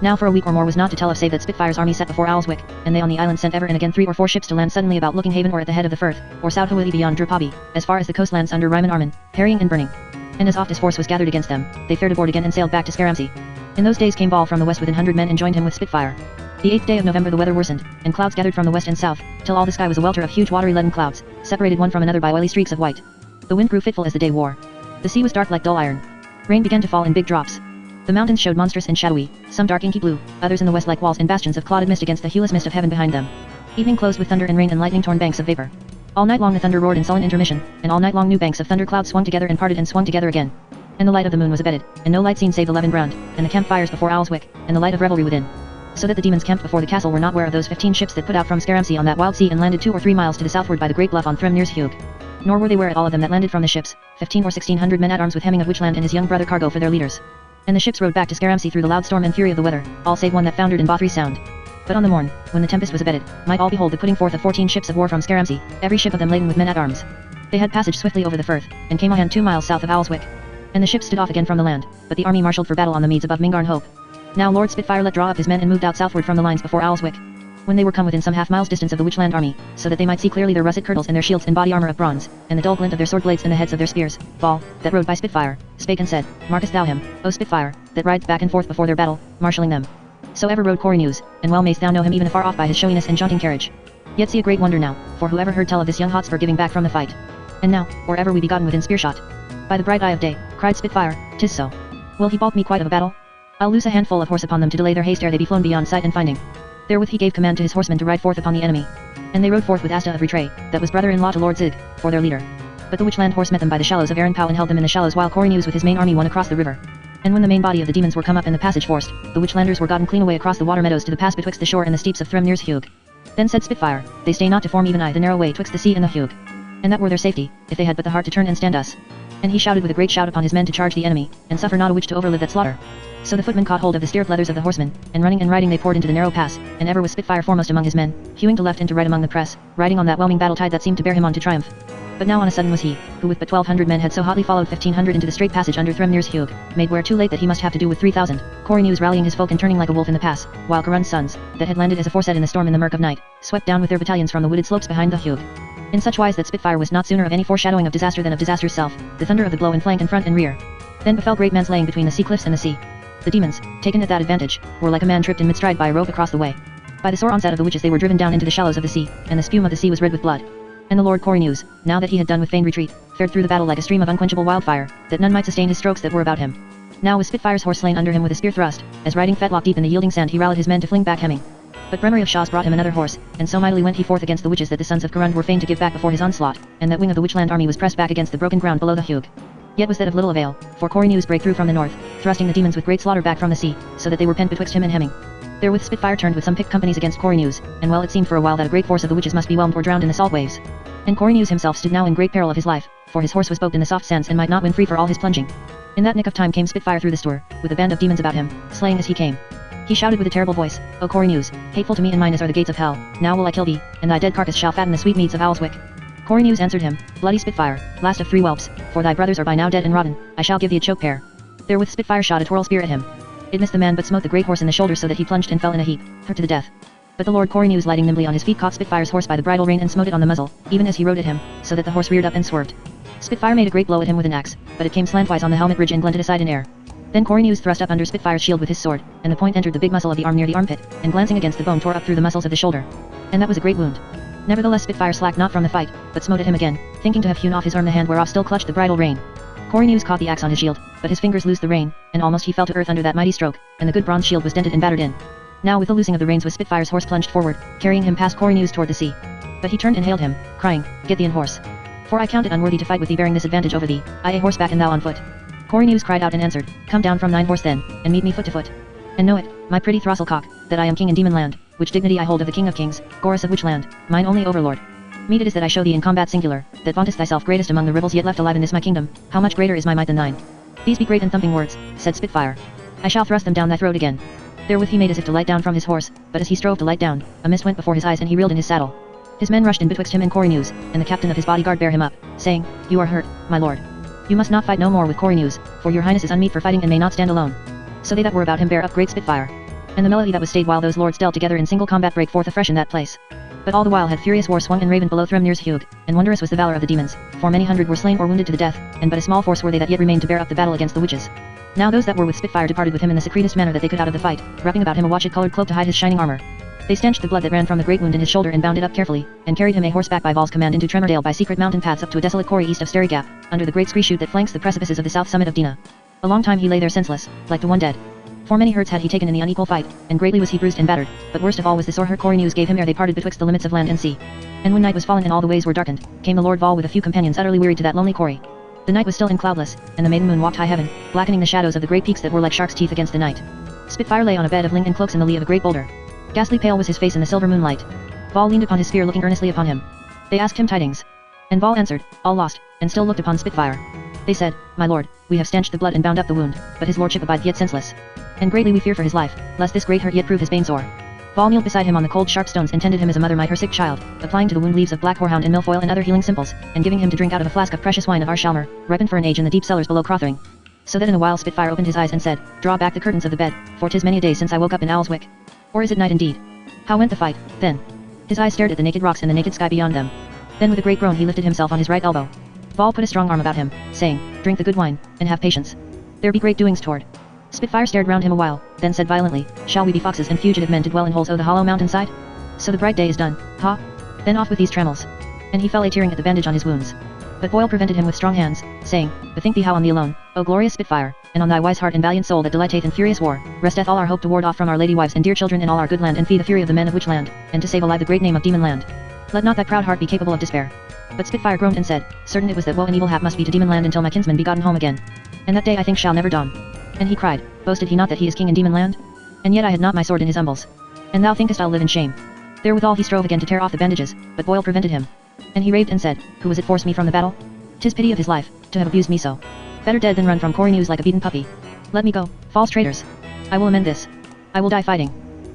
Now for a week or more was not to tell of save that Spitfire's army set before Owlswick, and they on the island sent ever and again 3 or 4 ships to land suddenly about Looking Haven or at the head of the firth, or South Hawley beyond Drupobby, as far as the coastlands under Ryman Armin, harrying and burning. And as oft as force was gathered against them, they fared aboard again and sailed back to Scaramsey. In those days came Ball from the west with 100 men and joined him with Spitfire. The 8th day of November the weather worsened, and clouds gathered from the west and south, till all the sky was a welter of huge watery leaden clouds, separated one from another by oily streaks of white. The wind grew fitful as the day wore. The sea was dark like dull iron. Rain began to fall in big drops. The mountains showed monstrous and shadowy, some dark inky blue, others in the west like walls and bastions of clouded mist against the hueless mist of heaven behind them. Evening closed with thunder and rain and lightning-torn banks of vapor. All night long the thunder roared in sullen intermission, and all night long new banks of thunder clouds swung together and parted and swung together again. And the light of the moon was abated, and no light seen save the levin brand, and the campfires before Owlswick, and the light of revelry within. So that the demons camped before the castle were not ware of those 15 ships that put out from Scaramsey on that wild sea and landed 2 or 3 miles to the southward by the great bluff on Thremnir's Hugh. Nor were they ware at all of them that landed from the ships, 15 or 1600 men-at-arms with Hemming of Witchland and his young brother Cargo for their leaders. And the ships rowed back to Scaramsey through the loud storm and fury of the weather, all save one that foundered in Bothry Sound. But on the morn, when the tempest was abated, might all behold the putting forth of 14 ships of war from Scaramsey, every ship of them laden with men-at-arms. They had passage swiftly over the firth, and came on 2 miles south of Owlswick. And the ships stood off again from the land, but the army marshalled for battle on the meads above Mingarn Hope. Now Lord Spitfire let draw up his men and moved out southward from the lines before Owlswick. When they were come within some half-miles distance of the Witchland army, so that they might see clearly their russet kirtles and their shields and body armor of bronze, and the dull glint of their sword blades and the heads of their spears, Ball, that rode by Spitfire, spake and said, Markest thou him, O Spitfire, that rides back and forth before their battle, marshalling them? So ever rode Corynus, and well mayst thou know him even afar off by his showiness and jaunting carriage. Yet see a great wonder now, for whoever heard tell of this young Hotspur giving back from the fight? And now, or ever we be gotten within spear-shot. By the bright eye of day, cried Spitfire, 'tis so. Will he balk me quite of a battle? I'll loose a handful of horse upon them to delay their haste ere they be flown beyond sight and finding. Therewith he gave command to his horsemen to ride forth upon the enemy. And they rode forth with Asta of Retray, that was brother-in-law to Lord Zig, for their leader. But the Witchland horse met them by the shallows of Erinpow and held them in the shallows while Corynus with his main army won across the river. And when the main body of the demons were come up and the passage forced, the Witchlanders were gotten clean away across the water meadows to the pass betwixt the shore and the steeps of Thremnir's Hugh. Then said Spitfire, they stay not to form even the narrow way twixt the sea and the Hugh. And that were their safety, if they had but the heart to turn and stand us. And he shouted with a great shout upon his men to charge the enemy, and suffer not a witch to overlive that slaughter. So the footmen caught hold of the stirrup leathers of the horsemen, and running and riding they poured into the narrow pass, and ever was Spitfire foremost among his men, hewing to left and to right among the press, riding on that whelming battle tide that seemed to bear him on to triumph. But now on a sudden was he, who with but 1200 men had so hotly followed 1500 into the straight passage under Thremnir's Hugh, made ware too late that he must have to do with 3000, Corynus rallying his folk and turning like a wolf in the pass, while Carun's sons, that had landed as aforesaid in the storm in the murk of night, swept down with their battalions from the wooded slopes behind the Hugh. in such wise that Spitfire was not sooner of any foreshadowing of disaster than of disaster's self, the thunder of the blow in flank and front and rear. Then befell great man's laying between the sea cliffs and the sea. The demons, taken at that advantage, were like a man tripped in mid-stride by a rope across the way. By the sore onset of the witches they were driven down into the shallows of the sea, and the spume of the sea was red with blood. And the Lord Coriolanus, now that he had done with feigned retreat, fared through the battle like a stream of unquenchable wildfire, that none might sustain his strokes that were about him. Now was Spitfire's horse slain under him with a spear thrust, as riding fetlock deep in the yielding sand he rallied his men to fling back hemming. But Bremery of Shaws brought him another horse, and so mightily went he forth against the witches that the sons of Corund were fain to give back before his onslaught, and that wing of the witchland army was pressed back against the broken ground below the Hugh. Yet was that of little avail, for Coriolanus brake through from the north, thrusting the demons with great slaughter back from the sea, so that they were pent betwixt him and hemming. Therewith Spitfire turned with some picked companies against Coriolanus, and well it seemed for a while that a great force of the witches must be whelmed or drowned in the salt waves. And Coriolanus himself stood now in great peril of his life, for his horse was bogged in the soft sands and might not win free for all his plunging. In that nick of time came Spitfire through the stour, with a band of demons about him, slaying as he came. He shouted with a terrible voice, O Coriolanus, hateful to me and mine as are the gates of hell, now will I kill thee, and thy dead carcass shall fatten the sweetmeats of Owlswick. Coriolanus answered him, Bloody Spitfire, last of 3 whelps, for thy brothers are by now dead and rotten, I shall give thee a choke pear. Therewith Spitfire shot a twirl spear at him. It missed the man but smote the great horse in the shoulder so that he plunged and fell in a heap, hurt to the death. But the Lord Coriolanus lighting nimbly on his feet caught Spitfire's horse by the bridle rein and smote it on the muzzle, even as he rode at him, so that the horse reared up and swerved. Spitfire made a great blow at him with an axe, but it came slantwise on the helmet ridge and glinted aside in air. Then Coriolanus thrust up under Spitfire's shield with his sword, and the point entered the big muscle of the arm near the armpit, and glancing against the bone tore up through the muscles of the shoulder. And that was a great wound. Nevertheless Spitfire slacked not from the fight, but smote at him again, thinking to have hewn off his arm the hand whereof still clutched the bridle rein. Coriolanus caught the axe on his shield, but his fingers loosed the rein, and almost he fell to earth under that mighty stroke, and the good bronze shield was dented and battered in. Now with the loosing of the reins was Spitfire's horse plunged forward, carrying him past Coriolanus toward the sea. But he turned and hailed him, crying, Get thee in horse. For I count it unworthy to fight with thee bearing this advantage over thee, I a horseback and thou on foot. Coriolanus cried out and answered, Come down from thine horse then, and meet me foot to foot. And know it, my pretty throstlecock, that I am king in demon land, which dignity I hold of the king of kings, Gorus of witchland, mine only overlord. Meet it is that I show thee in combat singular, that vauntest thyself greatest among the rebels yet left alive in this my kingdom, how much greater is my might than thine. These be great and thumping words, said Spitfire. I shall thrust them down thy throat again. Therewith he made as if to light down from his horse, but as he strove to light down, a mist went before his eyes and he reeled in his saddle. His men rushed in betwixt him and Coriolanus, and the captain of his bodyguard bare him up, saying, You are hurt, my lord. You must not fight no more with Coriolanus, for your highness is unmeet for fighting and may not stand alone. So they that were about him bare up great Spitfire. And the melody that was stayed while those lords dealt together in single combat brake forth afresh in that place. But all the while had furious war swung and raven below Thrymnir's Hugh, and wondrous was the valor of the demons, for many hundred were slain or wounded to the death, and but a small force were they that yet remained to bear up the battle against the witches. Now those that were with Spitfire departed with him in the secretest manner that they could out of the fight, wrapping about him a watchet-colored cloak to hide his shining armor. They stanched the blood that ran from the great wound in his shoulder and bound it up carefully, and carried him a horseback by Val's command into Tremordale by secret mountain paths up to a desolate quarry east of Starry Gap, under the great scree shoot that flanks the precipices of the south summit of Dina. A long time he lay there senseless, like to one dead. For many hurts had he taken in the unequal fight, and greatly was he bruised and battered, but worst of all was the sore hurt Coriolanus gave him ere they parted betwixt the limits of land and sea. And when night was fallen and all the ways were darkened, came the Lord Val with a few companions utterly wearied to that lonely quarry. The night was still and cloudless, and the maiden moon walked high heaven, blackening the shadows of the great peaks that were like shark's teeth against the night. Spitfire lay on a bed of ling and cloaks in the lee of a great boulder. Ghastly pale was his face in the silver moonlight. Val leaned upon his spear looking earnestly upon him. They asked him tidings. And Val answered, All lost, and still looked upon Spitfire. They said, My lord, we have stanched the blood and bound up the wound, but his lordship abideth yet senseless. And greatly we fear for his life, lest this great hurt yet prove his bane sore. Val kneeled beside him on the cold sharp stones and tended him as a mother might her sick child, applying to the wound leaves of black horehound and milfoil and other healing simples, and giving him to drink out of a flask of precious wine of Arshalmer, ripened for an age in the deep cellars below Crothering. So that in a while Spitfire opened his eyes and said, Draw back the curtains of the bed, for 'tis many a day since I woke up in Owlswick. Or is it night indeed? How went the fight, then? His eyes stared at the naked rocks and the naked sky beyond them. Then with a great groan he lifted himself on his right elbow. Val put a strong arm about him, saying, Drink the good wine, and have patience. There be great doings toward. Spitfire stared round him a while, then said violently, Shall we be foxes and fugitive men to dwell in holes o' the hollow mountainside? So the bright day is done, ha? Then off with these trammels. And he fell a-tearing at the bandage on his wounds. But Boyle prevented him with strong hands, saying, Bethink thee how on thee alone, O glorious Spitfire, and on thy wise heart and valiant soul that delighteth in furious war, resteth all our hope to ward off from our lady wives and dear children and all our good land and fee the fury of the men of witchland, and to save alive the great name of demon land. Let not thy proud heart be capable of despair. But Spitfire groaned and said, Certain it was that woe and evil hap must be to demon land until my kinsman be gotten home again. And that day I think shall never dawn. And he cried, Boasted he not that he is king in demon land? And yet I had not my sword in his umbles. And thou thinkest I'll live in shame. Therewithal he strove again to tear off the bandages, but Boyle prevented him. And he raved and said, Who was it forced me from the battle? 'Tis pity of his life, to have abused me so. Better dead than run from Coriolanus like a beaten puppy. Let me go, false traitors. I will amend this. I will die fighting.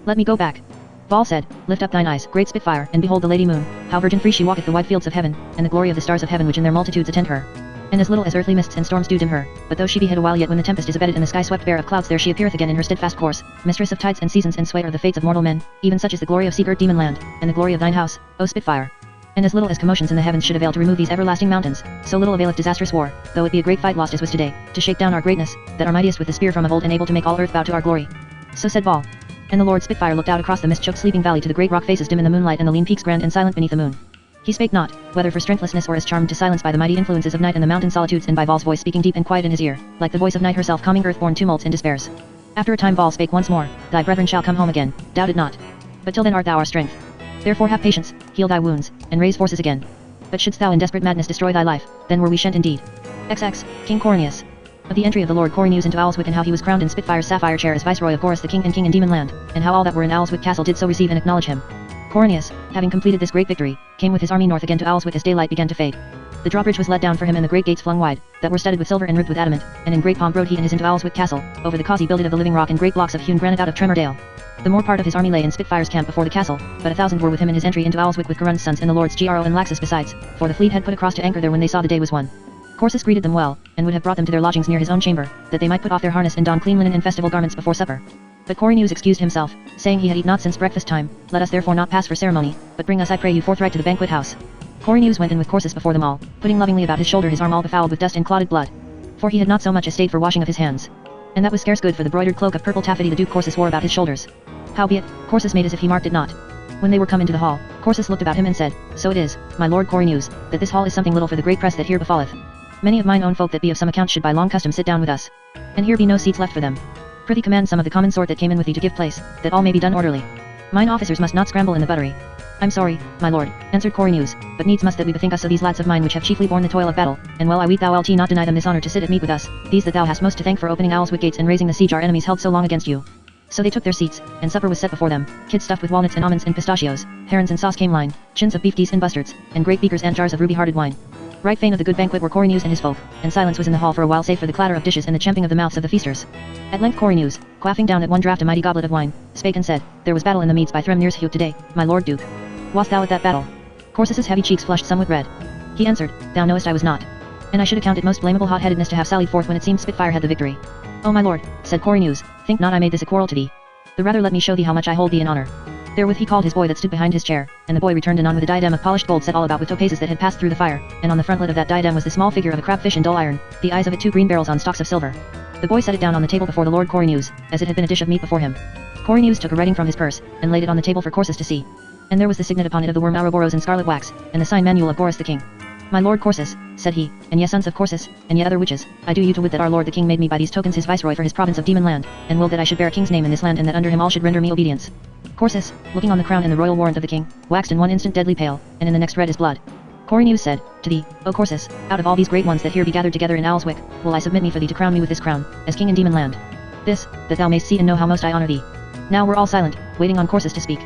Let me go back. Val said, Lift up thine eyes, great Spitfire, and behold the Lady Moon, how virgin free she walketh the wide fields of heaven, and the glory of the stars of heaven which in their multitudes attend her. And as little as earthly mists and storms do dim her, but though she be hid a while yet when the tempest is abated and the sky swept bare of clouds there she appeareth again in her steadfast course, mistress of tides and seasons and swayer of the fates of mortal men, even such is the glory of sea-girt demon land, and the glory of thine house, O Spitfire. And as little as commotions in the heavens should avail to remove these everlasting mountains, so little availeth disastrous war, though it be a great fight lost as was today, to shake down our greatness, that are mightiest with the spear from of old and able to make all earth bow to our glory. So said Baal. And the Lord Spitfire looked out across the mist-choked sleeping valley to the great rock faces dim in the moonlight and the lean peaks grand and silent beneath the moon. He spake not, whether for strengthlessness or as charmed to silence by the mighty influences of night and the mountain solitudes, and by Val's voice speaking deep and quiet in his ear, like the voice of night herself calming earth-born tumults and despairs. After a time Val spake once more, Thy brethren shall come home again, doubt it not. But till then art thou our strength. Therefore have patience, heal thy wounds, and raise forces again. But shouldst thou in desperate madness destroy thy life, then were we shent indeed. XX, King Corinius. Of the entry of the Lord Corinius into Owlswick, and how he was crowned in Spitfire's sapphire chair as Viceroy of Gorus the King and King in Demon Land, and how all that were in Owlswick Castle did so receive and acknowledge him. Corinius, having completed this great victory, came with his army north again to Owlswick as daylight began to fade. The drawbridge was let down for him and the great gates flung wide, that were studded with silver and ribbed with adamant, and in great pomp rode he and his into Owlswick Castle, over the cause he builded of the living rock and great blocks of hewn granite out of Tremordale. The more part of his army lay in Spitfire's camp before the castle, but 1,000 were with him in his entry into Owlswick with Garun's sons and the lords Gro and Laxus besides, for the fleet had put across to anchor there when they saw the day was won. Corsus greeted them well, and would have brought them to their lodgings near his own chamber, that they might put off their harness and don clean linen and festival garments before supper. But Corinius excused himself, saying he had eat not since breakfast time, let us therefore not pass for ceremony, but bring us I pray you forthright to the banquet house. Corinius went in with Corsus before them all, putting lovingly about his shoulder his arm all befouled with dust and clotted blood. For he had not so much as stayed for washing of his hands. And that was scarce good for the broidered cloak of purple taffety the Duke Corsus wore about his shoulders. Howbeit, Corsus made as if he marked it not. When they were come into the hall, Corsus looked about him and said, So it is, my lord Corinius, that this hall is something little for the great press that here befalleth. Many of mine own folk that be of some account should by long custom sit down with us. And here be no seats left for them. Prithee command some of the common sort that came in with thee to give place, that all may be done orderly. Mine officers must not scramble in the buttery. I'm sorry, my lord, answered Corinius, but needs must that we bethink us of these lads of mine which have chiefly borne the toil of battle, and well I weet thou wilt not deny them this honour to sit at meat with us, these that thou hast most to thank for opening Owlswick gates and raising the siege our enemies held so long against you. So they took their seats, and supper was set before them, kid stuffed with walnuts and almonds and pistachios, herons and sauce came line, chins of beef geese and bustards, and great beakers and jars of ruby-hearted wine. Right fain of the good banquet were Corinius and his folk, and silence was in the hall for a while save for the clatter of dishes and the champing of the mouths of the feasters. At length Corinius, quaffing down at one draught a mighty goblet of wine, spake and said, There was battle in the meads by Threm near Hugh today, my lord Duke. Wast thou at that battle? Corsus's heavy cheeks flushed somewhat red. He answered, Thou knowest I was not. And I should account it most blamable hot-headedness to have sallied forth when it seemed Spitfire had the victory. O my lord, said Corinius, think not I made this a quarrel to thee. The rather let me show thee how much I hold thee in honour. Therewith he called his boy that stood behind his chair, and the boy returned anon with a diadem of polished gold set all about with topazes that had passed through the fire, and on the frontlet of that diadem was the small figure of a crabfish in dull iron, the eyes of it 2 green barrels on stalks of silver. The boy set it down on the table before the lord Corinius, as it had been a dish of meat before him. Corinius took a writing from his purse, and laid it on the table for Corsus to see. And there was the signet upon it of the Worm Ouroboros in scarlet wax, and the sign manual of Gorus the king. My lord Corsus, said he, and ye sons of Corsus, and ye other witches, I do you to wit that our lord the king made me by these tokens his viceroy for his province of Demon Land, and willed that I should bear a king's name in this land and that under him all should render me obedience. Corsus, looking on the crown and the royal warrant of the king, waxed in one instant deadly pale, and in the next red as blood. Corinius said, To thee, O Corsus, out of all these great ones that here be gathered together in Owlswick, will I submit me for thee to crown me with this crown, as king in Demon Land. This, that thou mayst see and know how most I honour thee. Now were all silent, waiting on Corsus to speak.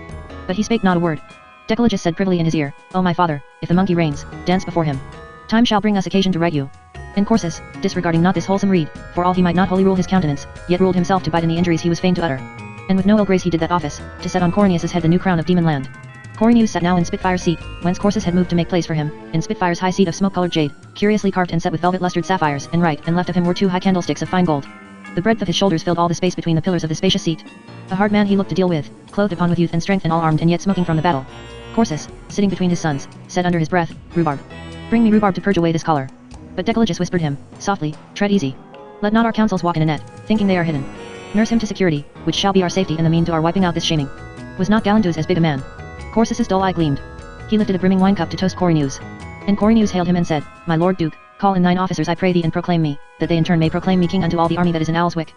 But he spake not a word. Decollegus said privily in his ear, O my father, if the monkey reigns, dance before him. Time shall bring us occasion to right you. And Corsus, disregarding not this wholesome rede, for all he might not wholly rule his countenance, yet ruled himself to bide in the injuries he was fain to utter. And with no ill grace he did that office, to set on Corinius's head the new crown of Demon Land. Corinius sat now in Spitfire's seat, whence Corsus had moved to make place for him, in Spitfire's high seat of smoke-colored jade, curiously carved and set with velvet-lustered sapphires, and right and left of him were 2 high candlesticks of fine gold. The breadth of his shoulders filled all the space between the pillars of the spacious seat. A hard man he looked to deal with, clothed upon with youth and strength and all armed and yet smoking from the battle. Corsus, sitting between his sons, said under his breath, Rhubarb. Bring me rhubarb to purge away this choler. But Decollegus whispered him, softly, tread easy. Let not our counsels walk in a net, thinking they are hidden. Nurse him to security, which shall be our safety in the mean to our wiping out this shaming. Was not Gallandus as big a man? Corsus's dull eye gleamed. He lifted a brimming wine cup to toast Corinius. And Corinius hailed him and said, My lord Duke, call in thine officers I pray thee and proclaim me, that they in turn may proclaim me king unto all the army that is in Owlswick.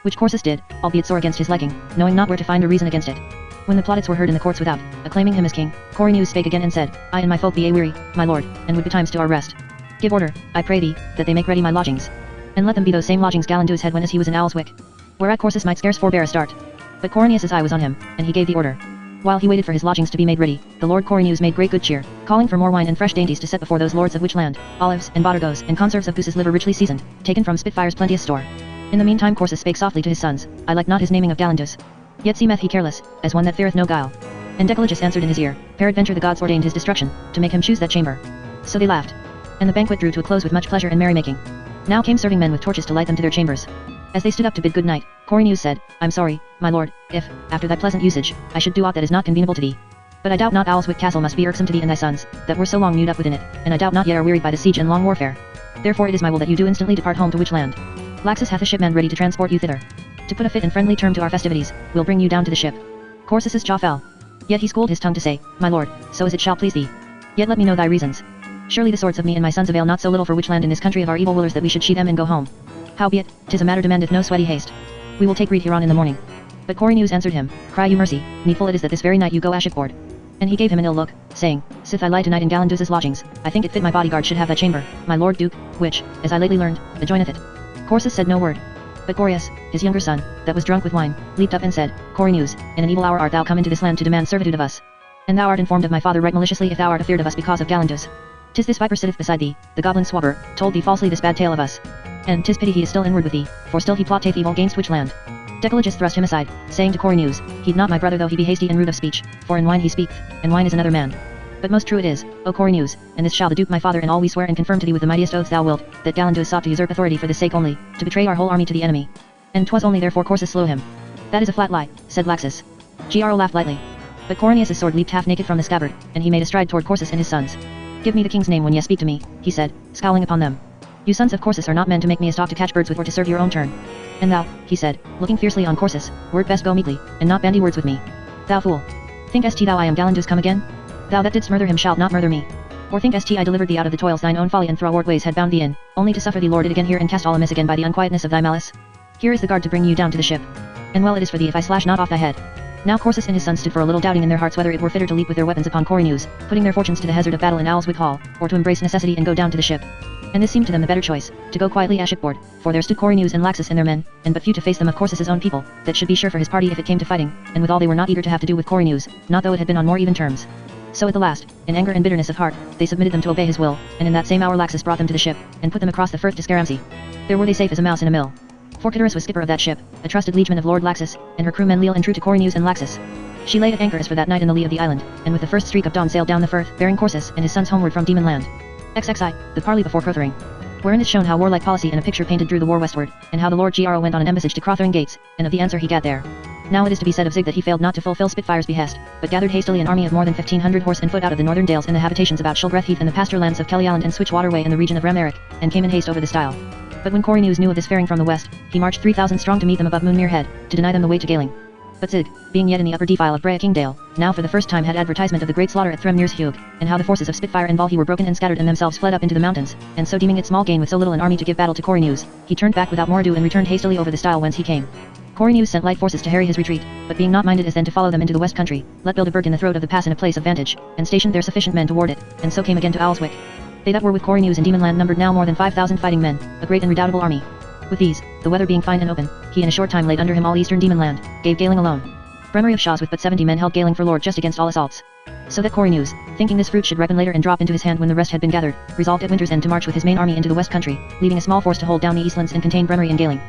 Which Corsus did, albeit sore against his liking, knowing not where to find a reason against it. When the plaudits were heard in the courts without, acclaiming him as king, Corinius spake again and said, I and my folk be weary, my lord, and would betimes to our rest. Give order, I pray thee, that they make ready my lodgings. And let them be those same lodgings Gallandus had when as he was in Owlswick. Whereat Corsus might scarce forbear a start. But Corinius's eye was on him, and he gave the order. While he waited for his lodgings to be made ready, the lord Corinius made great good cheer, calling for more wine and fresh dainties to set before those lords of which land, olives and botargos and conserves of goose's liver richly seasoned, taken from Spitfire's plenteous store. In the meantime Corsus spake softly to his sons, I like not his naming of Gallandus. Yet seemeth he careless, as one that feareth no guile. And Decollegus answered in his ear, Peradventure the gods ordained his destruction, to make him choose that chamber. So they laughed. And the banquet drew to a close with much pleasure and merrymaking. Now came serving men with torches to light them to their chambers. As they stood up to bid good night, Corinius said, I'm sorry, my lord, if, after thy pleasant usage, I should do aught that is not convenable to thee. But I doubt not Owlswick Castle must be irksome to thee and thy sons, that were so long mewed up within it, and I doubt not yet are wearied by the siege and long warfare. Therefore it is my will that you do instantly depart home to which land. Laxus hath a shipman ready to transport you thither. To put a fit and friendly term to our festivities, we'll bring you down to the ship. Corsus's jaw fell. Yet he schooled his tongue to say, My lord, so as it shall please thee. Yet let me know thy reasons. Surely the swords of me and my sons avail not so little for which land in this country of our evil rulers that we should sheathe them and go home. Howbeit, 'tis a matter demandeth no sweaty haste. We will take rede hereon in the morning. But Corynus answered him, Cry you mercy, needful it is that this very night you go a shipboard. And he gave him an ill look, saying, Sith I lie tonight in Gallandus's lodgings, I think it fit my bodyguard should have that chamber, my lord duke, which, as I lately learned, adjoineth it. Corsus said no word. But Boreas, his younger son, that was drunk with wine, leaped up and said, Corynus, in an evil hour art thou come into this land to demand servitude of us. And thou art informed of my father right maliciously if thou art afeard of us because of Gallandus. 'Tis this viper sitteth beside thee, the goblin Swabber, told thee falsely this bad tale of us. And 'tis pity he is still inward with thee, for still he plotteth evil gainst which land. Decollegus thrust him aside, saying to Corynus, Heed not my brother though he be hasty and rude of speech, for in wine he speaketh, and wine is another man. But most true it is, O Corynus, and this shall the duke my father and all we swear and confirm to thee with the mightiest oaths thou wilt, that Gallandus sought to usurp authority for this sake only, to betray our whole army to the enemy. And 'twas only therefore Corsus slew him. That is a flat lie, said Laxus. Gro laughed lightly. But Corynus's sword leaped half naked from the scabbard, and he made a stride toward Corsus and his sons. Give me the king's name when ye speak to me, he said, scowling upon them. You sons of Corsus are not men to make me a stock to catch birds with or to serve your own turn. And thou, he said, looking fiercely on Corsus, wert best go meekly, and not bandy words with me. Thou fool. Thinkest thou I am Gallandus come again? Thou that didst murder him shalt not murder me. Or thinkest I delivered thee out of the toils thine own folly and thrallward ways had bound thee in, only to suffer thee lord it again here and cast all amiss again by the unquietness of thy malice? Here is the guard to bring you down to the ship. And well it is for thee if I slash not off thy head. Now Corsus and his sons stood for a little doubting in their hearts whether it were fitter to leap with their weapons upon Corynus, putting their fortunes to the hazard of battle in Owlswick Hall, or to embrace necessity and go down to the ship. And this seemed to them the better choice, to go quietly a shipboard, for there stood Corynus and Laxus and their men, and but few to face them of Corsus's own people, that should be sure for his party if it came to fighting, and withal they were not eager to have to do with Corynus, not though it had been on more even terms. So at the last, in anger and bitterness of heart, they submitted them to obey his will, and in that same hour Laxus brought them to the ship, and put them across the Firth to Scaramsey. There were they safe as a mouse in a mill. For Cytorus was skipper of that ship, a trusted liegeman of Lord Laxus, and her crewmen leal and true to Corynus and Laxus. She lay at anchor as for that night in the lee of the island, and with the first streak of dawn sailed down the Firth, bearing Corsus and his sons homeward from Demon Land. XXI, the parley before Crothering. Wherein is shown how warlike policy in a picture painted drew the war westward, and how the Lord Gro went on an embassage to Crothering Gates, and of the answer he gat there. Now it is to be said of Zig that he failed not to fulfill Spitfire's behest, but gathered hastily an army of more than 1,500 horse and foot out of the northern dales and the habitations about Shilgreth Heath and the pasture lands of Kellyalland and Switchwater Way in the region of Ramerick, and came in haste over the stile. But when Corynus knew of this faring from the west, he marched 3,000 strong to meet them above Moonmere Head, to deny them the way to Galing. But Zig, being yet in the upper defile of Brea Kingdale, now for the first time had advertisement of the great slaughter at Thremnear's Hugh, and how the forces of Spitfire and Volhy were broken and scattered and themselves fled up into the mountains, and so deeming it small gain with so little an army to give battle to Corynus, he turned back without more ado and returned hastily over the stile whence he came. Corynus sent light forces to harry his retreat, but being not minded as then to follow them into the west country, let build a burg in the throat of the pass in a place of vantage, and stationed there sufficient men to ward it, and so came again to Owlswick. They that were with Corynus in Demon Land numbered now more than 5,000 fighting men, a great and redoubtable army. With these, the weather being fine and open, he in a short time laid under him all eastern Demon Land, gave Galing alone. Bremery of Shaws with but 70 men held Galing for lord just against all assaults. So that Corynus, thinking this fruit should ripen later and drop into his hand when the rest had been gathered, resolved at winter's end to march with his main army into the west country, leaving a small force to hold down the eastlands and contain Bremery and Galing.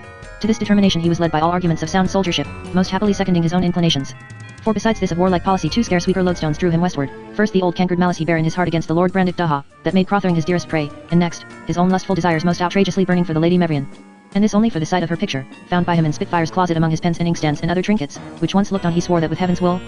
To this determination he was led by all arguments of sound soldiership, most happily seconding his own inclinations. For besides this of warlike policy two scarce weaker lodestones drew him westward, first the old cankered malice he bare in his heart against the Lord Brandic Daha, that made Crothering his dearest prey, and next, his own lustful desires most outrageously burning for the Lady Mevrian. And this only for the sight of her picture, found by him in Spitfire's closet among his pens and inkstands and other trinkets, which once looked on he swore that with heaven's will,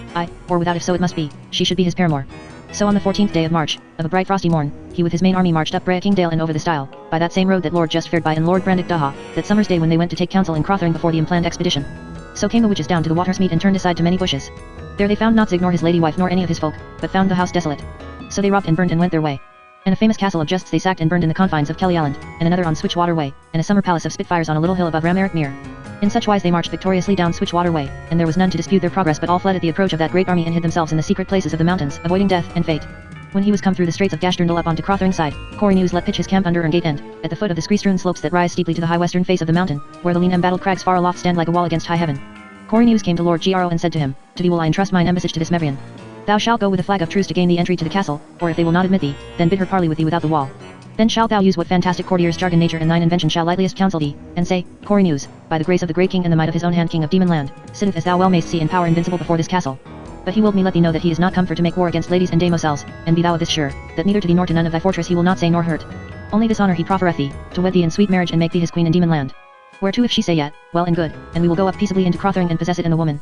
or without if so it must be, she should be his paramour. So on the 14th day of March, of a bright frosty morn, he with his main army marched up Brea Kingdale and over the stile, by that same road that Lord just fared by and Lord Brandic Daha, that summer's day when they went to take counsel in Crothering before the implanned expedition. So came the witches down to the water's meet and turned aside to many bushes. There they found not Zig nor his lady wife nor any of his folk, but found the house desolate. So they robbed and burned and went their way. And a famous castle of Justs they sacked and burned in the confines of Kellyalland, and another on Switchwater Way, and a summer palace of Spitfires on a little hill above Ramerick Mere. In such wise they marched victoriously down Switchwater Way, and there was none to dispute their progress but all fled at the approach of that great army and hid themselves in the secret places of the mountains, avoiding death and fate. When he was come through the straits of Gashderndal up onto Crothering side, Corynus let pitch his camp under Erngate End, at the foot of the scree-strewn slopes that rise steeply to the high western face of the mountain, where the lean embattled crags far aloft stand like a wall against high heaven. Corynus came to Lord Gro and said to him, To thee will I entrust mine embassage to this Mevrian. Thou shalt go with a flag of truce to gain the entry to the castle, or if they will not admit thee, then bid her parley with thee without the wall. Then shalt thou use what fantastic courtier's jargon nature and thine invention shall lightliest counsel thee, and say, Corynus, by the grace of the great king and the might of his own hand king of Demon Land, sitteth as thou well mayst see in power invincible before this castle. But he willed me let thee know that he is not come for to make war against ladies and damosels, and be thou of this sure, that neither to thee nor to none of thy fortress he will not say nor hurt. Only this honour he proffereth thee, to wed thee in sweet marriage and make thee his queen in Demon Land. Whereto if she say yet, well and good, and we will go up peaceably into Crothering and possess it and the woman.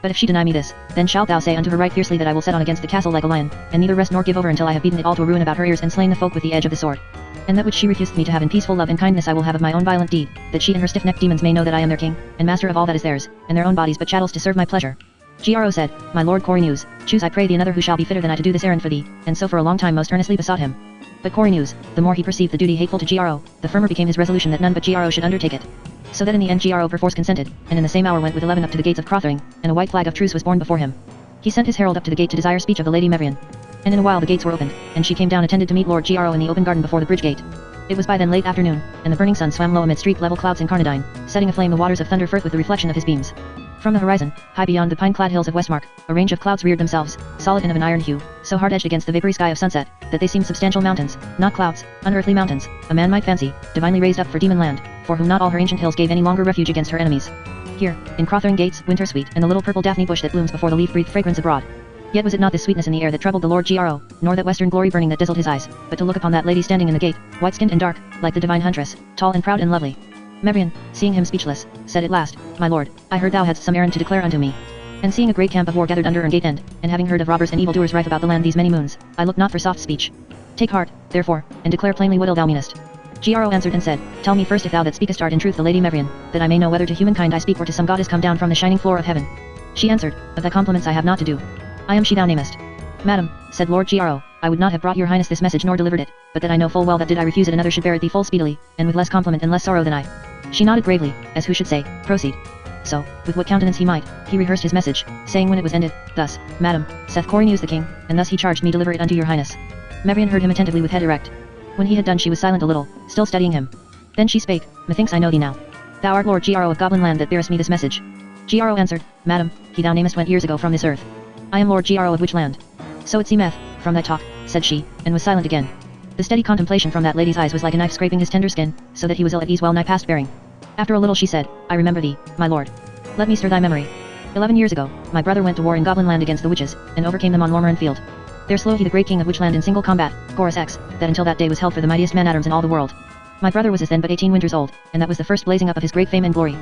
But if she deny me this, then shalt thou say unto her right fiercely that I will set on against the castle like a lion, and neither rest nor give over until I have beaten it all to a ruin about her ears and slain the folk with the edge of the sword. And that which she refused me to have in peaceful love and kindness I will have of my own violent deed, that she and her stiff-necked demons may know that I am their king, and master of all that is theirs, and their own bodies but chattels to serve my pleasure. Gro said, My lord Corynus, choose I pray thee another who shall be fitter than I to do this errand for thee, and so for a long time most earnestly besought him. But Corynus, the more he perceived the duty hateful to Gro, the firmer became his resolution that none but Gro should undertake it. So that in the end Gro perforce consented, and in the same hour went with 11 up to the gates of Crothering, and a white flag of truce was borne before him. He sent his herald up to the gate to desire speech of the Lady Mevrian. And in a while the gates were opened, and she came down attended to meet Lord Gro in the open garden before the bridge gate. It was by then late afternoon, and the burning sun swam low amid streak-level clouds in Carnadine, setting aflame the waters of Thunder Firth with the reflection of his beams. From the horizon, high beyond the pine-clad hills of Westmark, a range of clouds reared themselves, solid and of an iron hue, so hard-edged against the vapory sky of sunset, that they seemed substantial mountains, not clouds, unearthly mountains, a man might fancy, divinely raised up for demon land, for whom not all her ancient hills gave any longer refuge against her enemies. Here, in Crothering Gates, winter sweet, and the little purple daphne bush that blooms before the leaf breathed fragrance abroad. Yet was it not this sweetness in the air that troubled the Lord Gro, nor that western glory burning that dazzled his eyes, but to look upon that lady standing in the gate, white-skinned and dark, like the divine huntress, tall and proud and lovely. Mevrian, seeing him speechless, said at last, My lord, I heard thou hadst some errand to declare unto me. And seeing a great camp of war gathered under an gate end, and having heard of robbers and evildoers rife about the land these many moons, I look not for soft speech. Take heart, therefore, and declare plainly what ill thou meanest. Gro answered and said, Tell me first if thou that speakest art in truth the Lady Mevrian, that I may know whether to humankind I speak or to some goddess come down from the shining floor of heaven. She answered, Of thy compliments I have not to do. I am she thou namest. Madam, said Lord Gro, I would not have brought your highness this message nor delivered it, but that I know full well that did I refuse it another should bear it thee full speedily, and with less compliment and less sorrow than I. She nodded gravely, as who should say, Proceed. So, with what countenance he might, he rehearsed his message, saying when it was ended, Thus, Madam, saith Corynus the king, and thus he charged me deliver it unto your highness. Mevrian heard him attentively with head erect. When he had done she was silent a little, still studying him. Then she spake, Methinks I know thee now. Thou art Lord Gro of Goblin land that bearest me this message. Gro answered, Madam, he thou namest went years ago from this earth. I am Lord Gro of which land? So it seemeth, from thy talk, said she, and was silent again. The steady contemplation from that lady's eyes was like a knife scraping his tender skin, so that he was ill at ease well nigh past bearing. After a little she said, I remember thee, my lord. Let me stir thy memory. 11 years ago, my brother went to war in Goblin land against the witches, and overcame them on Lormorren field. There slew he the great king of Witchland in single combat, Gorus X, that until that day was held for the mightiest man-at-arms in all the world. My brother was as then but 18 winters old, and that was the first blazing up of his great fame and glory.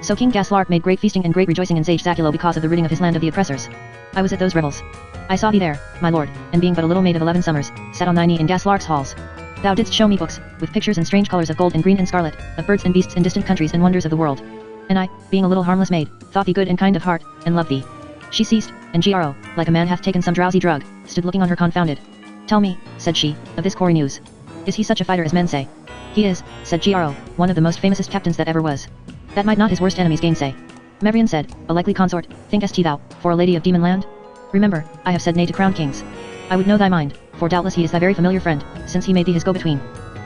So King Gaslark made great feasting and great rejoicing in sage Zaculo because of the ridding of his land of the oppressors. I was at those revels. I saw thee there, my lord, and being but a little maid of 11 summers, sat on thy knee in Gaslark's halls. Thou didst show me books, with pictures and strange colors of gold and green and scarlet, of birds and beasts in distant countries and wonders of the world. And I, being a little harmless maid, thought thee good and kind of heart, and loved thee. She ceased, and Gro, like a man hath taken some drowsy drug, stood looking on her confounded. Tell me, said she, of this Corynus. Is he such a fighter as men say? He is, said Gro, one of the most famousest captains that ever was. That might not his worst enemies gainsay. Mevrian said, a likely consort, thinkest thou, for a lady of demon land? Remember, I have said nay to crowned kings. I would know thy mind, for doubtless he is thy very familiar friend, since he made thee his go-between.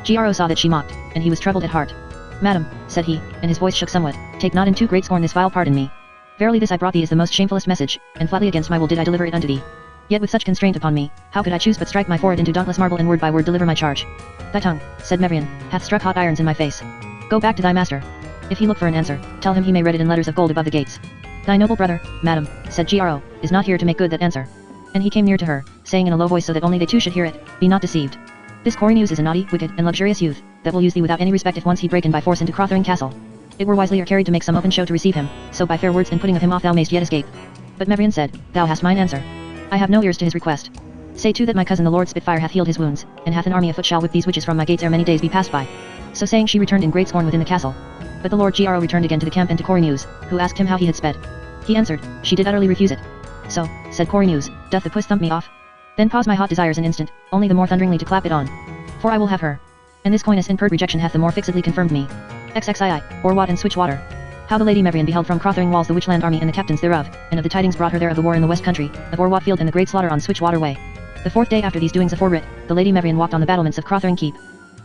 Gro saw that she mocked, and he was troubled at heart. Madam, said he, and his voice shook somewhat, take not in too great scorn this vile pardon me. Verily this I brought thee is the most shamefullest message, and flatly against my will did I deliver it unto thee. Yet with such constraint upon me, how could I choose but strike my forehead into dauntless marble and word by word deliver my charge? Thy tongue, said Mevrian, hath struck hot irons in my face. Go back to thy master. If he look for an answer, tell him he may read it in letters of gold above the gates. Thy noble brother, madam, said Gro, is not here to make good that answer. And he came near to her, saying in a low voice so that only they two should hear it, Be not deceived. This Corynus is a naughty, wicked, and luxurious youth, that will use thee without any respect if once he break in by force into Crothering Castle. It were wiselier carried to make some open show to receive him, so by fair words and putting of him off thou mayst yet escape. But Mevrian said, Thou hast mine answer. I have no ears to his request. Say too that my cousin the Lord Spitfire hath healed his wounds, and hath an army afoot shall whip these witches from my gates ere many days be passed by. So saying she returned in great scorn within the castle. But the Lord Gro returned again to the camp and to Corynus, who asked him how he had sped. He answered, she did utterly refuse it. So, said Corynus, doth the puss thump me off? Then pause my hot desires an instant, only the more thunderingly to clap it on. For I will have her. And this coyness and pert rejection hath the more fixedly confirmed me. XXII, Orwat and Switchwater. How the Lady Mevrian beheld from Crothering walls the Witchland army and the captains thereof, and of the tidings brought her there of the war in the west country, of Orwat field and the great slaughter on Switchwater way. The 4th day after these doings aforewrit, the Lady Mevrian walked on the battlements of Crothering keep.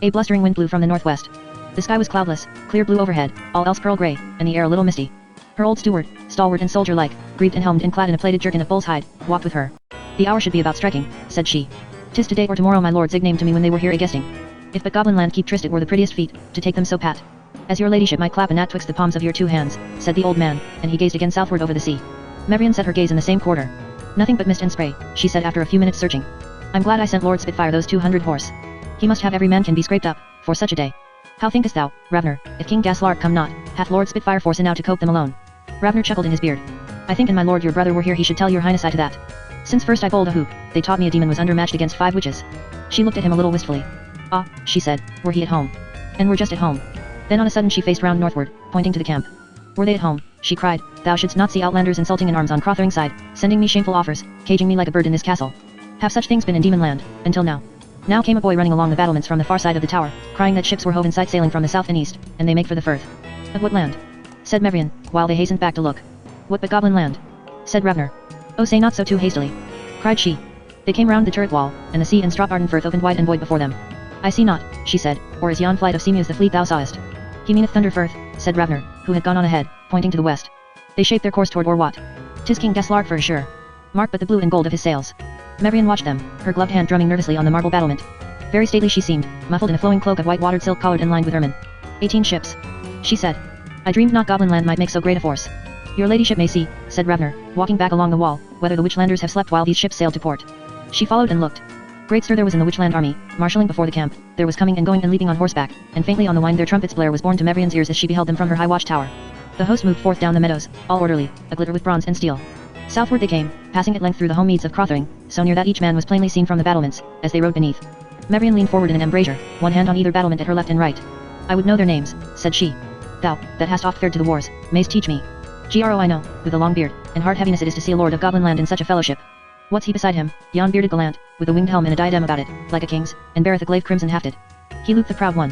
A blustering wind blew from the northwest. The sky was cloudless, clear blue overhead, all else pearl grey, and the air a little misty. Her old steward, stalwart and soldier-like, greaved and helmed and clad in a plated jerkin of bull's hide, walked with her. The hour should be about striking, said she. 'Tis today or tomorrow my lord Zig named to me when they were here a-guesting. If but Goblin land keep tryst it were the prettiest feat, to take them so pat. As your ladyship might clap a gnat twixt the palms of your 2 hands, said the old man, and he gazed again southward over the sea. Mevrian set her gaze in the same quarter. Nothing but mist and spray, she said after a few minutes searching. I'm glad I sent Lord Spitfire those 200 horse. He must have every man can be scraped up, for such a day. How thinkest thou, Ravner, if King Gaslark come not, hath Lord Spitfire force enow to cope them alone? Ravner chuckled in his beard. I think and my lord your brother were here he should tell your highness I to that. Since first I bowled a hoop, they taught me a demon was undermatched against 5 witches. She looked at him a little wistfully. Ah, she said, were he at home? And we're just at home. Then on a sudden she faced round northward, pointing to the camp. Were they at home? She cried, thou shouldst not see outlanders insulting in arms on Crothering side, sending me shameful offers, caging me like a bird in this castle. Have such things been in demon land, until now? Now came a boy running along the battlements from the far side of the tower, crying that ships were hove in sight sailing from the south and east, and they make for the firth. Of what land? Said Mevrian, while they hastened back to look. What but goblin land? Said Ravner. Oh say not so too hastily. Cried she. They came round the turret wall, and the sea and Stropparden firth opened wide and void before them. I see not, she said, or is yon flight of seamews the fleet thou sawest? He meaneth Thunder Firth, said Ravner, who had gone on ahead, pointing to the west. They shape their course toward Orwat. 'Tis King Gaslark for sure. Mark but the blue and gold of his sails. Mevrian watched them, her gloved hand drumming nervously on the marble battlement. Very stately she seemed, muffled in a flowing cloak of white-watered silk collared and lined with ermine. 18 ships. She said. I dreamed not Goblin land might make so great a force. Your ladyship may see, said Ravner, walking back along the wall, whether the Witchlanders have slept while these ships sailed to port. She followed and looked. Great stir there was in the Witchland army, marshalling before the camp, there was coming and going and leaping on horseback, and faintly on the wind their trumpets' blare was borne to Mevrian's ears as she beheld them from her high watch-tower. The host moved forth down the meadows, all orderly, a-glitter with bronze and steel. Southward they came, passing at length through the home meads of Crothering, so near that each man was plainly seen from the battlements, as they rode beneath. Mevrian leaned forward in an embrasure, one hand on either battlement at her left and right. I would know their names, said she. Thou, that hast oft fared to the wars, mayst teach me. Gro I know, with a long beard, and hard heaviness it is to see a lord of Goblin land in such a fellowship. What's he beside him, yon bearded gallant, with a winged helm and a diadem about it, like a king's, and beareth a glaive crimson hafted? He Luke the proud one.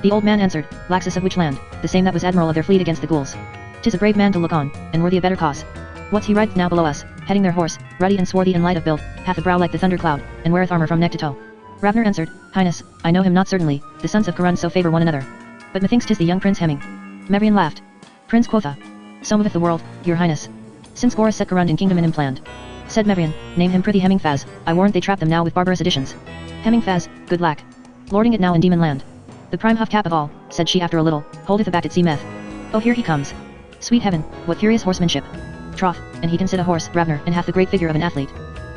The old man answered, Laxus of which land, the same that was admiral of their fleet against the ghouls. 'Tis a brave man to look on, and worthy a better cause. What's he rideth now below us, heading their horse, ruddy and swarthy and light of build, hath a brow like the thunder cloud, and weareth armor from neck to toe. Ravner answered, Highness, I know him not certainly, the sons of Karun so favor one another. But methinks 'tis the young Prince Hemming. Mevrian laughed. Prince quotha. So moveth the world, your highness. Since Gorus set Karun in kingdom and implanned. Said Mevrian, name him prithee Hemming Faz, I warrant they trap them now with barbarous additions. Hemming Faz, good lack. Lording it now in demon land. The prime huff cap of all, said she after a little, holdeth aback at sea meth. Oh here he comes. Sweet heaven, what furious horsemanship. Troth, and he can sit a horse, Ravner, and hath the great figure of an athlete.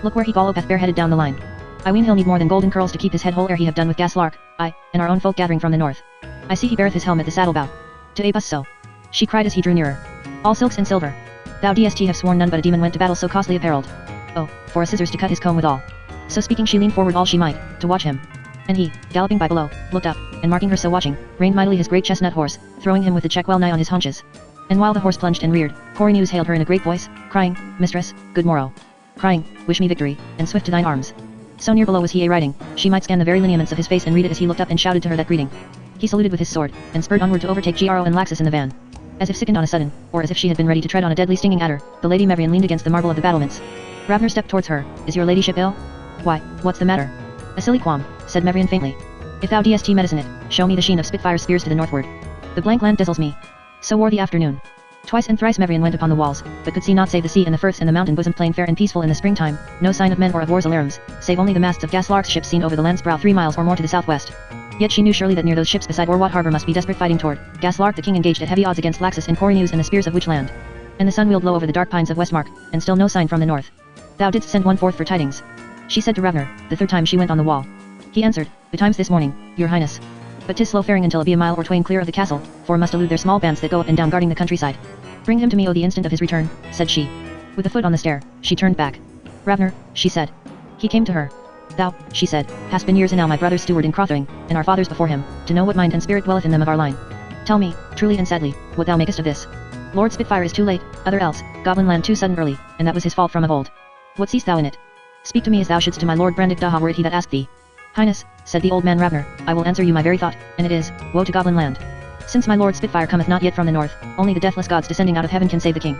Look where he gallopeth bareheaded down the line. I ween he'll need more than golden curls to keep his head whole ere he have done with Gaslark, I, and our own folk gathering from the north. I see he beareth his helm at the saddle bow. To ape us so. She cried as he drew nearer. All silks and silver. Thou dst have sworn none but a demon went to battle so costly apparelled. Oh, for a scissors to cut his comb withal. So speaking she leaned forward all she might, to watch him. And he, galloping by below, looked up, and marking her so watching, reined mightily his great chestnut horse, throwing him with the check well nigh on his haunches. And while the horse plunged and reared, Corynus hailed her in a great voice, crying, Mistress, good morrow. Crying, wish me victory, and swift to thine arms. So near below was he riding, she might scan the very lineaments of his face and read it as he looked up and shouted to her that greeting. He saluted with his sword, and spurred onward to overtake Gro and Laxus in the van. As if sickened on a sudden, or as if she had been ready to tread on a deadly stinging adder, the Lady Mevrian leaned against the marble of the battlements. Ravner stepped towards her. Is your ladyship ill? Why, what's the matter? A silly qualm, said Mevrian faintly. If thou dst medicine it, show me the sheen of Spitfire's spears to the northward. The blank land dazzles me. So wore the afternoon. Twice and thrice Mevrian went upon the walls, but could see not save the sea and the firths and the mountain bosom plain fair and peaceful in the springtime, no sign of men or of war's alarums, save only the masts of Gaslark's ships seen over the land's brow 3 miles or more to the southwest. Yet she knew surely that near those ships beside Orwat harbor must be desperate fighting toward Gaslark the king engaged at heavy odds against Laxus and Corynus and the spears of Witchland. And the sun wheeled low over the dark pines of Westmark, and still no sign from the north. Thou didst send one forth for tidings. She said to Ravner, the third time she went on the wall. He answered, betimes this morning, your highness. But 'tis slow faring until it be a mile or twain clear of the castle, for must elude their small bands that go up and down guarding the countryside. Bring him to me the instant of his return, said she. With a foot on the stair, she turned back. Ravner, she said. He came to her. Thou, she said, hast been years enow my brother's steward in Crothering, and our fathers before him, to know what mind and spirit dwelleth in them of our line. Tell me, truly and sadly, what thou makest of this. Lord Spitfire is too late, other else, Goblin land too sudden early, and that was his fault from of old. What seest thou in it? Speak to me as thou shouldst to my Lord Brandick Daha were it he that asked thee. Highness, said the old man Ravner, I will answer you my very thought, and it is, woe to Goblin land. Since my Lord Spitfire cometh not yet from the north, only the deathless gods descending out of heaven can save the king.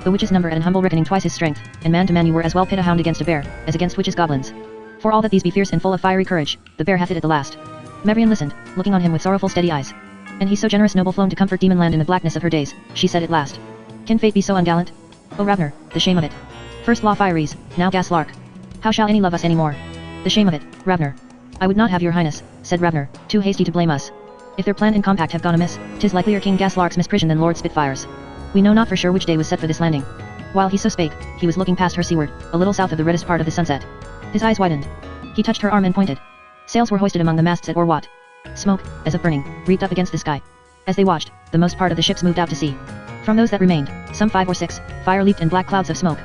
The witches number at an humble reckoning twice his strength, and man to man you were as well pit a hound against a bear, as against witches goblins. For all that these be fierce and full of fiery courage, the bear hath it at the last. Mevrian listened, looking on him with sorrowful steady eyes. And he so generous noble flown to comfort demon land in the blackness of her days, she said at last. Can fate be so ungallant? Oh Ravner, the shame of it. First law Fieries, now Gaslark. How shall any love us any more? The shame of it, Ravner. I would not have your highness, said Ravner, too hasty to blame us. If their plan and compact have gone amiss, 'tis likelier King Gaslark's misprision than Lord Spitfire's. We know not for sure which day was set for this landing. While he so spake, he was looking past her seaward, a little south of the reddest part of the sunset. His eyes widened. He touched her arm and pointed. Sails were hoisted among the masts at Orwat. Smoke, as of burning, reeked up against the sky. As they watched, the most part of the ships moved out to sea. From those that remained, some 5 or 6, fire leaped in black clouds of smoke.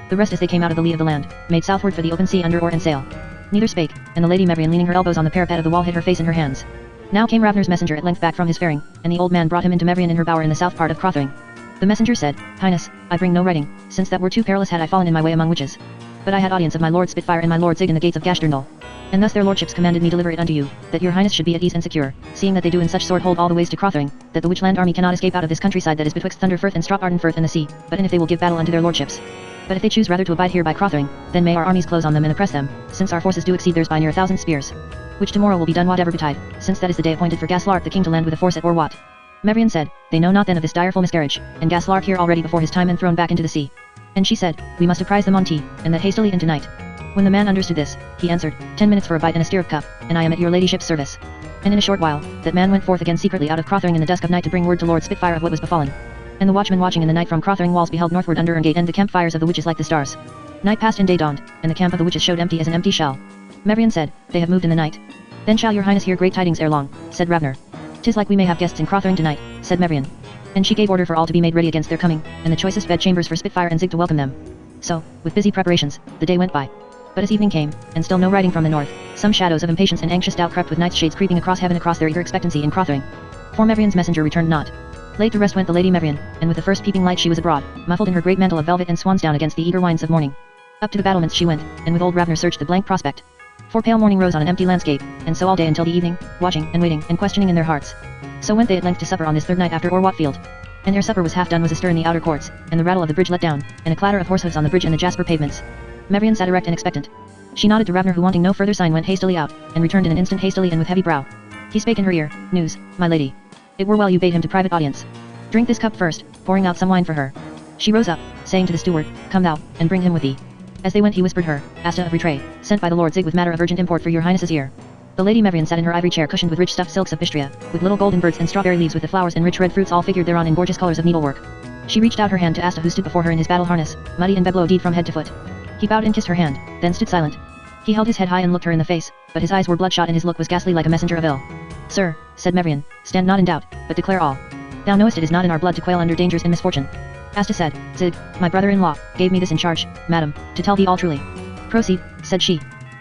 The rest as they came out of the lee of the land, made southward for the open sea under oar and sail. Neither spake, and the Lady Mevrian leaning her elbows on the parapet of the wall hid her face in her hands. Now came Ravner's messenger at length back from his faring, and the old man brought him into Mevrian in her bower in the south part of Crothering. The messenger said, Highness, I bring no writing, since that were too perilous had I fallen in my way among witches. But I had audience of my lord Spitfire and my lord Zig in the gates of Gashterndal. And thus their lordships commanded me deliver it unto you, that your highness should be at ease and secure, seeing that they do in such sort hold all the ways to Crothering, that the witchland army cannot escape out of this countryside that is betwixt Thunderfirth and Stroppardenfirth and the sea, but in if they will give battle unto their lordships. But if they choose rather to abide here by Crothering, then may our armies close on them and oppress them, since our forces do exceed theirs by near 1,000 spears. Which tomorrow will be done whatever betide, since that is the day appointed for Gaslark the king to land with a force at Orwat. Mevrian said, they know not then of this direful miscarriage, and Gaslark here already before his time and thrown back into the sea. And she said, we must apprise them on tea, and that hastily and tonight. When the man understood this, he answered, 10 minutes for a bite and a stirrup cup, and I am at your ladyship's service. And in a short while, that man went forth again secretly out of Crothering in the dusk of night to bring word to Lord Spitfire of what was befallen. And the watchman watching in the night from Crothering walls beheld northward under Erngate and the campfires of the witches like the stars. Night passed and day dawned, and the camp of the witches showed empty as an empty shell. Mevrian said, they have moved in the night. Then shall your highness hear great tidings ere long, said Ravner. 'Tis like we may have guests in Crothering tonight, said Mevrian. And she gave order for all to be made ready against their coming, and the choicest bed chambers for Spitfire and Zig to welcome them. So, with busy preparations, the day went by. But as evening came, and still no writing from the north, some shadows of impatience and anxious doubt crept with night's shades creeping across heaven across their eager expectancy in Crothering. For Mevrian's messenger returned not. Late to rest went the Lady Mevrian, and with the first peeping light she was abroad, muffled in her great mantle of velvet and swan's down against the eager winds of morning. Up to the battlements she went, and with old Ravner searched the blank prospect. For pale morning rose on an empty landscape, and so all day until the evening, watching and waiting and questioning in their hearts. So went they at length to supper on this third night after Orwat field. And ere supper was half done was a stir in the outer courts, and the rattle of the bridge let down, and a clatter of horse hoofs on the bridge and the jasper pavements. Mevrian sat erect and expectant. She nodded to Ravner who wanting no further sign went hastily out, and returned in an instant hastily and with heavy brow. He spake in her ear, news, my lady. It were well you bade him to private audience. Drink this cup first, pouring out some wine for her. She rose up, saying to the steward, come thou, and bring him with thee. As they went he whispered her, Asta of Retray, sent by the Lord Zig with matter of urgent import for your highness's ear. The Lady Mevrian sat in her ivory chair cushioned with rich stuffed silks of Bistria, with little golden birds and strawberry leaves with the flowers and rich red fruits all figured thereon in gorgeous colors of needlework. She reached out her hand to Asta who stood before her in his battle harness, muddy and beblowed from head to foot. He bowed and kissed her hand, then stood silent. He held his head high and looked her in the face, but his eyes were bloodshot and his look was ghastly like a messenger of ill. Sir, said Mevrian, stand not in doubt, but declare all. Thou knowest it is not in our blood to quail under dangers and misfortune. Asta said, Zig, my brother-in-law, gave me this in charge, madam, to tell thee all truly. Proceed, said she.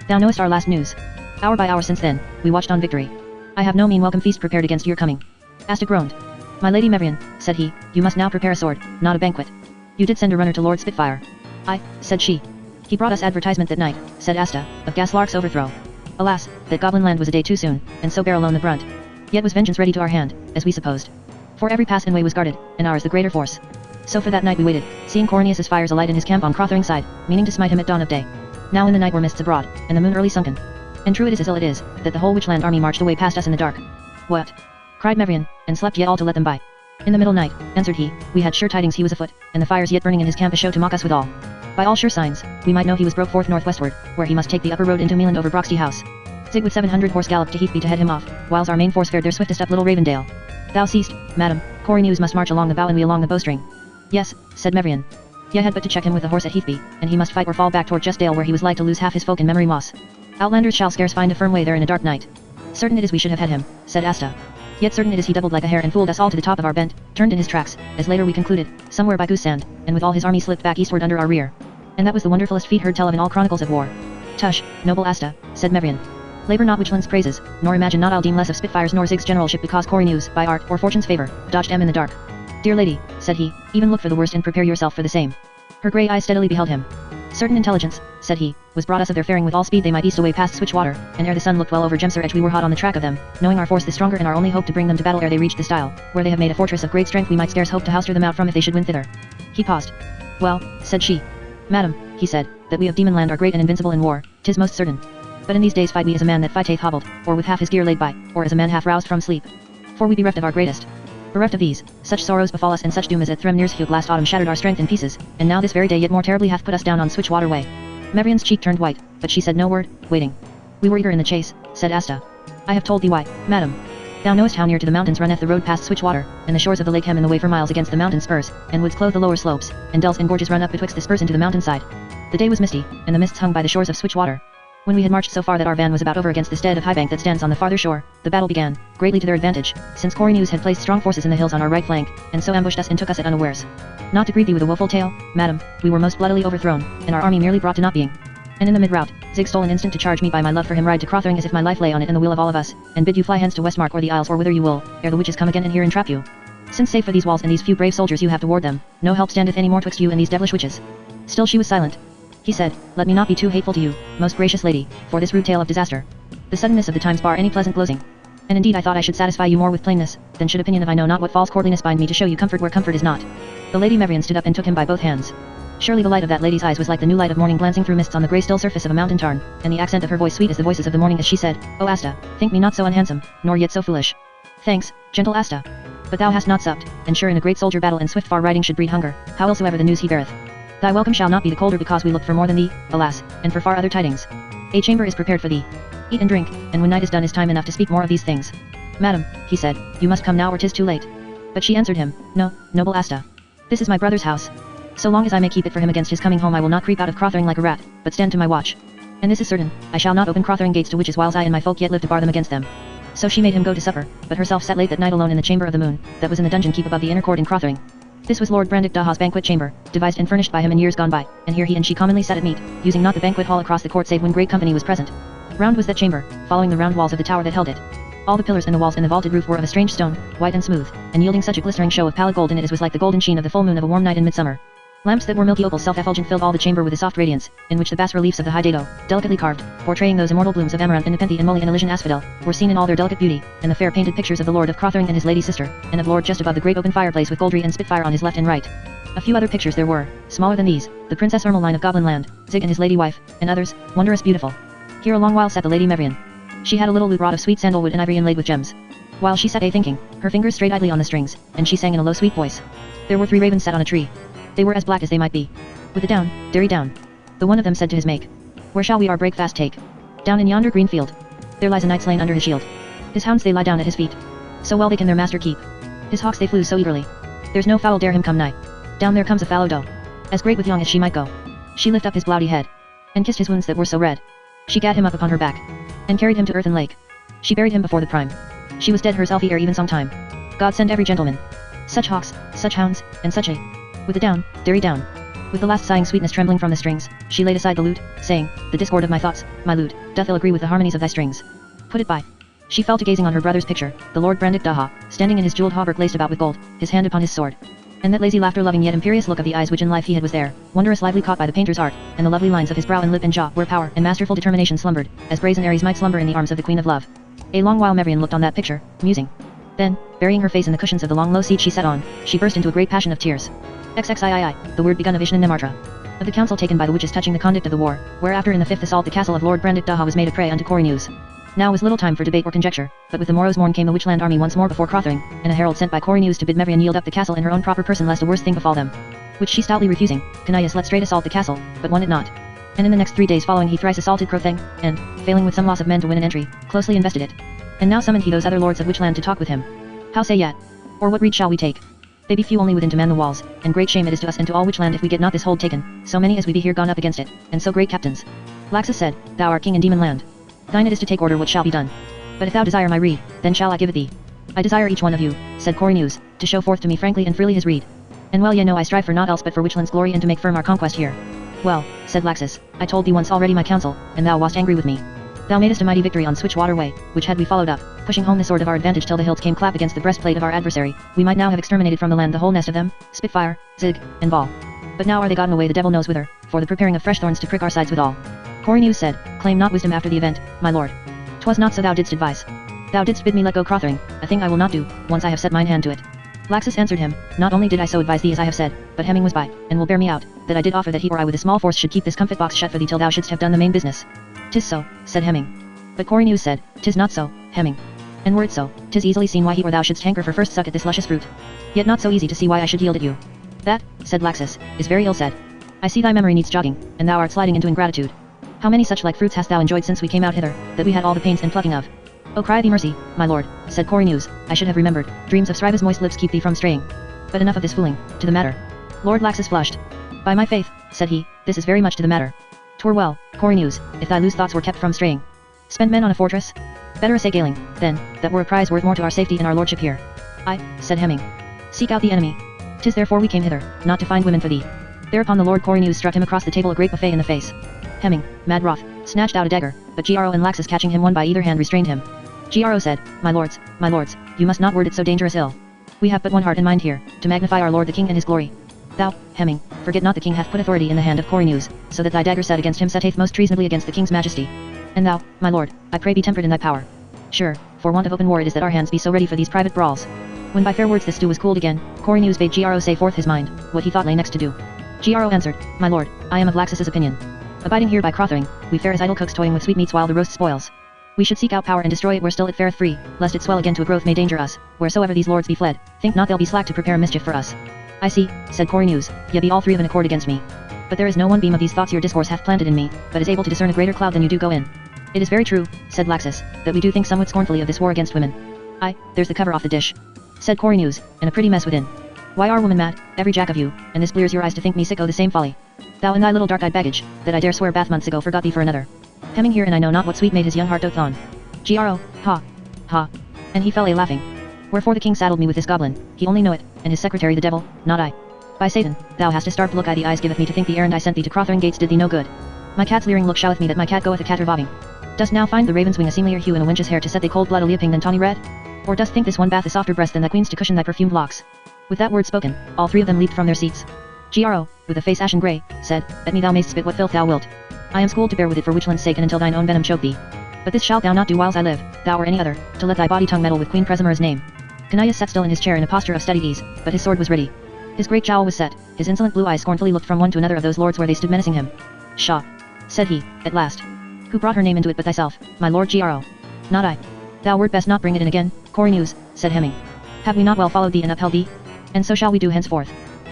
Thou knowest our last news. Hour by hour since then, we watched on victory. I have no mean welcome feast prepared against your coming. Asta groaned. My lady Mevrian, said he, you must now prepare a sword, not a banquet. You did send a runner to Lord Spitfire. Aye, said she. He brought us advertisement that night, said Asta, of Gaslark's overthrow. Alas, that goblin land was a day too soon, and so bear alone the brunt. Yet was vengeance ready to our hand, as we supposed. For every pass and way was guarded, and ours the greater force. So for that night we waited, seeing Corneus's fires alight in his camp on Crothering side, meaning to smite him at dawn of day. Now in the night were mists abroad, and the moon early sunken. And true it is as ill it is, that the whole witchland army marched away past us in the dark. What? Cried Mevrian, and slept yet all to let them by. In the middle night, answered he, we had sure tidings he was afoot, and the fires yet burning in his camp a show to mock us withal. By all sure signs, we might know he was broke forth northwestward, where he must take the upper road into Meland over Broxty House. Zig with 700 horse galloped to Heathby to head him off, whiles our main force fared their swiftest up Little Ravendale. Thou seest, madam, Corneus must march along the bow and we along the bowstring. Yes, said Mevrian. Ye had but to check him with the horse at Heathby, and he must fight or fall back toward Justdale where he was like to lose half his folk in memory moss. Outlanders shall scarce find a firm way there in a dark night. Certain it is we should have had him, said Asta. Yet certain it is he doubled like a hare and fooled us all to the top of our bent, turned in his tracks, as later we concluded, somewhere by Goose Sand, and with all his army slipped back eastward under our rear. And that was the wonderfulest feat heard tell of in all chronicles of war. Tush, noble Asta, said Mevrian. Labor not Witchland's praises, nor imagine not I'll deem less of Spitfire's nor Zig's generalship because Corneus, by art or fortune's favor, dodged in the dark. Dear lady, said he, even look for the worst and prepare yourself for the same. Her grey eyes steadily beheld him. Certain intelligence, said he, was brought us of their faring with all speed they might east away past Switchwater, and ere the sun looked well over Gemser Edge we were hot on the track of them, knowing our force the stronger and our only hope to bring them to battle ere they reached the stile, where they have made a fortress of great strength we might scarce hope to houster them out from if they should win thither. He paused. Well, said she. Madam, he said, that we of Demonland are great and invincible in war, 'tis most certain. But in these days fight we as a man that fighteth hobbled, or with half his gear laid by, or as a man half roused from sleep. For we be bereft of our greatest. Bereft of these, such sorrows befall us and such doom as at Thremnir's last autumn shattered our strength in pieces, and now this very day yet more terribly hath put us down on Switchwater way. Mevrian's cheek turned white, but she said no word, waiting. We were eager in the chase, said Asta. I have told thee why, madam. Thou knowest how near to the mountains runneth the road past Switchwater, and the shores of the lake hem in the way for miles against the mountain spurs, and woods clothe the lower slopes, and dells and gorges run up betwixt the spurs into the mountain side. The day was misty, and the mists hung by the shores of Switchwater. When we had marched so far that our van was about over against the stead of high bank that stands on the farther shore, the battle began, greatly to their advantage, since Coriolanus had placed strong forces in the hills on our right flank, and so ambushed us and took us at unawares. Not to greet thee with a woeful tale, madam, we were most bloodily overthrown, and our army merely brought to not being. And in the mid-rout, Zig stole an instant to charge me by my love for him ride to Crothering as if my life lay on it and the will of all of us, and bid you fly hence to Westmark or the Isles or whither you will, ere the witches come again and here entrap you. Since save for these walls and these few brave soldiers you have to ward them, no help standeth any more twixt you and these devilish witches. Still she was silent. He said, let me not be too hateful to you, most gracious lady, for this rude tale of disaster. The suddenness of the times bar any pleasant closing. And indeed I thought I should satisfy you more with plainness, than should opinion of I know not what false courtliness bind me to show you comfort where comfort is not. The Lady Mevrian stood up and took him by both hands. Surely the light of that lady's eyes was like the new light of morning glancing through mists on the grey still surface of a mountain tarn, and the accent of her voice sweet as the voices of the morning as she said, O Asta, think me not so unhandsome, nor yet so foolish. Thanks, gentle Asta. But thou hast not supped, and sure in a great soldier battle and swift far riding should breed hunger, howsoever the news he beareth. Thy welcome shall not be the colder because we looked for more than thee, alas, and for far other tidings. A chamber is prepared for thee. Eat and drink, and when night is done is time enough to speak more of these things. Madam, he said, you must come now or 'tis too late. But she answered him, no, noble Asta. This is my brother's house. So long as I may keep it for him against his coming home I will not creep out of Crothering like a rat, but stand to my watch. And this is certain, I shall not open Crothering gates to witches whiles I and my folk yet live to bar them against them. So she made him go to supper, but herself sat late that night alone in the chamber of the moon, that was in the dungeon keep above the inner court in Crothering. This was Lord Brandick Daha's banquet chamber, devised and furnished by him in years gone by, and here he and she commonly sat at meat, using not the banquet hall across the court save when great company was present. Round was that chamber, following the round walls of the tower that held it. All the pillars and the walls and the vaulted roof were of a strange stone, white and smooth, and yielding such a glistering show of pallid gold in it as was like the golden sheen of the full moon of a warm night in midsummer. Lamps that were milky opal self-effulgent filled all the chamber with a soft radiance, in which the bas-reliefs of the high dado, delicately carved, portraying those immortal blooms of amaranth and nepenthe and moly and Elysian asphodel, were seen in all their delicate beauty, and the fair painted pictures of the Lord of Crothering and his lady sister, and of Lord just above the great open fireplace with Goldry and Spitfire on his left and right. A few other pictures there were, smaller than these, the Princess Ermeline of Goblin Land, Zig and his lady wife, and others, wondrous beautiful. Here a long while sat the Lady Mevrian. She had a little lute wrought of sweet sandalwood and ivory inlaid with gems. While she sat a-thinking, her fingers strayed idly on the strings, and she sang in a low sweet voice. There were 3 ravens sat on a tree. They were as black as they might be. With the down, dairy down. The one of them said to his make. Where shall we our break fast take? Down in yonder green field. There lies a knight slain under his shield. His hounds they lie down at his feet. So well they can their master keep. His hawks they flew so eagerly. There's no fowl dare him come nigh. Down there comes a fallow doe. As great with young as she might go. She lift up his blowdy head. And kissed his wounds that were so red. She gat him up upon her back. And carried him to earth and lake. She buried him before the prime. She was dead herself ere even some time. God send every gentleman. Such hawks, such hounds, and such a. With the down, dairy down. With the last sighing sweetness trembling from the strings, she laid aside the lute, saying, the discord of my thoughts, my lute, doth ill agree with the harmonies of thy strings. Put it by. She fell to gazing on her brother's picture, the Lord Brandick Daha, standing in his jeweled hauberk laced about with gold, his hand upon his sword. And that lazy laughter-loving yet imperious look of the eyes which in life he had was there, wondrous lively caught by the painter's art, and the lovely lines of his brow and lip and jaw, where power and masterful determination slumbered, as brazen Ares might slumber in the arms of the Queen of Love. A long while Mevrian looked on that picture, musing. Then, burying her face in the cushions of the long low seat she sat on, she burst into a great passion of tears. XXIII, the word begun of Ishnan Nemartra. Of the counsel taken by the witches touching the conduct of the war, whereafter in the 5th assault the castle of Lord Brandick Daha was made a prey unto Coriolanus. Now was little time for debate or conjecture, but with the morrow's morn came the witchland army once more before Crothering, and a herald sent by Coriolanus to bid Mevrian yield up the castle in her own proper person lest a worse thing befall them. Which she stoutly refusing, Canius let straight assault the castle, but won it not. And in the next 3 days following he thrice assaulted Crothering, and, failing with some loss of men to win an entry, closely invested it. And now summoned he those other lords of witchland to talk with him. How say yet? Or what rede shall we take? They be few only within to man the walls, and great shame it is to us and to all witchland if we get not this hold taken, so many as we be here gone up against it, and so great captains. Laxus said, thou art king in demon land. Thine it is to take order what shall be done. But if thou desire my rede, then shall I give it thee. I desire each one of you, said Coriolanus, to show forth to me frankly and freely his rede. And well ye know I strive for naught else but for witchland's glory and to make firm our conquest here. Well, said Laxus, I told thee once already my counsel, and thou wast angry with me. Thou madest a mighty victory on Switchwater Way, which had we followed up, pushing home the sword of our advantage till the hilt came clap against the breastplate of our adversary, we might now have exterminated from the land the whole nest of them, Spitfire, Zig, and Ball. But now are they gotten away the devil knows whither, for the preparing of fresh thorns to prick our sides withal. Coriolanus said, claim not wisdom after the event, my lord. 'Twas not so thou didst advise. Thou didst bid me let go Crothering, a thing I will not do, once I have set mine hand to it. Laxus answered him, not only did I so advise thee as I have said, but Hemming was by, and will bear me out, that I did offer that he or I with a small force should keep this comfit box shut for thee till thou shouldst have done the main business. 'Tis so, said Hemming. But Coriolanus said, 'Tis not so, Hemming. And were it so, 'tis easily seen why he or thou shouldst hanker for first suck at this luscious fruit. Yet not so easy to see why I should yield it you. That, said Laxus, is very ill said. I see thy memory needs jogging, and thou art sliding into ingratitude. How many such like fruits hast thou enjoyed since we came out hither, that we had all the pains and plucking of? Oh cry thee mercy, my lord, said Coriolanus, I should have remembered, dreams of Scriba's moist lips keep thee from straying. But enough of this fooling, to the matter. Lord Laxus flushed. By my faith, said he, this is very much to the matter. 'Twere well, Corey News, if thy loose thoughts were kept from straying. Spend men on a fortress? Better a sailing, then, that were a prize worth more to our safety and our lordship here. Aye, said Hemming. Seek out the enemy. 'Tis therefore we came hither, not to find women for thee. Thereupon the Lord Corey News struck him across the table a great buffet in the face. Hemming, mad wroth, snatched out a dagger, but Gro and Laxus catching him one by either hand restrained him. Gro said, my lords, you must not word it so dangerous ill. We have but one heart and mind here, to magnify our lord the king and his glory. Thou, Hemming, forget not the king hath put authority in the hand of Corey News, so that thy dagger set against him setteth most treasonably against the king's majesty. And thou, my lord, I pray be tempered in thy power. Sure, for want of open war it is that our hands be so ready for these private brawls. When by fair words the stew was cooled again, Corey News bade Gro say forth his mind, what he thought lay next to do. Gro answered, my lord, I am of Laxus's opinion. Abiding here by Crothering, we fare as idle cooks toying with sweetmeats while the roast spoils. We should seek out power and destroy it where still it fareth free, lest it swell again to a growth may danger us, wheresoever these lords be fled, think not they'll be slack to prepare mischief for us. I see, said Corey News, ye be all three of an accord against me. But there is no one beam of these thoughts your discourse hath planted in me, but is able to discern a greater cloud than you do go in. It is very true, said Laxus, that we do think somewhat scornfully of this war against women. Aye, there's the cover off the dish, said Corey News, and a pretty mess within. Why are women mad, every jack of you, and this blears your eyes to think me sick o' the same folly. Thou and thy little dark-eyed baggage, that I dare swear bath months ago forgot thee for another. Hemming here and I know not what sweet made his young heart doth on. Gro, ha, ha. And he fell a laughing. Wherefore the king saddled me with this goblin, he only know it, and his secretary the devil, not I. By Satan, thou hast a starved look I the eyes giveth me to think the errand I sent thee to Crothering Gates did thee no good. My cat's leering look showeth me that my cat goeth a catervauving. Dost now find the raven's wing a seemlier hue and a wench's hair to set thy cold blood a leaping than tawny red? Or dost think this one bath a softer breast than thy queen's to cushion thy perfumed locks? With that word spoken, all three of them leaped from their seats. Gro, with a face ashen grey, said, at me thou mayst spit what filth thou wilt. I am schooled to bear with it for Witchland's sake and until thine own venom choke thee. But this shalt thou not do whiles I live, thou or any other, to let thy body tongue meddle with Queen Presimora's name. Canius sat still in his chair in a posture of studied ease, but his sword was ready. His great jowl was set, his insolent blue eyes scornfully looked from one to another of those lords where they stood menacing him. Pshaw! Said he, at last. Who brought her name into it but thyself, my lord Gro? Not I. Thou wert best not bring it in again, Corey News, said Hemming. Have we not well followed thee and upheld thee? And so shall we do henceforth.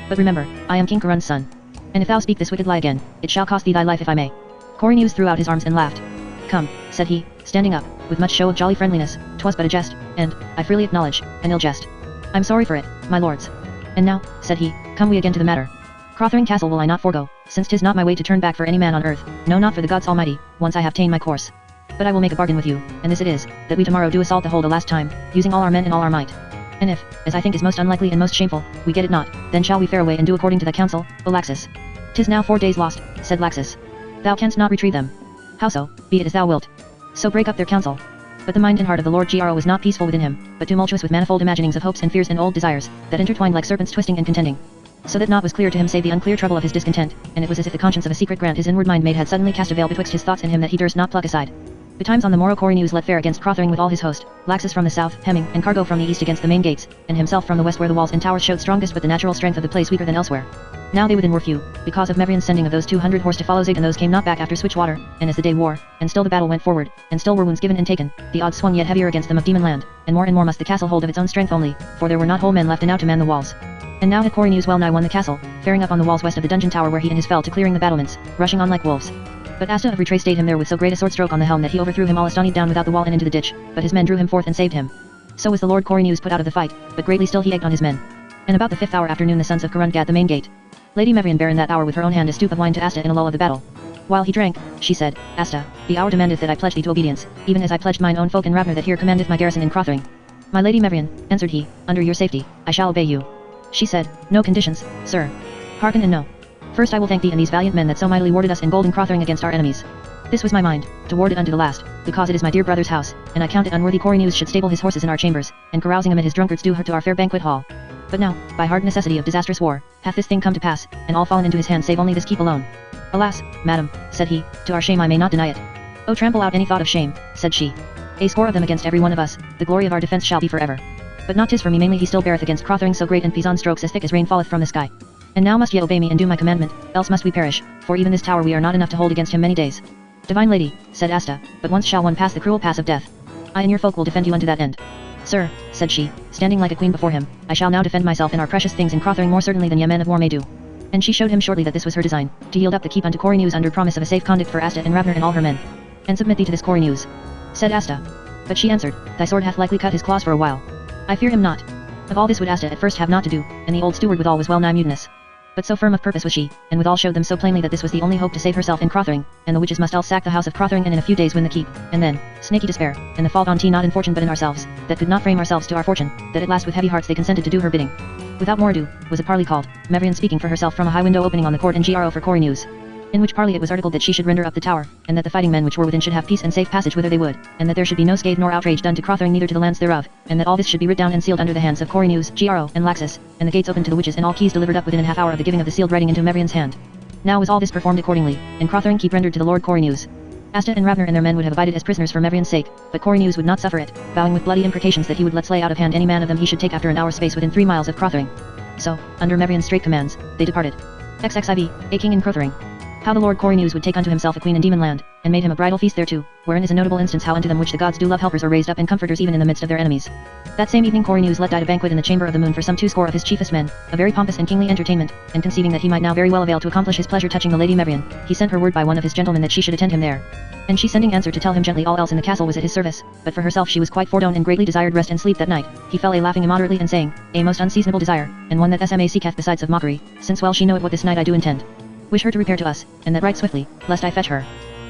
But remember, I am King Karun's son. And if thou speak this wicked lie again, it shall cost thee thy life if I may. Corey News threw out his arms and laughed. Come, said he, standing up, with much show of jolly friendliness, 'twas but a jest, and, I freely acknowledge, an ill jest. I'm sorry for it, my lords. And now, said he, come we again to the matter. Crothering Castle will I not forego, since 'tis not my way to turn back for any man on earth, no not for the gods almighty, once I have ta'en my course. But I will make a bargain with you, and this it is, that we tomorrow do assault the hold a last time, using all our men and all our might. And if, as I think is most unlikely and most shameful, we get it not, then shall we fare away and do according to thy counsel, O Laxus. 'Tis now 4 days lost, said Laxus. Thou canst not retrieve them. How so? Be it as thou wilt. So break up their counsel. But the mind and heart of the Lord Gro was not peaceful within him, but tumultuous with manifold imaginings of hopes and fears and old desires, that intertwined like serpents twisting and contending. So that naught was clear to him save the unclear trouble of his discontent, and it was as if the conscience of a secret grant his inward mind made had suddenly cast a veil betwixt his thoughts and him that he durst not pluck aside. Betimes on the morrow Corey News let fare against Crothering with all his host, Laxus from the south, Hemming and Cargo from the east against the main gates, and himself from the west where the walls and towers showed strongest but the natural strength of the place weaker than elsewhere. Now they within were few, because of Mevrian's sending of those 200 horse to follow Zig and those came not back after Switchwater, and as the day wore, and still the battle went forward, and still were wounds given and taken, the odds swung yet heavier against them of Demon Land, and more must the castle hold of its own strength only, for there were not whole men left enow to man the walls. And now had Corey News well nigh won the castle, faring up on the walls west of the dungeon tower where he and his fell to clearing the battlements, rushing on like wolves. But Asta of Retray stayed him there with so great a sword stroke on the helm that he overthrew him all astonied down without the wall and into the ditch, but his men drew him forth and saved him. So was the Lord Corey News put out of the fight, but greatly still he egged on his men. And about the 5th hour afternoon the sons of Karun gat the main gate. Lady Mevrian bare in that hour with her own hand a stoup of wine to Asta in a lull of the battle. While he drank, she said, Asta, the hour demandeth that I pledge thee to obedience, even as I pledged mine own folk in Ravner that here commandeth my garrison in Crothering. My Lady Mevrian, answered he, under your safety, I shall obey you. She said, no conditions, sir. Hearken and know. First I will thank thee and these valiant men that so mightily warded us in golden Crothering against our enemies. This was my mind, to ward it unto the last, because it is my dear brother's house, and I count it unworthy Corey News should stable his horses in our chambers, and carousing amid his drunkards do hurt to our fair banquet hall. But now, by hard necessity of disastrous war, hath this thing come to pass, and all fallen into his hands save only this keep alone. Alas, madam, said he, to our shame I may not deny it. Oh trample out any thought of shame, said she. A score of them against every one of us, the glory of our defence shall be forever. But not 'tis for me mainly he still beareth against Crothering so great and pison strokes as thick as rain falleth from the sky. And now must ye obey me and do my commandment, else must we perish, for even this tower we are not enough to hold against him many days. Divine lady, said Asta, but once shall one pass the cruel pass of death. I and your folk will defend you unto that end. Sir, said she, standing like a queen before him, I shall now defend myself and our precious things in Crothering more certainly than ye men of war may do. And she showed him shortly that this was her design, to yield up the keep unto Corey News under promise of a safe conduct for Asta and Ravner and all her men. And submit thee to this Corey News. Said Asta. But she answered, thy sword hath likely cut his claws for a while. I fear him not. Of all this would Asta at first have not to do, and the old steward withal was well nigh mutinous. But so firm of purpose was she, and withal showed them so plainly that this was the only hope to save herself in Crothering, and the witches must all sack the house of Crothering and in a few days win the keep, and then, snaky despair, and the fault on tea not in fortune but in ourselves, that could not frame ourselves to our fortune, that at last with heavy hearts they consented to do her bidding. Without more ado, was a parley called, Mevrian speaking for herself from a high window opening on the court and GRO for Cory News. In which parley it was articled that she should render up the tower, and that the fighting men which were within should have peace and safe passage whither they would, and that there should be no scathe nor outrage done to Crothering neither to the lands thereof, and that all this should be writ down and sealed under the hands of Cory News, GRO, and Laxus, and the gates opened to the witches and all keys delivered up within an half hour of the giving of the sealed writing into Mevrian's hand. Now was all this performed accordingly, and Crothering keep rendered to the Lord Cory News. Asta and Ravner and their men would have abided as prisoners for Mevrian's sake, but Cory News would not suffer it, vowing with bloody imprecations that he would let slay out of hand any man of them he should take after an hour's space within 3 miles of Crothering. So, under Mevrian's straight commands, they departed. XXIV, a king in Crothering. How the Lord Cory News would take unto himself a queen in Demon Land, and made him a bridal feast thereto, wherein is a notable instance how unto them which the gods do love helpers are raised up and comforters even in the midst of their enemies. That same evening Cory News let dight a banquet in the chamber of the moon for some 20 of his chiefest men, a very pompous and kingly entertainment, and conceiving that he might now very well avail to accomplish his pleasure touching the Lady Mevrian, he sent her word by one of his gentlemen that she should attend him there. And she sending answer to tell him gently all else in the castle was at his service, but for herself she was quite fordone and greatly desired rest and sleep that night, he fell a laughing immoderately and saying, a most unseasonable desire, and one that SMA seeketh besides of mockery, since well she knoweth what this night I do intend. Wish her to repair to us, and that right swiftly, lest I fetch her.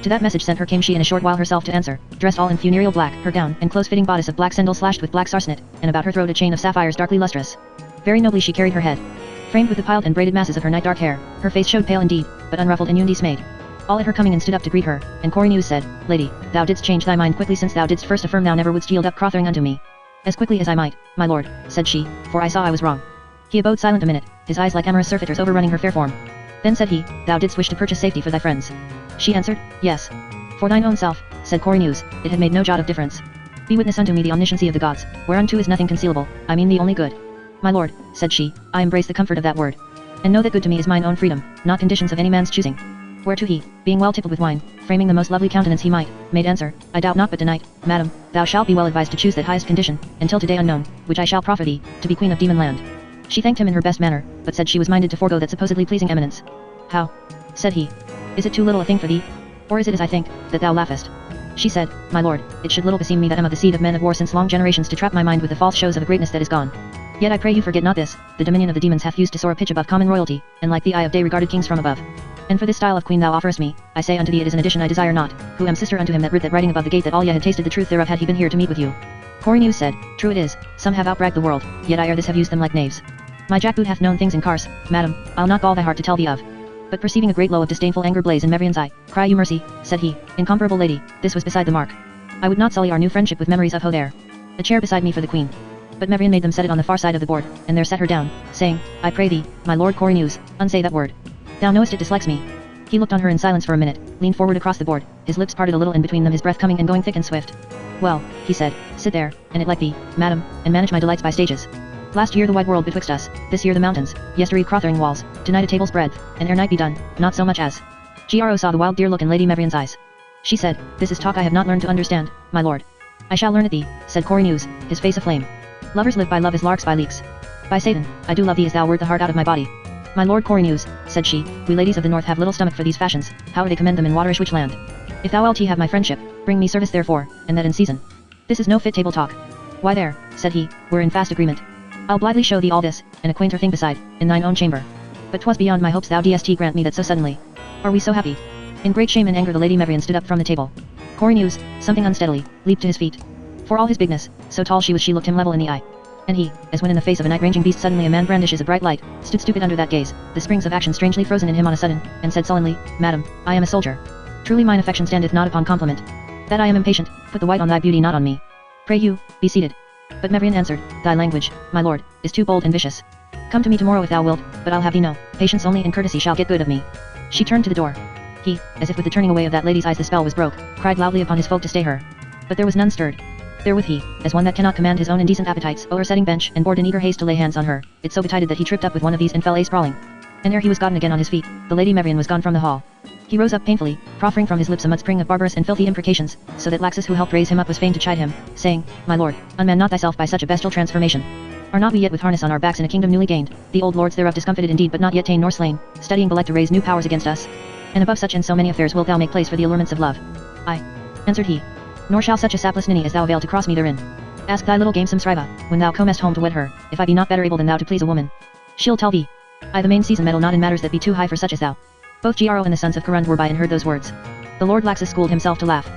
To that message sent her came she in a short while herself to answer, dressed all in funereal black, her gown and close-fitting bodice of black sendal slashed with black sarcenet, and about her throat a chain of sapphires darkly lustrous. Very nobly she carried her head, framed with the piled and braided masses of her night dark hair, her face showed pale indeed, but unruffled and undismayed. All at her coming in stood up to greet her, and Cory News said, Lady, thou didst change thy mind quickly since thou didst first affirm thou never wouldst yield up Crothering unto me. As quickly as I might, my lord, said she, for I saw I was wrong. He abode silent a minute, his eyes like amorous surfeiters overrunning her fair form. Then said he, thou didst wish to purchase safety for thy friends. She answered, yes. For thine own self, said Cory News, it had made no jot of difference. Be witness unto me the omnisciency of the gods, whereunto is nothing concealable, I mean the only good. My lord, said she, I embrace the comfort of that word. And know that good to me is mine own freedom, not conditions of any man's choosing. Whereto he, being well tippled with wine, framing the most lovely countenance he might, made answer, I doubt not but tonight, madam, thou shalt be well advised to choose that highest condition, until today unknown, which I shall proffer thee, to be queen of Demon Land. She thanked him in her best manner, but said she was minded to forego that supposedly pleasing eminence. How? Said he. Is it too little a thing for thee? Or is it as I think, that thou laughest? She said, my lord, it should little beseem me that am of the seed of men of war since long generations to trap my mind with the false shows of a greatness that is gone. Yet I pray you forget not this, the dominion of the demons hath used to soar a pitch above common royalty, and like the eye of day regarded kings from above. And for this style of queen thou offerest me, I say unto thee it is an addition I desire not, who am sister unto him that writ that writing above the gate that all ye had tasted the truth thereof had he been here to meet with you. Cory News said, true it is, some have outbragged the world, yet I ere this have used them like knaves. My jackboot hath known things in Cars, madam, I'll not gall thy heart to tell thee of. But perceiving a great glow of disdainful anger blaze in Mevrian's eye, cry you mercy, said he, incomparable lady, this was beside the mark. I would not sully our new friendship with memories of ho there. A chair beside me for the queen. But Mevrian made them set it on the far side of the board, and there set her down, saying, I pray thee, my lord Cory News, unsay that word. Thou knowest it dislikes me. He looked on her in silence for a minute, leaned forward across the board, his lips parted a little and between them his breath coming and going thick and swift. Well, he said, sit there, and it like thee, madam, and manage my delights by stages. Last year the wide world betwixt us, this year the mountains, yestereve Crothering walls, tonight a table's breadth, and ere night be done, not so much as. GRO saw the wild dear look in Lady Mevrian's eyes. She said, this is talk I have not learned to understand, my lord. I shall learn it thee, said Cory News, his face aflame. Lovers live by love as larks by leaks. By Satan, I do love thee as thou wert the heart out of my body. My lord Cory News, said she, we ladies of the north have little stomach for these fashions, how they commend them in waterish witch land. If thou wilt have my friendship, bring me service therefore, and that in season. This is no fit table talk. Why there, said he, we're in fast agreement. I'll blithely show thee all this, and acquaint her thing beside, in thine own chamber. But 'twas beyond my hopes thou dst grant me that so suddenly. Are we so happy? In great shame and anger the Lady Mevrian stood up from the table. Cory News, something unsteadily, leaped to his feet. For all his bigness, so tall she was she looked him level in the eye. And he, as when in the face of a night-ranging beast suddenly a man brandishes a bright light, stood stupid under that gaze, the springs of action strangely frozen in him on a sudden, and said sullenly, Madam, I am a soldier. Truly mine affection standeth not upon compliment. That I am impatient, put the white on thy beauty not on me. Pray you, be seated. But Mevrian answered, thy language, my lord, is too bold and vicious. Come to me tomorrow if thou wilt, but I'll have thee know, patience only and courtesy shall get good of me. She turned to the door. He, as if with the turning away of that lady's eyes the spell was broke, cried loudly upon his folk to stay her. But there was none stirred. Therewith he, as one that cannot command his own indecent appetites, o'er setting bench and board in eager haste to lay hands on her, it so betided that he tripped up with one of these and fell a sprawling. And ere he was gotten again on his feet, the Lady Mevrian was gone from the hall. He rose up painfully, proffering from his lips a mudspring of barbarous and filthy imprecations, so that Laxus who helped raise him up was fain to chide him, saying, My lord, unman not thyself by such a bestial transformation. Are not we yet with harness on our backs in a kingdom newly gained, the old lords thereof discomfited indeed but not yet ta'en nor slain, studying belike to raise new powers against us? And above such and so many affairs wilt thou make place for the allurements of love? Ay, answered he. Nor shall such a sapless ninny as thou avail to cross me therein. Ask thy little gamesome Sriva, when thou comest home to wed her, if I be not better able than thou to please a woman. She'll tell thee. I the main season meddle not in matters that be too high for such as thou. Both Giaro and the sons of Karund were by and heard those words. The Lord Laxus schooled himself to laugh.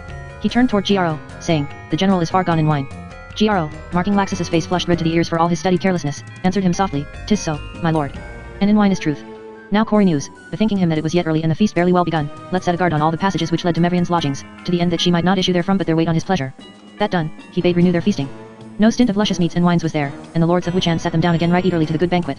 He turned toward Giaro, saying, the general is far gone in wine. Giaro, marking Laxus's face flushed red to the ears for all his studied carelessness, answered him softly, 'Tis so, my lord. And in wine is truth. Now Cory news, bethinking him that it was yet early and the feast barely well begun, let set a guard on all the passages which led to Mevrian's lodgings, to the end that she might not issue therefrom but their wait on his pleasure. That done, he bade renew their feasting. No stint of luscious meats and wines was there, and the lords of Witchand sat them down again right eagerly to the good banquet.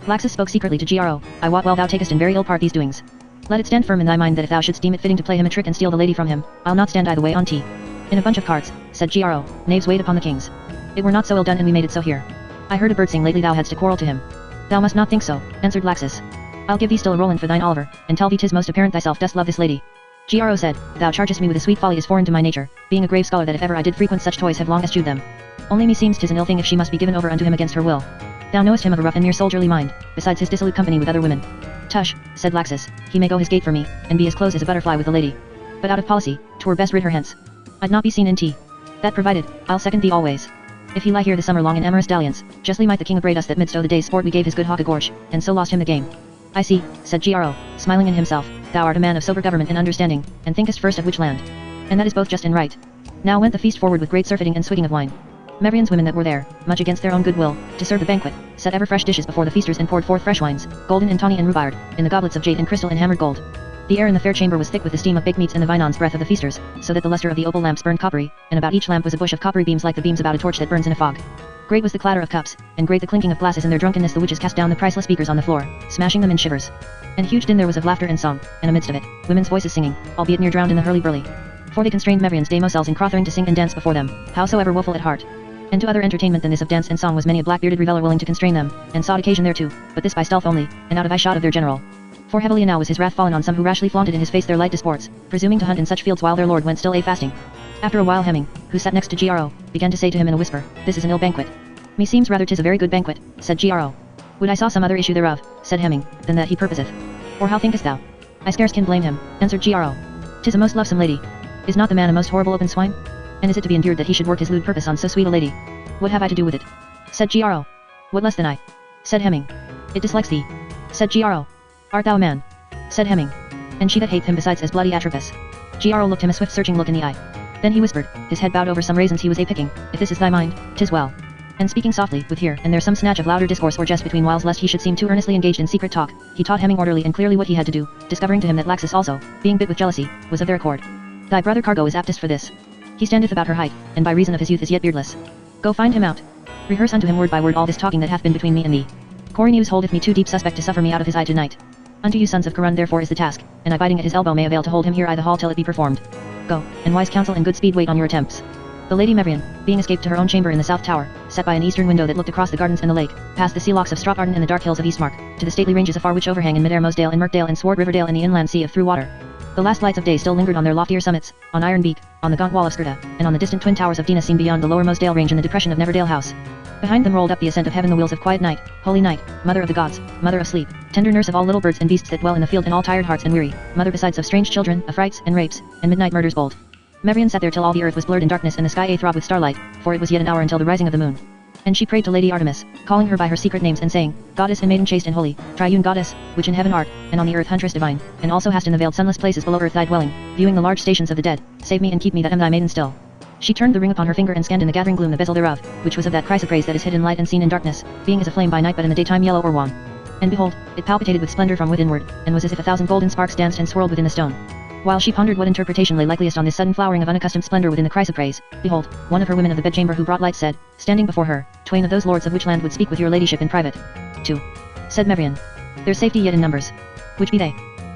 Laxus spoke secretly to Giaro, I wot well thou takest in very ill part these doings. Let it stand firm in thy mind that if thou shouldst deem it fitting to play him a trick and steal the lady from him, I'll not stand either way on tea. In a bunch of cards, said Giaro, knaves wait upon the kings. It were not so ill done and we made it so here. I heard a bird sing lately thou hadst a quarrel to him. Thou must not think so, answered Laxus. I'll give thee still a Roland for thine Oliver, and tell thee 'tis most apparent thyself dost love this lady. Giaro said, thou chargest me with a sweet folly is foreign to my nature, being a grave scholar that if ever I did frequent such toys have long eschewed them. Only me seems 'tis an ill thing if she must be given over unto him against her will. Thou knowest him of a rough and mere soldierly mind, besides his dissolute company with other women. Tush, said Laxus, he may go his gait for me, and be as close as a butterfly with the lady. But out of policy, 'twere best rid her hence. I'd not be seen in tea. That provided, I'll second thee always. If he lie here the summer long in amorous dalliance, justly might the king upbraid us that midst o' the day's sport we gave his good hawk a gorge, and so lost him the game. I see, said Giaro, smiling in himself, thou art a man of sober government and understanding, and thinkest first of which land. And that is both just and right. Now went the feast forward with great surfeiting and swigging of wine. Mevrian's women that were there, much against their own good will, to serve the banquet, set ever fresh dishes before the feasters and poured forth fresh wines, golden and tawny and rhubarb, in the goblets of jade and crystal and hammered gold. The air in the fair chamber was thick with the steam of baked meats and the vinon's breath of the feasters, so that the luster of the opal lamps burned coppery, and about each lamp was a bush of coppery beams like the beams about a torch that burns in a fog. Great was the clatter of cups, and great the clinking of glasses in their drunkenness the witches cast down the priceless beakers on the floor, smashing them in shivers. And huge din there was of laughter and song, and amidst of it, women's voices singing, albeit near drowned in the hurly-burly. For they constrained Mevrian's damosels in Crothering to sing and dance before them, howsoever woeful at heart. And to other entertainment than this of dance and song was many a black-bearded reveller willing to constrain them, and sought occasion thereto, but this by stealth only, and out of eye-shot of their general. For heavily enow was his wrath fallen on some who rashly flaunted in his face their light disports, presuming to hunt in such fields while their lord went still fasting. After a while Hemming, who sat next to Giaro, began to say to him in a whisper, this is an ill banquet. Meseems rather 'tis a very good banquet, said Giaro. Would I saw some other issue thereof, said Hemming, than that he purposeth. Or how thinkest thou? I scarce can blame him, answered Giaro. 'Tis a most lovesome lady. Is not the man a most horrible open swine? And is it to be endured that he should work his lewd purpose on so sweet a lady? What have I to do with it? Said Giaro. What less than I? Said Hemming. It dislikes thee. Said Giaro. Art thou a man? Said Hemming. And she that hath him besides as bloody Atropos. Giaro looked him a swift searching look in the eye. Then he whispered, his head bowed over some raisins he was a-picking, if this is thy mind, 'tis well. And speaking softly, with here and there some snatch of louder discourse or jest between whiles lest he should seem too earnestly engaged in secret talk, he taught Hemming orderly and clearly what he had to do, discovering to him that Laxus also, being bit with jealousy, was of their accord. Thy brother Cargo is aptest for this. He standeth about her height, and by reason of his youth is yet beardless. Go find him out. Rehearse unto him word by word all this talking that hath been between me and thee. Cory News holdeth me too deep suspect to suffer me out of his eye tonight. Unto you sons of Karun therefore is the task, and I biding at his elbow may avail to hold him here I the hall till it be performed. Go, and wise counsel and good speed wait on your attempts. The Lady Mevrian, being escaped to her own chamber in the south tower, sat by an eastern window that looked across the gardens and the lake, past the sea locks of Stroughton and the dark hills of Eastmark, to the stately ranges afar which overhang in mid-air Mosedale and Mirkdale and Swart Riverdale and the inland sea of Through Water. The last lights of day still lingered on their loftier summits, on Iron Beak, on the gaunt wall of Skirta, and on the distant twin towers of Dina seen beyond the lower Mosedale range and the depression of Neverdale House. Behind them rolled up the ascent of heaven the wheels of quiet night, holy night, mother of the gods, mother of sleep, tender nurse of all little birds and beasts that dwell in the field and all tired hearts and weary, mother besides of strange children, of frights and rapes, and midnight murders bold. Mevrian sat there till all the earth was blurred in darkness and the sky a-throb with starlight, for it was yet an hour until the rising of the moon. And she prayed to Lady Artemis, calling her by her secret names and saying, Goddess and maiden chaste and holy, triune goddess, which in heaven art, and on the earth huntress divine, and also hast in the veiled sunless places below earth thy dwelling, viewing the large stations of the dead, save me and keep me that am thy maiden still. She turned the ring upon her finger and scanned in the gathering gloom the bezel thereof, which was of that chrysoprase that is hid in light and seen in darkness, being as a flame by night but in the daytime yellow or wan. And behold, it palpitated with splendor from withinward, and was as if 1,000 golden sparks danced and swirled within the stone. While she pondered what interpretation lay likeliest on this sudden flowering of unaccustomed splendor within the chrysoprase, behold, one of her women of the bedchamber who brought light said, standing before her, twain of those lords of which land would speak with your ladyship in private. 2. Said Mevrian. There's safety yet in numbers. Which be they?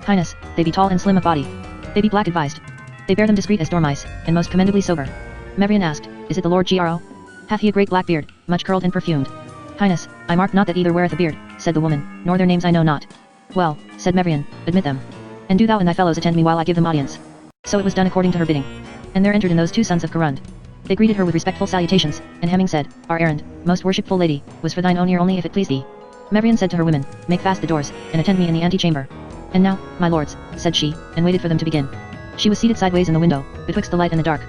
Highness, they be tall and slim of body. They be black advised. They bear them discreet as dormice, and most commendably sober. Mevrian asked, is it the Lord Giaro? Hath he a great black beard, much curled and perfumed? Highness, I mark not that either weareth a beard, said the woman, nor their names I know not. Well, said Mevrian, admit them. And do thou and thy fellows attend me while I give them audience. So it was done according to her bidding. And there entered in those two sons of Karund. They greeted her with respectful salutations, and Hemming said, our errand, most worshipful lady, was for thine own ear only if it please thee. Mevrian said to her women, make fast the doors, and attend me in the antechamber. And now, my lords, said she, and waited for them to begin. She was seated sideways in the window, betwixt the light and the dark.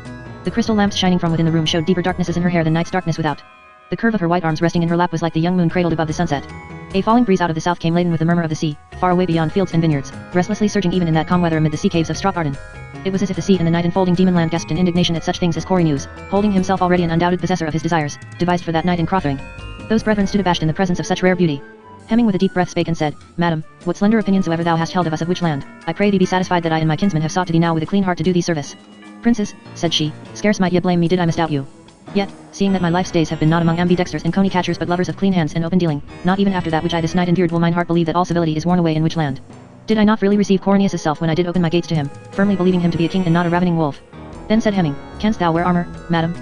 The crystal lamps shining from within the room showed deeper darknesses in her hair than night's darkness without. The curve of her white arms resting in her lap was like the young moon cradled above the sunset. A falling breeze out of the south came laden with the murmur of the sea, far away beyond fields and vineyards, restlessly surging even in that calm weather amid the sea caves of Stropgarden. It was as if the sea and the night enfolding Demonland gasped in indignation at such things as Corey News, holding himself already an undoubted possessor of his desires, devised for that night in Crothering. Those brethren stood abashed in the presence of such rare beauty. Hemming with a deep breath spake and said, Madam, what slender opinion soever thou hast held of us of which land, I pray thee be satisfied that I and my kinsmen have sought to thee now with a clean heart to do thee service. Princes, said she, scarce might ye blame me did I misdoubt you. Yet, seeing that my life's days have been not among ambidexters and coney catchers but lovers of clean hands and open dealing, not even after that which I this night endured will mine heart believe that all civility is worn away in which land. Did I not freely receive Corneus' self when I did open my gates to him, firmly believing him to be a king and not a ravening wolf? Then said Hemming, Canst thou wear armor, madam?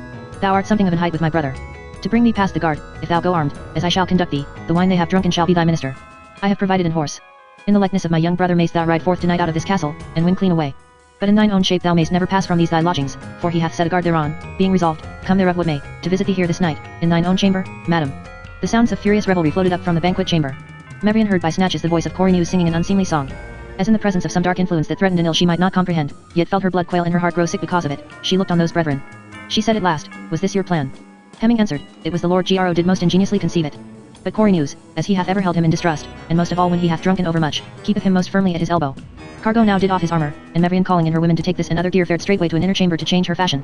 Thou art something of an height with my brother. To bring thee past the guard, if thou go armed, as I shall conduct thee, the wine they have drunken shall be thy minister. I have provided an horse. In the likeness of my young brother mayst thou ride forth tonight out of this castle, and win clean away. But in thine own shape thou mayst never pass from these thy lodgings, for he hath set a guard thereon, being resolved, come thereof what may, to visit thee here this night, in thine own chamber, madam. The sounds of furious revelry floated up from the banquet chamber. Mevrian heard by snatches the voice of Corey News singing an unseemly song. As in the presence of some dark influence that threatened an ill she might not comprehend, yet felt her blood quail and her heart grow sick because of it, she looked on those brethren. She said at last, Was this your plan? Hemming answered, It was the Lord Gro did most ingeniously conceive it. But Corey News, as he hath ever held him in distrust, and most of all when he hath drunken overmuch, keepeth him most firmly at his elbow. Cargo now did off his armor, and Mevrian calling in her women to take this and other gear fared straightway to an inner chamber to change her fashion.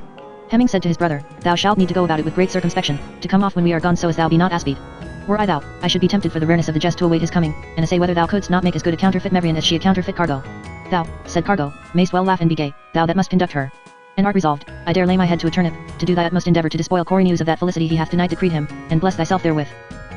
Hemming said to his brother, Thou shalt need to go about it with great circumspection, to come off when we are gone so as thou be not aspied. Were I thou, I should be tempted for the rareness of the jest to await his coming, and assay whether thou couldst not make as good a counterfeit Mevrian as she a counterfeit Cargo. Thou, said Cargo, mayst well laugh and be gay, thou that must conduct her. And art resolved, I dare lay my head to a turnip, to do thy utmost endeavour to despoil Corey News of that felicity he hath tonight decreed him, and bless thyself therewith.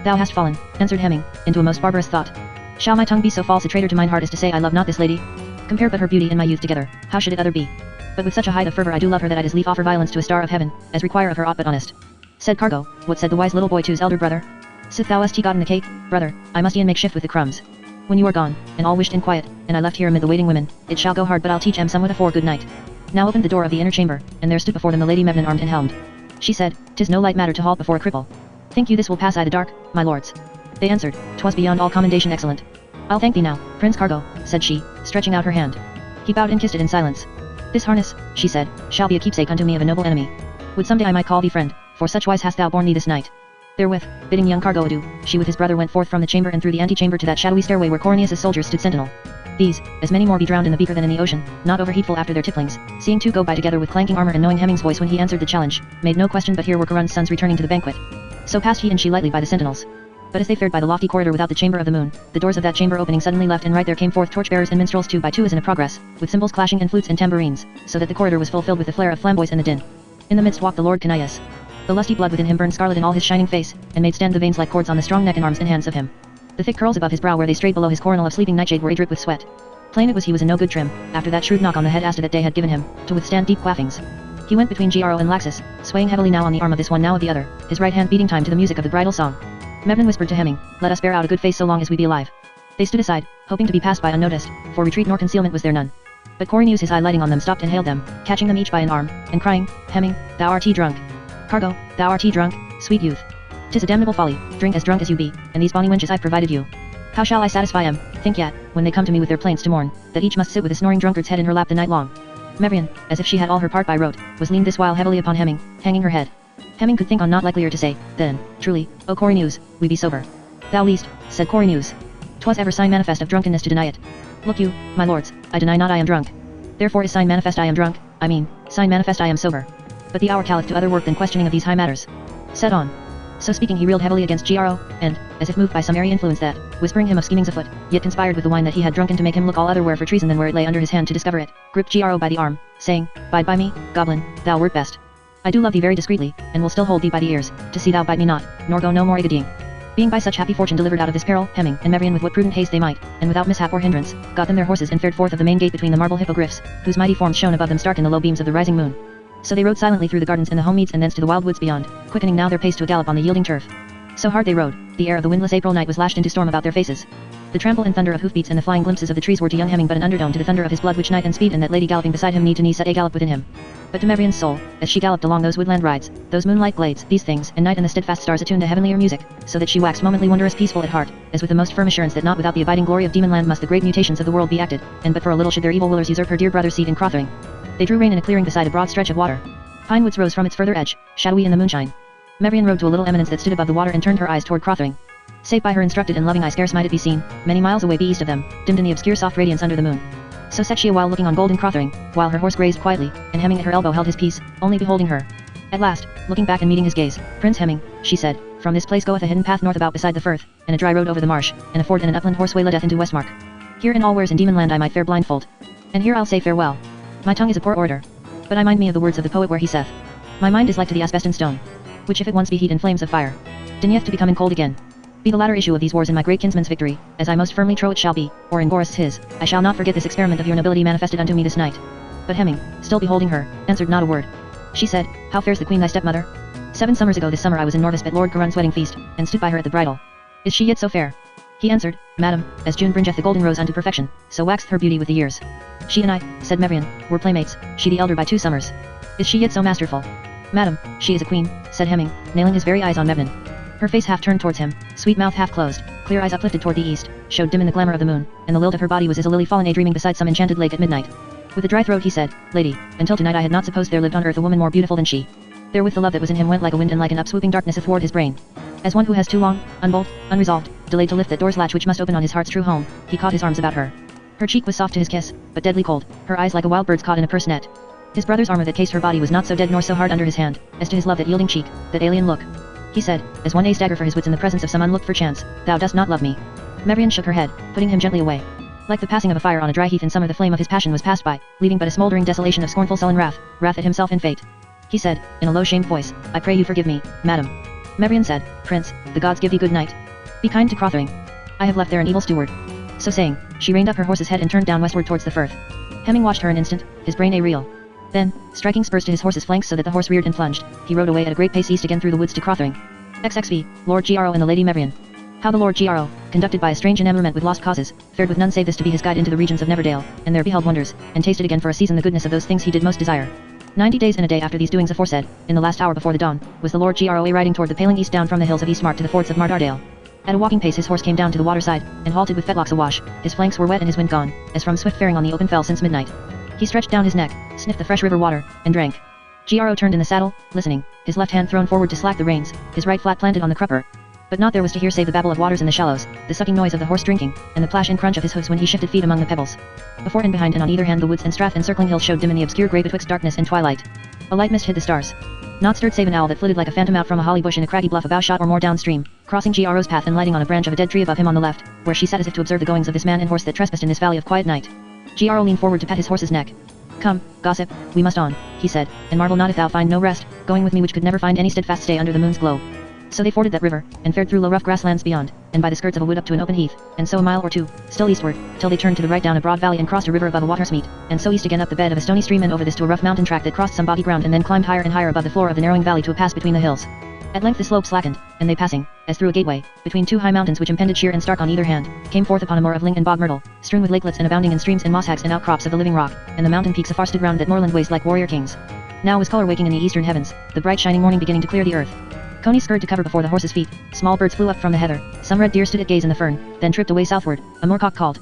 Thou hast fallen, answered Hemming, into a most barbarous thought. Shall my tongue be so false a traitor to mine heart as to say I love not this lady? Compare but her beauty and my youth together, how should it other be? But with such a height of fervour I do love her that I as lief offer violence to a star of heaven, as require of her aught but honest. Said Cargo, what said the wise little boy to his elder brother? Sith thou hast gotten the cake, brother, I must e'en make shift with the crumbs. When you are gone, and all wished in quiet, and I left here amid the waiting women, it shall go hard but I'll teach em somewhat afore good night. Now opened the door of the inner chamber, and there stood before them the Lady Mevnan armed and helmed. She said, 'Tis no light matter to halt before a cripple. Think you this will pass I the dark, my lords? They answered, 'Twas beyond all commendation excellent. I'll thank thee now, Prince Cargo, said she, stretching out her hand. He bowed and kissed it in silence. This harness, she said, shall be a keepsake unto me of a noble enemy. Would someday I might call thee friend, for such wise hast thou borne thee this night. Therewith, bidding young Cargo adieu, she with his brother went forth from the chamber and through the antechamber to that shadowy stairway where Corneus' soldiers stood sentinel. These, as many more be drowned in the beaker than in the ocean, not overheatful after their tipplings, seeing two go by together with clanking armor and knowing Hemming's voice when he answered the challenge, made no question but here were Karun's sons returning to the banquet. So passed he and she lightly by the sentinels. But as they fared by the lofty corridor without the chamber of the moon, the doors of that chamber opening suddenly left and right there came forth torchbearers and minstrels two by two as in a progress, with cymbals clashing and flutes and tambourines, so that the corridor was filled with the flare of flamboys and the din. In the midst walked the Lord Canius. The lusty blood within him burned scarlet in all his shining face, and made stand the veins like cords on the strong neck and arms and hands of him. The thick curls above his brow where they strayed below his coronal of sleeping nightshade were a drip with sweat. Plain it was he was in no good trim, after that shrewd knock on the head Asta that day had given him, to withstand deep quaffings. He went between Gro and Laxus, swaying heavily now on the arm of this one now of the other, his right hand beating time to the music of the bridal song. Mevnan whispered to Hemming, Let us bear out a good face so long as we be alive. They stood aside, hoping to be passed by unnoticed, for retreat nor concealment was there none. But Corey News his eye lighting on them stopped and hailed them, catching them each by an arm, and crying, Hemming, thou art drunk. Cargo, thou art drunk, sweet youth. 'Tis a damnable folly, drink as drunk as you be, and these bonny wenches I've provided you. How shall I satisfy em, think yet, when they come to me with their plaints to mourn, that each must sit with a snoring drunkard's head in her lap the night long. Mevrian, as if she had all her part by rote, was leaned this while heavily upon Hemming, hanging her head. Hemming could think on naught likelier to say, then, truly, O Corey News, we be sober. Thou least, said Corey News. 'Twas ever sign manifest of drunkenness to deny it. Look you, my lords, I deny not I am drunk. Therefore is sign manifest I am drunk, I mean, sign manifest I am sober. But the hour calleth to other work than questioning of these high matters. Said on. So speaking he reeled heavily against Gro, and, as if moved by some airy influence that, whispering him of schemings afoot, yet conspired with the wine that he had drunken to make him look all otherwhere for treason than where it lay under his hand to discover it, gripped Gro by the arm, saying, Bide by me, goblin, thou wert best. I do love thee very discreetly, and will still hold thee by the ears, to see thou bite me not, nor go no more igadeeing. Being by such happy fortune delivered out of this peril, Hemming and Mevrian with what prudent haste they might, and without mishap or hindrance, got them their horses and fared forth of the main gate between the marble hippogriffs, whose mighty forms shone above them stark in the low beams of the rising moon. So they rode silently through the gardens and the home meads and thence to the wild woods beyond, quickening now their pace to a gallop on the yielding turf. So hard they rode, the air of the windless April night was lashed into storm about their faces. The trample and thunder of hoofbeats and the flying glimpses of the trees were to young Hemming but an undertone to the thunder of his blood which night and speed and that lady galloping beside him knee to knee set a gallop within him. But to Mevrian's soul, as she galloped along those woodland rides, those moonlight glades, these things, and night and the steadfast stars attuned to heavenlier music, so that she waxed momently wondrous peaceful at heart, as with the most firm assurance that not without the abiding glory of Demonland must the great mutations of the world be acted, and but for a little should their evil willers usurp her dear brother's seat in Crothering. They drew rein in a clearing beside a broad stretch of water. Pine woods rose from its further edge, shadowy in the moonshine. Mevrian rode to a little eminence that stood above the water and turned her eyes toward Crothering. Save by her instructed and loving eye scarce might it be seen, many miles away be east of them, dimmed in the obscure soft radiance under the moon. So sat she a while looking on golden Crothering, while her horse grazed quietly, and Hemming at her elbow held his peace, only beholding her. At last, looking back and meeting his gaze, Prince Hemming, she said, from this place goeth a hidden path north about beside the firth, and a dry road over the marsh, and a ford and an upland horseway leadeth into Westmark. Here in all wheres in Demonland I might fare blindfold. And here I'll say farewell. My tongue is a poor orator, but I mind me of the words of the poet where he saith, my mind is like to the asbeston stone, which if it once be heat in flames of fire, denieth to become in cold again. Be the latter issue of these wars in my great kinsman's victory, as I most firmly trow it shall be, or in Boris his, I shall not forget this experiment of your nobility manifested unto me this night. But Hemming, still beholding her, answered not a word. She said, how fares the queen thy stepmother? 7 summers ago this summer I was in Norvis at Lord Garun's wedding feast, and stood by her at the bridal. Is she yet so fair? He answered, Madam, as June bringeth the golden rose unto perfection, so waxeth her beauty with the years. She and I, said Mevrian, were playmates, she the elder by 2 summers. Is she yet so masterful? Madam, she is a queen, said Hemming, nailing his very eyes on Mevrin. Her face half turned towards him, sweet mouth half closed, clear eyes uplifted toward the east, showed dim in the glamour of the moon, and the lilt of her body was as a lily fallen dreaming beside some enchanted lake at midnight. With a dry throat he said, Lady, until tonight I had not supposed there lived on earth a woman more beautiful than she. Therewith the love that was in him went like a wind and like an upsweeping darkness athwart his brain. As one who has too long, unbolt, unresolved, delayed to lift that door's latch which must open on his heart's true home, he caught his arms about her. Her cheek was soft to his kiss, but deadly cold, her eyes like a wild bird's caught in a purse net. His brother's armor that cased her body was not so dead nor so hard under his hand, as to his love that yielding cheek, that alien look. He said, as one dagger for his wits in the presence of some unlooked for chance, thou dost not love me. Mevrian shook her head, putting him gently away. Like the passing of a fire on a dry heath in summer the flame of his passion was passed by, leaving but a smouldering desolation of scornful sullen wrath at himself and fate. He said, in a low shamed voice, I pray you forgive me, madam. Mevrian said, Prince, the gods give thee good night. Be kind to Crothering. I have left there an evil steward. So saying, she reined up her horse's head and turned down westward towards the firth. Hemming watched her an instant, his brain a-reel. Then, striking spurs to his horse's flanks so that the horse reared and plunged, he rode away at a great pace east again through the woods to Crothering. XXV, Lord Gro and the Lady Mevrian. How the Lord Gro, conducted by a strange enamorment with lost causes, fared with none save this to be his guide into the regions of Neverdale, and there beheld wonders, and tasted again for a season the goodness of those things he did most desire. 90 days and a day after these doings aforesaid, in the last hour before the dawn, was the Lord Gro riding toward the paling east down from the hills of Eastmark to the fords of Mardardale. At a walking pace his horse came down to the waterside, and halted with fetlocks awash, his flanks were wet and his wind gone, as from swift faring on the open fell since midnight. He stretched down his neck, sniffed the fresh river water, and drank. Gro turned in the saddle, listening, his left hand thrown forward to slack the reins, his right flat planted on the crupper. But naught there was to hear save the babble of waters in the shallows, the sucking noise of the horse drinking, and the plash and crunch of his hoofs when he shifted feet among the pebbles. Before and behind and on either hand the woods and strath encircling hills showed dim in the obscure grey betwixt darkness and twilight. A light mist hid the stars. Not stirred save an owl that flitted like a phantom out from a holly bush in a craggy bluff a bow shot or more downstream, crossing Gro's path and lighting on a branch of a dead tree above him on the left, where she sat as if to observe the goings of this man and horse that trespassed in this valley of quiet night. Gro leaned forward to pat his horse's neck. Come, gossip, we must on, he said, and marvel not if thou find no rest, going with me which could never find any steadfast stay under the moon's glow. So they forded that river, and fared through low rough grasslands beyond, and by the skirts of a wood up to an open heath, and so a mile or two, still eastward, till they turned to the right down a broad valley and crossed a river above a watersmeet, and so east again up the bed of a stony stream and over this to a rough mountain track that crossed some boggy ground and then climbed higher and higher above the floor of the narrowing valley to a pass between the hills. At length the slope slackened, and they passing, as through a gateway, between 2 high mountains which impended sheer and stark on either hand, came forth upon a moor of ling and bog myrtle, strewn with lakelets and abounding in streams and mosshags and outcrops of the living rock, and the mountain peaks afar stood round that moorland waste like warrior kings. Now was color waking in the eastern heavens, the bright shining morning beginning to clear the earth. Conies skirred to cover before the horse's feet, small birds flew up from the heather, some red deer stood at gaze in the fern, then tripped away southward, a moorcock called.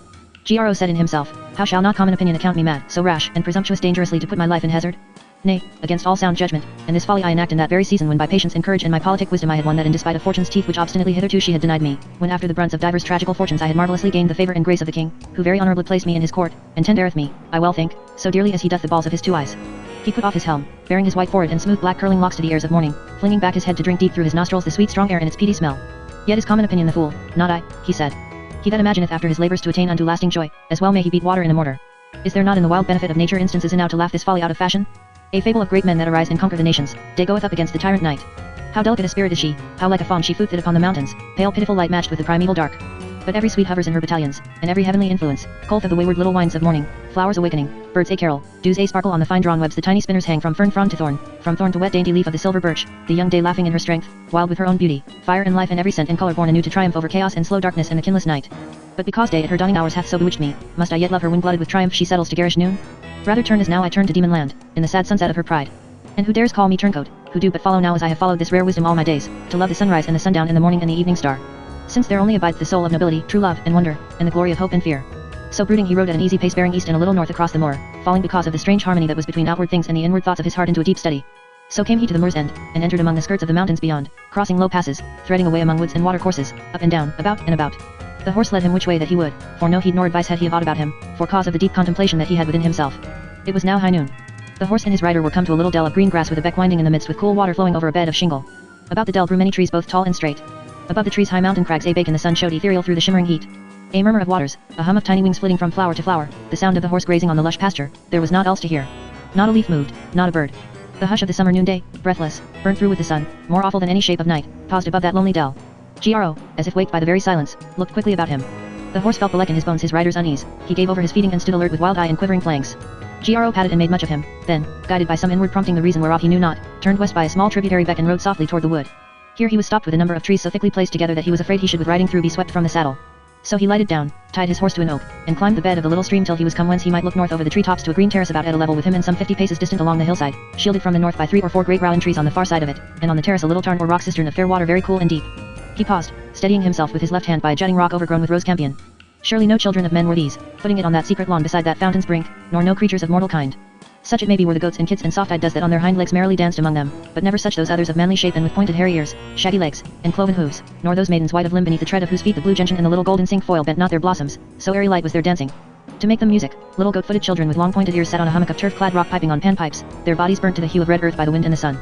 Gro said in himself, how shall not common opinion account me mad, so rash and presumptuous dangerously to put my life in hazard? Nay, against all sound judgment, and this folly I enact in that very season when by patience and courage and my politic wisdom I had won that in despite of fortune's teeth which obstinately hitherto she had denied me, when after the brunts of divers tragical fortunes I had marvellously gained the favour and grace of the king, who very honourably placed me in his court, and tendereth me, I well think, so dearly as he doth the balls of his 2 eyes. He put off his helm, baring his white forehead and smooth black curling locks to the airs of morning, flinging back his head to drink deep through his nostrils the sweet strong air and its peaty smell. Yet is common opinion the fool, not I, he said. He that imagineth after his labours to attain unto lasting joy, as well may he beat water in a mortar. Is there not in the wild benefit of nature instances enow to laugh this folly out of fashion? A fable of great men that arise and conquer the nations, day goeth up against the tyrant night. How delicate a spirit is she, how like a fawn she flooteth upon the mountains, pale pitiful light matched with the primeval dark. But every sweet hovers in her battalions, and every heavenly influence, cold of the wayward little winds of morning, flowers awakening, birds a carol, dews a sparkle on the fine drawn webs the tiny spinners hang from fern frond to thorn, from thorn to wet dainty leaf of the silver birch, the young day laughing in her strength, wild with her own beauty, fire and life and every scent and colour born anew to triumph over chaos and slow darkness and the kinless night. But because day at her dawning hours hath so bewitched me, must I yet love her when glutted with triumph she settles to garish noon? Rather turn as now I turn to demon land, in the sad sunset of her pride. And who dares call me turncoat, who do but follow now as I have followed this rare wisdom all my days, to love the sunrise and the sundown and the morning and the evening star? Since there only abides the soul of nobility, true love and wonder, and the glory of hope and fear. So brooding he rode at an easy pace bearing east and a little north across the moor, falling because of the strange harmony that was between outward things and the inward thoughts of his heart into a deep study. So came he to the moor's end, and entered among the skirts of the mountains beyond, crossing low passes, threading a way among woods and water courses, up and down, about and about. The horse led him which way that he would, for no heed nor advice had he of aught about him, for cause of the deep contemplation that he had within himself. It was now high noon. The horse and his rider were come to a little dell of green grass with a beck winding in the midst with cool water flowing over a bed of shingle. About the dell grew many trees both tall and straight. Above the trees high mountain crags a bake in the sun showed ethereal through the shimmering heat. A murmur of waters, a hum of tiny wings flitting from flower to flower, the sound of the horse grazing on the lush pasture, there was naught else to hear. Not a leaf moved, not a bird. The hush of the summer noonday, breathless, burnt through with the sun, more awful than any shape of night, paused above that lonely dell. Gro, as if waked by the very silence, looked quickly about him. The horse felt the leck in his bones his rider's unease, he gave over his feeding and stood alert with wild eye and quivering flanks. Gro patted and made much of him, then, guided by some inward prompting the reason whereof he knew not, turned west by a small tributary beck and rode softly toward the wood. Here he was stopped with a number of trees so thickly placed together that he was afraid he should with riding through be swept from the saddle. So he lighted down, tied his horse to an oak, and climbed the bed of the little stream till he was come whence he might look north over the treetops to a green terrace about at a level with him and some 50 paces distant along the hillside, shielded from the north by 3 or 4 great rowan trees on the far side of it, and on the terrace a little tarn or rock cistern of fair water very cool and deep. He paused, steadying himself with his left hand by a jutting rock overgrown with rose campion. Surely no children of men were these, putting it on that secret lawn beside that fountain's brink, nor no creatures of mortal kind. Such it may be were the goats and kids and soft-eyed does that on their hind legs merrily danced among them, but never such those others of manly shape and with pointed hairy ears, shaggy legs, and cloven hooves, nor those maidens white of limb beneath the tread of whose feet the blue gentian and the little golden cinquefoil bent not their blossoms, so airy light was their dancing. To make them music, little goat-footed children with long pointed ears sat on a hummock of turf-clad rock piping on panpipes, their bodies burnt to the hue of red earth by the wind and the sun.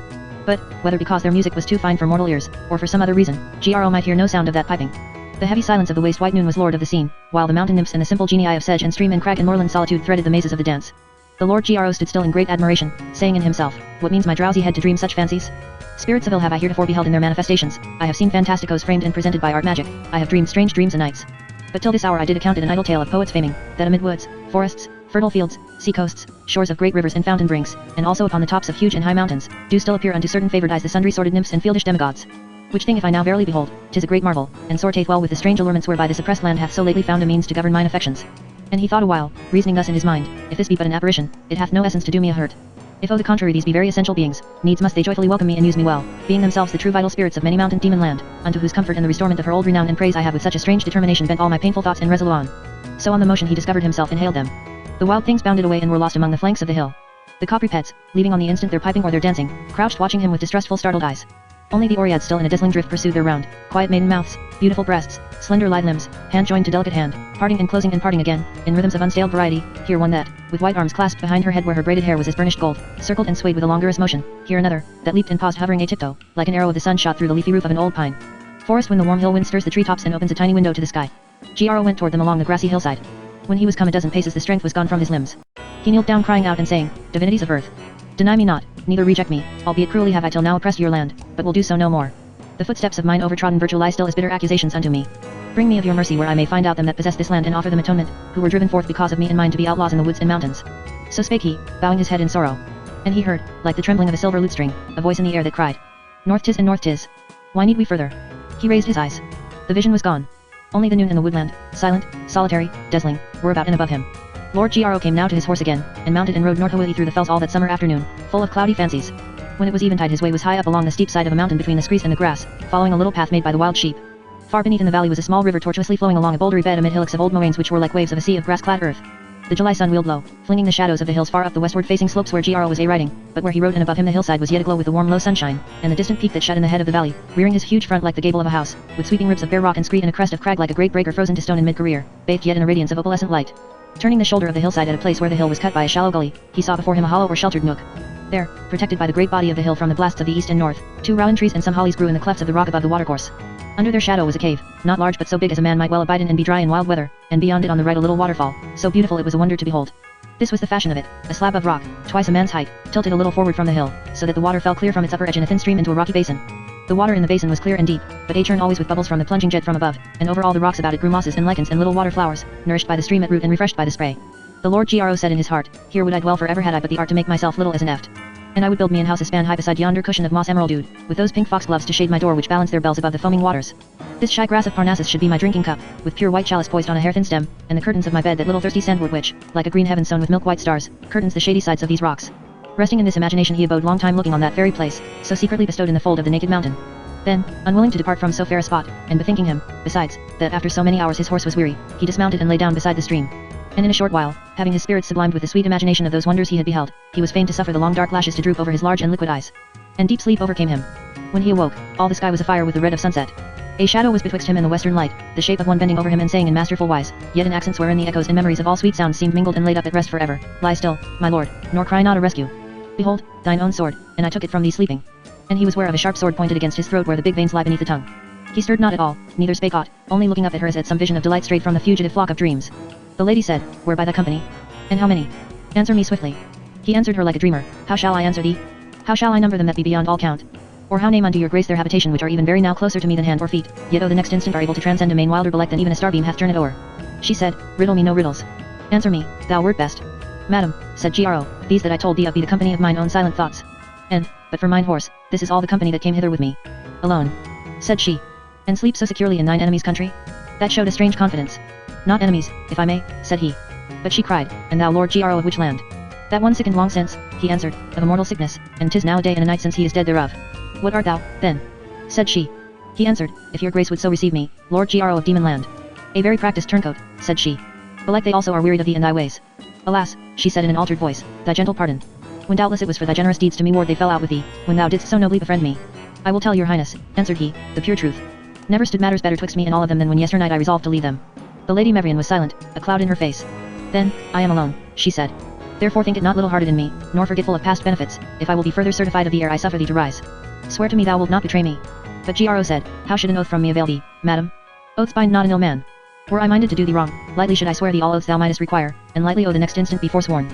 But, whether because their music was too fine for mortal ears, or for some other reason, Gro might hear no sound of that piping. The heavy silence of the waste white noon was lord of the scene, while the mountain nymphs and the simple genii of sedge and stream and crag and moorland solitude threaded the mazes of the dance. The Lord Gro stood still in great admiration, saying in himself, "What means my drowsy head to dream such fancies? Spirits of ill have I heretofore beheld in their manifestations, I have seen fantasticos framed and presented by art magic, I have dreamed strange dreams o' nights. But till this hour I did account it an idle tale of poets faming, that amid woods, forests, fertile fields, sea coasts, shores of great rivers and fountain brinks, and also upon the tops of huge and high mountains, do still appear unto certain favoured eyes the sundry sordid nymphs and fieldish demigods. Which thing if I now verily behold, 'tis a great marvel, and sore taith well with the strange allurements whereby this oppressed land hath so lately found a means to govern mine affections." And he thought a while, reasoning thus in his mind, if this be but an apparition, it hath no essence to do me a hurt. If the contrary these be very essential beings, needs must they joyfully welcome me and use me well, being themselves the true vital spirits of many mountain demon land, unto whose comfort and the restorement of her old renown and praise I have with such a strange determination bent all my painful thoughts and resolue on. So on the motion he discovered himself and hailed them. The wild things bounded away and were lost among the flanks of the hill. The quadrupeds, leaving on the instant their piping or their dancing, crouched watching him with distrustful startled eyes. Only the oreads still in a dazzling drift pursued their round, quiet maiden mouths, beautiful breasts, slender lithe limbs, hand joined to delicate hand, parting and closing and parting again, in rhythms of unstaled variety, here one that, with white arms clasped behind her head where her braided hair was as burnished gold, circled and swayed with a languorous motion, here another, that leaped and paused hovering a tiptoe, like an arrow of the sun shot through the leafy roof of an old pine forest when the warm hill wind stirs the treetops and opens a tiny window to the sky. Gro went toward them along the grassy hillside. When he was come a dozen paces the strength was gone from his limbs. He kneeled down crying out and saying, "Divinities of earth, deny me not, neither reject me, albeit cruelly have I till now oppressed your land, but will do so no more. The footsteps of mine overtrodden virtue lie still as bitter accusations unto me. Bring me of your mercy where I may find out them that possess this land and offer them atonement, who were driven forth because of me and mine to be outlaws in the woods and mountains." So spake he, bowing his head in sorrow. And he heard, like the trembling of a silver lute string, a voice in the air that cried, "North 'tis and north 'tis. Why need we further?" He raised his eyes. The vision was gone. Only the noon and the woodland, silent, solitary, dazzling, were about and above him. Lord Gro came now to his horse again, and mounted and rode northwardly through the fells all that summer afternoon, full of cloudy fancies. When it was eventide his way was high up along the steep side of a mountain between the screes and the grass, following a little path made by the wild sheep. Far beneath in the valley was a small river tortuously flowing along a bouldery bed amid hillocks of old moraines which were like waves of a sea of grass-clad earth. The July sun wheeled low, flinging the shadows of the hills far up the westward-facing slopes where Gro was riding, but where he rode and above him the hillside was yet aglow with the warm low sunshine, and the distant peak that shut in the head of the valley, rearing his huge front like the gable of a house, with sweeping ribs of bare rock and scree and a crest of crag like a great breaker frozen to stone in mid-career, bathed yet in a radiance of opalescent light. Turning the shoulder of the hillside at a place where the hill was cut by a shallow gully, he saw before him a hollow or sheltered nook. There, protected by the great body of the hill from the blasts of the east and north, 2 rowan trees and some hollies grew in the clefts of the rock above the watercourse. Under their shadow was a cave, not large but so big as a man might well abide in and be dry in wild weather, and beyond it on the right a little waterfall, so beautiful it was a wonder to behold. This was the fashion of it, a slab of rock, twice a man's height, tilted a little forward from the hill, so that the water fell clear from its upper edge in a thin stream into a rocky basin. The water in the basin was clear and deep, but a churn always with bubbles from the plunging jet from above, and over all the rocks about it grew mosses and lichens and little water flowers, nourished by the stream at root and refreshed by the spray. The Lord Gro said in his heart, "Here would I dwell forever had I but the art to make myself little as an eft. And I would build me an house a span high beside yonder cushion of moss emeraldude, with those pink foxgloves to shade my door which balance their bells above the foaming waters. This shy grass of Parnassus should be my drinking cup, with pure white chalice poised on a hair-thin stem, and the curtains of my bed that little thirsty sandwort which, like a green heaven sown with milk-white stars, curtains the shady sides of these rocks." Resting in this imagination he abode long time looking on that fairy place, so secretly bestowed in the fold of the naked mountain. Then, unwilling to depart from so fair a spot, and bethinking him, besides, that after so many hours his horse was weary, he dismounted and lay down beside the stream. And in a short while, having his spirits sublimed with the sweet imagination of those wonders he had beheld, he was fain to suffer the long dark lashes to droop over his large and liquid eyes. and deep sleep overcame him. When he awoke, all the sky was afire with the red of sunset. A shadow was betwixt him and the western light, the shape of one bending over him and saying in masterful wise, yet in accents wherein the echoes and memories of all sweet sounds seemed mingled and laid up at rest forever, lie still, my lord, nor cry not a rescue. Behold, thine own sword, and I took it from thee sleeping. And he was ware of a sharp sword pointed against his throat where the big veins lie beneath the tongue. He stirred not at all, neither spake aught, only looking up at her as at some vision of delight straight from the fugitive flock of dreams. The lady said, where by thy company? And how many? Answer me swiftly. He answered her like a dreamer, how shall I answer thee? How shall I number them that be beyond all count? Or how name unto your grace their habitation which are even very now closer to me than hand or feet, yet the next instant are able to transcend a main wilder belike than even a starbeam hath turned it o'er. She said, riddle me no riddles. Answer me, thou wert best. Madam, said Gro, these that I told thee of be the company of mine own silent thoughts. And, but for mine horse, this is all the company that came hither with me. Alone. Said she. And sleep so securely in thine enemy's country? That showed a strange confidence. Not enemies, if I may, said he. But she cried, and thou Lord Gro of which land? That one sickened long since, he answered, of a mortal sickness, and 'tis now a day and a night since he is dead thereof. What art thou, then? Said she. He answered, if your grace would so receive me, Lord Gro of Demon Land. A very practiced turncoat, said she. Belike they also are wearied of thee and thy ways. Alas, she said in an altered voice, thy gentle pardon. When doubtless it was for thy generous deeds to me ward they fell out with thee, when thou didst so nobly befriend me. I will tell your highness, answered he, the pure truth. Never stood matters better twixt me and all of them than when yesternight I resolved to leave them. The Lady Mevrian was silent, a cloud in her face. Then, I am alone, she said. Therefore think it not little-hearted in me, nor forgetful of past benefits, if I will be further certified of thee ere I suffer thee to rise. Swear to me thou wilt not betray me. But Gro said, how should an oath from me avail thee, madam? Oaths bind not an ill man. Were I minded to do thee wrong, lightly should I swear thee all oaths thou mightest require, and lightly the next instant be forsworn.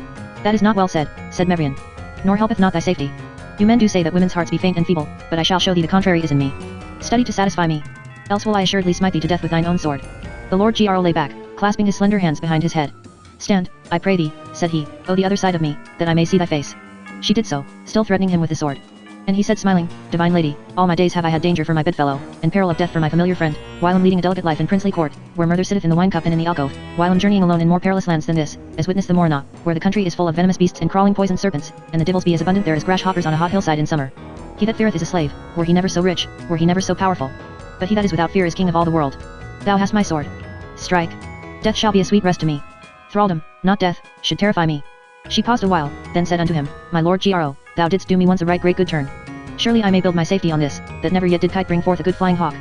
That is not well said, said Mevrian. Nor helpeth not thy safety. You men do say that women's hearts be faint and feeble, but I shall show thee the contrary is in me. Study to satisfy me. Else will I assuredly smite thee to death with thine own sword. The Lord Gro lay back, clasping his slender hands behind his head. Stand, I pray thee, said he, the other side of me, that I may see thy face. She did so, still threatening him with the sword. And he said smiling, divine lady, all my days have I had danger for my bedfellow, and peril of death for my familiar friend, while I'm leading a delicate life in princely court, where murder sitteth in the wine cup and in the alcove, while I'm journeying alone in more perilous lands than this, as witness the Morna, where the country is full of venomous beasts and crawling poisoned serpents, and the devils be as abundant there as grasshoppers on a hot hillside in summer. He that feareth is a slave, were he never so rich, were he never so powerful. But he that is without fear is king of all the world. Thou hast my sword. Strike. Death shall be a sweet rest to me. Thraldom, not death, should terrify me. She paused a while, then said unto him, my Lord Gro, thou didst do me once a right great good turn. Surely I may build my safety on this, that never yet did kite bring forth a good flying hawk.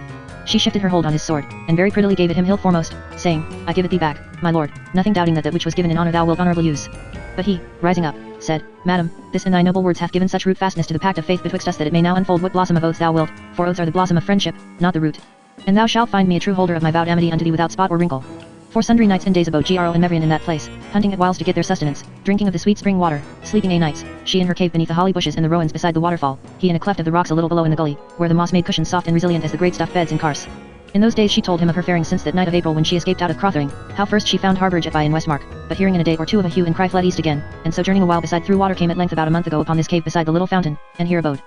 She shifted her hold on his sword, and very prettily gave it him hilt foremost, saying, I give it thee back, my lord, nothing doubting that that which was given in honor thou wilt honorably use. But he, rising up, said, Madam, this in thy noble words hath given such root fastness to the pact of faith betwixt us that it may now unfold what blossom of oaths thou wilt, for oaths are the blossom of friendship, not the root. And thou shalt find me a true holder of my vowed amity unto thee without spot or wrinkle. For sundry nights and days abode Gro and Mevrian in that place, hunting at whiles to get their sustenance, drinking of the sweet spring water, sleeping a nights, she in her cave beneath the holly bushes and the rowans beside the waterfall, he in a cleft of the rocks a little below in the gully, where the moss made cushions soft and resilient as the great stuffed beds in Kars. In those days she told him of her faring since that night of April when she escaped out of Crothering, how first she found harbourage at By in Westmark, but hearing in a day or two of a hue and cry fled east again, and sojourning a while beside through water came at length about a month ago upon this cave beside the little fountain, and here abode.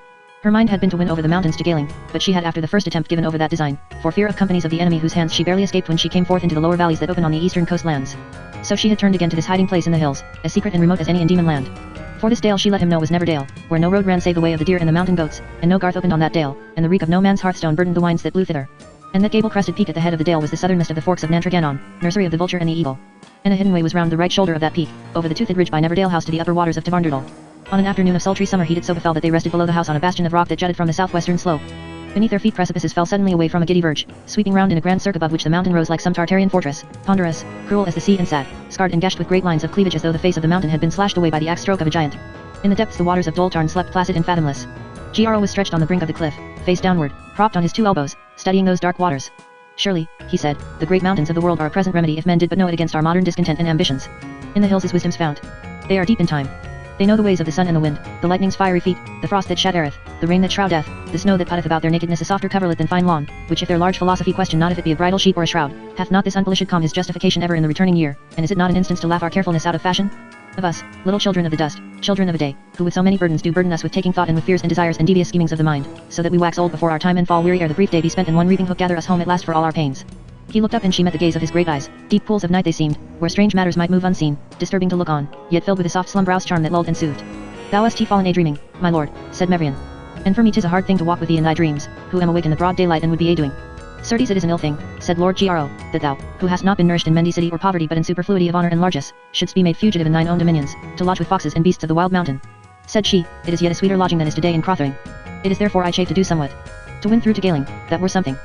Her mind had been to win over the mountains to Galing, but she had after the first attempt given over that design, for fear of companies of the enemy whose hands she barely escaped when she came forth into the lower valleys that open on the eastern coast lands. So she had turned again to this hiding place in the hills, as secret and remote as any in Demon Land. For this dale she let him know was never dale, where no road ran save the way of the deer and the mountain goats, and no garth opened on that dale, and the reek of no man's hearthstone burdened the winds that blew thither. And that gable-crested peak at the head of the dale was the southernmost of the forks of Nantraganon, nursery of the vulture and the eagle. And a hidden way was round the right shoulder of that peak, over the toothed ridge by Neverdale House to the upper waters of Tavarndurdal. On an afternoon of sultry summer heat it so befell that they rested below the house on a bastion of rock that jutted from the southwestern slope. Beneath their feet precipices fell suddenly away from a giddy verge, sweeping round in a grand cirque above which the mountain rose like some Tartarian fortress, ponderous, cruel as the sea and sad, scarred and gashed with great lines of cleavage as though the face of the mountain had been slashed away by the axe stroke of a giant. In the depths the waters of Doltarn slept placid and fathomless. Gro was stretched on the brink of the cliff, face downward, propped on his two elbows, studying those dark waters. Surely, he said, the great mountains of the world are a present remedy if men did but know it against our modern discontent and ambitions. In the hills is wisdom's fount. They are deep in time. They know the ways of the sun and the wind, the lightning's fiery feet, the frost that shattereth, the rain that shroudeth, the snow that putteth about their nakedness a softer coverlet than fine lawn, which if their large philosophy question not if it be a bridal sheet or a shroud, hath not this unpolished calm his justification ever in the returning year, and is it not an instance to laugh our carefulness out of fashion? Of us, little children of the dust, children of a day, who with so many burdens do burden us with taking thought and with fears and desires and devious schemings of the mind, so that we wax old before our time and fall weary ere the brief day be spent and one reaping hook gather us home at last for all our pains. He looked up and she met the gaze of his great eyes, deep pools of night they seemed, where strange matters might move unseen, disturbing to look on, yet filled with a soft slumbrous charm that lulled and soothed. Thou hast he fallen a dreaming, my lord, said Mevrian. And for me 'tis a hard thing to walk with thee in thy dreams, who am awake in the broad daylight and would be a doing. Certes it is an ill thing, said Lord Gro, that thou, who hast not been nourished in mendicity or poverty but in superfluity of honour and largesse, shouldst be made fugitive in thine own dominions, to lodge with foxes and beasts of the wild mountain. Said she, it is yet a sweeter lodging than is today in Crothering. It is therefore I chafe to do somewhat. To win through to Galing, that were something.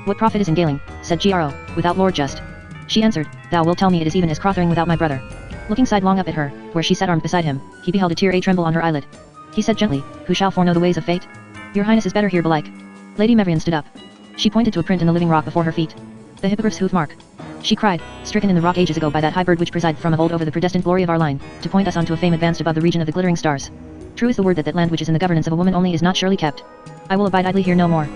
What profit is in Galing, said Gro, without Lord Just. She answered, thou wilt tell me it is even as Crothering without my brother. Looking sidelong up at her, where she sat armed beside him, he beheld a tear tremble on her eyelid. He said gently, who shall foreknow the ways of fate? Your highness is better here belike. Lady Mevrian stood up. She pointed to a print in the living rock before her feet. The hippogriff's hoof mark. She cried, stricken in the rock ages ago by that high bird which presided from of old over the predestined glory of our line, to point us on to a fame advanced above the region of the glittering stars. True is the word that land which is in the governance of a woman only is not surely kept. I will abide idly here no more.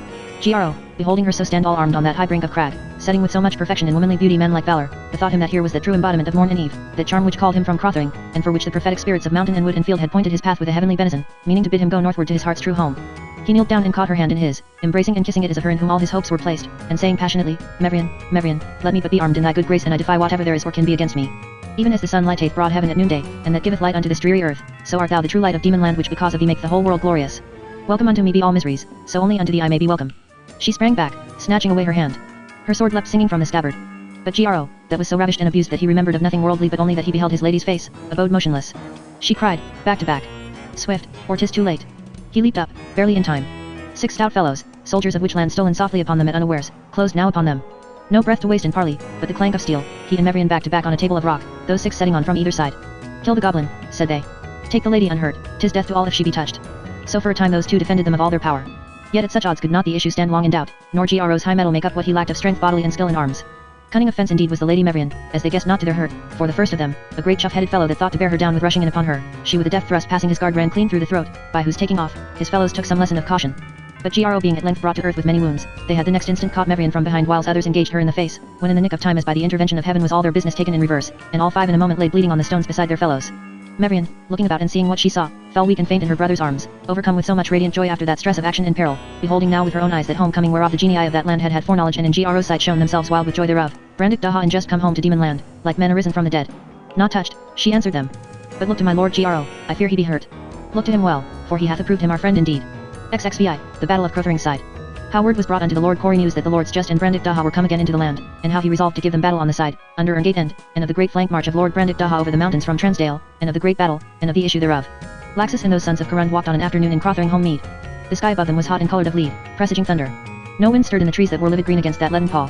Gro, beholding her so stand all armed on that high brink of crag, setting with so much perfection in womanly beauty manlike valor, bethought him that here was that true embodiment of morn and eve, that charm which called him from Crothering, and for which the prophetic spirits of mountain and wood and field had pointed his path with a heavenly benison, meaning to bid him go northward to his heart's true home. He kneeled down and caught her hand in his, embracing and kissing it as of her in whom all his hopes were placed, and saying passionately, Mevrian, Mevrian, let me but be armed in thy good grace and I defy whatever there is or can be against me. Even as the sun lighteth broad heaven at noonday, and that giveth light unto this dreary earth, so art thou the true light of demon land which because of thee maketh the whole world glorious. Welcome unto me be all miseries, so only unto thee I may be welcome. She sprang back, snatching away her hand. Her sword leapt singing from the scabbard. But Gro, that was so ravished and abused that he remembered of nothing worldly but only that he beheld his lady's face, abode motionless. She cried, back to back. Swift, or 'tis too late. He leaped up, barely in time. 6 stout fellows, soldiers of which land stolen softly upon them at unawares, closed now upon them. No breath to waste in parley, but the clank of steel, he and Mevrian back to back on a table of rock, those 6 setting on from either side. Kill the goblin, said they. Take the lady unhurt, 'tis death to all if she be touched. So for a time those two defended them of all their power. Yet at such odds could not the issue stand long in doubt, nor Gro's high mettle make up what he lacked of strength bodily and skill in arms. Cunning of fence indeed was the Lady Mevrian, as they guessed not to their hurt, for the first of them, a great chuff-headed fellow that thought to bear her down with rushing in upon her, she with a deft thrust passing his guard ran clean through the throat, by whose taking off, his fellows took some lesson of caution. But Gro being at length brought to earth with many wounds, they had the next instant caught Mevrian from behind whilst others engaged her in the face, when in the nick of time as by the intervention of heaven was all their business taken in reverse, and all 5 in a moment lay bleeding on the stones beside their fellows. Mevrian, looking about and seeing what she saw, fell weak and faint in her brother's arms, overcome with so much radiant joy after that stress of action and peril, beholding now with her own eyes that homecoming whereof the genii of that land had had foreknowledge and in Gro's sight shown themselves wild with joy thereof, Brandick Daha and just come home to demon land, like men arisen from the dead. Not touched, she answered them. But look to my lord Gro, I fear he be hurt. Look to him well, for he hath approved him our friend indeed. XXVI, the battle of Crothering's side. How word was brought unto the Lord Corey news that the Lords Just and Brandick Daha were come again into the land, and how he resolved to give them battle on the side, under Erngate end, and of the great flank march of Lord Brandick Daha over the mountains from Transdale, and of the great battle, and of the issue thereof. Laxus and those sons of Corund walked on an afternoon in Crothering home mead. The sky above them was hot and coloured of lead, presaging thunder. No wind stirred in the trees that were livid green against that leaden pall.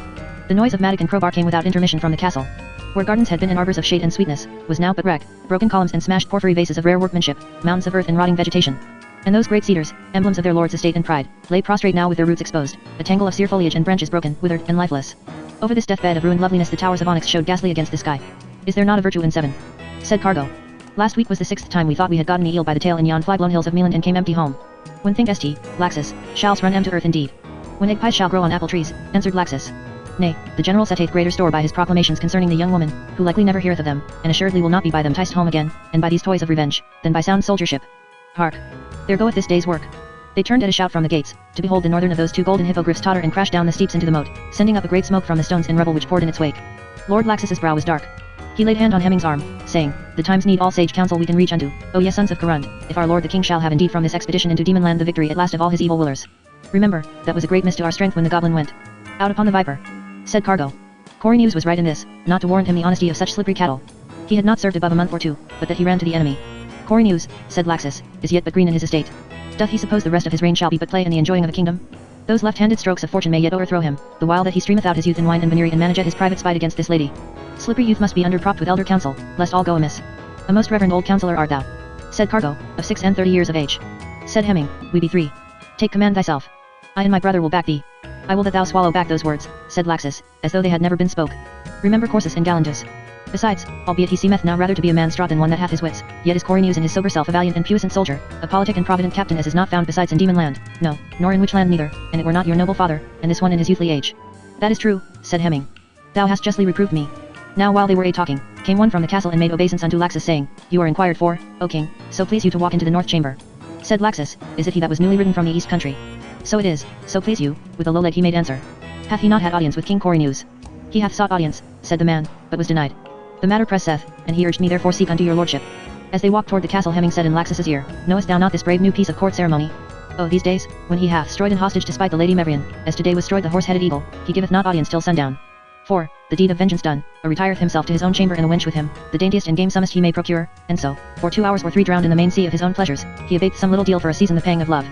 The noise of mattock and crowbar came without intermission from the castle. Where gardens had been and arbors of shade and sweetness, was now but wreck, broken columns and smashed porphyry vases of rare workmanship, mountains of earth and rotting vegetation. And those great cedars, emblems of their lord's estate and pride, lay prostrate now with their roots exposed, a tangle of sere foliage and branches broken, withered, and lifeless. Over this deathbed of ruined loveliness the towers of onyx showed ghastly against the sky. Is there not a virtue in 7? Said Cargo. Last week was the 6th time we thought we had gotten the eel by the tail in yon fly-blown hills of Meland and came empty home. When think St, Laxus, shall's run to earth indeed. When egg pies shall grow on apple trees, answered Laxus. Nay, the general setteth greater store by his proclamations concerning the young woman, who likely never heareth of them, and assuredly will not be by them ticed home again, and by these toys of revenge, than by sound soldiership. Hark! There goeth this day's work. They turned at a shout from the gates, to behold the northern of those 2 golden hippogriffs totter and crash down the steeps into the moat, sending up a great smoke from the stones and rubble which poured in its wake. Lord Laxus's brow was dark. He laid hand on Hemming's arm, saying, the times need all sage counsel we can reach unto, O ye sons of Corund, if our lord the king shall have indeed from this expedition into demon land the victory at last of all his evil willers. Remember, that was a great miss to our strength when the goblin went out upon the viper. Said Cargo. Corey News was right in this, not to warrant him the honesty of such slippery cattle. He had not served above a month or 2, but that he ran to the enemy. Corey News, said Laxus, is yet but green in his estate. Doth he suppose the rest of his reign shall be but play in the enjoying of a kingdom? Those left-handed strokes of fortune may yet overthrow him, the while that he streameth out his youth in wine and venery and manageth his private spite against this lady. Slippery youth must be underpropped with elder counsel, lest all go amiss. A most reverend old counsellor art thou. Said Cargo, of 36 years of age. Said Hemming, we be 3. Take command thyself. I and my brother will back thee. I will that thou swallow back those words, said Laxus, as though they had never been spoke. Remember Corsus and Galantus. Besides, albeit he seemeth now rather to be a man straught than one that hath his wits, yet is Corey News in his sober self a valiant and puissant soldier, a politic and provident captain as is not found besides in demon land, no, nor in which land neither, and it were not your noble father, and this one in his youthly age. That is true, said Hemming. Thou hast justly reproved me. Now while they were talking, came one from the castle and made obeisance unto Laxus saying, you are inquired for, O king, so please you to walk into the north chamber. Said Laxus, is it he that was newly ridden from the east country? So it is, so please you, with a low leg he made answer. Hath he not had audience with King Corey News? He hath sought audience, said the man, but was denied. The matter presseth, and he urged me therefore seek unto your lordship. As they walked toward the castle Hemming said in Laxus's ear, knowest thou not this brave new piece of court ceremony? Oh these days, when he hath stroyed an hostage to spite the Lady Mevrian, as today was stroyed the horse-headed eagle, he giveth not audience till sundown. For, the deed of vengeance done, retireth himself to his own chamber and a wench with him, the daintiest and gamesomest he may procure, and so, for 2 hours or 3 drowned in the main sea of his own pleasures, he abateth some little deal for a season the pang of love.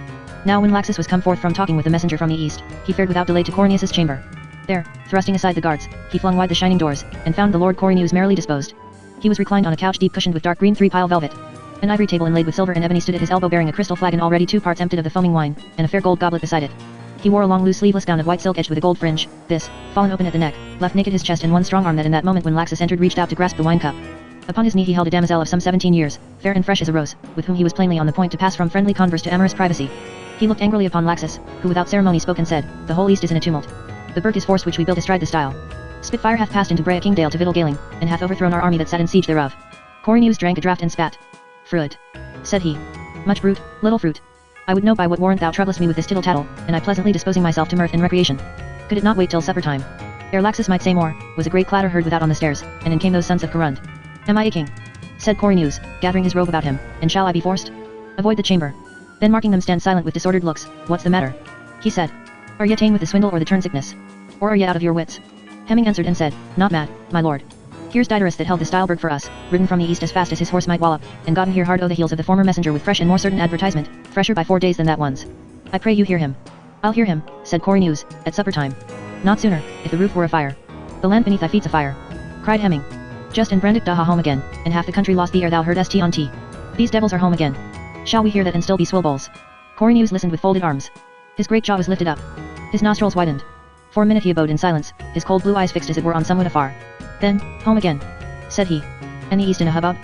Now when Laxus was come forth from talking with the messenger from the east, he fared without delay to Corneus's chamber. There, thrusting aside the guards, he flung wide the shining doors, and found the Lord Corneus merrily disposed. He was reclined on a couch deep cushioned with dark green three-pile velvet. An ivory table inlaid with silver and ebony stood at his elbow bearing a crystal flagon already 2 parts emptied of the foaming wine, and a fair gold goblet beside it. He wore a long loose sleeveless gown of white silk edged with a gold fringe. This, fallen open at the neck, left naked his chest and one strong arm that in that moment when Laxus entered reached out to grasp the wine cup. Upon his knee he held a damosel of some 17 years, fair and fresh as a rose, with whom he was plainly on the point to pass from friendly converse to amorous privacy. He looked angrily upon Laxus, who without ceremony spoke and said, "The whole east is in a tumult. The burg is forced which we built astride the stile. Spitfire hath passed into Brea Kingdale to victual Galing, and hath overthrown our army that sat in siege thereof." Corneus drank a draught and spat. "Fruit," said he. "Much brute, little fruit. I would know by what warrant thou troublest me with this tittle-tattle, and I pleasantly disposing myself to mirth and recreation. Could it not wait till supper time?" Ere Laxus might say more, was a great clatter heard without on the stairs, and in came those sons of Corund. "Am I a king?" said Corneus, gathering his robe about him, "and shall I be forced? Avoid the chamber." Then marking them stand silent with disordered looks, "What's the matter?" he said. "Are ye ta'en with the swindle or the turn sickness? Or are ye out of your wits?" Hemming answered and said, "Not mad, my lord. Here's Diderus that held the Stileburg for us, ridden from the east as fast as his horse might wallop, and gotten here hard o' the heels of the former messenger with fresh and more certain advertisement, fresher by 4 days than that one's. I pray you hear him." "I'll hear him," said Corneus, "at supper time. Not sooner, if the roof were afire. The land beneath thy feet's afire," cried Hemming. "Just and Brandick Daha home again, and half the country lost thee ere thou heard st on tea. These devils are home again. Shall we hear that and still be swillbowls?" Corneus listened with folded arms. His great jaw was lifted up. His nostrils widened. For a minute he abode in silence, his cold blue eyes fixed as it were on somewhat afar. Then, "Home again," said he. "And the east in a hubbub?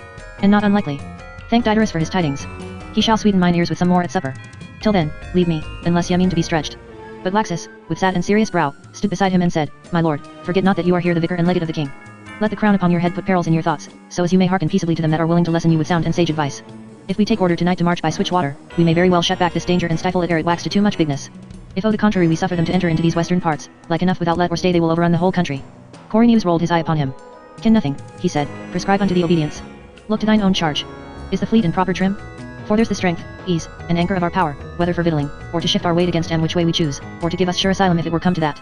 And not unlikely. Thank Diderus for his tidings. He shall sweeten mine ears with some more at supper. Till then, leave me, unless ye mean to be stretched." But Laxus, with sad and serious brow, stood beside him and said, "My lord, forget not that you are here the vicar and legate of the king. Let the crown upon your head put perils in your thoughts, so as you may hearken peaceably to them that are willing to lesson you with sound and sage advice. If we take order tonight to march by Switchwater, we may very well shut back this danger and stifle it ere it wax to too much bigness. If o' the contrary we suffer them to enter into these western parts, like enough without let or stay they will overrun the whole country." Corneus rolled his eye upon him. "Can nothing," he said, "prescribe unto thee obedience. Look to thine own charge. Is the fleet in proper trim? For there's the strength, ease, and anchor of our power, whether for victualling, or to shift our weight against which way we choose, or to give us sure asylum if it were come to that.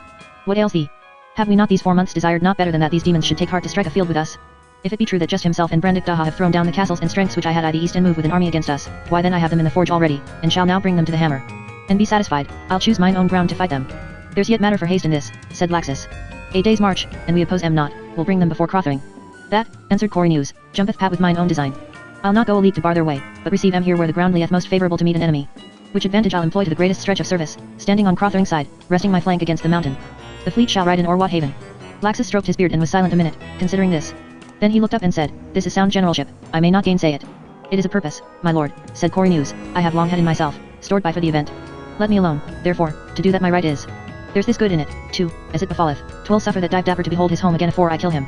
What ails thee? Have we not these 4 months desired not better than that these demons should take heart to strike a field with us? If it be true that just himself and Brandick Daha have thrown down the castles and strengths which I had I the east and move with an army against us, why then I have them in the forge already, and shall now bring them to the hammer. And be satisfied, I'll choose mine own ground to fight them. There's yet matter for haste in this," said Laxus. "A day's march, and we oppose not, will bring them before Crothering." "That," answered Corneus, "jumpeth pat with mine own design. I'll not go a league to bar their way, but receive here where the ground lieth most favourable to meet an enemy. Which advantage I'll employ to the greatest stretch of service, standing on Crothering side, resting my flank against the mountain. The fleet shall ride in or what haven." Laxus stroked his beard and was silent a minute, considering this. Then he looked up and said, "This is sound generalship, I may not gainsay it." "It is a purpose, my lord," said Corneus, "I have long had in myself, stored by for the event. Let me alone, therefore, to do that my right is. There's this good in it, too, as it befalleth, 'twill suffer that dive dapper to behold his home again afore I kill him.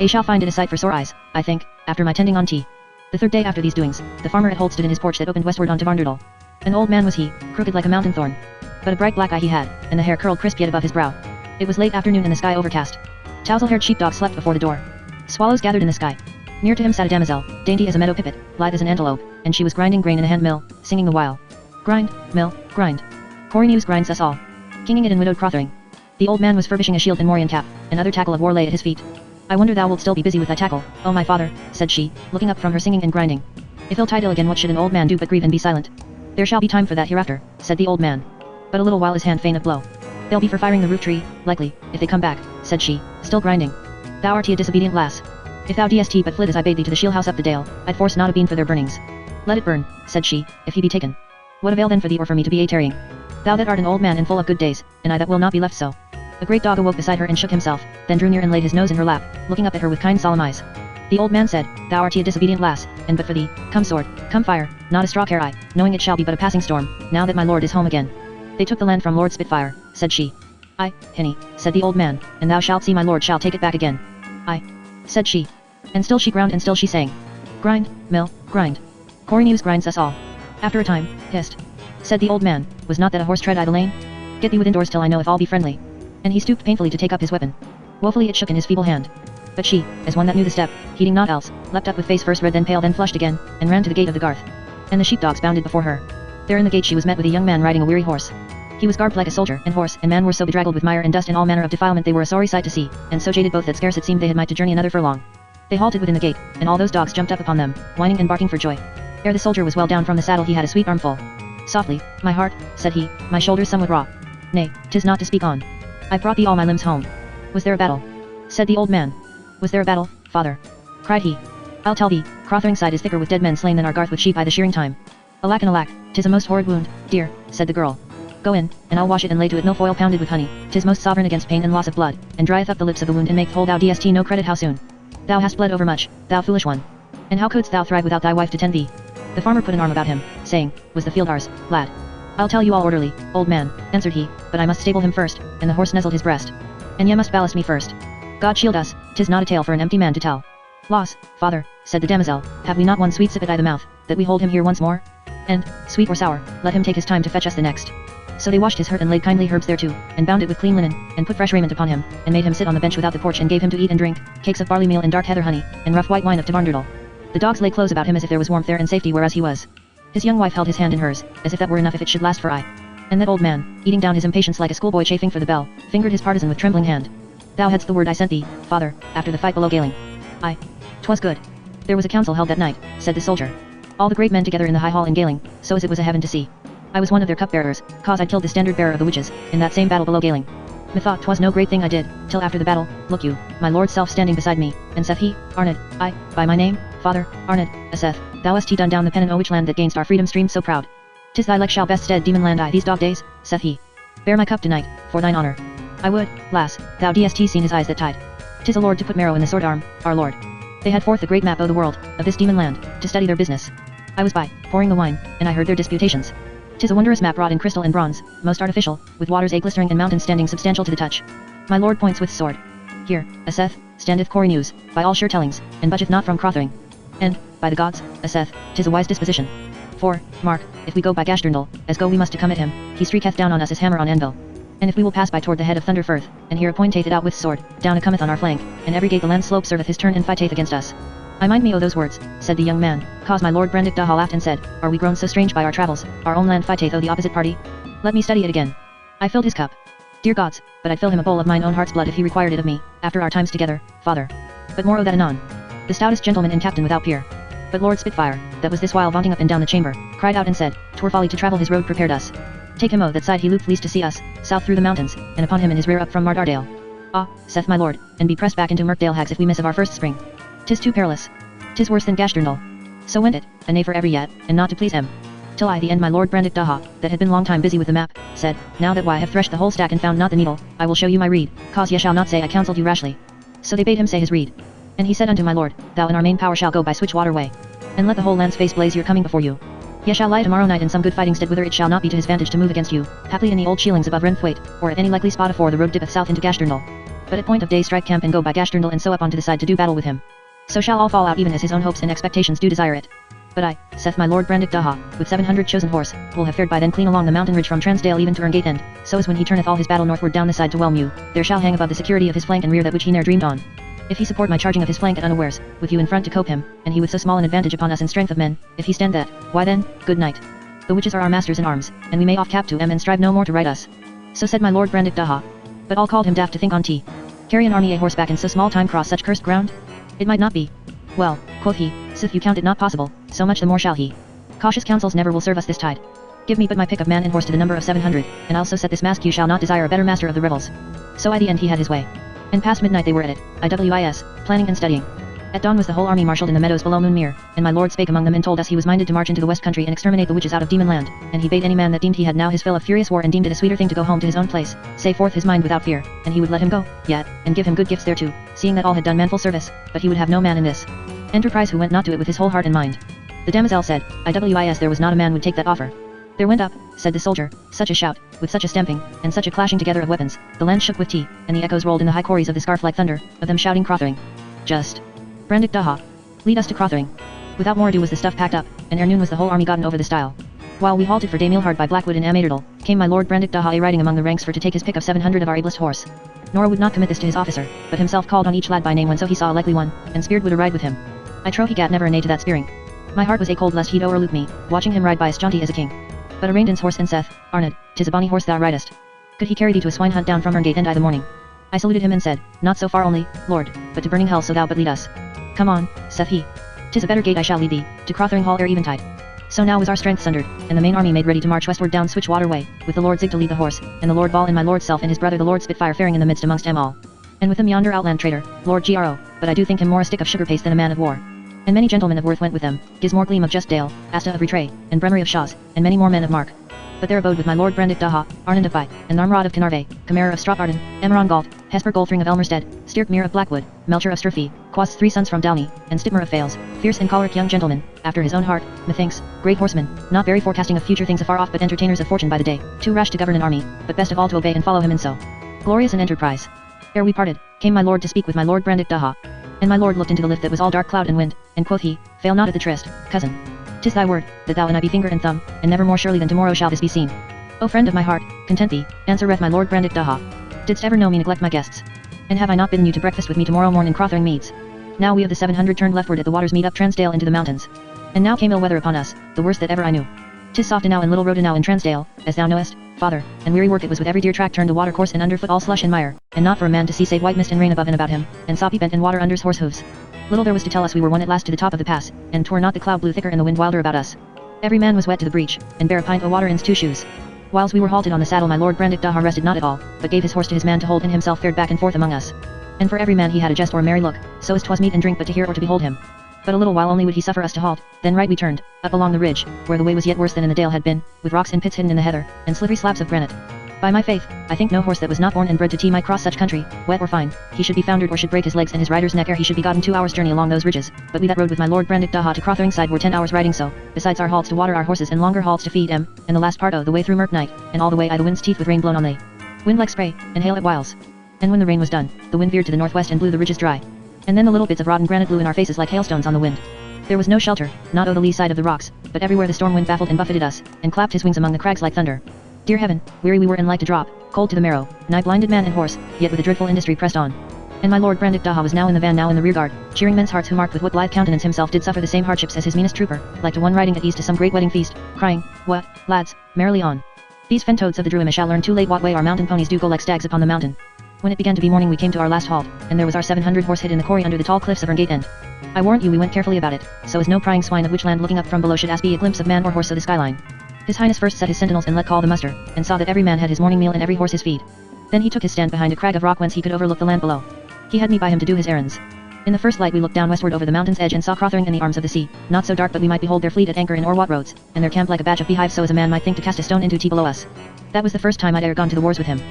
A shall find it a sight for sore eyes, I think, after my tending on tea." The 3rd day after these doings, the farmer at Holt stood in his porch that opened westward onto Varndoodle. An old man was he, crooked like a mountain thorn. But a bright black eye he had, and the hair curled crisp yet above his brow. It was late afternoon and the sky overcast. Tousle-haired sheepdogs slept before the door. Swallows gathered in the sky. Near to him sat a damosel, dainty as a meadow pipit, lithe as an antelope, and she was grinding grain in a hand mill, singing the while. "Grind, mill, grind. Corneus grinds us all. Kinging it in widowed Crothering." The old man was furbishing a shield and morion cap, and other tackle of war lay at his feet. "I wonder thou wilt still be busy with thy tackle, oh my father," said she, looking up from her singing and grinding. "If ill tide ill again what should an old man do but grieve and be silent? There shall be time for that hereafter," said the old man. "But a little while is hand fain of blow. They'll be for firing the roof tree, likely, if they come back," said she, still grinding. "Thou art a disobedient lass. If thou dst but flit as I bade thee to the shield house up the dale, I'd force not a bean for their burnings. Let it burn," said she, "if he be taken. What avail then for thee or for me to be a tarrying? Thou that art an old man and full of good days, and I that will not be left so." A great dog awoke beside her and shook himself, then drew near and laid his nose in her lap, looking up at her with kind solemn eyes. The old man said, "Thou art a disobedient lass, and but for thee, come sword, come fire, not a straw care I, knowing it shall be but a passing storm, now that my lord is home again." "They took the land from Lord Spitfire," said she. "Aye, hinny," said the old man, "and thou shalt see my lord shall take it back again." "Aye," said she. And still she ground and still she sang. "Grind, mill, grind. Corneus grinds us all." After a time, "Hist," said the old man, "was not that a horse tread I the lane? Get thee within doors till I know if all be friendly." And he stooped painfully to take up his weapon. Woefully it shook in his feeble hand. But she, as one that knew the step, heeding naught else, leapt up with face first red then pale then flushed again, and ran to the gate of the garth. And the sheepdogs bounded before her. There in the gate she was met with a young man riding a weary horse. He was garbed like a soldier, and horse and man were so bedraggled with mire and dust and all manner of defilement they were a sorry sight to see, and so jaded both that scarce it seemed they had might to journey another furlong. They halted within the gate, and all those dogs jumped up upon them, whining and barking for joy. Ere the soldier was well down from the saddle he had a sweet armful. Softly, my heart, said he, my shoulders somewhat raw. Nay, 'tis not to speak on. I brought thee all my limbs home. Was there a battle? Said the old man. Was there a battle, father? Cried he. I'll tell thee, Crothering side is thicker with dead men slain than our garth with sheep by the shearing time. Alack and alack, 'tis a most horrid wound, dear, said the girl. Go in, and I'll wash it and lay to it milfoil pounded with honey, 'tis most sovereign against pain and loss of blood, and drieth up the lips of the wound and maketh whole thou dst no credit how soon. Thou hast bled overmuch, thou foolish one. And how couldst thou thrive without thy wife to tend thee? The farmer put an arm about him, saying, was the field ours, lad? I'll tell you all orderly, old man, answered he, but I must stable him first, and the horse nuzzled his breast. And ye must ballast me first. God shield us, 'tis not a tale for an empty man to tell. Loss, father, said the damosel, have we not one sweet sip at the mouth, that we hold him here once more? And, sweet or sour, let him take his time to fetch us the next. So they washed his hurt and laid kindly herbs thereto, and bound it with clean linen, and put fresh raiment upon him, and made him sit on the bench without the porch and gave him to eat and drink, cakes of barley meal and dark heather honey, and rough white wine of Tavanderdal. The dogs lay close about him as if there was warmth there and safety whereas he was. His young wife held his hand in hers, as if that were enough if it should last for aye. And that old man, eating down his impatience like a schoolboy chafing for the bell, fingered his partisan with trembling hand. Thou hadst the word I sent thee, father, after the fight below Galing. Aye. 'Twas good. There was a council held that night, said the soldier. All the great men together in the high hall in Galing, so as it was a heaven to see. I was one of their cupbearers, cause I'd killed the standard bearer of the witches, in that same battle below Galing. Methought 'twas no great thing I did, till after the battle, look you, my lord's self standing beside me, and saith he, Arned, I, by my name, father, Arned, saith, thou hast he done down the pen in O which land that gainst our freedom streamed so proud. 'Tis thy leg shall best stead demon land I these dog days, saith he. Bear my cup tonight, for thine honor. I would, lass, thou dst seen his eyes that tide. 'Tis a lord to put marrow in the sword arm, our lord. They had forth the great map o' the world, of this demon land, to study their business. I was by, pouring the wine, and I heard their disputations. 'Tis a wondrous map wrought in crystal and bronze, most artificial, with waters a glistering and mountains standing substantial to the touch. My lord points with sword. Here, saith, standeth Corey News, by all sure tellings, and budgeth not from Crothering. And, by the gods, saith, 'tis a wise disposition. For, mark, if we go by Gashderndal, as go we must to come at him, he streaketh down on us his hammer on anvil. And if we will pass by toward the head of Thunderfirth, and here appointeth it out with sword, down it cometh on our flank, and every gate the land slope serveth his turn and fighteth against us. I mind me o' those words, said the young man, cause my lord Brandick Daha laughed and said, are we grown so strange by our travels, our own land fighteth o' the opposite party? Let me study it again. I filled his cup. Dear gods, but I'd fill him a bowl of mine own heart's blood if he required it of me, after our times together, father. But more o' that anon. The stoutest gentleman and captain without peer. But Lord Spitfire, that was this while vaunting up and down the chamber, cried out and said, 'Twere folly to travel his road prepared us. Take him o' that side he looked least to see us, south through the mountains, and upon him in his rear up from Mardardale. Ah, saith my lord, and be pressed back into Mirkdale hags if we miss of our first spring. 'Tis too perilous. 'Tis worse than Gashderndal. So went it, a nay for every yet, and not to please him. Till I the end my lord Brandick Daha, that had been long time busy with the map, said, now that I have threshed the whole stack and found not the needle, I will show you my rede, cause ye shall not say I counselled you rashly. So they bade him say his rede. And he said unto my lord, thou in our main power shall go by Switchwater way. And let the whole land's face blaze your coming before you. Ye shall lie tomorrow night in some good fighting stead whither it shall not be to his vantage to move against you, haply in the old Sheelings above Renthwaite, or at any likely spot afore the road dippeth south into Gashderndal. But at point of day strike camp and go by Gashderndal and so up onto the side to do battle with him. So shall all fall out even as his own hopes and expectations do desire it. But I, saith my lord Brandick Daha, with 700 chosen horse, will have fared by then clean along the mountain ridge from Transdale even to Erngate end, so as when he turneth all his battle northward down the side to Wellmew, there shall hang above the security of his flank and rear that which he ne'er dreamed on. If he support my charging of his flank at unawares, with you in front to cope him, and he with so small an advantage upon us in strength of men, if he stand that, why then, good night. The witches are our masters in arms, and we may off cap to em and strive no more to right us. So said my lord Brandick Daha. But all called him daft to think on t. Carry an army a horseback in so small time cross such cursed ground? It might not be. Well, quoth he, sith you count it not possible, so much the more shall he. Cautious counsels never will serve us this tide. Give me but my pick of man and horse to the number of 700, and I'll so set this mask you shall not desire a better master of the revels. So at the end he had his way. And past midnight they were at it, IWIS, planning and studying. At dawn was the whole army marshalled in the meadows below Moonmere, and my lord spake among them and told us he was minded to march into the west country and exterminate the witches out of demon land, and he bade any man that deemed he had now his fill of furious war and deemed it a sweeter thing to go home to his own place, say forth his mind without fear, and he would let him go, yet, and give him good gifts thereto, seeing that all had done manful service, but he would have no man in this enterprise who went not to it with his whole heart and mind. The damosel said, IWIS there was not a man would take that offer. There went up, said the soldier, such a shout, with such a stamping, and such a clashing together of weapons, the land shook with tea, and the echoes rolled in the high quarries of the scarf like thunder, of them shouting Crothering. Just. Brandick Daha. Lead us to Crothering. Without more ado was the stuff packed up, and ere noon was the whole army gotten over the stile. While we halted for day meal hard by Blackwood in Amaderdal, came my lord Brandick Daha riding among the ranks for to take his pick of 700 of our ablest horse. Nor would not commit this to his officer, but himself called on each lad by name when so he saw a likely one, and speared would a ride with him. I trow he gat never a nay to that spearing. My heart was a cold lest he'd o'erlook me, watching him ride by as jaunty as a king. But arraigned in's horse and saith, Arned, 'tis a bonny horse thou ridest. Could he carry thee to a swine hunt down from Erngate end I the morning? I saluted him and said, not so far only, lord, but to burning hell so thou but lead us. Come on, saith he. 'Tis a better gate I shall lead thee, to Crothering Hall ere eventide. So now was our strength sundered, and the main army made ready to march westward down Switchwater Way, with the Lord Zig to lead the horse, and the Lord Ball and my lord's self and his brother the Lord Spitfire faring in the midst amongst them all. And with them yonder outland traitor, Lord Gro, but I do think him more a stick of sugar paste than a man of war. And many gentlemen of worth went with them, Gismore Gleam of Just Dale, Asta of Retray, and Bremery of Shaws, and many more men of mark. But there abode with my lord Brandick Daha, Arnand of Bai, and Narmrod of Carnarvon, Camara of Stropparden, Emeron Galt, Hesper Goldthring of Elmerstead, Stirkmere of Blackwood, Melcher of Sturfey, Quas 3 sons from Downey, and Stitmer of Fales, fierce and choleric young gentlemen, after his own heart, methinks, great horsemen, not very forecasting of future things afar off but entertainers of fortune by the day, too rash to govern an army, but best of all to obey and follow him in so glorious an enterprise. Ere we parted, came my lord to speak with my lord Brandick Daha. And my lord looked into the lift that was all dark cloud and wind, and quoth he, fail not at the tryst, cousin. 'Tis thy word, that thou and I be finger and thumb, and never more surely than tomorrow shall this be seen. O friend of my heart, content thee, answereth my lord Brandick Daha. Didst ever know me neglect my guests? And have I not bidden you to breakfast with me tomorrow morn in Crothering Meads? Now we of the 700 turned leftward at the waters meet up Transdale into the mountains. And now came ill weather upon us, the worst that ever I knew. 'Tis soft enow and little road enow in Transdale, as thou knowest, father, and weary work it was with every deer track turned to water course and underfoot all slush and mire, and not for a man to see save white mist and rain above and about him, and soppy bent and water under's horse hooves. Little there was to tell us we were won at last to the top of the pass, and 'twere not the cloud blew thicker and the wind wilder about us. Every man was wet to the breech, and bare a pint o' water in's 2 shoes. Whiles we were halted on the saddle my lord Brandick Daha rested not at all, but gave his horse to his man to hold and himself fared back and forth among us. And for every man he had a jest or a merry look, so as 'twas meat and drink but to hear or to behold him. But a little while only would he suffer us to halt, then right we turned, up along the ridge, where the way was yet worse than in the dale had been, with rocks and pits hidden in the heather, and slivery slabs of granite. By my faith, I think no horse that was not born and bred to tea might cross such country, wet or fine, he should be foundered or should break his legs and his rider's neck ere he should be gotten 2 hours' journey along those ridges, but we that rode with my lord Brandick Daha to Crothering side were 10 hours riding so, besides our halts to water our horses and longer halts to feed em, and the last part o' the way through murk night, and all the way I the wind's teeth with rain blown on they. Wind like spray, and hail at whiles. And when the rain was done, the wind veered to the northwest and blew the ridges dry. And then the little bits of rotten granite blew in our faces like hailstones on the wind. There was no shelter, not o' the lee side of the rocks, but everywhere the storm wind baffled and buffeted us, and clapped his wings among the crags like thunder. Dear heaven, weary we were and like to drop, cold to the marrow, nigh blinded man and horse, yet with a dreadful industry pressed on. And my lord Brandick Daha was now in the van now in the rearguard, cheering men's hearts who marked with what blithe countenance himself did suffer the same hardships as his meanest trooper, like to one riding at ease to some great wedding feast, crying, what, lads, merrily on. These fentoads of the Druima shall learn too late what way our mountain ponies do go like stags upon the mountain. When it began to be morning we came to our last halt, and there was our 700 horse hid in the quarry under the tall cliffs of Erngate End. I warrant you we went carefully about it, so as no prying swine of Witchland looking up from below should ask be a glimpse of man or horse of the skyline. His Highness first set his sentinels and let call the muster, and saw that every man had his morning meal and every horse his feed. Then he took his stand behind a crag of rock whence he could overlook the land below. He had me by him to do his errands. In the first light we looked down westward over the mountain's edge and saw Crothering in the arms of the sea, not so dark but we might behold their fleet at anchor in Orwat roads, and their camp like a batch of beehives so as a man might think to cast a stone into tea below us. That was the first time I'd e'er gone to the wars with him.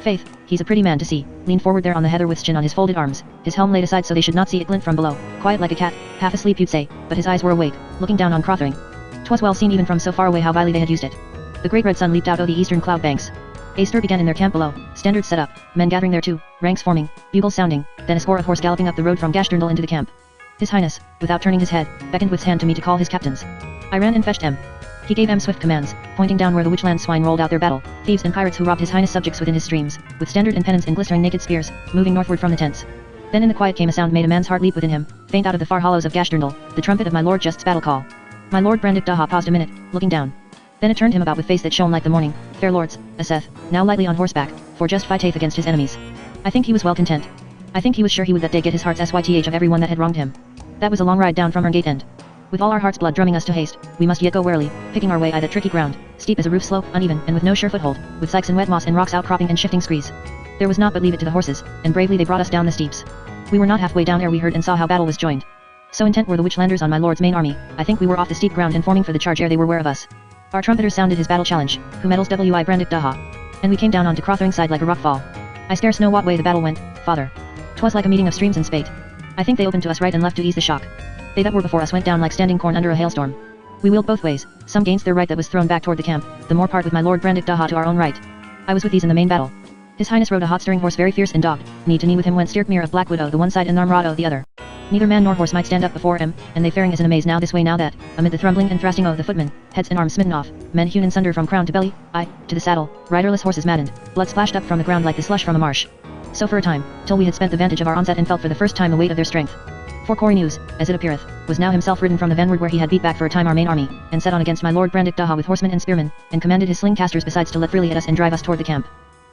Faith, he's a pretty man to see, leaned forward there on the heather with chin on his folded arms, his helm laid aside so they should not see it glint from below, quiet like a cat, half asleep you'd say, but his eyes were awake, looking down on Crothering. 'Twas well seen even from so far away how vilely they had used it. The great red sun leaped out o' the eastern cloud banks. A stir began in their camp below, standards set up, men gathering there too, ranks forming, bugles sounding, then a score of horse galloping up the road from Gashturndal into the camp. His Highness, without turning his head, beckoned with his hand to me to call his captains. I ran and fetched em. He gave em swift commands, pointing down where the Witchland swine rolled out their battle, thieves and pirates who robbed his Highness subjects within his streams, with standard and pennons and glistering naked spears, moving northward from the tents. Then in the quiet came a sound made a man's heart leap within him, faint out of the far hollows of Gashturndal, the trumpet of my Lord Just's battle call. My Lord Brandick Daha paused a minute, looking down. Then it turned him about with face that shone like the morning, fair lords, a Seth, now lightly on horseback, for just fighteth against his enemies. I think he was well content. I think he was sure he would that day get his heart's syth of every one that had wronged him. That was a long ride down from Erngate End. With all our heart's blood drumming us to haste, we must yet go warily, picking our way I that tricky ground, steep as a roof slope, uneven, and with no sure foothold, with sykes and wet moss and rocks outcropping and shifting screes. There was naught but leave it to the horses, and bravely they brought us down the steeps. We were not halfway down ere we heard and saw how battle was joined. So intent were the Witchlanders on my lord's main army, I think we were off the steep ground and forming for the charge ere they were ware of us. Our trumpeter sounded his battle challenge, who medals W.I. Brandick Daha. And we came down onto Crothering side like a rock fall. I scarce know what way the battle went, father. 'Twas like a meeting of streams and spate. I think they opened to us right and left to ease the shock. They that were before us went down like standing corn under a hailstorm. We wheeled both ways, some gainst their right that was thrown back toward the camp, the more part with my lord Brandick Daha to our own right. I was with these in the main battle. His Highness rode a hot stirring horse very fierce and dogged, knee to knee with him went Stirkmere of Blackwood o' the one side and Narmrod o' the other. Neither man nor horse might stand up before him, and they faring as in a maze now this way now that, amid the thrumbling and thrasting of the footmen, heads and arms smitten off, men hewn in sunder from crown to belly, aye, to the saddle, riderless horses maddened, blood splashed up from the ground like the slush from a marsh. So for a time, till we had spent the vantage of our onset and felt for the first time the weight of their strength. For Corey News, as it appeareth, was now himself ridden from the vanward where he had beat back for a time our main army, and set on against my lord Brandick Daha with horsemen and spearmen, and commanded his sling casters besides to let freely at us and drive us toward the camp.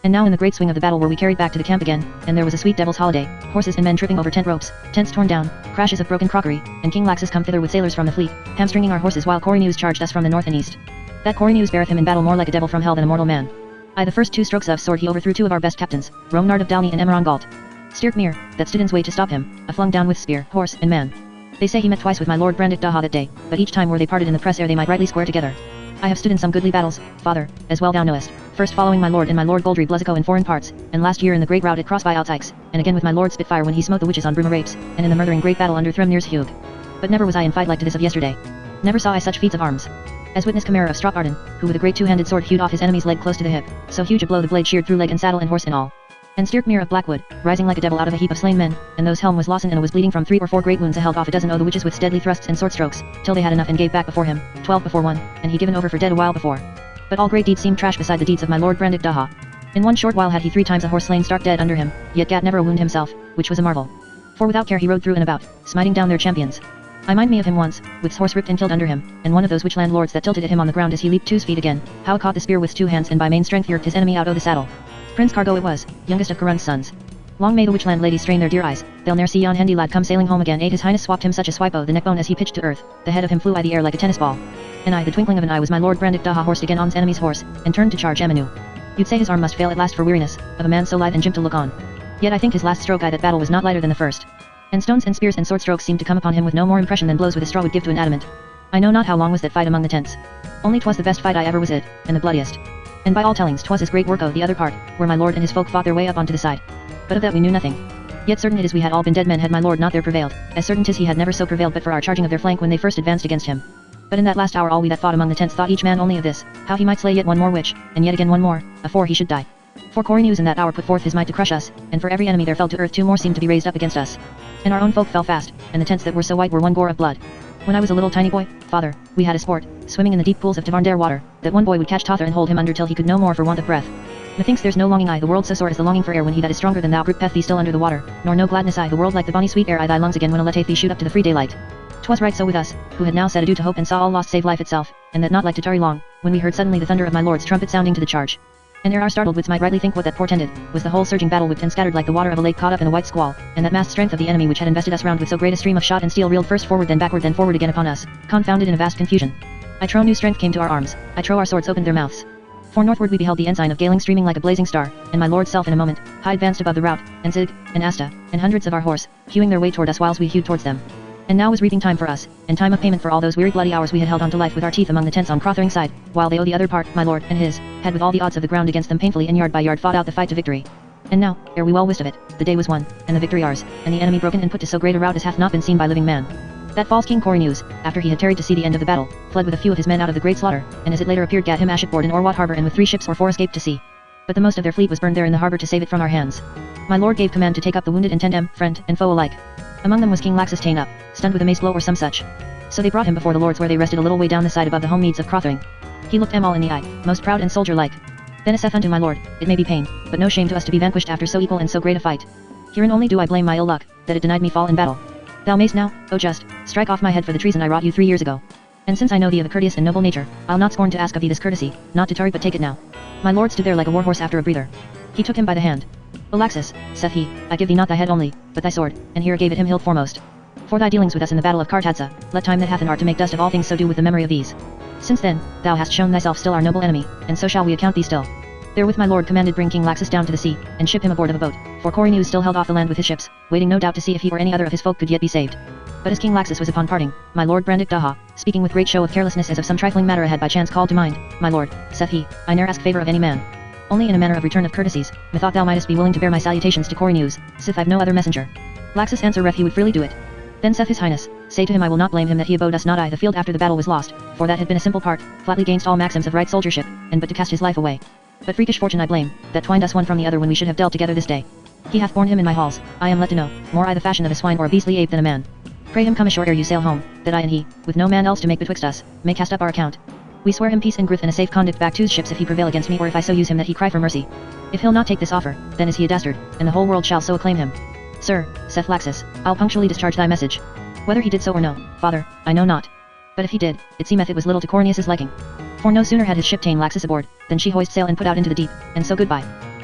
And now in the great swing of the battle were we carried back to the camp again, and there was a sweet devil's holiday, horses and men tripping over tent ropes, tents torn down, crashes of broken crockery, and King Laxus come thither with sailors from the fleet, hamstringing our horses while Corynus charged us from the north and east. That Corynus beareth him in battle more like a devil from hell than a mortal man. The first 2 strokes of sword he overthrew 2 of our best captains, Romnard of Dalny and Emeron Galt. Styrkmere, that stood in's way to stop him, flung down with spear, horse, and man. They say he met twice with my lord Brandick Daha that day, but each time were they parted in the press ere they might rightly square together. I have stood in some goodly battles, father, as well thou knowest, first following my lord and my lord Goldry Bluzzico in foreign parts, and last year in the great rout at Cross by Outsikes, and again with my lord Spitfire when he smote the witches on Brumarapes, and in the murdering great battle under Thremnir's Hugh. But never was I in fight like to this of yesterday. Never saw I such feats of arms. As witness Chimera of Stropparden, who with a great 2-handed sword hewed off his enemy's leg close to the hip, so huge a blow the blade sheared through leg and saddle and horse and all. And Styrkmere of Blackwood, rising like a devil out of a heap of slain men, and those helm was Lawson and was bleeding from 3 or 4 great wounds held off a dozen o' the witches with deadly thrusts and sword strokes, till they had enough and gave back before him, 12 before 1, and he given over for dead a while before. But all great deeds seemed trash beside the deeds of my lord Brandick Daha. In one short while had he 3 times a horse slain stark dead under him, yet gat never a wound himself, which was a marvel. For without care he rode through and about, smiting down their champions. I mind me of him once, with his horse ripped and killed under him, and one of those witch landlords that tilted at him on the ground as he leaped to his feet again, how caught the spear with 2 hands and by main strength yerked his enemy out o' the saddle. Prince Cargo it was, youngest of Carun's sons. Long may the witchland ladies strain their dear eyes, they'll ne'er see yon handy lad come sailing home again. His highness swapped him such a swipe o' the neckbone as he pitched to earth, the head of him flew the air like a tennis ball. And the twinkling of an eye was my lord Brandick Daha horsed again on's enemy's horse, and turned to charge Amanu. You'd say his arm must fail at last for weariness, of a man so lithe and jim to look on. Yet I think his last stroke that battle was not lighter than the first. And stones and spears and sword strokes seemed to come upon him with no more impression than blows with a straw would give to an adamant. I know not how long was that fight among the tents. Only 'twas the best fight I ever was at, and the bloodiest. And by all tellings 'twas his great work o' the other part, where my lord and his folk fought their way up onto the side. But of that we knew nothing. Yet certain it is we had all been dead men had my lord not there prevailed, as certain 'tis he had never so prevailed but for our charging of their flank when they first advanced against him. But in that last hour all we that fought among the tents thought each man only of this, how he might slay yet one more witch, and yet again one more, afore he should die. For Corynus in that hour put forth his might to crush us, and for every enemy there fell to earth 2 more seemed to be raised up against us. And our own folk fell fast, and the tents that were so white were one gore of blood. When I was a little tiny boy, father, we had a sport, swimming in the deep pools of Tavarndare water, that one boy would catch Tother and hold him under till he could no more for want of breath. Methinks there's no longing the world so sore as the longing for air when he that is stronger than thou grippeth thee still under the water, nor no gladness the world like the bonny sweet air thy lungs again when a letteth thee shoot up to the free daylight. 'Twas right so with us, who had now said adieu to hope and saw all lost save life itself, and that not like to tarry long, when we heard suddenly the thunder of my lord's trumpet sounding to the charge. And ere our startled wits might rightly think what that portended, was the whole surging battle whipped and scattered like the water of a lake caught up in a white squall, and that massed strength of the enemy which had invested us round with so great a stream of shot and steel reeled first forward then forward again upon us, confounded in a vast confusion. I trow new strength came to our arms, I trow our swords opened their mouths. For northward we beheld the ensign of Galing streaming like a blazing star, and my lord's self in a moment, high advanced above the rout, and Zig, and Asta, and hundreds of our horse, hewing their way toward us whiles we hewed towards them. And now was reaping time for us, and time of payment for all those weary bloody hours we had held on to life with our teeth among the tents on Crothering side, while they o' the other part, my lord and his, had with all the odds of the ground against them painfully and yard by yard fought out the fight to victory. And now, ere we well wist of it, the day was won, and the victory ours, and the enemy broken and put to so great a rout as hath not been seen by living man. That false King Corynus, after he had tarried to see the end of the battle, fled with a few of his men out of the great slaughter, and as it later appeared gat him ashipboard in Orwat harbour and with 3 ships or 4 escaped to sea. But the most of their fleet was burned there in the harbour to save it from our hands. My lord gave command to take up the wounded and tend them, friend and foe alike. Among them was King Laxus ta'en up, stunned with a mace blow or some such. So they brought him before the lords where they rested a little way down the side above the home meads of Crothering. He looked them all in the eye, most proud and soldier-like. Then saith unto my lord, it may be pain, but no shame to us to be vanquished after so equal and so great a fight. Herein only do I blame my ill luck, that it denied me fall in battle. Thou mayst now, O just, strike off my head for the treason I wrought you 3 years ago. And since I know thee of a courteous and noble nature, I'll not scorn to ask of thee this courtesy, not to tarry but take it now. My lord stood there like a warhorse after a breather. He took him by the hand. O Laxus, saith he, I give thee not thy head only, but thy sword, and here gave it him hilt foremost. For thy dealings with us in the battle of Kartadza, let time that hath an art to make dust of all things so do with the memory of these. Since then, thou hast shown thyself still our noble enemy, and so shall we account thee still. Therewith my lord commanded bring King Laxus down to the sea, and ship him aboard of a boat, for Corynus still held off the land with his ships, waiting no doubt to see if he or any other of his folk could yet be saved. But as King Laxus was upon parting, my lord Brandick Daha, speaking with great show of carelessness as of some trifling matter had by chance called to mind, my lord, saith he, I ne'er ask favour of any man. Only in a manner of return of courtesies, methought thou mightest be willing to bear my salutations to Corynus, sith I've no other messenger. Laxus answereth he would freely do it. Then saith his highness, say to him I will not blame him that he abode us not the field after the battle was lost, for that had been a simple part, flatly gainst all maxims of right soldiership, and but to cast his life away. But freakish fortune I blame, that twined us one from the other when we should have dealt together this day. He hath borne him in my halls, I am let to know, more the fashion of a swine or a beastly ape than a man. Pray him come ashore ere you sail home, that I and he, with no man else to make betwixt us, may cast up our account. We swear him peace and grith and a safe conduct back to his ships if he prevail against me or if I so use him that he cry for mercy. If he'll not take this offer, then is he a dastard, and the whole world shall so acclaim him. Sir, saith Laxus, I'll punctually discharge thy message. Whether he did so or no, father, I know not. But if he did, it seemeth it was little to Corynus's liking. For no sooner had his ship ta'en Laxus aboard, than she hoist sail and put out into the deep, and so goodbye.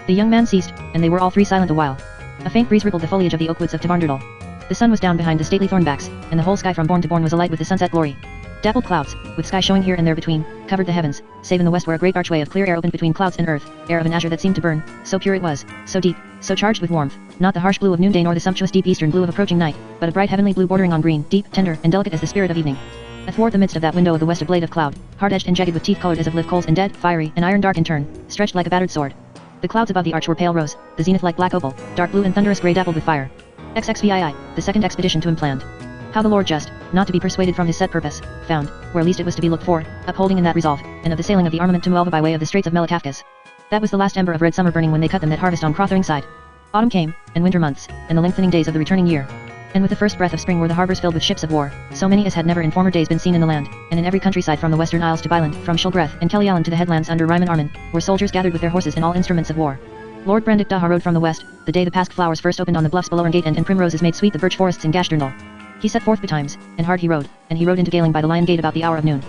The young man ceased, and they were all three silent a while. A faint breeze rippled the foliage of the oak woods of Tavarndurdal. The sun was down behind the stately thornbacks, and the whole sky from bourne to bourne was alight with the sunset glory. Dappled clouds, with sky showing here and there between, covered the heavens, save in the west where a great archway of clear air opened between clouds and earth, air of an azure that seemed to burn, so pure it was, so deep, so charged with warmth, not the harsh blue of noonday nor the sumptuous deep eastern blue of approaching night, but a bright heavenly blue bordering on green, deep, tender, and delicate as the spirit of evening. Athwart the midst of that window of the west a blade of cloud, hard-edged and jagged with teeth colored as of live coals and dead, fiery, and iron dark in turn, stretched like a battered sword. The clouds above the arch were pale rose, the zenith like black opal, dark blue and thunderous grey dappled with fire. XXVII, the second expedition to him planned. How the Lord just, not to be persuaded from his set purpose, found, where least it was to be looked for, upholding in that resolve, and of the sailing of the armament to Muelva by way of the straits of Melitafkas. That was the last ember of red summer burning when they cut them that harvest on Crothering side. Autumn came, and winter months, and the lengthening days of the returning year. And with the first breath of spring were the harbours filled with ships of war, so many as had never in former days been seen in the land, and in every countryside from the western isles to Byland, from Shilgreth and Kellyalan to the headlands under Ryman Armen, were soldiers gathered with their horses and all instruments of war. Lord Brandick Daha rode from the west, the day the pask flowers first opened on the bluffs below Gate and primroses made sweet the birch forests in Gashdurndal. He set forth betimes, and hard he rode, and he rode into Galing by the Lion Gate about the hour of noon.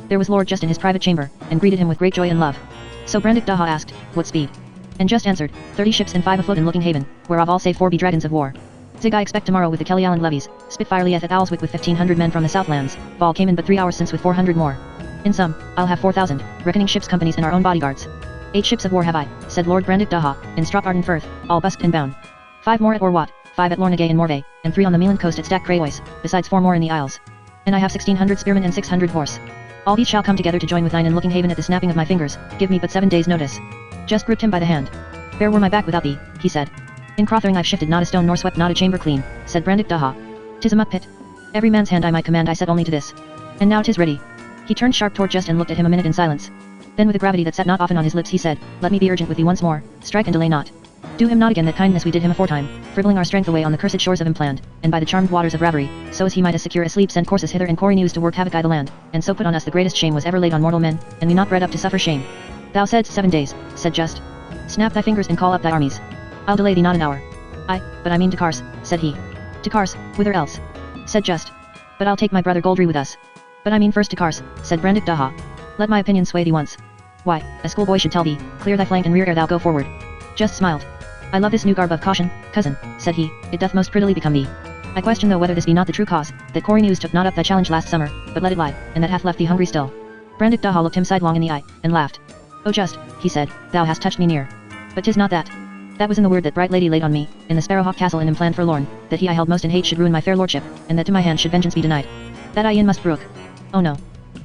There was Lord Just in his private chamber, and greeted him with great joy and love. So Brandick Daha asked, what speed? And Just answered, 30 ships and 5 afloat in Looking Haven, whereof all save 4 be dragons of war. Zig I expect tomorrow with the Kellyalan levies, Spitfire lieth at Owlswick with 1500 men from the Southlands, Val came in but 3 hours since with 400 more. In sum, I'll have 4000, reckoning ships companies and our own bodyguards. 8 ships of war have I, said Lord Brandick Daha, in Stropart Firth, all busked and bound. 5 more at Orwat, 5 at Lornegay and Morvay, and 3 on the Meland coast at Stack Crayois, besides 4 more in the Isles. And I have 1600 spearmen and 600 horse. All these shall come together to join with thine in Looking Haven at the snapping of my fingers, give me but 7 days' notice. Just gripped him by the hand. Bare were my back without thee, he said. In Crothering I've shifted not a stone nor swept not a chamber clean, said Brandick Daha. 'Tis a muck pit. Every man's hand I might command I set only to this. And now 'tis ready. He turned sharp toward Just and looked at him a minute in silence. Then with a gravity that sat not often on his lips he said, let me be urgent with thee once more, strike and delay not. Do him not again that kindness we did him aforetime, fribbling our strength away on the cursed shores of Impland, and by the charmed waters of Ravery, so as he might us secure asleep send courses hither and Corey news to work havoc I the land, and so put on us the greatest shame was ever laid on mortal men, and we not bred up to suffer shame. Thou saidst 7 days, said Just. Snap thy fingers and call up thy armies. I'll delay thee not an hour. But I mean to Kars, said he. To Kars, whither else? Said Just. But I'll take my brother Goldry with us. But I mean first to Kars, said Brandick Daha. Let my opinion sway thee once. Why, a schoolboy should tell thee, clear thy flank and rear ere thou go forward. Just smiled. I love this new garb of caution, cousin, said he, it doth most prettily become thee. I question though whether this be not the true cause, that Corey News took not up thy challenge last summer, but let it lie, and that hath left thee hungry still. Brandick Daha looked him sidelong in the eye, and laughed. Oh Just, he said, thou hast touched me near. But 'tis not that. That was in the word that bright lady laid on me, in the Sparrowhawk Castle in Impland forlorn, that he I held most in hate should ruin my fair lordship, and that to my hand should vengeance be denied. That I in must brook. Oh no.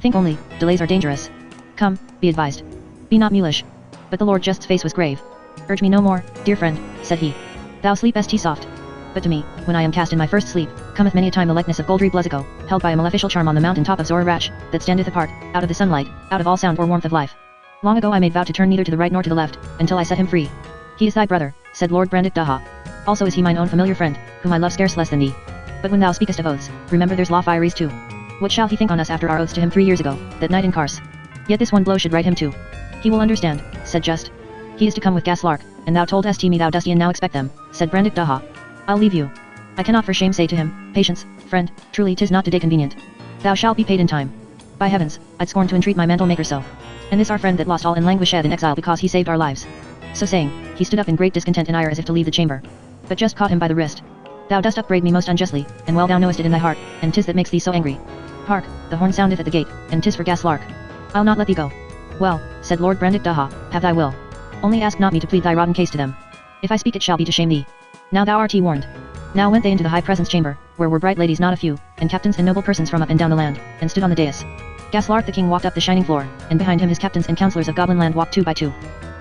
Think only, delays are dangerous. Come, be advised. Be not mulish. But the Lord Just's face was grave. Urge me no more, dear friend, said he. Thou sleepest soft. But to me, when I am cast in my first sleep, cometh many a time the likeness of Goldry Bluzzico, held by a maleficial charm on the mountain top of Zorarach, that standeth apart, out of the sunlight, out of all sound or warmth of life. Long ago I made vow to turn neither to the right nor to the left, until I set him free. He is thy brother, said Lord Brandick Daha. Also is he mine own familiar friend, whom I love scarce less than thee. But when thou speakest of oaths, remember there's law fieries too. What shall he think on us after our oaths to him 3 years ago, that night in Kars? Yet this one blow should right him too. He will understand, said Just. He is to come with Gaslark, and thou toldest me thou dost e'en now expect them, said Brandick Daha. I'll leave you. I cannot for shame say to him, patience, friend, truly 'tis not today convenient. Thou shalt be paid in time. By heavens, I'd scorn to entreat my mantle maker so. And this our friend that lost all and languished in exile because he saved our lives. So saying, he stood up in great discontent and ire as if to leave the chamber. But Just caught him by the wrist. Thou dost upbraid me most unjustly, and well thou knowest it in thy heart, and 'tis that makes thee so angry. Hark, the horn soundeth at the gate, and 'tis for Gaslark. I'll not let thee go. Well, said Lord Brandick Daha, have thy will. Only ask not me to plead thy rotten case to them. If I speak it shall be to shame thee. Now thou art warned. Now went they into the high presence chamber, where were bright ladies not a few, and captains and noble persons from up and down the land, and stood on the dais. Gaslark the king walked up the shining floor, and behind him his captains and councillors of Goblin land walked 2 by 2.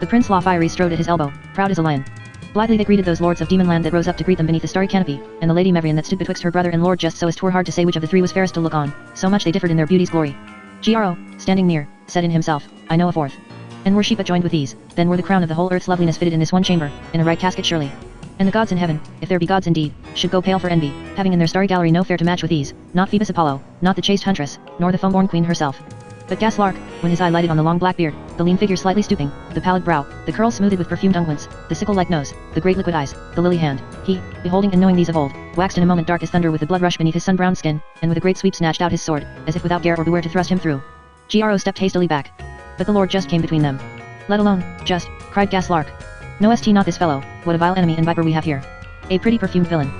The Prince La Fiery strode at his elbow, proud as a lion. Blithely they greeted those lords of Demon land that rose up to greet them beneath the starry canopy, and the Lady Mevrian that stood betwixt her brother and Lord Just so as 'twere hard to say which of the 3 was fairest to look on, so much they differed in their beauty's glory. Gro, standing near, said in himself, I know a fourth. And were she but joined with these, then were the crown of the whole earth's loveliness fitted in this one chamber, in a right casket surely. And the gods in heaven, if there be gods indeed, should go pale for envy, having in their starry gallery no fair to match with these, not Phoebus Apollo, not the chaste huntress, nor the foam-born queen herself. But Gaslark, when his eye lighted on the long black beard, the lean figure slightly stooping, the pallid brow, the curls smoothed with perfumed unguents, the sickle-like nose, the great liquid eyes, the lily hand, he, beholding and knowing these of old, waxed in a moment dark as thunder with the blood rush beneath his sun-browned skin, and with a great sweep snatched out his sword, as if without dare or beware to thrust him through. Gro stepped hastily back. But the Lord Just came between them. Let alone, Just, cried Gaslark. No st not this fellow, what a vile enemy and viper we have here. A pretty perfumed villain.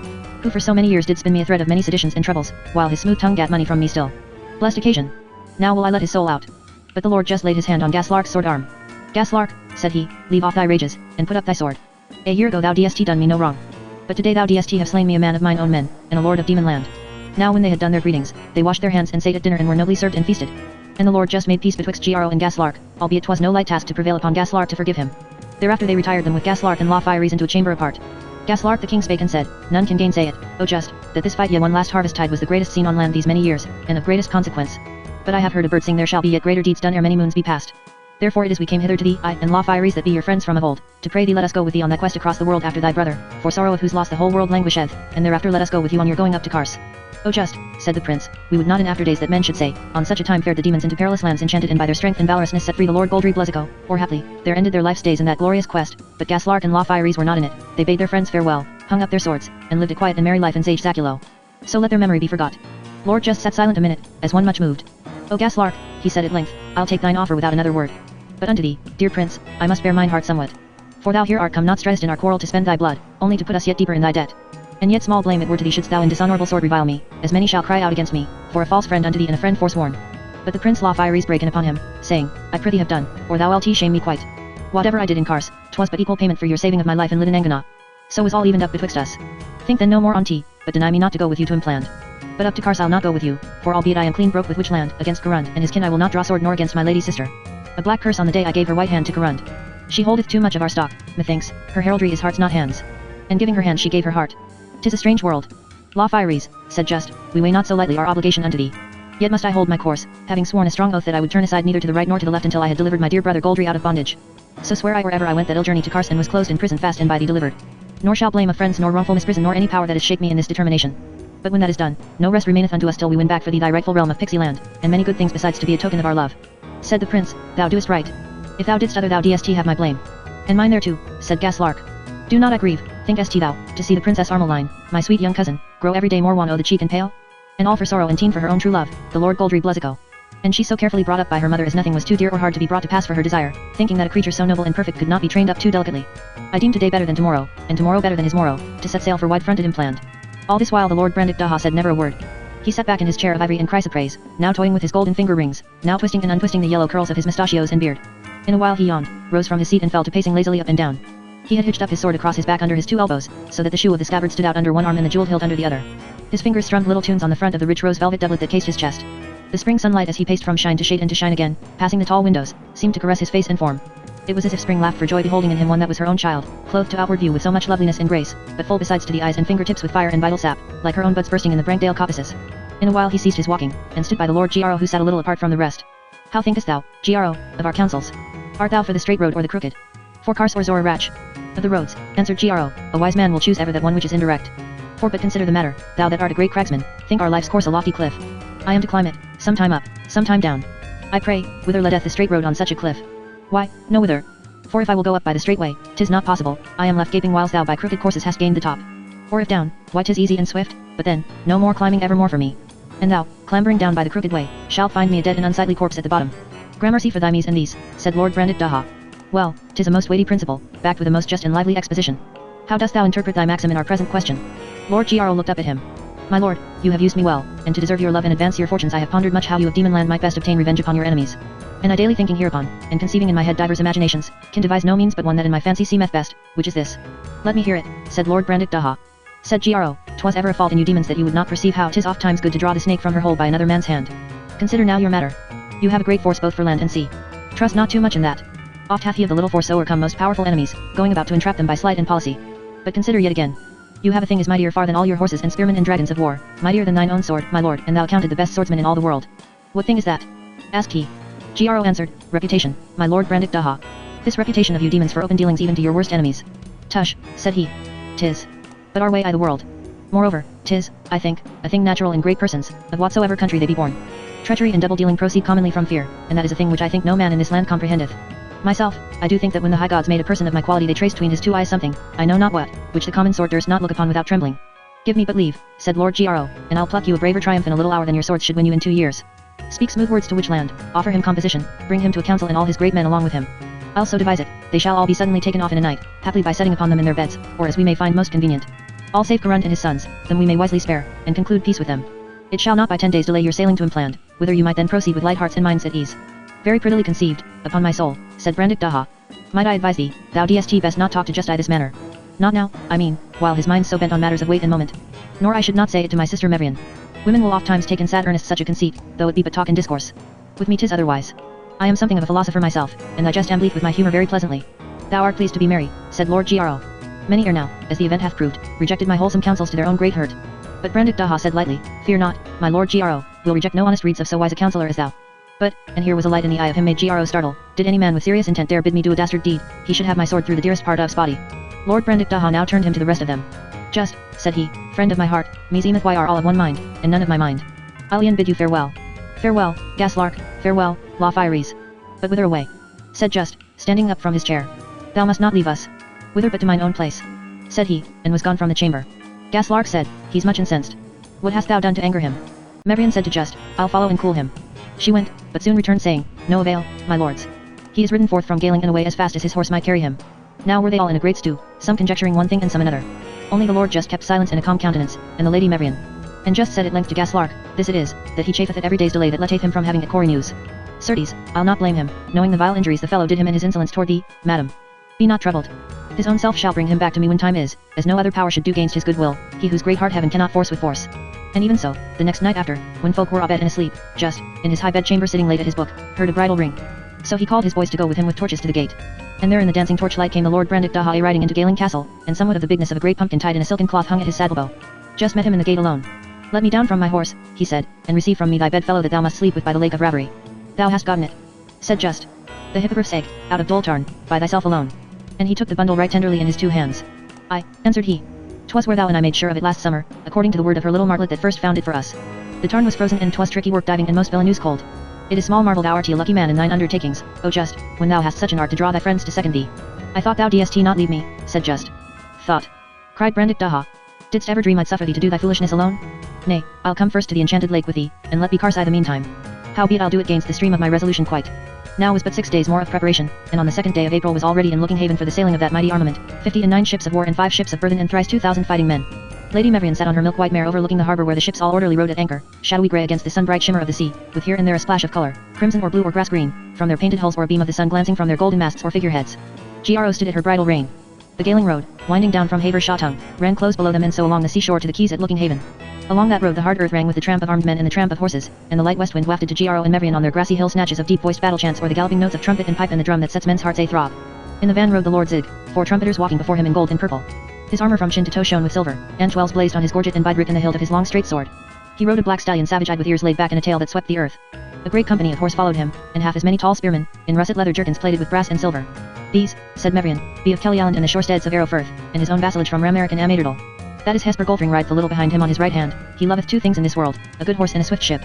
Who for so many years did spin me a thread of many seditions and troubles, while his smooth tongue gat money from me still. Blessed occasion. Now will I let his soul out. But the Lord just laid his hand on Gaslark's sword arm. Gaslark, said he, leave off thy rages, and put up thy sword. A year ago thou dst done me no wrong. But today thou dst have slain me a man of mine own men, and a lord of demon land. Now when they had done their greetings, they washed their hands and sate at dinner and were nobly served and feasted. And the Lord just made peace betwixt Gro and Gaslark, albeit 'twas no light task to prevail upon Gaslark to forgive him. Thereafter they retired them with Gaslark and La Fieries into a chamber apart. Gaslark the king spake and said, none can gainsay it, O just, that this fight ye won last harvest tide was the greatest seen on land these many years, and of greatest consequence. But I have heard a bird sing there shall be yet greater deeds done ere many moons be past. Therefore it is we came hither to thee, I and La Fieries that be your friends from of old, to pray thee let us go with thee on thy quest across the world after thy brother, for sorrow of whose loss the whole world languisheth, and thereafter let us go with you on your going up to Kars. O just, said the prince, we would not in after days that men should say, on such a time fared the demons into perilous lands enchanted and by their strength and valorousness set free the Lord Goldry Blesico, or haply, there ended their life's days in that glorious quest, but Gaslark and La Fieries were not in it, they bade their friends farewell, hung up their swords, and lived a quiet and merry life in sage Zaculo. So let their memory be forgot. Lord just sat silent a minute, as one much moved. O Gaslark, he said at length, I'll take thine offer without another word. But unto thee, dear prince, I must bear mine heart somewhat. For thou here art come not stressed in our quarrel to spend thy blood, only to put us yet deeper in thy debt. And yet small blame it were to thee shouldst thou in dishonorable sword revile me, as many shall cry out against me, for a false friend unto thee and a friend forsworn. But the prince La Fieries brake in upon him, saying, I prithee have done, or thou lt shame me quite. Whatever I did in Kars, 'twas but equal payment for your saving of my life in Lidanangana. So is all evened up betwixt us. Think then no more on tea, but deny me not to go with you to implant. But up to Kars I'll not go with you, for albeit I am clean broke with which land, against Garund and his kin I will not draw sword nor against my lady sister. A black curse on the day I gave her white hand to Garund. She holdeth too much of our stock, methinks, her heraldry is hearts not hands. And giving her hand she gave her heart. 'Tis a strange world. La Fieries, said Just, we weigh not so lightly our obligation unto thee. Yet must I hold my course, having sworn a strong oath that I would turn aside neither to the right nor to the left until I had delivered my dear brother Goldry out of bondage. So swear I wherever I went that ill journey to Kars and was closed in prison fast and by thee delivered. Nor shall blame of friends nor wrongful misprison nor any power that is shake me in this determination. But when that is done, no rest remaineth unto us till we win back for thee thy rightful realm of Pixie land, and many good things besides to be a token of our love. Said the prince, thou doest right. If thou didst other thou dst have my blame. And mine thereto, said Gaslark. Do not I grieve, think st thou, to see the Princess Armeline, my sweet young cousin, grow every day more wan o' the cheek and pale? And all for sorrow and teen for her own true love, the Lord Goldry Blesico. And she so carefully brought up by her mother as nothing was too dear or hard to be brought to pass for her desire, thinking that a creature so noble and perfect could not be trained up too delicately. I deem today better than tomorrow, and tomorrow better than his morrow, to set sail for wide-fronted implant. All this while the Lord Brandick Daha said never a word. He sat back in his chair of ivory and chrysoprase, now toying with his golden finger rings, now twisting and untwisting the yellow curls of his mustachios and beard. In a while he yawned, rose from his seat and fell to pacing lazily up and down. He had hitched up his sword across his back under his 2 elbows, so that the shoe of the scabbard stood out under one arm and the jeweled hilt under the other. His fingers strummed little tunes on the front of the rich rose velvet doublet that cased his chest. The spring sunlight as he paced from shine to shade and to shine again, passing the tall windows, seemed to caress his face and form. It was as if spring laughed for joy beholding in him one that was her own child, clothed to outward view with so much loveliness and grace, but full besides to the eyes and fingertips with fire and vital sap, like her own buds bursting in the Brankdale coppices. In a while he ceased his walking, and stood by the Lord Gro who sat a little apart from the rest. How thinkest thou, Gro, of our counsels? Art thou for the straight road or the crooked? For Kars or Zorarach? Of the roads, answered Gro, a wise man will choose ever that one which is indirect. For but consider the matter, thou that art a great cragsman, think our life's course a lofty cliff. I am to climb it, sometime up, sometime down. I pray, whither leadeth the straight road on such a cliff? Why, no whither. For if I will go up by the straight way, 'tis not possible, I am left gaping whilst thou by crooked courses hast gained the top. Or if down, why 'tis easy and swift, but then, no more climbing evermore for me. And thou, clambering down by the crooked way, shalt find me a dead and unsightly corpse at the bottom. Gramercy for thy me's and these, said Lord Brandick Daha. Well, 'tis a most weighty principle, backed with a most just and lively exposition. How dost thou interpret thy maxim in our present question? Lord Gro looked up at him. My lord, you have used me well, and to deserve your love and advance your fortunes I have pondered much how you of Demonland might best obtain revenge upon your enemies. And I daily thinking hereupon, and conceiving in my head divers imaginations, can devise no means but one that in my fancy seemeth best, which is this. Let me hear it, said Lord Brandick Daha. Said Gro, 'twas ever a fault in you demons that you would not perceive how 'tis oft times good to draw the snake from her hole by another man's hand. Consider now your matter. You have a great force both for land and sea. Trust not too much in that. Oft hath he of the little force overcome most powerful enemies, going about to entrap them by sleight and policy. But consider yet again. You have a thing is mightier far than all your horses and spearmen and dragons of war, mightier than thine own sword, my lord, and thou counted the best swordsman in all the world. What thing is that? Asked he. Gro answered, reputation, my lord Brandick Daha. This reputation of you demons for open dealings even to your worst enemies. Tush, said he. 'Tis. But our way I the world. Moreover, 'tis, I think, a thing natural in great persons, of whatsoever country they be born. Treachery and double-dealing proceed commonly from fear, and that is a thing which I think no man in this land comprehendeth. Myself, I do think that when the high gods made a person of my quality they traced between his 2 eyes something, I know not what, which the common sort durst not look upon without trembling. Give me but leave, said Lord Gro, and I'll pluck you a braver triumph in a little hour than your swords should win you in 2 years. Speak smooth words to which land, offer him composition, bring him to a council and all his great men along with him. I'll so devise it, they shall all be suddenly taken off in a night, haply by setting upon them in their beds, or as we may find most convenient. All save Karund and his sons, them we may wisely spare, and conclude peace with them. It shall not by 10 days delay your sailing to Impland, whither you might then proceed with light hearts and minds at ease. Very prettily conceived, upon my soul, said Brandik Daha. Might I advise thee, thou dst best not talk to just I this manner. Not now, I mean, while his mind's so bent on matters of weight and moment. Nor I should not say it to my sister Mevrian. Women will oft times take in sad earnest such a conceit, though it be but talk and discourse. With me 'tis otherwise. I am something of a philosopher myself, and I jest am bleak with my humour very pleasantly. Thou art pleased to be merry, said Lord Gro. Many ere now, as the event hath proved, rejected my wholesome counsels to their own great hurt. But Brandik Daha said lightly, fear not, my Lord Gro, will reject no honest reeds of so wise a counsellor as thou. But, and here was a light in the eye of him made Gro startle, did any man with serious intent dare bid me do a dastard deed, he should have my sword through the dearest part of's body. Lord Brandik Daha now turned him to the rest of them. Just, said he, friend of my heart, meseemeth we are all of one mind, and none of my mind. I'll e'en bid you farewell. Farewell, Gaslark, farewell, La Fieries. But whither away? Said Just, standing up from his chair. Thou must not leave us. Whither but to mine own place? Said he, and was gone from the chamber. Gaslark said, he's much incensed. What hast thou done to anger him? Mevrian said to Just, I'll follow and cool him. She went, but soon returned saying, no avail, my lords. He is ridden forth from Galing and away as fast as his horse might carry him. Now were they all in a great stew, some conjecturing one thing and some another. Only the lord Just kept silence and a calm countenance, and the lady Mevrian. And Just said at length to Gaslark, this it is, that he chafeth at every day's delay that letteth him from having at Cory news. Certes, I'll not blame him, knowing the vile injuries the fellow did him in his insolence toward thee, madam. Be not troubled. His own self shall bring him back to me when time is, as no other power should do gainst his goodwill, he whose great heart heaven cannot force with force. And even so, the next night after, when folk were abed and asleep, Just, in his high bedchamber sitting late at his book, heard a bridle ring. So he called his boys to go with him with torches to the gate. And there in the dancing torchlight came the Lord Brandik Daha riding into Galing Castle, and somewhat of the bigness of a great pumpkin tied in a silken cloth hung at his saddlebow. Just met him in the gate alone. Let me down from my horse, he said, and receive from me thy bedfellow that thou must sleep with by the lake of Ravery. Thou hast gotten it. Said Just. The hippogriff's egg, out of Doltarn, by thyself alone. And he took the bundle right tenderly in his 2 hands. Ay, answered he. 'Twas where thou and I made sure of it last summer, according to the word of her little martlet that first found it for us. The tarn was frozen and 'twas tricky work diving and most villainous cold. It is small marvel thou art a lucky man in thine undertakings, O Just, when thou hast such an art to draw thy friends to second thee. I thought thou dst not leave me, said Just. Thought? Cried Brandik Daha. Didst ever dream I'd suffer thee to do thy foolishness alone? Nay, I'll come first to the enchanted lake with thee, and let Bikarsai the meantime. Howbeit I'll do it gainst the stream of my resolution quite. Now was but 6 days more of preparation, and on the 2nd day of April was already in looking haven for the sailing of that mighty armament, 59 ships of war and 5 ships of burthen and thrice 2,000 fighting men. Lady Mevrian sat on her milk-white mare overlooking the harbour where the ships all orderly rode at anchor, shadowy grey against the sun-bright shimmer of the sea, with here and there a splash of colour, crimson or blue or grass green, from their painted hulls or a beam of the sun glancing from their golden masts or figureheads. Gro stood at her bridle rein. The Galing road, winding down from Haver Shawtung, ran close below them and so along the seashore to the quays at Looking Haven. Along that road the hard earth rang with the tramp of armed men and the tramp of horses, and the light west wind wafted to Gro and Mevrian on their grassy hill snatches of deep-voiced battle chants or the galloping notes of trumpet and pipe and the drum that sets men's hearts a-throb. In the van rode the Lord Zig, 4 trumpeters walking before him in gold and purple. His armor from chin to toe shone with silver, and 12s blazed on his gorget and bidrick and the hilt of his long straight sword. He rode a black stallion savage-eyed with ears laid back and a tail that swept the earth. A great company of horse followed him, and half as many tall spearmen, in russet leather jerkins plated with brass and silver. These, said Mevrian, be of Kelly Island and the shoresteads of Arrowfirth, and his own vassalage from Ramarrick and Amaderdal. That is Hesper Goldring rides a little behind him on his right hand, he loveth 2 things in this world, a good horse and a swift ship.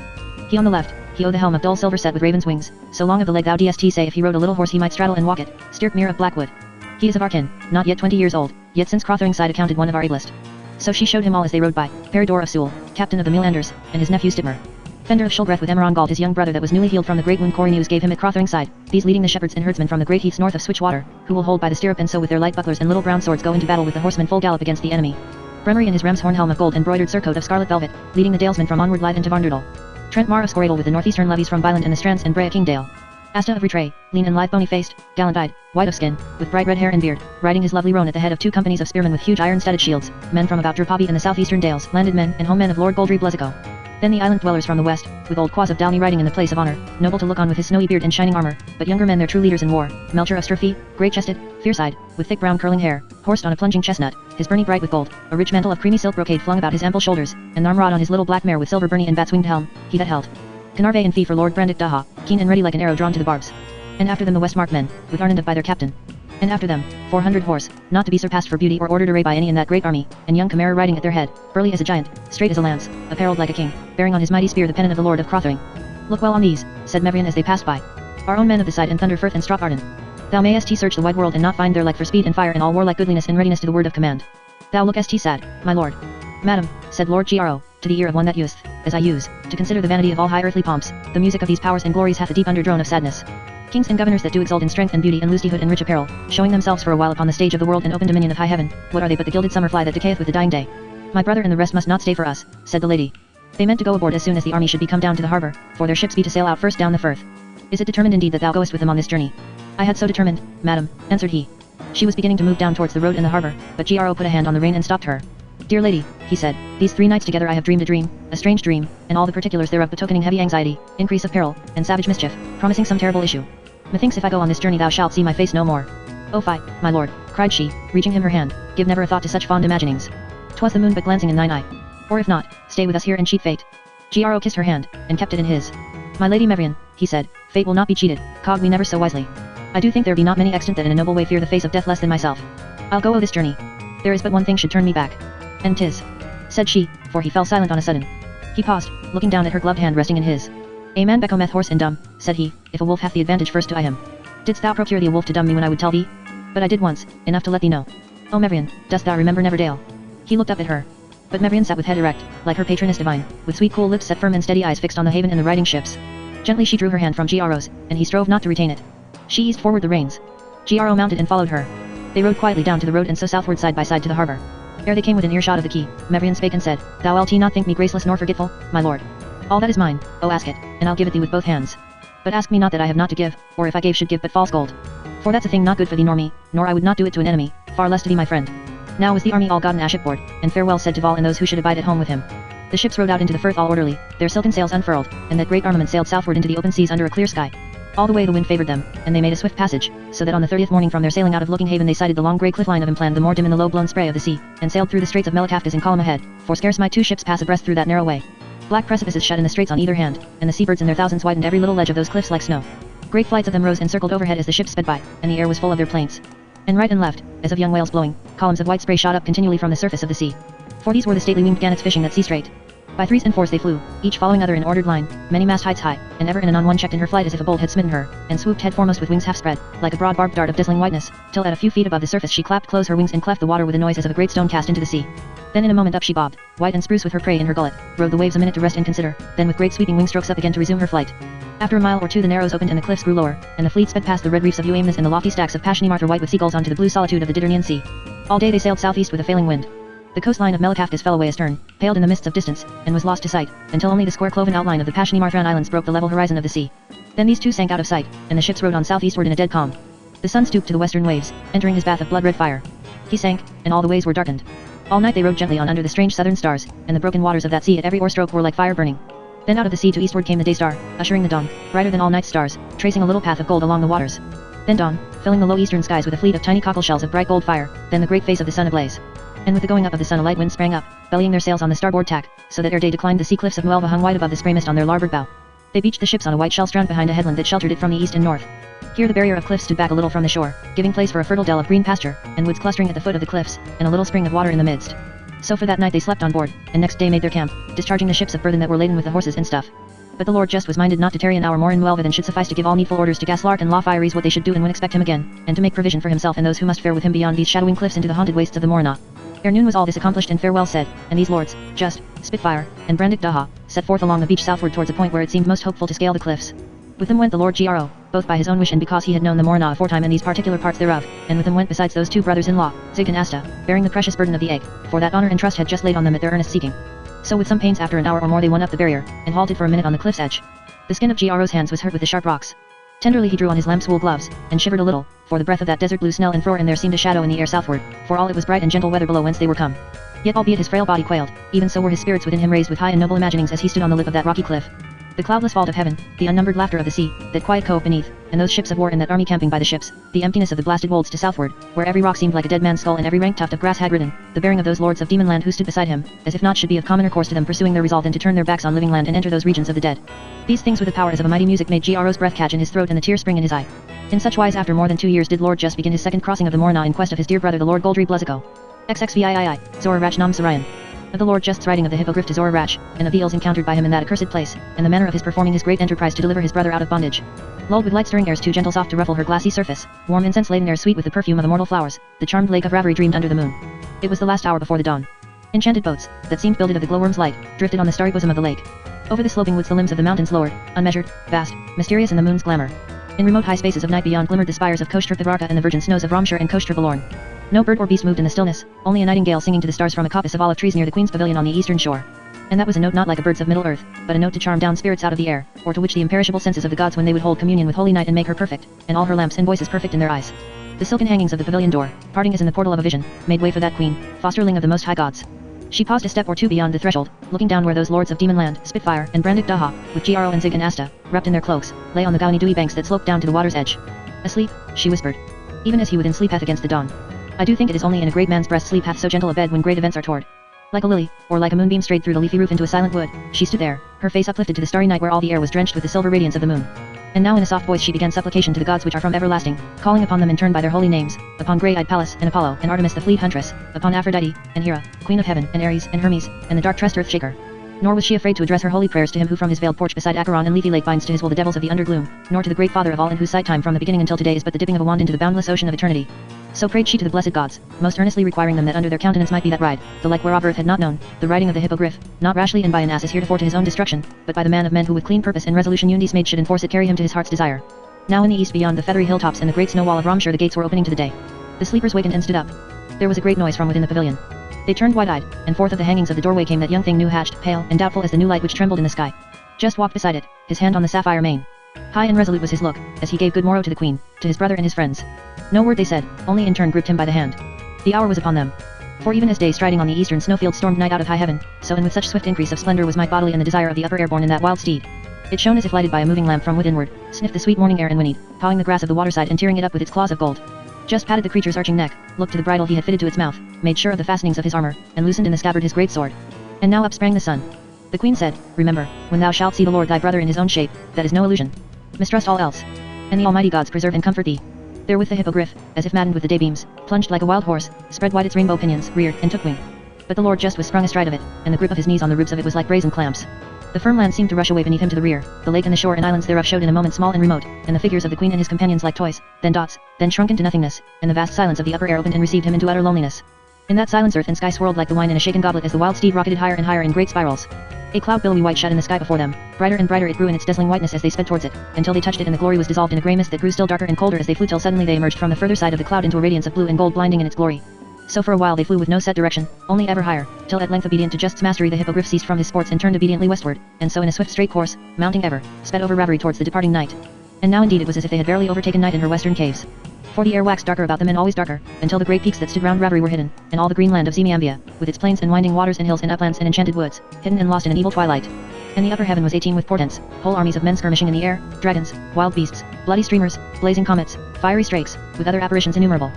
He on the left, he o the helm of dull silver set with raven's wings, so long of the leg thou dst say if he rode a little horse he might straddle and walk it, Stirkmere of Blackwood. He is of our kin, not yet 20 years old, yet since Crotheringside accounted one of our ablest. So she showed him all as they rode by, Peridor of Sewell, captain of the Mealanders, and his nephew Stibmer. Fender of Shulgreth with Emerongald his young brother that was newly healed from the great wound Cory News gave him at Crotheringside, these leading the shepherds and herdsmen from the great heaths north of Switchwater, who will hold by the stirrup and so with their light bucklers and little brown swords go into battle with the horsemen full gallop against the enemy. Bremery in his ram's horn helm of gold embroidered surcoat of scarlet velvet, leading the dalesmen from onward Lythe into Varndurdal. Trent Mar of Scoradle with the northeastern levies from Byland and the Strands and Brea Kingdale. Asta of Rattray, lean and lithe bony-faced, gallant-eyed, white of skin, with bright red hair and beard, riding his lovely roan at the head of 2 companies of spearmen with huge iron-studded shields, men from about Drupabby and the southeastern dales, landed men and home men of Lord Goldry Blesico. Then the island dwellers from the west, with old Quaz of Dalney riding in the place of honour, noble to look on with his snowy beard and shining armour, but younger men their true leaders in war, Melcher of Sturfey, grey-chested, fierce-eyed, with thick brown curling hair, horsed on a plunging chestnut, his byrnie bright with gold, a rich mantle of creamy silk brocade flung about his ample shoulders, and Narmrod on his little black mare with silver byrnie and bat's-winged helm, he that held. Carnarvon and fee for Lord Brandik Daha, keen and ready like an arrow drawn to the barbs. And after them the Westmark men, with Arnund by their captain. And after them, 400 horse, not to be surpassed for beauty or ordered array by any in that great army, and young Camara riding at their head, burly as a giant, straight as a lance, apparelled like a king, bearing on his mighty spear the pennon of the Lord of Crothering. Look well on these, said Mevrian as they passed by. Our own men of the side and Thunderfirth and Strock-Arden. Thou mayst search the wide world and not find their like for speed and fire and all warlike goodliness and readiness to the word of command. Thou lookest sad, my lord. Madam, said Lord Gro, to the ear of one that useth, as I use, to consider the vanity of all high earthly pomps, the music of these powers and glories hath a deep undertone of sadness. Kings and governors that do exult in strength and beauty and lustihood and rich apparel, showing themselves for a while upon the stage of the world and open dominion of high heaven, what are they but the gilded summer fly that decayeth with the dying day? My brother and the rest must not stay for us, said the lady. They meant to go aboard as soon as the army should be come down to the harbour, for their ships be to sail out first down the Firth. Is it determined indeed that thou goest with them on this journey? I had so determined, madam, answered he. She was beginning to move down towards the road in the harbour, but Gro put a hand on the rein and stopped her. Dear lady, he said, these 3 nights together I have dreamed a dream, a strange dream, and all the particulars thereof betokening heavy anxiety, increase of peril, and savage mischief, promising some terrible issue. Methinks if I go on this journey thou shalt see my face no more. Oh fie, my lord, cried she, reaching him her hand, give never a thought to such fond imaginings. 'Twas the moon but glancing in thine eye. Or if not, stay with us here and cheat fate. Gro kissed her hand, and kept it in his. My lady Mevrian, he said, fate will not be cheated, cog me never so wisely. I do think there be not many extant that in a noble way fear the face of death less than myself. I'll go o' this journey. There is but one thing should turn me back. And 'tis, said she, for he fell silent on a sudden. He paused, looking down at her gloved hand resting in his. A man becometh hoarse and dumb, said he, if a wolf hath the advantage first to eye him. Didst thou procure thee a wolf to dumb me when I would tell thee? But I did once, enough to let thee know. O Mevrian, dost thou remember Neverdale? He looked up at her. But Mevrian sat with head erect, like her patroness divine, with sweet cool lips set firm and steady eyes fixed on the haven and the riding ships. Gently she drew her hand from Gro's, and he strove not to retain it. She eased forward the reins. Gro mounted and followed her. They rode quietly down to the road and so southward side by side to the harbour. Ere they came within earshot of the quay, Mevrian spake and said, Thou wilt not think me graceless nor forgetful, my lord. All that is mine, oh ask it, and I'll give it thee with both hands. But ask me not that I have not to give, or if I gave should give but false gold. For that's a thing not good for thee nor me, nor I would not do it to an enemy, far less to thee my friend. Now was the army all gotten a shipboard, and farewell said to Val and those who should abide at home with him. The ships rode out into the Firth all orderly, their silken sails unfurled, and that great armament sailed southward into the open seas under a clear sky. All the way the wind favoured them, and they made a swift passage, so that on the 30th morning from their sailing out of Looking Haven they sighted the long grey cliff line of Impland the more dim in the low-blown spray of the sea, and sailed through the straits of Melicaftas in column ahead, for scarce might 2 ships pass abreast through that narrow way. Black precipices shut in the straits on either hand, and the seabirds in their thousands widened every little ledge of those cliffs like snow. Great flights of them rose and circled overhead as the ships sped by, and the air was full of their plaints. And right and left, as of young whales blowing, columns of white spray shot up continually from the surface of the sea. For these were the stately winged gannets fishing that sea strait. By 3s and 4s they flew, each following other in ordered line, many mast heights high, and ever and anon one checked in her flight as if a bolt had smitten her, and swooped head foremost with wings half spread, like a broad barbed dart of dazzling whiteness, till at a few feet above the surface she clapped close her wings and cleft the water with a noise as of a great stone cast into the sea. Then in a moment up she bobbed, white and spruce with her prey in her gullet, rode the waves a minute to rest and consider, then with great sweeping wing strokes up again to resume her flight. After a mile or 2 the narrows opened and the cliffs grew lower, and the fleet sped past the red reefs of Uamnas and the lofty stacks of Pashni-Martha white with seagulls onto the blue solitude of the Diddernean Sea. All day they sailed southeast with a failing wind. The coastline of Melicaftas fell away astern, paled in the mists of distance, and was lost to sight, until only the square cloven outline of the Pashni-Marthran Islands broke the level horizon of the sea. Then these 2 sank out of sight, and the ships rode on southeastward in a dead calm. The sun stooped to the western waves, entering his bath of blood-red fire. He sank, and all the ways were darkened. All night they rode gently on under the strange southern stars, and the broken waters of that sea at every oar stroke were like fire burning. Then out of the sea to eastward came the day star, ushering the dawn, brighter than all night's stars, tracing a little path of gold along the waters. Then dawn, filling the low eastern skies with a fleet of tiny cockle shells of bright gold fire, then the great face of the sun ablaze. And with the going up of the sun a light wind sprang up, bellying their sails on the starboard tack, so that ere day declined the sea cliffs of Muelva hung white above the spray mist on their larboard bow. They beached the ships on a white shell strand behind a headland that sheltered it from the east and north. Here the barrier of cliffs stood back a little from the shore, giving place for a fertile dell of green pasture, and woods clustering at the foot of the cliffs, and a little spring of water in the midst. So for that night they slept on board, and next day made their camp, discharging the ships of burthen that were laden with the horses and stuff. But the Lord just was minded not to tarry an hour more in Muelva than should suffice to give all needful orders to Gaslark and Lafires what they should do and when expect him again, and to make provision for himself and those who must fare with him beyond these shadowing cliffs into the haunted wastes of the Morna. Ere noon was all this accomplished and farewell said, and these lords, Just, Spitfire, and Brandick Daha, set forth along the beach southward towards a point where it seemed most hopeful to scale the cliffs. With them went the Lord Gro, both by his own wish and because he had known the Morna aforetime and these particular parts thereof, and with them went besides those 2 brothers-in-law, Zig and Asta, bearing the precious burden of the egg, for that honor and trust had just laid on them at their earnest seeking. So with some pains after an hour or more they won up the barrier, and halted for a minute on the cliff's edge. The skin of Gro's hands was hurt with the sharp rocks. Tenderly he drew on his lamb's wool gloves, and shivered a little, for the breath of that desert blew snell and frore and there seemed a shadow in the air southward, for all it was bright and gentle weather below whence they were come. Yet albeit his frail body quailed, even so were his spirits within him raised with high and noble imaginings as he stood on the lip of that rocky cliff. The cloudless vault of heaven, the unnumbered laughter of the sea, that quiet cove beneath, and those ships of war and that army camping by the ships, the emptiness of the blasted wolds to southward, where every rock seemed like a dead man's skull and every rank tuft of grass had ridden, the bearing of those lords of demon land who stood beside him, as if not should be of commoner course to them pursuing their resolve than to turn their backs on living land and enter those regions of the dead. These things with the power as of a mighty music made Gro's breath catch in his throat and the tear spring in his eye. In such wise after more than 2 years did Lord Just begin his second crossing of the Morna in quest of his dear brother the Lord Goldry Bluzzico. XXVIII, Zora Rach Nam Sarayan. Of the Lord Just's riding of the hippogriff to Zora Rach, and of the ills encountered by him in that accursed place, and the manner of his performing his great enterprise to deliver his brother out of bondage. Lulled with light stirring airs too gentle soft to ruffle her glassy surface, warm incense laden air sweet with the perfume of immortal flowers, the charmed lake of Ravery dreamed under the moon. It was the last hour before the dawn. Enchanted boats, that seemed builded of the glowworm's light, drifted on the starry bosom of the lake. Over the sloping woods the limbs of the mountains lowered, unmeasured, vast, mysterious in the moon's glamour. In remote high spaces of night beyond glimmered the spires of Koshtra Pivarka and the virgin snows of Ramshur and Koshtra Valorn. No bird or beast moved in the stillness, only a nightingale singing to the stars from a coppice of olive trees near the Queen's pavilion on the eastern shore. And that was a note not like a bird's of Middle Earth, but a note to charm down spirits out of the air, or to which the imperishable senses of the gods when they would hold communion with holy night and make her perfect, and all her lamps and voices perfect in their eyes. The silken hangings of the pavilion door, parting as in the portal of a vision, made way for that queen, fosterling of the most high gods. She paused a step or two beyond the threshold, looking down where those lords of Demonland, Spitfire, and Brandik Daha, with Giaro and Zig and Asta, wrapped in their cloaks, lay on the gowny dewy banks that sloped down to the water's edge. Asleep, she whispered. Even as he within sleep hath against the dawn. I do think it is only in a great man's breast sleep hath so gentle a bed when great events are toward. Like a lily, or like a moonbeam strayed through the leafy roof into a silent wood, she stood there, her face uplifted to the starry night where all the air was drenched with the silver radiance of the moon. And now in a soft voice she began supplication to the gods which are from everlasting, calling upon them in turn by their holy names, upon grey-eyed Pallas and Apollo and Artemis the fleet huntress, upon Aphrodite and Hera, queen of heaven and Ares and Hermes, and the dark-tressed earth shaker. Nor was she afraid to address her holy prayers to him who from his veiled porch beside Acheron and leafy lake binds to his will the devils of the undergloom, nor to the great Father of all in whose sight time from the beginning until today is but the dipping of a wand into the boundless ocean of eternity. So prayed she to the blessed gods, most earnestly requiring them that under their countenance might be that ride, the like whereof earth had not known, the riding of the hippogriff, not rashly and by an ass as heretofore to his own destruction, but by the man of men who with clean purpose and resolution undies made should enforce it carry him to his heart's desire. Now in the east beyond the feathery hilltops and the great snow wall of Ramshur the gates were opening to the day. The sleepers wakened and stood up. There was a great noise from within the pavilion. They turned wide-eyed, and forth of the hangings of the doorway came that young thing new hatched, pale, and doubtful as the new light which trembled in the sky. Just walked beside it, his hand on the sapphire mane. High and resolute was his look, as he gave good morrow to the queen, to his brother and his friends. No word they said, only in turn gripped him by the hand. The hour was upon them. For even as day striding on the eastern snowfield stormed night out of high heaven, so and with such swift increase of splendor was might bodily and the desire of the upper airborne in that wild steed. It shone as if lighted by a moving lamp from withinward, sniffed the sweet morning air and whinnied, pawing the grass of the waterside and tearing it up with its claws of gold. Just patted the creature's arching neck, looked to the bridle he had fitted to its mouth, made sure of the fastenings of his armor, and loosened in the scabbard his great sword. And now up sprang the sun. The queen said, "Remember, when thou shalt see the Lord thy brother in his own shape, that is no illusion. Mistrust all else. And the almighty gods preserve and comfort thee." Therewith the hippogriff, as if maddened with the daybeams, plunged like a wild horse, spread wide its rainbow pinions, reared, and took wing. But the Lord just was sprung astride of it, and the grip of his knees on the ribs of it was like brazen clamps. The firm land seemed to rush away beneath him to the rear, the lake and the shore and islands thereof showed in a moment small and remote, and the figures of the queen and his companions like toys, then dots, then shrunk into nothingness, and the vast silence of the upper air opened and received him into utter loneliness. In that silence earth and sky swirled like the wine in a shaken goblet as the wild steed rocketed higher and higher in great spirals. A cloud billowy white shut in the sky before them, brighter and brighter it grew in its dazzling whiteness as they sped towards it, until they touched it and the glory was dissolved in a grey mist that grew still darker and colder as they flew till suddenly they emerged from the further side of the cloud into a radiance of blue and gold blinding in its glory. So for a while they flew with no set direction, only ever higher, till at length obedient to Just's mastery the hippogriff ceased from his sports and turned obediently westward, and so in a swift straight course, mounting ever, sped over Ravari towards the departing night. And now indeed it was as if they had verily overtaken night in her western caves. For the air waxed darker about them and always darker, until the great peaks that stood round Ravari were hidden, and all the green land of Zemiambia, with its plains and winding waters and hills and uplands and enchanted woods, hidden and lost in an evil twilight. And the upper heaven was a-teem with portents, whole armies of men skirmishing in the air, dragons, wild beasts, bloody streamers, blazing comets, fiery strakes, with other apparitions innumerable.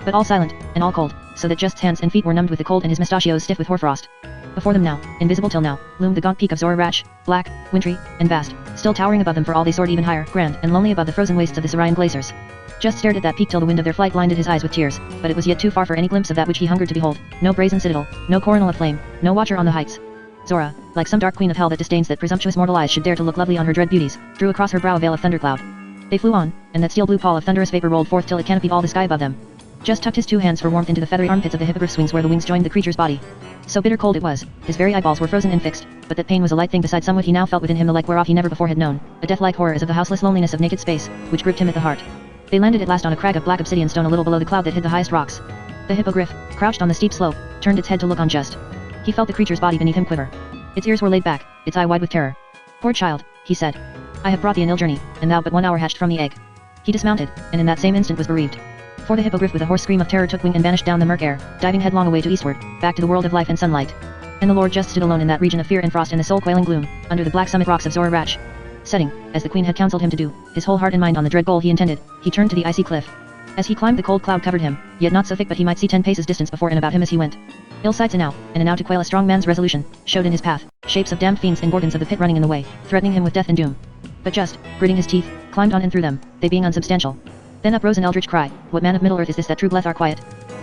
But all silent, and all cold, so that Just's hands and feet were numbed with the cold and his mustachios stiff with hoarfrost. Before them now, invisible till now, loomed the gaunt peak of Zorarach, black, wintry, and vast, still towering above them for all they soared even higher, grand and lonely above the frozen wastes of the Sirian glaciers. Just stared at that peak till the wind of their flight blinded his eyes with tears, but it was yet too far for any glimpse of that which he hungered to behold, no brazen citadel, no coronal of flame, no watcher on the heights. Zora, like some dark queen of hell that disdains that presumptuous mortal eyes should dare to look lovely on her dread beauties, drew across her brow a veil of thundercloud. They flew on, and that steel blue pall of thunderous vapor rolled forth till it canopied all the sky above them. Just tucked his two hands for warmth into the feathery armpits of the hippogriff's wings where the wings joined the creature's body. So bitter cold it was, his very eyeballs were frozen and fixed, but that pain was a light thing beside somewhat he now felt within him the like whereof he never before had known, a death-like horror as of the houseless loneliness of naked space, which gripped him at the heart. They landed at last on a crag of black obsidian stone a little below the cloud that hid the highest rocks. The hippogriff, crouched on the steep slope, turned its head to look on Just. He felt the creature's body beneath him quiver. Its ears were laid back, its eye wide with terror. "Poor child," he said. "I have brought thee an ill journey, and thou but 1 hour hatched from the egg." He dismounted, and in that same instant was bereaved. For the hippogriff with a hoarse scream of terror took wing and vanished down the murk air, diving headlong away to eastward, back to the world of life and sunlight. And the Lord Just stood alone in that region of fear and frost and the soul-quailing gloom, under the black summit rocks of Zorarach. Setting, as the queen had counseled him to do, his whole heart and mind on the dread goal he intended, he turned to the icy cliff. As he climbed the cold cloud covered him, yet not so thick but he might see 10 paces distance before and about him as he went. Ill sights enow to quail a strong man's resolution, showed in his path, shapes of damned fiends and gorgons of the pit running in the way, threatening him with death and doom. But Just, gritting his teeth, climbed on and through them, they being unsubstantial. Then uprose an eldritch cry, "What man of Middle-earth is this that troubleth our quiet?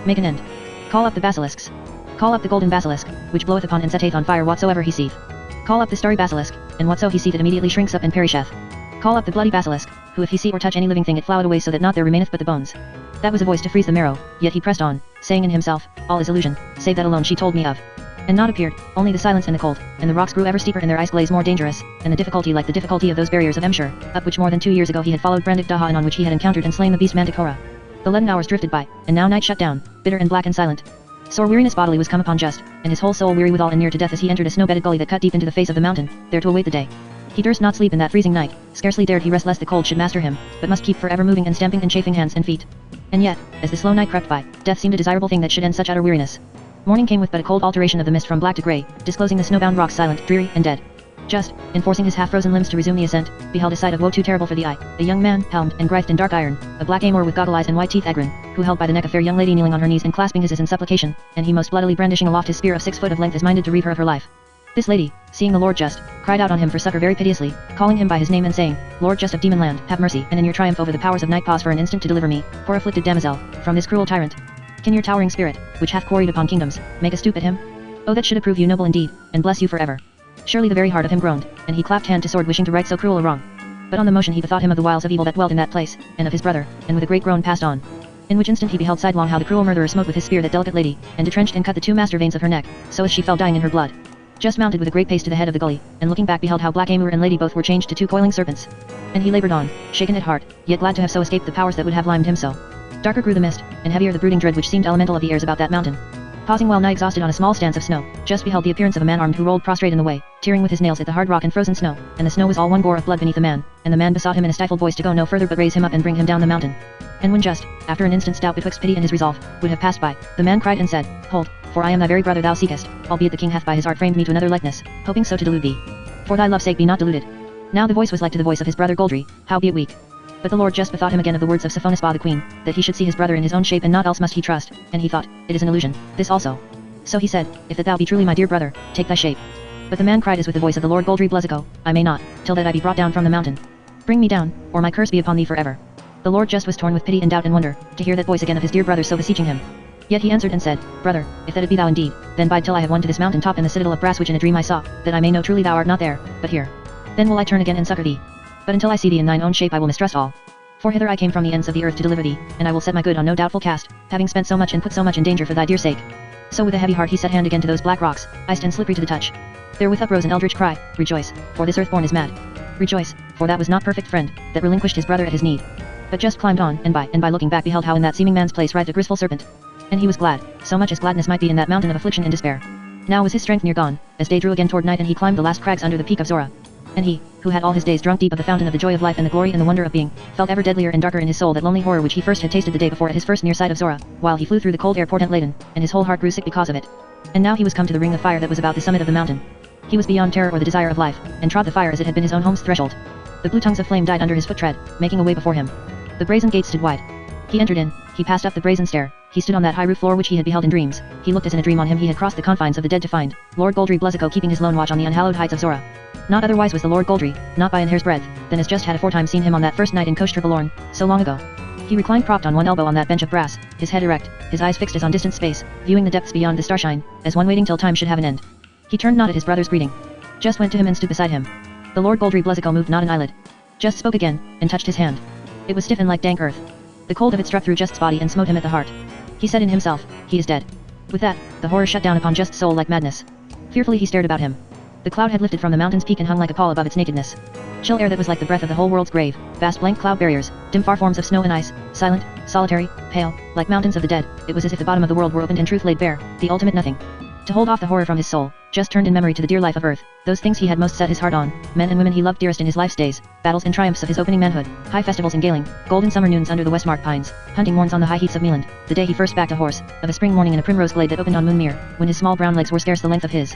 Make an end. Call up the basilisks. Call up the golden basilisk, which bloweth upon and setteth on fire whatsoever he seeth. Call up the starry basilisk, and whatso he seeth it immediately shrinks up and perisheth. Call up the bloody basilisk, who if he see or touch any living thing it floweth away so that not there remaineth but the bones." That was a voice to freeze the marrow, yet he pressed on, saying in himself, "All is illusion, save that alone she told me of." And naught appeared, only the silence and the cold, and the rocks grew ever steeper and their ice glaze more dangerous, and the difficulty like the difficulty of those barriers of Emshur, up which more than 2 years ago he had followed Brandik Daha and on which he had encountered and slain the beast Manticora. The leaden hours drifted by, and now night shut down, bitter and black and silent. Sore weariness bodily was come upon Just, and his whole soul weary withal and near to death as he entered a snow-bedded gully that cut deep into the face of the mountain, there to await the day. He durst not sleep in that freezing night, scarcely dared he rest lest the cold should master him, but must keep forever moving and stamping and chafing hands and feet. And yet, as the slow night crept by, death seemed a desirable thing that should end such utter weariness. Morning came with but a cold alteration of the mist from black to grey, disclosing the snowbound rocks silent, dreary, and dead. Just, in forcing his half-frozen limbs to resume the ascent, beheld a sight of woe too terrible for the eye, a young man, helmed and grithed in dark iron, a black Amor with goggle eyes and white teeth Egrin, who held by the neck a fair young lady kneeling on her knees and clasping his in supplication, and he most bloodily brandishing aloft his spear of 6 foot of length as minded to relieve her of her life. This lady, seeing the Lord Just, cried out on him for succor very piteously, calling him by his name and saying, Lord Just of Demon Land, have mercy, and in your triumph over the powers of night pause for an instant to deliver me, poor afflicted damosel, from this cruel tyrant. Can your towering spirit, which hath quarried upon kingdoms, make a stoop at him? Oh, that should approve you noble indeed, and bless you forever. Surely the very heart of him groaned, and he clapped hand to sword wishing to right so cruel a wrong. But on the motion he bethought him of the wiles of evil that dwelt in that place, and of his brother, and with a great groan passed on. In which instant he beheld sidelong how the cruel murderer smote with his spear that delicate lady, and detrenched and cut the 2 master veins of her neck, so as she fell dying in her blood. Just mounted with a great pace to the head of the gully, and looking back beheld how black Amur and lady both were changed to 2 coiling serpents. And he labored on, shaken at heart, yet glad to have so escaped the powers that would have limed him so. Darker grew the mist, and heavier the brooding dread which seemed elemental of the airs about that mountain. Pausing well nigh exhausted on a small stance of snow, Just beheld the appearance of a man armed who rolled prostrate in the way, tearing with his nails at the hard rock and frozen snow, and the snow was all one gore of blood beneath the man, and the man besought him in a stifled voice to go no further but raise him up and bring him down the mountain. And when Just, after an instant's doubt betwixt pity and his resolve, would have passed by, the man cried and said, Hold, for I am thy very brother thou seekest, albeit the king hath by his art framed me to another likeness, hoping so to delude thee. For thy love's sake be not deluded. Now the voice was like to the voice of his brother Goldry, howbeit weak. But the Lord Just bethought him again of the words of Sophonisba the queen, that he should see his brother in his own shape and not else must he trust, and he thought, it is an illusion, this also. So he said, if that thou be truly my dear brother, take thy shape. But the man cried as with the voice of the Lord Goldry Bluzzico, I may not, till that I be brought down from the mountain. Bring me down, or my curse be upon thee forever. The Lord Just was torn with pity and doubt and wonder, to hear that voice again of his dear brother so beseeching him. Yet he answered and said, Brother, if that it be thou indeed, then bide till I have won to this mountain top and the citadel of brass which in a dream I saw, that I may know truly thou art not there, but here. Then will I turn again and succor thee. But until I see thee in thine own shape I will mistrust all. For hither I came from the ends of the earth to deliver thee, and I will set my good on no doubtful cast, having spent so much and put so much in danger for thy dear sake. So with a heavy heart he set hand again to those black rocks, iced and slippery to the touch. Therewith uprose an eldritch cry, Rejoice, for this earthborn is mad. Rejoice, for that was not perfect friend, that relinquished his brother at his need. But Just climbed on, and by looking back beheld how in that seeming man's place writhed a gristful serpent. And he was glad, so much as gladness might be in that mountain of affliction and despair. Now was his strength near gone, as day drew again toward night and he climbed the last crags under the peak of Zora. And he, who had all his days drunk deep of the fountain of the joy of life and the glory and the wonder of being, felt ever deadlier and darker in his soul that lonely horror which he first had tasted the day before at his first near sight of Zora, while he flew through the cold air portent laden, and his whole heart grew sick because of it. And now he was come to the ring of fire that was about the summit of the mountain. He was beyond terror or the desire of life, and trod the fire as it had been his own home's threshold. The blue tongues of flame died under his foot tread, making a way before him. The brazen gate stood wide. He entered in, he passed up the brazen stair, he stood on that high roof floor which he had beheld in dreams, he looked as in a dream on him he had crossed the confines of the dead to find, Lord Goldry Bluzzico keeping his lone watch on the unhallowed heights of Zora. Not otherwise was the Lord Goldry, not by an hair's breadth, than as Just had aforetime seen him on that first night in Koshter Valorn, so long ago. He reclined propped on one elbow on that bench of brass, his head erect, his eyes fixed as on distant space, viewing the depths beyond the starshine, as one waiting till time should have an end. He turned not at his brother's greeting. Just went to him and stood beside him. The Lord Goldry Bluzzico moved not an eyelid. Just spoke again, and touched his hand. It was stiff and like dank earth. The cold of it struck through Just's body and smote him at the heart. He said in himself, he is dead. With that, the horror shut down upon Just's soul like madness. Fearfully he stared about him. The cloud had lifted from the mountain's peak and hung like a pall above its nakedness. Chill air that was like the breath of the whole world's grave, vast blank cloud barriers, dim far forms of snow and ice, silent, solitary, pale, like mountains of the dead, it was as if the bottom of the world were opened and truth laid bare, the ultimate nothing. To hold off the horror from his soul, Just turned in memory to the dear life of earth, those things he had most set his heart on, men and women he loved dearest in his life's days, battles and triumphs of his opening manhood, high festivals in Galing, golden summer noons under the Westmark pines, hunting morns on the high heaths of Meland, the day he first backed a horse, of a spring morning in a primrose glade that opened on Moonmere, when his small brown legs were scarce the length of his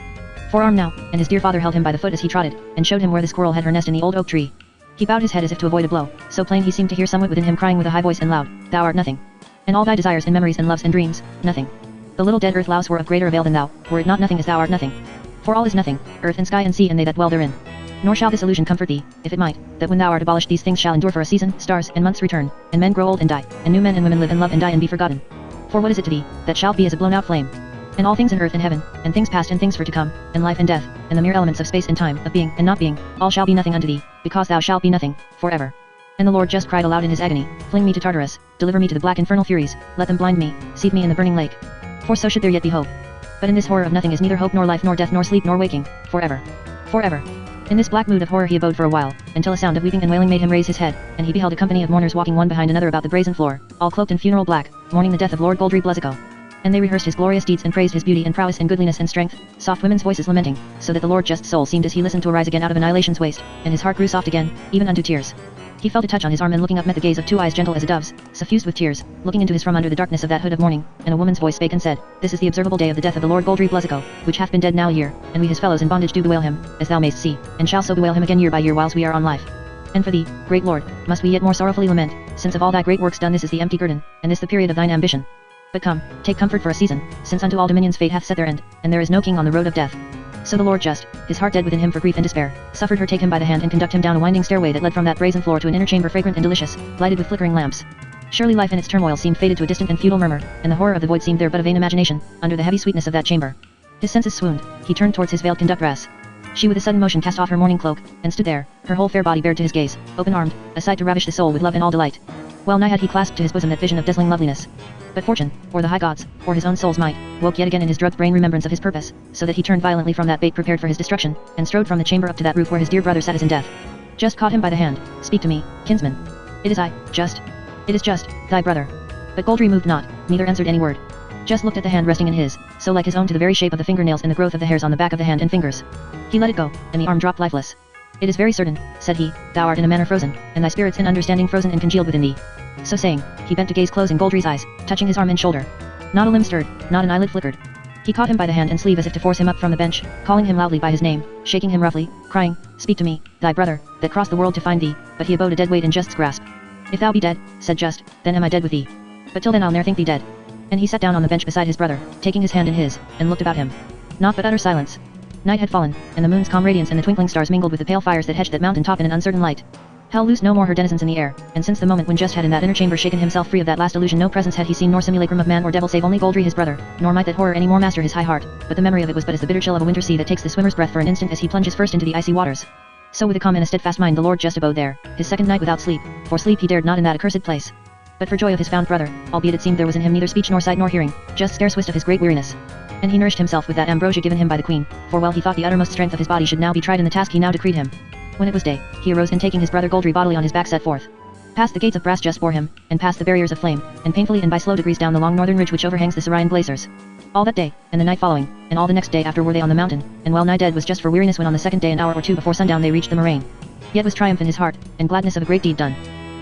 forearm now, and his dear father held him by the foot as he trotted, and showed him where the squirrel had her nest in the old oak tree. He bowed his head as if to avoid a blow, so plain he seemed to hear somewhat within him crying with a high voice and loud, Thou art nothing. And all thy desires and memories and loves and dreams, nothing. The little dead earth louse were of greater avail than thou, were it not nothing as thou art nothing. For all is nothing, earth and sky and sea and they that dwell therein. Nor shall this illusion comfort thee, if it might, that when thou art abolished these things shall endure for a season, stars and months return, and men grow old and die, and new men and women live and love and die and be forgotten. For what is it to thee, that shall be as a blown out flame? And all things in earth and heaven, and things past and things for to come, and life and death, and the mere elements of space and time, of being and not being, all shall be nothing unto thee, because thou shalt be nothing, forever. And the Lord just cried aloud in his agony, Fling me to Tartarus, deliver me to the black infernal furies, let them blind me, seethe me in the burning lake. For so should there yet be hope. But in this horror of nothing is neither hope nor life nor death nor sleep nor waking, forever. Forever. In this black mood of horror he abode for a while, until a sound of weeping and wailing made him raise his head, and he beheld a company of mourners walking one behind another about the brazen floor, all cloaked in funeral black, mourning the death of Lord Goldry Bluzzico. And they rehearsed his glorious deeds and praised his beauty and prowess and goodliness and strength, soft women's voices lamenting, so that the Lord Just's soul seemed as he listened to arise again out of annihilation's waste, and his heart grew soft again, even unto tears. He felt a touch on his arm and looking up met the gaze of two eyes gentle as a dove's, suffused with tears, looking into his from under the darkness of that hood of mourning, and a woman's voice spake and said, This is the observable day of the death of the Lord Goldry Bluzzico, which hath been dead now a year, and we his fellows in bondage do bewail him, as thou mayst see, and shall so bewail him again year by year whiles we are on life. And for thee, great Lord, must we yet more sorrowfully lament, since of all thy great works done this is the empty guerdon, and this the period of thine ambition. But come, take comfort for a season, since unto all dominions fate hath set their end, and there is no king on the road of death. So the Lord Just, his heart dead within him for grief and despair, suffered her take him by the hand and conduct him down a winding stairway that led from that brazen floor to an inner chamber fragrant and delicious, lighted with flickering lamps. Surely life in its turmoil seemed faded to a distant and futile murmur, and the horror of the void seemed there but a vain imagination, under the heavy sweetness of that chamber. His senses swooned, he turned towards his veiled conductress. She with a sudden motion cast off her mourning cloak, and stood there, her whole fair body bared to his gaze, open-armed, a sight to ravish the soul with love and all delight. Well nigh had he clasped to his bosom that vision of dazzling loveliness. But fortune, or the high gods, or his own soul's might, woke yet again in his drugged brain remembrance of his purpose, so that he turned violently from that bait prepared for his destruction, and strode from the chamber up to that roof where his dear brother sat as in death. Just caught him by the hand. Speak to me, kinsman. It is I, Just. It is Just, thy brother. But Goldry moved not, neither answered any word. Just looked at the hand resting in his, so like his own to the very shape of the fingernails and the growth of the hairs on the back of the hand and fingers. He let it go, and the arm dropped lifeless. It is very certain, said he, thou art in a manner frozen, and thy spirits and understanding frozen and congealed within thee. So saying, he bent to gaze close in Goldry's eyes, touching his arm and shoulder. Not a limb stirred, not an eyelid flickered. He caught him by the hand and sleeve as if to force him up from the bench, calling him loudly by his name, shaking him roughly, crying, Speak to me, thy brother, that crossed the world to find thee, but he abode a dead weight in Just's grasp. If thou be dead, said Just, then am I dead with thee. But till then I'll ne'er think thee dead. And he sat down on the bench beside his brother, taking his hand in his, and looked about him. Naught but utter silence. Night had fallen, and the moon's calm radiance and the twinkling stars mingled with the pale fires that hedged that mountain top in an uncertain light. Hell loosed no more her denizens in the air, and since the moment when Just had in that inner chamber shaken himself free of that last illusion no presence had he seen nor simulacrum of man or devil save only Goldry his brother, nor might that horror any more master his high heart, but the memory of it was but as the bitter chill of a winter sea that takes the swimmer's breath for an instant as he plunges first into the icy waters. So with a calm and a steadfast mind the Lord Just abode there, his second night without sleep, for sleep he dared not in that accursed place. But for joy of his found brother, albeit it seemed there was in him neither speech nor sight nor hearing, Just scarce wist of his great weariness. And he nourished himself with that ambrosia given him by the queen, for well he thought the uttermost strength of his body should now be tried in the task he now decreed him. When it was day, he arose and taking his brother Goldry bodily on his back set forth. Past the gates of brass Just bore him, and past the barriers of flame, and painfully and by slow degrees down the long northern ridge which overhangs the Syrian glaciers. All that day, and the night following, and all the next day after were they on the mountain, and well nigh dead was Just for weariness when on the second day an hour or two before sundown they reached the moraine. Yet was triumph in his heart, and gladness of a great deed done.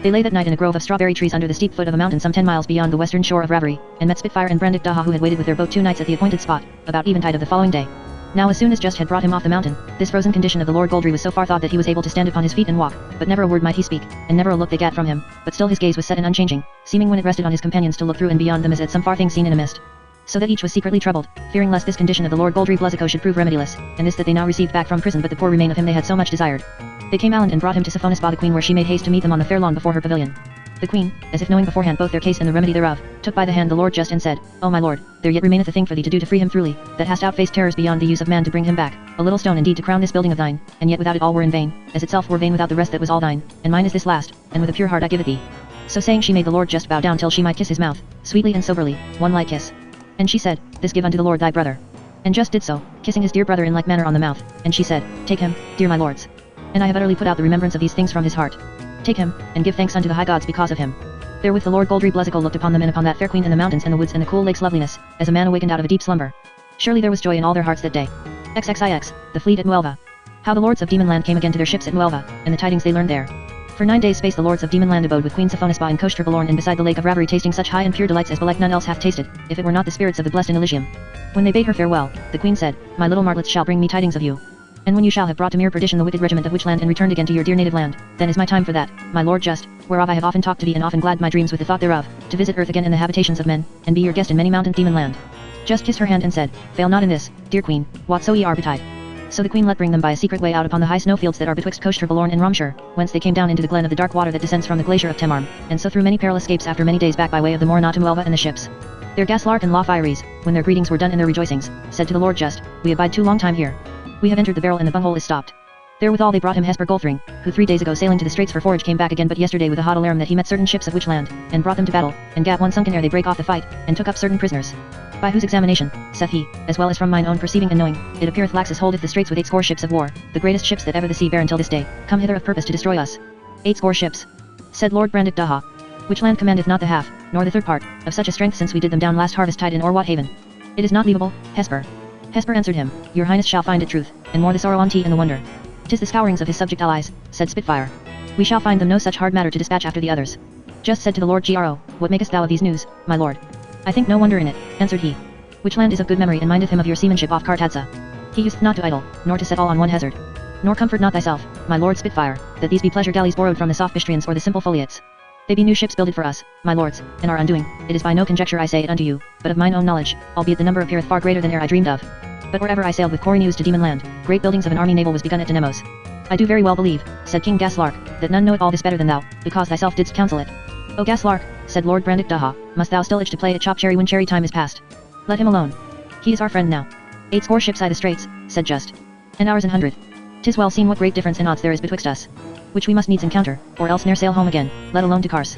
They lay that night in a grove of strawberry trees under the steep foot of a mountain some 10 miles beyond the western shore of Ravari, and met Spitfire and Brandick Daha who had waited with their boat 2 nights at the appointed spot, about eventide of the following day. Now as soon as Just had brought him off the mountain, this frozen condition of the Lord Goldry was so far thought that he was able to stand upon his feet and walk, but never a word might he speak, and never a look they gat from him, but still his gaze was set and unchanging, seeming when it rested on his companions to look through and beyond them as at some far thing seen in a mist. So that each was secretly troubled, fearing lest this condition of the Lord Goldry Bluzzico should prove remediless, and this that they now received back from prison but the poor remain of him they had so much desired. They came Aland and brought him to Siphonisba the queen where she made haste to meet them on the fair lawn before her pavilion. The queen, as if knowing beforehand both their case and the remedy thereof, took by the hand the Lord Just and said, O my lord, there yet remaineth a thing for thee to do to free him throughly, that hast outfaced terrors beyond the use of man to bring him back, a little stone indeed to crown this building of thine, and yet without it all were in vain, as itself were vain without the rest that was all thine, and mine is this last, and with a pure heart I give it thee. So saying she made the Lord Just bow down till she might kiss his mouth, sweetly and soberly, one light kiss. And she said, This give unto the Lord thy brother. And Just did so, kissing his dear brother in like manner on the mouth, and she said, Take him, dear my lords. And I have utterly put out the remembrance of these things from his heart. Take him, and give thanks unto the high gods because of him. Therewith the Lord Goldry Bluzzico looked upon them and upon that fair queen in the mountains and the woods and the cool lake's loveliness, as a man awakened out of a deep slumber. Surely there was joy in all their hearts that day. XXIX, the fleet at Nuelva. How the lords of Demonland came again to their ships at Nuelva, and the tidings they learned there. For 9 days space the lords of Demonland abode with Queen Siphonisba in Coast Forlorn and beside the lake of Ravari tasting such high and pure delights as belike none else hath tasted, if it were not the spirits of the blessed in Elysium. When they bade her farewell, the queen said, My little martlets shall bring me tidings of you. And when you shall have brought to mere perdition the wicked regiment of Witchland and returned again to your dear native land, then is my time for that, my lord Just, whereof I have often talked to thee and often glad my dreams with the thought thereof, to visit earth again in the habitations of men, and be your guest in many mountain demon land. Just kissed her hand and said, Fail not in this, dear queen, whatso ye are betide. So the queen let bring them by a secret way out upon the high snowfields that are betwixt Coast Forlorn and Romshire, whence they came down into the glen of the dark water that descends from the glacier of Temarm, and so through many perilous escapes after many days back by way of the moor not to Muelva and the ships. Their Gaslark and Lafires, when their greetings were done and their rejoicings, said to the Lord Just, We abide too long time here. We have entered the barrel and the bunghole is stopped. Therewithal they brought him Hesper Goldthring, who 3 days ago sailing to the straits for forage came back again but yesterday with a hot alarm that he met certain ships of Witchland, and brought them to battle, and gat one sunken ere they brake off the fight, and took up certain prisoners. By whose examination, saith he, as well as from mine own perceiving and knowing, it appeareth Laxus holdeth the straits with 8 ships of war, the greatest ships that ever the sea bare until this day, come hither of purpose to destroy us. 8 ships, said Lord Brandick Daha. Which land commandeth not the half, nor the third part, of such a strength since we did them down last harvest tide in Orwat Haven. It is not leavable, Hesper. Hesper answered him, your highness shall find it truth, and more the sorrow on tea and the wonder. 'Tis the scourings of his subject allies, said Spitfire. We shall find them no such hard matter to dispatch after the others. Just said to the Lord Gro, what makest thou of these news, my lord? I think no wonder in it, answered he. Which land is of good memory and mindeth him of your seamanship off Kartadsa. He useth not to idle, nor to set all on one hazard. Nor comfort not thyself, my lord Spitfire, that these be pleasure galleys borrowed from the soft Bistrians or the simple Foliots. They be new ships builded for us, my lords, and our undoing. It is by no conjecture I say it unto you, but of mine own knowledge, albeit the number appeareth far greater than e'er I dreamed of. But wherever I sailed with Cory news to Demon Land, great buildings of an army naval was begun at Denemos. I do very well believe, said King Gaslark, that none knoweth all this better than thou, because thyself didst counsel it. O Gaslark, said Lord Brandick Daha, must thou still itch to play at chop cherry when cherry time is past? Let him alone. He is our friend now. 8 ships I the straits, said Just. And ours an 100. 'Tis well seen what great difference in odds there is betwixt us. Which we must needs encounter, or else ne'er sail home again, let alone to Kars.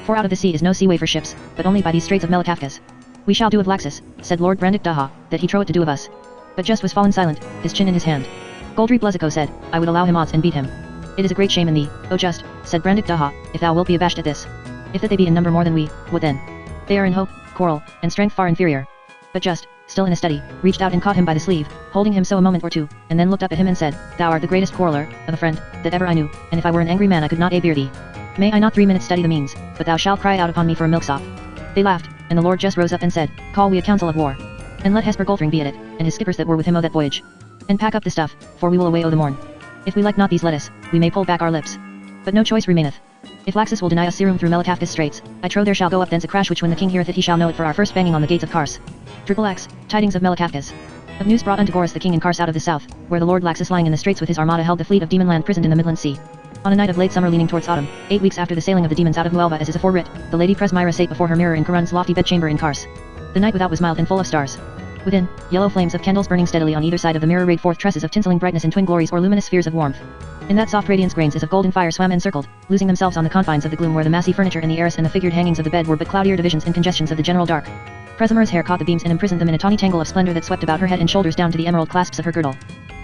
For out of the sea is no seaway for ships, but only by these straits of Melikafkas. We shall do of Laxus, said Lord Brandick Daha, that he trow it to do of us. But Just was fallen silent, his chin in his hand. Goldry Bluzzico said, I would allow him odds and beat him. It is a great shame in thee, O Just, said Brandick Daha, if thou wilt be abashed at this. If that they be in number more than we, what then? They are in hope, quarrel, and strength far inferior. But Just, still in a study, reached out and caught him by the sleeve, holding him so a moment or two, and then looked up at him and said, Thou art the greatest quarreller, of a friend, that ever I knew, and if I were an angry man I could not bear thee. May I not 3 minutes study the means, but thou shalt cry out upon me for a milksop. They laughed, and the Lord just rose up and said, Call we a council of war. And let Hesper Goldring be at it, and his skippers that were with him o' that voyage. And pack up the stuff, for we will away o' the morn. If we like not these lettuce, we may pull back our lips. But no choice remaineth. If Laxus will deny us searoom through Melikafkas straits, I trow there shall go up thence a crash which when the king heareth it he shall know it for our first banging on the gates of Kars. X, tidings of Melikafkas. Of news brought unto Gorus the king in Kars out of the south, where the Lord Laxus lying in the straits with his armada held the fleet of Demon Land prisoned in the Midland Sea. On a night of late summer leaning towards autumn, 8 weeks after the sailing of the demons out of Muelva as is aforewrit, the Lady Presmyra sate before her mirror in Karun's lofty bedchamber in Kars. The night without was mild and full of stars. Within, yellow flames of candles burning steadily on either side of the mirror rayed forth tresses of tinselling brightness in twin glories or luminous spheres of warmth. In that soft radiance grains as of golden fire swam encircled, losing themselves on the confines of the gloom where the massy furniture in the arras and the figured hangings of the bed were but cloudier divisions and congestions of the general dark. Presmyra's hair caught the beams and imprisoned them in a tawny tangle of splendor that swept about her head and shoulders down to the emerald clasps of her girdle.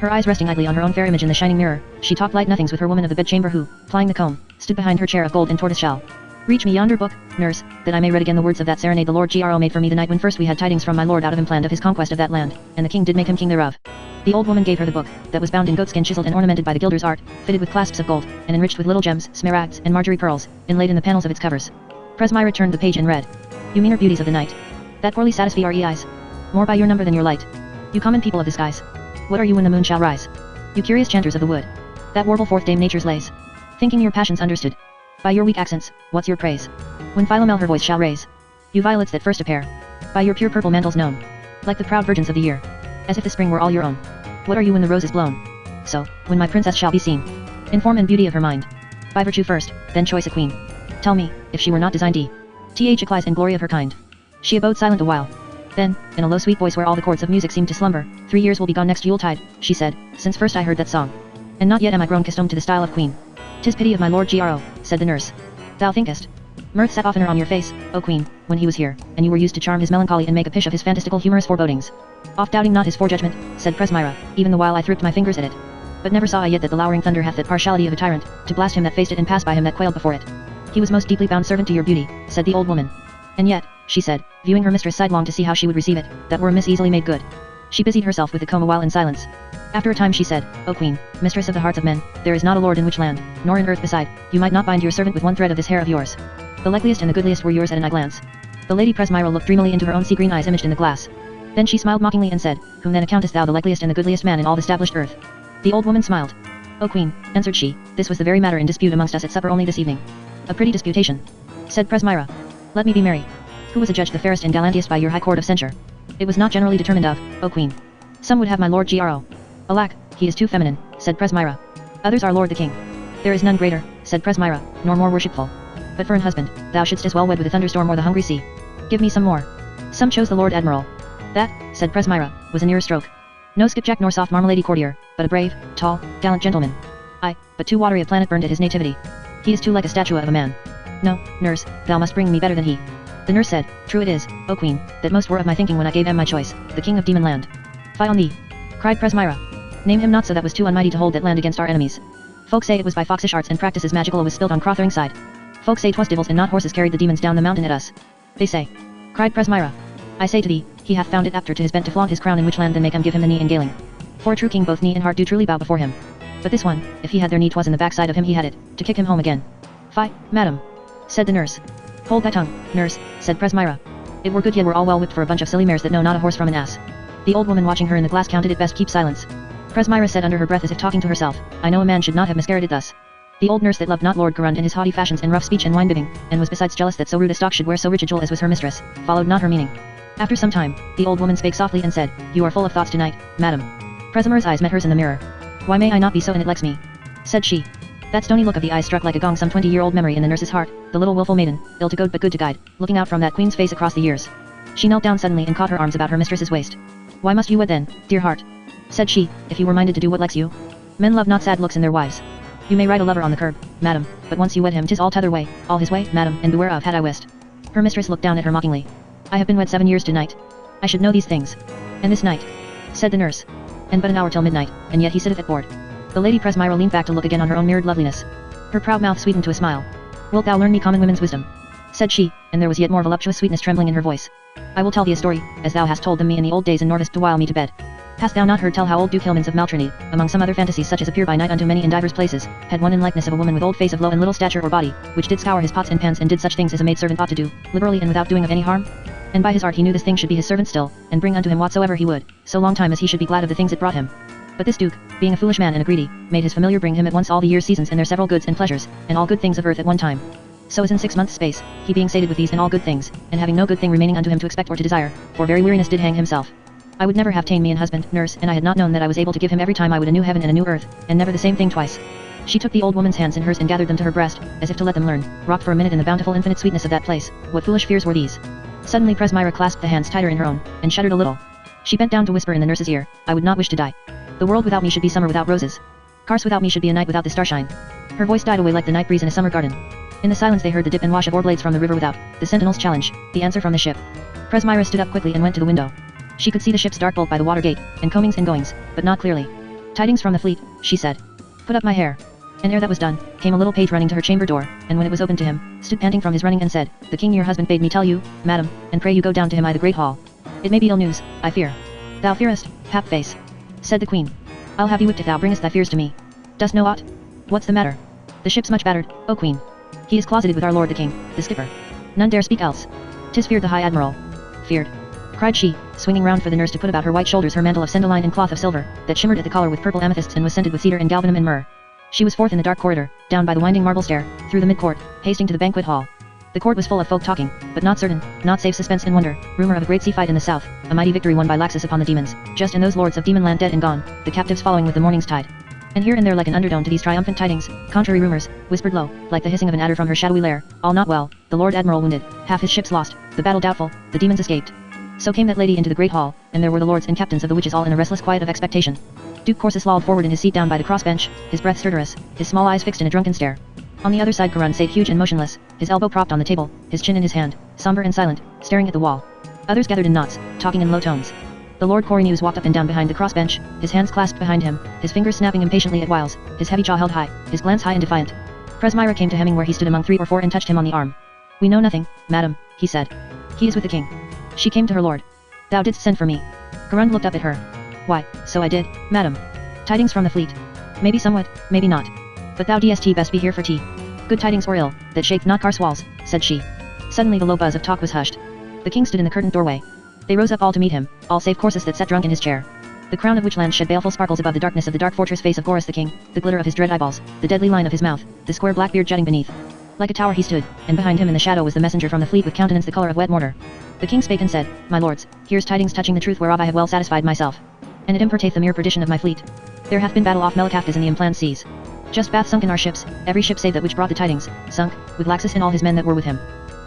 Her eyes resting idly on her own fair image in the shining mirror, she talked light nothings with her woman of the bedchamber who, plying the comb, stood behind her chair of gold and tortoise shell. Reach me yonder book, nurse, that I may read again the words of that serenade the Lord Gro made for me the night when first we had tidings from my lord out of him planned of his conquest of that land, and the king did make him king thereof. The old woman gave her the book, that was bound in goatskin chiseled and ornamented by the gilder's art, fitted with clasps of gold, and enriched with little gems, smaragds, and margery pearls, inlaid in the panels of its covers. Presmyra turned the page and read. You meaner beauties of the night. That poorly satisfy our eyes. More by your number than your light. You common people of the skies. What are you when the moon shall rise? You curious chanters of the wood. That warble forth Dame Nature's lays. Thinking your passions understood. By your weak accents, what's your praise? When Philomel her voice shall raise. You violets that first appear. By your pure purple mantles known. Like the proud virgins of the year. As if the spring were all your own. What are you when the rose is blown? So, when my princess shall be seen. In form and beauty of her mind. By virtue first, then choice a queen. Tell me, if she were not designed Eclise and glory of her kind. She abode silent a while. Then, in a low sweet voice where all the chords of music seemed to slumber, 3 years will be gone next Yuletide, she said, since first I heard that song. And not yet am I grown accustomed to the style of queen. 'Tis pity of my lord Gro, said the nurse. Thou thinkest. Mirth sat oftener on your face, O queen, when he was here, and you were used to charm his melancholy and make a pish of his fantastical humorous forebodings. Oft doubting not his forejudgment, said Presmyra, even the while I thripped my fingers at it. But never saw I yet that the lowering thunder hath that partiality of a tyrant, to blast him that faced it and pass by him that quailed before it. He was most deeply bound servant to your beauty, said the old woman. And yet, she said, viewing her mistress sidelong to see how she would receive it, that were a miss easily made good. She busied herself with the comb a while in silence. After a time she said, O queen, mistress of the hearts of men, there is not a lord in which land, nor in earth beside, you might not bind your servant with one thread of this hair of yours. The likeliest and the goodliest were yours at an eye glance. The lady Presmyra looked dreamily into her own sea green eyes imaged in the glass. Then she smiled mockingly and said, Whom then accountest thou the likeliest and the goodliest man in all the established earth? The old woman smiled. O queen, answered she, this was the very matter in dispute amongst us at supper only this evening. A pretty disputation, said Presmyra. Let me be merry. Who was adjudged the fairest and gallantiest by your high court of censure? It was not generally determined of, O queen. Some would have my lord Gro. Alack, he is too feminine, said Presmyra. Others are lord the king. There is none greater, said Presmyra, nor more worshipful. But for an husband, thou shouldst as well wed with a thunderstorm or the hungry sea. Give me some more. Some chose the lord admiral. That, said Presmyra, was a nearer stroke. No skipjack nor soft marmalady courtier, but a brave, tall, gallant gentleman. Aye, but too watery a planet burned at his nativity. He is too like a statue of a man. No, nurse, thou must bring me better than he. The nurse said, true it is, O queen, that most were of my thinking when I gave him my choice, the king of demon land. Fie on thee! Cried Presmyra. Name him not, so that was too unmighty to hold that land against our enemies. Folk say it was by foxish arts and practices magical was spilled on Crothering side. Folk say 'twas devils and not horses carried the demons down the mountain at us. They say. Cried Presmyra. I say to thee, he hath found it apter to his bent to flaunt his crown in which land than make him give him the knee in galing. For a true king both knee and heart do truly bow before him. But this one, if he had their knee 'twas in the backside of him he had it, to kick him home again. Fie, madam, said the nurse. Hold thy tongue, nurse, said Presmyra. It were good ye were all well whipped for a bunch of silly mares that know not a horse from an ass. The old woman watching her in the glass counted it best keep silence. Presmyra said under her breath as if talking to herself, I know a man should not have miscarried thus. The old nurse that loved not Lord Garund and his haughty fashions and rough speech and wine-bibbing, and was besides jealous that so rude a stock should wear so rich a jewel as was her mistress, followed not her meaning. After some time, the old woman spake softly and said, You are full of thoughts tonight, madam. Presmyra's eyes met hers in the mirror. Why may I not be so, and it lecks me? Said she. That stony look of the eyes struck like a gong some 20-year-old memory in the nurse's heart, the little willful maiden, ill to goad but good to guide, looking out from that queen's face across the years. She knelt down suddenly and caught her arms about her mistress's waist. Why must you wed then, dear heart? Said she, if you were minded to do what likes you. Men love not sad looks in their wives. You may ride a lover on the curb, madam, but once you wed him 'tis all t'other way, all his way, madam, and beware of had I wist. Her mistress looked down at her mockingly. I have been wed 7 years to-night. I should know these things. And this night, said the nurse. And but an hour till midnight, and yet he sitteth at board. The lady Presmyra leaned back to look again on her own mirrored loveliness. Her proud mouth sweetened to a smile. Wilt thou learn me common women's wisdom? Said she, and there was yet more voluptuous sweetness trembling in her voice. I will tell thee a story, as thou hast told them me in the old days and norvest to wile me to bed. Hast thou not heard tell how old Duke Hilmans of Maltrinide, among some other fantasies such as appear by night unto many in divers places, had one in likeness of a woman with old face of low and little stature or body, which did scour his pots and pans and did such things as a maidservant ought to do, liberally and without doing of any harm? And by his art he knew this thing should be his servant still, and bring unto him whatsoever he would, so long time as he should be glad of the things it brought him. But this Duke, being a foolish man and a greedy, made his familiar bring him at once all the year's seasons and their several goods and pleasures, and all good things of earth at one time. So as in 6 months' space, he being sated with these and all good things, and having no good thing remaining unto him to expect or to desire, for very weariness did hang himself. I would never have ta'en me an husband, nurse, and I had not known that I was able to give him every time I would a new heaven and a new earth, and never the same thing twice. She took the old woman's hands in hers and gathered them to her breast, as if to let them learn, rocked for a minute in the bountiful infinite sweetness of that place. What foolish fears were these? Suddenly Presmyra clasped the hands tighter in her own, and shuddered a little. She bent down to whisper in the nurse's ear, I would not wish to die. The world without me should be summer without roses. Kars without me should be a night without the starshine. Her voice died away like the night breeze in a summer garden. In the silence they heard the dip and wash of oar blades from the river without, the sentinel's challenge, the answer from the ship. Presmyra stood up quickly and went to the window. She could see the ship's dark bulk by the water gate, and comings and goings, but not clearly. Tidings from the fleet, she said. Put up my hair. And ere that was done, came a little page running to her chamber door, and when it was opened to him, stood panting from his running and said, The king your husband bade me tell you, madam, and pray you go down to him I the great hall. It may be ill news, I fear. Thou fearest, pap face, said the queen. I'll have you whipped if thou bringest thy fears to me. Dost know aught? What's the matter? The ship's much battered, O queen. He is closeted with our lord the king, the skipper. None dare speak else. 'Tis feared the high admiral. Feared, cried she, swinging round for the nurse to put about her white shoulders her mantle of sendaline and cloth of silver, that shimmered at the collar with purple amethysts and was scented with cedar and galbanum and myrrh. She was forth in the dark corridor, down by the winding marble stair, through the mid-court, hasting to the banquet hall. The court was full of folk talking, but not certain, not save suspense and wonder, rumor of a great sea fight in the south, a mighty victory won by Laxus upon the demons, just and those lords of demon land dead and gone, the captives following with the morning's tide. And here and there like an undertone to these triumphant tidings, contrary rumors, whispered low, like the hissing of an adder from her shadowy lair, all not well, the Lord Admiral wounded, half his ships lost, the battle doubtful, the demons escaped. So came that lady into the great hall, and there were the lords and captains of the witches all in a restless quiet of expectation. Duke Corsus lolled forward in his seat down by the cross-bench, his breath stertorous, his small eyes fixed in a drunken stare. On the other side Garund sate huge and motionless, his elbow propped on the table, his chin in his hand, somber and silent, staring at the wall. Others gathered in knots, talking in low tones. The Lord Corynus walked up and down behind the crossbench, his hands clasped behind him, his fingers snapping impatiently at whiles, his heavy jaw held high, his glance high and defiant. Presmyra came to Hemming where he stood among 3 or 4 and touched him on the arm. We know nothing, madam, he said. He is with the king. She came to her lord. Thou didst send for me. Garund looked up at her. Why, so I did, madam. Tidings from the fleet. Maybe somewhat, maybe not. But thou dst best be here for tea. Good tidings or ill, that shake not Kars walls, said she. Suddenly the low buzz of talk was hushed. The king stood in the curtained doorway. They rose up all to meet him, all save Corsus that sat drunk in his chair. The crown of Witchland shed baleful sparkles above the darkness of the dark fortress face of Gorus the king, the glitter of his dread eyeballs, the deadly line of his mouth, the square black beard jutting beneath. Like a tower he stood, and behind him in the shadow was the messenger from the fleet with countenance the colour of wet mortar. The king spake and said, My lords, here's tidings touching the truth whereof I have well satisfied myself. And it importeth the mere perdition of my fleet. There hath been battle off Melicaftas in the implaned seas. Just bath sunk in our ships, every ship save that which brought the tidings, sunk, with Laxus and all his men that were with him.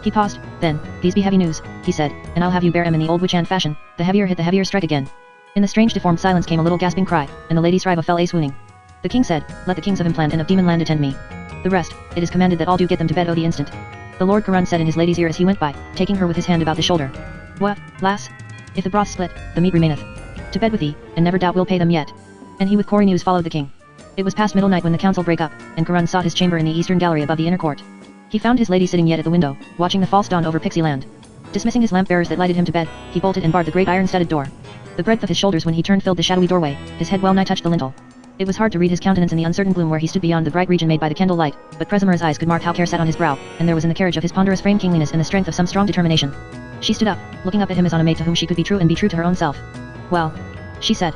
He paused, then, these be heavy news, he said, and I'll have you bear 'em in the old witch hand fashion, the heavier hit the heavier strike again. In the strange deformed silence came a little gasping cry, and the lady Sriva fell a swooning. The king said, Let the kings of Implant and of Demon Land attend me. The rest, it is commanded that all do get them to bed o the instant. The Lord Garund said in his lady's ear as he went by, taking her with his hand about the shoulder. What, lass? If the broth split, the meat remaineth. To bed with thee, and never doubt we'll pay them yet. And he with Cory news followed the king. It was past middle night when the council brake up, and Garund sought his chamber in the eastern gallery above the inner court. He found his lady sitting yet at the window, watching the false dawn over Pixie land. Dismissing his lamp bearers that lighted him to bed, he bolted and barred the great iron-studded door. The breadth of his shoulders when he turned filled the shadowy doorway, his head well nigh touched the lintel. It was hard to read his countenance in the uncertain gloom where he stood beyond the bright region made by the candle light, but Presmira's eyes could mark how care sat on his brow, and there was in the carriage of his ponderous frame kingliness and the strength of some strong determination. She stood up, looking up at him as on a mate to whom she could be true and be true to her own self. Well, she said.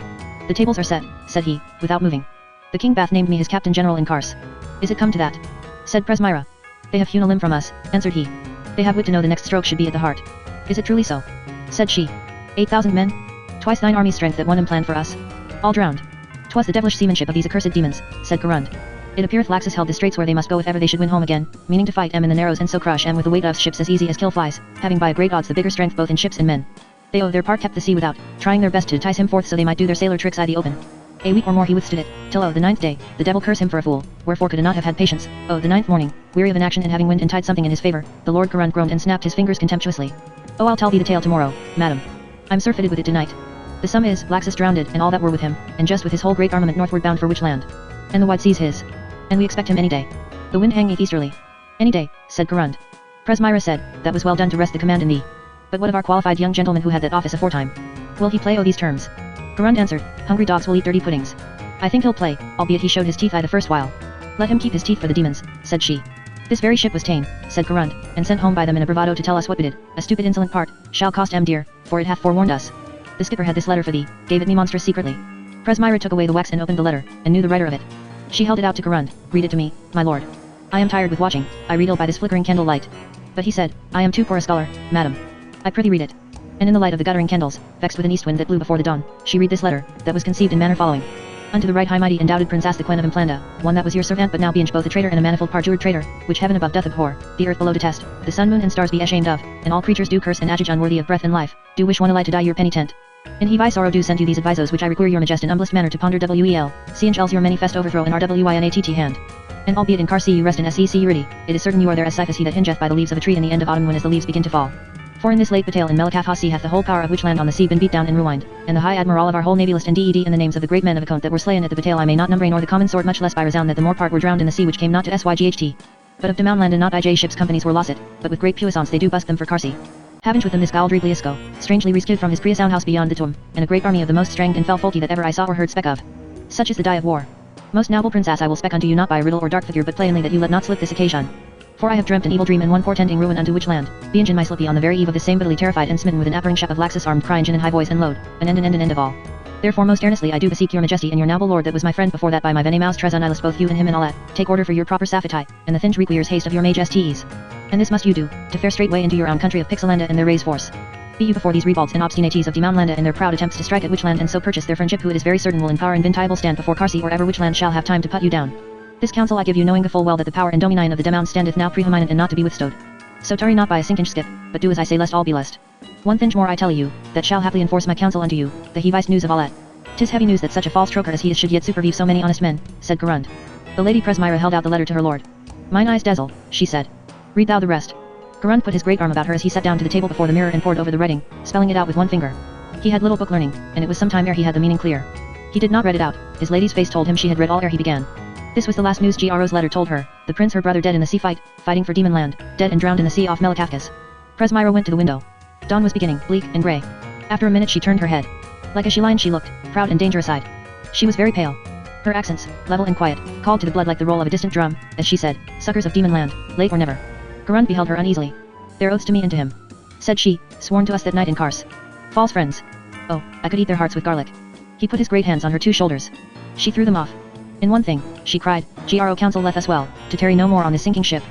The tables are set, said he, without moving. The king bath named me his captain general in Kars. Is it come to that? Said Presmira. They have hewn a limb from us, answered he. They have wit to know the next stroke should be at the heart. Is it truly so? Said she. 8,000 men? Twice thine army's strength that one am planned for us. All drowned. 'Twas the devilish seamanship of these accursed demons, said Garund. It appeareth Laxus held the straits where they must go if ever they should win home again, meaning to fight in the narrows and so crush with the weight of ships as easy as kill flies, having by a great odds the bigger strength both in ships and men. They their part kept the sea without, trying their best to entice him forth so they might do their sailor tricks i' the open. A week or more he withstood it, till the 9th day, the devil curse him for a fool, wherefore could not have had patience. The 9th morning, weary of inaction and having wind and tide something in his favor, the Lord Garund groaned and snapped his fingers contemptuously. I'll tell thee the tale tomorrow, madam. I'm surfeited with it tonight. The sum is, Laxus drowned and all that were with him, and just with his whole great armament northward bound for which land? And the wide seas his. And we expect him any day. The wind hangeth easterly. Any day, said Garund. Presmira said, that was well done to rest the command in thee. But what of our qualified young gentleman who had that office aforetime? Will he play these terms? Garund answered, hungry dogs will eat dirty puddings. I think he'll play, albeit he showed his teeth the first while. Let him keep his teeth for the demons, said she. This very ship was ta'en, said Garund, and sent home by them in a bravado to tell us what we did, a stupid insolent part, shall cost dear, for it hath forewarned us. The skipper had this letter for thee, gave it me monstrous secretly. Presmira took away the wax and opened the letter, and knew the writer of it. She held it out to Garund. Read it to me, my lord. I am tired with watching, I read ill by this flickering candle light. But he said, I am too poor a scholar, madam. I prithee read it. And in the light of the guttering candles, vexed with an east wind that blew before the dawn, she read this letter, that was conceived in manner following. Unto the right high mighty and doubted Prince the Quen of Implanda, one that was your servant but now being both a traitor and a manifold parjured traitor, which heaven above doth abhor, the earth below detest, the sun moon and stars be ashamed of, and all creatures do curse and adjudge unworthy of breath and life, do wish one alike to die your penitent. In he by sorrow do send you these advisos which I require your majest in humblest manner to ponder wel, see and your manifest overthrow in rwinatt hand. And albeit in Kars you rest in sec urity, it is certain you are there as safe as he that hingeth by the leaves of a tree in the end of autumn when as the leaves begin to fall. For in this late battle in Melikath ha sea hath the whole power of which land on the sea been beat down and ruined, and the high admiral of our whole navy list and ded and the names of the great men of account that were slain at the battle I may not number nor the common sword much less by resound that the more part were drowned in the sea which came not to syght. But of Demoun land and not ij ships companies were lost, but with great puissance they do bust them for Carsi. Having with them this Galdri Bliasco, strangely rescued from his Priasound house beyond the tomb, and a great army of the most stranged and fell folky that ever I saw or heard spec of. Such is the die of war. Most noble princess I will spec unto you not by riddle or dark figure but plainly that you let not slip this occasion. For I have dreamt an evil dream and one portending ruin unto which land, being in my slippy on the very eve of this same bitterly terrified and smitten with an appering ship of Laxus armed crying in high voice and load, an end of all. Therefore most earnestly I do beseech your majesty and your noble lord that was my friend before that by my vene mouse trezon I list both you and him and all that, take order for your proper safetai, and the thin requires haste of your majesties. And this must you do, to fare straightway into your own country of Pixelanda and their raise force. Be you before these rebalds and obstinaties of Demounlanda and their proud attempts to strike at which land and so purchase their friendship who it is very certain will in power and vintable stand before Carsi or ever which land shall have time to put you down. This counsel I give you knowing full well that the power and dominion of the Demoun standeth now preeminent and not to be withstowed. So tarry not by a sinkinch skip, but do as I say lest all be lest. One thing more I tell you, that shall happily enforce my counsel unto you, the heaviest news of all that. 'Tis heavy news that such a false troker as he is should yet superview so many honest men, said Garund. The lady Presmira held out the letter to her lord. Mine eyes dazzle, she said. Read thou the rest. Garund put his great arm about her as he sat down to the table before the mirror and pored over the writing, spelling it out with one finger. He had little book learning, and it was some time ere he had the meaning clear. He did not read it out, his lady's face told him she had read all ere he began. This was the last news Gro's letter told her, the prince her brother dead in the sea fight, fighting for Demon land, dead and drowned in the sea off Melikathkas. Presmira went to the window. Dawn was beginning, bleak and grey. After a minute she turned her head. Like a she-lion she looked, proud and dangerous-eyed. She was very pale. Her accents, level and quiet, called to the blood like the roll of a distant drum, as she said, succors of Demon land, late or never. Garund beheld her uneasily. Their oaths to me and to him, said she, sworn to us that night in Kars. False friends. Oh, I could eat their hearts with garlic. He put his great hands on her 2 shoulders. She threw them off. In one thing, she cried, Gro counsel leth us well, to tarry no more on this sinking ship.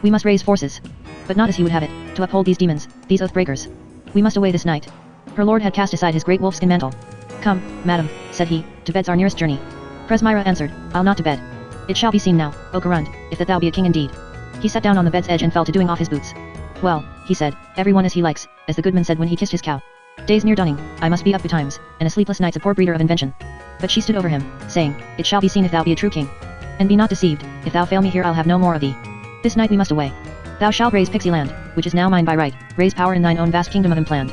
We must raise forces. But not as he would have it, to uphold these demons, these oath breakers. We must away this night. Her lord had cast aside his great wolfskin mantle. Come, madam, said he, to bed's our nearest journey. Presmira answered, I'll not to bed. It shall be seen now, O Garund, if that thou be a king indeed. He sat down on the bed's edge and fell to doing off his boots. Well, he said, everyone as he likes, as the goodman said when he kissed his cow. Day's near dawning, I must be up betimes, and a sleepless night's a poor breeder of invention. But she stood over him, saying, It shall be seen if thou be a true king. And be not deceived, if thou fail me here I'll have no more of thee. This night we must away. Thou shalt raise Pixie land, which is now mine by right, raise power in thine own vast kingdom of Impland.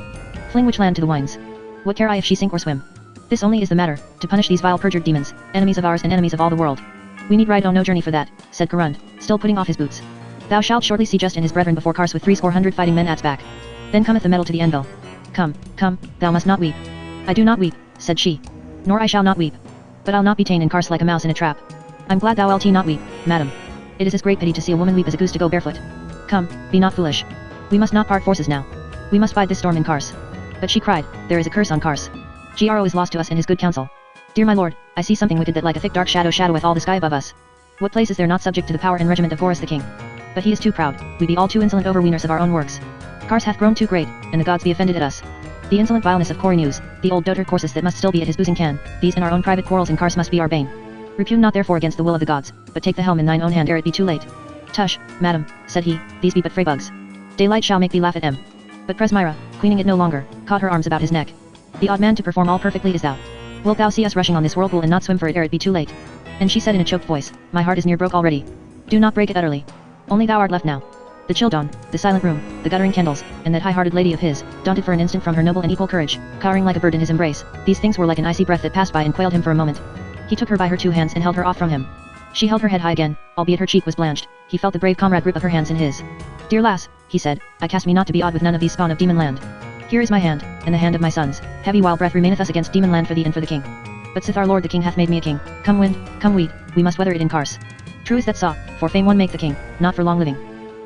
Fling which land to the winds. What care I if she sink or swim? This only is the matter, to punish these vile perjured demons, enemies of ours and enemies of all the world. We need ride on no journey for that, said Garund, still putting off his boots. Thou shalt shortly see Just and his brethren before Kars with 300 fighting men at's back. Then cometh the medal to the anvil. Come, come, thou must not weep. I do not weep, said she. Nor I shall not weep. But I'll not be ta'en in Kars like a mouse in a trap. I'm glad thou LT not weep, madam. It is his great pity to see a woman weep as a goose to go barefoot. Come, be not foolish. We must not part forces now. We must bide this storm in Kars. But she cried, there is a curse on Kars. Gro is lost to us and his good counsel. Dear my lord, I see something wicked that like a thick dark shadow shadoweth all the sky above us. What place is there not subject to the power and regiment of Gorus the king? But he is too proud, we be all too insolent overweeners of our own works. Kars hath grown too great, and the gods be offended at us. The insolent vileness of Cory News, the old dotard courses that must still be at his boozing can, these and our own private quarrels in Kars must be our bane. Repugn not therefore against the will of the gods, but take the helm in thine own hand ere it be too late. Tush, madam, said he, these be but fray bugs. Daylight shall make thee laugh at em. But Presmyra, queening it no longer, caught her arms about his neck. The odd man to perform all perfectly is thou. Wilt thou see us rushing on this whirlpool and not swim for it ere it be too late? And she said in a choked voice, my heart is near broke already. Do not break it utterly. Only thou art left now. The chill dawn, the silent room, the guttering candles, and that high-hearted lady of his, daunted for an instant from her noble and equal courage, cowering like a bird in his embrace, these things were like an icy breath that passed by and quailed him for a moment. He took her by her two hands and held her off from him. She held her head high again, albeit her cheek was blanched. He felt the brave comrade grip of her hands in his. Dear lass, he said, I cast me not to be odd with none of these spawn of demon land. Here is my hand, and the hand of my sons. Heavy while breath remaineth us against demon land for thee and for the king. But sith our lord the king hath made me a king, come wind, come wheat, we must weather it in Kars. True is that saw, for fame one make the king, not for long living.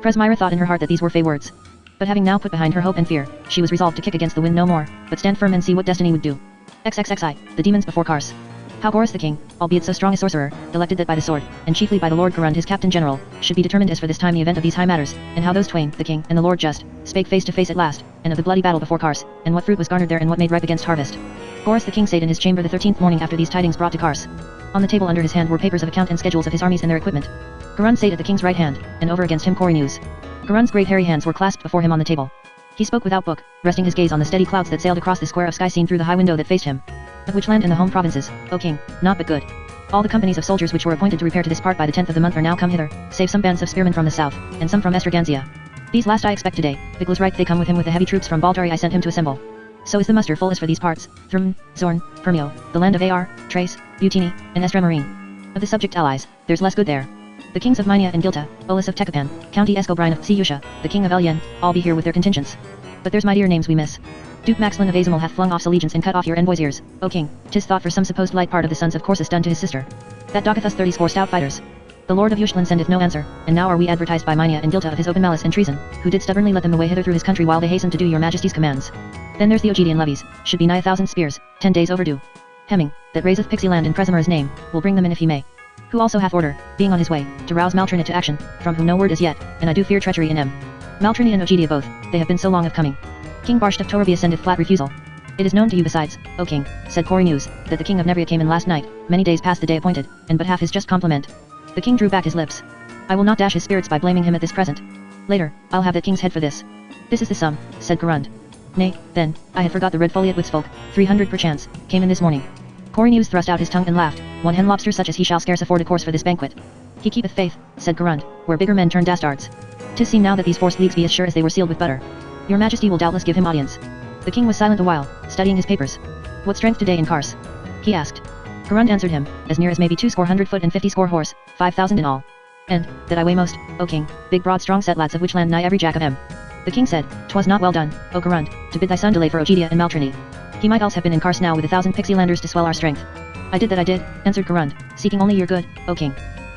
Presmyra thought in her heart that these were fey words. But having now put behind her hope and fear, she was resolved to kick against the wind no more, but stand firm and see what destiny would do. XXXI, the demons before Kars. How Gorus the king, albeit so strong a sorcerer, elected that by the sword, and chiefly by the Lord Garund his captain general, should be determined as for this time the event of these high matters, and how those twain, the king and the Lord just, spake face to face at last, and of the bloody battle before Kars, and what fruit was garnered there and what made ripe against harvest. Gorus the king sate in his chamber the 13th morning after these tidings brought to Kars. On the table under his hand were papers of account and schedules of his armies and their equipment. Garund sate at the king's right hand, and over against him Cory News. Garund's great hairy hands were clasped before him on the table. He spoke without book, resting his gaze on the steady clouds that sailed across the square of sky seen through the high window that faced him. Of which land in the home provinces, O king, not but good. All the companies of soldiers which were appointed to repair to this part by the 10th of the month are now come hither, save some bands of spearmen from the south, and some from Estraganzia. These last I expect today. Viglas right they come with him with the heavy troops from Baldari I sent him to assemble. So is the muster full as for these parts, Thrun, Zorn, Permio, the land of Ar, Trace, Butini, and Estramarine. Of the subject allies, there's less good there. The kings of Minia and Gilta, Olus of Tekapan, County Escobrine of Tsiusha, the king of Elyen, all be here with their contingents. But there's mightier names we miss. Duke Maxlin of Azamul hath flung off allegiance and cut off your envoy's ears, O king, 'tis thought for some supposed light part of the sons of Corsus done to his sister. That docketh us 30 score stout fighters. The lord of Yushlan sendeth no answer, and now are we advertised by Minia and Gilta of his open malice and treason, who did stubbornly let them away hither through his country while they hastened to do your majesty's commands. Then there's the Ogedian levies, should be nigh 1,000 spears, 10 days overdue. Hemming, that raiseth Pixie land in Presmyra's name, will bring them in if he may. Who also hath order, being on his way, to rouse Maltrinit to action, from whom no word is yet, and I do fear treachery in em. Maltrini and Ogedia both, they have been so long of coming. King Barsht of Torobia sendeth flat refusal. It is known to you besides, O king, said Cory News, that the king of Nevria came in last night, many days past the day appointed, and but half his just compliment. The king drew back his lips. I will not dash his spirits by blaming him at this present. Later, I'll have that king's head for this. This is the sum, said Garund. Nay, then, I had forgot the red foliot Witzfolk, 300 perchance, came in this morning. Cory News thrust out his tongue and laughed, one hen lobster such as he shall scarce afford a course for this banquet. He keepeth faith, said Garund, where bigger men turn dastards. 'Tis seen now that these forced leagues be as sure as they were sealed with butter. Your majesty will doubtless give him audience. The king was silent a while, studying his papers. What strength today in Kars? He asked. Garund answered him, as near as may be 200 foot and 50 horse, 5,000 in all. And, that I weigh most, O king, big broad strong set lads of which land nigh every jack of em. The king said, 'Twas not well done, O Garund, to bid thy son delay for Ogedia and Maltrini. He might else have been in Kars now with 1,000 Pixie landers to swell our strength. I did that I did, answered Garund, seeking only your good, O king.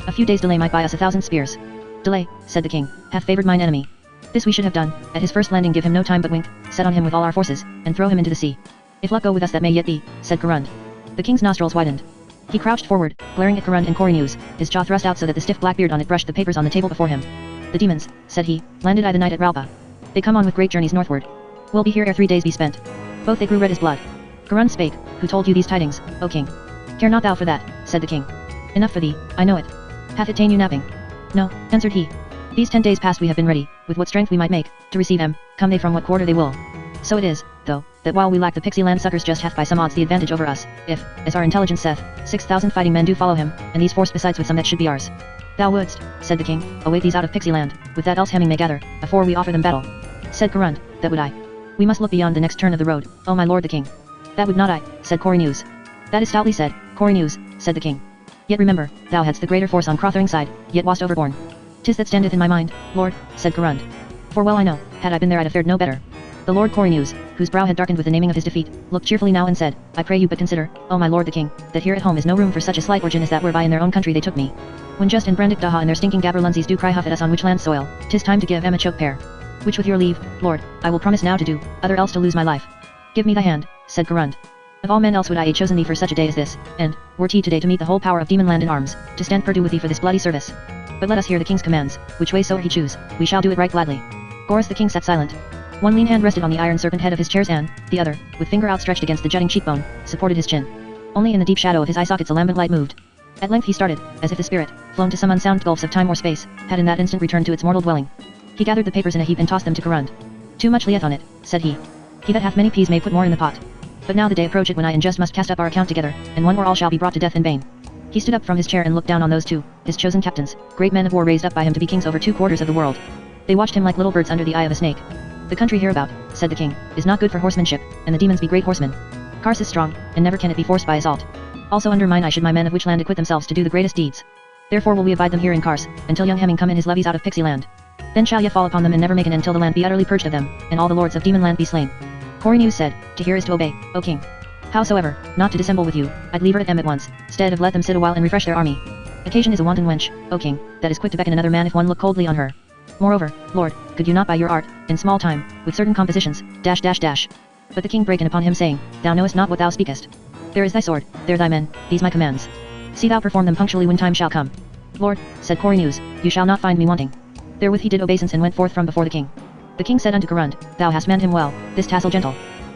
A few days delay might buy us 1,000 spears. Delay, said the king, hath favored mine enemy. This we should have done, at his first landing give him no time but wink, set on him with all our forces, and throw him into the sea. If luck go with us that may yet be, said Garund. The king's nostrils widened. He crouched forward, glaring at Garund and Cory News, his jaw thrust out so that the stiff black beard on it brushed the papers on the table before him. The demons, said he, landed I the night at Ralpa. They come on with great journeys northward. We'll be here ere 3 days be spent. Both they grew red as blood. Garund spake, who told you these tidings, O king? Care not thou for that, said the king. Enough for thee, I know it. Hath it ta'en you napping? No, answered he. These 10 days past we have been ready, with what strength we might make, to receive them, come they from what quarter they will. So it is, though, that while we lack the Pixie land succors just hath by some odds the advantage over us, if, as our intelligence saith, 6,000 fighting men do follow him, and these forced besides with some that should be ours. Thou wouldst, said the king, await these out of Pixie land, with that else Hemming may gather, afore we offer them battle. Said Corund, that would I. We must look beyond the next turn of the road, O my lord the king. That would not I, said Corynus. That is stoutly said, Corynus, said the king. Yet remember, thou hadst the greater force on Crothering side, yet wast overborne. 'Tis that standeth in my mind, lord, said Corund. For well I know, had I been there I'd have fared no better. The lord Corynus, whose brow had darkened with the naming of his defeat, looked cheerfully now and said, I pray you but consider, O my lord the king, that here at home is no room for such a slight origin as that whereby in their own country they took me. When Just and Brandick Daha and their stinking Gaberlunzies do cry huff at us on which land soil, 'tis time to give them a choke pear. Which with your leave, lord, I will promise now to do, other else to lose my life. Give me thy hand, said Corund. Of all men else would I have chosen thee for such a day as this, and, were he today to meet the whole power of demon land in arms, to stand perdu with thee for this bloody service. But let us hear the king's commands, which way so he choose, we shall do it right gladly. Gorus the king sat silent. One lean hand rested on the iron serpent head of his chairs and, the other, with finger outstretched against the jutting cheekbone, supported his chin. Only in the deep shadow of his eye sockets a lambent light moved. At length he started, as if the spirit, flown to some unsound gulfs of time or space, had in that instant returned to its mortal dwelling. He gathered the papers in a heap and tossed them to Corund. Too much lieth on it, said he. He that hath many peas may put more in the pot. But now the day approacheth when I and Just must cast up our account together, and one or all shall be brought to death in vain. He stood up from his chair and looked down on those two, his chosen captains, great men of war raised up by him to be kings over 2/4 of the world. They watched him like little birds under the eye of a snake. The country hereabout, said the king, is not good for horsemanship, and the demons be great horsemen. Kars is strong, and never can it be forced by assault. Also under mine eye should my men of which land acquit themselves to do the greatest deeds. Therefore will we abide them here in Kars, until young Hemming come in his levies out of Pixie land. Then shall ye fall upon them and never make an end till the land be utterly purged of them, and all the lords of demon land be slain. Corynus said, to hear is to obey, O king. Howsoever, not to dissemble with you, I'd leave her at them at once, stead of let them sit a while and refresh their army. Occasion is a wanton wench, O king, that is quick to beckon another man if one look coldly on her. Moreover, lord, could you not by your art, in small time, with certain compositions, dash. But the king brake in upon him saying, thou knowest not what thou speakest. There is thy sword, there thy men, these my commands. See thou perform them punctually when time shall come. Lord, said Corynus, you shall not find me wanting. Therewith he did obeisance and went forth from before the king. The king said unto Corund, thou hast manned him well, this tassel gentle.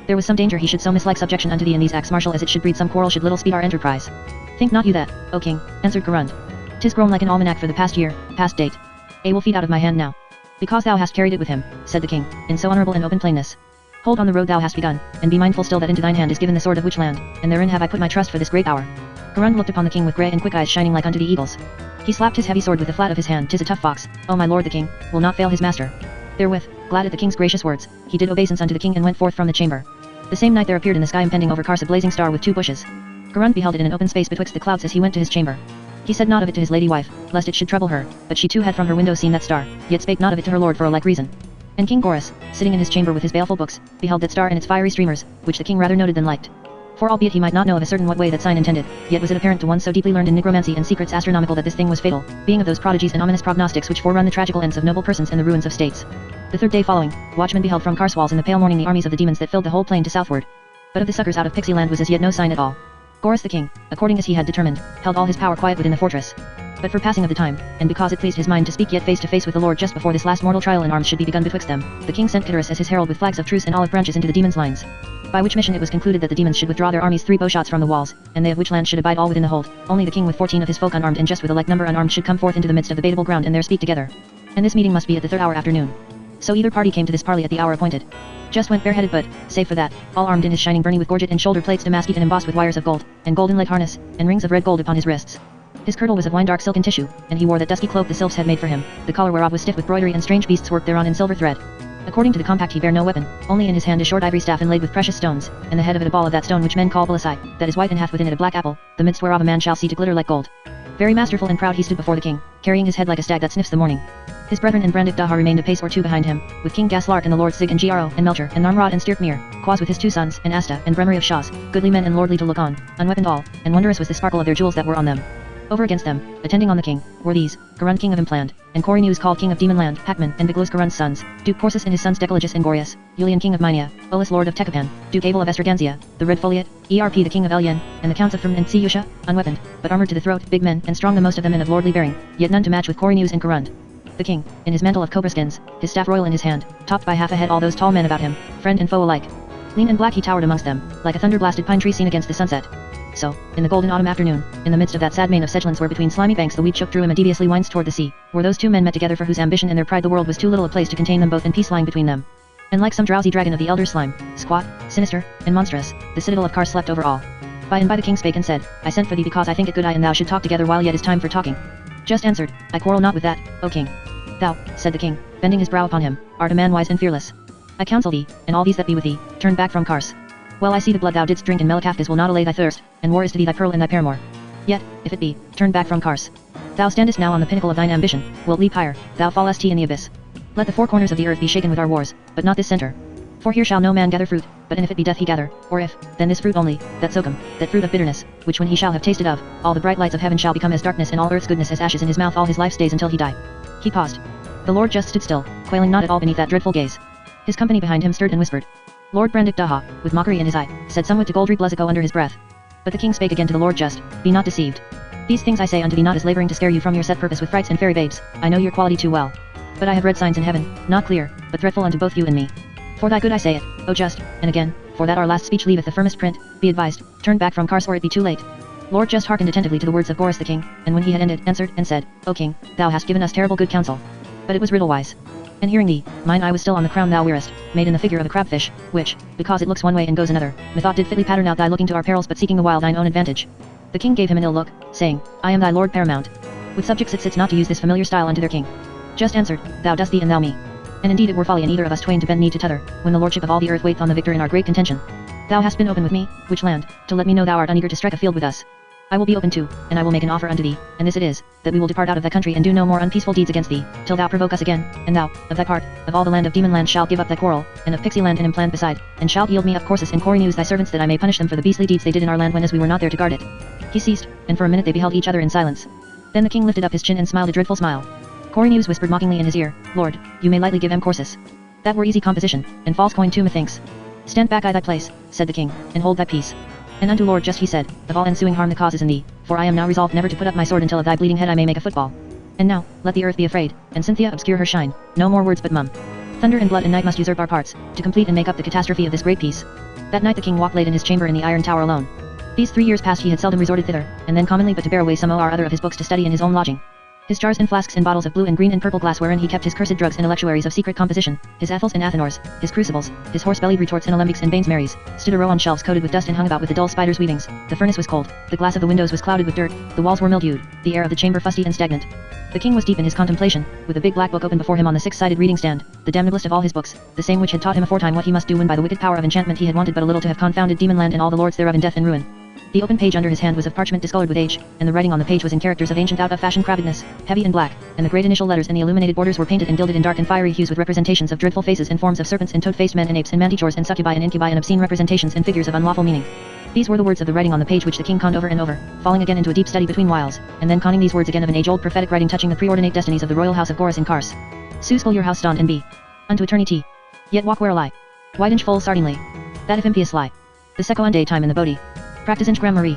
There was some danger he should so mislike subjection unto thee in these acts martial as it should breed some quarrel should little speed our enterprise. Think not you that, O king, answered Corund. 'Tis grown like an almanac for the past year, past date. A will feed out of my hand now. Because thou hast carried it with him, said the king, in so honorable and open plainness. Hold on the road thou hast begun, and be mindful still that into thine hand is given the sword of which land, and therein have I put my trust for this great hour. Corund looked upon the king with grey and quick eyes shining like unto the eagles. He slapped his heavy sword with the flat of his hand. 'Tis a tough fox, O my lord the king, will not fail his master. Therewith, glad at the king's gracious words, he did obeisance unto the king and went forth from the chamber. The same night there appeared in the sky impending over Kars a blazing star with 2 bushes. Corund beheld it in an open space betwixt the clouds as he went to his chamber. He said not of it to his lady wife, lest it should trouble her, but she too had from her window seen that star, yet spake not of it to her lord for a like reason. And King Gorus, sitting in his chamber with his baleful books, beheld that star and its fiery streamers, which the king rather noted than liked. For albeit he might not know of a certain what way that sign intended, yet was it apparent to one so deeply learned in necromancy and secrets astronomical that this thing was fatal, being of those prodigies and ominous prognostics which forerun the tragical ends of noble persons and the ruins of states. The third day following, watchmen beheld from Kars walls in the pale morning the armies of the demons that filled the whole plain to southward. But of the succors out of Pixie land was as yet no sign at all. Gorus the king, according as he had determined, held all his power quiet within the fortress. But for passing of the time, and because it pleased his mind to speak yet face to face with the Lord just before this last mortal trial in arms should be begun betwixt them, the king sent Cytorus as his herald with flags of truce and olive branches into the demons' lines. By which mission it was concluded that the demons should withdraw their armies 3 bowshots from the walls, and they of which land should abide all within the hold, only the king with 14 of his folk unarmed and just with a like number unarmed should come forth into the midst of the bateable ground and there speak together. And this meeting must be at the 3rd hour afternoon. So either party came to this parley at the hour appointed. Just went bareheaded but, save for that, all armed in his shining byrnie with gorget and shoulder plates damasked and embossed with wires of gold, and golden leg harness, and rings of red gold upon his wrists. His kirtle was of wine dark silken tissue, and he wore that dusky cloak the sylphs had made for him, the collar whereof was stiff with broidery and strange beasts worked thereon in silver thread. According to the compact he bare no weapon, only in his hand a short ivory staff inlaid with precious stones, and the head of it a ball of that stone which men call bullseye, that is white and hath within it a black apple, the midst whereof a man shall see to glitter like gold. Very masterful and proud he stood before the king, carrying his head like a stag that sniffs the morning. His brethren and Brandick Daha remained a pace or 2 behind him, with King Gaslark and the lords Zig and Giaro and Melcher and Narmrod and Stirkmere, Quaz with his 2 sons, and Asta and Bremery of Shaws, goodly men and lordly to look on, unweaponed all, and wondrous was the sparkle of their jewels that were on them. Over against them, attending on the king, were these, Corund king of Impland, and Corynus called king of Demonland, Hackman and Biglos Corund's sons, Duke Porsus and his sons Decalogus and Gorius, Julian king of Minia, Olus lord of Tecapan, Duke Abel of Estraganzia, the Red Foliot, ERP the king of Elyen, and the counts of Thrym and Siusha, unweaponed, but armored to the throat, big men and strong the most of them and of lordly bearing, yet none to match with Corynus and Corund. The king, in his mantle of cobra skins, his staff royal in his hand, topped by half a head all those tall men about him, friend and foe alike. Lean and black he towered amongst them, like a thunder-blasted pine tree seen against the sunset. So, in the golden autumn afternoon, in the midst of that sad main of sedgelands where between slimy banks the wheat shook through him and deviously winds toward the sea, where those 2 men met together for whose ambition and their pride the world was too little a place to contain them both and peace lying between them. And like some drowsy dragon of the elder slime, squat, sinister, and monstrous, the citadel of Kars slept over all. By and by the king spake and said, I sent for thee because I think it good I and thou should talk together while yet is time for talking. Just answered, I quarrel not with that, O king. Thou, said the king, bending his brow upon him, art a man wise and fearless. I counsel thee, and all these that be with thee, turn back from Kars. Well I see the blood thou didst drink in Melekafkas will not allay thy thirst, and war is to thee thy pearl and thy paramour. Yet, if it be, turn back from Kars. Thou standest now on the pinnacle of thine ambition, wilt leap higher, thou fallest in the abyss. Let the four corners of the earth be shaken with our wars, but not this center. For here shall no man gather fruit, but and if it be doth he gather, or if, then this fruit only, that sokum, that fruit of bitterness, which when he shall have tasted of, all the bright lights of heaven shall become as darkness and all earth's goodness as ashes in his mouth all his life's days until he die. He paused. The Lord just stood still, quailing not at all beneath that dreadful gaze. His company behind him stirred and whispered. Lord Brandick Daha, with mockery in his eye, said somewhat to Goldry Bluzzico under his breath. But the king spake again to the Lord just, be not deceived. These things I say unto thee not as laboring to scare you from your set purpose with frights and fairy babes, I know your quality too well. But I have read signs in heaven, not clear, but threatful unto both you and me. For thy good I say it, O just, and again, for that our last speech leaveth the firmest print, be advised, turn back from Kars or it be too late. Lord Just hearkened attentively to the words of Gorus the king, and when he had ended, answered and said, O king, thou hast given us terrible good counsel. But it was riddle-wise. And hearing thee, mine eye was still on the crown thou wearest, made in the figure of a crabfish, which, because it looks one way and goes another, methought did fitly pattern out thy looking to our perils but seeking the while thine own advantage. The king gave him an ill look, saying, I am thy lord paramount. With subjects it sits not to use this familiar style unto their king. Just answered, thou dost thee and thou me. And indeed it were folly in either of us twain to bend knee to t'other, when the lordship of all the earth waiteth on the victor in our great contention. Thou hast been open with me, which land, to let me know thou art uneager to strike a field with us. I will be open too, and I will make an offer unto thee, and this it is, that we will depart out of thy country and do no more unpeaceful deeds against thee, till thou provoke us again, and thou, of thy part, of all the land of Demon Land shalt give up thy quarrel, and of Pixie Land and Implant beside, and shalt yield me up Corsus and Cori News thy servants that I may punish them for the beastly deeds they did in our land when as we were not there to guard it. He ceased, and for a minute they beheld each other in silence. Then the king lifted up his chin and smiled a dreadful smile. Cori News whispered mockingly in his ear, Lord, you may lightly give M Corsus. That were easy composition, and false coin too methinks. Stand back I thy place, said the king, and hold thy peace. And unto Lord Just he said, of all ensuing harm the cause is in thee, for I am now resolved never to put up my sword until of thy bleeding head I may make a football. And now, let the earth be afraid, and Cynthia obscure her shine, no more words but mum. Thunder and blood and night must usurp our parts, to complete and make up the catastrophe of this great peace. That night the king walked late in his chamber in the iron tower alone. These 3 years past he had seldom resorted thither, and then commonly but to bear away some or other of his books to study in his own lodging. His jars and flasks and bottles of blue and green and purple glass wherein he kept his cursed drugs and electuaries of secret composition, his ethels and athanors, his crucibles, his horse-bellied retorts and alembics and banes marys, stood a row on shelves coated with dust and hung about with the dull spider's weavings. The furnace was cold, the glass of the windows was clouded with dirt, the walls were mildewed, the air of the chamber fusty and stagnant. The king was deep in his contemplation, with a big black book open before him on the six-sided reading stand, the damnablest of all his books, the same which had taught him aforetime what he must do when by the wicked power of enchantment he had wanted but a little to have confounded Demon Land and all the lords thereof in death and ruin. The open page under his hand was of parchment discolored with age, and the writing on the page was in characters of ancient out-of-fashion crabbedness, heavy and black, and the great initial letters and the illuminated borders were painted and gilded in dark and fiery hues with representations of dreadful faces and forms of serpents and toad-faced men and apes and manticores and succubi and incubi and obscene representations and figures of unlawful meaning. These were the words of the writing on the page which the king conned over and over, falling again into a deep study between whiles, and then conning these words again of an age-old prophetic writing touching the preordinate destinies of the royal house of Gorus and Kars. Suscul your house stand and be unto eternity. Yet walk where lie. Widinch full sardinely. That if impious lie. The second day time in the Bodhi. Practisinch gram Marie.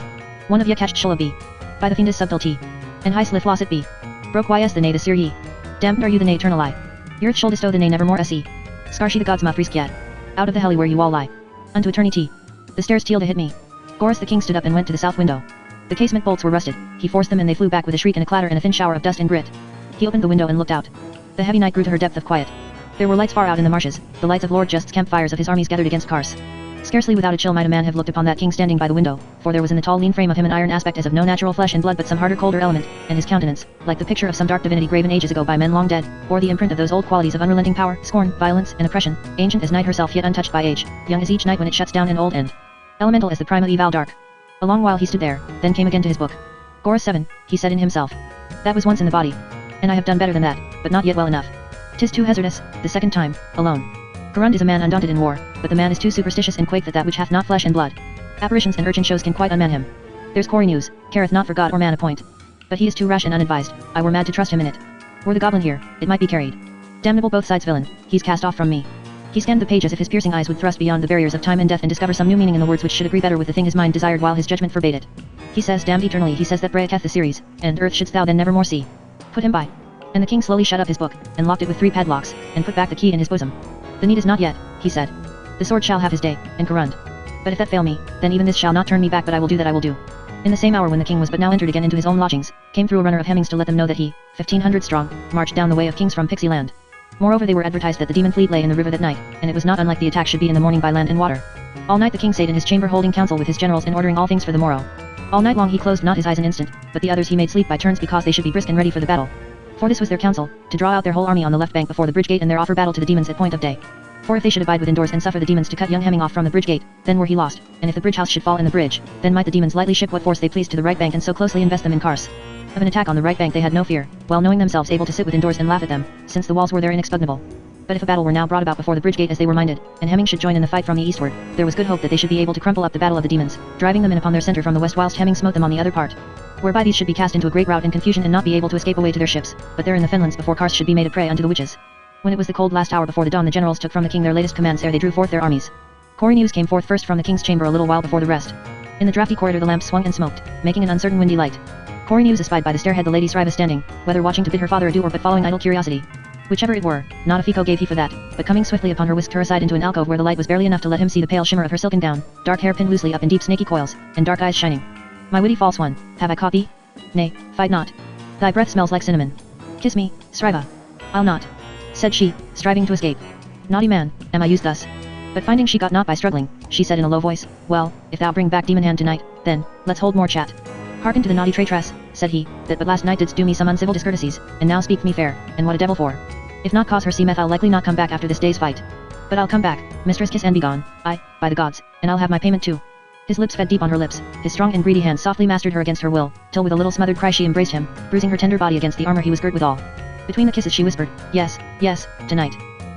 One of ye catched shall be. By the fiendus subtlety. And high slith loss it be. Broke ys the nay the seer ye. Damned are you the nay eternal lie. Earth shall bestow the nay nevermore se. Scar she the gods mouth risk yet. Out of the helly where you all lie. Unto eternity. The stairs teal to hit me. Gorus the king stood up and went to the south window. The casement bolts were rusted, he forced them and they flew back with a shriek and a clatter and a thin shower of dust and grit. He opened the window and looked out. The heavy night grew to her depth of quiet. There were lights far out in the marshes, the lights of Lord Just's campfires of his armies gathered against Kars. Scarcely without a chill might a man have looked upon that king standing by the window, for there was in the tall lean frame of him an iron aspect as of no natural flesh and blood but some harder colder element, and his countenance, like the picture of some dark divinity graven ages ago by men long dead, bore the imprint of those old qualities of unrelenting power, scorn, violence, and oppression, ancient as night herself yet untouched by age, young as each night when it shuts down and old and elemental as the prime of evil dark. A long while he stood there, then came again to his book. Gorus 7, he said in himself. That was once in the body. And I have done better than that, but not yet well enough. 'Tis too hazardous, the second time, alone. Garund is a man undaunted in war, but the man is too superstitious and quake that which hath not flesh and blood. Apparitions and urchin shows can quite unman him. There's Cori News, careth not for God or man a point. But he is too rash and unadvised, I were mad to trust him in it. Were the goblin here, it might be carried. Damnable both sides villain, he's cast off from me. He scanned the page as if his piercing eyes would thrust beyond the barriers of time and death and discover some new meaning in the words which should agree better with the thing his mind desired while his judgment forbade it. He says damned eternally he says that breaketh the series, and earth shouldst thou then never more see. Put him by. And the king slowly shut up his book, and locked it with 3 padlocks, and put back the key in his bosom. The need is not yet, he said. The sword shall have his day, and Garund. But if that fail me, then even this shall not turn me back but I will do that I will do. In the same hour when the king was but now entered again into his own lodgings, came through a runner of Hemmings to let them know that he, 1500 strong, marched down the way of kings from Pixie Land. Moreover they were advertised that the demon fleet lay in the river that night, and it was not unlike the attack should be in the morning by land and water. All night the king sate in his chamber holding counsel with his generals and ordering all things for the morrow. All night long he closed not his eyes an instant, but the others he made sleep by turns because they should be brisk and ready for the battle. For this was their counsel, to draw out their whole army on the left bank before the bridge gate and there offer battle to the demons at point of day. For if they should abide within doors and suffer the demons to cut young Hemming off from the bridge gate, then were he lost, and if the bridge house should fall in the bridge, then might the demons lightly ship what force they pleased to the right bank and so closely invest them in cars. Of an attack on the right bank they had no fear, well knowing themselves able to sit within doors and laugh at them, since the walls were there inexpugnable. But if a battle were now brought about before the bridge gate as they were minded, and Hemming should join in the fight from the eastward, there was good hope that they should be able to crumple up the battle of the demons, driving them in upon their center from the west whilst Hemming smote them on the other part. Whereby these should be cast into a great rout and confusion and not be able to escape away to their ships, but there in the fenlands before Kars should be made a prey unto the witches. When it was the cold last hour before the dawn the generals took from the king their latest commands ere they drew forth their armies. Coriolanus came forth first from the king's chamber a little while before the rest. In the draughty corridor the lamp swung and smoked, making an uncertain windy light. Coriolanus espied by the stairhead the lady Sriva standing, whether watching to bid her father adieu or but following idle curiosity. Whichever it were, not a fico gave he for that, but coming swiftly upon her whisked her aside into an alcove where the light was barely enough to let him see the pale shimmer of her silken gown, dark hair pinned loosely up in deep snaky coils, and dark eyes shining. My witty false one, have I caught thee? Nay, fight not. Thy breath smells like cinnamon. Kiss me, Sriva. I'll not, said she, striving to escape. Naughty man, am I used thus? But finding she got not by struggling, she said in a low voice, well, if thou bring back demon hand tonight, then, let's hold more chat. Hearken to the naughty traitress, said he, that but last night didst do me some uncivil discourtesies, and now speak me fair, and what a devil for. If not cause her see meth I'll likely not come back after this day's fight. But I'll come back, mistress kiss and be gone, aye, by the gods, and I'll have my payment too. His lips fed deep on her lips, his strong and greedy hands softly mastered her against her will, till with a little smothered cry she embraced him, bruising her tender body against the armor he was girt withal. Between the kisses she whispered, yes, yes, tonight.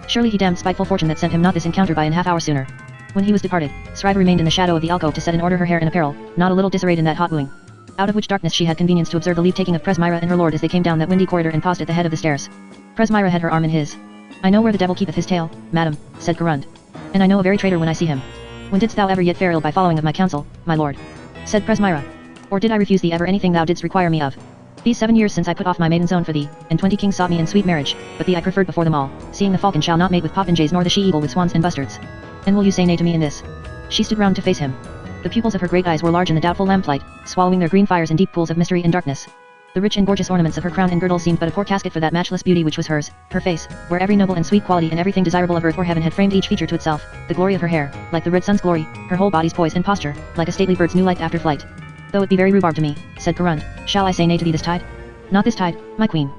Surely he damned spiteful fortune that sent him not this encounter by an half hour sooner. When he was departed, Sriva remained in the shadow of the alcove to set in order her hair and apparel, not a little disarrayed in that hot wooing. Out of which darkness she had convenience to observe the leave-taking of Presmyra and her lord as they came down that windy corridor and paused at the head of the stairs. Presmyra had her arm in his. I know where the devil keepeth his tail, madam, said Corund. And I know a very traitor when I see him. When didst thou ever yet fare ill by following of my counsel, my lord? Said Presmyra. Or did I refuse thee ever anything thou didst require me of? These 7 years since I put off my maiden's own for thee, and 20 kings sought me in sweet marriage, but thee I preferred before them all, seeing the falcon shall not mate with popinjays nor the she-eagle with swans and bustards. And will you say nay to me in this? She stood round to face him. The pupils of her great eyes were large in the doubtful lamplight, swallowing their green fires in deep pools of mystery and darkness. The rich and gorgeous ornaments of her crown and girdle seemed but a poor casket for that matchless beauty which was hers, her face, where every noble and sweet quality and everything desirable of earth or heaven had framed each feature to itself, the glory of her hair, like the red sun's glory, her whole body's poise and posture, like a stately bird's new light after flight. Though it be very rhubarb to me, said Corund, shall I say nay to thee this tide? Not this tide, my queen.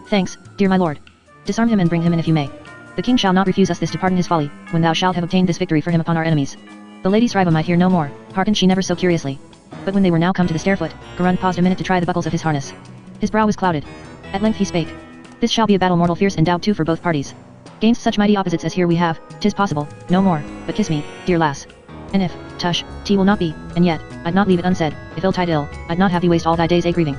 Thanks, dear my lord. Disarm him and bring him in if you may. The king shall not refuse us this to pardon his folly, when thou shalt have obtained this victory for him upon our enemies. The lady Sriva might hear no more, hearkened she never so curiously. But when they were now come to the stairfoot, Corund paused a minute to try the buckles of his harness. His brow was clouded. At length he spake. This shall be a battle mortal fierce and doubt too for both parties. Gainst such mighty opposites as here we have, 'tis possible, no more, but kiss me, dear lass. And if, tush, tea will not be, and yet, I'd not leave it unsaid, if ill-tide ill, I'd not have thee waste all thy days a-grieving.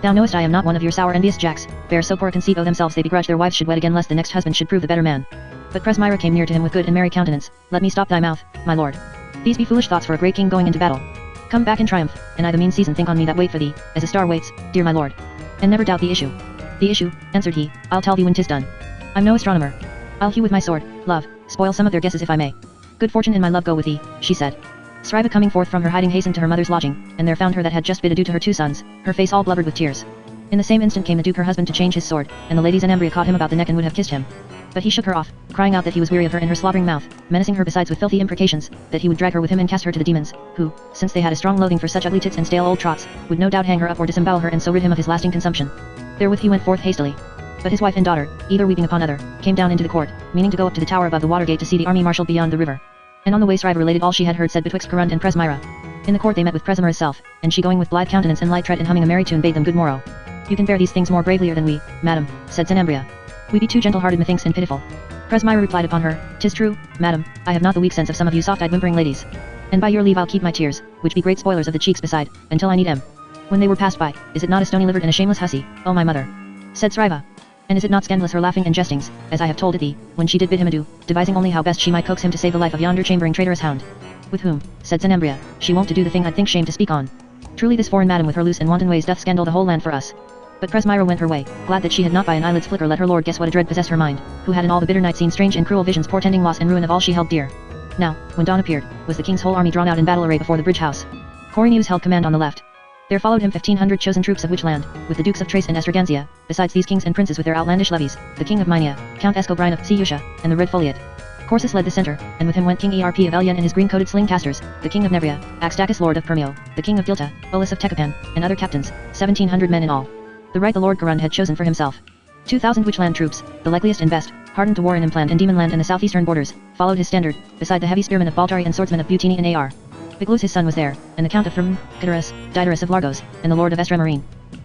Thou knowest I am not one of your sour envious jacks, bear so poor a conceit o' themselves they begrudge their wives should wed again lest the next husband should prove the better man. But Presmyra came near to him with good and merry countenance, let me stop thy mouth, my lord. These be foolish thoughts for a great king going into battle. Come back in triumph, and I the mean season think on me that wait for thee, as a star waits, dear my lord. And never doubt the issue. The issue, answered he, I'll tell thee when 'tis done. I'm no astronomer. I'll hew with my sword, love, spoil some of their guesses if I may. Good fortune and my love go with thee, she said. Sriva coming forth from her hiding hastened to her mother's lodging, and there found her that had just bid adieu to her 2 sons, her face all blubbered with tears. In the same instant came the duke her husband to change his sword, and the lady Zenambria caught him about the neck and would have kissed him. But he shook her off, crying out that he was weary of her and her slobbering mouth, menacing her besides with filthy imprecations, that he would drag her with him and cast her to the demons, who, since they had a strong loathing for such ugly tits and stale old trots, would no doubt hang her up or disembowel her and so rid him of his lasting consumption. Therewith he went forth hastily. But his wife and daughter, either weeping upon other, came down into the court, meaning to go up to the tower above the water gate to see the army marshalled beyond the river. And on the way Sriva related all she had heard said betwixt Corund and Presmyra. In the court they met with Presmyra's self, and she going with blithe countenance and light tread and humming a merry tune bade them good morrow. You can bear these things more bravelier than we, madam, said Zenambria. We be too gentle-hearted methinks and pitiful. Presmyra replied upon her, 'Tis true, madam, I have not the weak sense of some of you soft-eyed whimpering ladies. And by your leave I'll keep my tears, which be great spoilers of the cheeks beside, until I need em. When they were passed by, is it not a stony-livered and a shameless hussy, oh my mother? Said Sriva. And is it not scandalous her laughing and jestings, as I have told it thee, when she did bid him adieu, devising only how best she might coax him to save the life of yonder chambering traitorous hound? With whom, said Zenambria, she won't to do the thing I'd think shame to speak on. Truly this foreign madam with her loose and wanton ways doth scandal the whole land for us. But Presmyra went her way, glad that she had not by an eyelid's flicker let her lord guess what a dread possessed her mind, who had in all the bitter night seen strange and cruel visions portending loss and ruin of all she held dear. Now, when dawn appeared, was the king's whole army drawn out in battle array before the bridge house. Coriolanus held command on the left. There followed him 1,500 chosen troops of which land, with the dukes of Trace and Estraganzia, besides these kings and princes with their outlandish levies, the king of Minia, Count Escobrine of Siusha, and the Red Foliot. Corsus led the center, and with him went King Erp of Elyon and his green-coated sling-casters, the king of Nevria, Axtacus lord of Permio, the king of Gilta, Olus of Tecapan, and other captains, 1,700 men in all. The right the Lord Garund had chosen for himself. 2,000 Witchland troops, the likeliest and best, hardened to war in Implant and Demonland and the southeastern borders, followed his standard, beside the heavy spearmen of Baltari and swordsmen of Butini and Ar. Biglus his son was there, and the Count of Thrun, Cadarus, Didarus of Largos, and the Lord of Estramarine.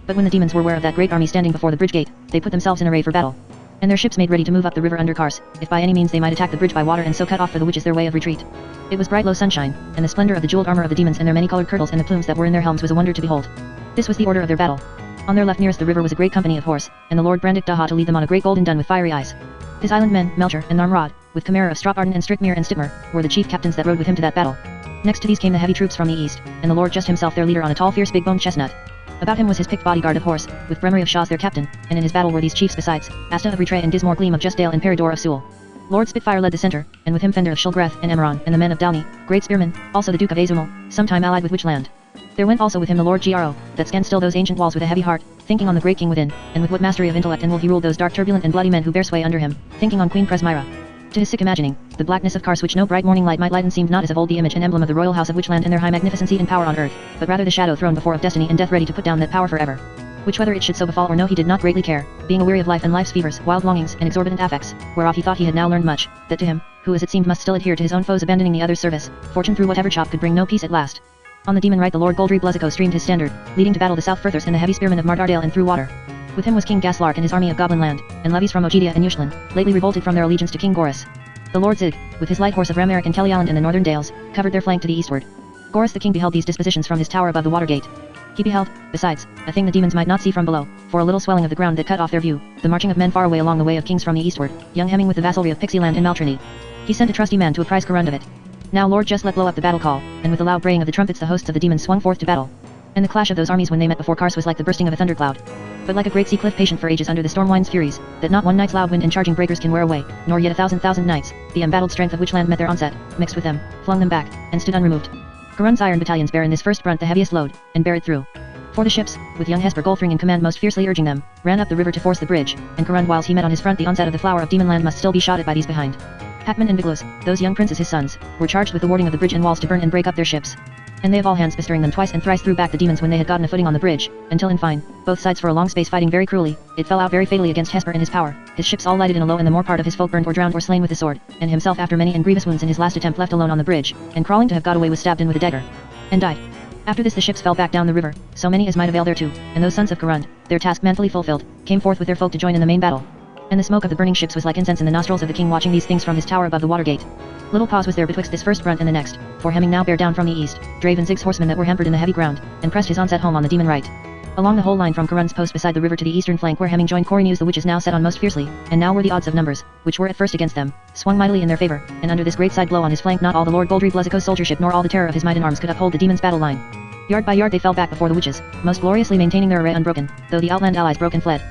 But when the demons were aware of that great army standing before the bridge gate, they put themselves in array for battle. And their ships made ready to move up the river under Kars, if by any means they might attack the bridge by water and so cut off for the witches their way of retreat. It was bright low sunshine, and the splendor of the jeweled armor of the demons and their many-colored kirtles and the plumes that were in their helms was a wonder to behold. This was the order of their battle. On their left nearest the river was a great company of horse, and the Lord Brandic Daha to lead them on a great golden dun with fiery eyes. His island men, Melcher and Narmrod, with Chimera of Stroparden and Strickmere and Stipmer, were the chief captains that rode with him to that battle. Next to these came the heavy troops from the east, and the Lord just himself their leader on a tall fierce big-boned chestnut. About him was his picked bodyguard of horse, with Bremery of Shaws their captain, and in his battle were these chiefs besides, Asta of Retray and Gismore Gleam of Justdale and Peridor of Sewell. Lord Spitfire led the center, and with him Fender of Shulgreth and Emeron and the men of Dalny, great spearmen, also the Duke of Azumel, sometime allied with Witchland. There went also with him the Lord Gro, that scanned still those ancient walls with a heavy heart, thinking on the great king within, and with what mastery of intellect and will he ruled those dark turbulent and bloody men who bear sway under him, thinking on Queen Presmyra. To his sick imagining, the blackness of Kars which no bright morning light might lighten seemed not as of old the image and emblem of the royal house of Witchland and their high magnificency and power on earth, but rather the shadow thrown before of destiny and death ready to put down that power forever. Which whether it should so befall or no he did not greatly care, being aweary of life and life's fevers, wild longings, and exorbitant affects, whereof he thought he had now learned much, that to him, who as it seemed must still adhere to his own foes abandoning the other's service, fortune through whatever chop could bring no peace at last. On the demon right the Lord Goldry Bluzzico streamed his standard, leading to battle the South Firthers and the heavy spearmen of Mardardale and through water. With him was King Gaslark and his army of Goblinland, and levies from Ogedia and Ushland, lately revolted from their allegiance to King Gorus. The Lord Zig, with his light horse of Ramerick and Kellyalland and the northern dales, covered their flank to the eastward. Gorus the king beheld these dispositions from his tower above the water gate. He beheld, besides, a thing the demons might not see from below, for a little swelling of the ground that cut off their view, the marching of men far away along the way of kings from the eastward, young Hemming with the vassalry of Pixieland and Maltrini. He sent a trusty man to apprise Garund of it. Now Lord just let blow up the battle call, and with the loud braying of the trumpets the hosts of the demons swung forth to battle. And the clash of those armies when they met before Kars was like the bursting of a thundercloud. But like a great sea cliff patient for ages under the storm wind's furies, that not one night's loud wind and charging breakers can wear away, nor yet 1,000,000 nights, the embattled strength of Witchland met their onset, mixed with them, flung them back, and stood unremoved. Garund's iron battalions bear in this first brunt the heaviest load, and bear it through. For the ships, with young Hesper Golthring in command most fiercely urging them, ran up the river to force the bridge, and Garund whiles he met on his front the onset of the flower of Demonland must still be shot at by these behind. Hackman and Biglus, those young princes his sons, were charged with the warding of the bridge and walls to burn and break up their ships. And they of all hands bestirring them twice and thrice threw back the demons when they had gotten a footing on the bridge, until in fine, both sides for a long space fighting very cruelly, it fell out very fatally against Hesper in his power, his ships all lighted in a low and the more part of his folk burned or drowned or slain with the sword, and himself after many and grievous wounds in his last attempt left alone on the bridge, and crawling to have got away was stabbed in with a dagger, and died. After this the ships fell back down the river, so many as might avail thereto, and those sons of Garund, their task manfully fulfilled, came forth with their folk to join in the main battle. And the smoke of the burning ships was like incense in the nostrils of the king watching these things from his tower above the water gate. Little pause was there betwixt this first brunt and the next, for Hemming now bare down from the east, drave and Zig's horsemen that were hampered in the heavy ground, and pressed his onset home on the demon right. Along the whole line from Garund's post beside the river to the eastern flank where Hemming joined Corynew's the witches now set on most fiercely, and now were the odds of numbers, which were at first against them, swung mightily in their favor, and under this great side blow on his flank not all the Lord Goldry Bluzzico's soldiership nor all the terror of his might in arms could uphold the demon's battle line. Yard by yard they fell back before the witches, most gloriously maintaining their array unbroken, though the outland allies broke and fled.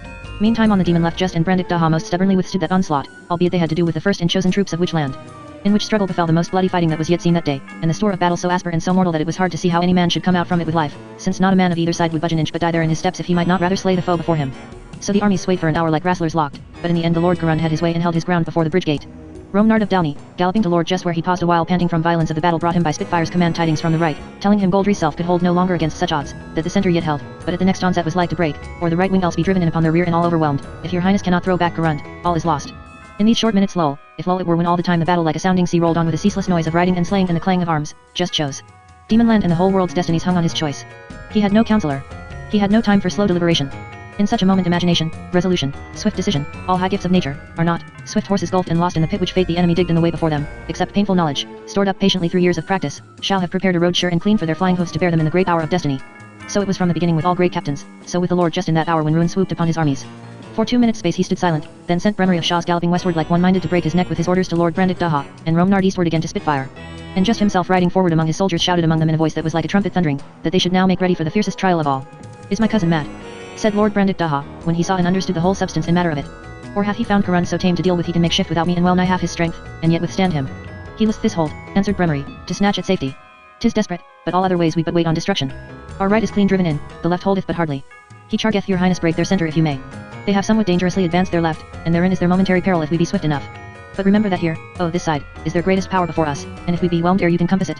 Meantime on the demon left just and Brandic Daha most stubbornly withstood that onslaught, albeit they had to do with the first and chosen troops of Witchland. In which struggle befell the most bloody fighting that was yet seen that day, and the store of battle so asper and so mortal that it was hard to see how any man should come out from it with life, since not a man of either side would budge an inch but die there in his steps if he might not rather slay the foe before him. So the armies swayed for an hour like wrestlers locked, but in the end the Lord Garund had his way and held his ground before the bridge gate. Romnard of Downey, galloping to Lord just where he paused a while panting from violence of the battle brought him by Spitfire's command tidings from the right, telling him Goldry's self could hold no longer against such odds, that the centre yet held, but at the next onset was like to break, or the right wing else be driven in upon their rear and all overwhelmed, if your highness cannot throw back Garund, all is lost. In these short minutes lull, if lull it were when all the time the battle like a sounding sea rolled on with a ceaseless noise of riding and slaying and the clang of arms, just chose. Demonland and the whole world's destinies hung on his choice. He had no counselor. He had no time for slow deliberation. In such a moment imagination, resolution, swift decision, all high gifts of nature, are not, swift horses gulfed and lost in the pit which fate the enemy digged in the way before them, except painful knowledge, stored up patiently through years of practice, shall have prepared a road sure and clean for their flying hoofs to bear them in the great hour of destiny. So it was from the beginning with all great captains, so with the Lord just in that hour when ruin swooped upon his armies. For 2 minutes space he stood silent, then sent Bremery of Shaws galloping westward like one minded to break his neck with his orders to Lord Brandic Daha, and Romnard eastward again to Spitfire. And just himself riding forward among his soldiers shouted among them in a voice that was like a trumpet thundering, that they should now make ready for the fiercest trial of all. Is my cousin mad? Said Lord Brandic Daha, when he saw and understood the whole substance and matter of it. Or hath he found Garund so tame to deal with he can make shift without me and well nigh half his strength, and yet withstand him? He lists this hold, answered Bremery, to snatch at safety. 'Tis desperate, but all other ways we but wait on destruction. Our right is clean driven in, the left holdeth but hardly. He chargeth your highness break their centre if you may. They have somewhat dangerously advanced their left, and therein is their momentary peril if we be swift enough. But remember that here, oh this side, is their greatest power before us, and if we be whelmed ere you can compass it.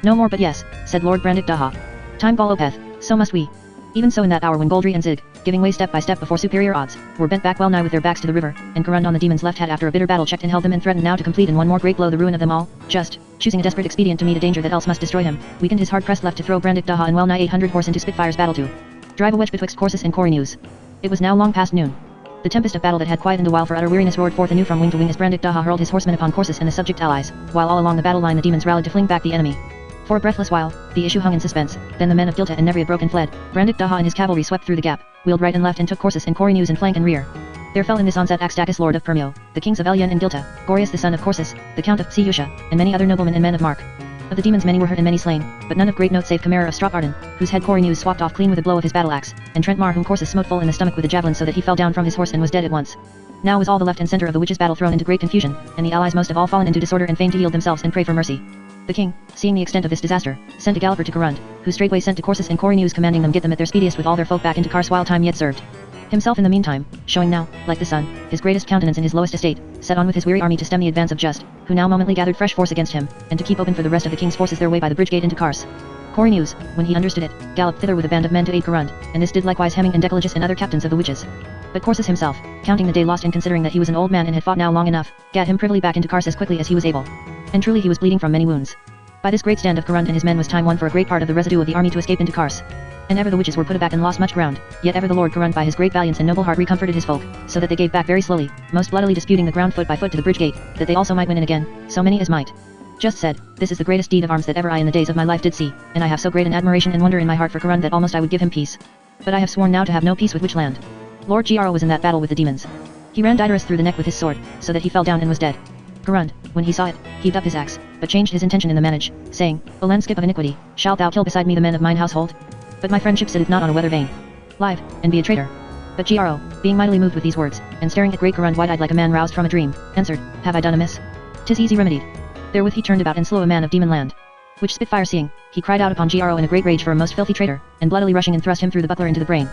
No more but yes, said Lord Brandick Daha. Time Golopeth, so must we. Even so in that hour when Goldry and Zig, giving way step by step before superior odds, were bent back well nigh with their backs to the river, and Karund on the demon's left had after a bitter battle checked and held them and threatened now to complete in one more great blow the ruin of them all, just, choosing a desperate expedient to meet a danger that else must destroy him, weakened his hard-pressed left to throw Brandick Daha and well nigh 800 horse into Spitfire's battle to drive a wedge betwixt Corsus and Corey News. It was now long past noon. The tempest of battle that had quietened a while for utter weariness roared forth anew from wing to wing as Brandick Daha hurled his horsemen upon Corsus and the subject allies, while all along the battle line the demons rallied to fling back the enemy. For a breathless while, the issue hung in suspense, then the men of Gilta and Nevria broke and fled. Brandick Daha and his cavalry swept through the gap, wheeled right and left and took Corsus and Corey News in flank and rear. There fell in this onset Axtacus lord of Permio, the kings of Elian and Gilta, Gorius the son of Corsus, the count of Psiusha, and many other noblemen and men of mark. Of the demons many were hurt and many slain, but none of great note save Chimera of Stropardon, whose head Corey News swapped off clean with a blow of his battle-axe, and Trentmar whom Corsus smote full in the stomach with a javelin so that he fell down from his horse and was dead at once. Now was all the left and center of the witches' battle thrown into great confusion, and the allies most of all fallen into disorder and feigned to yield themselves and pray for mercy. The king, seeing the extent of this disaster, sent a galloper to Karund, who straightway sent to Corsus and Corey News commanding them get them at their speediest with all their folk back into Kars while time yet served. Himself in the meantime, showing now, like the sun, his greatest countenance in his lowest estate, set on with his weary army to stem the advance of Just, who now momently gathered fresh force against him, and to keep open for the rest of the king's forces their way by the bridge gate into Kars. Corey News, when he understood it, galloped thither with a band of men to aid Karund, and this did likewise Hemming and Decalagus and other captains of the witches. But Corsus himself, counting the day lost and considering that he was an old man and had fought now long enough, gat him privily back into Kars as quickly as he was able. And truly he was bleeding from many wounds. By this great stand of Karund and his men was time won for a great part of the residue of the army to escape into Kars. And ever the witches were put aback and lost much ground, yet ever the Lord Karund by his great valiance and noble heart recomforted his folk, so that they gave back very slowly, most bloodily disputing the ground foot by foot to the bridge gate, that they also might win in again, so many as might. Just said, this is the greatest deed of arms that ever I in the days of my life did see, and I have so great an admiration and wonder in my heart for Karund that almost I would give him peace. But I have sworn now to have no peace with Witchland. Lord Gro was in that battle with the demons. He ran Diderus through the neck with his sword, so that he fell down and was dead. Karund, when he saw it, heaved up his axe, but changed his intention in the manage, saying, O landskip of iniquity, shalt thou kill beside me the men of mine household? But my friendship sitteth not on a weather vane. Live, and be a traitor. But Gro, being mightily moved with these words, and staring at great Karund wide-eyed like a man roused from a dream, answered, Have I done amiss? 'Tis easy remedied. Therewith he turned about and slew a man of demon land. Which Spitfire seeing, he cried out upon Gro in a great rage for a most filthy traitor, and bloodily rushing and thrust him through the buckler into the brain.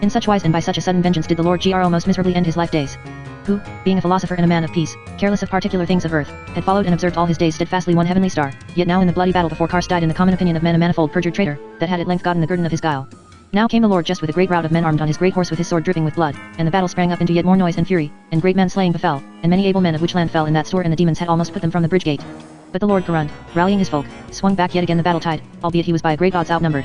In such wise and by such a sudden vengeance did the Lord Gro most miserably end his life days. Who, being a philosopher and a man of peace, careless of particular things of earth, had followed and observed all his days steadfastly one heavenly star, yet now in the bloody battle before Kars died in the common opinion of men a manifold perjured traitor, that had at length gotten the guerdon of his guile. Now came the Lord just with a great rout of men armed on his great horse with his sword dripping with blood, and the battle sprang up into yet more noise and fury, and great men slaying befell, and many able men of Witchland fell in that store and the demons had almost put them from the bridge gate. But the Lord Karund, rallying his folk, swung back yet again the battle tide, albeit he was by a great odds outnumbered.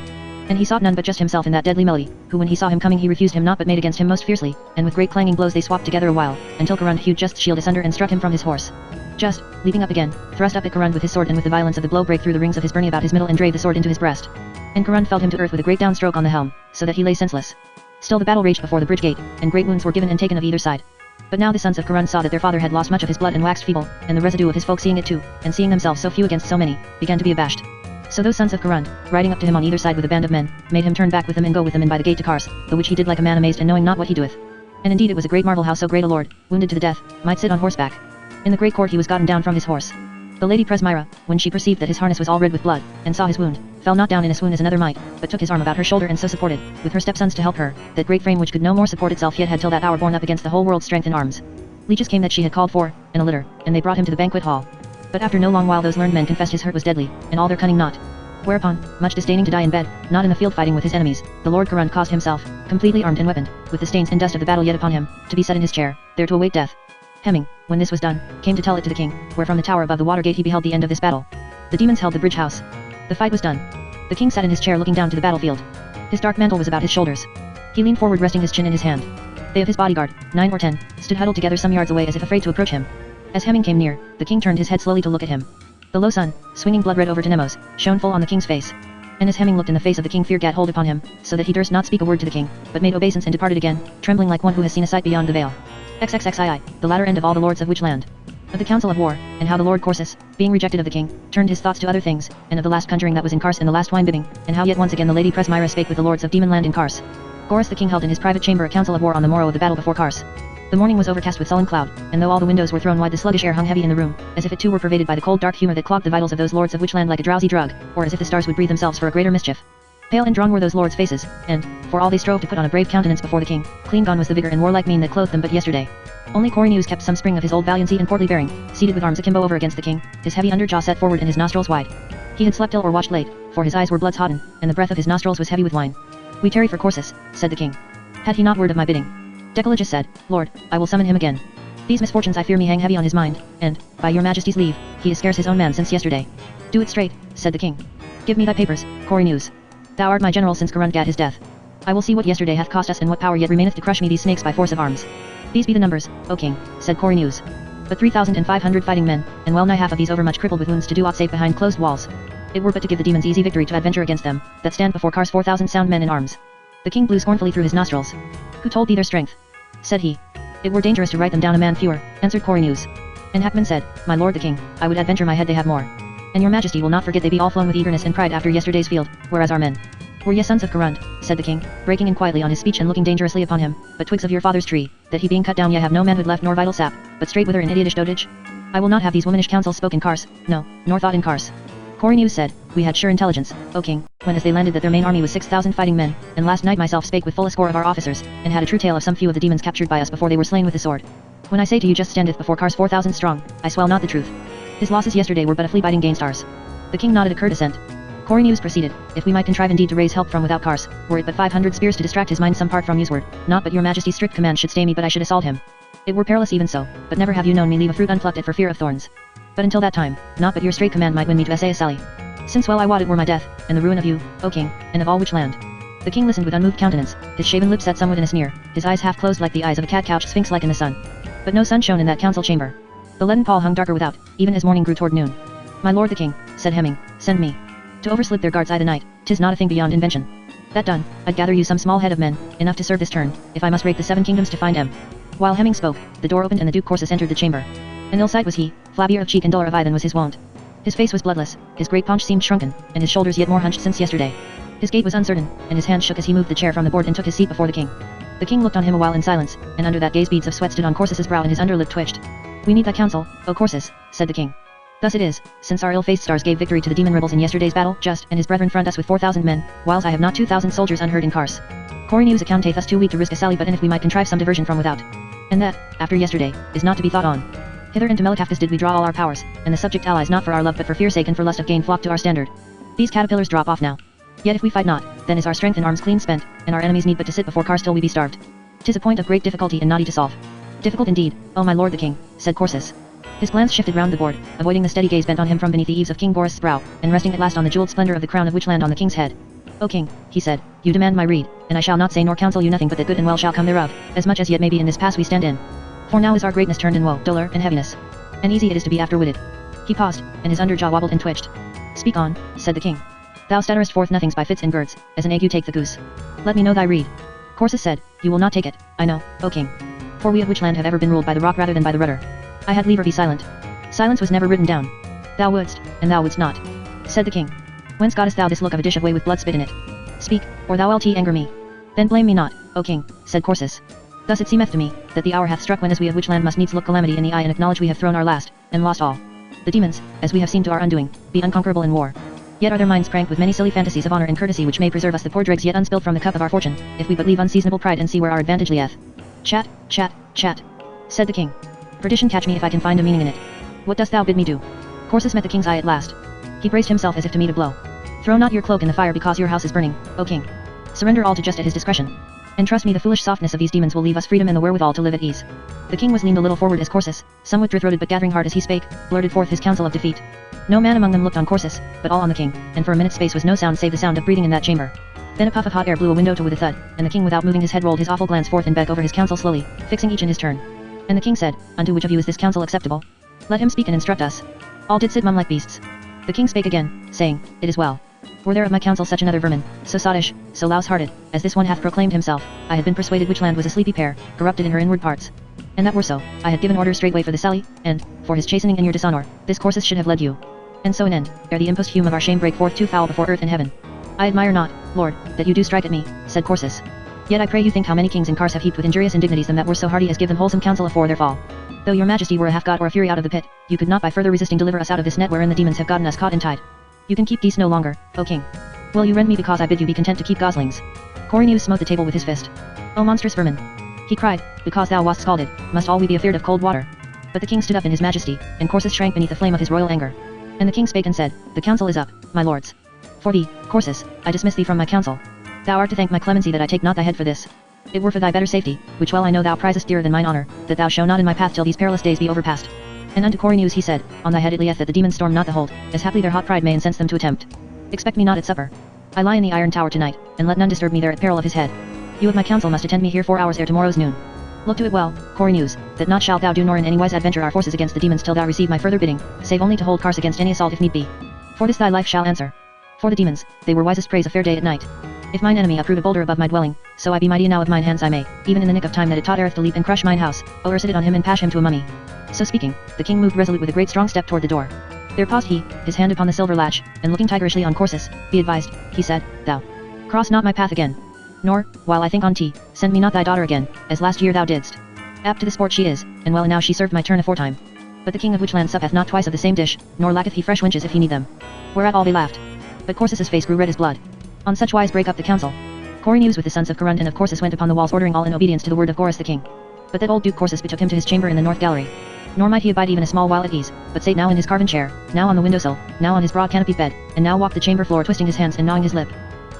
And he sought none but just himself in that deadly melee, who when he saw him coming he refused him not but made against him most fiercely, and with great clanging blows they swapped together a while, until Karund hewed Just's shield asunder and struck him from his horse. Just, leaping up again, thrust up at Karund with his sword and with the violence of the blow brake through the rings of his byrnie about his middle and drave the sword into his breast. And Karund felled him to earth with a great downstroke on the helm, so that he lay senseless. Still the battle raged before the bridge gate, and great wounds were given and taken of either side. But now the sons of Karund saw that their father had lost much of his blood and waxed feeble, and the residue of his folk seeing it too, and seeing themselves so few against so many, began to be abashed. So those sons of Karund, riding up to him on either side with a band of men, made him turn back with them and go with them in by the gate to Kars, the which he did like a man amazed and knowing not what he doeth. And indeed it was a great marvel how so great a lord, wounded to the death, might sit on horseback. In the great court he was gotten down from his horse. The lady Presmira, when she perceived that his harness was all red with blood, and saw his wound, fell not down in a swoon as another might, but took his arm about her shoulder and so supported, with her stepsons to help her, that great frame which could no more support itself yet had till that hour borne up against the whole world's strength in arms. Leeches came that she had called for, and a litter, and they brought him to the banquet hall. But after no long while those learned men confessed his hurt was deadly, and all their cunning not. Whereupon, much disdaining to die in bed, not in the field fighting with his enemies, the Lord Karund caused himself, completely armed and weaponed, with the stains and dust of the battle yet upon him, to be set in his chair, there to await death. Hemming, when this was done, came to tell it to the king, where from the tower above the water gate he beheld the end of this battle. The demons held the bridge house. The fight was done. The king sat in his chair looking down to the battlefield. His dark mantle was about his shoulders. He leaned forward resting his chin in his hand. They of his bodyguard, 9 or 10, stood huddled together some yards away as if afraid to approach him. As Hemming came near, the king turned his head slowly to look at him. The low sun, swinging blood-red over to Nemos, shone full on the king's face. And as Hemming looked in the face of the king fear gat hold upon him, so that he durst not speak a word to the king, but made obeisance and departed again, trembling like one who has seen a sight beyond the veil. XXXII, the latter end of all the lords of Witchland. Of the council of war, and how the Lord Corsus, being rejected of the king, turned his thoughts to other things, and of the last conjuring that was in Kars and the last wine bibbing, and how yet once again the lady Presmira spake with the lords of Demonland in Kars. Gorus the king held in his private chamber a council of war on the morrow of the battle before Kars. The morning was overcast with sullen cloud, and though all the windows were thrown wide the sluggish air hung heavy in the room, as if it too were pervaded by the cold dark humor that clogged the vitals of those lords of Witchland like a drowsy drug, or as if the stars would breathe themselves for a greater mischief. Pale and drawn were those lords' faces, and, for all they strove to put on a brave countenance before the king, clean gone was the vigor and warlike mien that clothed them but yesterday. Only Corynus kept some spring of his old valiancy and portly bearing, seated with arms akimbo over against the king, his heavy under jaw set forward and his nostrils wide. He had slept ill or watched late, for his eyes were blood-sodden, and the breath of his nostrils was heavy with wine. We tarry for Corsus, said the king. Had he not word of my bidding? Decollagus said, Lord, I will summon him again. These misfortunes I fear me hang heavy on his mind, and, by your majesty's leave, he is scarce his own man since yesterday. Do it straight, said the king. Give me thy papers, Corynus. Thou art my general since Corund gat his death. I will see what yesterday hath cost us and what power yet remaineth to crush me these snakes by force of arms. These be the numbers, O king, said Corynus. But 3,500 fighting men, and well nigh half of these overmuch crippled with wounds to do aught save behind closed walls. It were but to give the demons easy victory to adventure against them, that stand before Cars 4,000 sound men in arms. The king blew scornfully through his nostrils. Who told thee their strength? Said he. It were dangerous to write them down a man fewer, answered Corynus. And Hackman said, My lord the king, I would adventure my head they have more. And your majesty will not forget they be all flown with eagerness and pride after yesterday's field, whereas our men were ye sons of Corund, said the king, breaking in quietly on his speech and looking dangerously upon him, but twigs of your father's tree, that he being cut down ye have no manhood left nor vital sap, but straight wither in idiotish dotage? I will not have these womanish counsels spoke in Cars, no, nor thought in Cars. Corynus said, We had sure intelligence, O king, when as they landed that their main army was 6,000 fighting men, and last night myself spake with full a score of our officers, and had a true tale of some few of the demons captured by us before they were slain with the sword. When I say to you just standeth before Cars 4,000 strong, I swell not the truth. His losses yesterday were but a flea biting gainst ours. The king nodded a curt assent. Corynus proceeded, If we might contrive indeed to raise help from without Cars, were it but 500 spears to distract his mind some part from usward, not but your majesty's strict command should stay me but I should assault him. It were perilous even so, but never have you known me leave a fruit unplucked it for fear of thorns. But until that time, not but your straight command might win me to essay a sally. Since well I wot it were my death, and the ruin of you, O king, and of all which land. The king listened with unmoved countenance, his shaven lips set somewhat in a sneer, his eyes half closed like the eyes of a cat couched sphinx-like in the sun. But no sun shone in that council chamber. The leaden pall hung darker without, even as morning grew toward noon. My lord the king, said Hemming, send me to overslip their guards I the night, 'tis not a thing beyond invention. That done, I'd gather you some small head of men, enough to serve this turn, if I must rake the 7 kingdoms to find em. While Hemming spoke, the door opened and the Duke Corsus entered the chamber. An ill sight was he, flabbier of cheek and duller of eye than was his wont. His face was bloodless, his great paunch seemed shrunken, and his shoulders yet more hunched since yesterday. His gait was uncertain, and his hand shook as he moved the chair from the board and took his seat before the king. The king looked on him a while in silence, and under that gaze beads of sweat stood on Corsus's brow and his under lip twitched. We need thy counsel, O Corsus, said the king. Thus it is, since our ill-faced stars gave victory to the demon rebels in yesterday's battle, just and his brethren front us with 4,000 men, whiles I have not 2,000 soldiers unheard in Cars. Corynus accounteth us too weak to risk a sally but and if we might contrive some diversion from without. And that, after yesterday, is not to be thought on. Hither into Melicaftus did we draw all our powers, and the subject allies not for our love but for fear sake and for lust of gain flock to our standard. These caterpillars drop off now. Yet if we fight not, then is our strength in arms clean spent, and our enemies need but to sit before Cars till we be starved. 'Tis a point of great difficulty and knotty to solve. Difficult indeed, O my lord the king, said Corsus. His glance shifted round the board, avoiding the steady gaze bent on him from beneath the eaves of King Boris' brow, and resting at last on the jeweled splendor of the crown of which land on the king's head. O king, he said, you demand my rede, and I shall not say nor counsel you nothing but that good and well shall come thereof, as much as yet may be in this pass we stand in. For now is our greatness turned in woe, dolour, and heaviness. And easy it is to be after-witted. He paused, and his under jaw wobbled and twitched. Speak on, said the king. Thou stutterest forth nothings by fits and girds, as an ague take the goose. Let me know thy rede. Corsus said, you will not take it, I know, O king. For we of which land have ever been ruled by the rock rather than by the rudder. I had liever be silent. Silence was never written down. Thou wouldst, and thou wouldst not, said the king. Whence gottest thou this look of a dish of whey with blood spit in it? Speak, or thou wilt anger me. Then blame me not, O king, said Corsus. Thus it seemeth to me, that the hour hath struck when as we of which land must needs look calamity in the eye and acknowledge we have thrown our last, and lost all. The demons, as we have seen to our undoing, be unconquerable in war. Yet are their minds pranked with many silly fantasies of honor and courtesy which may preserve us the poor dregs yet unspilled from the cup of our fortune, if we but leave unseasonable pride and see where our advantage lieth. Chat, chat, chat, said the king. Perdition catch me if I can find a meaning in it. What dost thou bid me do? Corsus met the king's eye at last. He braced himself as if to meet a blow. Throw not your cloak in the fire because your house is burning, O king. Surrender all to just at his discretion. And trust me the foolish softness of these demons will leave us freedom and the wherewithal to live at ease. The king was leaned a little forward as Corsus, somewhat dry-throated but gathering heart as he spake, blurted forth his counsel of defeat. No man among them looked on Corsus, but all on the king, and for a minute's space was no sound save the sound of breathing in that chamber. Then a puff of hot air blew a window to with a thud, and the king without moving his head rolled his awful glance forth and back over his counsel slowly, fixing each in his turn. And the king said, Unto which of you is this counsel acceptable? Let him speak and instruct us. All did sit mum like beasts. The king spake again, saying, It is well. Were there of my counsel such another vermin, so sottish, so louse-hearted, as this one hath proclaimed himself, I had been persuaded which land was a sleepy pair, corrupted in her inward parts. And that were so, I had given order straightway for the sally, and, for his chastening and your dishonour, this Corsus should have led you. And so an end, ere the impost hume of our shame break forth too foul before earth and heaven. I admire not, Lord, that you do strike at me, said Corsus. Yet I pray you think how many kings in Cars have heaped with injurious indignities them that were so hardy as give them wholesome counsel afore their fall. Though your majesty were a half-god or a fury out of the pit, you could not by further resisting deliver us out of this net wherein the demons have gotten us caught and tied. You can keep peace no longer, O king. Will you rend me because I bid you be content to keep goslings? Corynus smote the table with his fist. O monstrous vermin! He cried, because thou wast scalded, must all we be afeared of cold water. But the king stood up in his majesty, and Corsus shrank beneath the flame of his royal anger. And the king spake and said, The council is up, my lords. For thee, Corsus, I dismiss thee from my council. Thou art to thank my clemency that I take not thy head for this. It were for thy better safety, which well I know thou prizest dearer than mine honor, that thou show not in my path till these perilous days be overpast. And unto Corynus he said, On thy head it lieth that the demons storm not the hold, as haply their hot pride may incense them to attempt. Expect me not at supper. I lie in the iron tower tonight, and let none disturb me there at peril of his head. You of my council must attend me here 4 hours ere tomorrow's noon. Look to it well, Corynus, that not shalt thou do nor in any wise adventure our forces against the demons till thou receive my further bidding, save only to hold Kars against any assault if need be. For this thy life shall answer. For the demons, they were wisest praise a fair day at night. If mine enemy uproot a boulder above my dwelling, so I be mighty now of mine hands I may, even in the nick of time that it taught Erith to leap and crush mine house, or sit it on him and pash him to a mummy. So speaking, the king moved resolute with a great strong step toward the door. There paused he, his hand upon the silver latch, and looking tigerishly on Corsus, Be advised, he said, Thou cross not my path again. Nor, while I think on tea, send me not thy daughter again, as last year thou didst. Apt to the sport she is, and well now she served my turn aforetime. But the king of Witchland suppeth not twice of the same dish, nor lacketh he fresh wenches if he need them. Whereat all they laughed. But Corsus's face grew red as blood. On such wise break up the council. Corynus with the sons of Corund and of Corsus went upon the walls ordering all in obedience to the word of Gorus the king. But that old Duke Corsus betook him to his chamber in the north gallery. Nor might he abide even a small while at ease, but sate now in his carven chair, now on the windowsill, now on his broad canopied bed, and now walked the chamber floor twisting his hands and gnawing his lip.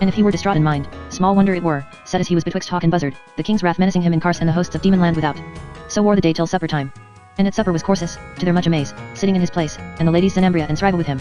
And if he were distraught in mind, small wonder it were, set as he was betwixt hawk and buzzard, the king's wrath menacing him in Kars and the hosts of demon land without. So wore the day till supper time. And at supper was Corsus, to their much amaze, sitting in his place, and the ladies Zenambria and Sriva with him.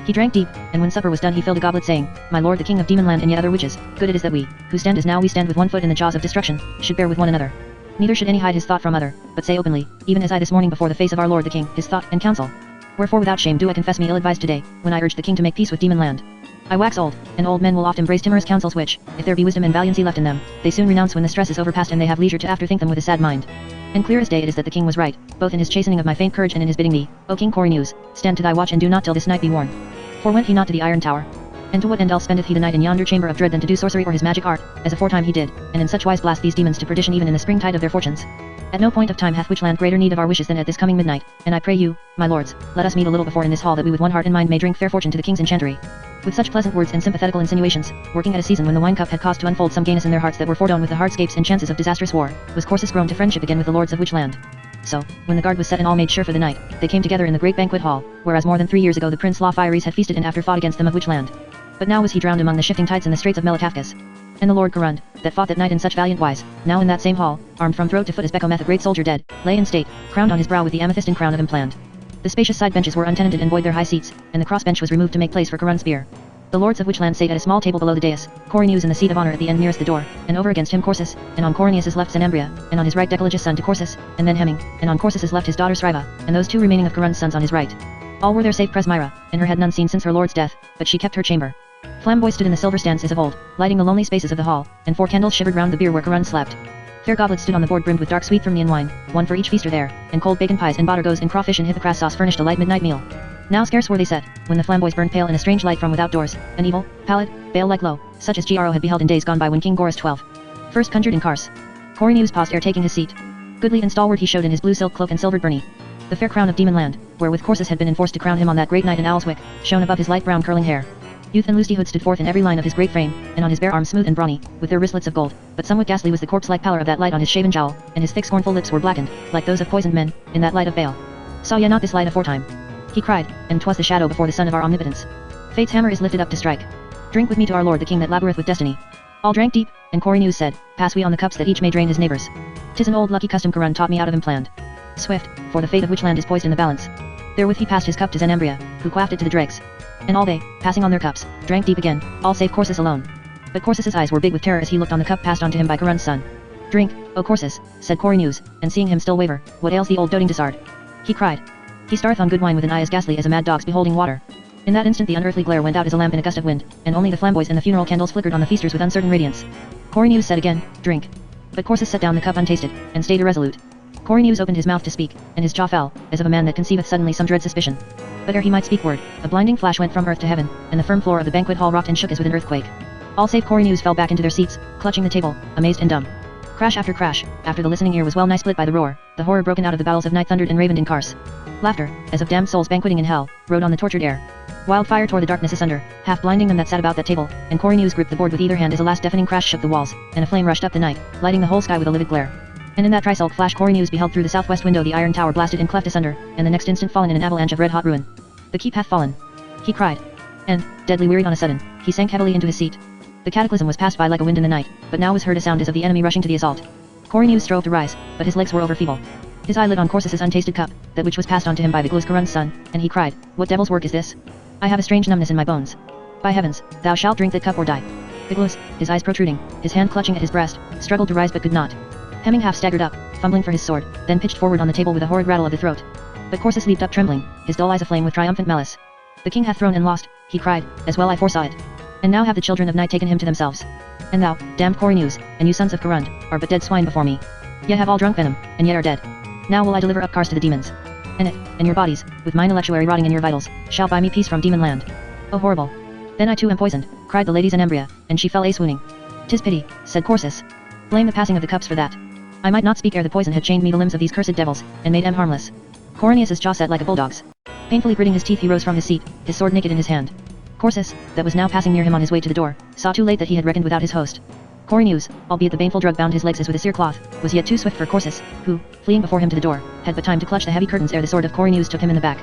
He drank deep, and when supper was done he filled a goblet saying, My lord the king of demon land and yet other witches, good it is that we, who stand as now we stand with one foot in the jaws of destruction, should bear with one another. Neither should any hide his thought from other, but say openly, even as I this morning before the face of our lord the king, his thought and counsel. Wherefore without shame do I confess me ill-advised today, when I urged the king to make peace with demon land. I wax old, and old men will oft embrace timorous counsels which, if there be wisdom and valiancy left in them, they soon renounce when the stress is overpast and they have leisure to afterthink them with a sad mind. And clear as day it is that the king was right, both in his chastening of my faint courage and in his bidding me, O King Corynus, stand to thy watch and do not till this night be worn. For went he not to the iron tower? And to what end else spendeth he the night in yonder chamber of dread than to do sorcery or his magic art, as aforetime he did, and in such wise blast these demons to perdition even in the springtide of their fortunes? At no point of time hath Witchland greater need of our wishes than at this coming midnight, and I pray you, my lords, let us meet a little before in this hall that we with one heart and mind may drink fair fortune to the king's enchantery. With such pleasant words and sympathetical insinuations, working at a season when the wine cup had caused to unfold some gayness in their hearts that were foredone with the hardscapes and chances of disastrous war, was Corsus grown to friendship again with the lords of Witchland. So, when the guard was set and all made sure for the night, they came together in the great banquet hall, whereas more than 3 years ago the Prince Lauphires had feasted and after fought against them of Witchland. But now was he drowned among the shifting tides in the straits of Melatafkas. And the Lord Corund, that fought that night in such valiant wise, now in that same hall, armed from throat to foot as Becometh a great soldier dead, lay in state, crowned on his brow with the amethyst and crown of implant. The spacious side benches were untenanted and void their high seats, and the cross bench was removed to make place for Corund's spear. The lords of Witchland sate at a small table below the dais, Corynus in the seat of honor at the end nearest the door, and over against him Corsus, and on Corynus's left Zenambria, and on his right Decologus son to Corsus, and then Hemming, and on Corsus's left his daughter Sriva, and those two remaining of Corund's sons on his right. All were there save Presmyra, and her had none seen since her lord's death, but she kept her chamber. Flamboy stood in the silver stands as of old, lighting the lonely spaces of the hall, and 4 candles shivered round the bier where Corund slept. Fair goblets stood on the board brimmed with dark sweet Thermian wine, one for each feaster there, and cold bacon pies and bottergoes and crawfish and hippocras sauce furnished a light midnight meal. Now scarce were they set, when the flamboys burned pale in a strange light from without doors, an evil, pallid, bale-like glow, such as Gro had beheld in days gone by when King Gorus XII first conjured in Kars. Corynus paused ere taking his seat. Goodly and stalwart he showed in his blue silk cloak and silvered byrnie. The fair crown of demon land, wherewith Corsus had been enforced to crown him on that great night in Owlswick, shone above his light brown curling hair. Youth and lustihood stood forth in every line of his great frame, and on his bare arms smooth and brawny, with their wristlets of gold, but somewhat ghastly was the corpse-like pallor of that light on his shaven jowl, and his thick scornful lips were blackened, like those of poisoned men, in that light of bale. Saw ye not this light aforetime? He cried, and 'twas the shadow before the sun of our omnipotence. Fate's hammer is lifted up to strike. Drink with me to our lord the king that laboureth with destiny. All drank deep, and Corynus said, Pass we on the cups that each may drain his neighbours. 'Tis an old lucky custom Corund taught me out of him planned. Swift, for the fate of Witchland is poised in the balance. Therewith he passed his cup to Zenambria, who quaffed it to the dregs. And all they, passing on their cups, drank deep again, all save Corsus alone. But Corsus's eyes were big with terror as he looked on the cup passed on to him by Corund's son. Drink, O Corsus, said Corynus, and seeing him still waver, what ails the old doting dissard? He cried. He stareth on good wine with an eye as ghastly as a mad dog's beholding water. In that instant the unearthly glare went out as a lamp in a gust of wind, and only the flamboys and the funeral candles flickered on the feasters with uncertain radiance. Corynus said again, Drink. But Corsus set down the cup untasted, and stayed irresolute. Corynus opened his mouth to speak, and his jaw fell, as of a man that conceiveth suddenly some dread suspicion. But ere he might speak word, a blinding flash went from earth to heaven, and the firm floor of the banquet hall rocked and shook as with an earthquake. All save Corynus fell back into their seats, clutching the table, amazed and dumb. Crash, after the listening ear was well nigh split by the roar, the horror broken out of the bowels of night thundered and ravened in Kars. Laughter, as of damned souls banqueting in hell, rode on the tortured air. Wildfire tore the darkness asunder, half blinding them that sat about that table, and Coriolanus gripped the board with either hand as a last deafening crash shook the walls, and a flame rushed up the night, lighting the whole sky with a livid glare. And in that trisulk flash Coriolanus beheld through the southwest window the iron tower blasted and cleft asunder, and the next instant fallen in an avalanche of red-hot ruin. "The keep hath fallen," he cried. And, deadly wearied on a sudden, he sank heavily into his seat. The cataclysm was passed by like a wind in the night, but now was heard a sound as of the enemy rushing to the assault. Coriolanus strove to rise, but his legs were over-feeble. His eye lit on Corsus's untasted cup, that which was passed on to him by Vigilus Carun's son, and he cried, "What devil's work is this? I have a strange numbness in my bones. By heavens, thou shalt drink that cup or die." Vigilus, his eyes protruding, his hand clutching at his breast, struggled to rise but could not. Hemming half staggered up, fumbling for his sword, then pitched forward on the table with a horrid rattle of the throat. But Corsus leaped up trembling, his dull eyes aflame with triumphant malice. "The king hath thrown and lost," he cried, "as well I foresaw it. And now have the children of night taken him to themselves. And thou, damned Coriolanus, and you sons of Carund, are but dead swine before me. Yet have all drunk venom, and yet are dead. Now will I deliver up Cars to the demons. And it, and your bodies, with mine electuary rotting in your vitals, shall buy me peace from demon land. Oh horrible! Then I too am poisoned," cried the lady Zenembria, and she fell swooning. "'Tis pity," said Corsus. "Blame the passing of the cups for that. I might not speak ere the poison had chained me the limbs of these cursed devils, and made em harmless." Coriolanus's jaw set like a bulldog's. Painfully gritting his teeth he rose from his seat, his sword naked in his hand. Corsus, that was now passing near him on his way to the door, saw too late that he had reckoned without his host. Coriolanus, albeit the baneful drug bound his legs as with a cere-cloth, was yet too swift for Corsus, who, fleeing before him to the door, had but time to clutch the heavy curtains ere the sword of Coriolanus took him in the back.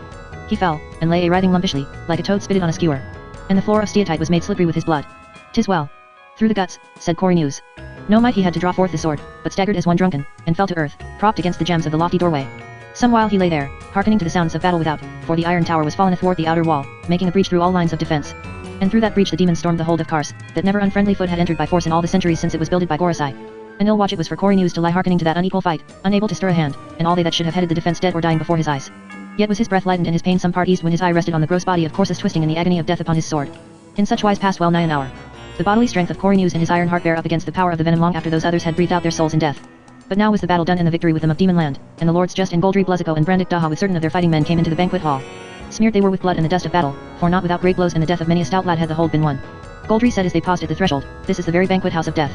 He fell, and lay writhing lumpishly, like a toad spitted on a skewer. And the floor of steatite was made slippery with his blood. "'Tis well. Through the guts," said Coriolanus. No might he had to draw forth the sword, but staggered as one drunken, and fell to earth, propped against the jambs of the lofty doorway. Some while he lay there, hearkening to the sounds of battle without, for the iron tower was fallen athwart the outer wall, making a breach through all lines of defense. And through that breach the demons stormed the hold of Kars, that never unfriendly foot had entered by force in all the centuries since it was builded by Gorosei. An ill watch it was for Coriolanus to lie hearkening to that unequal fight, unable to stir a hand, and all they that should have headed the defense dead or dying before his eyes. Yet was his breath lightened and his pain some part eased when his eye rested on the gross body of Corsus twisting in the agony of death upon his sword. In such wise passed well nigh an hour. The bodily strength of Coriolanus and his iron heart bare up against the power of the venom long after those others had breathed out their souls in death. But now was the battle done and the victory with them of Demon Land, and the lords Just and Goldry Bluzzico and Brandic Daha with certain of their fighting men came into the banquet hall. Smeared they were with blood and the dust of battle, for not without great blows and the death of many a stout lad had the hold been won. Goldry said as they paused at the threshold, "This is the very banquet house of death.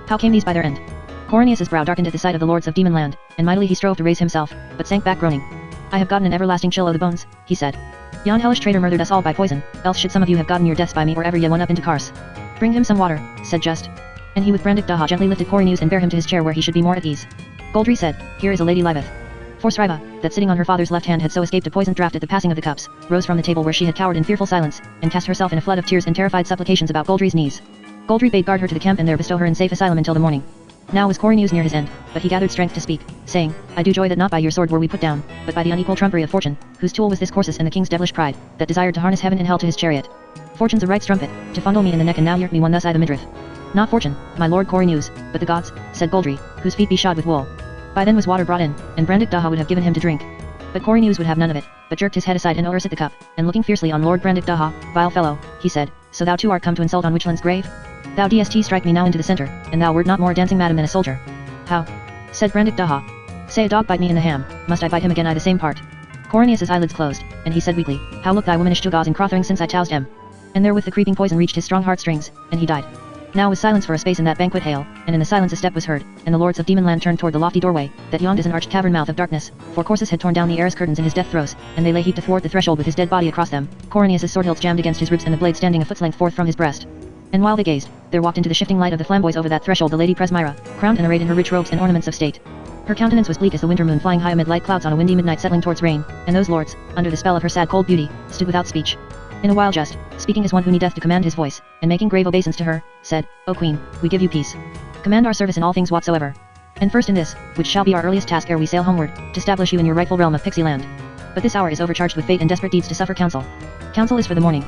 How came these by their end?" Coriolanus's brow darkened at the sight of the lords of Demon Land, and mightily he strove to raise himself, but sank back groaning. "I have gotten an everlasting chill o' the bones," he said. "Yon hellish traitor murdered us all by poison, else should some of you have gotten your deaths by me or ever ye won up into Kars." "Bring him some water," said Just. And he with Brandic Daha gently lifted Coriolanus and bare him to his chair where he should be more at ease. Goldry said, "Here is a lady liveth." For Sriva, that sitting on her father's left hand had so escaped a poisoned draught at the passing of the cups, rose from the table where she had cowered in fearful silence, and cast herself in a flood of tears and terrified supplications about Goldry's knees. Goldry bade guard her to the camp and there bestow her in safe asylum until the morning. Now was Coriolanus near his end, but he gathered strength to speak, saying, "I do joy that not by your sword were we put down, but by the unequal trumpery of fortune, whose tool was this Corsus and the king's devilish pride, that desired to harness heaven and hell to his chariot. Fortune's a right strumpet, to fondle me in the neck and now yurt me one thus I the midriff. Not fortune, my lord Coriolanus, but the gods," said Goldry, whose feet be shod with wool. By then was water brought in, and Brandic Daha would have given him to drink. But Coriolanus would have none of it, but jerked his head aside and o'erset the cup, and looking fiercely on Lord Brandic Daha, "Vile fellow," he said, "so thou too art come to insult on Witchland's grave? Thou dst strike me now into the center, and thou wert not more a dancing madam than a soldier." "How?" said Brandic Daha. "Say a dog bite me in the ham, must I bite him again I the same part?" Coriolanus's eyelids closed, and he said weakly, "How look thy womanish tugas in crothering since I toused em?" And therewith the creeping poison reached his strong heartstrings, and he died. Now was silence for a space in that banquet hale, and in the silence a step was heard, and the lords of Demon Land turned toward the lofty doorway, that yawned as an arched cavern mouth of darkness, for Corsus had torn down the arras curtains in his death throes, and they lay heaped athwart the threshold with his dead body across them, Coriolanus's sword hilts jammed against his ribs and the blade standing a foot's length forth from his breast. And while they gazed, there walked into the shifting light of the flamboys over that threshold the lady Presmyra, crowned and arrayed in her rich robes and ornaments of state. Her countenance was bleak as the winter moon flying high amid light clouds on a windy midnight settling towards rain, and those lords, under the spell of her sad cold beauty, stood without speech. In a while Just, speaking as one who needeth to command his voice, and making grave obeisance to her, said, "O Queen, we give you peace. Command our service in all things whatsoever. And first in this, which shall be our earliest task ere we sail homeward, to establish you in your rightful realm of Pixie Land. But this hour is overcharged with fate and desperate deeds to suffer counsel. Counsel is for the morning.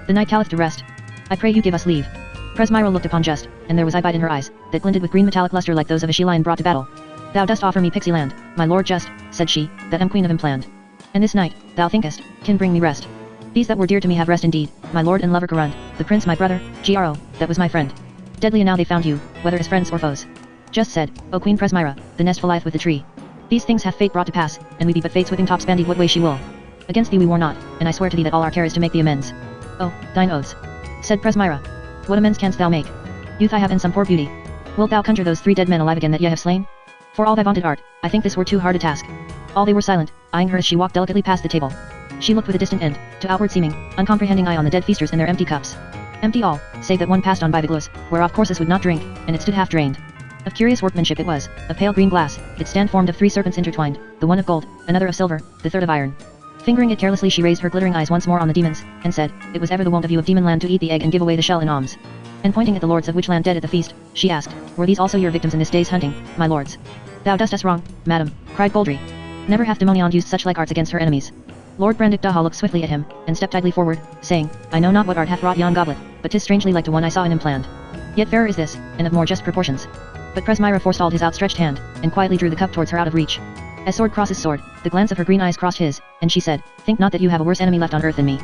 The night calleth to rest. I pray you give us leave." Presmyra looked upon Just, and there was eyebite in her eyes, that glinted with green metallic luster like those of a she-lion brought to battle. "Thou dost offer me Pixie Land, my lord Just," said she, "that am queen of Impland. And this night, thou thinkest, can bring me rest. These that were dear to me have rest indeed, my lord and lover Carund, the prince my brother, Gro, that was my friend. Deadly and now they found you, whether as friends or foes." Just said, "O Queen Presmyra, the nest flieth with the tree. These things hath fate brought to pass, and we be but fate's whipping top spandied what way she will. Against thee we war not, and I swear to thee that all our care is to make thee amends." "Oh, thine oaths," said Presmyra. "What amends canst thou make? Youth I have and some poor beauty. Wilt thou conjure those 3 dead men alive again that ye have slain? For all thy vaunted art, I think this were too hard a task." All they were silent, eyeing her as she walked delicately past the table. She looked with a distant end, to outward seeming, uncomprehending eye on the dead feasters and their empty cups. Empty all, save that one passed on by the glows, whereof Corsus would not drink, and it stood half drained. Of curious workmanship it was, of pale green glass, its stand formed of 3 serpents intertwined, the one of gold, another of silver, the third of iron. Fingering it carelessly she raised her glittering eyes once more on the demons, and said, "It was ever the wont of you of Demonland to eat the egg and give away the shell in alms." And pointing at the lords of Witchland dead at the feast, she asked, "Were these also your victims in this day's hunting, my lords?" "Thou dost us wrong, madam," cried Goldry. Never hath Demoniond used such like arts against her enemies. Lord Brandick Daha looked swiftly at him, and stepped idly forward, saying, "I know not what art hath wrought yon goblet, but 'tis strangely like to one I saw in him planned. Yet fairer is this, and of more just proportions." But Presmyra forestalled his outstretched hand, and quietly drew the cup towards her out of reach. As sword crosses sword, the glance of her green eyes crossed his, and she said, "Think not that you have a worse enemy left on earth than me.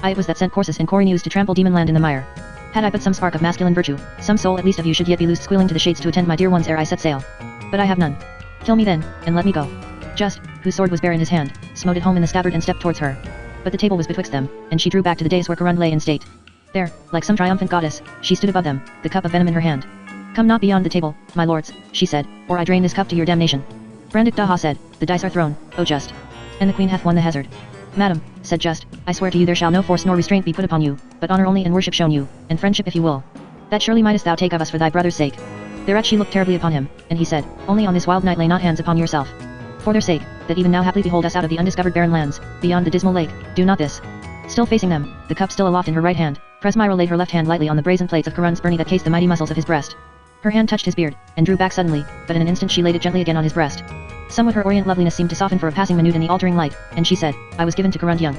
It was that sent Corsus and Corynus to trample Demonland in the mire. Had I but some spark of masculine virtue, some soul at least of you should yet be loosed squealing to the shades to attend my dear ones ere I set sail. But I have none. Kill me then, and let me go." Just, whose sword was bare in his hand, smote it home in the scabbard and stepped towards her. But the table was betwixt them, and she drew back to the days where Corund lay in state. There, like some triumphant goddess, she stood above them, the cup of venom in her hand. "Come not beyond the table, my lords," she said, "or I drain this cup to your damnation." Brandick Daha said, "The dice are thrown, O Just. And the queen hath won the hazard." "Madam," said Just, "I swear to you there shall no force nor restraint be put upon you, but honor only and worship shown you, and friendship if you will. That surely mightest thou take of us for thy brother's sake." Thereat she looked terribly upon him, and he said, "Only on this wild night lay not hands upon yourself. For their sake, that even now haply behold us out of the undiscovered barren lands, beyond the dismal lake, do not this." Still facing them, the cup still aloft in her right hand, Presmyra laid her left hand lightly on the brazen plates of Corund's byrnie that cased the mighty muscles of his breast. Her hand touched his beard, and drew back suddenly, but in an instant she laid it gently again on his breast. Somewhat her orient loveliness seemed to soften for a passing minute in the altering light, and she said, "I was given to Corund young.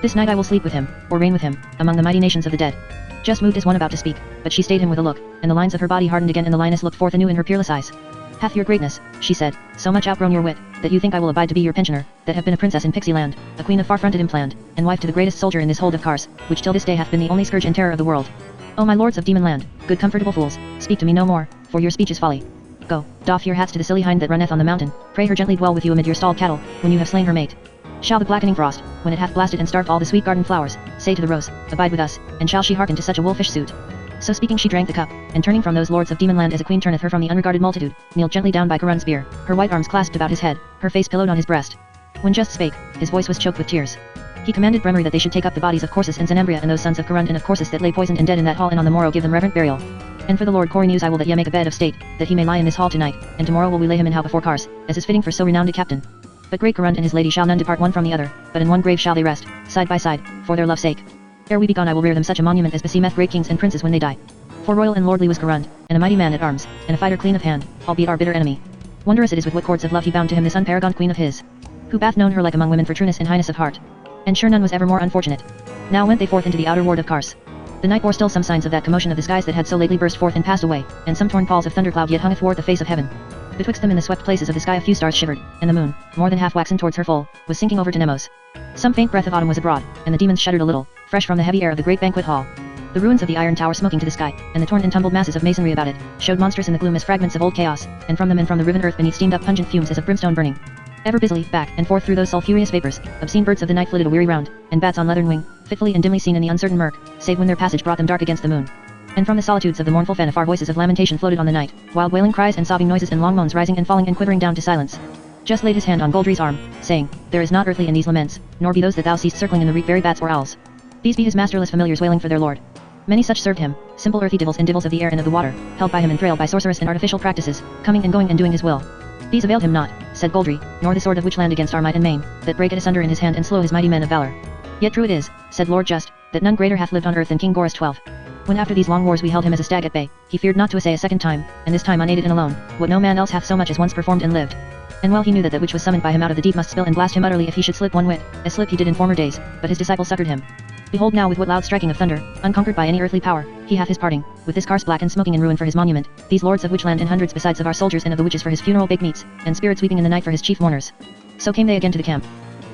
This night I will sleep with him, or reign with him, among the mighty nations of the dead." Just moved as one about to speak, but she stayed him with a look, and the lines of her body hardened again and the lioness looked forth anew in her peerless eyes. "Hath your greatness," she said, "so much outgrown your wit, that you think I will abide to be your pensioner, that have been a princess in Pixie land, a queen of far-fronted implant, and wife to the greatest soldier in this hold of Kars, which till this day hath been the only scourge and terror of the world? O my lords of Demonland, good comfortable fools, speak to me no more, for your speech is folly. Go, doff your hats to the silly hind that runneth on the mountain, pray her gently dwell with you amid your stalled cattle, when you have slain her mate. Shall the blackening frost, when it hath blasted and starved all the sweet garden flowers, say to the rose, abide with us, and shall she hearken to such a wolfish suit?" So speaking she drank the cup, and turning from those lords of Demonland as a queen turneth her from the unregarded multitude, kneeled gently down by Corund's bier, her white arms clasped about his head, her face pillowed on his breast. When Just spake, his voice was choked with tears. He commanded Bremery that they should take up the bodies of Corsus and Zenembria and those sons of Corund and of Corsus that lay poisoned and dead in that hall, and on the morrow give them reverent burial. "And for the Lord Corynus I will that ye make a bed of state, that he may lie in this hall tonight, and tomorrow will we lay him in how before Kars, as is fitting for so renowned a captain. But great Corund and his lady shall none depart one from the other, but in one grave shall they rest, side by side, for their love's sake. Ere we be gone I will rear them such a monument as beseemeth great kings and princes when they die. For royal and lordly was Corund, and a mighty man at arms, and a fighter clean of hand, albeit our bitter enemy. Wondrous it is with what cords of love he bound to him this unparagoned queen of his, who bath known her like among women for trueness and highness of heart. And sure none was ever more unfortunate. Now went they forth into the outer ward of Kars. The night bore still some signs of that commotion of the skies that had so lately burst forth and passed away, and some torn palls of thundercloud yet hung athwart the face of heaven. Betwixt them in the swept places of the sky a few stars shivered, and the moon, more than half waxen towards her full, was sinking over to Nemos. Some faint breath of autumn was abroad, and the demons shuddered a little, fresh from the heavy air of the great banquet hall. The ruins of the iron tower smoking to the sky, and the torn and tumbled masses of masonry about it, showed monstrous in the gloom as fragments of old chaos, and from them and from the riven earth beneath steamed up pungent fumes as of brimstone burning. Ever busily, back and forth through those sulphurous vapors, obscene birds of the night flitted a weary round, and bats on leathern wing, fitfully and dimly seen in the uncertain murk, save when their passage brought them dark against the moon. And from the solitudes of the mournful fen afar voices of lamentation floated on the night, wild wailing cries and sobbing noises and long moans rising and falling and quivering down to silence. Just laid his hand on Goldry's arm, saying, "There is not earthly in these laments, nor be those that thou seest circling in the reek very bats or owls. These be his masterless familiars wailing for their lord. Many such served him, simple earthy divils and divils of the air and of the water, held by him and thralled by sorcerous and artificial practices, coming and going and doing his will. These availed him not," said Goldry, "nor the sword of Witchland against our might and main, that break it asunder in his hand and slow his mighty men of valor. Yet true it is," said Lord Just, "that none greater hath lived on earth than King Gorys XII. When after these long wars we held him as a stag at bay, he feared not to essay a second time, and this time unaided and alone, what no man else hath so much as once performed and lived. And well he knew that that which was summoned by him out of the deep must spill and blast him utterly if he should slip one whit, as slip he did in former days, but his disciple succored him. Behold now with what loud striking of thunder, unconquered by any earthly power, he hath his parting, with this Kars black and smoking in ruin for his monument, these lords of Witchland and hundreds besides of our soldiers and of the witches for his funeral baked meats, and spirits weeping in the night for his chief mourners." So came they again to the camp.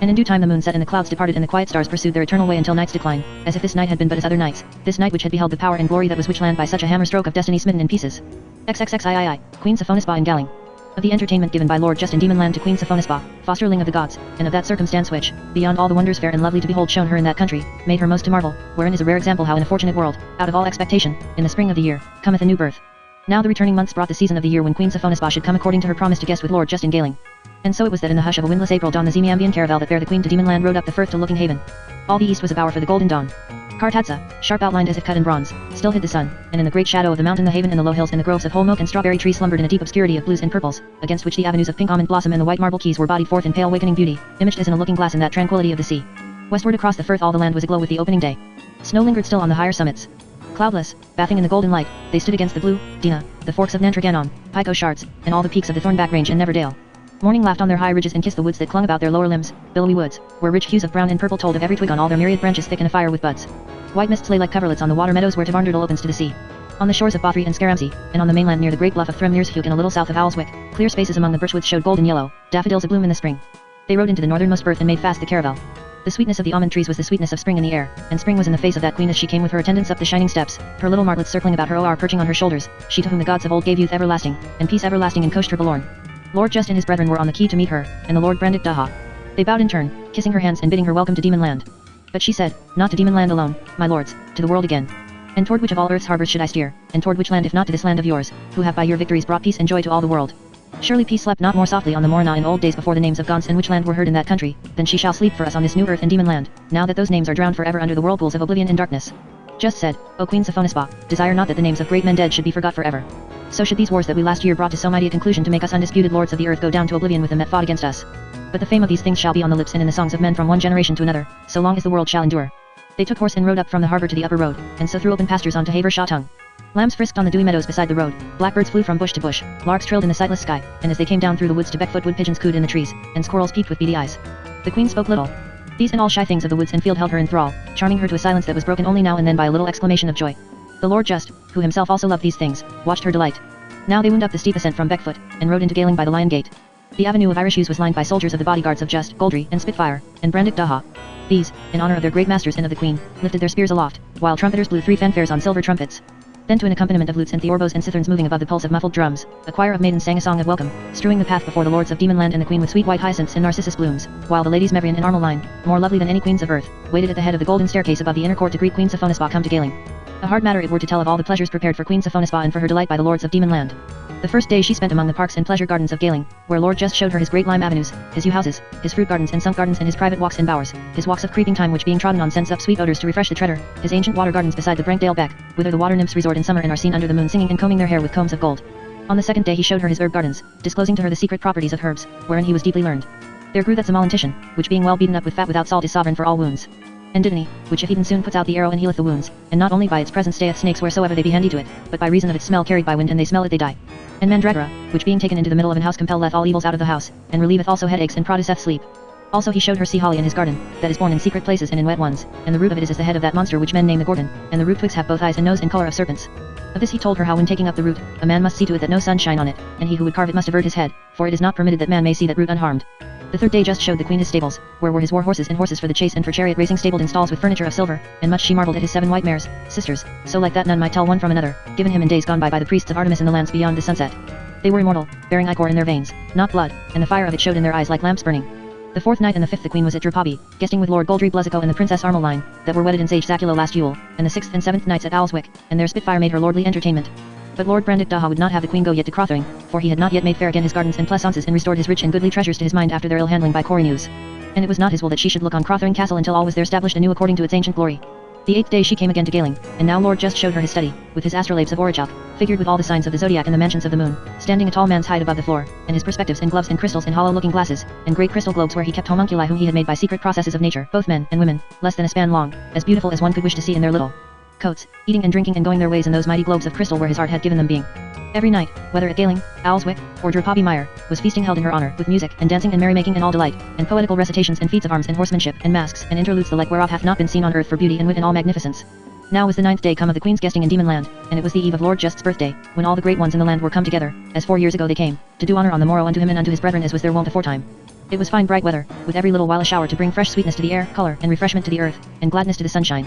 And in due time the moon set and the clouds departed and the quiet stars pursued their eternal way until night's decline, as if this night had been but as other nights, this night which had beheld the power and glory that was Witchland by such a hammer stroke of destiny smitten in pieces. XXXIII, Queen Sophonisba in Galling. Of the entertainment given by Lord Just in Demonland to Queen Sophonisba, fosterling of the gods, and of that circumstance which, beyond all the wonders fair and lovely to behold shown her in that country, made her most to marvel, wherein is a rare example how in a fortunate world, out of all expectation, in the spring of the year, cometh a new birth. Now the returning months brought the season of the year when Queen Sophonisba should come according to her promise to guest with Lord Just in Galling. And so it was that in the hush of a windless April dawn the Zemiambian caravel that bare the queen to Demon Land rode up the firth to looking haven. All the east was a bower for the golden dawn. Kartadza, sharp outlined as if cut in bronze, still hid the sun, and in the great shadow of the mountain the haven and the low hills and the groves of whole milk and strawberry trees slumbered in a deep obscurity of blues and purples, against which the avenues of pink almond blossom and the white marble quays were bodied forth in pale awakening beauty, imaged as in a looking glass in that tranquility of the sea. Westward across the firth all the land was aglow with the opening day. Snow lingered still on the higher summits. Cloudless, bathing in the golden light, they stood against the blue, Dina, the forks of Nantraganon, Pico Shards, and all the peaks of the Thornback Range and Neverdale. Morning laughed on their high ridges and kissed the woods that clung about their lower limbs, billowy woods, where rich hues of brown and purple told of every twig on all their myriad branches thick and afire with buds. White mists lay like coverlets on the water meadows where Tavarndurdle opens to the sea. On the shores of Bothry and Scaramsey, and on the mainland near the great bluff of Thremneershoek and a little south of Owlswick, clear spaces among the birchwoods showed golden yellow, daffodils abloom in the spring. They rode into the northernmost berth and made fast the caravel. The sweetness of the almond trees was the sweetness of spring in the air, and spring was in the face of that queen as she came with her attendants up the shining steps, her little martlets circling about her or perching on her shoulders, she to whom the gods of old gave youth everlasting, and peace everlasting in Koshter Balorn. Lord Just and his brethren were on the quay to meet her, and the Lord Brandick Daha. They bowed in turn, kissing her hands and bidding her welcome to Demon Land. But she said, not to Demon Land alone, my lords, to the world again. And toward which of all earth's harbors should I steer, and toward which land if not to this land of yours, who have by your victories brought peace and joy to all the world? Surely peace slept not more softly on the Morna in old days before the names of Gaunt and which land were heard in that country, than she shall sleep for us on this new earth and Demon Land, now that those names are drowned forever under the whirlpools of oblivion and darkness. Just said, O Queen Sophonisba, desire not that the names of great men dead should be forgot forever. So should these wars that we last year brought to so mighty a conclusion to make us undisputed lords of the earth go down to oblivion with them that fought against us. But the fame of these things shall be on the lips and in the songs of men from one generation to another, so long as the world shall endure. They took horse and rode up from the harbor to the upper road, and so through open pastures on to Haver Shaw Tongue. Lambs frisked on the dewy meadows beside the road, blackbirds flew from bush to bush, larks trilled in the sightless sky, and as they came down through the woods to Beckfoot wood pigeons cooed in the trees, and squirrels peeped with beady eyes. The queen spoke little. These and all shy things of the woods and field held her in thrall, charming her to a silence that was broken only now and then by a little exclamation of joy. The Lord Just, who himself also loved these things, watched her delight. Now they wound up the steep ascent from Beckfoot, and rode into Galing by the Lion Gate. The avenue of Irish yews was lined by soldiers of the bodyguards of Just, Goldry, and Spitfire, and Brandick Daha. These, in honor of their great masters and of the queen, lifted their spears aloft, while trumpeters blew 3 fanfares on silver trumpets. Then to an accompaniment of lutes and theorbos and citherns moving above the pulse of muffled drums, a choir of maidens sang a song of welcome, strewing the path before the lords of Demon Land and the queen with sweet white hyacinths and narcissus blooms, while the ladies Mevrian and Armeline, more lovely than any queens of earth, waited at the head of the golden staircase above the inner court to greet Queen Sophonisba come to Galing. A hard matter it were to tell of all the pleasures prepared for Queen Sophonisba and for her delight by the lords of Demon Land. The first day she spent among the parks and pleasure gardens of Galing, where Lord Just showed her his great lime avenues, his yew houses, his fruit gardens and sump gardens and his private walks and bowers, his walks of creeping time which being trodden on sends up sweet odors to refresh the treader, his ancient water gardens beside the Brankdale Beck, whither the water nymphs resort in summer and are seen under the moon singing and combing their hair with combs of gold. On the second day he showed her his herb gardens, disclosing to her the secret properties of herbs, wherein he was deeply learned. There grew that Zamolentition, which being well beaten up with fat without salt is sovereign for all wounds. And Dittany, which if eaten soon puts out the arrow and healeth the wounds, and not only by its presence stayeth snakes wheresoever they be handy to it, but by reason of its smell carried by wind and they smell it they die. And Mandragora, which being taken into the middle of an house compelleth all evils out of the house, and relieveth also headaches and produceth sleep. Also he showed her sea holly in his garden, that is born in secret places and in wet ones, and the root of it is as the head of that monster which men name the Gorgon, and the root twigs have both eyes and nose and colour of serpents. Of this he told her how when taking up the root, a man must see to it that no sun shine on it, and he who would carve it must avert his head, for it is not permitted that man may see that root unharmed. The third day Just showed the queen his stables, where were his war horses and horses for the chase and for chariot racing stabled in stalls with furniture of silver, and much she marvelled at his 7 white mares, sisters, so like that none might tell one from another, given him in days gone by the priests of Artemis in the lands beyond the sunset. They were immortal, bearing ichor in their veins, not blood, and the fire of it showed in their eyes like lamps burning. The 4th night and the 5th the queen was at Drapabi, guesting with Lord Goldry Bluzzico and the Princess Armeline, that were wedded in sage Zacula last Yule, and the 6th and 7th nights at Owlswick, and there Spitfire made her lordly entertainment. But Lord Brandick Daha would not have the queen go yet to Crothering, for he had not yet made fair again his gardens and pleasaunces and restored his rich and goodly treasures to his mind after their ill handling by Corynus. And it was not his will that she should look on Crothering Castle until all was there stablished anew according to its ancient glory. The 8th day she came again to Galing, and now Lord Just showed her his study, with his astrolabes of Orichalk, figured with all the signs of the zodiac and the mansions of the moon, standing a tall man's height above the floor, and his perspectives and gloves and crystals and hollow-looking glasses, and great crystal globes where he kept homunculi whom he had made by secret processes of nature, both men and women, less than a span long, as beautiful as one could wish to see in their little coats, eating and drinking and going their ways in those mighty globes of crystal where his art had given them being. Every night, whether at Galing, Owlswick, or Drapabi Mire, was feasting held in her honor, with music, and dancing and merrymaking and all delight, and poetical recitations and feats of arms and horsemanship, and masques, and interludes the like whereof hath not been seen on earth for beauty and wit and all magnificence. Now was the 9th day come of the queen's guesting in Demon Land, and it was the eve of Lord Just's birthday, when all the great ones in the land were come together, as 4 years ago they came, to do honor on the morrow unto him and unto his brethren as was their wont aforetime. It was fine bright weather, with every little while a shower to bring fresh sweetness to the air, colour, and refreshment to the earth, and gladness to the sunshine.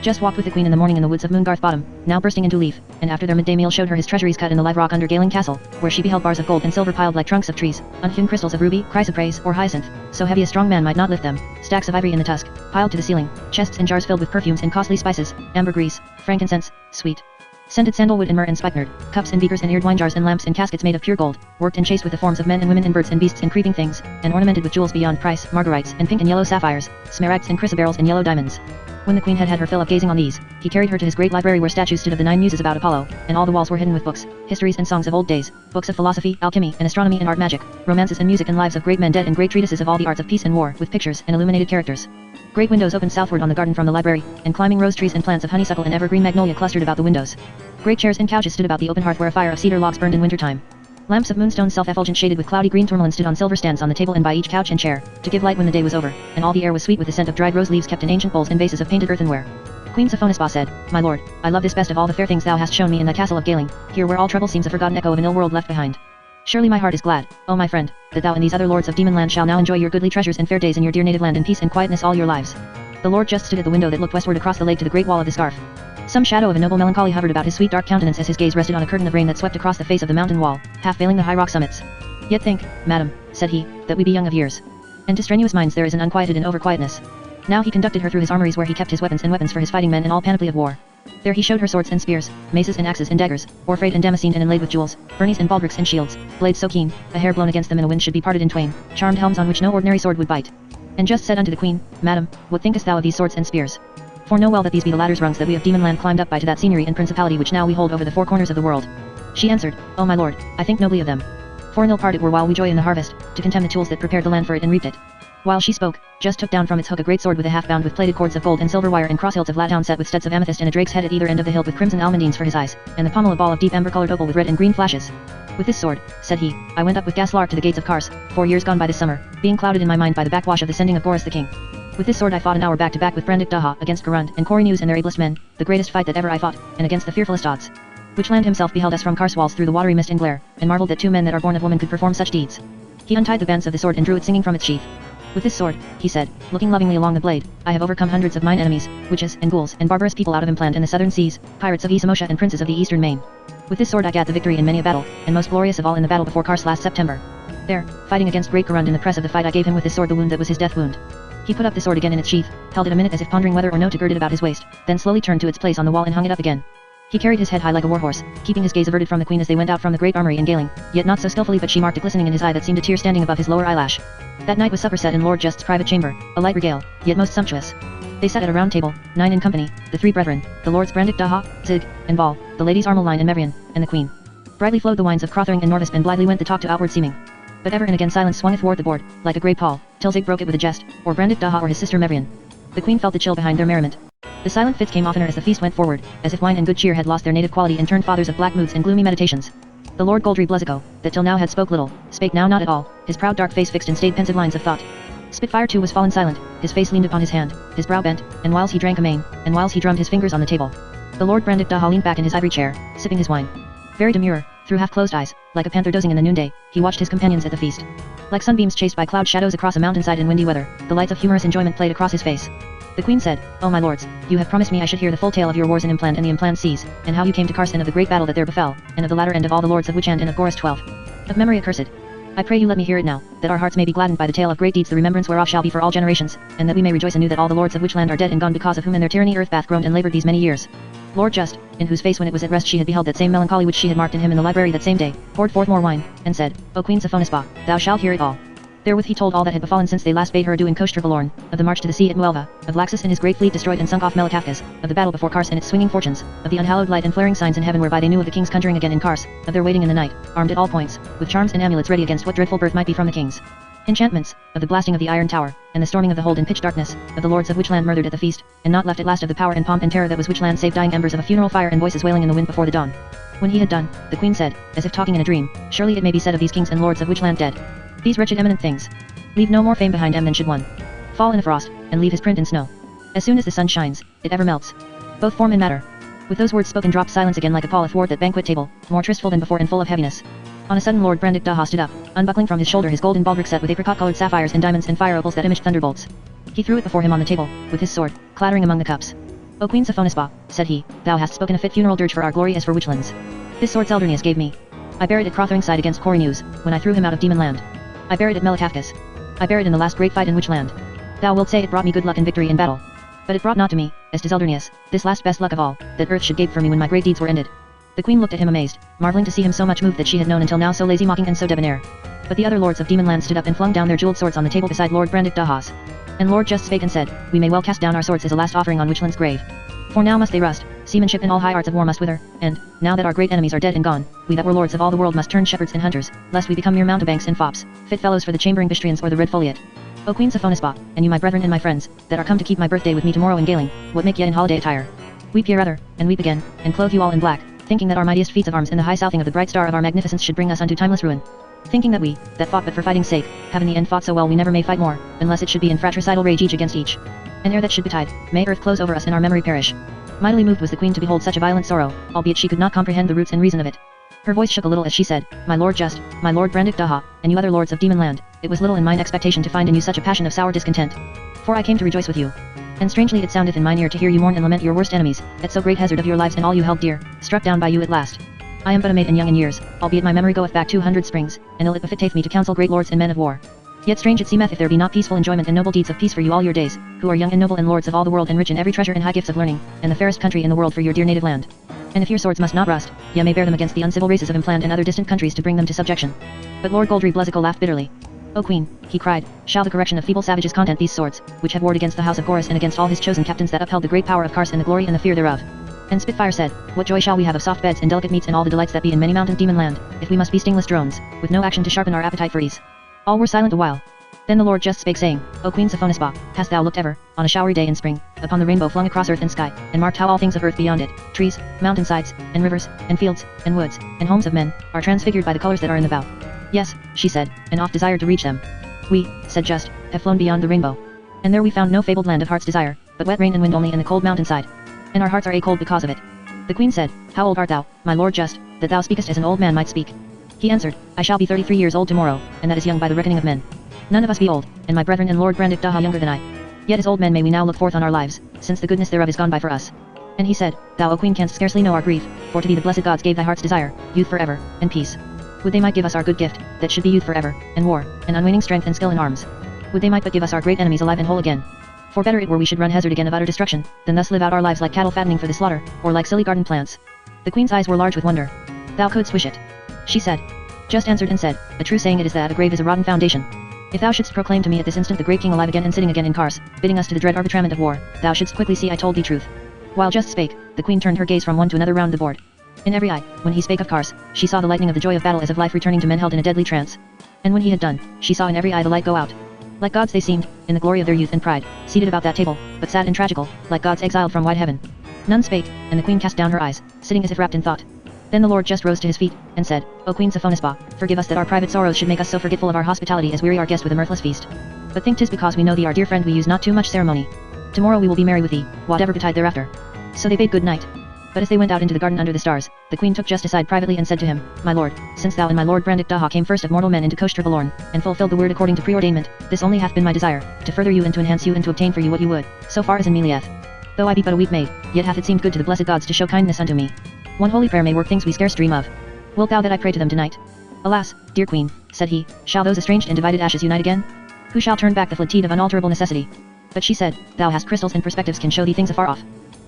Just walked with the queen in the morning in the woods of Moongarth Bottom, now bursting into leaf, and after their midday meal showed her his treasuries cut in the live rock under Galing Castle, where she beheld bars of gold and silver piled like trunks of trees, unhewn crystals of ruby, chrysoprase, or hyacinth, so heavy a strong man might not lift them, stacks of ivory in the tusk, piled to the ceiling, chests and jars filled with perfumes and costly spices, ambergris, frankincense, sweet Scented sandalwood and myrrh and spikenard, cups and beakers and eared wine jars and lamps and caskets made of pure gold, worked and chased with the forms of men and women and birds and beasts and creeping things, and ornamented with jewels beyond price, margarites and pink and yellow sapphires, smaragds and chrysoberyls and yellow diamonds. When the queen had had her fill of gazing on these, he carried her to his great library where statues stood of the 9 muses about Apollo, and all the walls were hidden with books, histories and songs of old days, books of philosophy, alchemy and astronomy and art magic, romances and music and lives of great men dead and great treatises of all the arts of peace and war, with pictures and illuminated characters. Great windows opened southward on the garden from the library, and climbing rose trees and plants of honeysuckle and evergreen magnolia clustered about the windows. Great chairs and couches stood about the open hearth where a fire of cedar logs burned in wintertime. Lamps of moonstone self-effulgent shaded with cloudy green tourmaline stood on silver stands on the table and by each couch and chair, to give light when the day was over, and all the air was sweet with the scent of dried rose leaves kept in ancient bowls and vases of painted earthenware. Queen Sophonisba said, "My lord, I love this best of all the fair things thou hast shown me in thy castle of Galing, here where all trouble seems a forgotten echo of an ill world left behind. Surely my heart is glad, O my friend, that thou and these other lords of Demonland shall now enjoy your goodly treasures and fair days in your dear native land in peace and quietness all your lives." The lord just stood at the window that looked westward across the lake to the great wall of the scarf. Some shadow of a noble melancholy hovered about his sweet dark countenance as his gaze rested on a curtain of rain that swept across the face of the mountain wall, half veiling the high rock summits. "Yet think, madam," said he, "that we be young of years. And to strenuous minds there is an unquieted and over-quietness." Now he conducted her through his armories where he kept his weapons and weapons for his fighting men and all panoply of war. There he showed her swords and spears, maces and axes and daggers, orfrayed and damascened and inlaid with jewels, byrnies and baldricks and shields, blades so keen, a hair blown against them in a wind should be parted in twain, charmed helms on which no ordinary sword would bite. And just said unto the queen, "Madam, what thinkest thou of these swords and spears? For know well that these be the ladders rungs that we of Demonland climbed up by to that seigneury and principality which now we hold over the 4 corners of the world." She answered, "O my lord, I think nobly of them. For an ill part it were while we joy in the harvest, to contemn the tools that prepared the land for it and reaped it." While she spoke, just took down from its hook a great sword with a half bound with plaited cords of gold and silver wire and cross hilts of latown set with studs of amethyst and a drake's head at either end of the hilt with crimson almandines for his eyes, and the pommel a ball of deep amber-colored opal with red and green flashes. "With this sword," said he, "I went up with Gaslark to the gates of Kars, 4 years gone by this summer, being clouded in my mind by the backwash of the sending of Goris the king. With this sword I fought an hour back to back with Brandik Daha against Garund and Corynus and their ablest men, the greatest fight that ever I fought, and against the fearfulest odds. Witchland himself beheld us from Kars walls through the watery mist and glare, and marveled that 2 men that are born of woman could perform such deeds. He untied the bands of the sword and drew it singing from its sheath. With this sword," he said, looking lovingly along the blade, "I have overcome hundreds of mine enemies, witches and ghouls and barbarous people out of Impland and the southern seas, pirates of Esamosha and princes of the eastern main. With this sword I gat the victory in many a battle, and most glorious of all in the battle before Kars last September. There, fighting against great Garund in the press of the fight I gave him with this sword the wound that was his death wound." He put up the sword again in its sheath, held it a minute as if pondering whether or no to gird it about his waist, then slowly turned to its place on the wall and hung it up again. He carried his head high like a warhorse, keeping his gaze averted from the queen as they went out from the great armory in Galing, yet not so skillfully but she marked a glistening in his eye that seemed a tear standing above his lower eyelash. That night was supper set in Lord Just's private chamber, a light regale, yet most sumptuous. They sat at a round table, 9 in company, the 3 brethren, the lords Brandik Daha, Zig, and Val, the ladies Armeline and Mevrian, and the queen. Brightly flowed the wines of Crothering and Norvisp and blithely went the talk to outward seeming. But ever and again silence swung athwart the board, like a great pall, till Zig broke it with a jest, or Brandik Daha or his sister Mevrian. The queen felt the chill behind their merriment. The silent fits came oftener as the feast went forward, as if wine and good cheer had lost their native quality and turned fathers of black moods and gloomy meditations. The Lord Goldry Bluzzico, that till now had spoke little, spake now not at all, his proud dark face fixed in staid pensive lines of thought. Spitfire too was fallen silent, his face leaned upon his hand, his brow bent, and whiles he drank amain, and whiles he drummed his fingers on the table. The Lord Brandik Daha leaned back in his ivory chair, sipping his wine. Very demure, through half-closed eyes, like a panther dozing in the noonday, he watched his companions at the feast. Like sunbeams chased by cloud shadows across a mountainside in windy weather, the lights of humorous enjoyment played across his face. The queen said, "O my lords, you have promised me I should hear the full tale of your wars in Impland and the Impland seas, and how you came to Kars and of the great battle that there befell, and of the latter end of all the lords of Witchand and of Goris 12. Of memory accursed. I pray you let me hear it now, that our hearts may be gladdened by the tale of great deeds the remembrance whereof shall be for all generations, and that we may rejoice anew that all the lords of Witchland are dead and gone because of whom and their tyranny earth bath groaned and laboured these many years." Lord Just, in whose face when it was at rest she had beheld that same melancholy which she had marked in him in the library that same day, poured forth more wine, and said, "O Queen Sophonisba, thou shalt hear it all." Therewith he told all that had befallen since they last bade her adieu in Koshter Valorn, of the march to the sea at Muelva, of Laxus and his great fleet destroyed and sunk off Melikafkas, of the battle before Kars and its swinging fortunes, of the unhallowed light and flaring signs in heaven whereby they knew of the kings conjuring again in Kars, of their waiting in the night, armed at all points, with charms and amulets ready against what dreadful birth might be from the kings. Enchantments, of the blasting of the iron tower, and the storming of the hold in pitch darkness, of the lords of Witchland murdered at the feast, and not left at last of the power and pomp and terror that was Witchland save dying embers of a funeral fire and voices wailing in the wind before the dawn. When he had done, the queen said, as if talking in a dream, "Surely it may be said of these kings and lords of Witchland dead. These wretched eminent things leave no more fame behind them than should one fall in a frost, and leave his print in snow. As soon as the sun shines, it ever melts, both form and matter." With those words spoken dropped silence again like a pall athwart that banquet table, more tristful than before and full of heaviness. On a sudden Lord Brandik Daha stood up, unbuckling from his shoulder his golden baldric set with apricot-colored sapphires and diamonds and fire opals that imaged thunderbolts. He threw it before him on the table, with his sword, clattering among the cups. "O Queen Sophonisba," said he, "thou hast spoken a fit funeral dirge for our glory as for Witchlands. This sword Seldurnius gave me. I bear it at Crothering side against Corynus, when I threw him out of Demonland. I bear it at Melikafkas. I bear it in the last great fight in Witchland. Thou wilt say it brought me good luck and victory in battle. But it brought not to me, as to Seldurnius, this last best luck of all, that earth should gape for me when my great deeds were ended. The queen looked at him amazed, marveling to see him so much moved that she had known until now so lazy, mocking, and so debonair. But the other lords of Demonland stood up and flung down their jeweled swords on the table beside Lord Brandick Daha's. And Lord just spake and said, "We may well cast down our swords as a last offering on Witchland's grave. For now must they rust, seamanship and all high arts of war must wither, and, now that our great enemies are dead and gone, we that were lords of all the world must turn shepherds and hunters, lest we become mere mountebanks and fops, fit fellows for the chambering Bistrians or the red foliot. O Queen Sophonisba, and you my brethren and my friends, that are come to keep my birthday with me tomorrow in Galing, what make ye in holiday attire? Weep ye rather, and weep again, and clothe you all in black, thinking that our mightiest feats of arms and the high southing of the bright star of our magnificence should bring us unto timeless ruin. Thinking that we, that fought but for fighting's sake, have in the end fought so well we never may fight more, unless it should be in fratricidal rage each against each. And ere that should betide, may earth close over us and our memory perish." Mightily moved was the queen to behold such a violent sorrow, albeit she could not comprehend the roots and reason of it. Her voice shook a little as she said, "My lord Just, my lord Brandick Daha, and you other lords of Demonland, it was little in mine expectation to find in you such a passion of sour discontent. For I came to rejoice with you. And strangely it soundeth in mine ear to hear you mourn and lament your worst enemies, at so great hazard of your lives and all you held dear, struck down by you at last. I am but a maid and young in years, albeit my memory goeth back 200 springs, and ill it befitteth me to counsel great lords and men of war. Yet strange it seemeth if there be not peaceful enjoyment and noble deeds of peace for you all your days, who are young and noble and lords of all the world and rich in every treasure and high gifts of learning, and the fairest country in the world for your dear native land. And if your swords must not rust, ye may bear them against the uncivil races of Impland and other distant countries to bring them to subjection." But Lord Goldry Bluzzicle laughed bitterly. "O Queen," he cried, "shall the correction of feeble savages content these swords, which have warred against the house of Goris and against all his chosen captains that upheld the great power of Kars and the glory and the fear thereof?" And Spitfire said, "What joy shall we have of soft beds and delicate meats and all the delights that be in many mountain demon land, if we must be stingless drones, with no action to sharpen our appetite for ease?" All were silent a while. Then the Lord just spake saying, "O Queen Sophonisba, hast thou looked ever, on a showery day in spring, upon the rainbow flung across earth and sky, and marked how all things of earth beyond it, trees, mountainsides, and rivers, and fields, and woods, and homes of men, are transfigured by the colors that are in the bow?" "Yes," she said, and oft desired to reach them. "We," said Just, "have flown beyond the rainbow. And there we found no fabled land of heart's desire, but wet rain and wind only and the cold mountainside. And our hearts are a-cold because of it." The queen said, "How old art thou, my lord Just, that thou speakest as an old man might speak?" He answered, "I shall be 33 years old tomorrow, and that is young by the reckoning of men. None of us be old, and my brethren and Lord Brandick Daha younger than I. Yet as old men may we now look forth on our lives, since the goodness thereof is gone by for us." And he said, "Thou, O queen, canst scarcely know our grief, for to thee the blessed gods gave thy heart's desire, youth forever, and peace. Would they might give us our good gift, that should be youth forever, and war, and unwaning strength and skill in arms. Would they might but give us our great enemies alive and whole again. For better it were we should run hazard again of utter destruction, than thus live out our lives like cattle fattening for the slaughter, or like silly garden plants." The queen's eyes were large with wonder. "Thou couldst wish it," she said. Just answered and said, "A true saying it is that a grave is a rotten foundation. If thou shouldst proclaim to me at this instant the great king alive again and sitting again in Kars, bidding us to the dread arbitrament of war, thou shouldst quickly see I told thee truth." While Just spake, the queen turned her gaze from one to another round the board. In every eye, when he spake of Kars, she saw the lightning of the joy of battle as of life returning to men held in a deadly trance. And when he had done, she saw in every eye the light go out. Like gods they seemed, in the glory of their youth and pride, seated about that table, but sad and tragical, like gods exiled from wide heaven. None spake, and the queen cast down her eyes, sitting as if wrapped in thought. Then the Lord just rose to his feet, and said, "O Queen Sophonisba, forgive us that our private sorrows should make us so forgetful of our hospitality as weary our guest with a mirthless feast. But think 'tis because we know thee our dear friend we use not too much ceremony. Tomorrow we will be merry with thee, whatever betide thereafter." So they bade good night. But as they went out into the garden under the stars, the queen took Just aside privately and said to him, "My lord, since thou and my lord Brandick Daha came first of mortal men into Koshtra Valorn, and fulfilled the word according to preordainment, this only hath been my desire, to further you and to enhance you and to obtain for you what you would, so far as in me lieth. Though I be but a weak maid, yet hath it seemed good to the blessed gods to show kindness unto me. One holy prayer may work things we scarce dream of. Wilt thou that I pray to them tonight?" "Alas, dear queen," said he, "shall those estranged and divided ashes unite again? Who shall turn back the fled teed of unalterable necessity?" But she said, "Thou hast crystals and perspectives can show thee things afar off.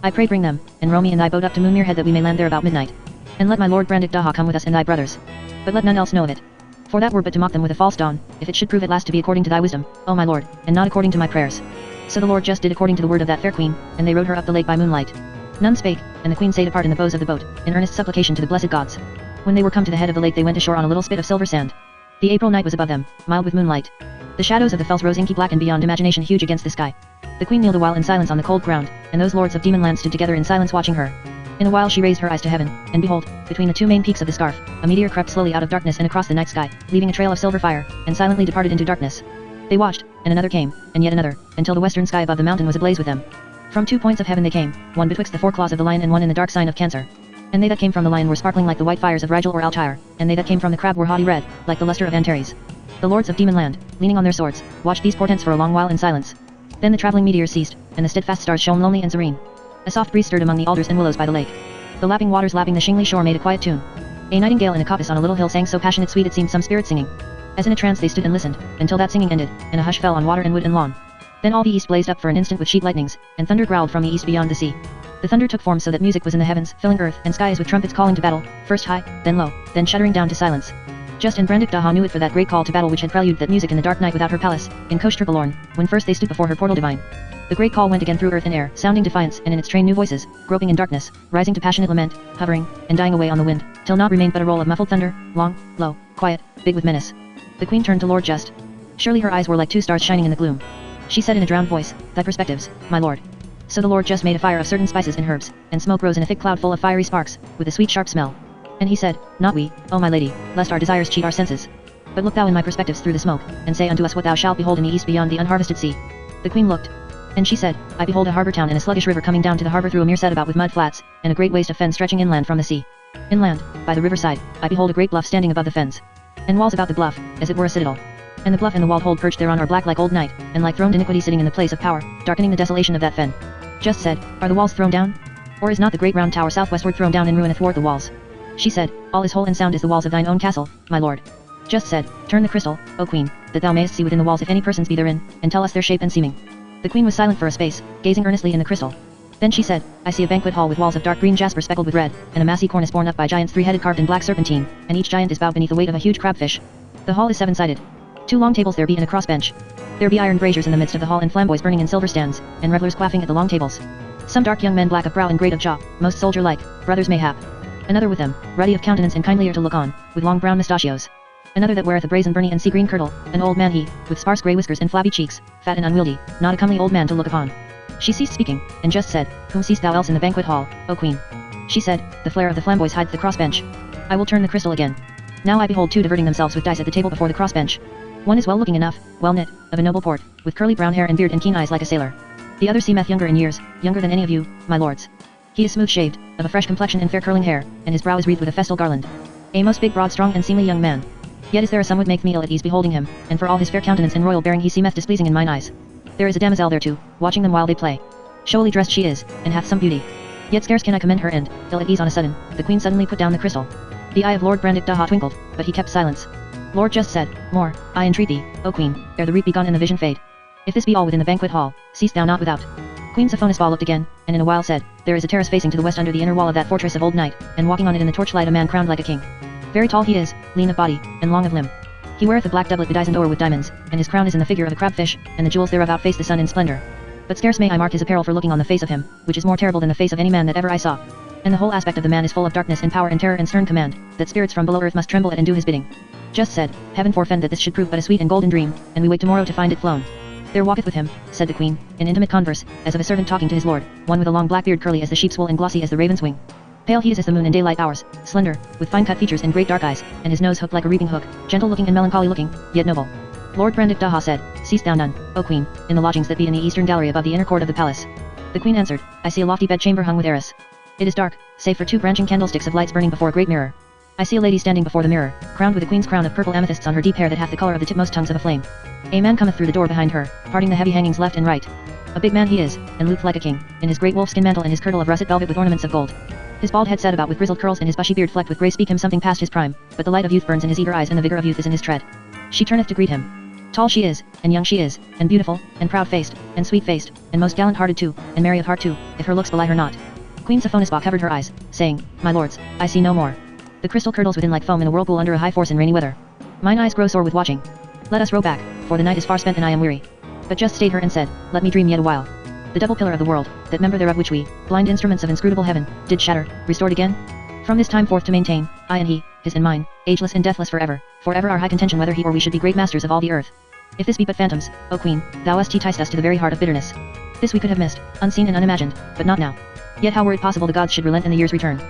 I pray bring them, and row me and thy boat up to Moonmere Head that we may land there about midnight. And let my lord Brandick Daha come with us and thy brothers. But let none else know of it. For that were but to mock them with a false dawn, if it should prove at last to be according to thy wisdom, O my lord, and not according to my prayers." So the Lord just did according to the word of that fair queen, and they rowed her up the lake by moonlight. None spake, and the queen sate apart in the bows of the boat, in earnest supplication to the blessed gods. When they were come to the head of the lake they went ashore on a little spit of silver sand. The April night was above them, mild with moonlight. The shadows of the fells rose inky black and beyond imagination huge against the sky. The queen kneeled a while in silence on the cold ground, and those lords of Demonland stood together in silence watching her. In a while she raised her eyes to heaven, and behold, between the two main peaks of the scarf, a meteor crept slowly out of darkness and across the night sky, leaving a trail of silver fire, and silently departed into darkness. They watched, and another came, and yet another, until the western sky above the mountain was ablaze with them. From 2 points of heaven they came, one betwixt the 4 claws of the lion and one in the dark sign of Cancer. And they that came from the lion were sparkling like the white fires of Rigel or Altair, and they that came from the crab were haughty red, like the luster of Antares. The lords of Demonland, leaning on their swords, watched these portents for a long while in silence. Then the traveling meteors ceased, and the steadfast stars shone lonely and serene. A soft breeze stirred among the alders and willows by the lake. The lapping waters lapping the shingly shore made a quiet tune. A nightingale in a coppice on a little hill sang so passionate sweet it seemed some spirit singing. As in a trance they stood and listened, until that singing ended, and a hush fell on water and wood and lawn. Then all the east blazed up for an instant with sheet lightnings, and thunder growled from the east beyond the sea. The thunder took form so that music was in the heavens, filling earth and skies with trumpets calling to battle, first high, then low, then shuddering down to silence. Just and Brandik Daha knew it for that great call to battle which had preluded that music in the dark night without her palace, in Kosh Triplorn, when first they stood before her portal divine. The great call went again through earth and air, sounding defiance, and in its train new voices, groping in darkness, rising to passionate lament, hovering, and dying away on the wind, till naught remained but a roll of muffled thunder, long, low, quiet, big with menace. The queen turned to Lord Just. Surely her eyes were like two stars shining in the gloom. She said in a drowned voice, "Thy perspectives, my lord." So the Lord Just made a fire of certain spices and herbs, and smoke rose in a thick cloud full of fiery sparks, with a sweet sharp smell. And he said, "Not we, O my lady, lest our desires cheat our senses. But look thou in my perspectives through the smoke, and say unto us what thou shalt behold in the east beyond the unharvested sea." The queen looked. And she said, "I behold a harbour town and a sluggish river coming down to the harbour through a mere set about with mud flats, and a great waste of fen stretching inland from the sea. Inland, by the riverside, I behold a great bluff standing above the fens. And walls about the bluff, as it were a citadel. And the bluff and the walled hold perched thereon are black like old night, and like throned iniquity sitting in the place of power, darkening the desolation of that fen." Just said, "Are the walls thrown down? Or is not the great round tower southwestward thrown down in ruin athwart the walls?" She said, "All is whole and sound is the walls of thine own castle, my lord." Just said, "Turn the crystal, O queen, that thou mayest see within the walls if any persons be therein, and tell us their shape and seeming." The queen was silent for a space, gazing earnestly in the crystal. Then she said, "I see a banquet hall with walls of dark green jasper speckled with red, and a massy cornice borne up by giants three-headed carved in black serpentine, and each giant is bowed beneath the weight of a huge crabfish. The hall is seven-sided. 2 long tables there be and a cross bench. There be iron braziers in the midst of the hall and flamboys burning in silver stands, and revellers quaffing at the long tables. Some dark young men black of brow and great of jaw, most soldier-like, brothers mayhap. Another with them, ruddy of countenance and kindlier to look on, with long brown mustachios. Another that weareth a brazen byrnie and sea-green kirtle, an old man he, with sparse grey whiskers and flabby cheeks, fat and unwieldy, not a comely old man to look upon." She ceased speaking, and just said, "Whom seest thou else in the banquet hall, O queen?" She said, "The flare of the flamboys hides the cross-bench. I will turn the crystal again. Now I behold 2 diverting themselves with dice at the table before the cross-bench. One is well-looking enough, well-knit, of a noble port, with curly brown hair and beard and keen eyes like a sailor. The other seemeth younger in years, younger than any of you, my lords. He is smooth-shaved, of a fresh complexion and fair curling hair, and his brow is wreathed with a festal garland. A most big, broad, strong, and seemly young man. Yet is there a somewhat make me ill at ease beholding him, and for all his fair countenance and royal bearing he seemeth displeasing in mine eyes. There is a damosel there too, watching them while they play. Showily dressed she is, and hath some beauty. Yet scarce can I commend her and, ill at ease on a sudden, the queen suddenly put down the crystal. The eye of Lord Brandik Daha twinkled, but he kept silence. Lord Just said, "More, I entreat thee, O queen, ere the reap be gone and the vision fade. If this be all within the banquet hall, cease thou not without." Queen Sophonisba looked again, and in a while said, "There is a terrace facing to the west under the inner wall of that fortress of old night, and walking on it in the torchlight a man crowned like a king. Very tall he is, lean of body, and long of limb. He weareth a black doublet bedizened o'er with diamonds, and his crown is in the figure of a crabfish, and the jewels thereof outface the sun in splendor. But scarce may I mark his apparel for looking on the face of him, which is more terrible than the face of any man that ever I saw. And the whole aspect of the man is full of darkness and power and terror and stern command, that spirits from below earth must tremble at and do his bidding." Just said, "Heaven forfend that this should prove but a sweet and golden dream, and we wake tomorrow to find it flown." "There walketh with him," said the queen, "in intimate converse, as of a servant talking to his lord, one with a long black beard curly as the sheep's wool and glossy as the raven's wing. Pale he is as the moon in daylight hours, slender, with fine-cut features and great dark eyes, and his nose hooked like a reaping hook, gentle-looking and melancholy-looking, yet noble." Lord Brandik Daha said, "Seest thou none, O queen, in the lodgings that be in the eastern gallery above the inner court of the palace?" The queen answered, "I see a lofty bed-chamber hung with arras. It is dark, save for 2 branching candlesticks of lights burning before a great mirror. I see a lady standing before the mirror, crowned with a queen's crown of purple amethysts on her deep hair that hath the colour of the tipmost tongues of a flame. A man cometh through the door behind her, parting the heavy hangings left and right. A big man he is, and looked like a king, in his great wolfskin mantle and his kirtle of russet velvet with ornaments of gold. His bald head set about with grizzled curls and his bushy beard flecked with grey speak him something past his prime, but the light of youth burns in his eager eyes and the vigour of youth is in his tread. She turneth to greet him. Tall she is, and young she is, and beautiful, and proud-faced, and sweet-faced, and most gallant-hearted too, and merry of heart too, if her looks belie her not." Queen Sophonisba covered her eyes, saying, "My lords, I see no more. The crystal curdles within like foam in a whirlpool under a high force in rainy weather. Mine eyes grow sore with watching. Let us row back, for the night is far spent and I am weary." But Just stayed her and said, "Let me dream yet a while. The double pillar of the world, that member thereof which we, blind instruments of inscrutable heaven, did shatter, restored again. From this time forth to maintain, I and he, his and mine, ageless and deathless forever our high contention whether he or we should be great masters of all the earth. If this be but phantoms, O queen, thou hast enticed us to the very heart of bitterness. This we could have missed, unseen and unimagined, but not now. Yet how were it possible the gods should relent and the years return?"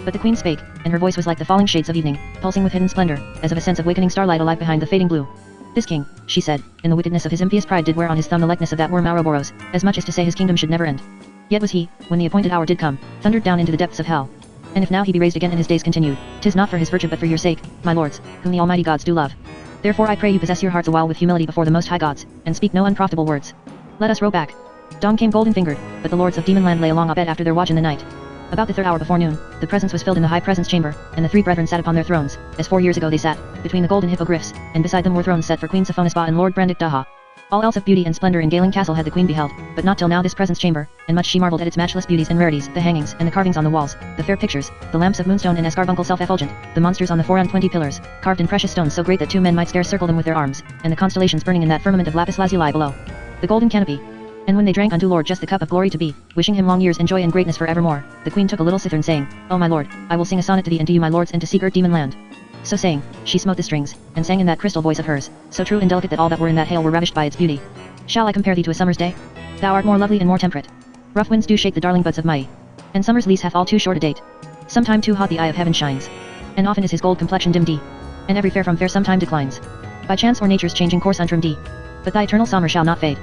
But the queen spake, and her voice was like the falling shades of evening, pulsing with hidden splendor, as of a sense of wakening starlight alive behind the fading blue. "This king," she said, "in the wickedness of his impious pride did wear on his thumb the likeness of that Worm Ouroboros, as much as to say his kingdom should never end. Yet was he, when the appointed hour did come, thundered down into the depths of hell. And if now he be raised again and his days continued, 'tis not for his virtue but for your sake, my lords, whom the almighty gods do love. Therefore I pray you possess your hearts awhile with humility before the most high gods, and speak no unprofitable words. Let us row back." Dawn came golden-fingered, but the lords of Demonland lay along abed after their watch in the night. About the 3rd hour before noon, the presence was filled in the high presence chamber, and the 3 brethren sat upon their thrones, as 4 years ago they sat, between the golden hippogriffs, and beside them were thrones set for Queen Sophonisba and Lord Brandik Daha. All else of beauty and splendor in Galing Castle had the queen beheld, but not till now this presence chamber, and much she marvelled at its matchless beauties and rarities, the hangings, and the carvings on the walls, the fair pictures, the lamps of moonstone and escarbuncle self-effulgent, the monsters on the 4 and 20 pillars, carved in precious stones so great that 2 men might scarce circle them with their arms, and the constellations burning in that firmament of lapis lazuli below. The golden canopy. And when they drank unto Lord just the cup of glory to be, wishing him long years and joy and greatness for evermore, the queen took a little cithern saying, O my lord, I will sing a sonnet to thee and to you my lords and to secret demon land. So saying, she smote the strings, and sang in that crystal voice of hers, so true and delicate that all that were in that hail were ravished by its beauty. Shall I compare thee to a summer's day? Thou art more lovely and more temperate. Rough winds do shake the darling buds of May, and summer's lease hath all too short a date. Sometime too hot the eye of heaven shines, and often is his gold complexion dim d, and every fair from fair sometime declines, by chance or nature's changing course untrimmed d. But thy eternal summer shall not fade,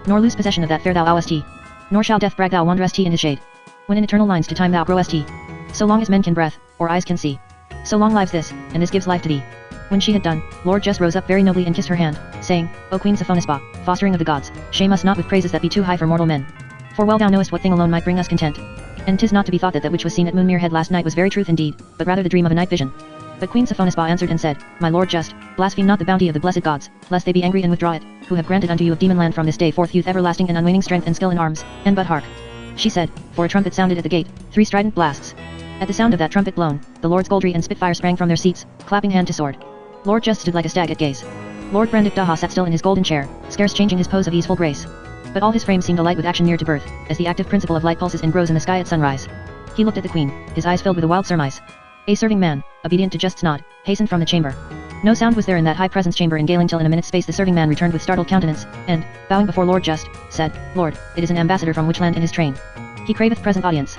nor lose possession of that fair thou owest, nor shall death brag thou wanderest in his shade. When in eternal lines to time thou growest, so long as men can breath, or eyes can see, so long lives this, and this gives life to thee. When she had done, Lord Just rose up very nobly and kissed her hand, saying, O Queen Sophonisba, fostering of the gods, shame us not with praises that be too high for mortal men. For well thou knowest what thing alone might bring us content. And 'tis not to be thought that that which was seen at Moonmere Head last night was very truth indeed, but rather the dream of a night vision. But Queen Sophonisba answered and said, My Lord Just, blaspheme not the bounty of the blessed gods, lest they be angry and withdraw it, who have granted unto you of demon land from this day forth youth everlasting and unwaning strength and skill in arms, and but hark. She said, for a trumpet sounded at the gate, 3 strident blasts. At the sound of that trumpet blown, the Lords Goldry and Spitfire sprang from their seats, clapping hand to sword. Lord Just stood like a stag at gaze. Lord Brandick Daha sat still in his golden chair, scarce changing his pose of easeful grace. But all his frame seemed alight with action near to birth, as the active principle of light pulses and grows in the sky at sunrise. He looked at the queen, his eyes filled with a wild surmise. A serving man, obedient to Just's nod, hastened from the chamber. No sound was there in that high presence chamber in Galing till in a minute's space the serving man returned with startled countenance, and, bowing before Lord Just, said, Lord, it is an ambassador from which land in his train? He craveth present audience.